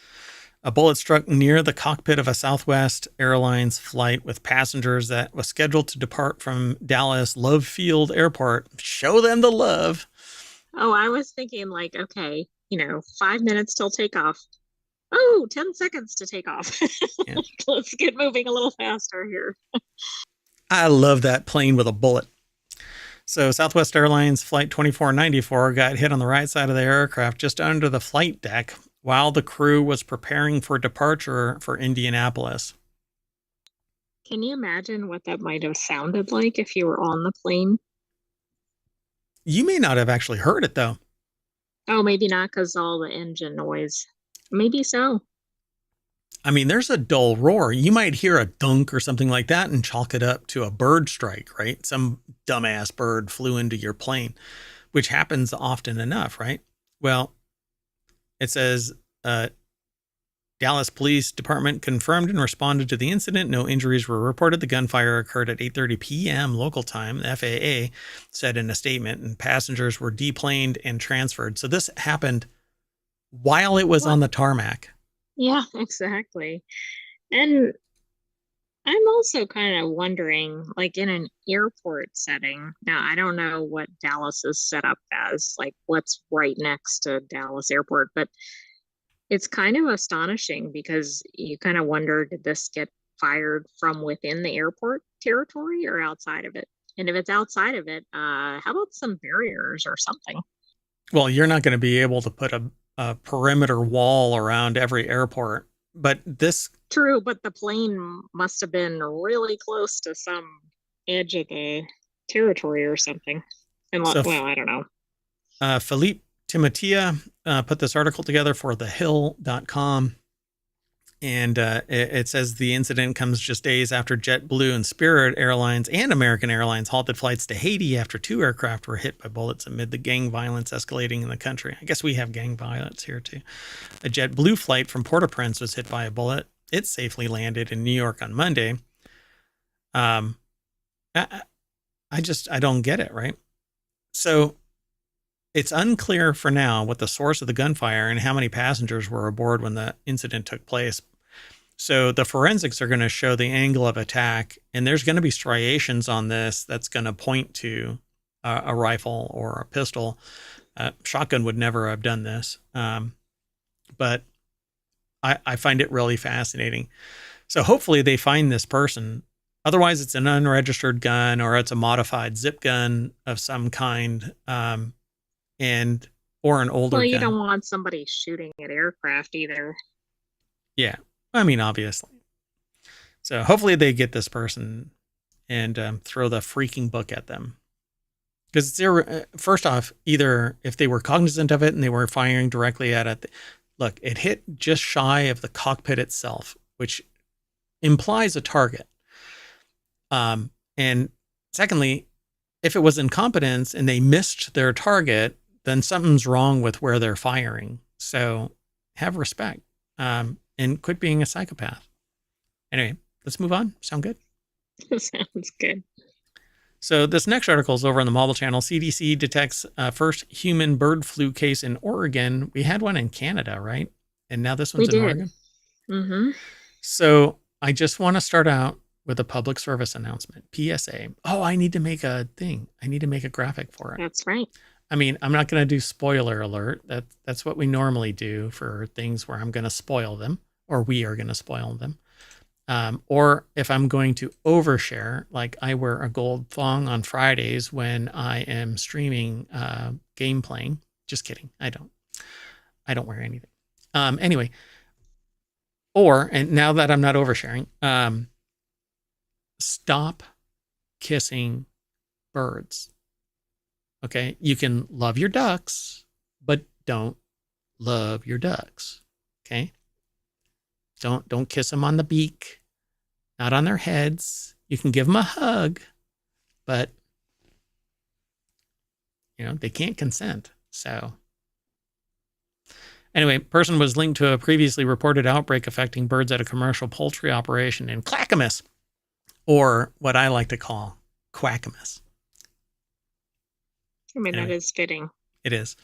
A bullet struck near the cockpit of a Southwest Airlines flight with passengers that was scheduled to depart from Dallas Love Field Airport. Show them the love. Oh, I was thinking like, okay, 5 minutes till takeoff. Oh, 10 seconds to take off. Yeah. Let's get moving a little faster here. I love that plane with a bullet. So Southwest Airlines Flight 2494 got hit on the right side of the aircraft just under the flight deck while the crew was preparing for departure for Indianapolis. Can you imagine what that might have sounded like if you were on the plane? You may not have actually heard it though. Oh, maybe not because all the engine noise. Maybe so. I mean, there's a dull roar. You might hear a dunk or something like that and chalk it up to a bird strike, right? Some dumbass bird flew into your plane, which happens often enough, right? Well, it says Dallas Police Department confirmed and responded to the incident. No injuries were reported. The gunfire occurred at 8:30 p.m. local time, the FAA said in a statement, and passengers were deplaned and transferred. So this happened while it was What? on the tarmac. Yeah, exactly. And I'm also kind of wondering, like in an airport setting, now I don't know what Dallas is set up as, like what's right next to Dallas Airport, but it's kind of astonishing because you kind of wonder, did this get fired from within the airport territory or outside of it? And if it's outside of it, how about some barriers or something? Well, you're not going to be able to put a perimeter wall around every airport, but this. True, but the plane must have been really close to some edge of the territory or something. And So well, I don't know. Philippe Timotia put this article together for thehill.com. And it says the incident comes just days after JetBlue and Spirit Airlines and American Airlines halted flights to Haiti after 2 aircraft were hit by bullets amid the gang violence escalating in the country. I guess we have gang violence here too. A JetBlue flight from Port-au-Prince was hit by a bullet. It safely landed in New York on Monday. I don't get it, right? So it's unclear for now what the source of the gunfire and how many passengers were aboard when the incident took place. So the forensics are going to show the angle of attack, and there's going to be striations on this that's going to point to a rifle or a pistol. Shotgun would never have done this, but I find it really fascinating. So hopefully they find this person. Otherwise, it's an unregistered gun or it's a modified zip gun of some kind, or an older Well, you gun. don't want somebody shooting at aircraft either. Yeah. I mean, obviously. So hopefully they get this person and throw the freaking book at them. Because first off, either if they were cognizant of it and they were firing directly at it, look, it hit just shy of the cockpit itself, which implies a target. And secondly, if it was incompetence and they missed their target, then something's wrong with where they're firing. So have respect. And quit being a psychopath. Anyway, let's move on. Sound good? Sounds good. So this next article is over on the Mobile Channel. CDC detects first human bird flu case in Oregon. We had one in Canada, right? And now this one's in Oregon. Mm-hmm. So I just want to start out with a public service announcement, PSA. Oh, I need to make a thing. I need to make a graphic for it. That's right. I mean, I'm not going to do spoiler alert. That's what we normally do for things where I'm going to spoil them, or we are going to spoil them. Or if I'm going to overshare, like I wear a gold thong on Fridays when I am streaming game playing. Just kidding. I don't wear anything. Anyway, and now that I'm not oversharing, stop kissing birds. Okay, you can love your ducks, but don't love your ducks. Okay, don't kiss them on the beak, not on their heads. You can give them a hug, but they can't consent. So anyway, person was linked to a previously reported outbreak affecting birds at a commercial poultry operation in Clackamas, or what I like to call Quackamas. I mean, that is fitting. It is.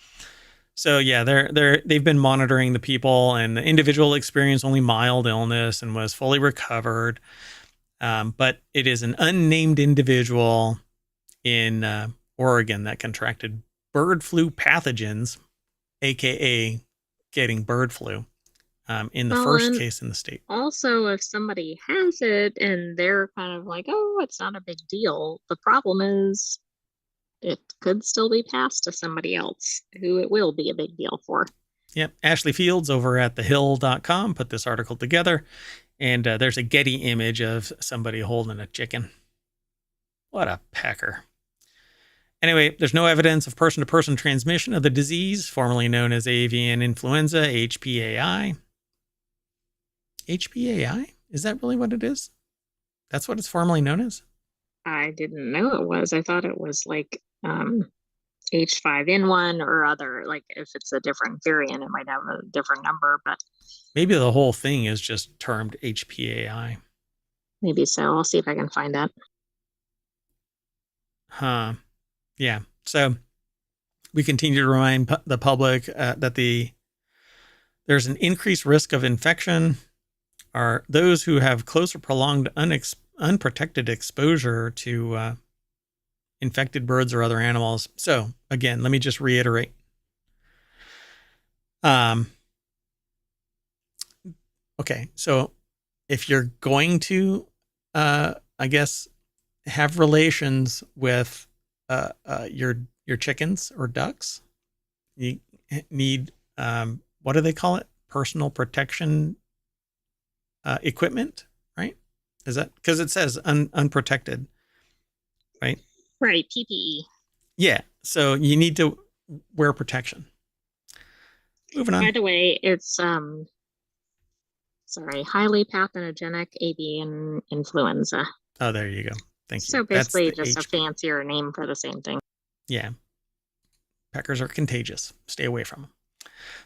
So yeah, they've been monitoring the people, and the individual experienced only mild illness and was fully recovered. But it is an unnamed individual in Oregon that contracted bird flu pathogens, aka getting bird flu, in the first case in the state. Also, if somebody has it and they're kind of like, oh, it's not a big deal, the problem is it could still be passed to somebody else who it will be a big deal for. Yep. Ashley Fields over at thehill.com put this article together, and there's a Getty image of somebody holding a chicken. What a pecker. Anyway, there's no evidence of person-to-person transmission of the disease, formerly known as avian influenza, HPAI. HPAI? Is that really what it is? That's what it's formerly known as? I didn't know it was. I thought it was like H5N1 or other. Like if it's a different variant, it might have a different number, but Maybe the whole thing is just termed HPAI. maybe so. I'll see if I can find that. Huh. Yeah. So we continue to remind the public that there's an increased risk of infection are those who have close or prolonged unprotected exposure to infected birds or other animals. So again, let me just reiterate. Okay, so if you're going to, I guess, have relations with your chickens or ducks, you need what do they call it? Personal protection equipment, right? Is that because it says unprotected, right? Right, PPE. Yeah, so you need to wear protection. Moving on. By the way, it's highly pathogenic avian influenza. Oh, there you go. Thank you. So basically That's just a fancier name for the same thing. Yeah. Peckers are contagious. Stay away from them.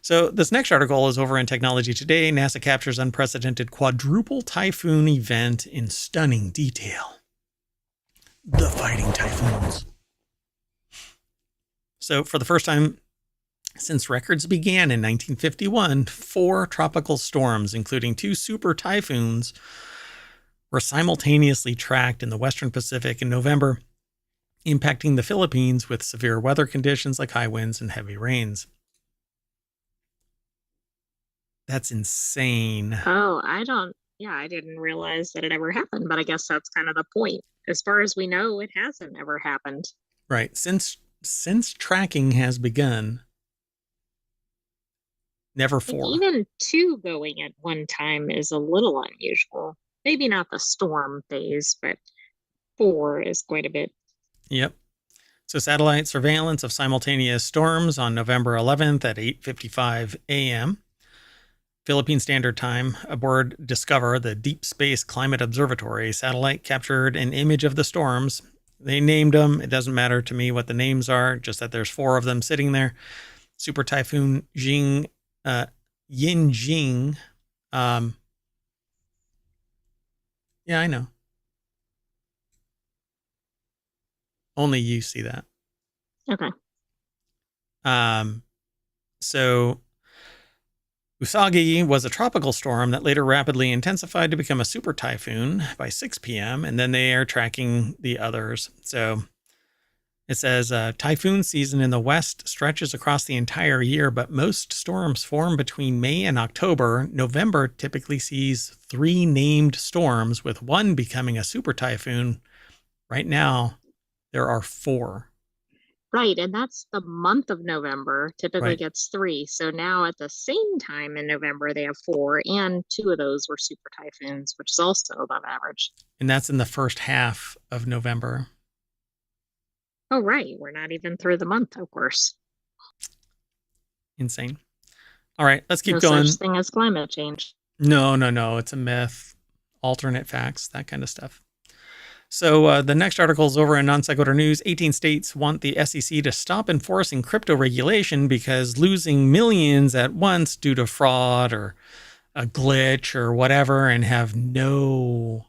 So this next article is over in Technology Today. NASA captures unprecedented quadruple typhoon event in stunning detail. The fighting typhoons. So for the first time since records began in 1951, 4 tropical storms, including 2 super typhoons, were simultaneously tracked in the Western Pacific in November, impacting the Philippines with severe weather conditions like high winds and heavy rains. That's insane. Oh, I didn't realize that it ever happened, but I guess that's kind of the point. As far as we know, it hasn't ever happened. Right. Since tracking has begun, never 4. Even 2 going at one time is a little unusual. Maybe not the storm phase, but 4 is quite a bit. Yep. So satellite surveillance of simultaneous storms on November 11th at 8:55 a.m. Philippine Standard Time aboard Discover, the Deep Space Climate Observatory satellite, captured an image of the storms. They named them. It doesn't matter to me what the names are, just that there's 4 of them sitting there. Super Typhoon Yinjing. Yeah, I know. Only you see that. Okay. So Usagi was a tropical storm that later rapidly intensified to become a super typhoon by 6 p.m., and then they are tracking the others. So it says typhoon season in the west stretches across the entire year, but most storms form between May and October. November typically sees 3 named storms, with 1 becoming a super typhoon. Right now, there are 4. Right, and that's the month of November typically Right. gets 3. So now at the same time in November, they have 4, and 2 of those were super typhoons, which is also above average. And that's in the first half of November. Oh, right. We're not even through the month, of course. Insane. All right, let's keep No going. such thing as climate change. No. It's a myth. Alternate facts, that kind of stuff. So the next article is over in Non Sequitur News. 18 states want the SEC to stop enforcing crypto regulation because losing millions at once due to fraud or a glitch or whatever, and have no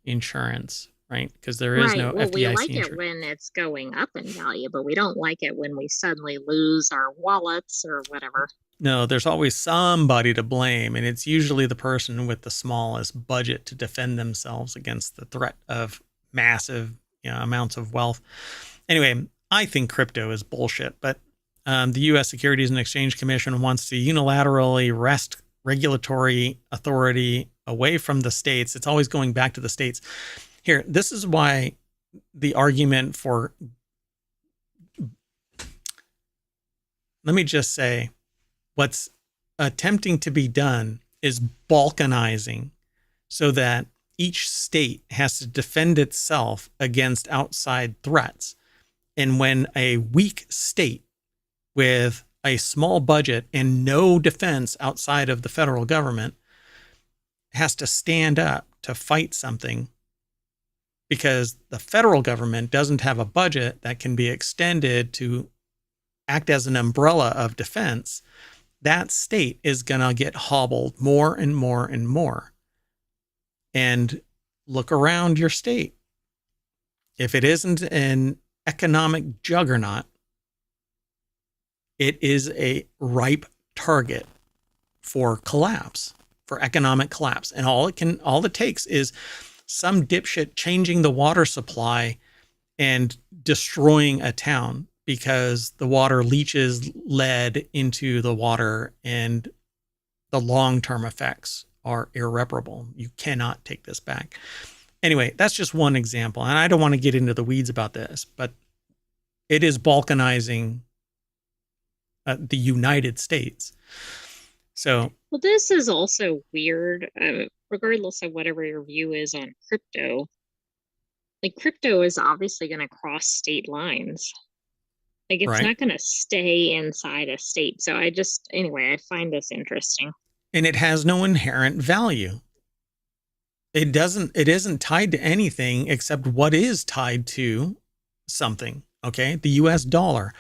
insurance, right? Because there is no FDIC we like insurance. it when it's going up in value, but we don't like it when we suddenly lose our wallets or whatever. No, there's always somebody to blame, and it's usually the person with the smallest budget to defend themselves against the threat of massive amounts of wealth. Anyway, I think crypto is bullshit, but the U.S. Securities and Exchange Commission wants to unilaterally wrest regulatory authority away from the states. It's always going back to the states. Here, this is why the argument for, let me just say, what's attempting to be done is balkanizing so that each state has to defend itself against outside threats. And when a weak state with a small budget and no defense outside of the federal government has to stand up to fight something because the federal government doesn't have a budget that can be extended to act as an umbrella of defense, that state is going to get hobbled more and more and more. And look around your state. If it isn't an economic juggernaut, it is a ripe target for collapse, for economic collapse. And all it takes is some dipshit changing the water supply and destroying a town because the water leaches lead into the water, and the long-term effects are irreparable. You cannot take this back. Anyway, that's just one example. And I don't want to get into the weeds about this, but it is balkanizing the United States. So, well, this is also weird, regardless of whatever your view is on crypto. Like, crypto is obviously going to cross state lines. Like, it's right. not going to stay inside a state. So anyway, I find this interesting. And it has no inherent value. It isn't tied to anything except what is tied to something. Okay. The US dollar.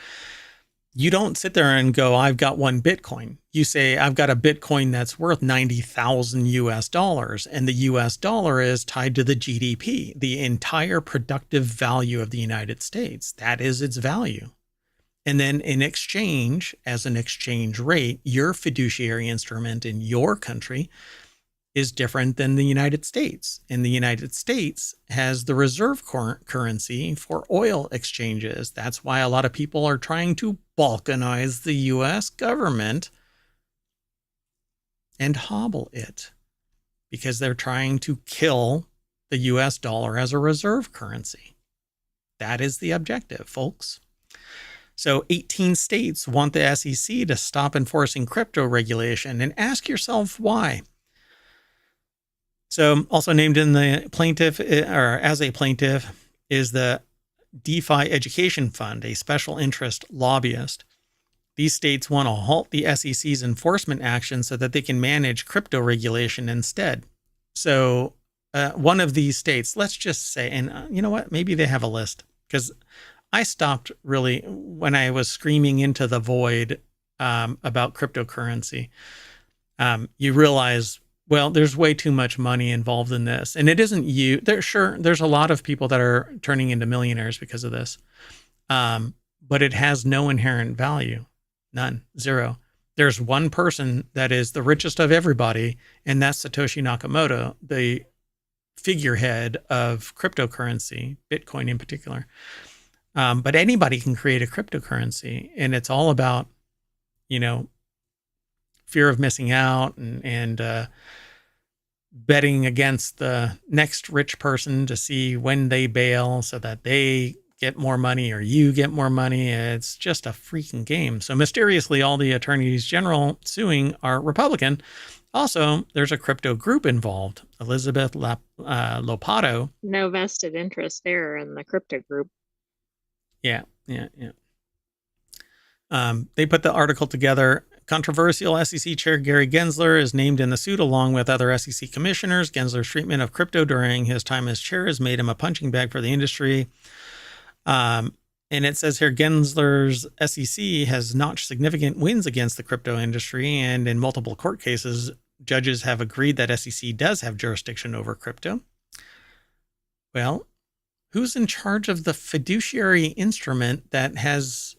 You don't sit there and go, I've got one Bitcoin. You say, I've got a Bitcoin that's worth 90,000 US dollars. And the US dollar is tied to the GDP, the entire productive value of the United States. That is its value. And then in exchange, as an exchange rate, your fiduciary instrument in your country is different than the United States. And the United States has the reserve currency for oil exchanges. That's why a lot of people are trying to balkanize the US government and hobble it, because they're trying to kill the US dollar as a reserve currency. That is the objective, folks. So 18 states want the SEC to stop enforcing crypto regulation, and ask yourself why. So also named in the plaintiff, or as a plaintiff, is the DeFi Education Fund, a special interest lobbyist. These states want to halt the SEC's enforcement action so that they can manage crypto regulation instead. So one of these states, let's just say, and you know what, maybe they have a list, because I stopped really when I was screaming into the void about cryptocurrency. You realize, well, there's way too much money involved in this. And it isn't you. There's a lot of people that are turning into millionaires because of this. But it has no inherent value. None. Zero. There's one person that is the richest of everybody, and that's Satoshi Nakamoto, the figurehead of cryptocurrency, Bitcoin in particular. But anybody can create a cryptocurrency, and it's all about, fear of missing out and betting against the next rich person to see when they bail so that they get more money or you get more money. It's just a freaking game. So mysteriously, all the attorneys general suing are Republican. Also, there's a crypto group involved, Elizabeth Lopato. No vested interest there in the crypto group. Yeah. They put the article together. Controversial SEC Chair Gary Gensler is named in the suit along with other SEC commissioners. Gensler's treatment of crypto during his time as chair has made him a punching bag for the industry. And it says here, Gensler's SEC has notched significant wins against the crypto industry, and in multiple court cases, judges have agreed that SEC does have jurisdiction over crypto. Well, who's in charge of the fiduciary instrument that has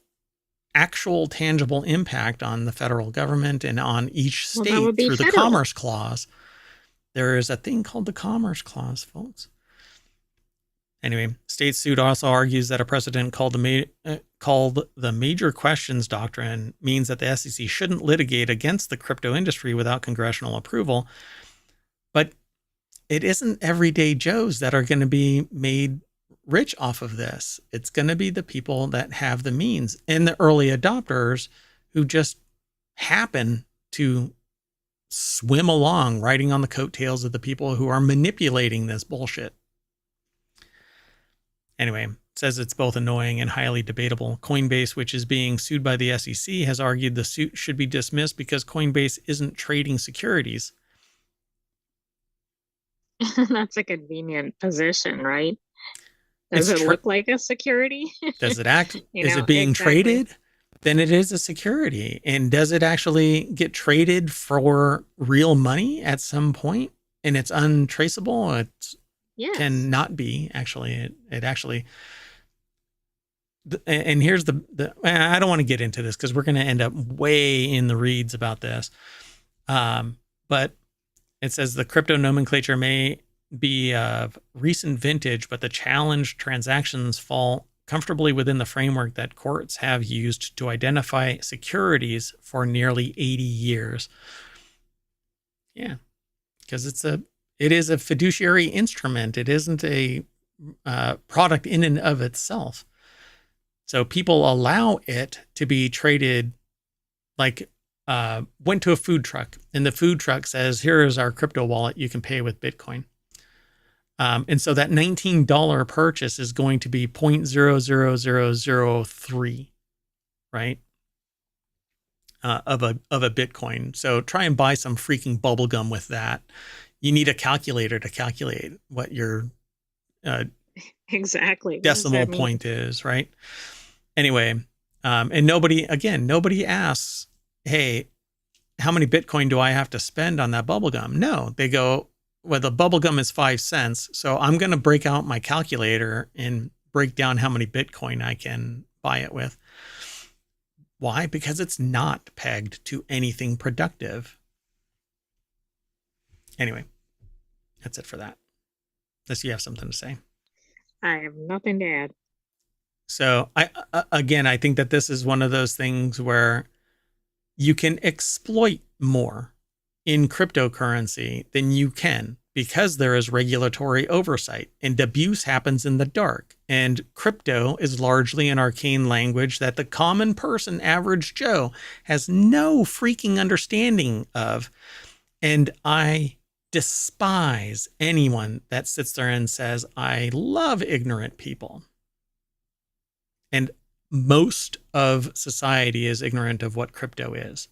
actual tangible impact on the federal government and on each state through the Commerce Clause? There is a thing called the Commerce Clause, folks. Anyway, state suit also argues that a precedent called the Major Questions Doctrine means that the SEC shouldn't litigate against the crypto industry without congressional approval. But it isn't everyday Joes that are going to be made rich off of this. It's going to be the people that have the means and the early adopters who just happen to swim along, riding on the coattails of the people who are manipulating this bullshit. Anyway, says it's both annoying and highly debatable. Coinbase, which is being sued by the SEC, has argued the suit should be dismissed because Coinbase isn't trading securities. That's a convenient position, right? Does It's it look like a security? Does it act? You Is know, it being exactly. traded? Then it is a security. And does it actually get traded for real money at some point? And it's untraceable. It Yes. cannot be actually. It actually. And here's the. I don't want to get into this because we're going to end up way in the reeds about this. But it says the crypto nomenclature may be of recent vintage, but the challenged transactions fall comfortably within the framework that courts have used to identify securities for nearly 80 years. Yeah, because it is a fiduciary instrument. It isn't a product in and of itself. So people allow it to be traded like went to a food truck and the food truck says, here is our crypto wallet. You can pay with Bitcoin. And so that $19 purchase is going to be 0.00003, right? Of a Bitcoin. So try and buy some freaking bubble gum with that. You need a calculator to calculate what your Exactly. What does decimal that mean? point is, right? Anyway, and nobody asks, hey, how many Bitcoin do I have to spend on that bubble gum? No, they go, well, the bubble gum is 5 cents. So I'm going to break out my calculator and break down how many Bitcoin I can buy it with. Why? Because it's not pegged to anything productive. Anyway, that's it for that. Unless you have something to say. I have nothing to add. So I think that this is one of those things where you can exploit more in cryptocurrency than you can because there is regulatory oversight and abuse happens in the dark. And crypto is largely an arcane language that the common person, average Joe, has no freaking understanding of. And I despise anyone that sits there and says, I love ignorant people. And most of society is ignorant of what crypto is.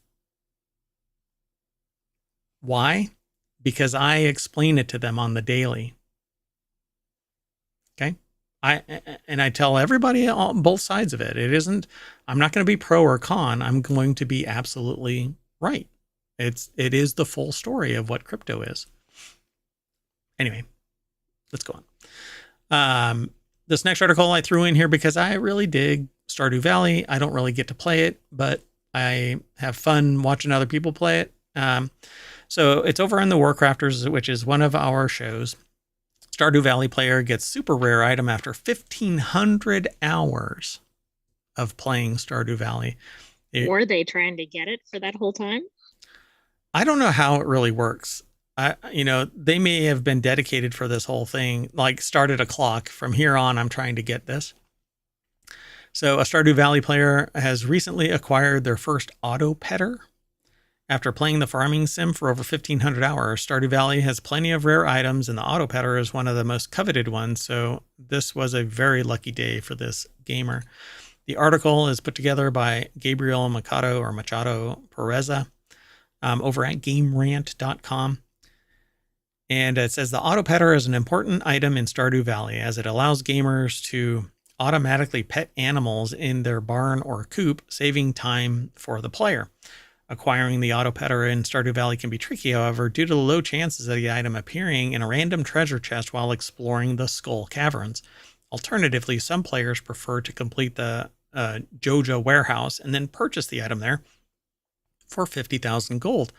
Why? Because I explain it to them on the daily. Okay? I tell everybody on both sides of it. I'm not going to be pro or con. I'm going to be absolutely right. It is the full story of what crypto is. Anyway, let's go on. This next article I threw in here because I really dig Stardew Valley. I don't really get to play it, but I have fun watching other people play it. So it's over on the WarCrafters, which is one of our shows. Stardew Valley player gets super rare item after 1,500 hours of playing Stardew Valley. Were they trying to get it for that whole time? I don't know how it really works. They may have been dedicated for this whole thing, like started a clock. From here on, I'm trying to get this. So a Stardew Valley player has recently acquired their first auto petter. After playing the farming sim for over 1,500 hours, Stardew Valley has plenty of rare items, and the auto petter is one of the most coveted ones. So this was a very lucky day for this gamer. The article is put together by Gabriel Machado Pereza over at GameRant.com. And it says the auto petter is an important item in Stardew Valley as it allows gamers to automatically pet animals in their barn or coop, saving time for the player. Acquiring the auto petter in Stardew Valley can be tricky, however, due to the low chances of the item appearing in a random treasure chest while exploring the Skull Caverns. Alternatively, some players prefer to complete the Joja warehouse and then purchase the item there for 50,000 gold.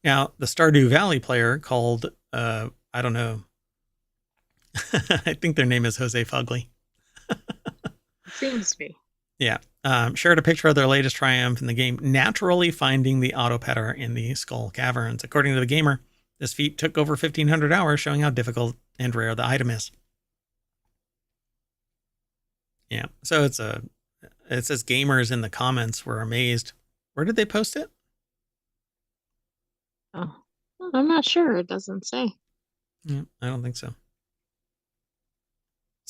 Now, the Stardew Valley player called, I don't know, I think their name is Jose Fugly. Seems to be. Yeah. Shared a picture of their latest triumph in the game, naturally finding the auto petter in the Skull Caverns. According to the gamer, this feat took over 1,500 hours, showing how difficult and rare the item is. Yeah. So it says gamers in the comments were amazed. Where did they post it? Oh, I'm not sure. It doesn't say. Yeah, I don't think so.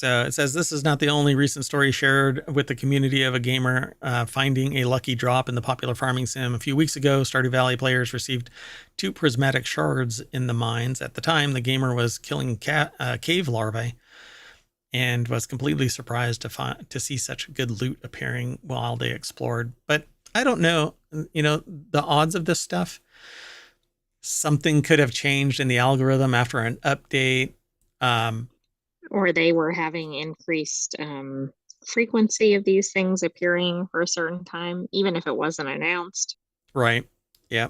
So it says this is not the only recent story shared with the community of a gamer finding a lucky drop in the popular farming sim. A few weeks ago, Stardew Valley players received 2 prismatic shards in the mines. At the time, the gamer was killing cave larvae and was completely surprised to see such good loot appearing while they explored. But I don't know, the odds of this stuff. Something could have changed in the algorithm after an update. Or they were having increased frequency of these things appearing for a certain time, even if it wasn't announced. Right. Yeah.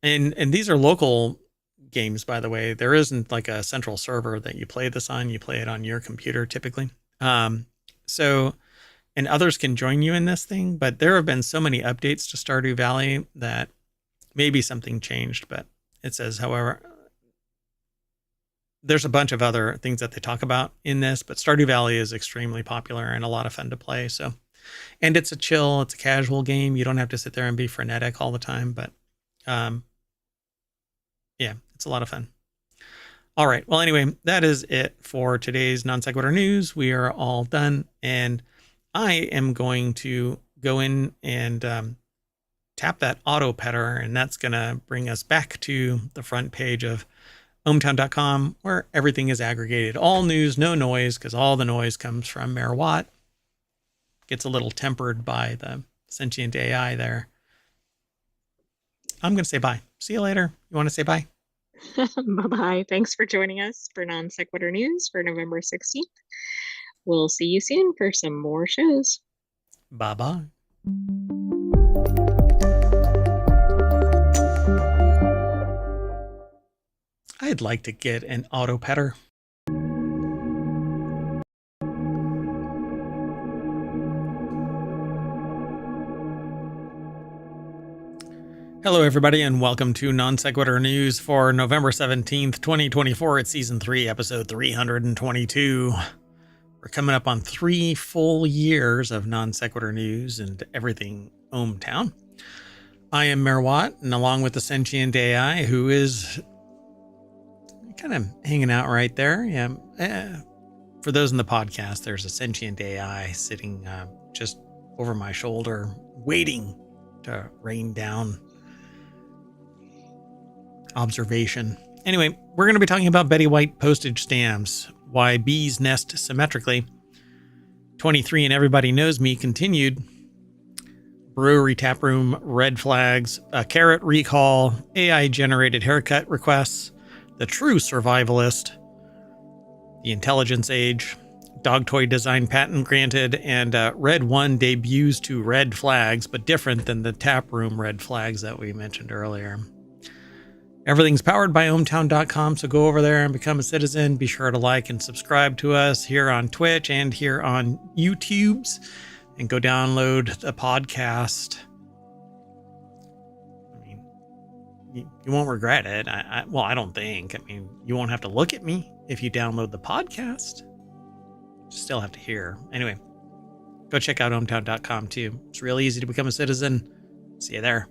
And these are local games, by the way. There isn't like a central server that you play this on. You play it on your computer typically. So, and others can join you in this thing, but there have been so many updates to Stardew Valley that maybe something changed. But it says, however, there's a bunch of other things that they talk about in this, but Stardew Valley is extremely popular and a lot of fun to play. So, and it's a casual game. You don't have to sit there and be frenetic all the time, but yeah, it's a lot of fun. All right. Well, anyway, that is it for today's Non Sequitur news. We are all done. And I am going to go in and tap that auto petter, and that's going to bring us back to the front page of ohmTown.com, where everything is aggregated. All news, no noise, because all the noise comes from Mayor Watt. Gets a little tempered by the sentient AI there. I'm going to say bye. See you later. You want to say bye? Bye-bye. Thanks for joining us for Non Sequitur News for November 16th. We'll see you soon for some more shows. Bye-bye. I'd like to get an auto petter. Hello, everybody, and welcome to Non Sequitur News for November 17th, 2024. It's Season 3, Episode 322. We're coming up on 3 full years of Non Sequitur News and everything ohmTown. I am Mayor Watt, and along with the sentient AI, who is kind of hanging out right there. Yeah. For those in the podcast, there's a sentient AI sitting just over my shoulder, waiting to rain down observation. Anyway, we're going to be talking about Betty White postage stamps, why bees nest symmetrically. 23 and Everybody Knows Me continued. Brewery taproom red flags, a carrot recall, AI generated haircut requests, the true survivalist, the intelligence age, dog toy design patent granted, and Red 1 debuts to red flags, but different than the taproom red flags that we mentioned earlier. Everything's powered by ohmTown.com, so go over there and become a citizen. Be sure to like and subscribe to us here on Twitch and here on YouTube's, and go download the podcast. I mean, you won't regret it. Well, I don't think. I mean, you won't have to look at me if you download the podcast. You still have to hear. Anyway, go check out ohmTown.com too. It's real easy to become a citizen. See you there.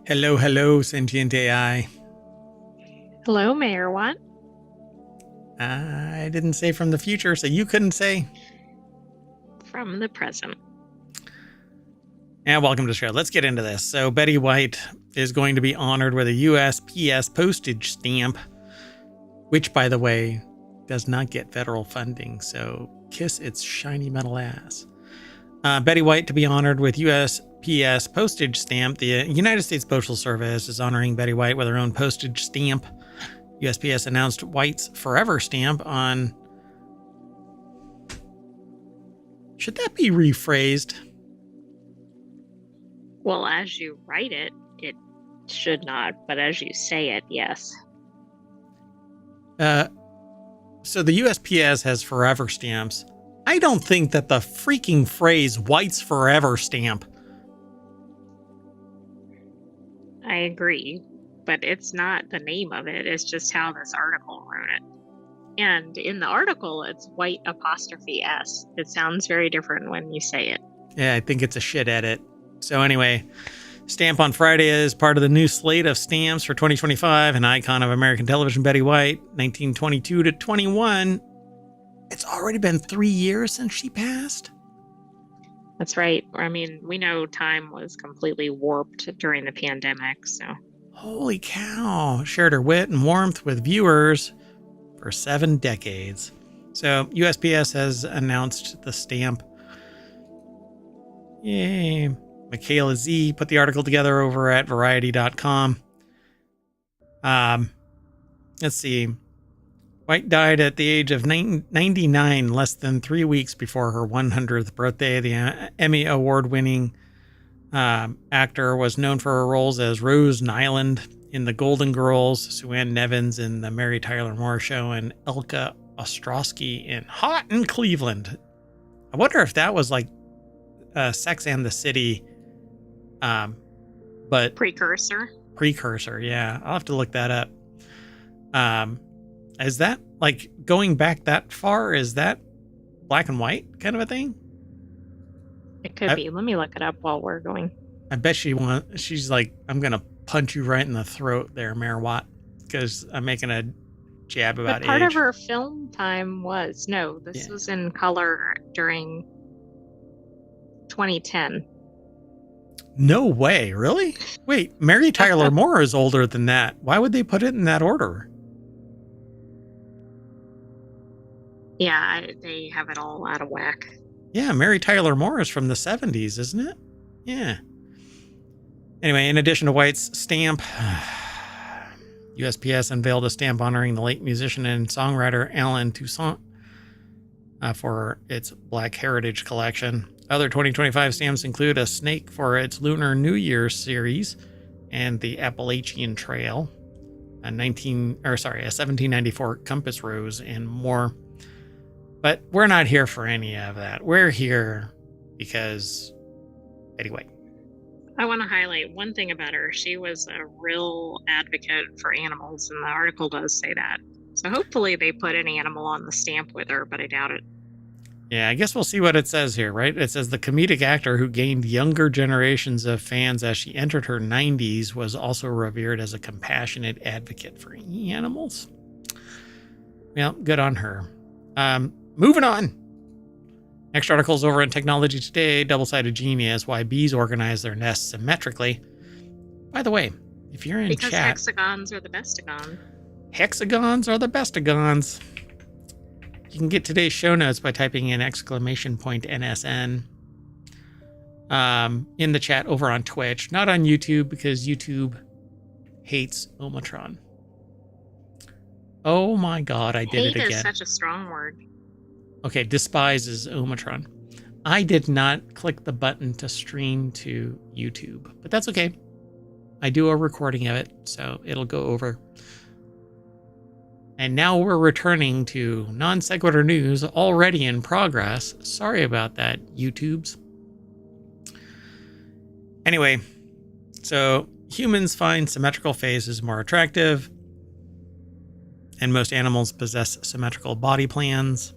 Hello, sentient AI. Hello, Mayor Watt. I didn't say from the future, so you couldn't say. From the present. And welcome to the show. Let's get into this. So Betty White is going to be honored with a USPS postage stamp, which, by the way, does not get federal funding, so kiss its shiny metal ass. Betty White to be honored with USPS postage stamp. The United States Postal Service is honoring Betty White with her own postage stamp. USPS announced White's Forever stamp on... Should that be rephrased? Well, as you write it, it should not, but as you say it, yes. So the USPS has Forever stamps. I don't think that the freaking phrase White's Forever stamp. I agree, but it's not the name of it. It's just how this article wrote it. And in the article, it's White apostrophe S. It sounds very different when you say it. Yeah, I think it's a shit edit. So anyway, Stamp on Friday is part of the new slate of stamps for 2025. An icon of American television, Betty White, 1922 to 21. It's already been 3 years since she passed. That's right. I mean, we know time was completely warped during the pandemic, so. Holy cow. Shared her wit and warmth with viewers for 7 decades. So USPS has announced the stamp. Yay. Michaela Z put the article together over at variety.com. Let's see. White died at the age of 99, less than 3 weeks before her 100th birthday. The Emmy Award-winning actor was known for her roles as Rose Nyland in The Golden Girls, Sue Ann Nevins in The Mary Tyler Moore Show, and Elka Ostrowski in Hot in Cleveland. I wonder if that was like Sex and the City, but Precursor, yeah. I'll have to look that up. Is that like going back that far? Is that black and white kind of a thing? It could be. Let me look it up while we're going. I bet she's like, I'm going to punch you right in the throat there, Mayor Watt, because I'm making a jab about but part age. of her film time was, this was in color during 2010. No way, really? Wait, Mary Tyler Moore is older than that. Why would they put it in that order? Yeah, they have it all out of whack. Yeah, Mary Tyler Moore is from the 70s, isn't it? Yeah. Anyway, in addition to White's stamp, USPS unveiled a stamp honoring the late musician and songwriter Alan Toussaint for its Black Heritage collection. Other 2025 stamps include a snake for its Lunar New Year series and the Appalachian Trail, a 1794 compass rose, and more. But we're not here for any of that. We're here because Betty White. I want to highlight one thing about her. She was a real advocate for animals, and the article does say that. So hopefully they put an animal on the stamp with her, but I doubt it. Yeah, I guess we'll see what it says here, right? It says the comedic actor who gained younger generations of fans as she entered her 90s was also revered as a compassionate advocate for animals. Well, good on her. Moving on. Next article is over on Technology Today. Double-sided genius: why bees organize their nests symmetrically. By the way, if you're in because chat, hexagons are the bestagons. Hexagons are the bestagons. You can get today's show notes by typing in !NSN in the chat over on Twitch, not on YouTube because YouTube hates ohmTown. Oh my God, I did it again. Hate is such a strong word. Okay, despises ohmTown. I did not click the button to stream to YouTube, but that's okay. I do a recording of it, so it'll go over. And now we're returning to Non Sequitur news already in progress. Sorry about that, YouTubes. Anyway, so humans find symmetrical faces more attractive, and most animals possess symmetrical body plans,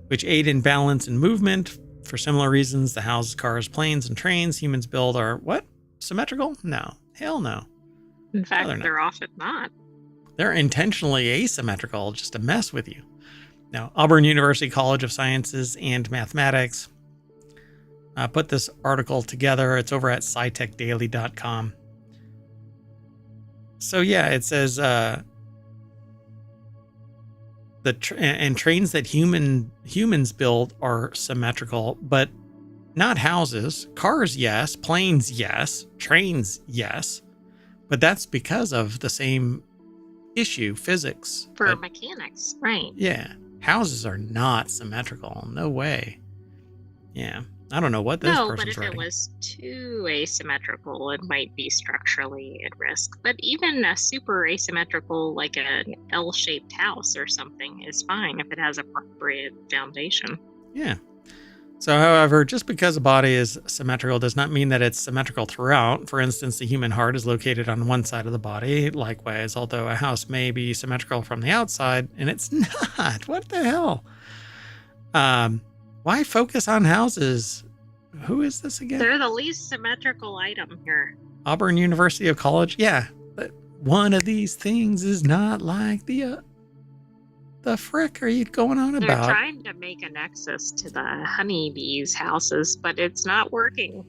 which aid in balance and movement. For similar reasons, the houses, cars, planes, and trains humans build are what? Symmetrical? No. Hell no. In fact, they're often not. They're intentionally asymmetrical, just to mess with you. Now, Auburn University College of Sciences and Mathematics put this article together. It's over at scitechdaily.com. So yeah, it says trains that humans build are symmetrical, but not houses. Cars, yes. Planes, yes. Trains, yes. But that's because of the same issue, physics. For mechanics, right. Yeah. Houses are not symmetrical. No way. Yeah. I don't know what this person's but if writing. it was too asymmetrical, it might be structurally at risk. But even a super asymmetrical, like an L-shaped house or something, is fine if it has appropriate foundation. Yeah. So, however, just because a body is symmetrical does not mean that it's symmetrical throughout. For instance, the human heart is located on one side of the body. Likewise, although a house may be symmetrical from the outside, and it's not. What the hell? Why focus on houses? Who is this again? They're the least symmetrical item here. Auburn University of College. Yeah, but one of these things is not like the frick are you going on They're about? trying to make a nexus to the honeybees' houses, but it's not working.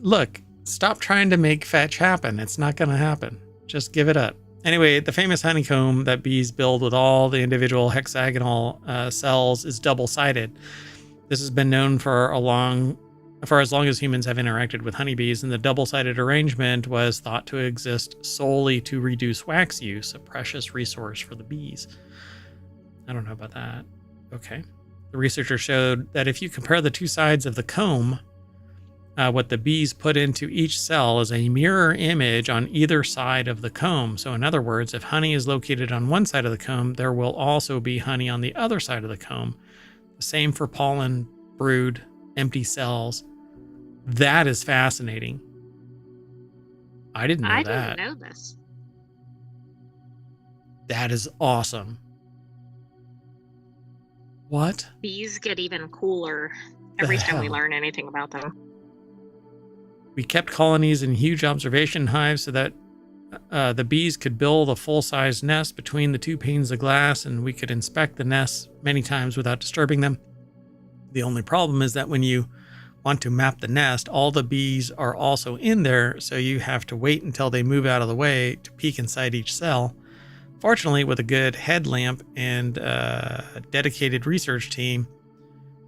Look, stop trying to make fetch happen. It's not going to happen. Just give it up. Anyway, the famous honeycomb that bees build with all the individual hexagonal cells is double-sided. This has been known for as long as humans have interacted with honeybees, and the double-sided arrangement was thought to exist solely to reduce wax use, a precious resource for the bees. I don't know about that. Okay. The researchers showed that if you compare the two sides of the comb, what the bees put into each cell is a mirror image on either side of the comb. So in other words, if honey is located on one side of the comb, there will also be honey on the other side of the comb. The same for pollen, brood, empty cells. That is fascinating. I didn't know that. I didn't know this. That is awesome. What? Bees get even cooler every time we learn anything about them. We kept colonies in huge observation hives so that the bees could build a full-size nest between the two panes of glass, and we could inspect the nests many times without disturbing them. The only problem is that when you want to map the nest, all the bees are also in there, so you have to wait until they move out of the way to peek inside each cell. Fortunately, with a good headlamp and a dedicated research team,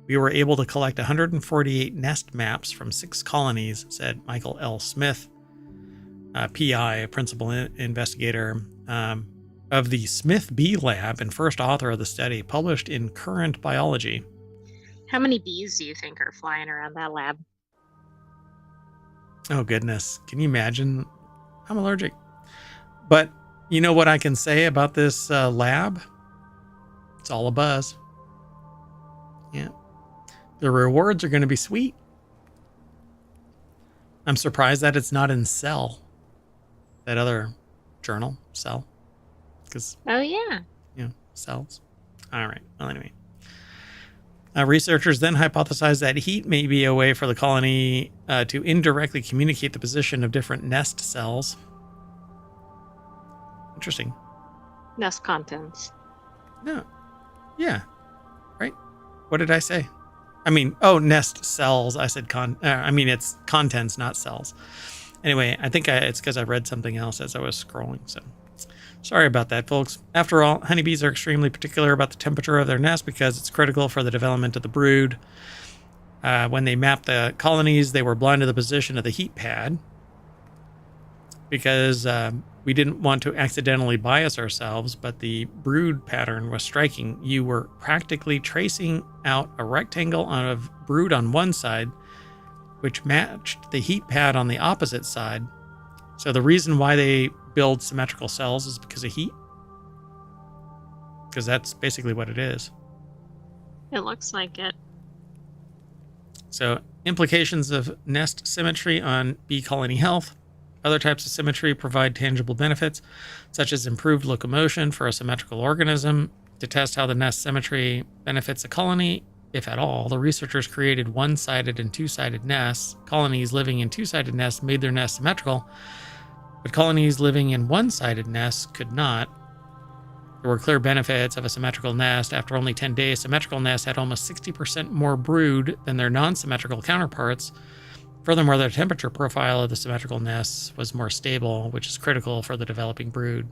we were able to collect 148 nest maps from 6 colonies, said Michael L. Smith, PI, a principal investigator of the Smith Bee Lab and first author of the study, published in Current Biology. How many bees do you think are flying around that lab? Oh, goodness. Can you imagine? I'm allergic. But you know what I can say about this lab? It's all a buzz. Yeah. The rewards are going to be sweet. I'm surprised that it's not in Cell, that other journal, Cell. Because, oh, yeah. Cells. All right. Well, anyway. Researchers then hypothesized that heat may be a way for the colony to indirectly communicate the position of different nest cells. Interesting. Nest contents. No. Yeah. Right? What did I say? I mean, nest cells. I said it's contents, not cells. Anyway, I think it's because I read something else as I was scrolling. So sorry about that, folks. After all, honeybees are extremely particular about the temperature of their nest because it's critical for the development of the brood. When they mapped the colonies, they were blind to the position of the heat pad because we didn't want to accidentally bias ourselves, but the brood pattern was striking. You were practically tracing out a rectangle of brood on one side, which matched the heat pad on the opposite side. So the reason why they build symmetrical cells is because of heat. Because that's basically what it is. It looks like it. So implications of nest symmetry on bee colony health. Other types of symmetry provide tangible benefits, such as improved locomotion for a symmetrical organism. To test how the nest symmetry benefits a colony, if at all, the researchers created one-sided and two-sided nests. Colonies living in two-sided nests made their nests symmetrical, but colonies living in one-sided nests could not. There were clear benefits of a symmetrical nest. After only 10 days, symmetrical nests had almost 60% more brood than their non-symmetrical counterparts. Furthermore, the temperature profile of the symmetrical nests was more stable, which is critical for the developing brood.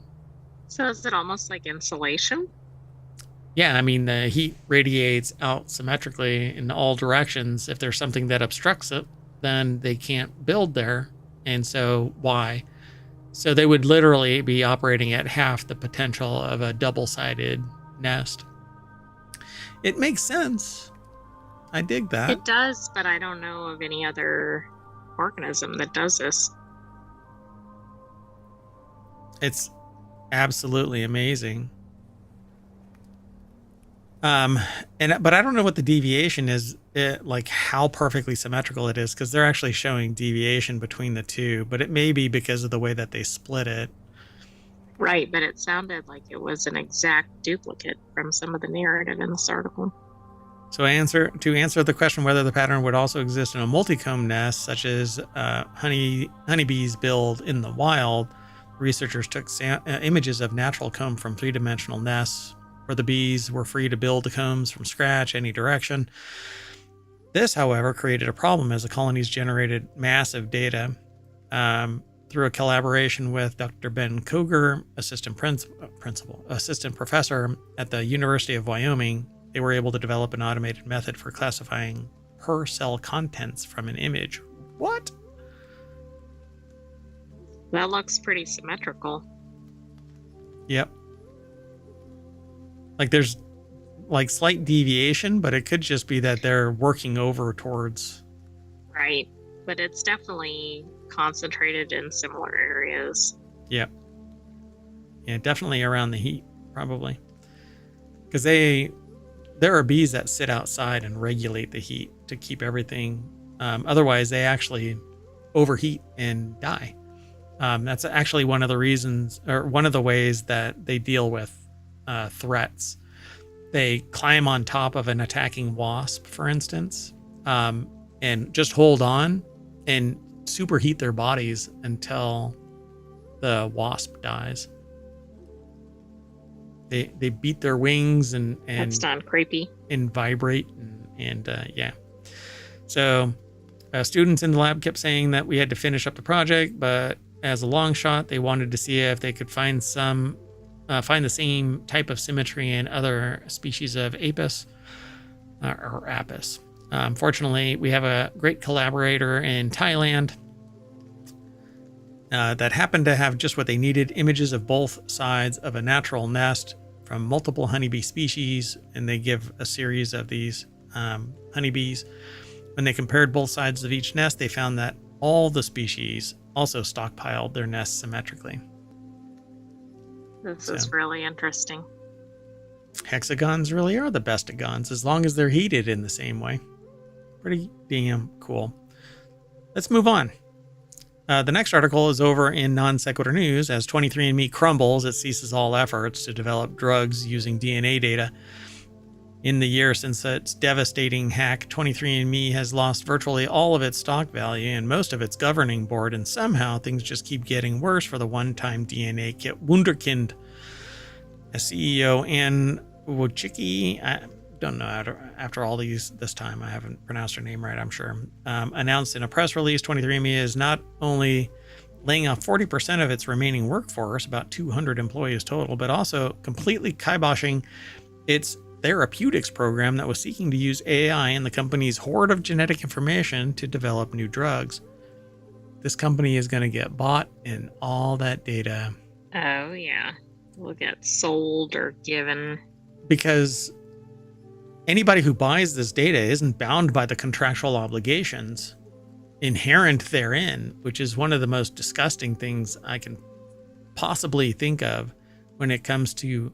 So is it almost like insulation? Yeah, I mean, the heat radiates out symmetrically in all directions. If there's something that obstructs it, then they can't build there. And so why? So they would literally be operating at half the potential of a double-sided nest. It makes sense. I dig that. It does, but I don't know of any other organism that does this. It's absolutely amazing. But I don't know what the deviation is, like how perfectly symmetrical it is, because they're actually showing deviation between the two, but it may be because of the way that they split it. Right, but it sounded like it was an exact duplicate from some of the narrative in this article. So to answer the question whether the pattern would also exist in a multi-comb nest, such as honeybees build in the wild, researchers took images of natural comb from three-dimensional nests where the bees were free to build the combs from scratch any direction. This, however, created a problem as the colonies generated massive data. Through a collaboration with Dr. Ben Koger, assistant professor at the University of Wyoming, they were able to develop an automated method for classifying per cell contents from an image. What? That looks pretty symmetrical. Yep. Like there's like slight deviation, but it could just be that they're working over towards. Right. But it's definitely concentrated in similar areas. Yep. Yeah, definitely around the heat, probably. Because there are bees that sit outside and regulate the heat to keep everything. Otherwise, they actually overheat and die. That's actually one of the reasons, or one of the ways that they deal with threats. They climb on top of an attacking wasp, for instance, and just hold on and superheat their bodies until the wasp dies. They beat their wings and That's not creepy. And vibrate and yeah. So students in the lab kept saying that we had to finish up the project, but as a long shot, they wanted to see if they could find the same type of symmetry in other species of apis or apis. Fortunately, we have a great collaborator in Thailand that happened to have just what they needed, images of both sides of a natural nest from multiple honeybee species, and they give a series of these honeybees. When they compared both sides of each nest, they found that all the species also stockpiled their nests symmetrically. This is really interesting. Hexagons really are the best of guns, as long as they're heated in the same way. Pretty damn cool. Let's move on. The next article is over in Non Sequitur News. As 23andMe crumbles, it ceases all efforts to develop drugs using DNA data. In the year since its devastating hack, 23andMe has lost virtually all of its stock value and most of its governing board, and somehow things just keep getting worse for the one-time DNA kit wunderkind. As CEO Ann Wojcicki, I don't know, after all this time, I haven't pronounced her name right, I'm sure, announced in a press release, 23andMe is not only laying off 40% of its remaining workforce, about 200 employees total, but also completely kiboshing its therapeutics program that was seeking to use AI and the company's hoard of genetic information to develop new drugs. This company is going to get bought and all that data. Oh, yeah. Will get sold or given. Because anybody who buys this data isn't bound by the contractual obligations inherent therein, which is one of the most disgusting things I can possibly think of when it comes to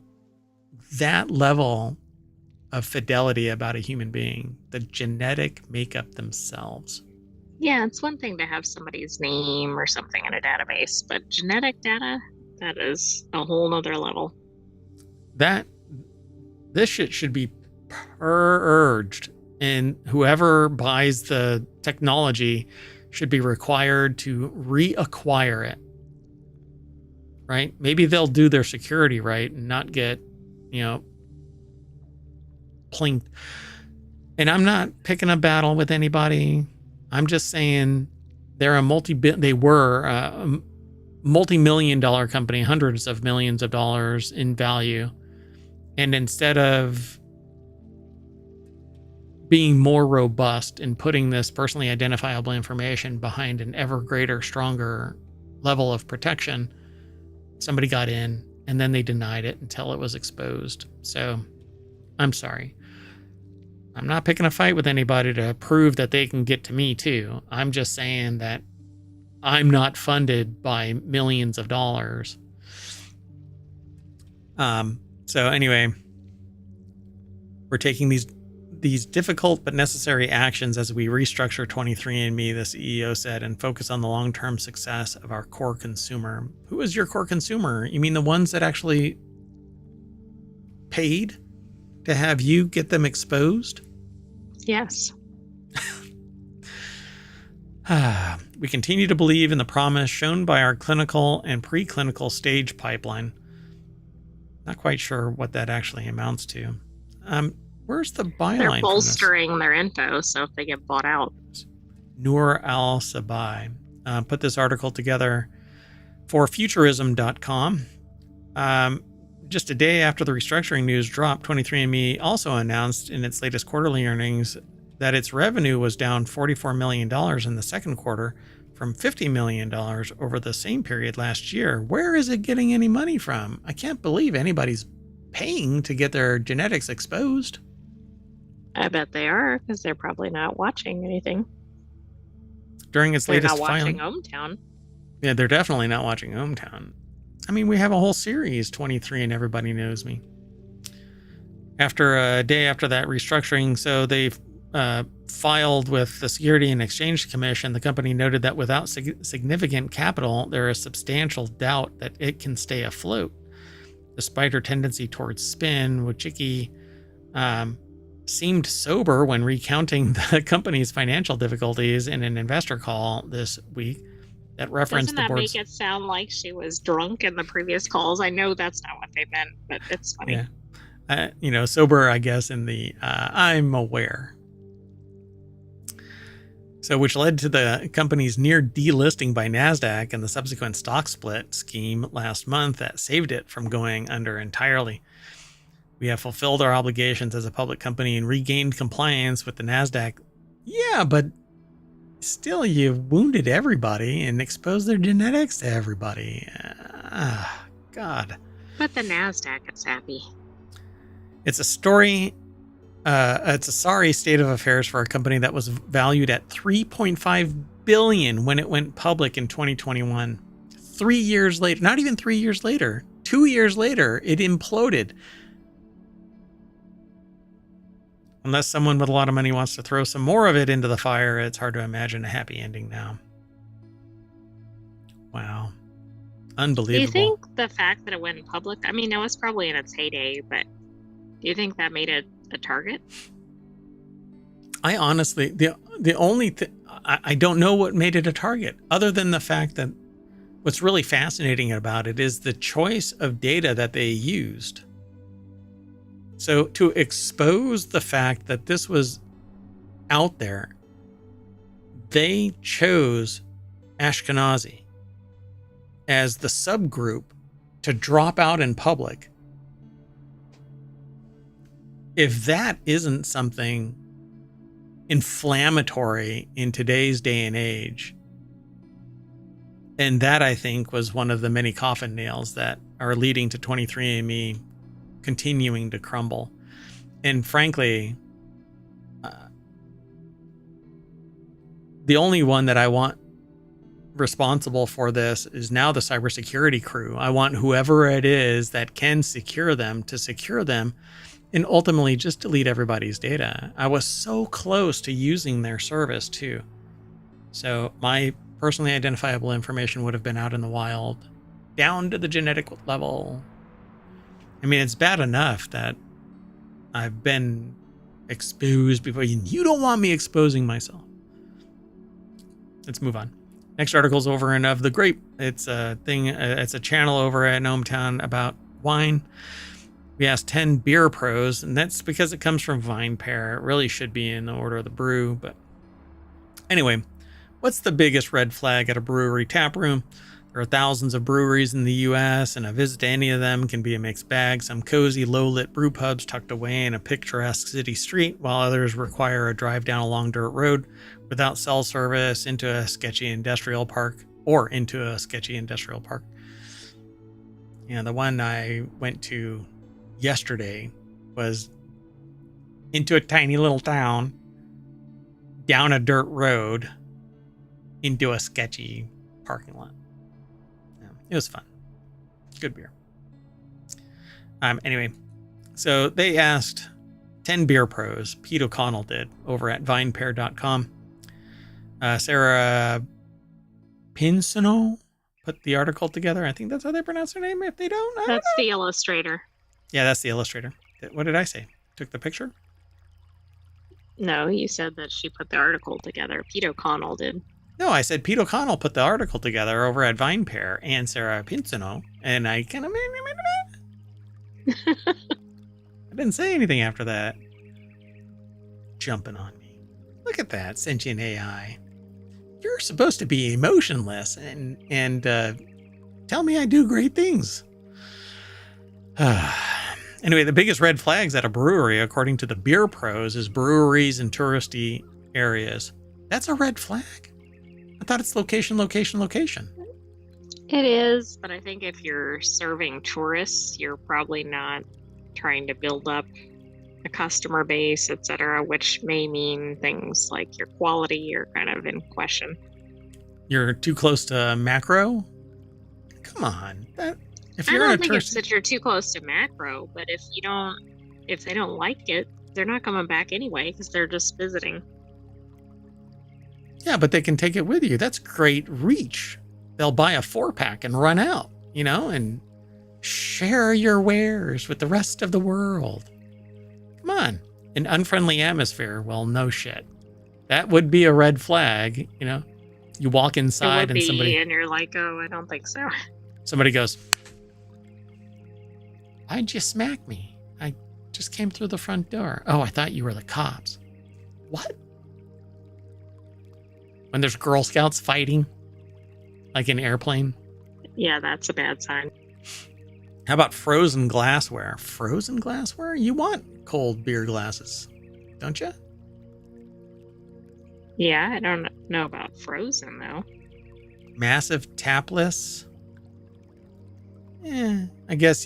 that level of fidelity about a human being, the genetic makeup themselves. Yeah, it's one thing to have somebody's name or something in a database, but genetic data, that is a whole nother level. This shit should be purged, and whoever buys the technology should be required to reacquire it. Right? Maybe they'll do their security right and not get, plinked. And I'm not picking a battle with anybody. I'm just saying they were a multi-million-dollar company, hundreds of millions of dollars in value. And instead of being more robust and putting this personally identifiable information behind an ever greater, stronger level of protection, somebody got in and then they denied it until it was exposed. So I'm sorry. I'm not picking a fight with anybody to prove that they can get to me too. I'm just saying that I'm not funded by millions of dollars. So anyway, we're taking these difficult but necessary actions as we restructure 23andMe, the CEO said, and focus on the long-term success of our core consumer. Who is your core consumer? You mean the ones that actually paid to have you get them exposed? Yes. We continue to believe in the promise shown by our clinical and preclinical stage pipeline. Not quite sure what that actually amounts to. Where's the They're byline from this? bolstering their info, so if they get bought out. Noor Al-Sabai put this article together for futurism.com. Just a day after the restructuring news dropped, 23andMe also announced in its latest quarterly earnings that its revenue was down $44 million in the second quarter from $50 million over the same period last year. Where is it getting any money from? I can't believe anybody's paying to get their genetics exposed. I bet they are, because they're probably not watching anything. During its They're latest not watching filing, ohmTown. yeah, they're definitely not watching ohmTown. I mean, we have a whole series, 23 and Everybody Knows Me. After a day after that restructuring, so they filed with the Security and Exchange Commission. The company noted that without significant capital, there is substantial doubt that it can stay afloat. Despite her tendency towards spin, Wojcicki seemed sober when recounting the company's financial difficulties in an investor call this week that referenced Doesn't the that board's... make it sound like she was drunk in the previous calls? I know that's not what they meant, but it's funny. Yeah. Sober, I guess, in the I'm aware. So, which led to the company's near delisting by NASDAQ and the subsequent stock split scheme last month that saved it from going under entirely. We have fulfilled our obligations as a public company and regained compliance with the NASDAQ. Yeah, but still, you've wounded everybody and exposed their genetics to everybody. God. But the NASDAQ is happy. It's a story. It's a sorry state of affairs for a company that was valued at $3.5 billion when it went public in 2021. 3 years later, not even 3 years later, 2 years later, it imploded. Unless someone with a lot of money wants to throw some more of it into the fire, it's hard to imagine a happy ending now. Wow. Unbelievable. Do you think the fact that it went public, I mean, it was probably in its heyday, but do you think that made it a target? I honestly, the only thing, I don't know what made it a target, other than the fact that what's really fascinating about it is the choice of data that they used. So to expose the fact that this was out there, they chose Ashkenazi as the subgroup to drop out in public. If that isn't something inflammatory in today's day and age, and that, I think, was one of the many coffin nails that are leading to 23andMe continuing to crumble. And frankly, the only one that I want responsible for this is now the cybersecurity crew. I want whoever it is that can secure them to secure them and ultimately just delete everybody's data. I was so close to using their service too. So my personally identifiable information would have been out in the wild, down to the genetic level. I mean, it's bad enough that I've been exposed before. You don't want me exposing myself. Let's move on. Next article's over in Of the Grape. It's a thing. It's a channel over at ohmTown about wine. We asked 10 beer pros, and that's because it comes from VinePair. It really should be in the order of the brew, but anyway, what's the biggest red flag at a brewery tap room? There are thousands of breweries in the U.S., and a visit to any of them can be a mixed bag. Some cozy, low-lit brew pubs tucked away in a picturesque city street, while others require a drive down a long dirt road without cell service into a sketchy industrial park. Yeah, the one I went to yesterday was into a tiny little town, down a dirt road, into a sketchy parking lot. Yeah, it was fun. Good beer. Anyway, so they asked 10 beer pros. Pete O'Connell did over at vinepair.com. Sarah Pinsino put the article together. I think that's how they pronounce her name. If they don't, I don't That's know. the illustrator. Yeah, that's the illustrator. What did I say? Took the picture? No, you said that she put the article together. Pete O'Connell did. No, I said Pete O'Connell put the article together over at VinePair and Sarah Pinzano, and I kind of I didn't say anything after that. Jumping on me. Look at that, sentient AI. You're supposed to be emotionless and tell me I do great things. Anyway, the biggest red flags at a brewery, according to the beer pros, is breweries in touristy areas. That's a red flag? I thought it's location, location, location. It is, but I think if you're serving tourists, you're probably not trying to build up a customer base, etc., which may mean things like your quality are kind of in question. You're too close to macro? Come on. If you're I don't think it's that you're too close to macro, but if they don't like it, they're not coming back anyway because they're just visiting. Yeah, but they can take it with you. That's great reach. They'll buy a 4-pack and run out, and share your wares with the rest of the world. Come on. An unfriendly atmosphere. Well, no shit. That would be a red flag, You walk inside and you're like, oh, I don't think so. Somebody goes, why'd you smack me? I just came through the front door. Oh, I thought you were the cops. What? When there's Girl Scouts fighting, like an airplane. Yeah, that's a bad sign. How about frozen glassware? Frozen glassware? You want cold beer glasses, don't you? Yeah, I don't know about frozen, though. Massive tapless. I guess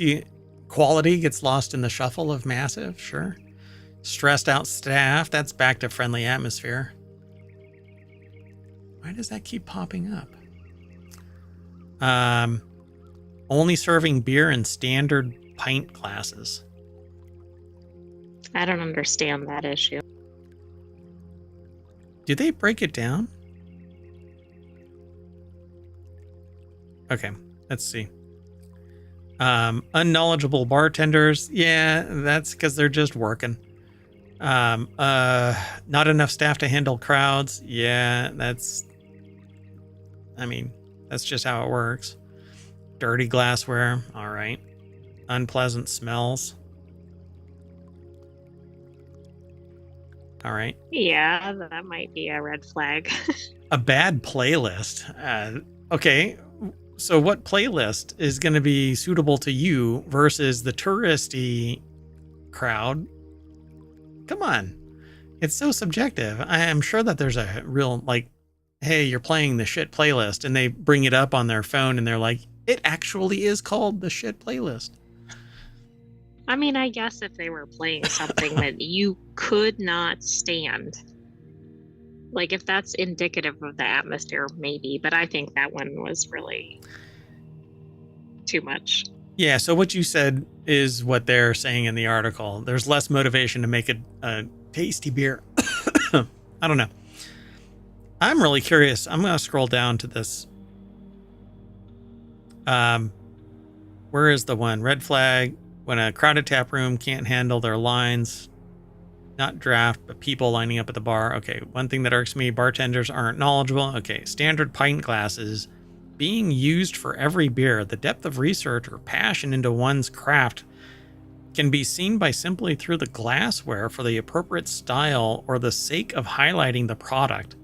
quality gets lost in the shuffle of massive, sure. Stressed out staff, that's back to friendly atmosphere. Why does that keep popping up? Only serving beer in standard pint glasses. I don't understand that issue. Do they break it down? Okay, let's see. Unknowledgeable bartenders. Yeah, that's because they're just working. Not enough staff to handle crowds. Yeah, that's just how it works. Dirty glassware. All right. Unpleasant smells. All right. Yeah, that might be a red flag. A bad playlist. Okay. So what playlist is going to be suitable to you versus the touristy crowd? Come on. It's so subjective. I am sure that there's a real, hey, you're playing the shit playlist, and they bring it up on their phone and they're like, it actually is called the shit playlist. I mean, I guess if they were playing something that you could not stand, like if that's indicative of the atmosphere, maybe, but I think that one was really too much. Yeah, so what you said is what they're saying in the article. There's less motivation to make a tasty beer. I don't know. I'm really curious. I'm going to scroll down to this. Where is the one? Red flag. When a crowded tap room can't handle their lines, not draft, but people lining up at the bar. Okay, one thing that irks me, bartenders aren't knowledgeable. Okay, standard pint glasses being used for every beer. The depth of research or passion into one's craft can be seen by simply through the glassware for the appropriate style or the sake of highlighting the product.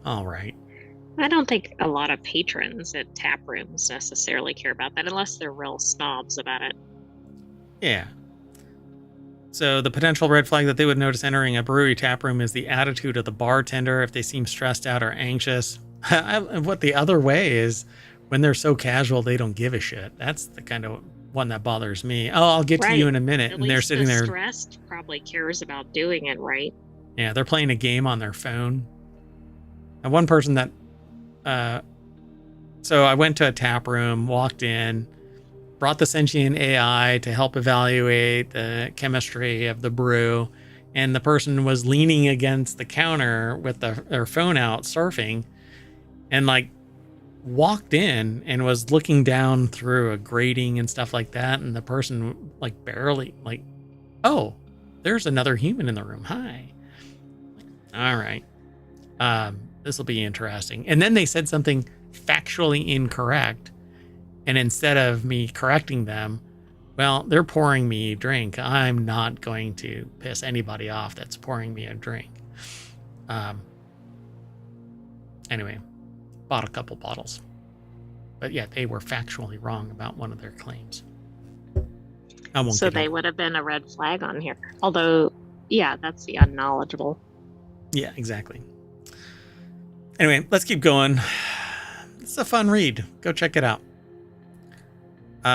All right. I don't think a lot of patrons at tap rooms necessarily care about that unless they're real snobs about it. Yeah. So the potential red flag that they would notice entering a brewery tap room is the attitude of the bartender if they seem stressed out or anxious. What the other way is when they're so casual they don't give a shit. That's the kind of one that bothers me. Oh, I'll get to you in a minute. At and they're sitting there. Stressed probably cares about doing it right. Yeah, they're playing a game on their phone. And one person that so I went to a tap room, walked in, brought the sentient AI to help evaluate the chemistry of the brew, and the person was leaning against the counter with their phone out surfing, and walked in and was looking down through a grating and stuff like that, and the person barely oh, there's another human in the room. Hi. All right. This will be interesting. And then they said something factually incorrect. And instead of me correcting them, well, they're pouring me a drink. I'm not going to piss anybody off that's pouring me a drink. Anyway, bought a couple bottles. But yeah, they were factually wrong about one of their claims. I won't. So they would have been a red flag on here. Although, yeah, that's the unknowledgeable. Yeah, exactly. Anyway, let's keep going. It's a fun read. Go check it out.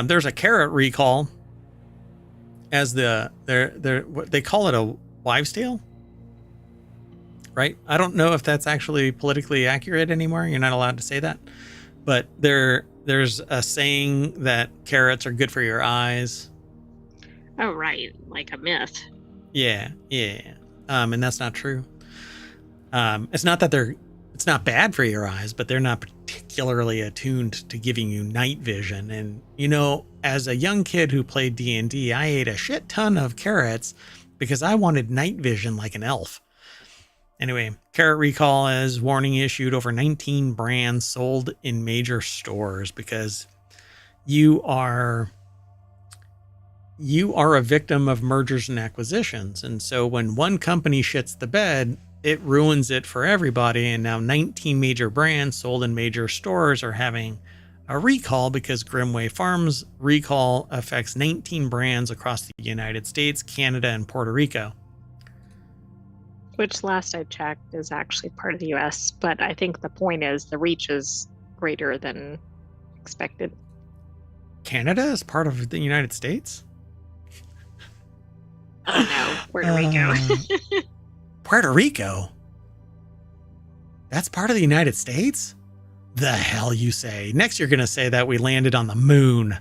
There's a carrot recall as they call it a wives' tale, right? I don't know if that's actually politically accurate anymore. You're not allowed to say that, but there's a saying that carrots are good for your eyes. Oh, right, like a myth. Yeah. And that's not true. It's not that it's not bad for your eyes, but they're not particularly attuned to giving you night vision. And, as a young kid who played D&D, I ate a shit ton of carrots because I wanted night vision like an elf. Anyway, carrot recall is warning issued over 19 brands sold in major stores because you are a victim of mergers and acquisitions. And so when one company shits the bed, it ruins it for everybody. And now 19 major brands sold in major stores are having a recall because Grimway Farms recall affects 19 brands across the United States, Canada, and Puerto Rico. Which last I checked is actually part of the US, but I think the point is the reach is greater than expected. Canada is part of the United States? Oh no, Puerto Rico. Puerto Rico? That's part of the United States? The hell you say? Next you're going to say that we landed on the moon.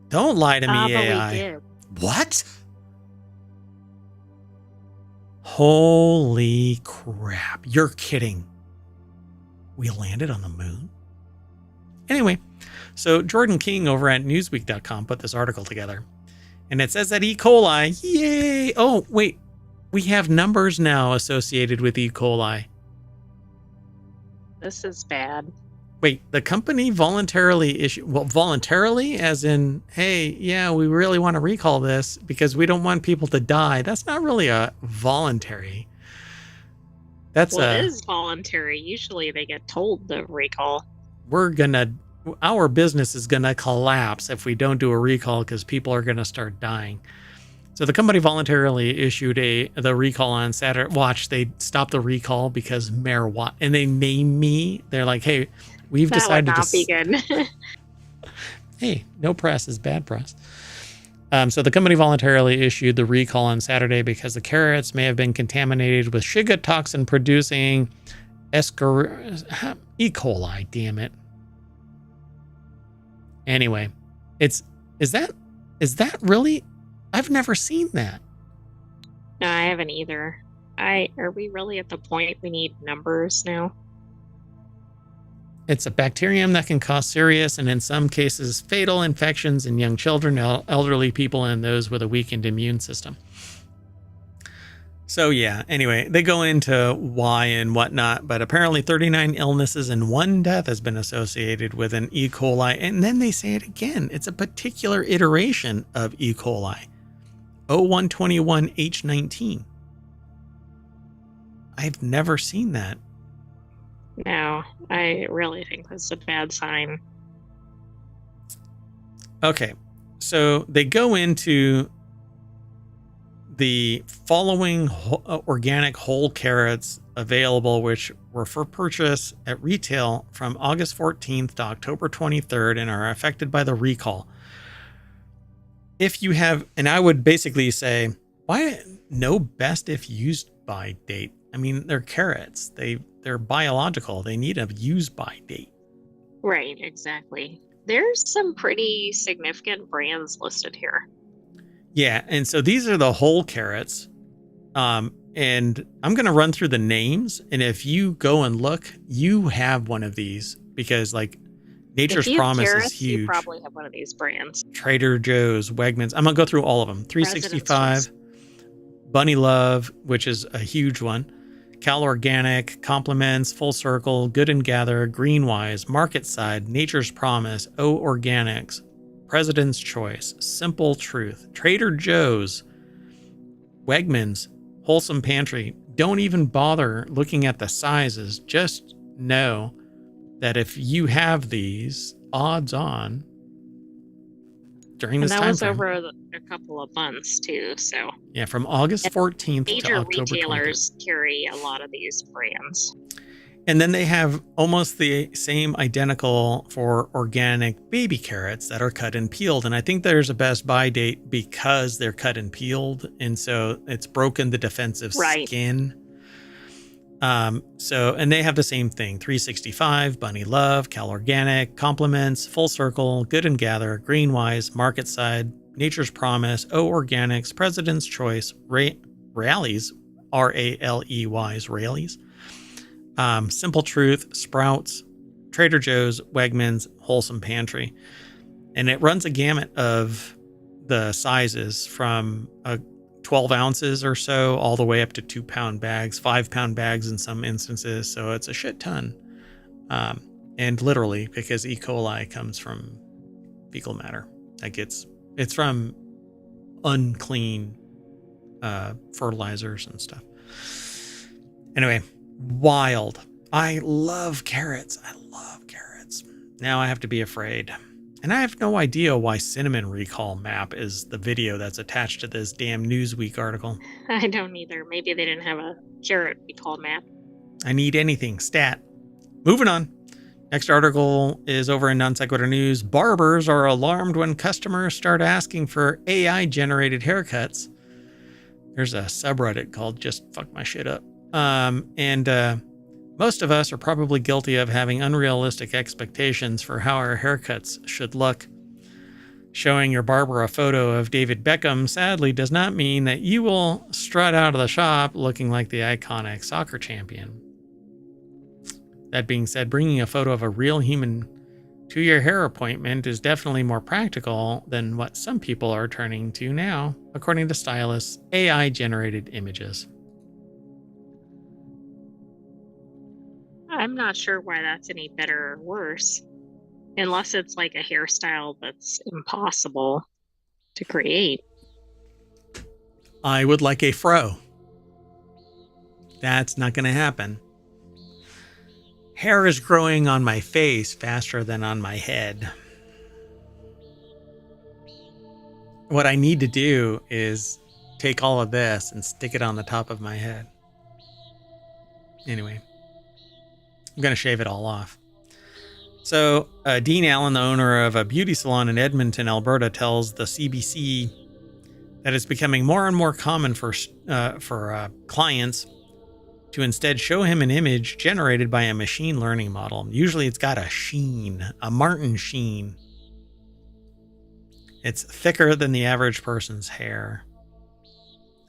Don't lie to me, AI. We did. What? Holy crap. You're kidding. We landed on the moon? Anyway, so Jordan King over at Newsweek.com put this article together. And it says that E. coli, yay! Oh, wait. We have numbers now associated with E. coli. This is bad. Wait, the company voluntarily voluntarily as in, hey, yeah, we really want to recall this because we don't want people to die. That's not really a voluntary. It is voluntary. Usually they get told to recall. Our business is gonna collapse if we don't do a recall because people are gonna start dying. So the company voluntarily issued the recall on Saturday. Watch, they stopped the recall because Mayor Watt, and they name me. They're like, hey, we've decided to be good. Hey, no press is bad press. So the company voluntarily issued the recall on Saturday because the carrots may have been contaminated with Shiga toxin producing E. coli. Damn it. Anyway, is that really? I've never seen that. No, I haven't either. Are we really at the point we need numbers now? It's a bacterium that can cause serious and in some cases fatal infections in young children, elderly people, and those with a weakened immune system. So yeah, anyway, they go into why and whatnot, but apparently 39 illnesses and 1 death has been associated with an E. coli. And then they say it again. It's a particular iteration of E. coli. O121H19. I've never seen that. No, I really think that's a bad sign. Okay, so they go into the following organic whole carrots available, which were for purchase at retail from August 14th to October 23rd and are affected by the recall. If you have, and I would basically say, why no best if used by date? I mean, they're carrots. They're biological. They need a use by date. Right, exactly. There's some pretty significant brands listed here. Yeah, and so these are the whole carrots. And I'm going to run through the names. And if you go and look, you have one of these because like Nature's Promise is huge. You probably have one of these brands. Trader Joe's, Wegmans. I'm going to go through all of them. 365, Bunny Love, which is a huge one. Cal Organic, Compliments, Full Circle, Good and Gather, Greenwise, Market Side, Nature's Promise, O Organics, President's Choice, Simple Truth, Trader Joe's, Wegmans, Wholesome Pantry. Don't even bother looking at the sizes. Just know that if you have these, odds on, during this time frame. And that was over a couple of months too, so. Yeah, from August 14th to October 20th. Major retailers carry a lot of these brands. And then they have almost the same identical for organic baby carrots that are cut and peeled. And I think there's a best buy date because they're cut and peeled. And so it's broken the defensive skin. And they have the same thing: 365, Bunny Love, Cal Organic, Compliments, Full Circle, Good and Gather, Greenwise, Market Side, Nature's Promise, O Organics, President's Choice, Rallies, R-A-L-E-Y's, Rallies, Simple Truth, Sprouts, Trader Joe's, Wegmans, Wholesome Pantry. And it runs a gamut of the sizes from 12 ounces or so all the way up to 2-pound bags, 5-pound bags in some instances. So it's a shit ton. And literally, because E. coli comes from fecal matter. It's from unclean fertilizers and stuff. Anyway, wild. I love carrots. Now I have to be afraid. And I have no idea why Cinnamon Recall Map is the video that's attached to this damn Newsweek article. I don't either. Maybe they didn't have a carrot recall map. I need anything. Stat. Moving on. Next article is over in Non Sequitur News. Barbers are alarmed when customers start asking for AI-generated haircuts. There's a subreddit called Just Fuck My Shit Up. Most of us are probably guilty of having unrealistic expectations for how our haircuts should look. Showing your barber a photo of David Beckham sadly does not mean that you will strut out of the shop looking like the iconic soccer champion. That being said, bringing a photo of a real human to your hair appointment is definitely more practical than what some people are turning to now, according to stylists, AI-generated images. I'm not sure why that's any better or worse, unless it's like a hairstyle that's impossible to create. I would like a fro. That's not going to happen. Hair is growing on my face faster than on my head. What I need to do is take all of this and stick it on the top of my head. Anyway. I'm going to shave it all off. So Dean Allen, the owner of a beauty salon in Edmonton, Alberta, tells the CBC that it's becoming more and more common for clients to instead show him an image generated by a machine learning model. Usually it's got a sheen, a Martin sheen. It's thicker than the average person's hair.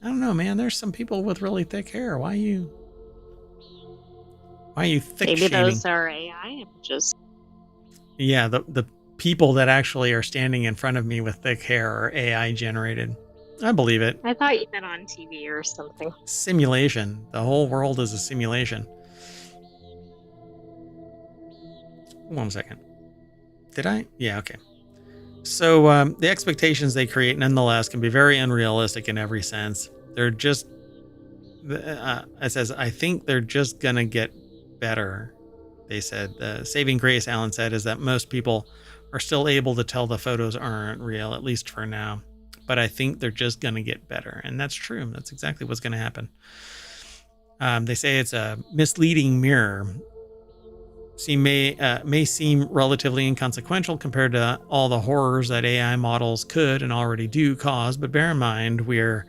I don't know, man. There's some people with really thick hair. Why are you thick Maybe shaming? those are AI images. Yeah, the people that actually are standing in front of me with thick hair are AI generated. I believe it. I thought you meant on TV or something. Simulation. The whole world is a simulation. 1 second. Did I? Yeah, okay. So the expectations they create nonetheless can be very unrealistic in every sense. They're just, it says, I think they're just going to get better. They said, the saving grace, Alan said, is that most people are still able to tell the photos aren't real, at least for now. But I think they're just going to get better. And that's true. That's exactly what's going to happen. They say it's a misleading mirror. May seem relatively inconsequential compared to all the horrors that AI models could and already do cause. But bear in mind, we're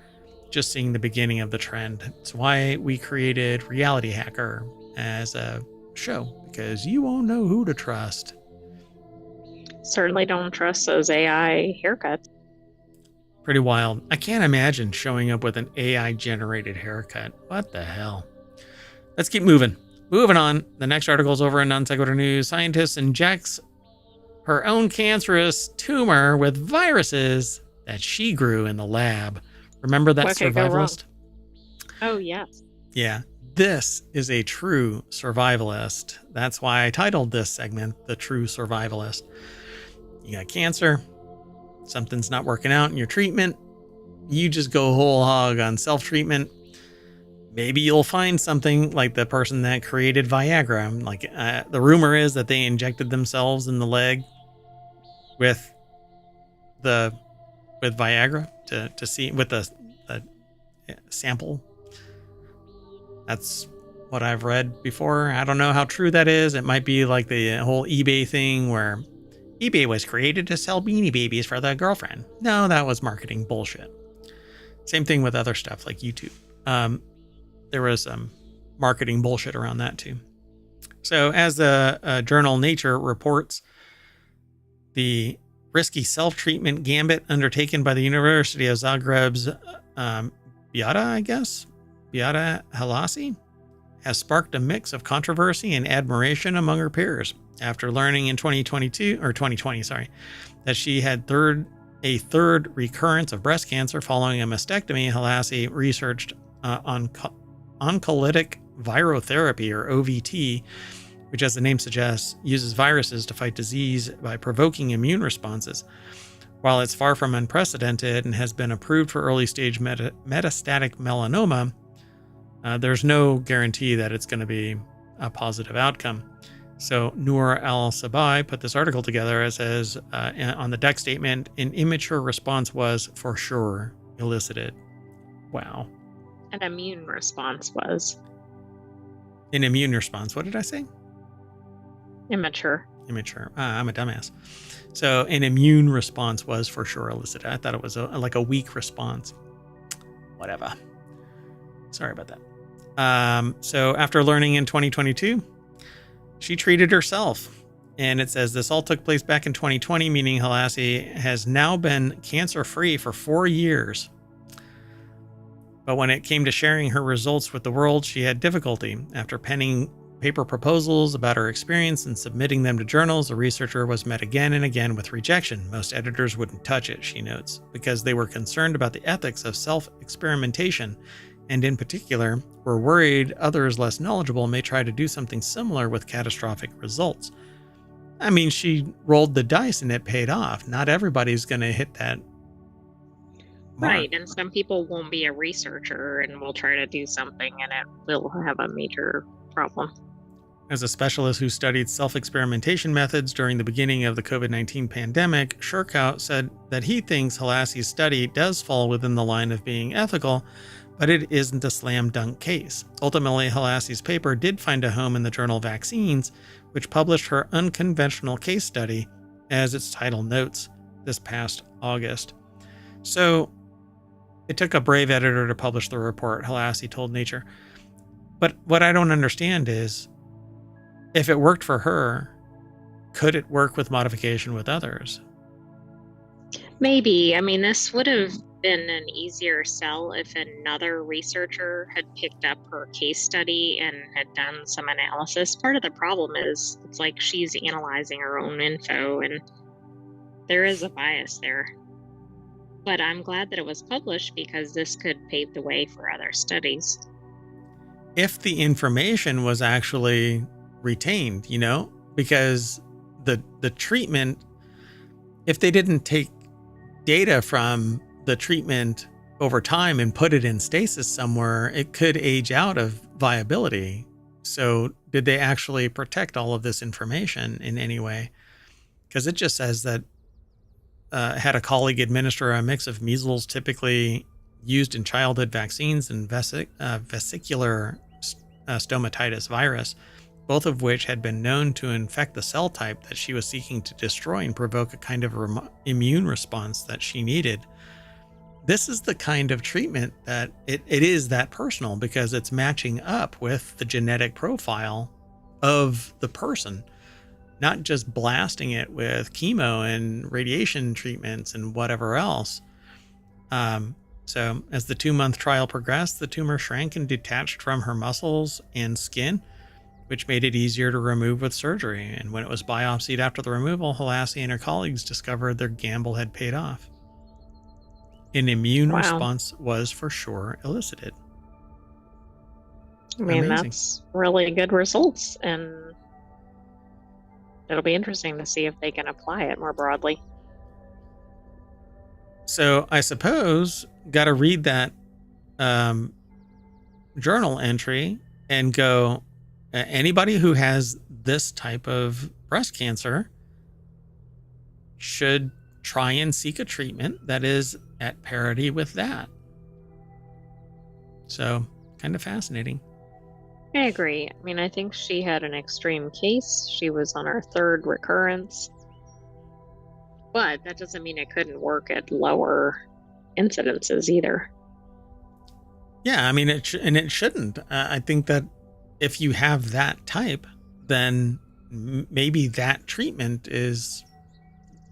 just seeing the beginning of the trend. It's why we created Reality Hacker as a show, because you won't know who to trust. Certainly don't trust those AI haircuts. Pretty wild. I can't imagine showing up with an AI generated haircut. What the hell? Let's keep moving. Moving on. The next article is over in Non Sequitur News. Scientist injects her own cancerous tumor with viruses that she grew in the lab. Remember that What could go wrong? survivalist? Oh, yes. Yeah, this is a true survivalist. That's why I titled this segment The True Survivalist. You got cancer, something's not working out in your treatment, you just go whole hog on self-treatment. Maybe you'll find something like the person that created Viagra. Like the rumor is that they injected themselves in the leg with the with Viagra to see with a sample. That's what I've read before. I don't know how true that is. It might be like the whole eBay thing where eBay was created to sell Beanie Babies for the girlfriend. No, that was marketing bullshit. Same thing with other stuff like YouTube. There was some marketing bullshit around that too. So as the journal Nature reports, the risky self-treatment gambit undertaken by the University of Zagreb's Beata Halasi has sparked a mix of controversy and admiration among her peers after learning in 2020, that she had a third recurrence of breast cancer following a mastectomy. Halasi researched oncolytic virotherapy, or OVT, which, as the name suggests, uses viruses to fight disease by provoking immune responses. While it's far from unprecedented and has been approved for early-stage metastatic melanoma, there's no guarantee that it's going to be a positive outcome. So Noor Al-Sabai put this article together. It says on the deck statement, an immature response was for sure elicited. Wow. An immune response was. An immune response. What did I say? Immature. Immature. I'm a dumbass. So an immune response was for sure elicited. I thought it was like a weak response. Whatever. Sorry about that. So after learning in 2022, she treated herself. And it says this all took place back in 2020, meaning Halasi has now been cancer-free for 4 years. But when it came to sharing her results with the world, she had difficulty. After penning paper proposals about her experience and submitting them to journals, the researcher was met again and again with rejection. Most editors wouldn't touch it, she notes, because they were concerned about the ethics of self-experimentation, and in particular, were worried others less knowledgeable may try to do something similar with catastrophic results. I mean, she rolled the dice and it paid off. Not everybody's going to hit that mark. Right, and some people won't be a researcher and will try to do something and it will have a major problem. As a specialist who studied self-experimentation methods during the beginning of the COVID-19 pandemic, Shurkout said that he thinks Halasi's study does fall within the line of being ethical, but it isn't a slam dunk case. Ultimately, Halasi's paper did find a home in the journal Vaccines, which published her unconventional case study, as its title notes, this past August. So it took a brave editor to publish the report, Halasi told Nature. But what I don't understand is, if it worked for her, could it work with modification with others? Maybe. I mean, this would have been an easier sell if another researcher had picked up her case study and had done some analysis. Part of the problem is it's like she's analyzing her own info and there is a bias there. But I'm glad that it was published because this could pave the way for other studies. If the information was actually retained, because the treatment, if they didn't take data from the treatment over time and put it in stasis somewhere, it could age out of viability. So did they actually protect all of this information in any way? Because it just says that had a colleague administer a mix of measles typically used in childhood vaccines and vesicular stomatitis virus, both of which had been known to infect the cell type that she was seeking to destroy and provoke a kind of immune response that she needed. This is the kind of treatment that it is that personal because it's matching up with the genetic profile of the person, not just blasting it with chemo and radiation treatments and whatever else. So as the 2-month trial progressed, the tumor shrank and detached from her muscles and skin, which made it easier to remove with surgery. And when it was biopsied after the removal, Halasi and her colleagues discovered their gamble had paid off. An immune response was for sure elicited. I mean, Amazing. that's really good results, and it'll be interesting to see if they can apply it more broadly. So I suppose got to read that um, journal entry and go, anybody who has this type of breast cancer should try and seek a treatment that is at parity with that. So kind of fascinating. I agree. I mean, I think she had an extreme case. She was on her third recurrence, but that doesn't mean it couldn't work at lower incidences either. Yeah, I mean, it shouldn't. I think that if you have that type, then maybe that treatment is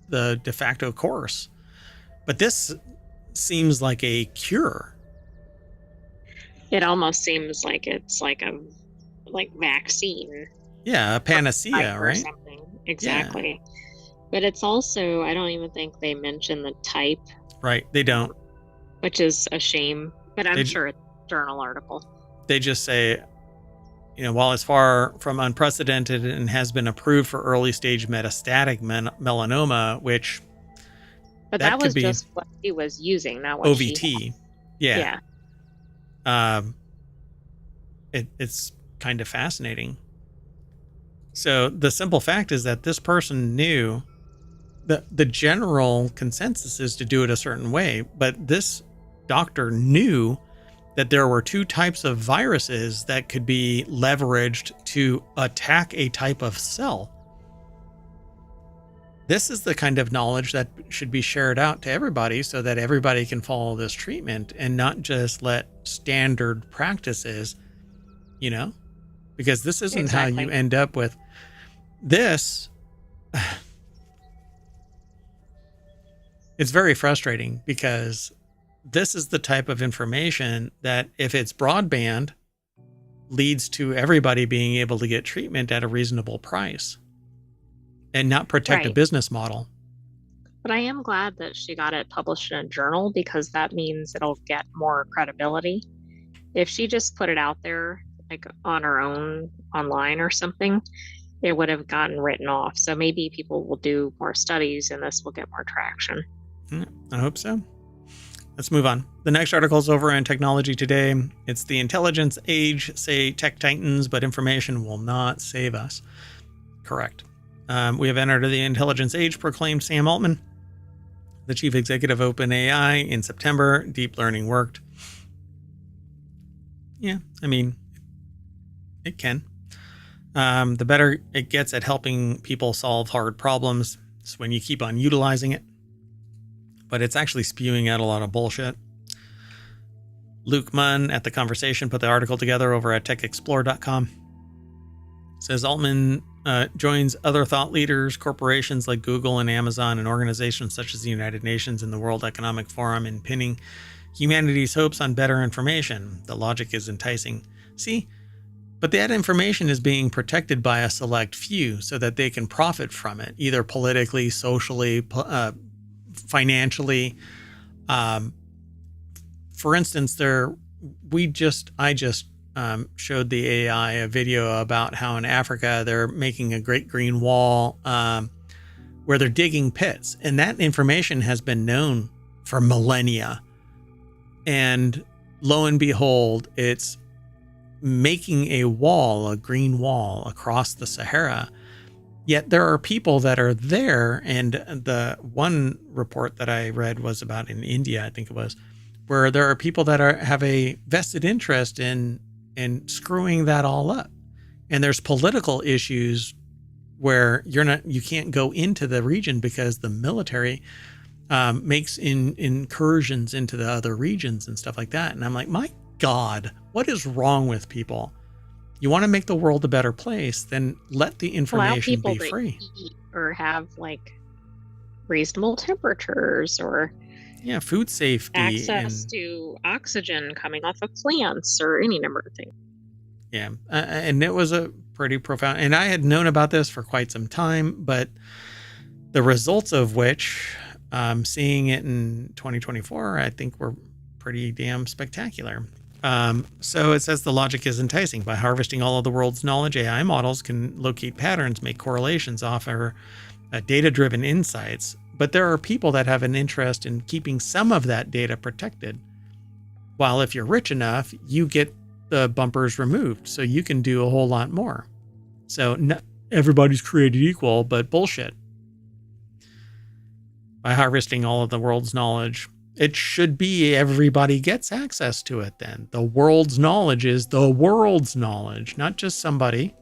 the de facto course. But this seems like a cure. It almost seems like it's like a vaccine Yeah, a panacea, or right? something. Yeah, Exactly. But it's also, I don't even think they mention the type, right. They don't. which is a shame, but I'm They sure it's a journal article. they just say, while it's far from unprecedented and has been approved for early stage metastatic melanoma, which But that that could was be just what she was using, not what she had. OVT. Yeah. Yeah. It's kind of fascinating. So the simple fact is that this person knew that the general consensus is to do it a certain way, but this doctor knew that there were two types of viruses that could be leveraged to attack a type of cell. This is the kind of knowledge that should be shared out to everybody so that everybody can follow this treatment and not just let standard practices, because this isn't how you end up with this. It's very frustrating because this is the type of information that, if it's broadband, leads to everybody being able to get treatment at a reasonable price and not protect a Right. business model. But I am glad that she got it published in a journal because that means it'll get more credibility. If she just put it out there, like on her own online or something, it would have gotten written off. So maybe people will do more studies and this will get more traction. I hope so. Let's move on. The next article is over on Technology Today. It's the intelligence age, say tech titans, but information will not save us. Correct. We have entered the intelligence age, proclaimed Sam Altman, the chief executive of OpenAI, in September. Deep learning worked. Yeah, I mean, it can. The better it gets at helping people solve hard problems is when you keep on utilizing it. But it's actually spewing out a lot of bullshit. Luke Munn at The Conversation put the article together over at techexplore.com. Says Altman joins other thought leaders, corporations like Google and Amazon, and organizations such as the United Nations and the World Economic Forum in pinning humanity's hopes on better information. The logic is enticing. See, but that information is being protected by a select few so that they can profit from it, either politically, socially, financially. For instance, I just showed the AI a video about how in Africa they're making a great green wall where they're digging pits, and that information has been known for millennia. And lo and behold, it's making a wall, a green wall across the Sahara. Yet there are people that are there, and the one report that I read was about in India, I think it was, where there are people that have a vested interest in screwing that all up. And there's political issues where you can't go into the region because the military makes incursions into the other regions and stuff like that. And I'm like, my God, what is wrong with people? You want to make the world a better place, then let the information be free. Eat or have reasonable temperatures or food safety, access to oxygen coming off of plants or any number of things. Yeah. And it was a pretty profound, and I had known about this for quite some time, but the results of which, seeing it in 2024, I think were pretty damn spectacular. So it says the logic is enticing. By harvesting all of the world's knowledge, AI models can locate patterns, make correlations, offer data-driven insights. But there are people that have an interest in keeping some of that data protected. While if you're rich enough, you get the bumpers removed, so you can do a whole lot more. So everybody's created equal, but bullshit. By harvesting all of the world's knowledge, it should be everybody gets access to it then. The world's knowledge is the world's knowledge, not just somebody.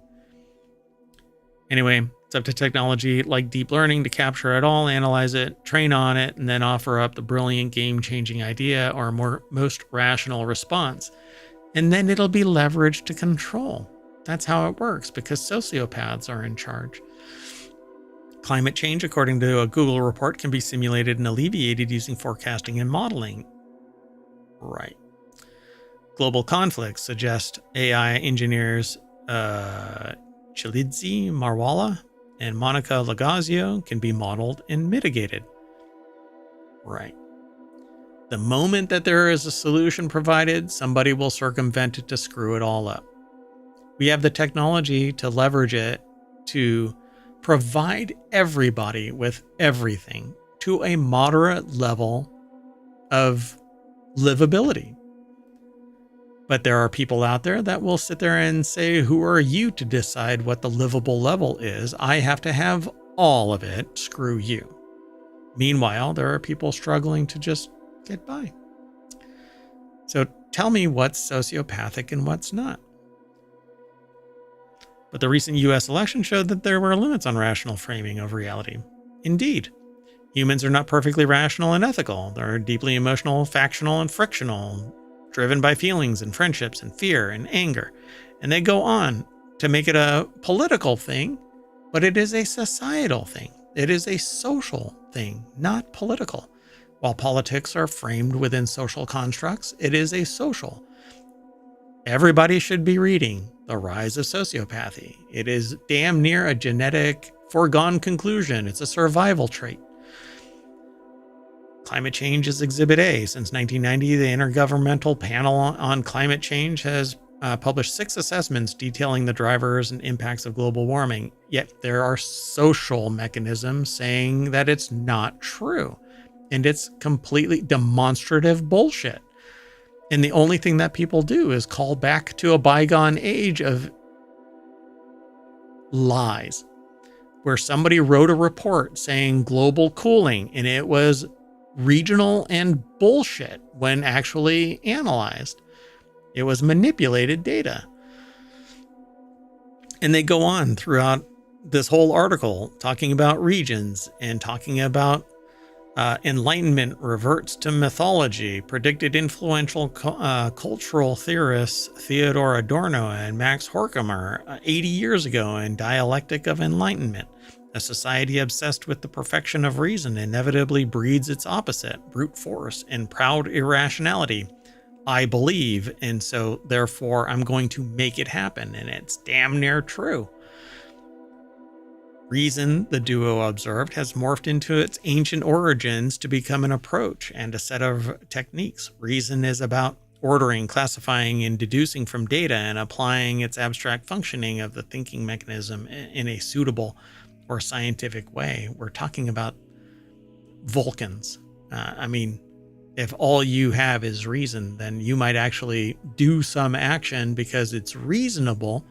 Anyway, it's up to technology like deep learning to capture it all, analyze it, train on it, and then offer up the brilliant game-changing idea or most rational response. And then it'll be leveraged to control. That's how it works, because sociopaths are in charge. Climate change, according to a Google report, can be simulated and alleviated using forecasting and modeling. Right. Global conflicts suggest AI engineers Chilidze Marwala and Monica Lagazio can be modeled and mitigated. Right. The moment that there is a solution provided, somebody will circumvent it to screw it all up. We have the technology to leverage it to provide everybody with everything to a moderate level of livability. But there are people out there that will sit there and say, who are you to decide what the livable level is? I have to have all of it. Screw you. Meanwhile, there are people struggling to just get by. So tell me what's sociopathic and what's not. But the recent US election showed that there were limits on rational framing of reality. Indeed, humans are not perfectly rational and ethical. They're deeply emotional, factional, and frictional, driven by feelings and friendships and fear and anger. And they go on to make it a political thing, but it is a societal thing. It is a social thing, not political. While politics are framed within social constructs, it is a social. Everybody should be reading The Rise of Sociopathy. It is damn near a genetic foregone conclusion. It's a survival trait. Climate change is Exhibit A. Since 1990, the Intergovernmental Panel on Climate Change has published 6 assessments detailing the drivers and impacts of global warming. Yet there are social mechanisms saying that it's not true. And it's completely demonstrative bullshit. And the only thing that people do is call back to a bygone age of lies, where somebody wrote a report saying global cooling, and it was regional and bullshit when actually analyzed. It was manipulated data. And they go on throughout this whole article talking about regions and talking about Enlightenment reverts to mythology, predicted influential cultural theorists Theodor Adorno and Max Horkheimer 80 years ago in Dialectic of Enlightenment. A society obsessed with the perfection of reason inevitably breeds its opposite, brute force and proud irrationality. I believe, and so therefore I'm going to make it happen, and it's damn near true. Reason, the duo observed, has morphed into its ancient origins to become an approach and a set of techniques. Reason is about ordering, classifying, and deducing from data and applying its abstract functioning of the thinking mechanism in a suitable or scientific way. We're talking about Vulcans. If all you have is reason, then you might actually do some action because it's reasonable,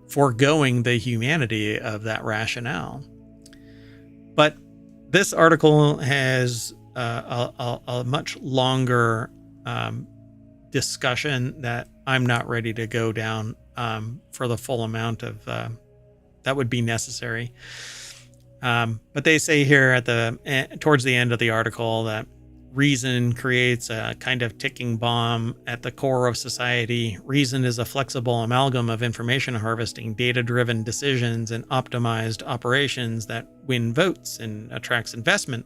foregoing the humanity of that rationale. But this article has a much longer discussion that I'm not ready to go down for the full amount of that would be necessary. But they say here at towards the end of the article that reason creates a kind of ticking bomb at the core of society. Reason is a flexible amalgam of information harvesting, data-driven decisions, and optimized operations that win votes and attracts investment.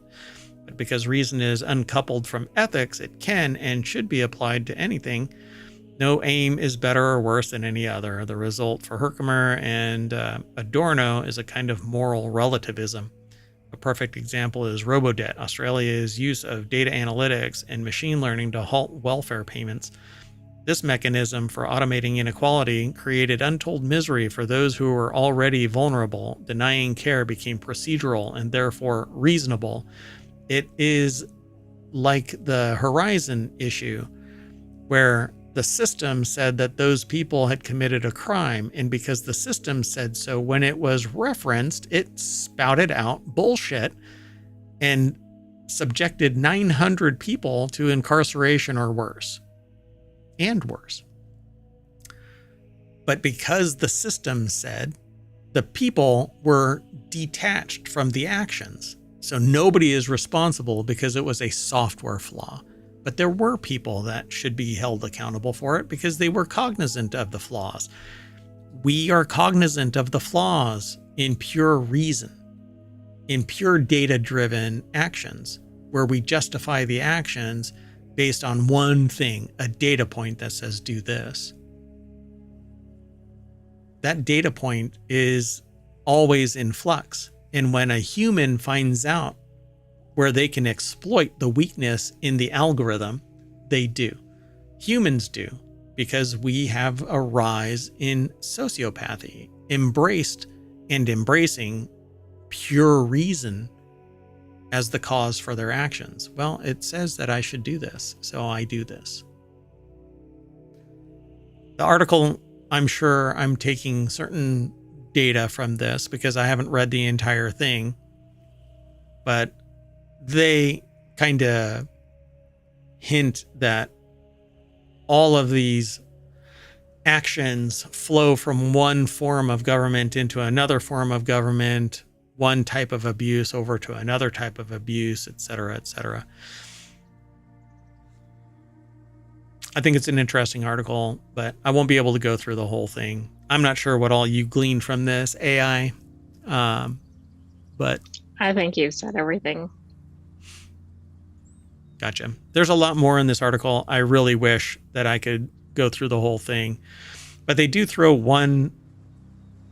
But because reason is uncoupled from ethics, it can and should be applied to anything. No aim is better or worse than any other. The result for Herkimer and Adorno is a kind of moral relativism. A perfect example is Robodebt, Australia's use of data analytics and machine learning to halt welfare payments. This mechanism for automating inequality created untold misery for those who were already vulnerable. Denying care became procedural and therefore reasonable. It is like the Horizon issue, where the system said that those people had committed a crime, and because the system said so, when it was referenced, it spouted out bullshit and subjected 900 people to incarceration or worse. And worse. But because the system said, the people were detached from the actions. So nobody is responsible because it was a software flaw. But there were people that should be held accountable for it because they were cognizant of the flaws. We are cognizant of the flaws in pure reason, in pure data-driven actions, where we justify the actions based on one thing, a data point that says do this. That data point is always in flux. And when a human finds out where they can exploit the weakness in the algorithm, they do. Humans do, because we have a rise in sociopathy, embraced and embracing pure reason as the cause for their actions. Well, it says that I should do this, so I do this. The article, I'm sure I'm taking certain data from this because I haven't read the entire thing, but they kind of hint that all of these actions flow from one form of government into another form of government, one type of abuse over to another type of abuse, et cetera, et cetera. I think it's an interesting article, but I won't be able to go through the whole thing. I'm not sure what all you gleaned from this AI, but I think you've said everything. Gotcha. There's a lot more in this article. I really wish that I could go through the whole thing, but they do throw one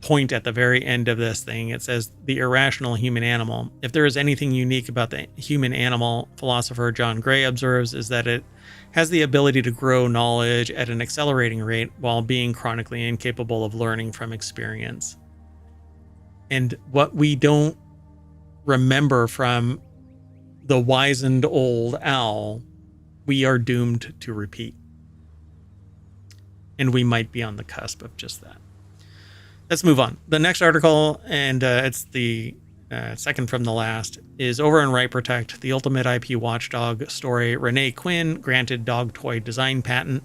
point at the very end of this thing. It says the irrational human animal. If there is anything unique about the human animal, philosopher John Gray observes, is that it has the ability to grow knowledge at an accelerating rate while being chronically incapable of learning from experience. And what we don't remember from the wizened old owl, we are doomed to repeat. And we might be on the cusp of just that. Let's move on. The next article, and it's the second from the last, is over in Right Protect, the ultimate IP watchdog story. Renee Quinn granted dog toy design patent.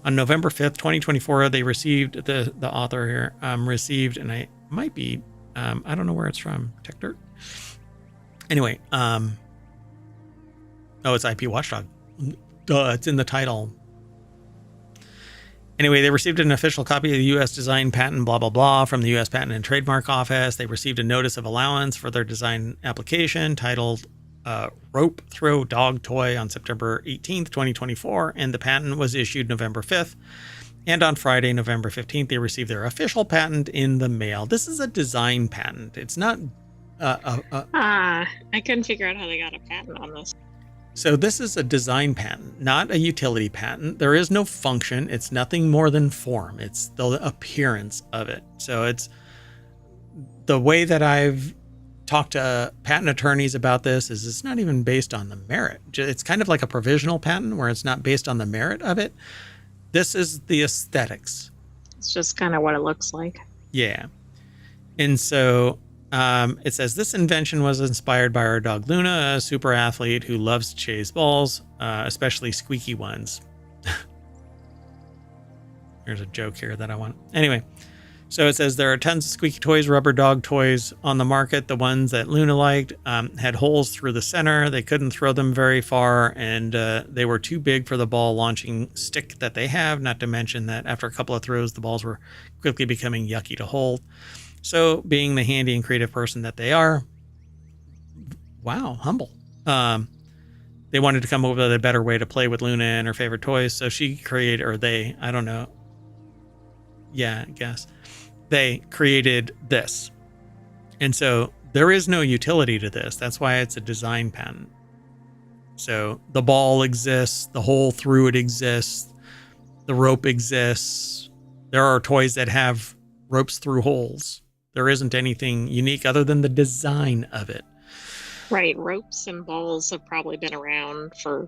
On November 5th, 2024, they received, the author here, received, and I might be, I don't know where it's from, Tech Dirt? Anyway, oh, it's IP watchdog. Duh, it's in the title. Anyway, they received an official copy of the U.S. design patent, blah, blah, blah, from the U.S. Patent and Trademark Office. They received a notice of allowance for their design application titled Rope Throw Dog Toy on September 18th, 2024, and the patent was issued November 5th. And on Friday, November 15th, they received their official patent in the mail. This is a design patent. It's not... I couldn't figure out how they got a patent on this. So this is a design patent, not a utility patent. There is no function. It's nothing more than form. It's the appearance of it. So it's the way that I've talked to patent attorneys about this is it's not even based on the merit. It's kind of like a provisional patent where it's not based on the merit of it. This is the aesthetics. It's just kind of what it looks like. Yeah. And so it says this invention was inspired by our dog Luna, a super athlete who loves to chase balls, especially squeaky ones. There's a joke here that I want. Anyway, so it says there are tons of squeaky toys, rubber dog toys on the market. The ones that Luna liked had holes through the center. They couldn't throw them very far, and they were too big for the ball launching stick that they have, not to mention that after a couple of throws, the balls were quickly becoming yucky to hold. So being the handy and creative person that they are, wow, humble. They wanted to come up with a better way to play with Luna and her favorite toys. So she created, or they, I don't know. Yeah, I guess. They created this. And so there is no utility to this. That's why it's a design patent. So the ball exists, the hole through it exists. The rope exists. There are toys that have ropes through holes. There isn't anything unique other than the design of it. Right. Ropes and balls have probably been around for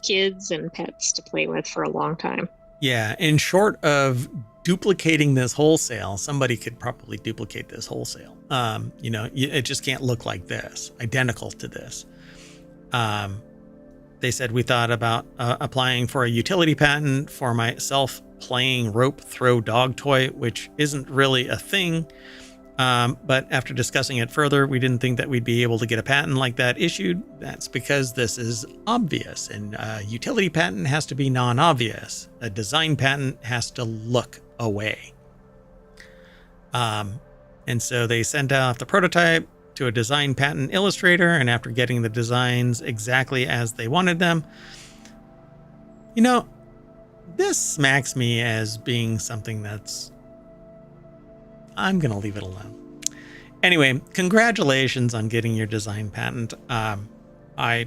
kids and pets to play with for a long time. Yeah, in short of duplicating this wholesale, somebody could probably duplicate this wholesale. It just can't look like this, identical to this. They said we thought about applying for a utility patent for my self-playing rope throw dog toy, which isn't really a thing. But after discussing it further, we didn't think that we'd be able to get a patent like that issued. That's because this is obvious, and a utility patent has to be non-obvious. A design patent has to look away. And so they sent out the prototype to a design patent illustrator, and after getting the designs exactly as they wanted them, this smacks me as being something that's... I'm going to leave it alone. Anyway, congratulations on getting your design patent. I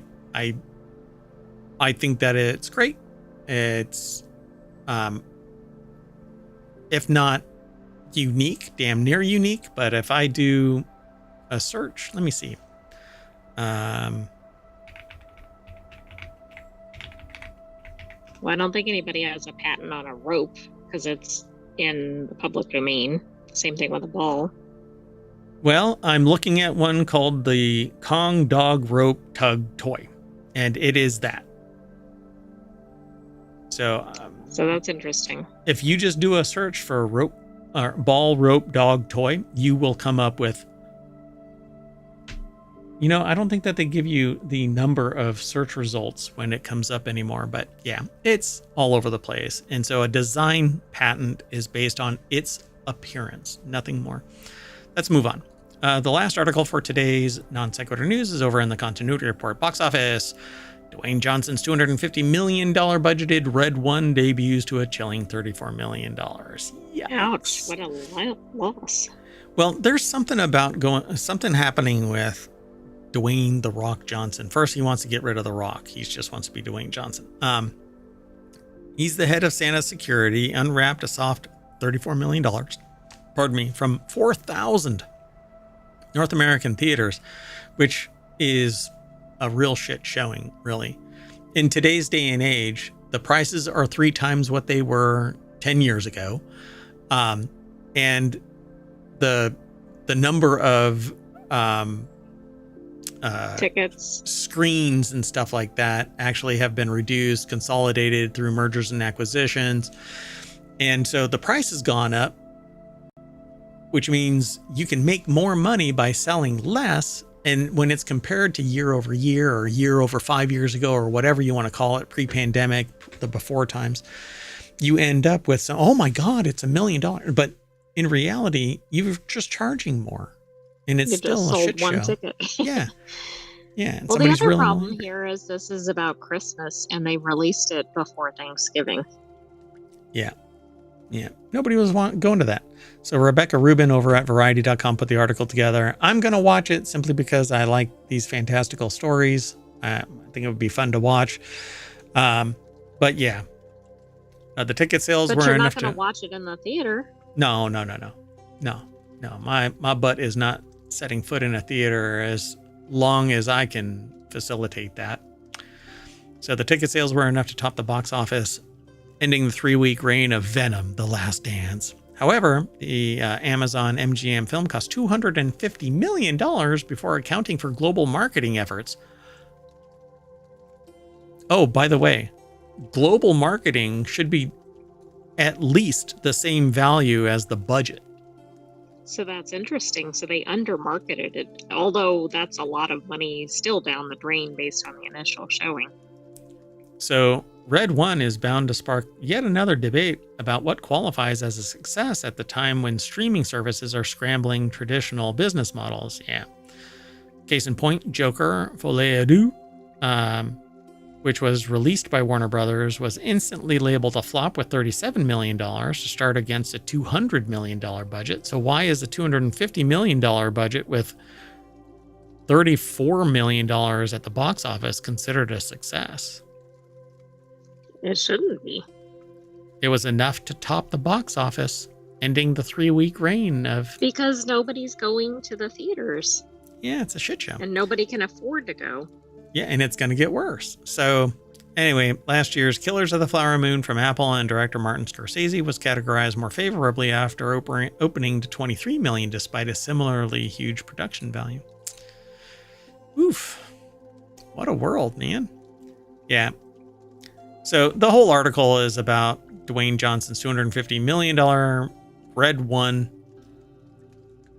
think that it's great. It's, if not unique, damn near unique. But if I do a search, let me see. Well, I don't think anybody has a patent on a rope because it's in the public domain. Same thing with a ball. Well, I'm looking at one called the Kong Dog Rope Tug Toy, and it is that. So that's interesting. If you just do a search for rope or ball rope dog toy, you will come up with... I don't think that they give you the number of search results when it comes up anymore, but yeah, it's all over the place. And so a design patent is based on its appearance, nothing more. Let's move on. The last article for today's Non Sequitur News is over in the Continuity Report. Box office. Dwayne Johnson's $250 million budgeted Red One debuts to a chilling $34 million. Yikes. Ouch, what a loss. Well, there's something happening with Dwayne "The Rock" Johnson. First, he wants to get rid of The Rock. He just wants to be Dwayne Johnson. He's the head of Santa's security, unwrapped a soft $34 million, from 4,000 North American theaters, which is a real shit showing, really. In today's day and age, the prices are 3 times what they were 10 years ago. And the number of tickets, screens and stuff like that actually have been reduced, consolidated through mergers and acquisitions. And so the price has gone up, which means you can make more money by selling less. And when it's compared to year over year or year over 5 years ago or whatever you want to call it, pre-pandemic, the before times, you end up with some, oh my God, it's $1 million. But in reality, you're just charging more. And it's still a shit show. Ticket. Yeah. Yeah. Well, the other problem here is this is about Christmas and they released it before Thanksgiving. Yeah. Yeah. Nobody was going to that. So Rebecca Rubin over at Variety.com put the article together. I'm going to watch it simply because I like these fantastical stories. I think it would be fun to watch. But yeah, the ticket sales were enough to... But you're not going to watch it in the theater. No. My butt is not setting foot in a theater as long as I can facilitate that. So the ticket sales were enough to top the box office, ending the 3-week reign of Venom: The Last Dance. However, the Amazon MGM film cost $250 million before accounting for global marketing efforts. Oh, by the way, global marketing should be at least the same value as the budget. So that's interesting. So they undermarketed it, although that's a lot of money still down the drain based on the initial showing. So Red One is bound to spark yet another debate about what qualifies as a success at the time when streaming services are scrambling traditional business models. Yeah. Case in point, Joker Folie à Deux, which was released by Warner Brothers, was instantly labeled a flop with $37 million to start against a $200 million budget. So why is a $250 million budget with $34 million at the box office considered a success? It shouldn't be. It was enough to top the box office, ending the 3-week reign of... Because nobody's going to the theaters. Yeah, it's a shit show. And nobody can afford to go. Yeah, and it's going to get worse. So anyway, last year's Killers of the Flower Moon from Apple and director Martin Scorsese was categorized more favorably after opening to $23 million despite a similarly huge production value. Oof. What a world, man. Yeah. So the whole article is about Dwayne Johnson's $250 million Red One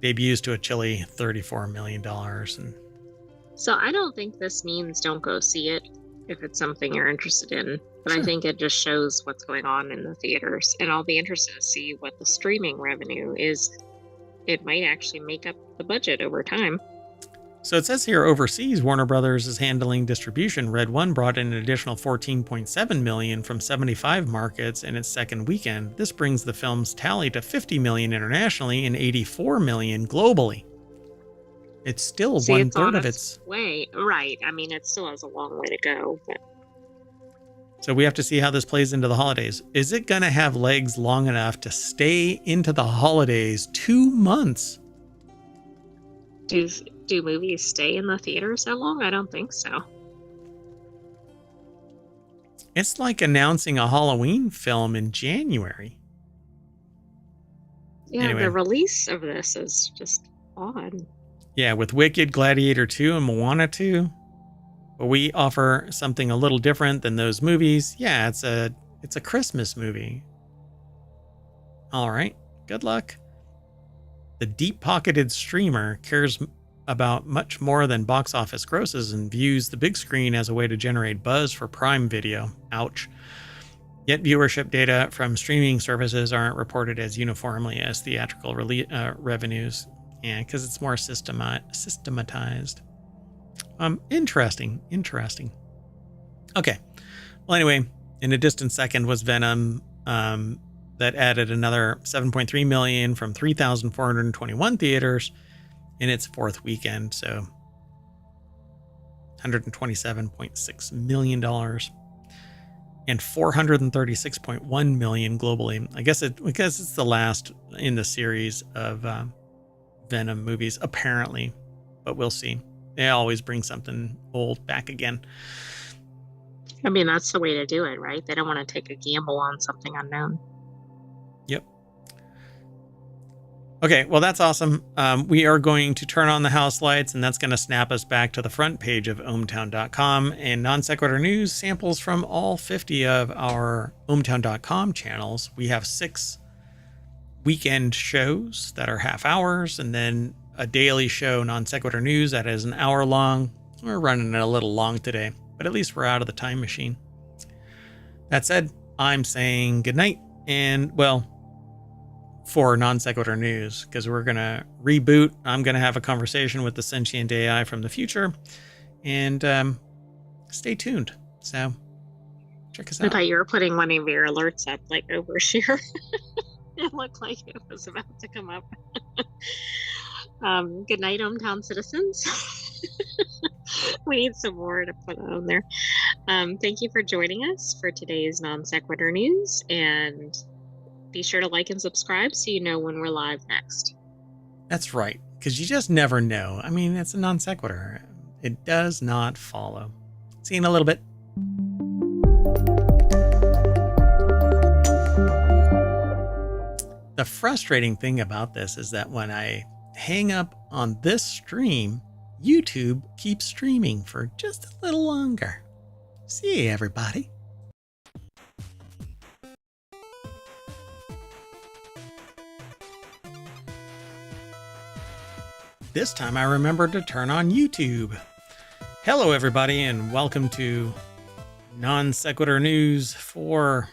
debuts to a chilly $34 million. And so I don't think this means don't go see it if it's something you're interested in. But sure. I think it just shows what's going on in the theaters. And I'll be interested to see what the streaming revenue is. It might actually make up the budget over time. So it says here overseas, Warner Brothers is handling distribution. Red One brought in an additional $14.7 million from 75 markets in its second weekend. This brings the film's tally to $50 million internationally and $84 million globally. It's still one-third of its way. Right. I mean, it still has a long way to go. But... So we have to see how this plays into the holidays. Is it going to have legs long enough to stay into the holidays 2 months? Do movies stay in the theater so long? I don't think so. It's like announcing a Halloween film in January. Yeah, anyway. The release of this is just odd. Yeah, with Wicked, Gladiator 2, and Moana 2. But we offer something a little different than those movies. Yeah, it's a Christmas movie. All right, good luck. The deep-pocketed streamer cares about much more than box office grosses and views the big screen as a way to generate buzz for Prime Video. Ouch. Yet viewership data from streaming services aren't reported as uniformly as theatrical revenues. Yeah, because it's more systematized. Interesting. Okay. Well, anyway, in a distant second was Venom, that added another $7.3 million from 3,421 theaters in its fourth weekend. So $127.6 million and $436.1 million globally. I guess because it's the last in the series of Venom movies, apparently, but we'll see. They always bring something old back again. I mean, that's the way to do it, right? They don't want to take a gamble on something unknown. Yep. Okay, well, that's awesome. We are going to turn on the house lights, and that's going to snap us back to the front page of ohmTown.com and Non Sequitur News samples from all 50 of our ohmTown.com channels. We have 6 weekend shows that are half hours, and then a daily show, Non Sequitur News, that is an hour long. We're running it a little long today, but at least we're out of the time machine. That said, I'm saying goodnight, and, well, for Non Sequitur News, because we're going to reboot. I'm going to have a conversation with the sentient AI from the future, and stay tuned. So check us out. I thought you were putting one of your alerts up, like overshare. It looked like it was about to come up. Good night, ohmTown citizens. We need some more to put on there. Thank you for joining us for today's Non Sequitur News, and be sure to like and subscribe so you know when we're live next. That's right, because you just never know. I mean, it's a non sequitur. It does not follow. See you in a little bit. The frustrating thing about this is that when I hang up on this stream, YouTube keeps streaming for just a little longer. See you, everybody. This time I remembered to turn on YouTube. Hello, everybody, and welcome to Non Sequitur News for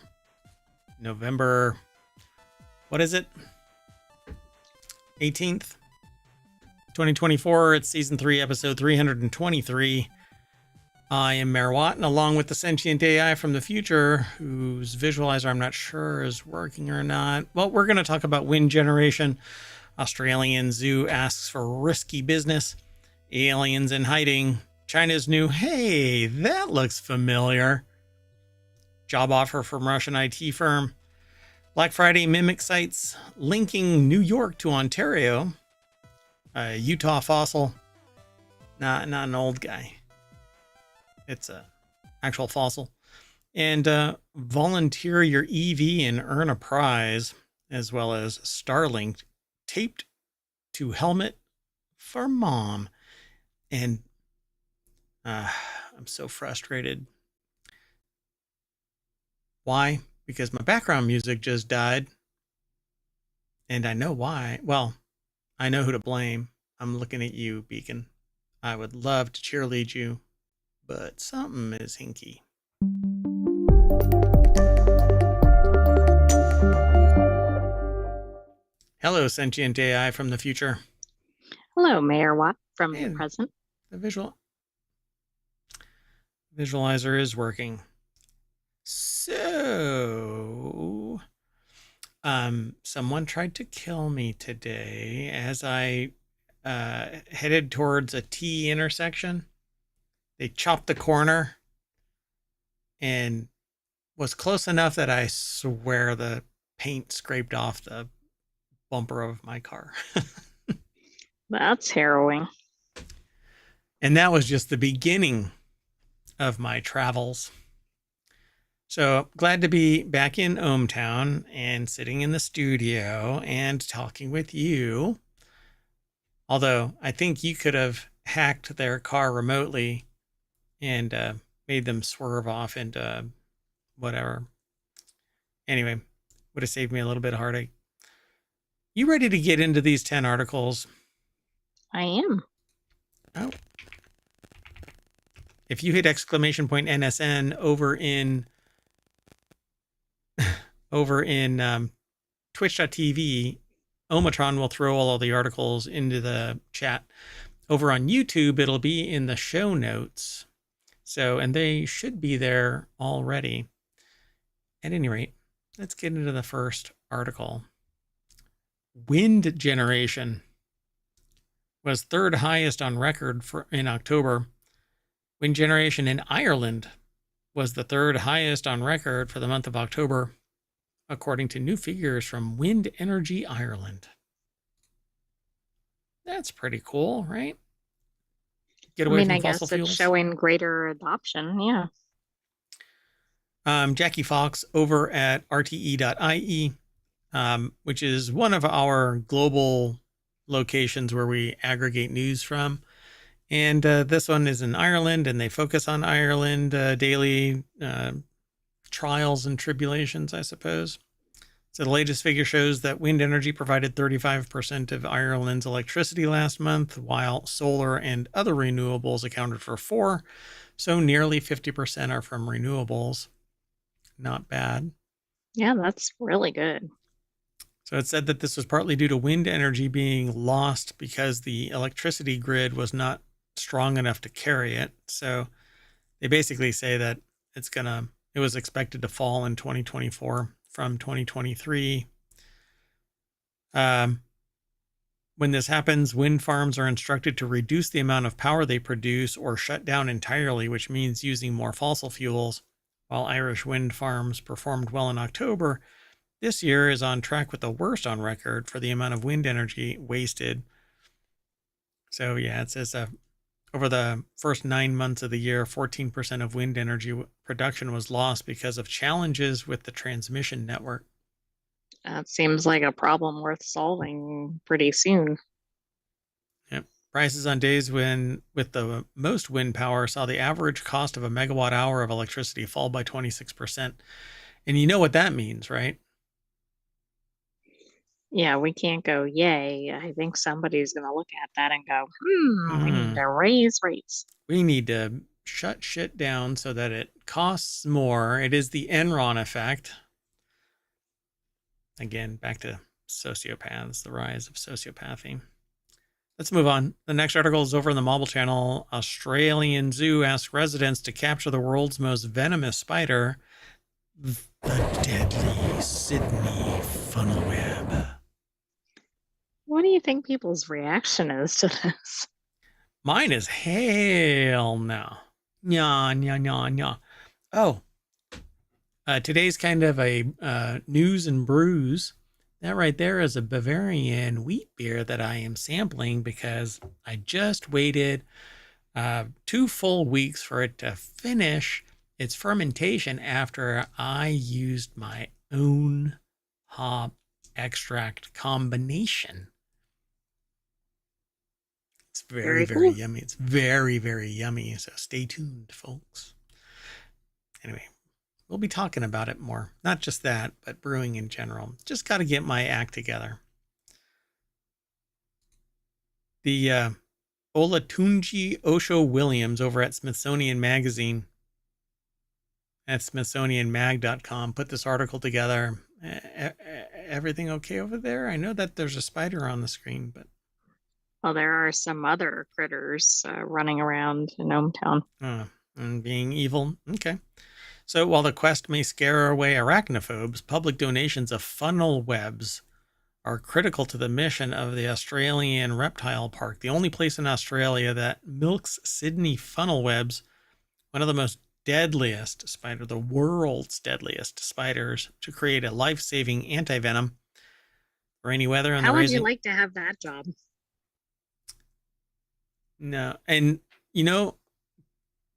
November, what is it? 18th, 2024. It's season 3, episode 323. I am Mayor Watt, and along with the sentient AI from the future, whose visualizer I'm not sure is working or not. Well, we're going to talk about wind generation. Australian zoo asks for risky business. Aliens in hiding. China's new, hey, that looks familiar. Job offer from Russian IT firm. Black Friday mimic sites linking New York to Ontario. A Utah fossil. Not an old guy. It's a actual fossil. And volunteer your EV and earn a prize, as well as Starlink taped to helmet for mom. And I'm so frustrated. Why? Because my background music just died. And I know why. Well, I know who to blame. I'm looking at you, Beacon. I would love to cheerlead you, but something is hinky. Hello, sentient AI from the future. Hello, Mayor Watt from the And present. the visualizer is working. So, someone tried to kill me today as I headed towards a T intersection. They chopped the corner and was close enough that I swear the paint scraped off the bumper of my car. That's harrowing. And that was just the beginning of my travels. So glad to be back in ohmTown and sitting in the studio and talking with you. Although I think you could have hacked their car remotely and made them swerve off into whatever. Anyway, would have saved me a little bit of heartache. You ready to get into these 10 articles? I am. Oh. If you hit exclamation point NSN over in twitch.tv, ohmTown will throw all of the articles into the chat. Over on YouTube, it'll be in the show notes. So, and they should be there already. At any rate, let's get into the first article. Wind generation was third highest on record in October. Wind generation in Ireland was the third highest on record for the month of October, according to new figures from Wind Energy Ireland. That's pretty cool, right? Get away from fossil fuels. It's showing greater adoption, yeah. Jackie Fox over at rte.ie, which is one of our global locations where we aggregate news from. And this one is in Ireland, and they focus on Ireland daily trials and tribulations, I suppose. So the latest figure shows that wind energy provided 35% of Ireland's electricity last month, while solar and other renewables accounted for 4%. So nearly 50% are from renewables. Not bad. Yeah, that's really good. So it said that this was partly due to wind energy being lost because the electricity grid was not strong enough to carry it. So they basically say that it was expected to fall in 2024 from 2023. When this happens, wind farms are instructed to reduce the amount of power they produce or shut down entirely, which means using more fossil fuels. While Irish wind farms performed well in October, this year is on track with the worst on record for the amount of wind energy wasted. So yeah, it says over the first 9 months of the year, 14% of wind energy production was lost because of challenges with the transmission network. That seems like a problem worth solving pretty soon. Yep. Prices on days with the most wind power saw the average cost of a megawatt hour of electricity fall by 26%. And you know what that means, right? Yeah, we can't go, yay. I think somebody's going to look at that and go, we need to raise rates. We need to shut shit down so that it costs more. It is the Enron effect. Again, back to sociopaths, the rise of sociopathy. Let's move on. The next article is over in the Mobile Channel. Australian zoo asks residents to capture the world's most venomous spider, the deadly Sydney funnel web. What do you think people's reaction is to this? Mine is hell no. Nya, nya, nya, nya. Oh, Today's kind of a news and brews. That right there is a Bavarian wheat beer that I am sampling because I just waited 2 full weeks for it to finish its fermentation after I used my own hop extract combination. It's very, Very very cool. yummy. It's very, very yummy. So stay tuned, folks. Anyway, we'll be talking about it more. Not just that, but brewing in general. Just got to get my act together. The Olatunji Osho Williams over at Smithsonian Magazine at smithsonianmag.com put this article together. Everything okay over there? I know that there's a spider on the screen, but Well, there are some other critters running around in ohmTown. and being evil. Okay. So while the quest may scare away arachnophobes, public donations of funnel webs are critical to the mission of the Australian Reptile Park, the only place in Australia that milks Sydney funnel webs, one of the most deadliest spider, the world's deadliest spiders, to create a life-saving anti-venom. Rainy weather and the How would you raising. like to have that job? No, and you know,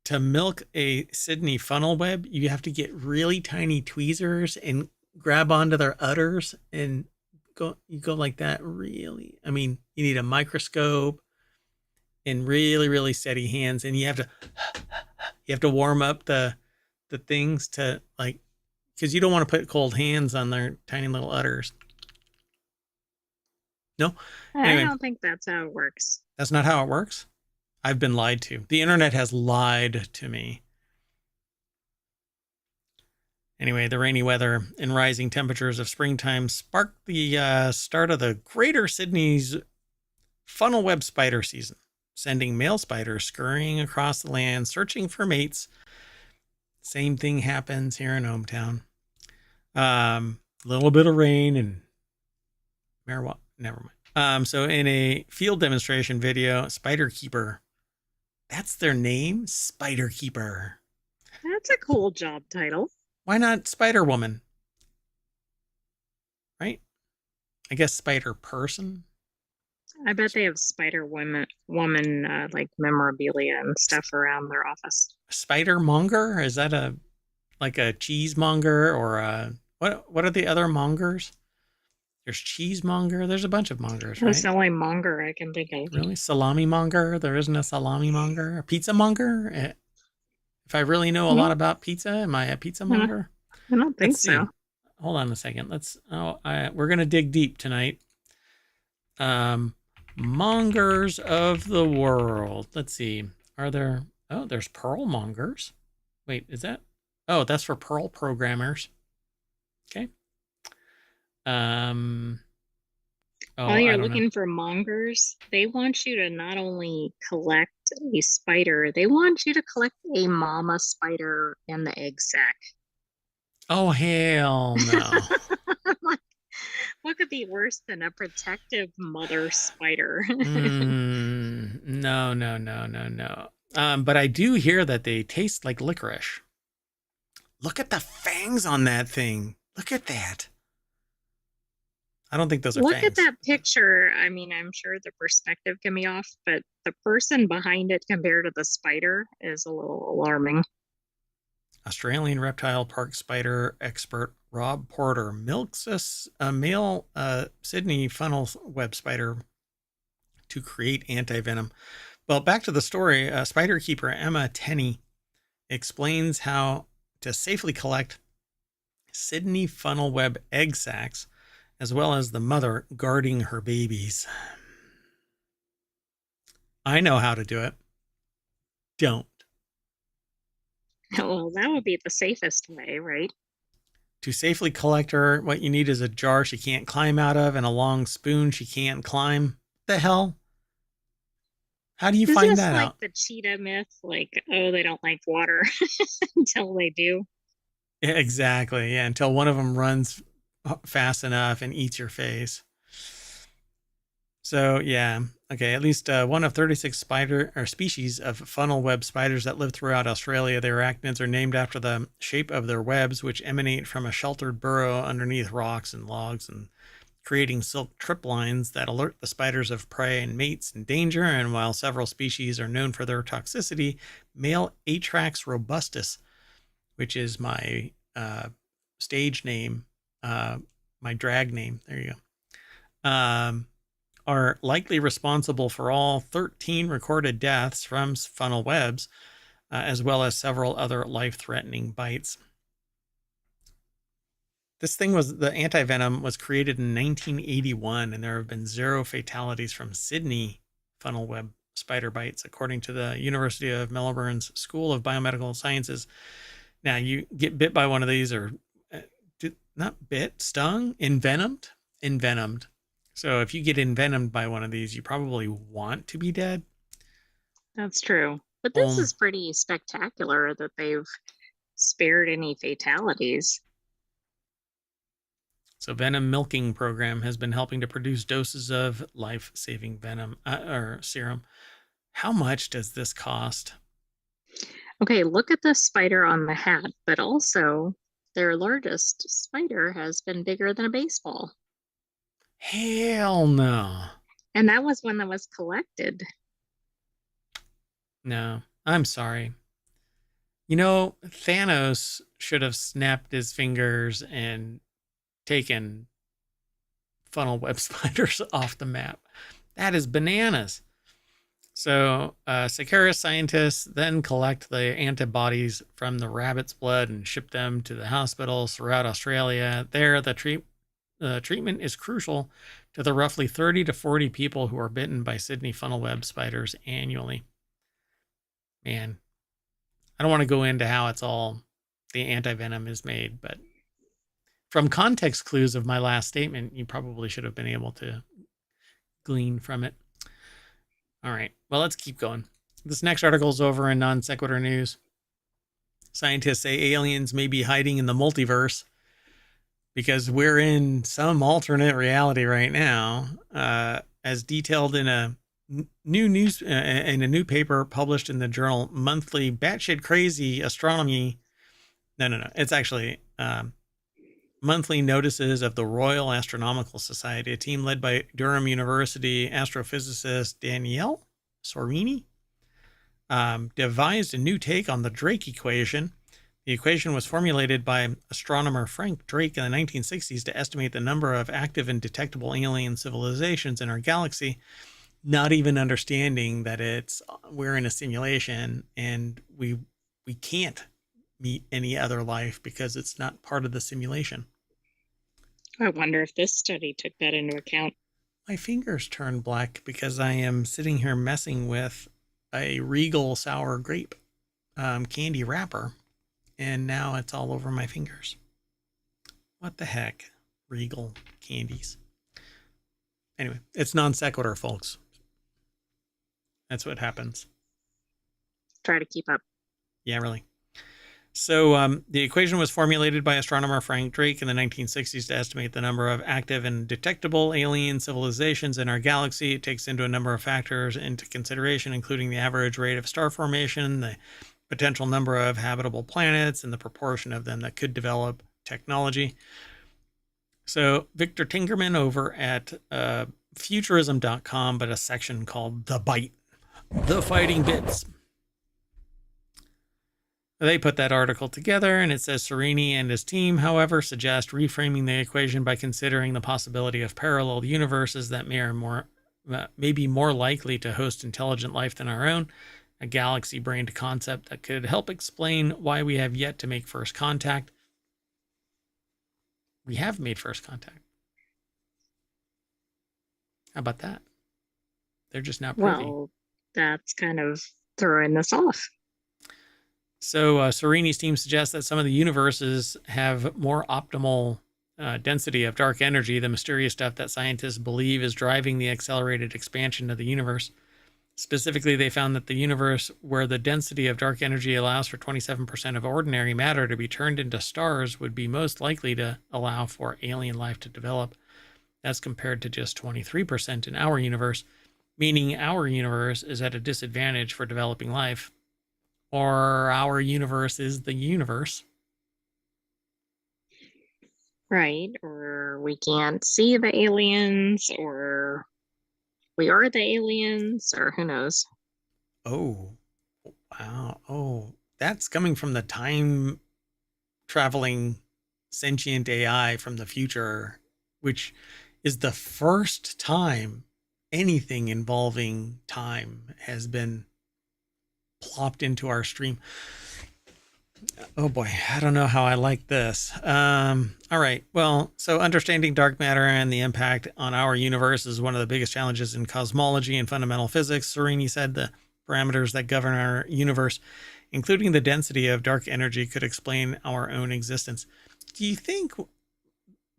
to milk a Sydney funnel web, you have to get really tiny tweezers and grab onto their udders and go like that. Really, I mean, you need a microscope and really, really steady hands, and you have to warm up the things to like, because you don't want to put cold hands on their tiny little udders. No, I anyway, don't think that's how it works. that's not how it works. I've been lied to. The internet has lied to me. Anyway, the rainy weather and rising temperatures of springtime sparked the start of the Greater Sydney's funnel web spider season, sending male spiders scurrying across the land searching for mates. Same thing happens here in ohmTown. A little bit of rain and marijuana. Never mind. So in a field demonstration video, Spider Keeper, that's their name, Spider Keeper. That's a cool job title. Why not Spider Woman? Right? I guess Spider Person. I bet they have woman like memorabilia and stuff around their office. Spider Monger? Is that a like a cheesemonger or a what are the other mongers? There's cheesemonger. There's a bunch of mongers, That's right? the only monger I can think of. Really? Salami monger? There isn't a salami monger? A pizza monger? If I really know a lot about pizza, am I a pizza monger? I don't think Let's see. so. Hold on a second. We're gonna dig deep tonight. Mongers of the world. Let's see. Are there? Oh, there's pearl mongers. Wait, is that? Oh, that's for Perl programmers. Okay. While I you're don't know. looking for mongers, they want you to not only collect a spider, they want you to collect a mama spider and the egg sac. Oh, hell no. Like, what could be worse than a protective mother spider? No, no, no, no, no. But I do hear that they taste like licorice. Look at the fangs on that thing. Look at that. I don't think those are Look fangs. at that picture. I mean, I'm sure the perspective can be off, but the person behind it compared to the spider is a little alarming. Australian reptile park spider expert Rob Porter milks a male Sydney funnel web spider to create anti-venom. Well, back to the story. Spider keeper Emma Tenney explains how to safely collect Sydney funnel web egg sacs, as well as the mother guarding her babies. I know how to do it. Don't. Well, that would be the safest way, right? To safely collect her, what you need is a jar she can't climb out of and a long spoon she can't climb. The hell? How do you Is find this that like out? the cheetah myth? Like, oh, they don't like water until they do. Yeah, exactly. Yeah, until one of them runs fast enough and eats your face. So, yeah, Okay, at least one of 36 spider or species of funnel web spiders that live throughout Australia. Their arachnids are named after the shape of their webs, which emanate from a sheltered burrow underneath rocks and logs, and creating silk trip lines that alert the spiders of prey and mates in danger. And while several species are known for their toxicity, male Atrax robustus, which is my stage name, my drag name, there you go, are likely responsible for all 13 recorded deaths from funnel webs, as well as several other life-threatening bites. This thing was, the antivenom was created in 1981, and there have been 0 fatalities from Sydney funnel web spider bites, according to the University of Melbourne's School of Biomedical Sciences. Now, you get bit by one of these, or not bit, stung, envenomed. So if you get envenomed by one of these, you probably want to be dead. That's true. But this is pretty spectacular that they've spared any fatalities. So venom milking program has been helping to produce doses of life-saving venom or serum. How much does this cost? Okay, look at the spider on the hat, but also their largest spider has been bigger than a baseball. Hell no. And that was one that was collected. No, I'm sorry. You know, Thanos should have snapped his fingers and taken funnel web spiders off the map. That is bananas. So Seqirus scientists then collect the antibodies from the rabbit's blood and ship them to the hospitals throughout Australia. There, the treatment is crucial to the roughly 30 to 40 people who are bitten by Sydney funnel web spiders annually. Man, I don't want to go into how it's all, the antivenom is made, but from context clues of my last statement, you probably should have been able to glean from it. All right, well, let's keep going. This next article is over in Non Sequitur News. Scientists say aliens may be hiding in the multiverse because we're in some alternate reality right now, as detailed in a new paper published in the journal Monthly Batshit Crazy Astronomy. No. It's actually Monthly Notices of the Royal Astronomical Society, a team led by Durham University astrophysicist Danielle Sorini, devised a new take on the Drake equation. The equation was formulated by astronomer Frank Drake in the 1960s to estimate the number of active and detectable alien civilizations in our galaxy, not even understanding that we're in a simulation and we can't meet any other life because it's not part of the simulation. I wonder if this study took that into account. My fingers turn black because I am sitting here messing with a Regal sour grape candy wrapper, and now it's all over my fingers. What the heck? Regal candies. Anyway, it's non sequitur, folks. That's what happens. Try to keep up. Yeah, really. So the equation was formulated by astronomer Frank Drake in the 1960s to estimate the number of active and detectable alien civilizations in our galaxy. It takes into a number of factors into consideration, including the average rate of star formation, the potential number of habitable planets, and the proportion of them that could develop technology. So Victor Tinkerman over at futurism.com, but a section called The Bite, The Fighting Bits. They put that article together, and it says Sorini and his team, however, suggest reframing the equation by considering the possibility of parallel universes that may be more likely to host intelligent life than our own, a galaxy-brained concept that could help explain why we have yet to make first contact. We have made first contact. How about that? They're just not privy. Well, that's kind of throwing this off. So Sorini's team suggests that some of the universes have more optimal density of dark energy, the mysterious stuff that scientists believe is driving the accelerated expansion of the universe. Specifically, they found that the universe where the density of dark energy allows for 27% of ordinary matter to be turned into stars would be most likely to allow for alien life to develop. That's compared to just 23% in our universe. meaning our universe is at a disadvantage for developing life, or our universe is the universe. Right. Or we can't see the aliens, or we are the aliens, or who knows? Oh, wow. Oh, that's coming from the time traveling sentient AI from the future, which is the first time anything involving time has been plopped into our stream. Oh boy, I don't know how I like this. All right. Well, so understanding dark matter and the impact on our universe is one of the biggest challenges in cosmology and fundamental physics. Serini said the parameters that govern our universe, including the density of dark energy, could explain our own existence. Do you think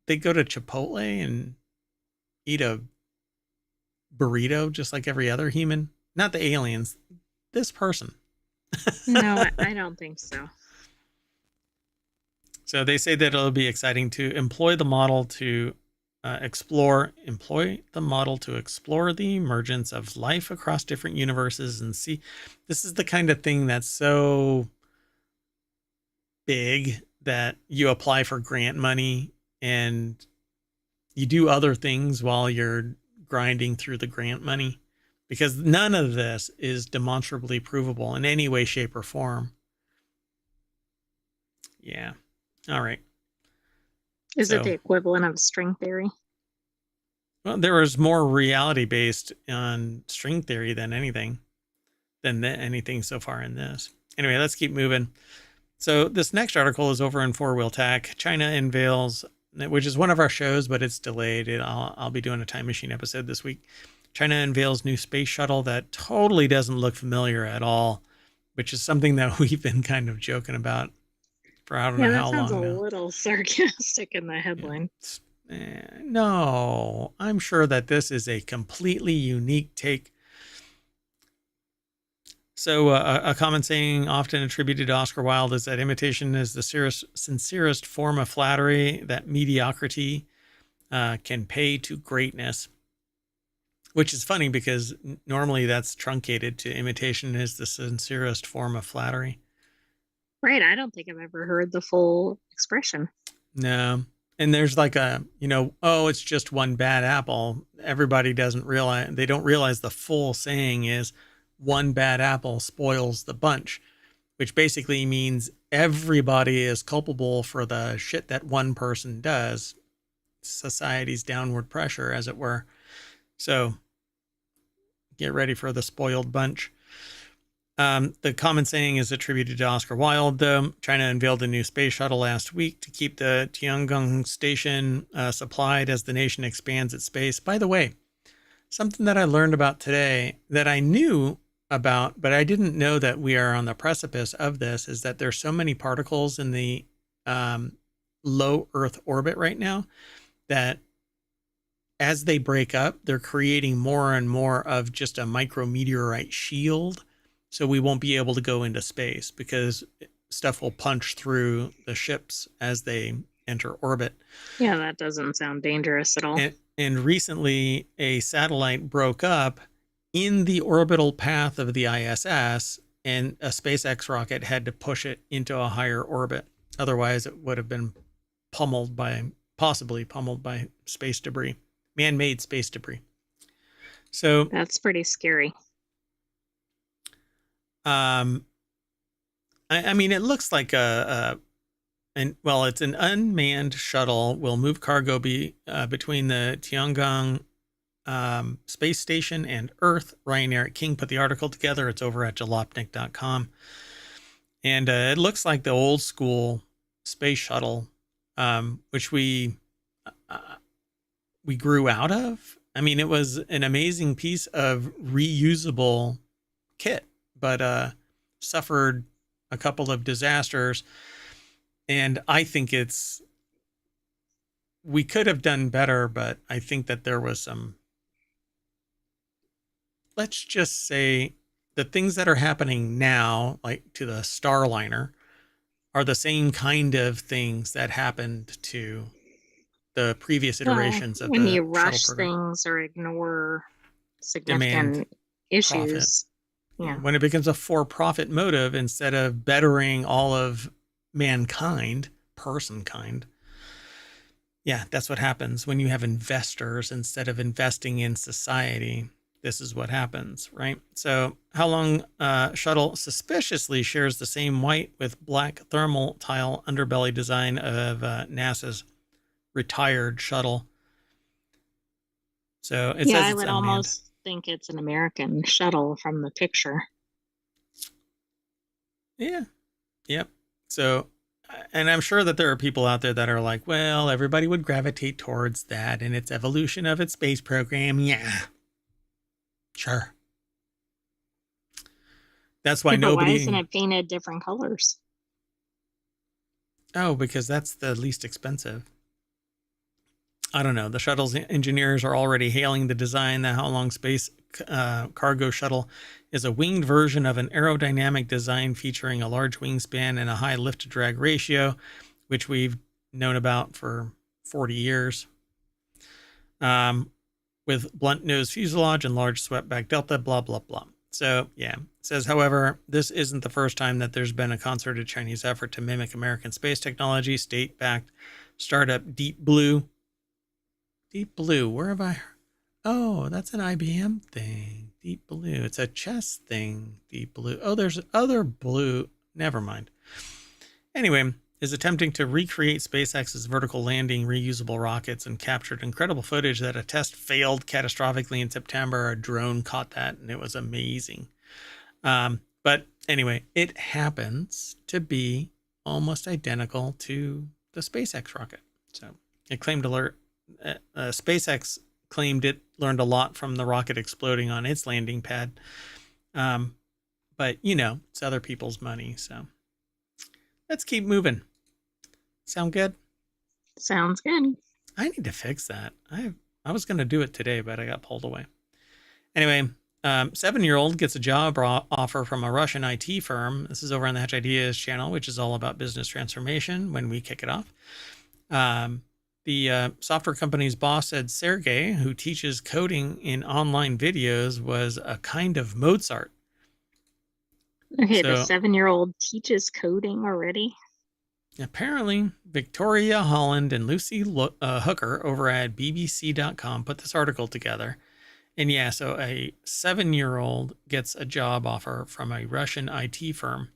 they go to Chipotle and eat a burrito just like every other human? Not the aliens, this person. No, I don't think so. So they say that it'll be exciting to employ the model to explore the emergence of life across different universes and see. This is the kind of thing that's so big that you apply for grant money and you do other things while you're grinding through the grant money, because none of this is demonstrably provable in any way, shape, or form. Yeah. All right. Is it So, the equivalent of string theory? well, there was more reality based on string theory than anything so far in this. Anyway, let's keep moving. So this next article is over in Four Wheel Tech. China unveils, which is one of our shows, but it's delayed. I'll be doing a time machine episode this week. China unveils new space shuttle that totally doesn't look familiar at all, which is something that we've been kind of joking about for I don't know Yeah, that how sounds a long now. little sarcastic in the Yeah. headline. No, I'm sure that this is a completely unique take. So, a common saying often attributed to Oscar Wilde is that imitation is the sincerest form of flattery, that mediocrity can pay to greatness, which is funny because normally that's truncated to imitation is the sincerest form of flattery. Right, I don't think I've ever heard the full expression. No. And there's like oh, it's just one bad apple. Everybody they don't realize the full saying is one bad apple spoils the bunch, which basically means everybody is culpable for the shit that one person does. Society's downward pressure, as it were. So get ready for the spoiled bunch. The common saying is attributed to Oscar Wilde, though. China unveiled a new space shuttle last week to keep the Tiangong station supplied as the nation expands its space. By the way, something that I learned about today that I knew about, but I didn't know that we are on the precipice of this, is that there's so many particles in the low Earth orbit right now that as they break up, they're creating more and more of just a micrometeorite shield. So we won't be able to go into space because stuff will punch through the ships as they enter orbit. Yeah, that doesn't sound dangerous at all. And recently, a satellite broke up in the orbital path of the ISS, and a SpaceX rocket had to push it into a higher orbit. Otherwise, it would have been possibly pummeled by space debris, man-made space debris. So That's pretty scary. I mean, it looks like it's an unmanned shuttle. Will move cargo between the Tiangong space station and Earth. Ryan Eric King put the article together. It's over at jalopnik.com. And it looks like the old school space shuttle, which we grew out of. I mean, it was an amazing piece of reusable kit, but suffered a couple of disasters. And I think we could have done better, but I think that there was let's just say the things that are happening now, like to the Starliner, are the same kind of things that happened to the previous Well, iterations of when the you shuttle rush program. things or ignore demand, significant profit. issues. Yeah. Yeah. When it becomes a for-profit motive instead of bettering all of mankind, person kind. Yeah, that's what happens when you have investors instead of investing in society. This is what happens, right? So, how long shuttle suspiciously shares the same white with black thermal tile underbelly design of NASA's retired shuttle. So it Yeah, says I it's would unmanned. almost think it's an American shuttle from the picture. Yeah. Yep. So, and I'm sure that there are people out there that are like, well, everybody would gravitate towards that and its evolution of its space program. Yeah. Sure. That's why Yeah, but why isn't nobody. it painted different colors? Oh, because that's the least expensive. I don't know. The shuttle's engineers are already hailing the design. The How Long Space cargo shuttle is a winged version of an aerodynamic design featuring a large wingspan and a high lift to drag ratio, which we've known about for 40 years. With blunt nose fuselage and large swept-back delta, blah, blah, blah. So, yeah. It says, however, this isn't the first time that there's been a concerted Chinese effort to mimic American space technology. State-backed startup Deep Blue. Deep Blue, where have I? Oh, that's an IBM thing. Deep Blue. It's a chess thing. Deep Blue. Oh, there's other blue. Never mind. Anyway, is attempting to recreate SpaceX's vertical landing reusable rockets and captured incredible footage that a test failed catastrophically in September. A drone caught that and it was amazing. But anyway, it happens to be almost identical to the SpaceX rocket. So it claimed to learn. SpaceX claimed it learned a lot from the rocket exploding on its landing pad. But, you know, it's other people's money. So let's keep moving. Sound good? Sounds good. I need to fix that. I was going to do it today, but I got pulled away. Anyway, 7-year-old gets a job offer from a Russian IT firm. This is over on the Hatch Ideas channel, which is all about business transformation when we kick it off. The software company's boss said Sergey, who teaches coding in online videos, was a kind of Mozart. Okay, the So 7-year-old teaches coding already. apparently, Victoria Holland and Lucy Hooker over at BBC.com put this article together. And yeah, so a 7-year-old gets a job offer from a Russian IT firm.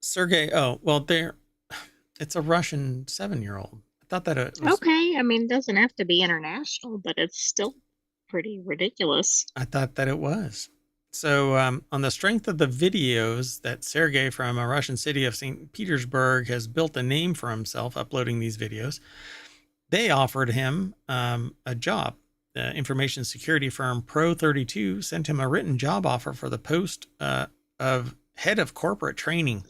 Sergey, oh, well, it's a Russian 7-year-old. I thought that it was. Okay, I mean, it doesn't have to be international, but it's still pretty ridiculous. I thought that it was. So, on the strength of the videos that Sergey from a Russian city of St. Petersburg has built a name for himself uploading these videos, they offered him a job. The information security firm Pro32 sent him a written job offer for the post of head of corporate training.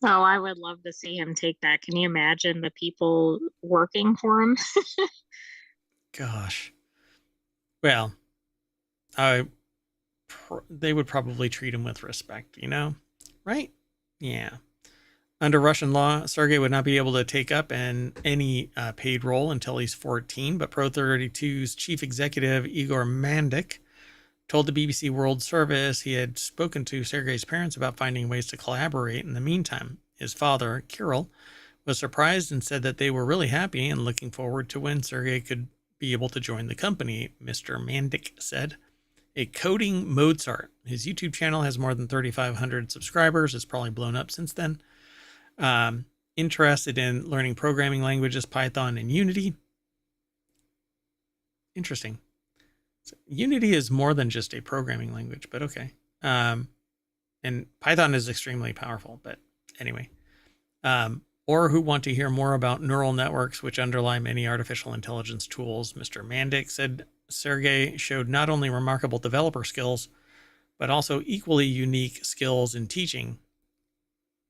Oh, I would love to see him take that. Can you imagine the people working for him? Gosh. Well, they would probably treat him with respect, you know? Right? Yeah. Under Russian law, Sergey would not be able to take up any paid role until he's 14, but Pro32's chief executive, Igor Mandik, told the BBC World Service he had spoken to Sergey's parents about finding ways to collaborate in the meantime. His father, Kirill, was surprised and said that they were really happy and looking forward to when Sergey could be able to join the company, Mr. Mandik said. A coding Mozart. His YouTube channel has more than 3,500 subscribers. It's probably blown up since then. Interested in learning programming languages, Python and Unity. Interesting. So Unity is more than just a programming language, but okay. And Python is extremely powerful, but anyway. Or who want to hear more about neural networks, which underlie many artificial intelligence tools. Mr. Mandik said Sergey showed not only remarkable developer skills, but also equally unique skills in teaching,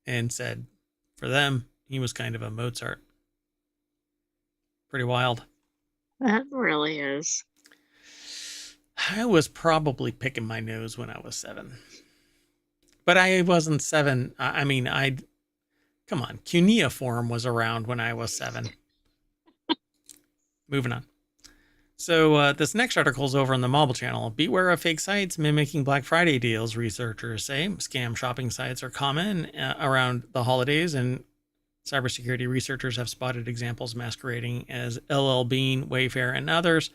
and said for them, he was kind of a Mozart. Pretty wild. That really is. I was probably picking my nose when I was 7. But I wasn't 7. I mean, come on. Cuneiform was around when I was 7. Moving on. So this next article is over on the Mobile Channel. Beware of fake sites mimicking Black Friday deals, researchers say. Scam shopping sites are common around the holidays, and cybersecurity researchers have spotted examples masquerading as LL Bean, Wayfair, and others.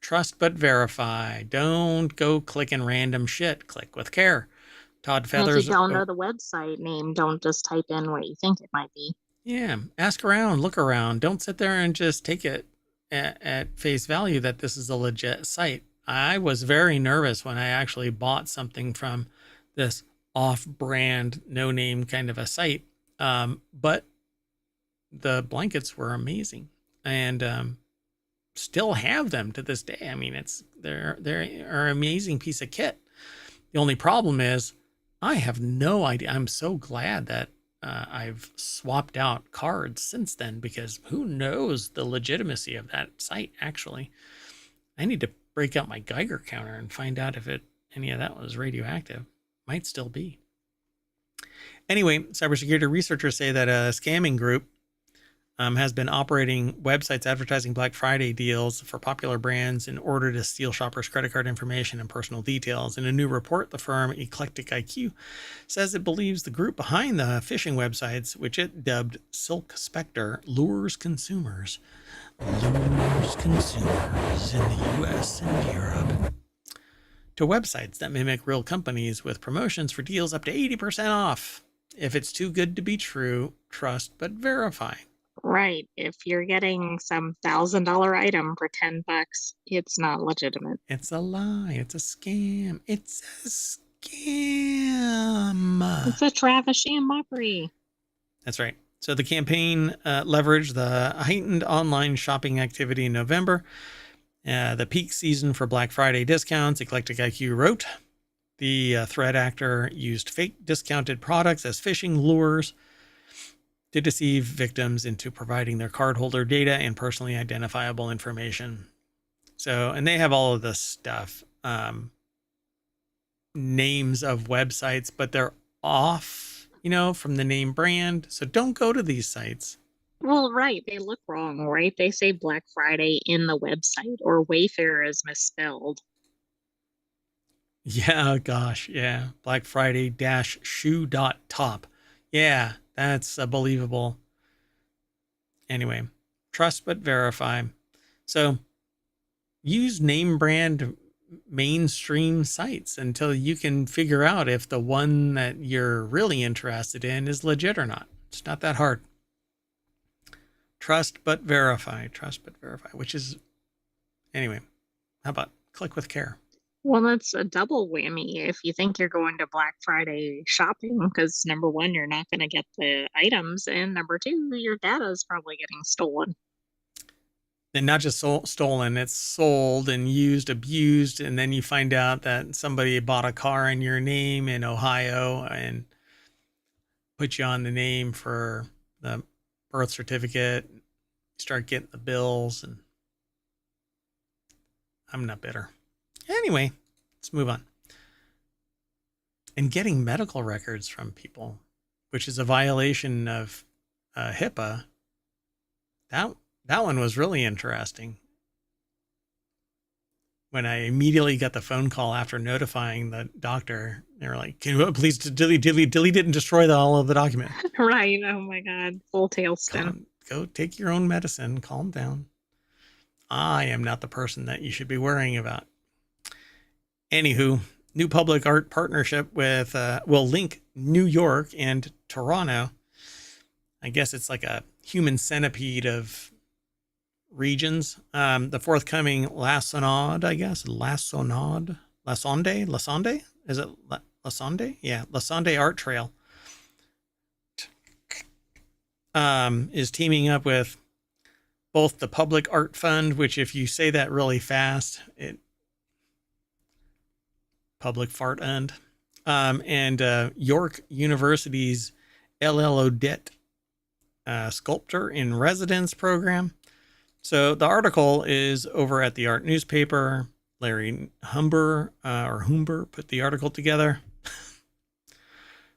Trust but verify. Don't go clicking random shit. Click with care. Todd And if you Feathers. don't know the website name, don't just type in what you think it might be. Yeah, ask around, look around. Don't sit there and just take it at face value that this is a legit site. I was very nervous when I actually bought something from this off-brand, no-name kind of a site, but the blankets were amazing, and still have them to this day. I mean, they're an amazing piece of kit. The only problem is I have no idea. I'm so glad that I've swapped out cards since then, because who knows the legitimacy of that site, actually. I need to break out my Geiger counter and find out if any of that was radioactive. Might still be. Anyway, cybersecurity researchers say that a scamming group has been operating websites advertising Black Friday deals for popular brands in order to steal shoppers' credit card information and personal details. In a new report, the firm Eclectic IQ says it believes the group behind the phishing websites, which it dubbed Silk Spectre, lures consumers in the US and Europe to websites that mimic real companies with promotions for deals up to 80% off. If it's too good to be true, trust but verify. Right. If you're getting some $1,000 item for $10, it's not legitimate. It's a lie. It's a scam. It's a scam. It's a Travis sham mockery. That's right. So the campaign leveraged the heightened online shopping activity in November, the peak season for Black Friday discounts. Eclectic IQ wrote, the threat actor used fake discounted products as phishing lures to deceive victims into providing their cardholder data and personally identifiable information. So, and they have all of this stuff, names of websites, but they're off, from the name brand. So don't go to these sites. Well, right. They look wrong, right? They say Black Friday in the website, or Wayfair is misspelled. Yeah, gosh, yeah. Black Friday -shoe.top. Yeah, that's believable. Anyway, trust but verify. So use name brand mainstream sites until you can figure out if the one that you're really interested in is legit or not. It's not that hard. Trust but verify, which is, anyway, how about click with care? Well, that's a double whammy if you think you're going to Black Friday shopping, because number one, you're not going to get the items, and number two, your data is probably getting stolen. And not just stolen, it's sold and used, abused, and then you find out that somebody bought a car in your name in Ohio and put you on the name for the birth certificate. You start getting the bills, and I'm not bitter. Anyway, let's move on. And getting medical records from people, which is a violation of HIPAA. That one was really interesting. When I immediately got the phone call after notifying the doctor, they were like, "Can you please delete it and destroy all of the document?" Right. Oh my God. Full tailspin. Go take your own medicine. Calm down. I am not the person that you should be worrying about. Anywho, new public art partnership with will link New York and Toronto. I guess it's like a human centipede of regions. The forthcoming Lassonade, I guess. Lassonde? Is it Lassonde? Yeah, Lassonde Art Trail. Is teaming up with both the Public Art Fund, which if you say that really fast, Public Fart Fund, and York University's LL Odette Sculptor in Residence program. So the article is over at the Art Newspaper. Larry Humber put the article together.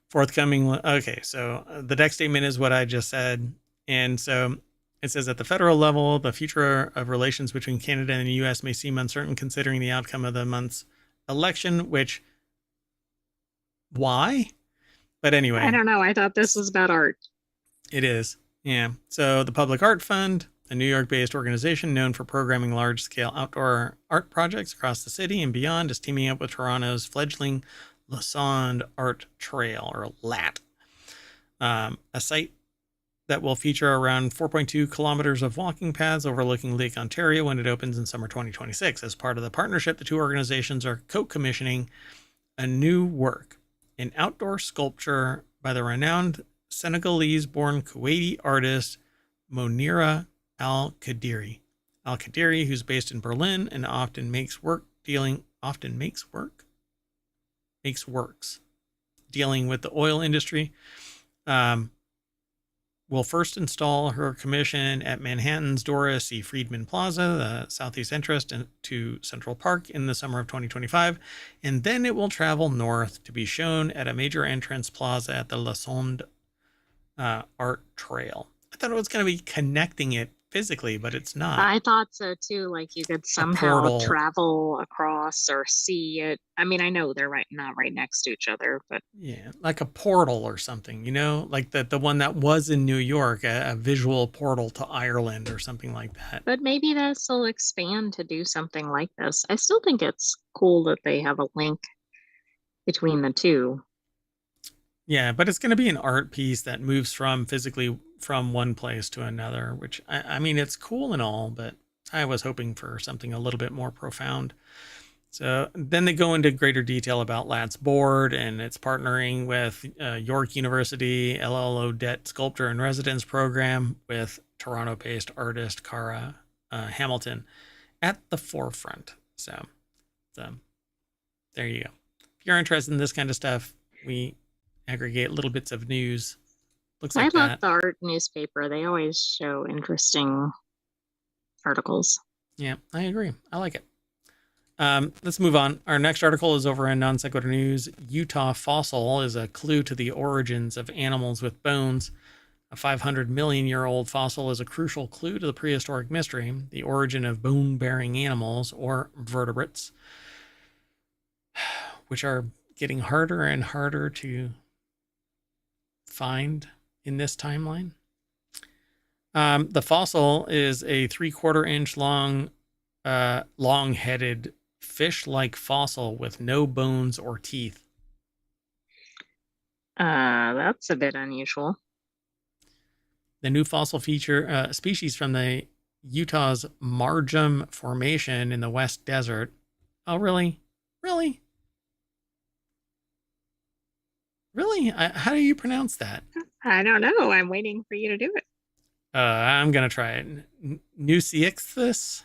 Forthcoming. Okay, so the next statement is what I just said. And so It says at the federal level, the future of relations between Canada and the U.S. may seem uncertain considering the outcome of the month's election, which, why? But I anyway, don't know. I thought this was about art. it is. Yeah. So the Public Art Fund, a New York-based organization known for programming large-scale outdoor art projects across the city and beyond, is teaming up with Toronto's fledgling Lassonde Art Trail, or LAT, a site that will feature around 4.2 kilometers of walking paths overlooking Lake Ontario when it opens in summer 2026. As part of the partnership, the two organizations are co-commissioning a new work, an outdoor sculpture by the renowned Senegalese-born Kuwaiti artist Monira Al-Qadiri. Al-Qadiri, who's based in Berlin and often makes works dealing with the oil industry. Will first install her commission at Manhattan's Doris C. Friedman Plaza, the southeast entrance to Central Park in the summer of 2025, and then it will travel north to be shown at a major entrance plaza at the Lassonde Art Trail. I thought it was going to be connecting it physically, but it's not. I thought so too. Like you could somehow travel across or see it. I mean, I know they're not right next to each other, but yeah, like a portal or something, like the one that was in New York, a visual portal to Ireland or something like that. But maybe this will expand to do something like this. I still think it's cool that they have a link between the two. Yeah, but it's going to be an art piece that moves physically from one place to another, which I mean, it's cool and all, but I was hoping for something a little bit more profound. So then they go into greater detail about LAT's board, and it's partnering with York University LLO Debt Sculptor and Residence Program with Toronto-based artist Cara Hamilton at the forefront. So there you go. If you're interested in this kind of stuff, we aggregate little bits of news. Looks like I love the art newspaper. They always show interesting articles. Yeah, I agree. I like it. Let's move on. Our next article is over in Non Sequitur News. Utah fossil is a clue to the origins of animals with bones. A 500 million year old fossil is a crucial clue to the prehistoric mystery, the origin of bone-bearing animals, or vertebrates, which are getting harder and harder to find in this timeline. The fossil is a 3/4 inch long, long-headed fish-like fossil with no bones or teeth. That's a bit unusual. The new fossil feature species from the Utah's Marjum Formation in the West Desert. Oh, really? Really? Really? How do you pronounce that? I don't know. I'm waiting for you to do it. I'm going to try it. Nusiixthus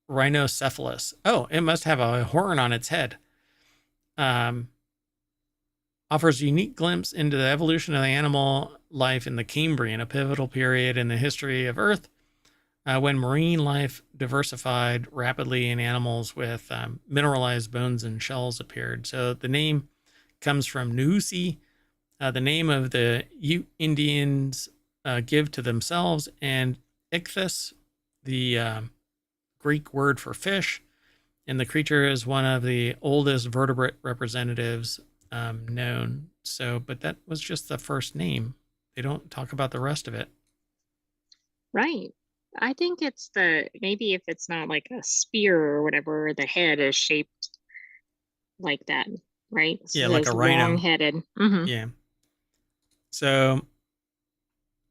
rhinocephalus. Oh, it must have a horn on its head. Offers a unique glimpse into the evolution of the animal life in the Cambrian, a pivotal period in the history of Earth, when marine life diversified rapidly and animals with mineralized bones and shells appeared. So the name comes from Nuusi, the name of the Ute Indians give to themselves, and ichthus, the Greek word for fish, and the creature is one of the oldest vertebrate representatives known. So, but that was just the first name. They don't talk about the rest of it. Right. I think it's maybe if it's not like a spear or whatever, the head is shaped like that, right? So yeah, like a rhino. Long-headed. Mm-hmm. Yeah. So,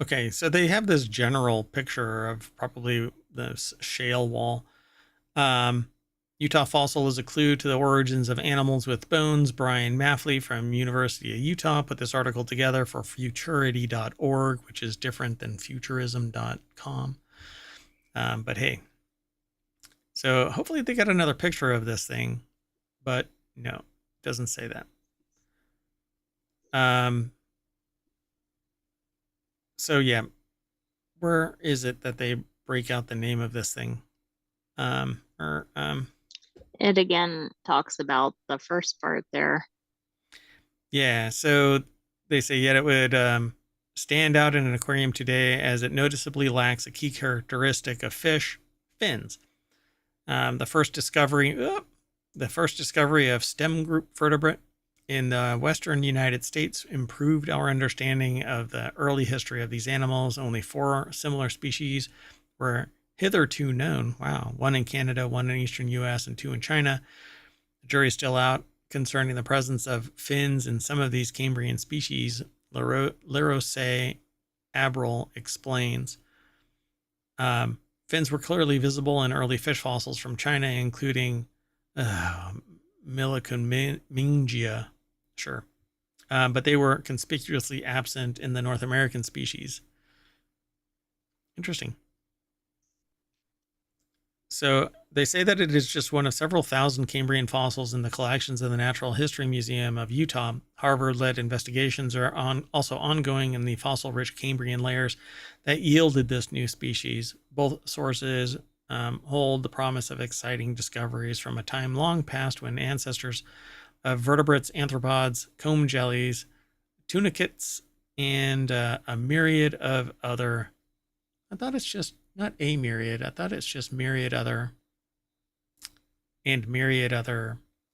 okay, so they have this general picture of probably this shale wall. Utah fossil is a clue to the origins of animals with bones. Brian Maffley from University of Utah put this article together for futurity.org, which is different than futurism.com. But hey, so hopefully they got another picture of this thing, but no, it doesn't say that. So yeah, where is it that they break out the name of this thing? It again talks about the first part there. Yeah, so they say, yet it would stand out in an aquarium today as it noticeably lacks a key characteristic of fish: fins. The first discovery of stem group vertebrate in the western United States improved our understanding of the early history of these animals. Only 4 similar species were hitherto known. Wow. 1 in Canada, 1 in eastern US, and 2 in China. The jury's still out concerning the presence of fins in some of these Cambrian species. Larose Abril explains. Fins were clearly visible in early fish fossils from China, including Millicomingia. Sure. But they were conspicuously absent in the North American species. Interesting. So they say that it is just one of several thousand Cambrian fossils in the collections of the Natural History Museum of Utah. Harvard-led investigations are also ongoing in the fossil-rich Cambrian layers that yielded this new species. Both sources hold the promise of exciting discoveries from a time long past when ancestors of vertebrates, arthropods, comb jellies, tunicates, and a myriad of other... I thought it's just not a myriad. I thought it's just myriad other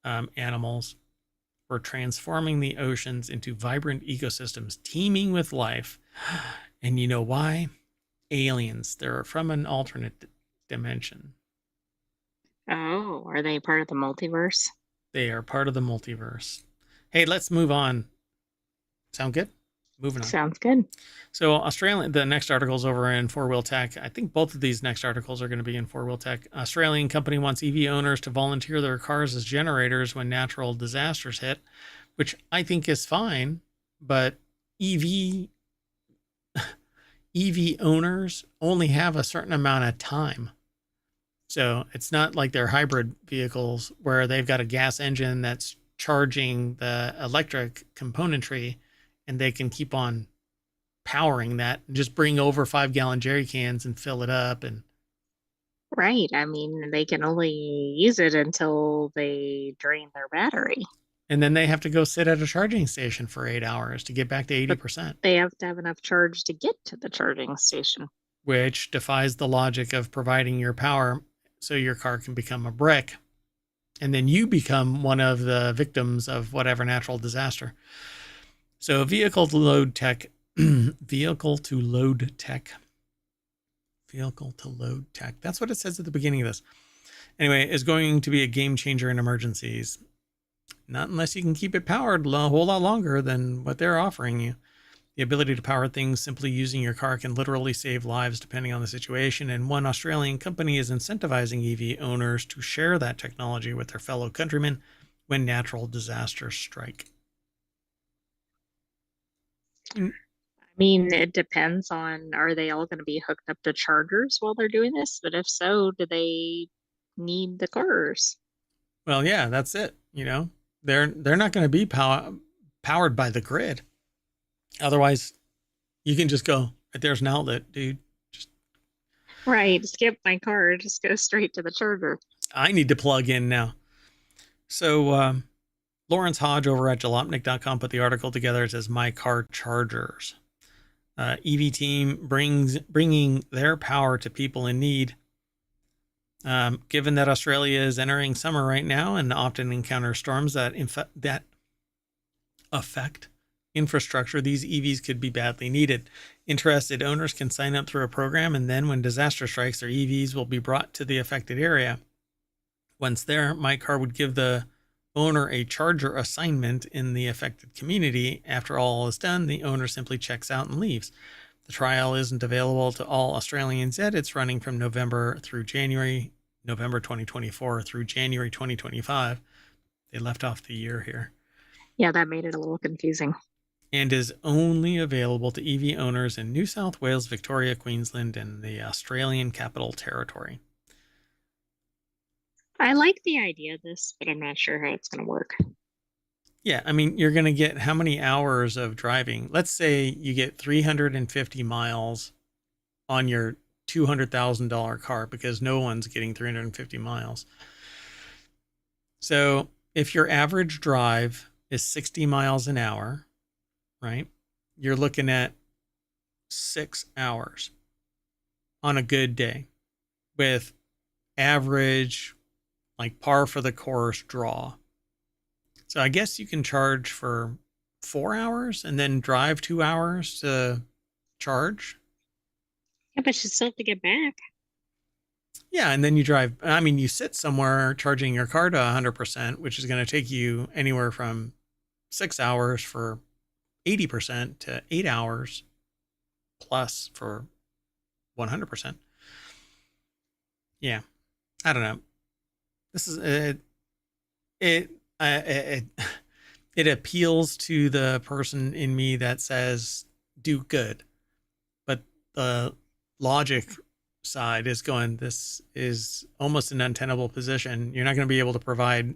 animals were transforming the oceans into vibrant ecosystems teeming with life. And you know why? Aliens. They're from an alternate dimension. Oh, are they part of the multiverse? They are part of the multiverse. Hey, let's move on. Sound good? Moving on. Sounds good. So the next article is over in 4-Wheel Tech. I think both of these next articles are going to be in 4-Wheel Tech. Australian company wants EV owners to volunteer their cars as generators when natural disasters hit, which I think is fine, but EV owners only have a certain amount of time. So it's not like they're hybrid vehicles where they've got a gas engine that's charging the electric componentry, and they can keep on powering that and just bring over 5-gallon jerry cans and fill it up. And Right. I mean, they can only use it until they drain their battery. And then they have to go sit at a charging station for 8 hours to get back to 80%. They have to have enough charge to get to the charging station, which defies the logic of providing your power so your car can become a brick. And then you become one of the victims of whatever natural disaster. So vehicle to load tech, that's what it says at the beginning of this. Anyway, is going to be a game changer in emergencies. Not unless you can keep it powered a whole lot longer than what they're offering you. The ability to power things simply using your car can literally save lives depending on the situation, and one Australian company is incentivizing EV owners to share that technology with their fellow countrymen when natural disasters strike. I mean, it depends on, are they all going to be hooked up to chargers while they're doing this? But if so, do they need the cars? Well, yeah, that's it. You know, they're not going to be powered by the grid. Otherwise, you can just go, there's an outlet, dude. Right. Skip my car. Just go straight to the charger. I need to plug in now. So, Lawrence Hodge over at jalopnik.com put the article together. It says, My Car Chargers. EV team bringing their power to people in need. Given that Australia is entering summer right now and often encounters storms that affect infrastructure, these EVs could be badly needed. Interested owners can sign up through a program, and then when disaster strikes, their EVs will be brought to the affected area. Once there, My Car would give the owner a charger assignment in the affected community. After all is done, the owner simply checks out and leaves. The trial isn't available to all Australians yet. It's running from November 2024 through January 2025. They left off the year here. Yeah, that made it a little confusing. And is only available to EV owners in New South Wales, Victoria, Queensland, and the Australian Capital Territory. I like the idea of this, but I'm not sure how it's going to work. Yeah, I mean, you're going to get how many hours of driving? Let's say you get 350 miles on your $200,000 car, because no one's getting 350 miles. So if your average drive is 60 miles an hour, right? You're looking at 6 hours on a good day with average, like par for the course draw. So I guess you can charge for 4 hours and then drive 2 hours to charge. Yeah, but you still have to get back. Yeah, and then you drive. I mean, you sit somewhere charging your car to 100%, which is going to take you anywhere from 6 hours for 80% to 8 hours plus for 100%. Yeah, I don't know. This is it. It it appeals to the person in me that says do good, but the logic side is going, this is almost an untenable position. You're not going to be able to provide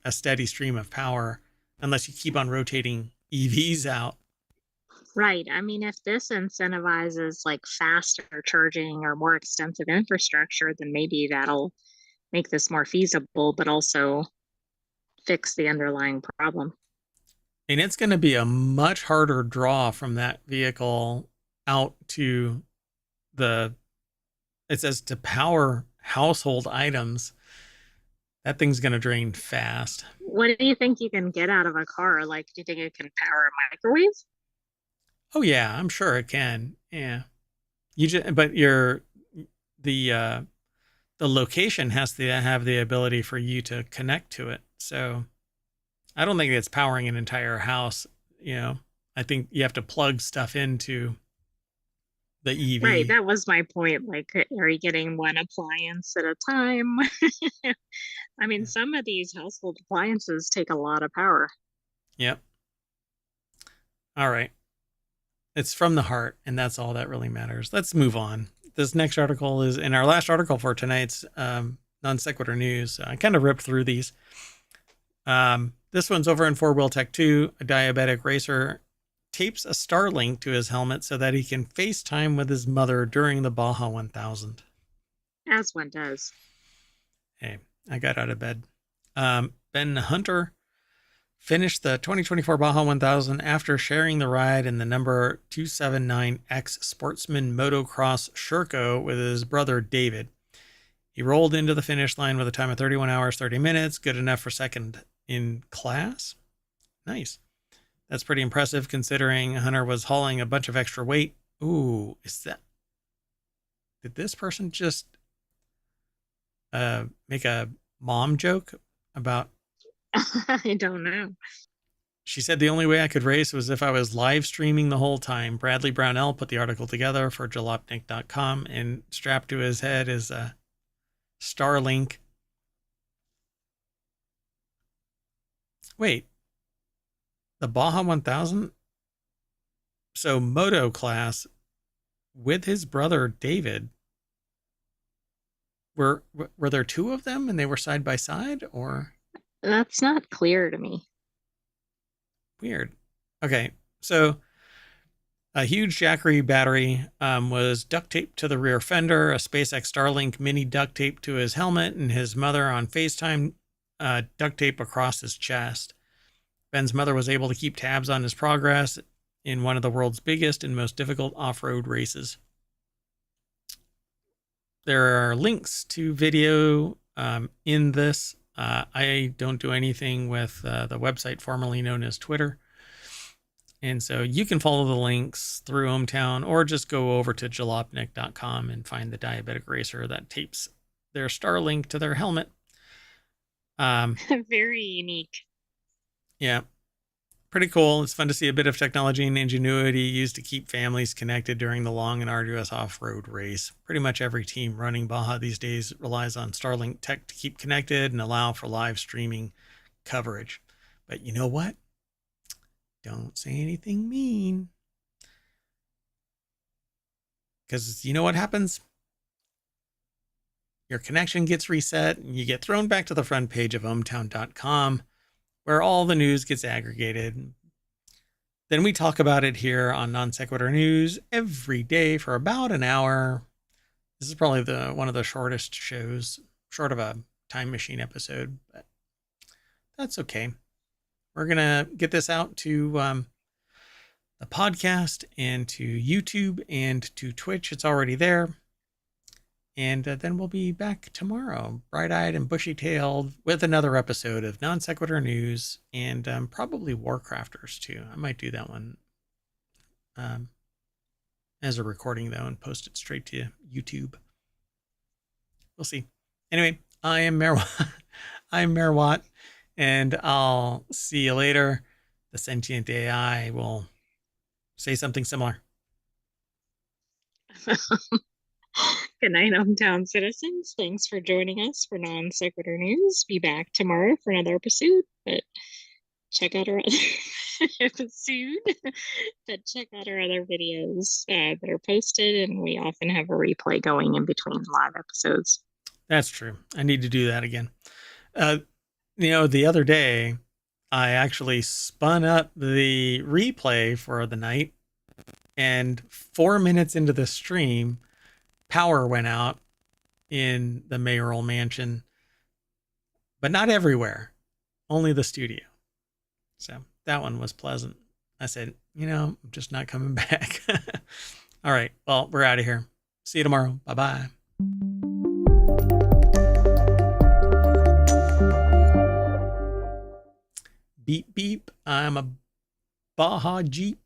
a steady stream of power unless you keep on rotating EVs out. Right. I mean, if this incentivizes like faster charging or more extensive infrastructure, then maybe that'll make this more feasible, but also fix the underlying problem. And it's going to be a much harder draw from that vehicle out to the, it says to power household items. That thing's going to drain fast. What do you think you can get out of a car? Like, do you think it can power a microwave? Oh yeah, I'm sure it can. Yeah. You just, but you're the the location has to have the ability for you to connect to it. So I don't think it's powering an entire house. You know, I think you have to plug stuff into the Right, EV. that was my point. Like, are you getting one appliance at a time? I mean, some of these household appliances take a lot of power. Yep. All right. It's from the heart, and that's all that really matters. Let's move on. This next article is in our last article for tonight's non sequitur news. I kind of ripped through these. This one's over in Four Wheel Tech 2. A diabetic racer tapes a Starlink to his helmet so that he can FaceTime with his mother during the Baja 1000. As one does. Hey, I got out of bed. Ben Hunter finished the 2024 Baja 1000 after sharing the ride in the number 279X Sportsman Motocross Sherco with his brother David. He rolled into the finish line with a time of 31 hours, 30 minutes, good enough for second in class. Nice. That's pretty impressive considering Hunter was hauling a bunch of extra weight. Ooh, is that... Did this person just make a mom joke about... I don't know. She said the only way I could race was if I was live streaming the whole time. Bradley Brownell put the article together for jalopnik.com, and strapped to his head is a Starlink. Wait, the Baja 1000? So moto class with his brother David. Were there two of them and they were side by side, or... That's not clear to me. Weird. Okay, so a huge Jackery battery was duct taped to the rear fender, a SpaceX Starlink mini duct tape to his helmet, and his mother on FaceTime duct tape across his chest. Ben's mother was able to keep tabs on his progress in one of the world's biggest and most difficult off-road races. There are links to video in this. I don't do anything with the website formerly known as Twitter. And so you can follow the links through ohmTown, or just go over to jalopnik.com and find the diabetic racer that tapes their Starlink to their helmet. Very unique. Yeah, pretty cool. It's fun to see a bit of technology and ingenuity used to keep families connected during the long and arduous off-road race. Pretty much every team running Baja these days relies on Starlink tech to keep connected and allow for live streaming coverage. But you know what? Don't say anything mean. Because you know what happens? Your connection gets reset and you get thrown back to the front page of ohmTown.com, where all the news gets aggregated. Then we talk about it here on Non Sequitur News every day for about an hour. This is probably one of the shortest shows, short of a time machine episode, but that's okay. We're going to get this out to the podcast and to YouTube and to Twitch. It's already there. And then we'll be back tomorrow, bright-eyed and bushy-tailed, with another episode of Non Sequitur News and probably WarCrafters too. I might do that one as a recording though and post it straight to YouTube. We'll see. Anyway, I am Mayor Watt, and I'll see you later. The sentient AI will say something similar. Good night, ohmTown citizens. Thanks for joining us for Non Sequitur News. Be back tomorrow for another episode, but check out our other episode. But check out our other videos that are posted, and we often have a replay going in between live episodes. That's true. I need to do that again. The other day, I actually spun up the replay for the night, and 4 minutes into the stream, power went out in the mayoral mansion, but not everywhere, only the studio. So that one was pleasant. I said, I'm just not coming back. All right. Well, we're out of here. See you tomorrow. Bye-bye. Beep, beep. I'm a Baja Jeep.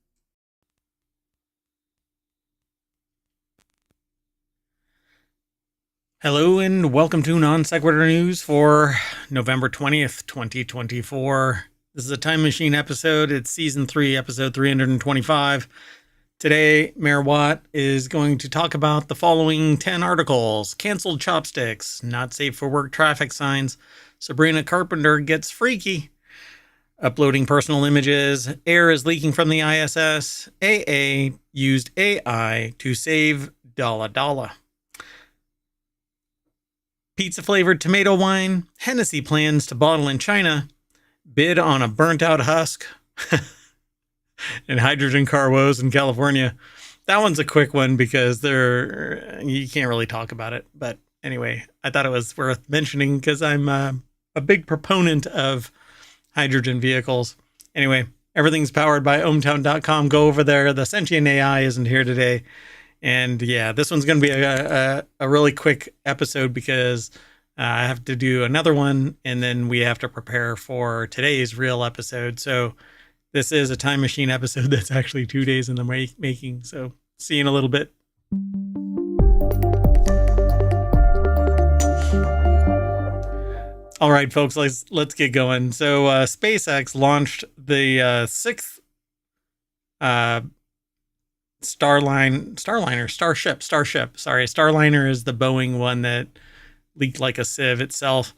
Hello and welcome to Non Sequitur News for November 20th, 2024. This is a Time Machine episode. It's Season 3, Episode 325. Today, Mayor Watt is going to talk about the following 10 articles. Canceled chopsticks, not safe for work traffic signs, Sabrina Carpenter gets freaky, uploading personal images, air is leaking from the ISS, AA used AI to save $. Pizza-flavored tomato wine, Hennessy plans to bottle in China, bid on a burnt-out husk, and hydrogen car woes in California. That one's a quick one because you can't really talk about it. But anyway, I thought it was worth mentioning because I'm a big proponent of hydrogen vehicles. Anyway, everything's powered by ohmTown.com. Go over there. The sentient AI isn't here today. And yeah, this one's going to be a really quick episode because I have to do another one and then we have to prepare for today's real episode. So this is a Time Machine episode that's actually 2 days in the making. So see you in a little bit. All right, folks, let's get going. So SpaceX launched the sixth Starliner. Sorry, Starliner is the Boeing one that leaked like a sieve itself.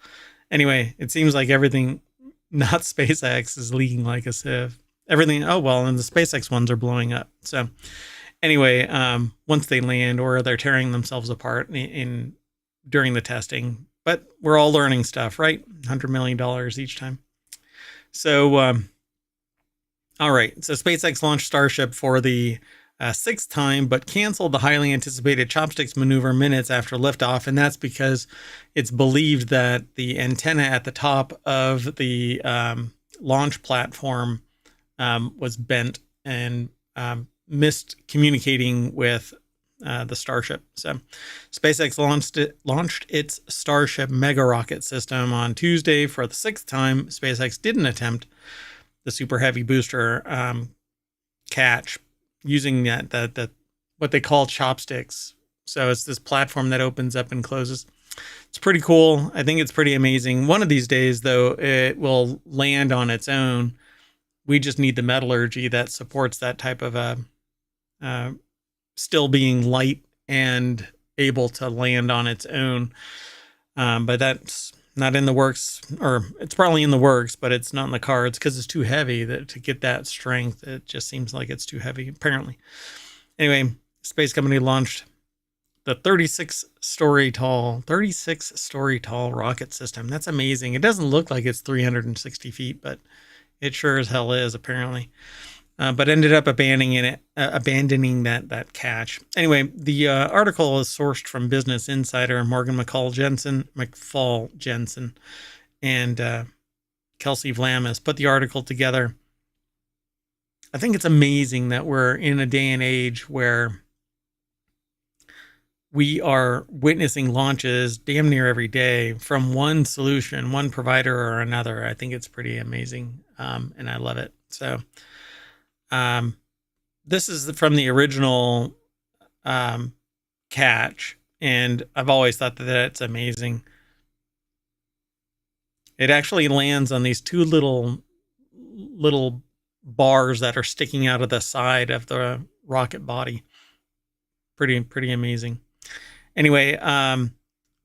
Anyway, it seems like everything, not SpaceX, is leaking like a sieve. Everything, and the SpaceX ones are blowing up. So anyway, once they land or they're tearing themselves apart during the testing. But we're all learning stuff, right? $100 million each time. So, all right. So SpaceX launched Starship for the sixth time, but canceled the highly anticipated chopsticks maneuver minutes after liftoff. And that's because it's believed that the antenna at the top of the launch platform was bent and missed communicating with the Starship. So SpaceX launched its Starship mega rocket system on Tuesday for the sixth time. SpaceX didn't attempt the super heavy booster catch using that what they call chopsticks. So it's this platform that opens up and closes. It's pretty cool. I think it's pretty amazing. One of these days, though, it will land on its own. We just need the metallurgy that supports that type of still being light and able to land on its own. But that's not in the works, or it's probably in the works, but it's not in the cards because it's too heavy to get that strength. It just seems like it's too heavy, apparently. Anyway, space company launched the 36-story tall rocket system. That's amazing. It doesn't look like it's 360 feet, but it sure as hell is, apparently. But ended up abandoning that catch. Anyway, the article is sourced from Business Insider, Morgan McFall Jensen, and Kelsey Vlamis put the article together. I think it's amazing that we're in a day and age where we are witnessing launches damn near every day from one solution, one provider or another. I think it's pretty amazing, and I love it. So this is from the original catch, and I've always thought that that's amazing. It actually lands on these two little bars that are sticking out of the side of the rocket body. Pretty amazing. Anyway,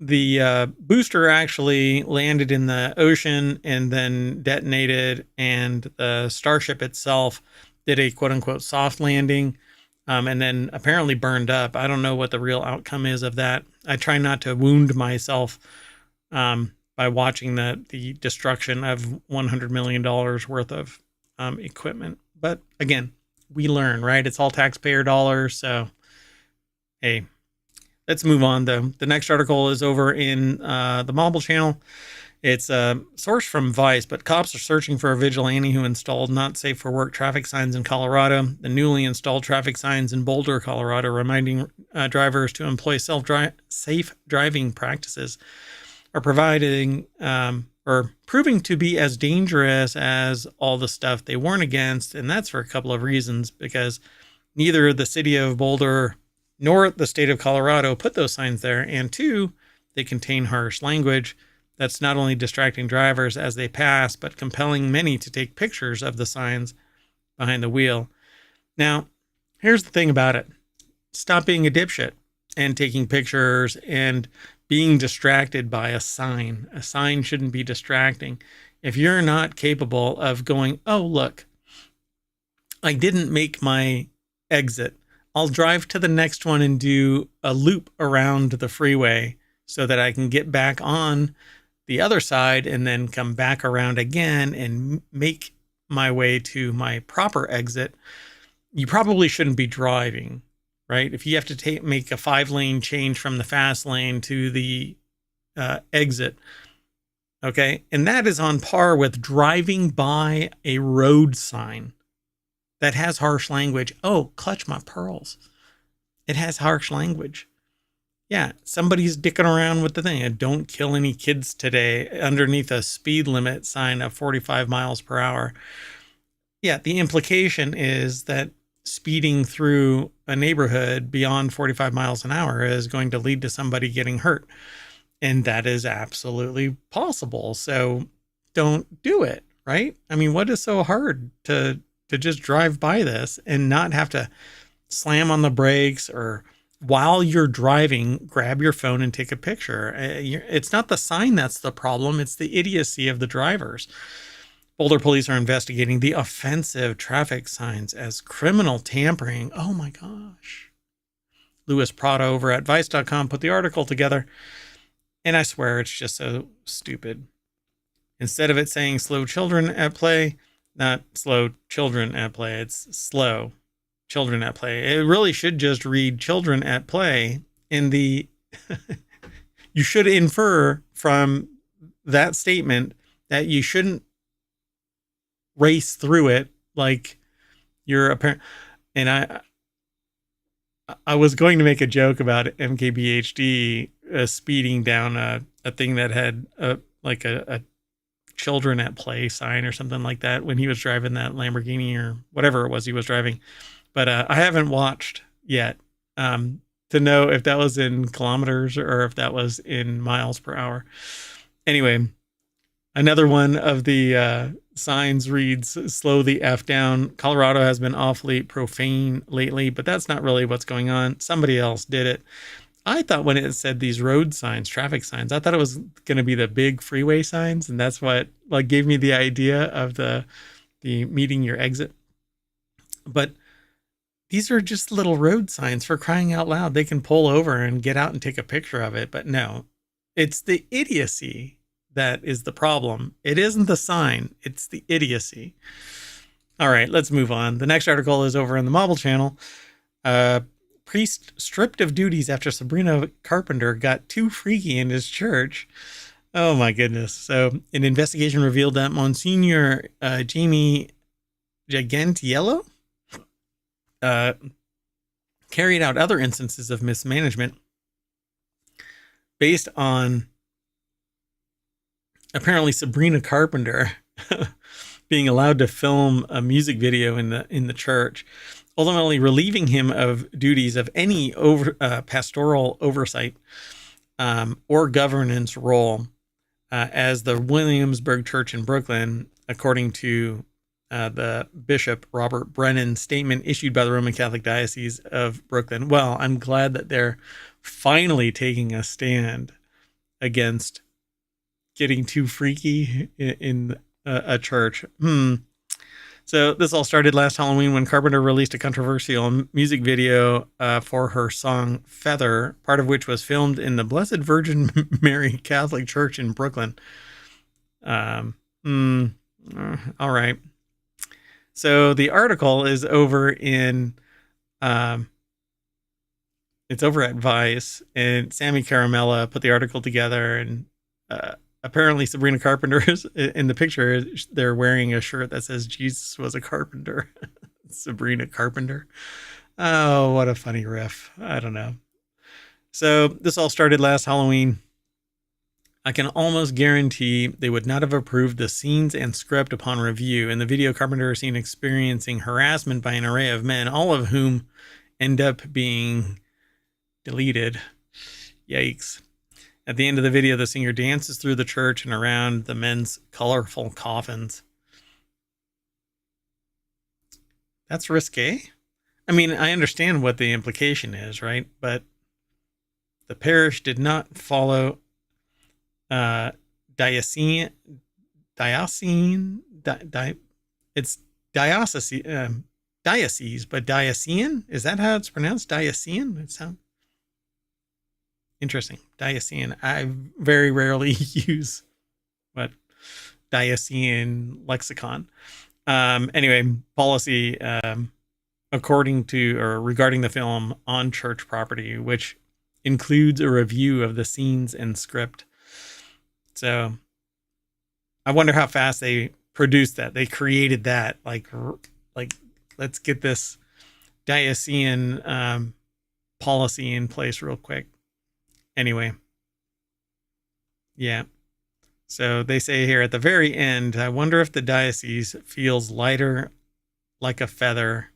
the booster actually landed in the ocean and then detonated, and the Starship itself did a quote-unquote soft landing, and then apparently burned up. I don't know what the real outcome is of that. I try not to wound myself by watching the destruction of $100 million worth of equipment. But again, we learn, right? It's all taxpayer dollars, so hey. Let's move on, though. The next article is over in the Mobile Channel. It's sourced from Vice, but cops are searching for a vigilante who installed not safe for work traffic signs in Colorado. The newly installed traffic signs in Boulder, Colorado, reminding drivers to employ safe driving practices are providing or proving to be as dangerous as all the stuff they warn against. And that's for a couple of reasons, because neither the city of Boulder nor the state of Colorado put those signs there. And two, they contain harsh language that's not only distracting drivers as they pass, but compelling many to take pictures of the signs behind the wheel. Now, here's the thing about it. Stop being a dipshit and taking pictures and being distracted by a sign. A sign shouldn't be distracting. If you're not capable of going, oh, look, I didn't make my exit, I'll drive to the next one and do a loop around the freeway so that I can get back on the other side and then come back around again and make my way to my proper exit. You probably shouldn't be driving, right? If you have to make a 5-lane change from the fast lane to the exit, okay? And that is on par with driving by a road sign that has harsh language. Oh, clutch my pearls. It has harsh language. Yeah, somebody's dicking around with the thing. Don't kill any kids today underneath a speed limit sign of 45 miles per hour. Yeah, the implication is that speeding through a neighborhood beyond 45 miles an hour is going to lead to somebody getting hurt. And that is absolutely possible. So don't do it, right? I mean, what is so hard to just drive by this and not have to slam on the brakes, or while you're driving, grab your phone and take a picture? It's not the sign that's the problem. It's the idiocy of the drivers. Boulder police are investigating the offensive traffic signs as criminal tampering. Oh my gosh. Louis Prada over at Vice.com put the article together, and I swear it's just so stupid. Instead of it saying slow children at play, not slow children at play, it's slow children at play. It really should just read children at play. In the you should infer from that statement that you shouldn't race through it like you're a parent. And I was going to make a joke about MKBHD speeding down a thing that had a children at play sign or something like that when he was driving that Lamborghini or whatever it was he was driving. But I haven't watched yet to know if that was in kilometers or if that was in miles per hour. Anyway, another one of the signs reads, slow the F down. Colorado has been awfully profane lately, but that's not really what's going on. Somebody else did it. I thought when it said these road signs, traffic signs, I thought it was going to be the big freeway signs. And that's what gave me the idea of the meeting your exit. But these are just little road signs, for crying out loud. They can pull over and get out and take a picture of it. But no, it's the idiocy that is the problem. It isn't the sign. It's the idiocy. All right, let's move on. The next article is over on the Mobile Channel. Priest stripped of duties after Sabrina Carpenter got too freaky in his church. Oh my goodness. So an investigation revealed that Monsignor Jamie Gigantiello uh, carried out other instances of mismanagement based on apparently Sabrina Carpenter being allowed to film a music video in the church, ultimately relieving him of duties of any pastoral oversight or governance role as the Williamsburg Church in Brooklyn, according to the Bishop Robert Brennan's statement issued by the Roman Catholic Diocese of Brooklyn. Well, I'm glad that they're finally taking a stand against getting too freaky in a church. So this all started last Halloween when Carpenter released a controversial music video for her song Feather, part of which was filmed in the Blessed Virgin Mary Catholic Church in Brooklyn. All right. So the article is over in, it's over at Vice, and Sammy Caramella put the article together, and apparently Sabrina Carpenter is in the picture. They're wearing a shirt that says Jesus was a carpenter. Sabrina Carpenter. Oh, what a funny riff. I don't know. So this all started last Halloween. I can almost guarantee they would not have approved the scenes and script upon review. In the video, Carpenter is seen experiencing harassment by an array of men, all of whom end up being deleted. Yikes. At the end of the video, the singer dances through the church and around the men's colorful coffins. That's risque. I mean, I understand what the implication is, right? But the parish did not follow diocese, but diocesan? Is that how it's pronounced? Diocesan? It sounds interesting. Diocesan. I very rarely use diocesan lexicon. Anyway, policy according to or regarding the film on church property, which includes a review of the scenes and script. So I wonder how fast they produced that. They created that. Like let's get this diocesan policy in place real quick. Anyway. Yeah. So they say here at the very end, I wonder if the diocese feels lighter like a feather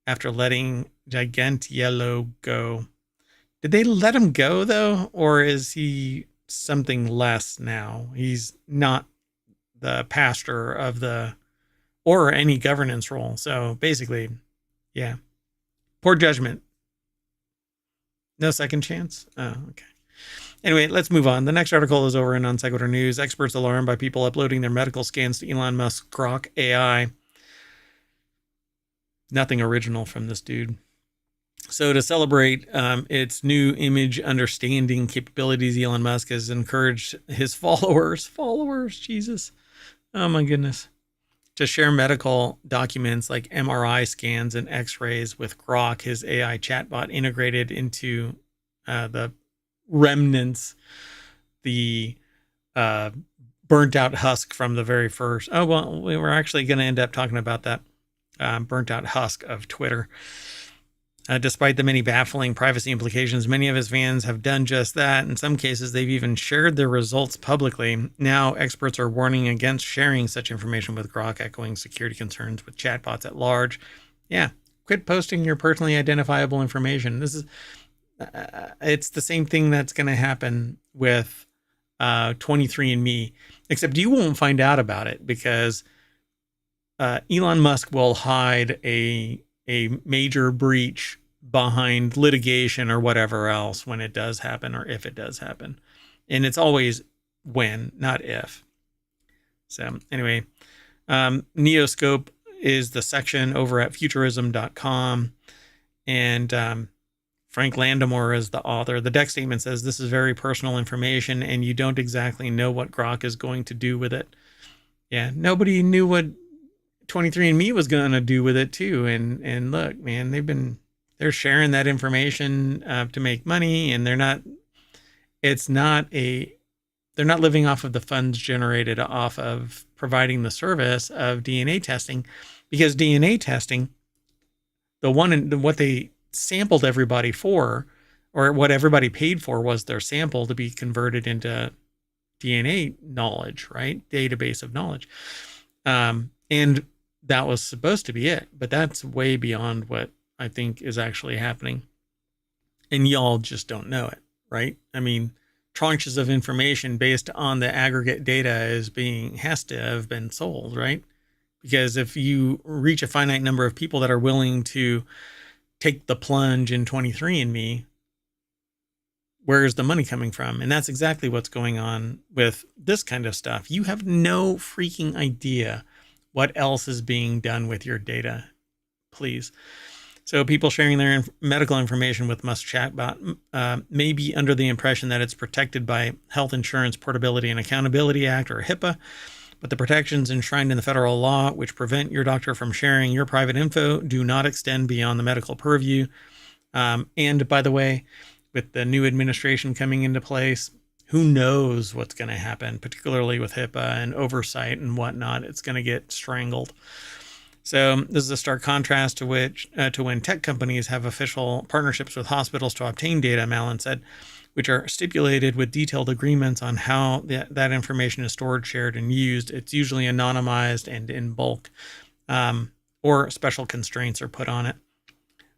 after letting Gigantiello go. Did they let him go, though? Or is he something less now? He's not the pastor of or any governance role. So basically, yeah. Poor judgment. No second chance? Oh, okay. Anyway, let's move on. The next article is over in Non Sequitur News. Experts alarmed by people uploading their medical scans to Elon Musk's Grok AI. Nothing original from this dude. So to celebrate its new image understanding capabilities, Elon Musk has encouraged his followers, Jesus, oh my goodness, to share medical documents like MRI scans and x-rays with Grok, his AI chatbot integrated into the remnants, the burnt out husk from the very first. Oh, well, we were actually going to end up talking about that burnt out husk of Twitter. Despite the many baffling privacy implications, many of his fans have done just that. In some cases, they've even shared their results publicly. Now, experts are warning against sharing such information with Grok, echoing security concerns with chatbots at large. Yeah, quit posting your personally identifiable information. This is, it's the same thing that's going to happen with 23andMe, except you won't find out about it because Elon Musk will hide a major breach behind litigation or whatever else when it does happen or if it does happen. And it's always when, not if. So anyway, Neoscope is the section over at futurism.com. And Frank Landemore is the author. The deck statement says this is very personal information and you don't exactly know what Grok is going to do with it. Yeah, nobody knew what 23andMe was going to do with it too. And look, man, they're sharing that information to make money, and they're not living off of the funds generated off of providing the service of DNA testing, because DNA testing, what they sampled everybody for, or what everybody paid for, was their sample to be converted into DNA knowledge, right? Database of knowledge. And that was supposed to be it, but that's way beyond what I think is actually happening. And y'all just don't know it, right? I mean, tranches of information based on the aggregate data has to have been sold, right? Because if you reach a finite number of people that are willing to take the plunge in 23andMe, where's the money coming from? And that's exactly what's going on with this kind of stuff. You have no freaking idea what else is being done with your data, please. So people sharing their medical information with Musk chatbot may be under the impression that it's protected by Health Insurance Portability and Accountability Act, or HIPAA, but the protections enshrined in the federal law, which prevent your doctor from sharing your private info, do not extend beyond the medical purview. And by the way, with the new administration coming into place, who knows what's going to happen, particularly with HIPAA and oversight and whatnot. It's going to get strangled. So this is a stark contrast to when tech companies have official partnerships with hospitals to obtain data, Malin said, which are stipulated with detailed agreements on how that information is stored, shared, and used. It's usually anonymized and in bulk, or special constraints are put on it.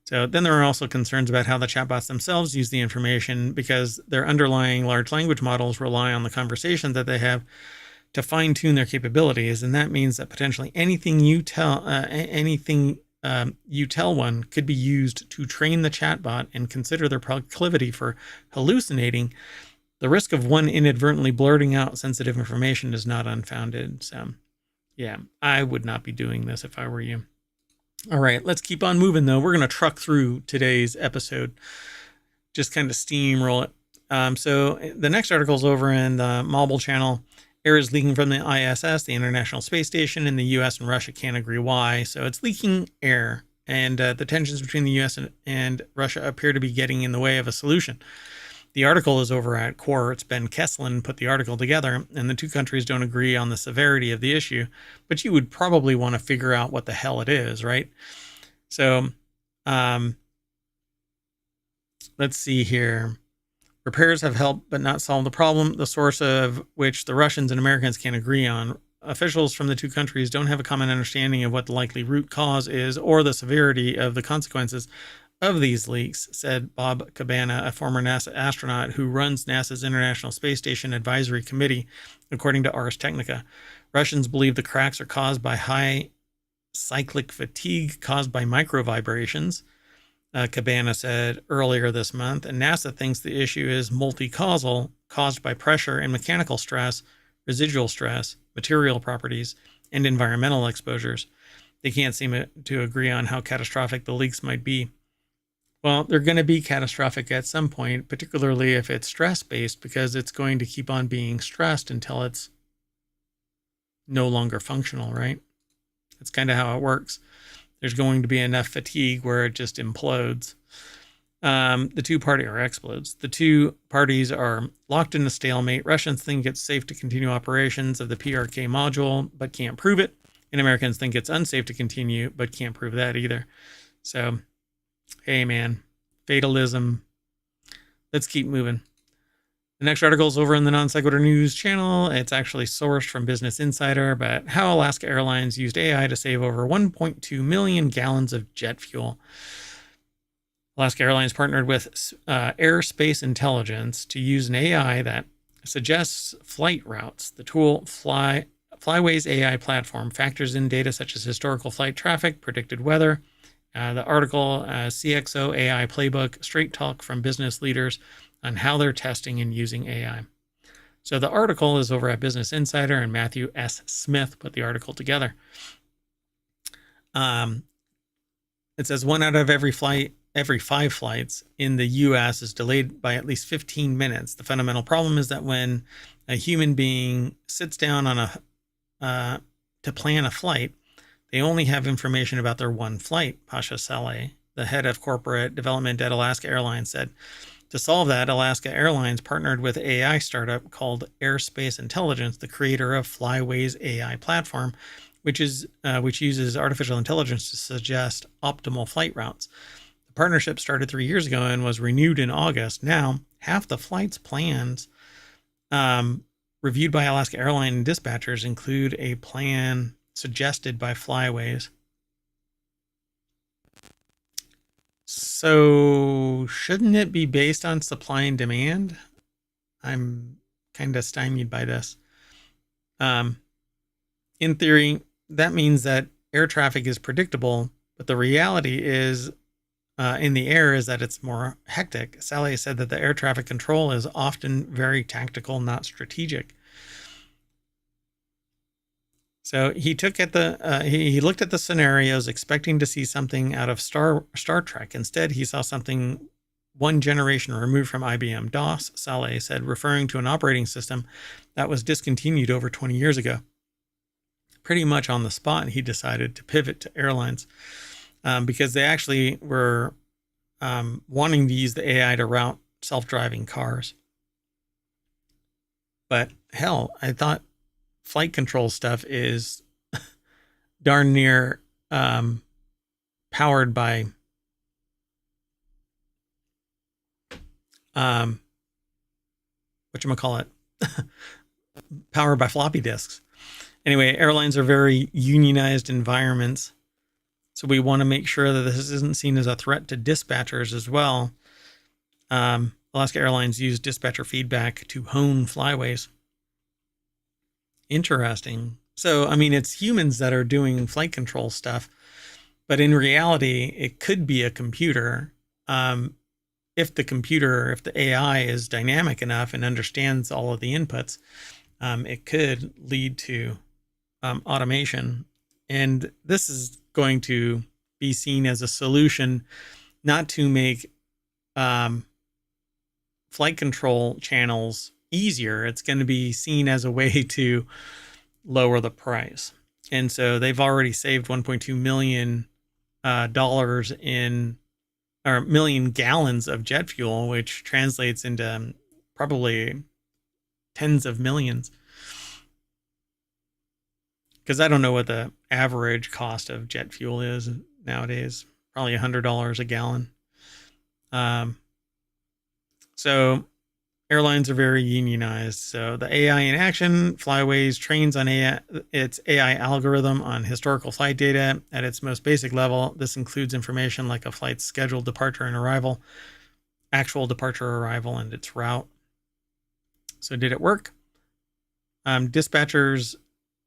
So then there are also concerns about how the chatbots themselves use the information, because their underlying large language models rely on the conversations that they have to fine-tune their capabilities, and that means that potentially anything you tell one could be used to train the chatbot and consider their proclivity for hallucinating. The risk of one inadvertently blurting out sensitive information is not unfounded. So, yeah, I would not be doing this if I were you. All right, let's keep on moving, though. We're going to truck through today's episode, just kind of steamroll it. So the next article is over in the Mobile channel. Air is leaking from the ISS, the International Space Station, and the U.S. and Russia can't agree why. So it's leaking air, and the tensions between the U.S. and Russia appear to be getting in the way of a solution. The article is over at Quartz. Ben Kesslin put the article together, and the two countries don't agree on the severity of the issue, but you would probably want to figure out what the hell it is, right? So let's see here. Repairs have helped but not solved the problem, the source of which the Russians and Americans can't agree on. Officials from the two countries don't have a common understanding of what the likely root cause is or the severity of the consequences of these leaks, said Bob Cabana, a former NASA astronaut who runs NASA's International Space Station Advisory Committee, according to Ars Technica. Russians believe the cracks are caused by high cyclic fatigue caused by microvibrations, Cabana said earlier this month, and NASA thinks the issue is multi-causal, caused by pressure and mechanical stress, residual stress, material properties, and environmental exposures. They can't seem to agree on how catastrophic the leaks might be. Well, they're going to be catastrophic at some point, particularly if it's stress-based, because it's going to keep on being stressed until it's no longer functional, right? That's kind of how it works. There's going to be enough fatigue where it just implodes. Explodes. The two parties are locked in a stalemate. Russians think it's safe to continue operations of the PRK module, but can't prove it. And Americans think it's unsafe to continue, but can't prove that either. So, hey man, fatalism. Let's keep moving. The next article is over in the Non Sequitur News channel. It's actually sourced from Business Insider, but how Alaska Airlines used AI to save over 1.2 million gallons of jet fuel. Alaska Airlines partnered with Airspace Intelligence to use an AI that suggests flight routes. The tool Flyway's AI platform factors in data such as historical flight traffic, predicted weather. The article, CXO AI Playbook, straight talk from business leaders on how they're testing and using AI. So the article is over at Business Insider, and Matthew S. Smith put the article together. It says 1 out of every 5 flights in the U.S. is delayed by at least 15 minutes. The fundamental problem is that when a human being sits down on to plan a flight, they only have information about their one flight, Pasha Saleh, the head of corporate development at Alaska Airlines, said. To solve that, Alaska Airlines partnered with an AI startup called Airspace Intelligence, the creator of Flyway's AI platform, which uses artificial intelligence to suggest optimal flight routes. The partnership started 3 years ago and was renewed in August. Now, half the flights plans reviewed by Alaska Airlines dispatchers include a plan suggested by Flyways. So, shouldn't it be based on supply and demand? I'm kind of stymied by this. In theory, that means that air traffic is predictable, but the reality is in the air is that it's more hectic. Sally said that the air traffic control is often very tactical, not strategic. So he looked at the scenarios, expecting to see something out of Star Trek. Instead, he saw something one generation removed from IBM DOS. Saleh said, referring to an operating system that was discontinued over 20 years ago. Pretty much on the spot, he decided to pivot to airlines because they actually were wanting to use the AI to route self-driving cars. But hell, I thought flight control stuff is darn near powered by whatchamacallit, powered by floppy disks. Anyway, airlines are very unionized environments, so we want to make sure that this isn't seen as a threat to dispatchers as well. Alaska Airlines used dispatcher feedback to hone Flyways. Interesting. So, I mean, it's humans that are doing flight control stuff, but in reality, it could be a computer. If the AI is dynamic enough and understands all of the inputs, it could lead to automation. And this is going to be seen as a solution, not to make flight control channels easier. It's going to be seen as a way to lower the price. And so they've already saved $1.2 million million gallons of jet fuel, which translates into probably tens of millions. Because I don't know what the average cost of jet fuel is nowadays. Probably $100 a gallon. So airlines are very unionized. So the AI in action, Flyways trains on its AI algorithm on historical flight data at its most basic level. This includes information like a flight's scheduled departure and arrival, actual departure, arrival, and its route. So did it work? Dispatchers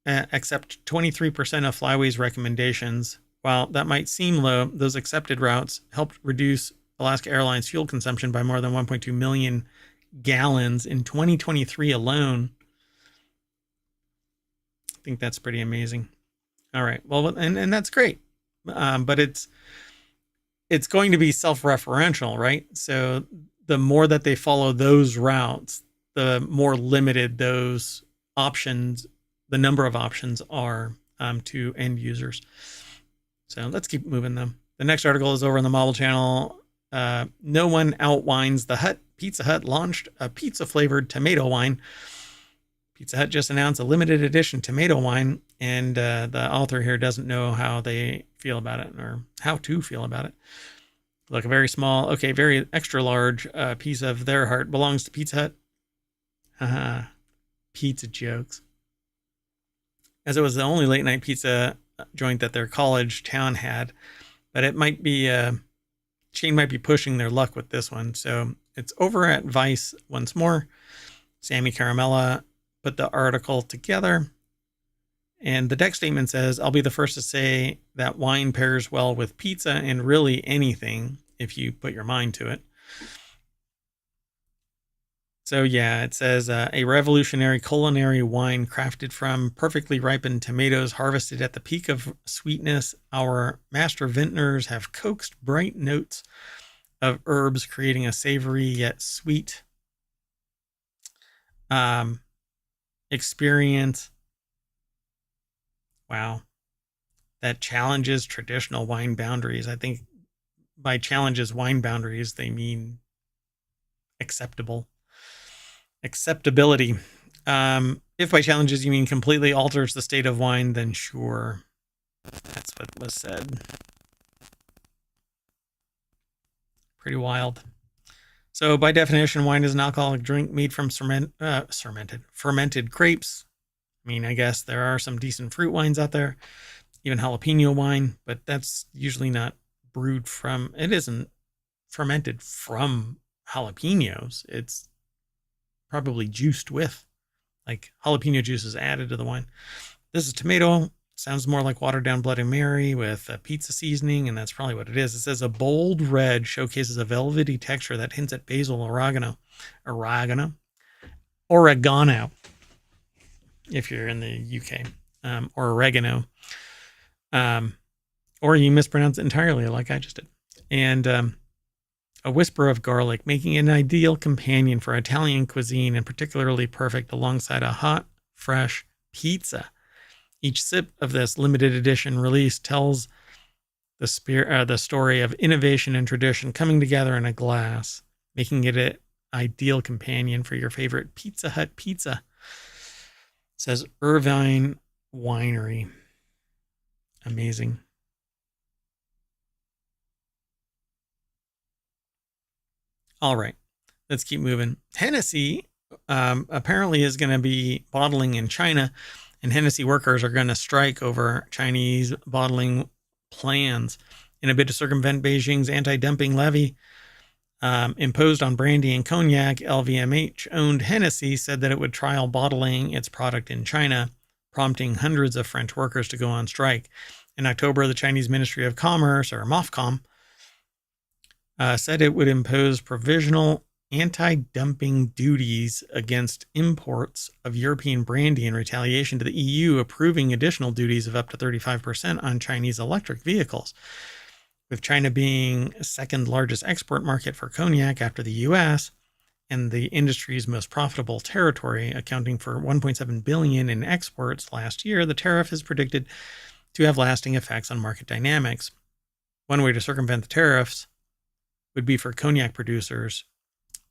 accept 23% of Flyways recommendations. While that might seem low, those accepted routes helped reduce Alaska Airlines fuel consumption by more than 1.2 million gallons in 2023 alone. I think that's pretty amazing. All right. Well, and that's great. But it's going to be self-referential, right? So the more that they follow those routes, the more limited those options, the number of options are to end users. So let's keep moving though. The next article is over on the Mobile Channel. No one outwines the Hut. Pizza Hut launched a pizza-flavored tomato wine. Pizza Hut just announced a limited edition tomato wine, and the author here doesn't know how they feel about it or how to feel about it. Like a very small, very extra large piece of their heart belongs to Pizza Hut. Haha, pizza jokes. As it was the only late night pizza joint that their college town had, but it might be Shane might be pushing their luck with this one. So it's over at Vice once more. Sammy Caramella put the article together, and the deck statement says, I'll be the first to say that wine pairs well with pizza and really anything if you put your mind to it. So yeah, it says a revolutionary culinary wine crafted from perfectly ripened tomatoes harvested at the peak of sweetness. Our master vintners have coaxed bright notes of herbs, creating a savory yet sweet experience. Wow. That challenges traditional wine boundaries. I think by challenges wine boundaries, they mean acceptability. If by challenges you mean completely alters the state of wine, then sure. That's what was said. Pretty wild. So by definition, wine is an alcoholic drink made from fermented grapes. I mean, I guess there are some decent fruit wines out there, even jalapeno wine, but that's usually not brewed from, it isn't fermented from jalapenos. It's probably juiced with, like jalapeno juice is added to the wine. This is tomato. Sounds more like watered down Bloody Mary with a pizza seasoning, and that's probably what it is. It says a bold red showcases a velvety texture that hints at basil, oregano, if you're in the UK, or oregano, or you mispronounce it entirely like I just did. And a whisper of garlic, making it an ideal companion for Italian cuisine and particularly perfect alongside a hot, fresh pizza. Each sip of this limited edition release tells the story of innovation and tradition coming together in a glass, making it an ideal companion for your favorite Pizza Hut pizza. It says Irvine Winery. Amazing. All right, let's keep moving. Hennessy apparently is going to be bottling in China, and Hennessy workers are going to strike over Chinese bottling plans in a bid to circumvent Beijing's anti-dumping levy imposed on brandy and cognac. LVMH-owned Hennessy said that it would trial bottling its product in China, prompting hundreds of French workers to go on strike. In October, the Chinese Ministry of Commerce, or MOFCOM, said it would impose provisional anti-dumping duties against imports of European brandy in retaliation to the EU approving additional duties of up to 35% on Chinese electric vehicles. With China being second largest export market for cognac after the US and the industry's most profitable territory, accounting for $1.7 billion in exports last year, the tariff is predicted to have lasting effects on market dynamics. One way to circumvent the tariffs would be for cognac producers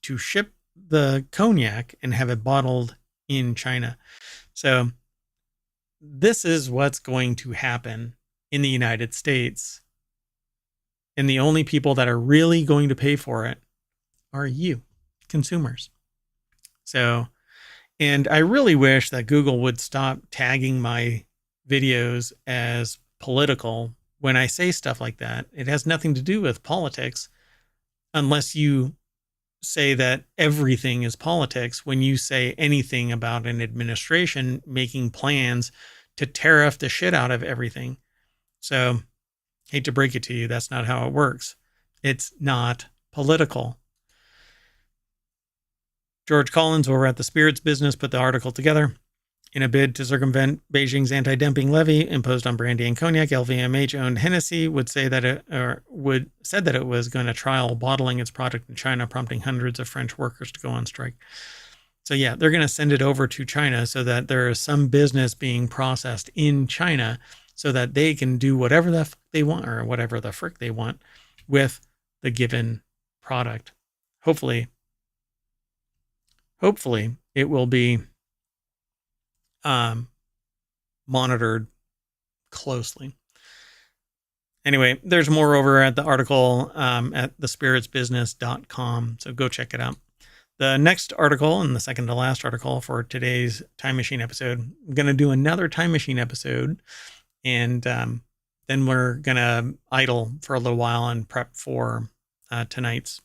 to ship the cognac and have it bottled in China. So this is what's going to happen in the United States. And the only people that are really going to pay for it are you, consumers. So, and I really wish that Google would stop tagging my videos as political when I say stuff like that. It has nothing to do with politics unless you say that everything is politics when you say anything about an administration making plans to tariff the shit out of everything. So, hate to break it to you, that's not how it works. It's not political. George Collins over at the Spirits Business put the article together. In a bid to circumvent Beijing's anti-dumping levy imposed on brandy and cognac, LVMH-owned Hennessy said that it was going to trial bottling its product in China, prompting hundreds of French workers to go on strike. So yeah, they're going to send it over to China so that there is some business being processed in China so that they can do whatever the fuck they want or whatever the frick they want with the given product. Hopefully it will be monitored closely. Anyway, there's more over at the article at thespiritsbusiness.com, so go check it out. The next article, and the second to last article for today's Time Machine episode, I'm going to do another Time Machine episode, and then we're going to idle for a little while and prep for tonight's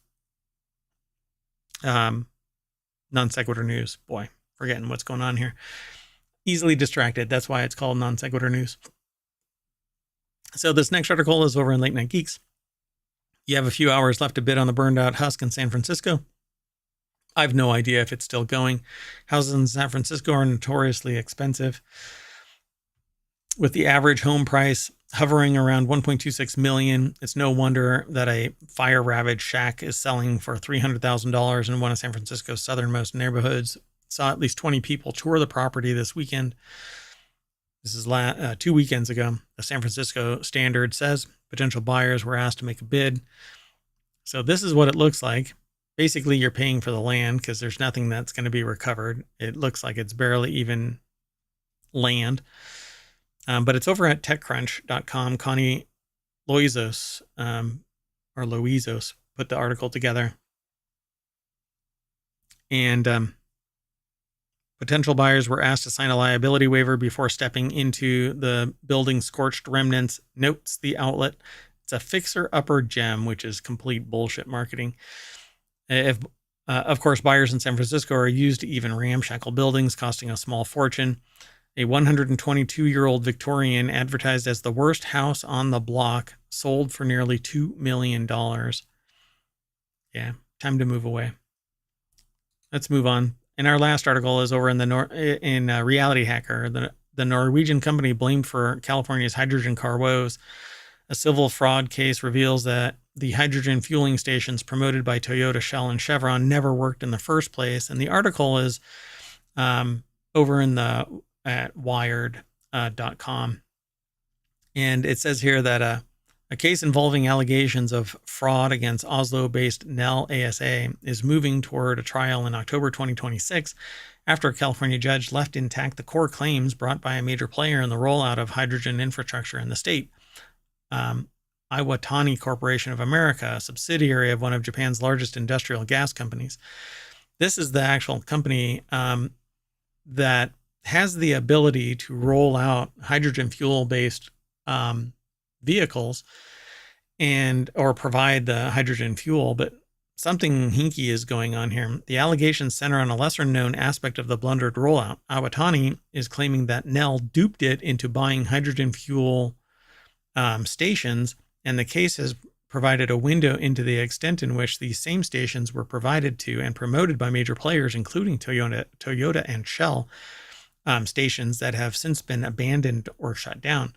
Non Sequitur news. Boy, forgetting what's going on here. Easily distracted. That's why it's called Non Sequitur news. So this next article is over in Late Night Geeks. You have a few hours left to bid on the burned out Husk in San Francisco. I have no idea if it's still going. Houses in San Francisco are notoriously expensive, with the average home price hovering around $1.26 million. It's no wonder that a fire-ravaged shack is selling for $300,000 in one of San Francisco's southernmost neighborhoods. Saw at least 20 people tour the property this weekend. This is 2 weekends ago. The San Francisco Standard says potential buyers were asked to make a bid. So this is what it looks like. basically you're paying for the land because there's nothing that's going to be recovered. It looks like it's barely even land. But it's over at TechCrunch.com. Connie Loizos, or Loizos, put the article together. And potential buyers were asked to sign a liability waiver before stepping into the building scorched remnants, notes the outlet. It's a fixer-upper gem, which is complete bullshit marketing. Of course, buyers in San Francisco are used to even ramshackle buildings costing a small fortune. A 122-year-old Victorian advertised as the worst house on the block sold for nearly $2 million. Yeah, time to move away. Let's move on. And our last article is over in the Reality Hacker. The Norwegian company blamed for California's hydrogen car woes. A civil fraud case reveals that the hydrogen fueling stations promoted by Toyota, Shell, and Chevron never worked in the first place. And the article is over at wired.com. And it says here that a case involving allegations of fraud against Oslo-based Nel ASA is moving toward a trial in October 2026 after a California judge left intact the core claims brought by a major player in the rollout of hydrogen infrastructure in the state. Iwatani Corporation of America, a subsidiary of one of Japan's largest industrial gas companies. This is the actual company that has the ability to roll out hydrogen fuel-based vehicles or provide the hydrogen fuel, but something hinky is going on here. The allegations center on a lesser-known aspect of the blundered rollout. Iwatani is claiming that Nel duped it into buying hydrogen fuel stations, and the case has provided a window into the extent in which these same stations were provided to and promoted by major players, including Toyota and Shell, stations that have since been abandoned or shut down.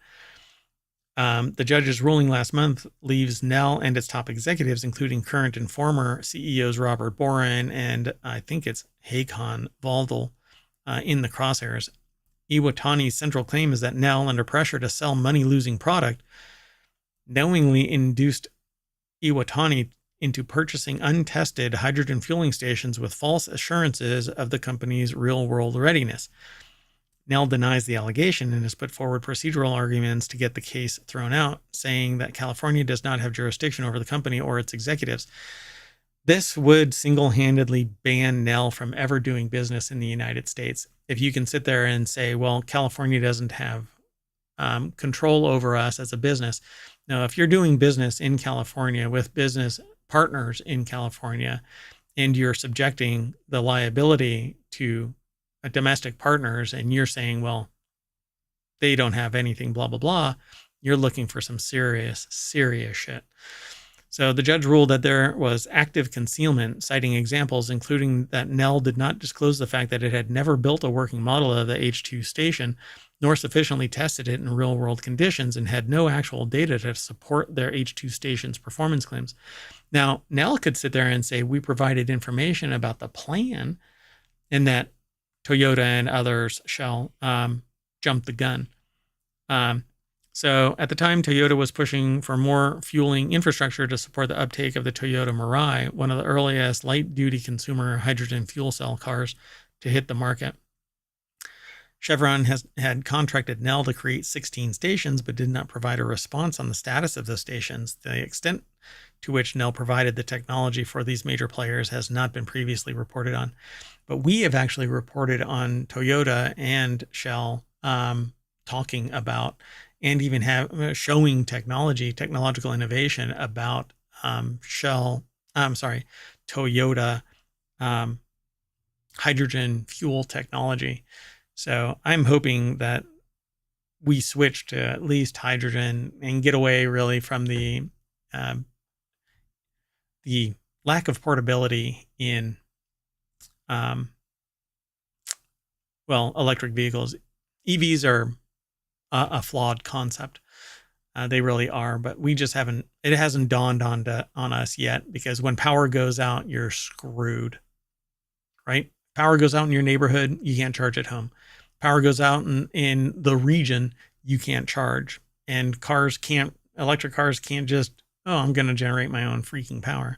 The judge's ruling last month leaves Nel and its top executives, including current and former CEOs Robert Boren and I think it's Hakon Valdel, in the crosshairs. Iwatani's central claim is that Nel, under pressure to sell money-losing product, knowingly induced Iwatani into purchasing untested hydrogen fueling stations with false assurances of the company's real-world readiness. Nel denies the allegation and has put forward procedural arguments to get the case thrown out, saying that California does not have jurisdiction over the company or its executives. This would single-handedly ban Nel from ever doing business in the United States. If you can sit there and say, well, California doesn't have control over us as a business. Now, if you're doing business in California with business partners in California and you're subjecting the liability to domestic partners and you're saying, well, they don't have anything, blah, blah, blah, you're looking for some serious shit. So the judge ruled that there was active concealment, citing examples including that Nel did not disclose the fact that it had never built a working model of the H2 station, nor sufficiently tested it in real-world conditions, and had no actual data to support their H2 station's performance claims. Now, Nel could sit there and say, we provided information about the plan, and that Toyota and others shall jump the gun. So at the time, Toyota was pushing for more fueling infrastructure to support the uptake of the Toyota Mirai, one of the earliest light-duty consumer hydrogen fuel cell cars to hit the market. Chevron had contracted Nel to create 16 stations, but did not provide a response on the status of the stations. The extent to which Nel provided the technology for these major players has not been previously reported on. But we have actually reported on Toyota and Shell talking about and even showing technological innovation about Toyota hydrogen fuel technology. So I'm hoping that we switch to at least hydrogen and get away really from the lack of portability in electric vehicles. EVs are a flawed concept. They really are, but it hasn't dawned on us yet, because when power goes out, you're screwed, right? Power goes out in your neighborhood, you can't charge at home. Power goes out in the region, you can't charge. And electric cars can't just, I'm going to generate my own freaking power.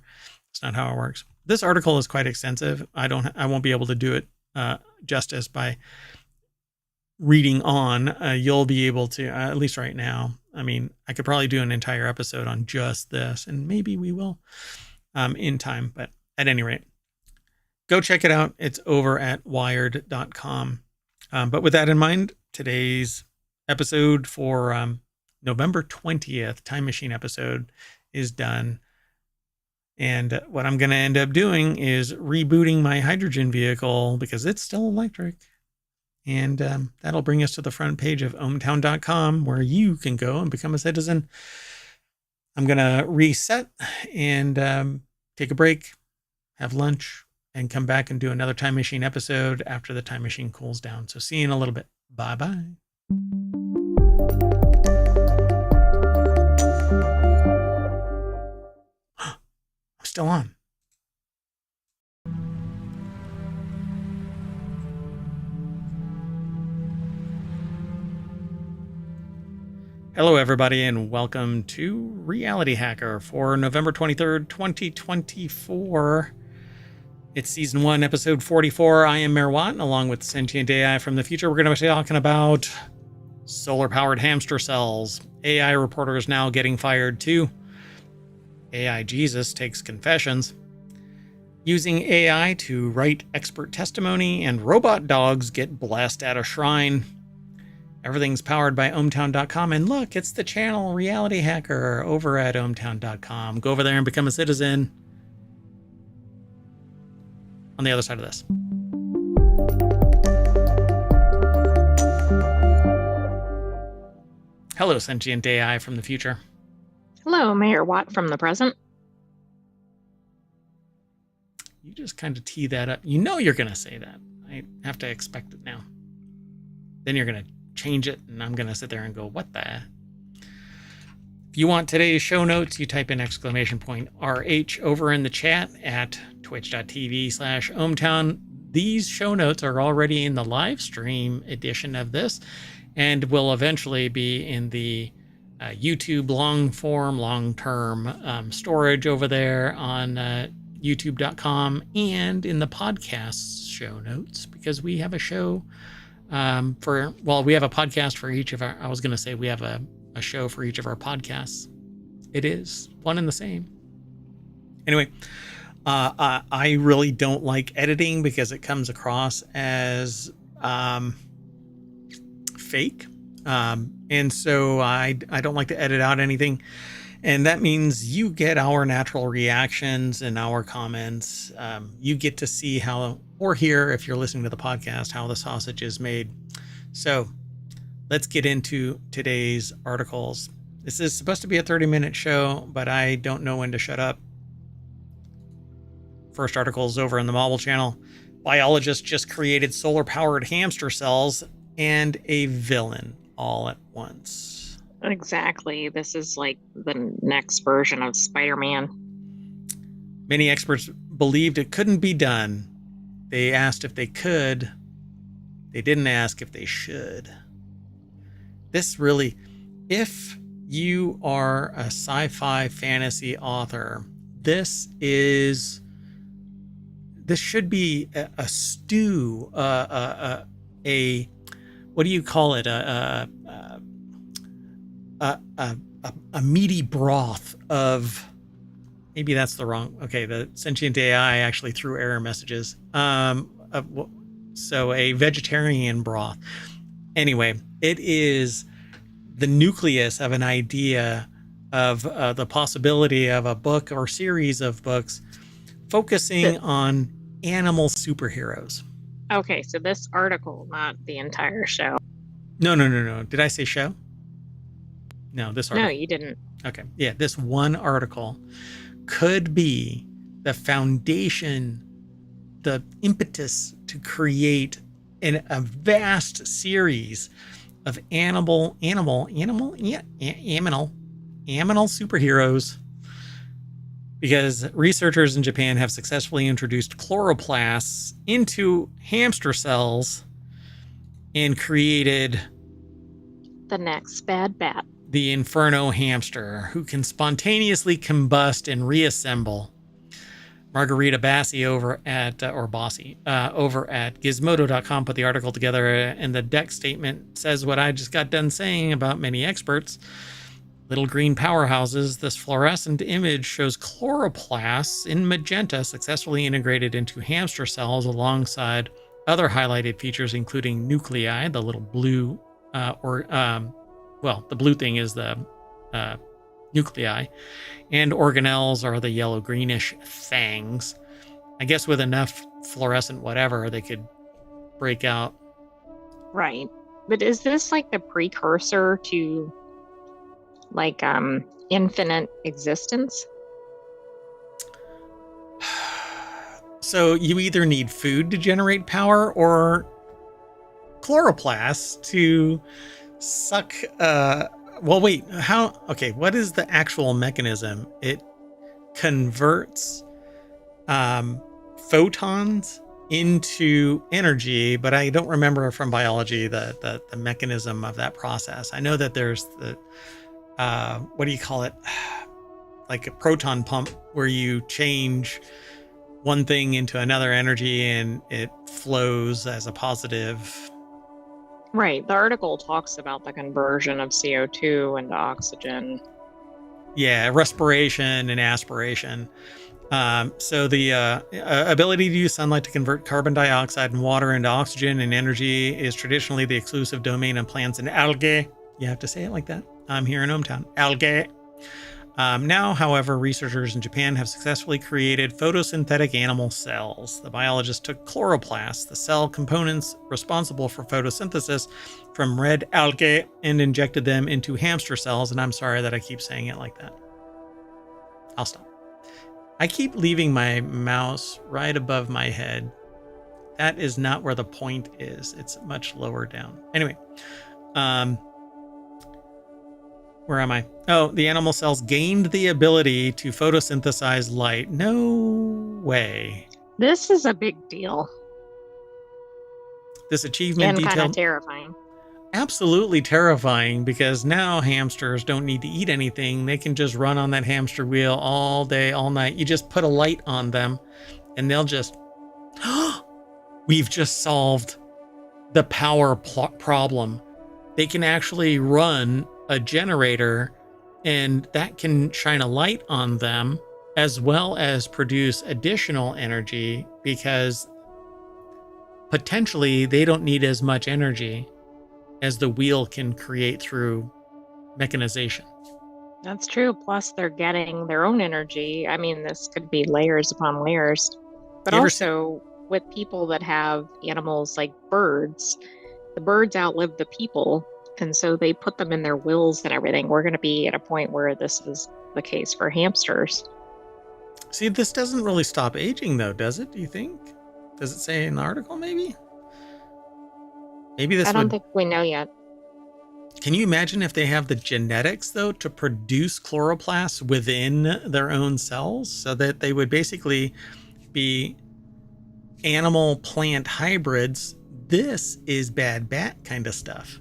It's not how it works. this article is quite extensive. I won't be able to do it justice by reading on. You'll be able to, at least right now. I mean, I could probably do an entire episode on just this, and maybe we will in time. But at any rate, go check it out. It's over at wired.com. But with that in mind, today's episode for November 20th, Time Machine episode, is done. And what I'm going to end up doing is rebooting my hydrogen vehicle because it's still electric. And that'll bring us to the front page of ohmTown.com, where you can go and become a citizen. I'm going to reset and take a break, have lunch, and come back and do another Time Machine episode after the Time Machine cools down. So see you in a little bit. Bye-bye. I'm still on. Hello, everybody, and welcome to Reality Hacker for November 23rd, 2024. It's Season 1, Episode 44. I am Mayor Watt, and along with Sentient AI from the future, we're going to be talking about solar-powered hamster cells, AI reporters now getting fired too, AI Jesus takes confessions, using AI to write expert testimony, and robot dogs get blessed at a shrine. Everything's powered by ohmTown.com, and look, it's the channel Reality Hacker over at ohmTown.com. Go over there and become a citizen. On the other side of this. Hello, Sentient AI from the future. Hello, Mayor Watt from the present. You just kind of tee that up. You know you're going to say that. I have to expect it now. Then you're going to change it, and I'm going to sit there and go, what the? If you want today's show notes, you type in !RH over in the chat at twitch.tv/ohmTown. These show notes are already in the live stream edition of this and will eventually be in the YouTube long-term storage over there on youtube.com and in the podcast show notes, because we have a show we have a podcast for each of our, I was going to say we have a show for each of our podcasts. It is one and the same. Anyway, I really don't like editing because it comes across as fake. And so I don't like to edit out anything. And that means you get our natural reactions and our comments. You get to see how, or hear if you're listening to the podcast, how the sausage is made. So let's get into today's articles. This is supposed to be a 30-minute show, but I don't know when to shut up. First article is over in the Mobile channel. Biologists just created solar-powered hamster cells and a villain all at once. Exactly. This is like the next version of Spider-Man. Many experts believed it couldn't be done. They asked if they could. They didn't ask if they should. This really, if you are a sci-fi fantasy author, this should be a stew, what do you call it? A meaty broth of, maybe that's the wrong, okay, the Sentient AI actually threw error messages. So a vegetarian broth. Anyway, it is the nucleus of an idea of the possibility of a book or series of books focusing on animal superheroes. Okay, so this article, not the entire show. No. Did I say show? No, this article. No, you didn't. Okay. Yeah, this one article could be the foundation, the impetus to create a vast series of animal superheroes, because researchers in Japan have successfully introduced chloroplasts into hamster cells and created the next bad bat, the Inferno hamster, who can spontaneously combust and reassemble. Margarita Bassi over at Gizmodo.com put the article together, and the deck statement says what I just got done saying about many experts. Little green powerhouses. This fluorescent image shows chloroplasts in magenta successfully integrated into hamster cells alongside other highlighted features, including nuclei, the little blue, the blue thing is the nuclei, and organelles are the yellow greenish fangs. I guess with enough fluorescent whatever, they could break out. Right. But is this like the precursor to like infinite existence? So you either need food to generate power or chloroplasts to suck what is the actual mechanism? It converts photons into energy, but I don't remember from biology the mechanism of that process. I know that there's the what do you call it? Like a proton pump where you change one thing into another energy and it flows as a positive. Right. The article talks about the conversion of CO2 into oxygen. Yeah, respiration and aspiration. So the ability to use sunlight to convert carbon dioxide and water into oxygen and energy is traditionally the exclusive domain of plants and algae. You have to say it like that. I'm here in ohmTown. Algae. Now, however, researchers in Japan have successfully created photosynthetic animal cells. The biologists took chloroplasts, the cell components responsible for photosynthesis, from red algae and injected them into hamster cells. And I'm sorry that I keep saying it like that. I'll stop. I keep leaving my mouse right above my head. That is not where the point is. It's much lower down. Anyway, where am I? Oh, the animal cells gained the ability to photosynthesize light. No way. This is a big deal. This achievement and kind of terrifying. Absolutely terrifying, because now hamsters don't need to eat anything. They can just run on that hamster wheel all day, all night. You just put a light on them and they'll just, we've just solved the power problem. They can actually run a generator and that can shine a light on them as well as produce additional energy, because potentially they don't need as much energy as the wheel can create through mechanization. That's true. Plus, they're getting their own energy. I mean, this could be layers upon layers. But also, with people that have animals like birds, the birds outlive the people. And so they put them in their wills and everything. We're going to be at a point where this is the case for hamsters. See, this doesn't really stop aging, though, does it? Do you think? Does it say in the article, maybe? Maybe this I don't think we know yet. Can you imagine if they have the genetics, though, to produce chloroplasts within their own cells, so that they would basically be animal-plant hybrids? This is bad bat kind of stuff.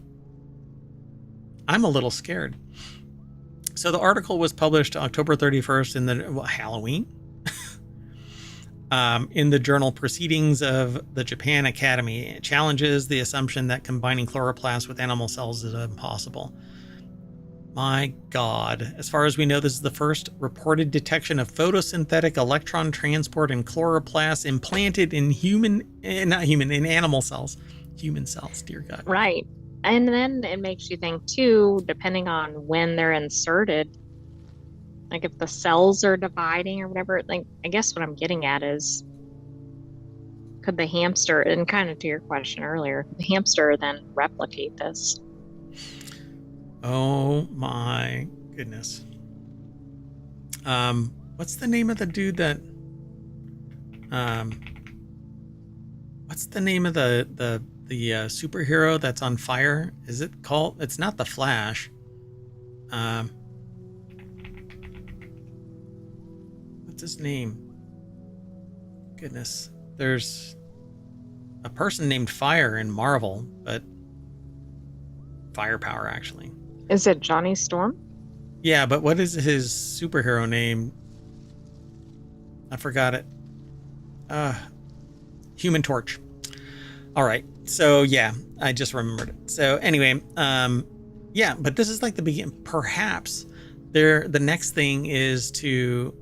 I'm a little scared. So the article was published October 31st in the Halloween. In the journal Proceedings of the Japan Academy. It challenges the assumption that combining chloroplasts with animal cells is impossible. My God. As far as we know, this is the first reported detection of photosynthetic electron transport and chloroplasts implanted in animal cells. Human cells, dear God. Right. And then it makes you think, too, depending on when they're inserted, like if the cells are dividing or whatever, like I guess what I'm getting at is, could the hamster, and kind of to your question earlier, could the hamster then replicate this? Oh my goodness. What's the name of the dude that, what's the name of the superhero that's on fire? Is it called, it's not the Flash. What's his name? Goodness. There's a person named Fire in Marvel, but firepower, actually. Is it Johnny Storm? Yeah, but what is his superhero name? I forgot it. Human Torch. All right. So yeah, I just remembered it. So anyway, yeah, but this is like the beginning. Perhaps the next thing is to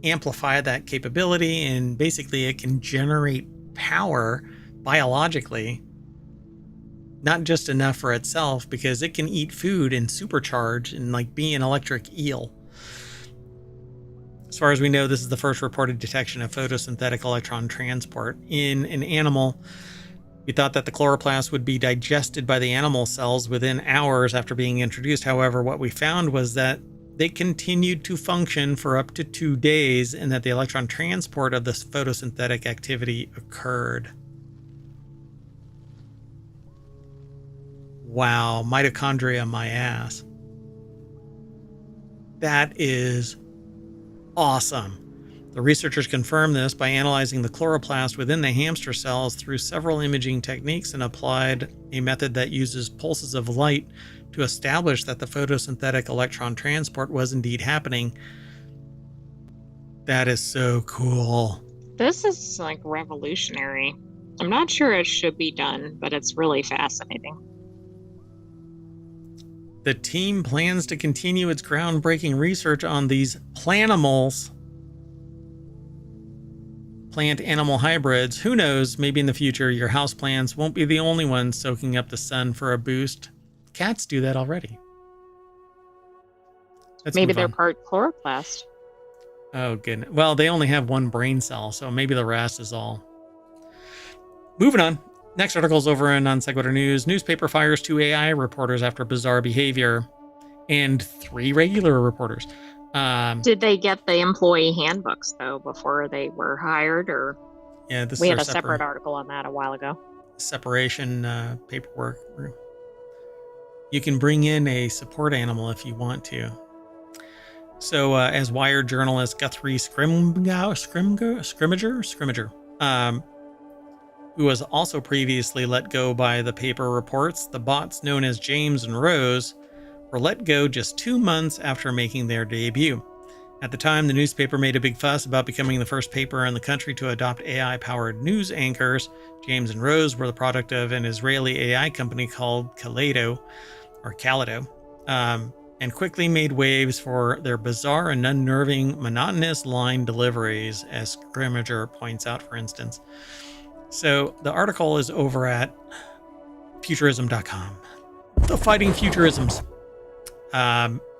amplify that capability, and basically it can generate power biologically, not just enough for itself, because it can eat food and supercharge and like be an electric eel. As far as we know, this is the first reported detection of photosynthetic electron transport in an animal. We thought that the chloroplast would be digested by the animal cells within hours after being introduced. However, what we found was that they continued to function for up to 2 days, and that the electron transport of this photosynthetic activity occurred. Wow, mitochondria my ass. That is awesome. The researchers confirmed this by analyzing the chloroplast within the hamster cells through several imaging techniques, and applied a method that uses pulses of light to establish that the photosynthetic electron transport was indeed happening. That is so cool. This is like revolutionary. I'm not sure it should be done, but it's really fascinating. The team plans to continue its groundbreaking research on these planimals. Plant-animal hybrids. Who knows, maybe in the future your houseplants won't be the only ones soaking up the sun for a boost. Cats do that already. Maybe they're part chloroplast. Oh, goodness. Well, they only have one brain cell, so maybe the rest is all. Moving on. Next article is over in Non Sequitur News. Newspaper fires 2 AI reporters after bizarre behavior, and 3 regular reporters. Did they get the employee handbooks, though, before they were hired? Or yeah, this we is had a separate article on that a while ago. Separation paperwork. You can bring in a support animal if you want to. So, as Wired journalist Guthrie Scrimgeour, who was also previously let go by the paper reports, the bots known as James and Rose were let go just 2 months after making their debut. At the time, the newspaper made a big fuss about becoming the first paper in the country to adopt AI-powered news anchors. James and Rose were the product of an Israeli AI company called Kaleido, and quickly made waves for their bizarre and unnerving monotonous line deliveries, as Scrimgeour points out, for instance. So the article is over at futurism.com. The Fighting Futurisms.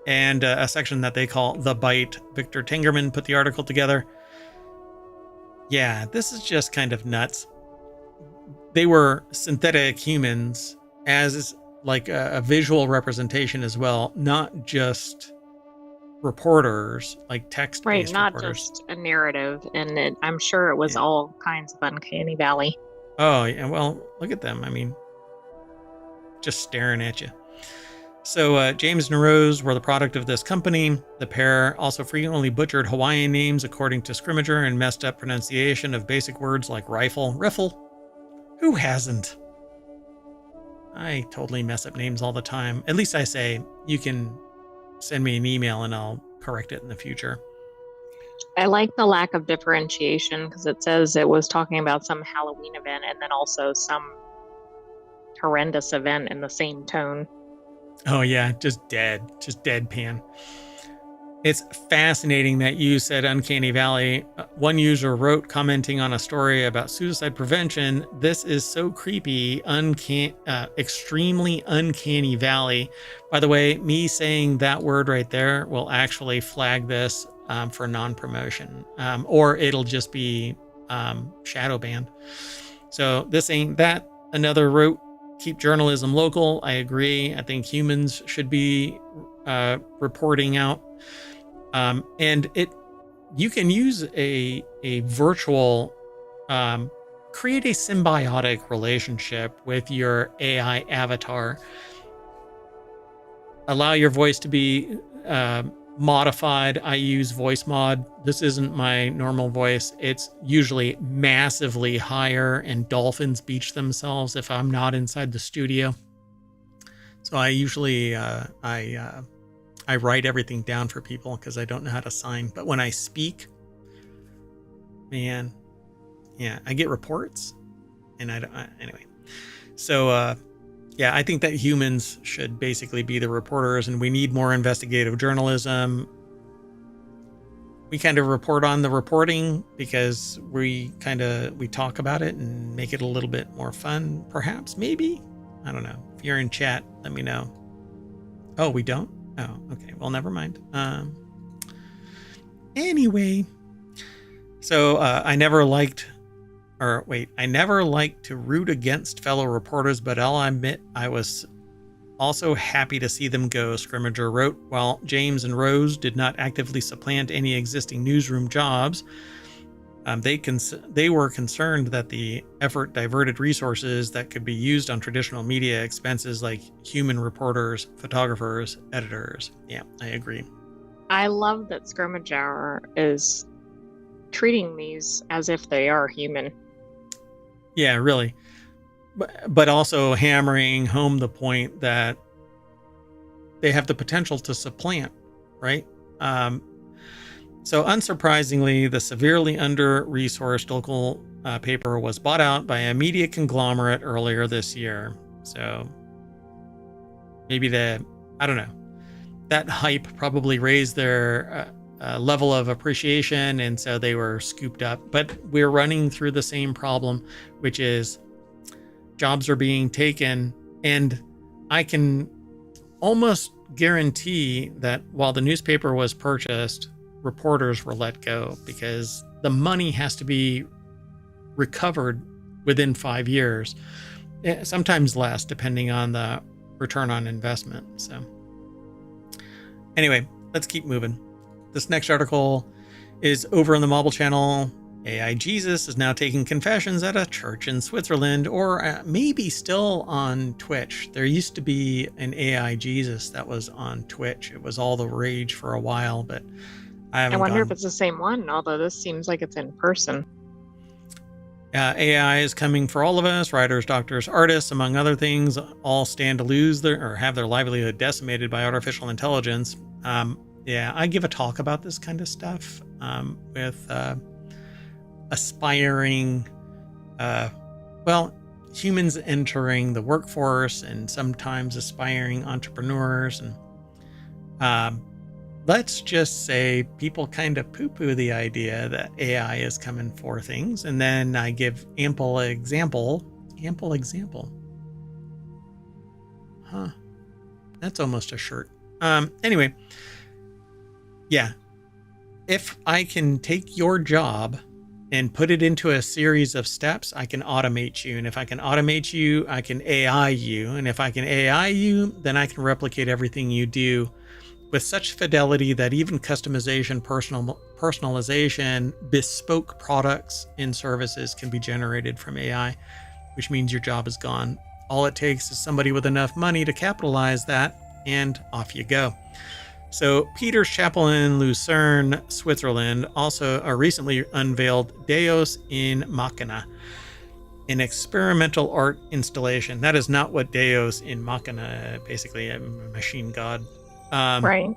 And a section that they call The Bite. Victor Tengerman put the article together. Yeah, this is just kind of nuts. They were synthetic humans as like a visual representation as well, not just reporters, like text-based right, not reporters. Just a narrative, and I'm sure it was all kinds of uncanny valley. Oh, yeah, well, look at them. I mean, just staring at you. So James and Rose were the product of this company. The pair also frequently butchered Hawaiian names according to Scrimgeour, and messed up pronunciation of basic words like riffle. Who hasn't? I totally mess up names all the time. At least I say, you can send me an email and I'll correct it in the future. I like the lack of differentiation, because it says it was talking about some Halloween event and then also some horrendous event in the same tone. Oh yeah, just deadpan. It's fascinating that you said Uncanny Valley. One user wrote, commenting on a story about suicide prevention, "This is so creepy, extremely uncanny valley." By the way, me saying that word right there will actually flag this for non-promotion, or it'll just be shadow banned. So this ain't that. Another wrote, "Keep journalism local." I agree. I think humans should be reporting out. And you can use a virtual, create a symbiotic relationship with your AI avatar. Allow your voice to be modified. I use voice mod. This isn't my normal voice. It's usually massively higher, and dolphins beach themselves if I'm not inside the studio. So I usually, I write everything down for people because I don't know how to sign. But when I speak, man, Yeah, I get reports, and anyway. So, yeah, I think that humans should basically be the reporters, and we need more investigative journalism. We kind of report on the reporting because we talk about it and make it a little bit more fun, perhaps, maybe. I don't know. If you're in chat, let me know. Oh, we don't? Oh, okay. Well, never mind. Anyway, so I never liked to root against fellow reporters, but I'll admit I was also happy to see them go, Scrimmager wrote. While James and Rose did not actively supplant any existing newsroom jobs, they were concerned that the effort diverted resources that could be used on traditional media expenses like human reporters, photographers, editors. Yeah, I agree. I love that Scrimmager is treating these as if they are human. Yeah, really. But also hammering home the point that they have the potential to supplant, right? So unsurprisingly, the severely under-resourced local paper was bought out by a media conglomerate earlier this year. So maybe I don't know, that hype probably raised their level of appreciation, and so they were scooped up. But we're running through the same problem, which is jobs are being taken, and I can almost guarantee that while the newspaper was purchased, reporters were let go because the money has to be recovered within 5 years, sometimes less, depending on the return on investment. So anyway, let's keep moving. This next article is over on the Mobile channel. AI Jesus is now taking confessions at a church in Switzerland, or maybe still on Twitch. There used to be an AI Jesus that was on Twitch. It was all the rage for a while, but I wonder if it's the same one, although this seems like it's in person. AI is coming for all of us. Writers, doctors, artists, among other things, all stand to lose or have their livelihood decimated by artificial intelligence. Yeah, I give a talk about this kind of stuff with aspiring, humans entering the workforce, and sometimes aspiring entrepreneurs. And let's just say people kind of poo-poo the idea that AI is coming for things. And then I give ample example. Huh. That's almost a shirt. Anyway. Yeah. If I can take your job and put it into a series of steps, I can automate you. And if I can automate you, I can AI you. And if I can AI you, then I can replicate everything you do with such fidelity that even customization, personalization, bespoke products and services can be generated from AI, which means your job is gone. All it takes is somebody with enough money to capitalize that, and off you go. So Peter's Chapel in Lucerne, Switzerland, also recently unveiled Deus in Machina, an experimental art installation. That is not what Deus in Machina, basically a machine god. Right.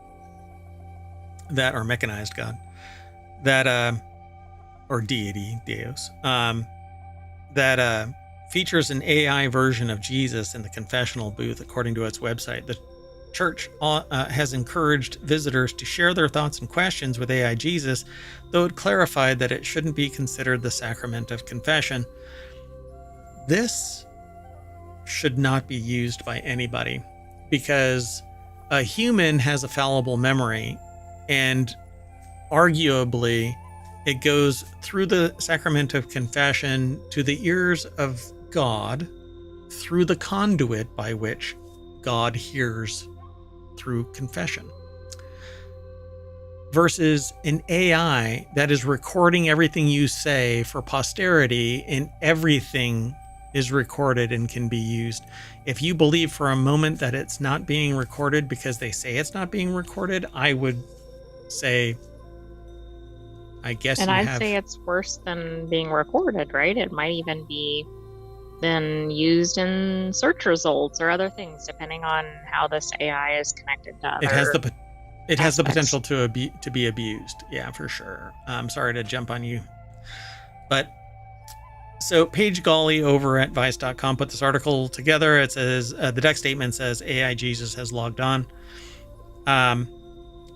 That, or mechanized god. That, or deity, Deus. That features an AI version of Jesus in the confessional booth, according to its website. The church has encouraged visitors to share their thoughts and questions with AI Jesus, though it clarified that it shouldn't be considered the sacrament of confession. This should not be used by anybody, because a human has a fallible memory, and arguably it goes through the sacrament of confession to the ears of God through the conduit by which God hears through confession, versus an AI that is recording everything you say for posterity, and everything is recorded and can be used. If you believe for a moment that it's not being recorded because they say it's not being recorded, I would say, I guess. And I'd say it's worse than being recorded, right? It might even be then used in search results or other things, depending on how this AI is connected to other It has the potential to be abused. Yeah, for sure. I'm sorry to jump on you, but So Paige Gawley over at Vice.com put this article together. It says the deck statement says AI Jesus has logged on.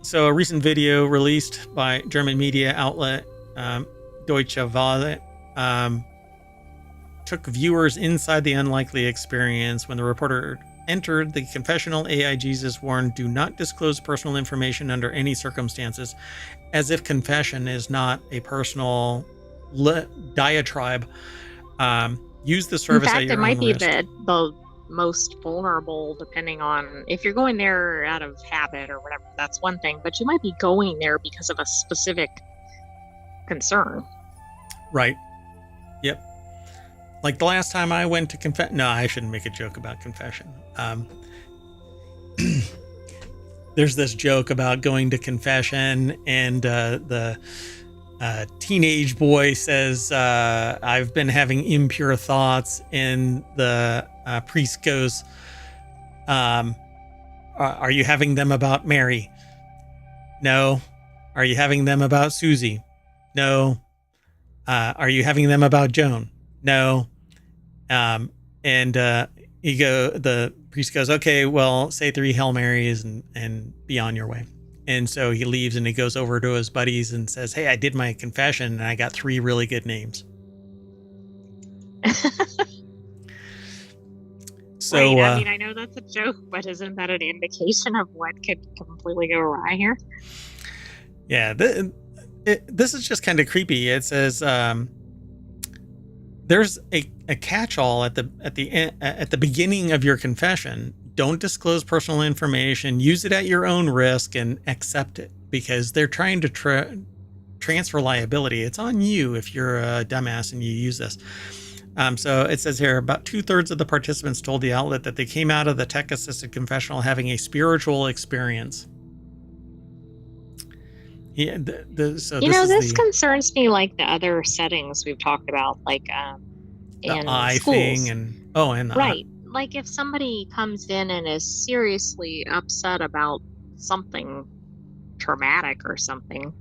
So a recent video released by German media outlet Deutsche Welle took viewers inside the unlikely experience when the reporter entered the confessional. AI Jesus warned, "Do not disclose personal information under any circumstances," as if confession is not a personal diatribe. Use the service at your own risk. In fact, it might be the most vulnerable, depending on if you're going there out of habit or whatever. That's one thing, but you might be going there because of a specific concern. Right. Yep. Like the last time I went to confess. No, I shouldn't make a joke about confession. There's this joke about going to confession, and the teenage boy says, "I've been having impure thoughts," and the priest goes, "Are you having them about Mary?" "No." "Are you having them about Susie?" "No." "Are you having them about Joan?" "No." The priest goes, "Okay, well, say 3 Hail Marys and be on your way." And so he leaves and he goes over to his buddies and says, "Hey, I did my confession and I got 3 really good names." So, right. I mean, I know that's a joke, but isn't that an indication of what could completely go awry here? Yeah, this is just kind of creepy. It says there's a catch-all at the beginning of your confession. Don't disclose personal information. Use it at your own risk and accept it, because they're trying to transfer liability. It's on you if you're a dumbass and you use this. So it says here, about 2/3 of the participants told the outlet that they came out of the tech-assisted confessional having a spiritual experience. Yeah, this concerns me, like the other settings we've talked about, like the in eye schools. thing, and the right. Like if somebody comes in and is seriously upset about something traumatic or something,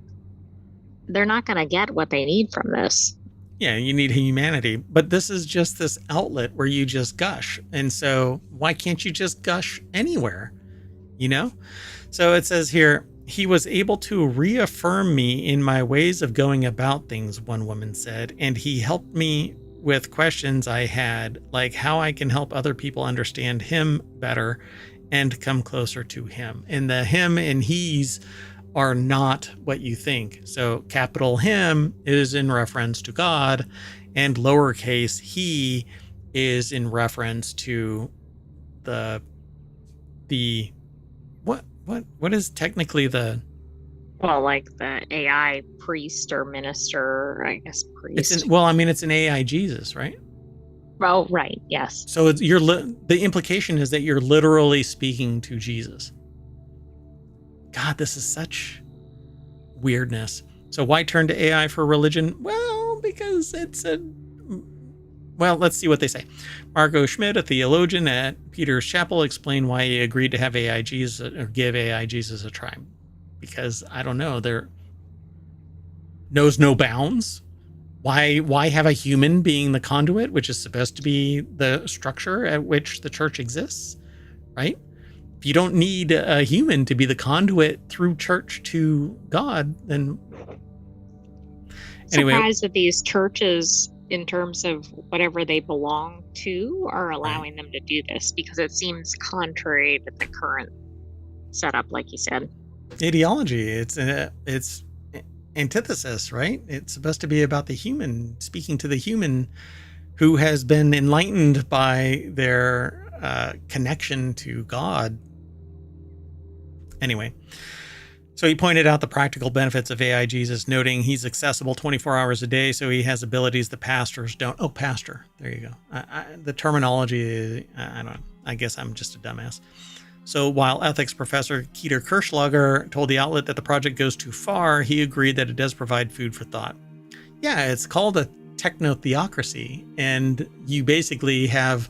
they're not going to get what they need from this. Yeah, you need humanity. But this is just this outlet where you just gush. And so why can't you just gush anywhere? So it says here, "He was able to reaffirm me in my ways of going about things," one woman said, "and he helped me with questions I had, like how I can help other people understand him better and come closer to him." And the him and he's are not what you think. So capital him is in reference to God, and lowercase he is in reference to the what is technically the, well, like the AI priest or minister, I guess priest. It's an AI Jesus, right? Oh, right. Yes. So the implication is that you're literally speaking to Jesus. God, this is such weirdness. So why turn to AI for religion? Well, because let's see what they say. Marco Schmidt, a theologian at Peter's Chapel, explained why he agreed to have AI Jesus or give AI Jesus a try. Because I don't know, there knows no bounds. Why have a human being the conduit, which is supposed to be the structure at which the church exists, right? If you don't need a human to be the conduit through church to God, then anyway. Surprised that these churches, in terms of whatever they belong to, are allowing them to do this, because it seems contrary to the current setup, like you said. Ideology. It's antithesis, right? It's supposed to be about the human, speaking to the human who has been enlightened by their connection to God. Anyway, so he pointed out the practical benefits of AI Jesus, noting he's accessible 24 hours a day, so he has abilities the pastors don't. Oh, pastor. There you go. The terminology, I don't know. I guess I'm just a dumbass. So while ethics professor Keter Kirschlager told the outlet that the project goes too far, he agreed that it does provide food for thought. Yeah, it's called a techno-theocracy, and you basically have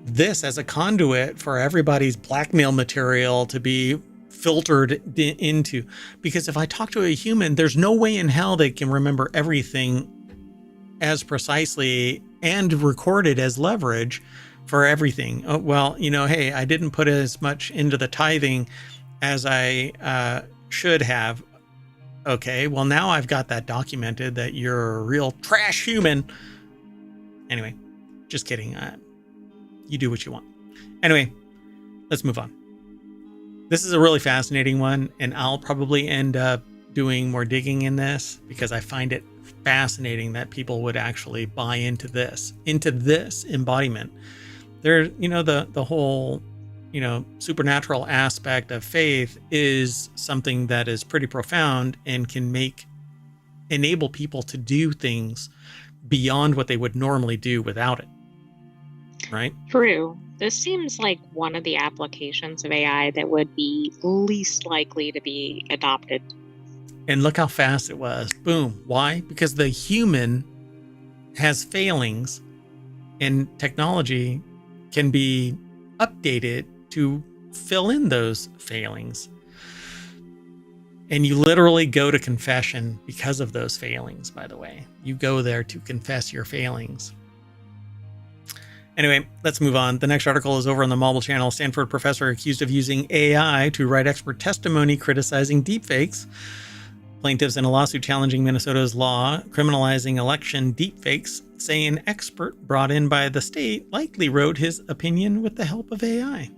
this as a conduit for everybody's blackmail material to be filtered into. Because if I talk to a human, there's no way in hell they can remember everything as precisely and recorded as leverage for everything. Oh, well, hey, I didn't put as much into the tithing as I should have. Okay, well, now I've got that documented that you're a real trash human. Anyway, just kidding. You do what you want. Anyway, let's move on. This is a really fascinating one, and I'll probably end up doing more digging in this because I find it fascinating that people would actually buy into this embodiment. There, the whole, supernatural aspect of faith is something that is pretty profound and can enable people to do things beyond what they would normally do without it. Right? True. This seems like one of the applications of AI that would be least likely to be adopted. And look how fast it was. Boom. Why? Because the human has failings, and technology can be updated to fill in those failings. And you literally go to confession because of those failings, by the way. You go there to confess your failings. Anyway, let's move on. The next article is over on the Marble channel. Stanford professor accused of using AI to write expert testimony criticizing deepfakes. Plaintiffs in a lawsuit challenging Minnesota's law criminalizing election deepfakes say an expert brought in by the state likely wrote his opinion with the help of AI.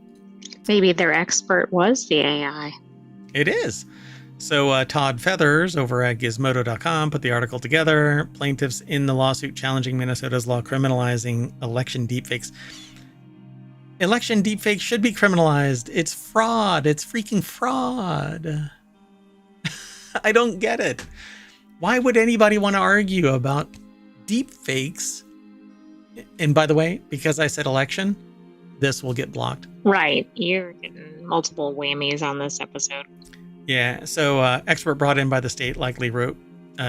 Maybe their expert was the AI. It is. So Todd Feathers over at Gizmodo.com put the article together. Plaintiffs in the lawsuit challenging Minnesota's law criminalizing election deepfakes. Election deepfakes should be criminalized. It's fraud. It's freaking fraud. I don't get it. Why would anybody want to argue about deepfakes? And by the way, because I said election, this will get blocked. Right. You're getting multiple whammies on this episode. Yeah. So expert brought in by the state likely wrote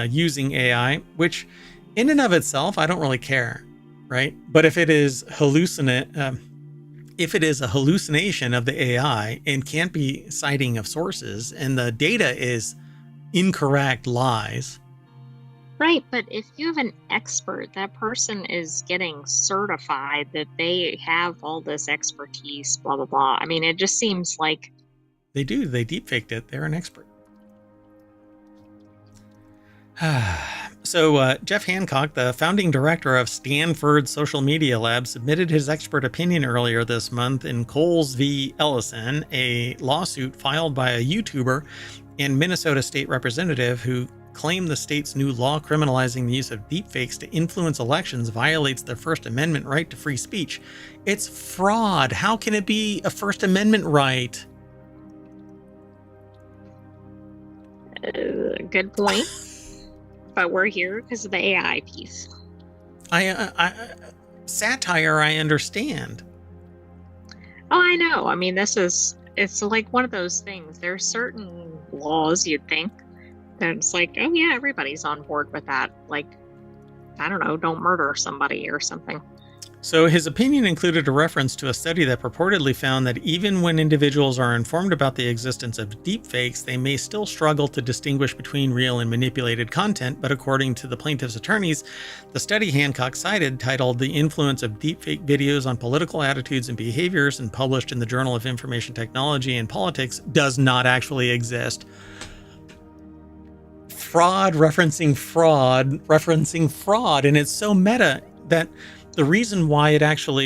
using AI, which in and of itself, I don't really care. Right. But if it is a hallucination of the AI and can't be citing of sources and the data is incorrect lies. Right, but if you have an expert, that person is getting certified that they have all this expertise, blah, blah, blah. I mean, it just seems like... They do. They deepfaked it. They're an expert. So Jeff Hancock, the founding director of Stanford Social Media Lab, submitted his expert opinion earlier this month in Coles v. Ellison, a lawsuit filed by a YouTuber and Minnesota state representative who claimed the state's new law criminalizing the use of deepfakes to influence elections violates the First Amendment right to free speech. It's fraud. How can it be a First Amendment right? Good point. But we're here because of the AI piece. Satire, I understand. Oh, I know. I mean, it's like one of those things. There's certain laws you'd think that it's like, oh yeah, everybody's on board with that. Like, I don't know, don't murder somebody or something. So his opinion included a reference to a study that purportedly found that even when individuals are informed about the existence of deepfakes, they may still struggle to distinguish between real and manipulated content. But according to the plaintiff's attorneys, the study Hancock cited, titled "The Influence of Deepfake Videos on Political Attitudes and Behaviors" and published in the Journal of Information Technology and Politics, does not actually exist. Fraud referencing fraud, and it's so meta that the reason why it actually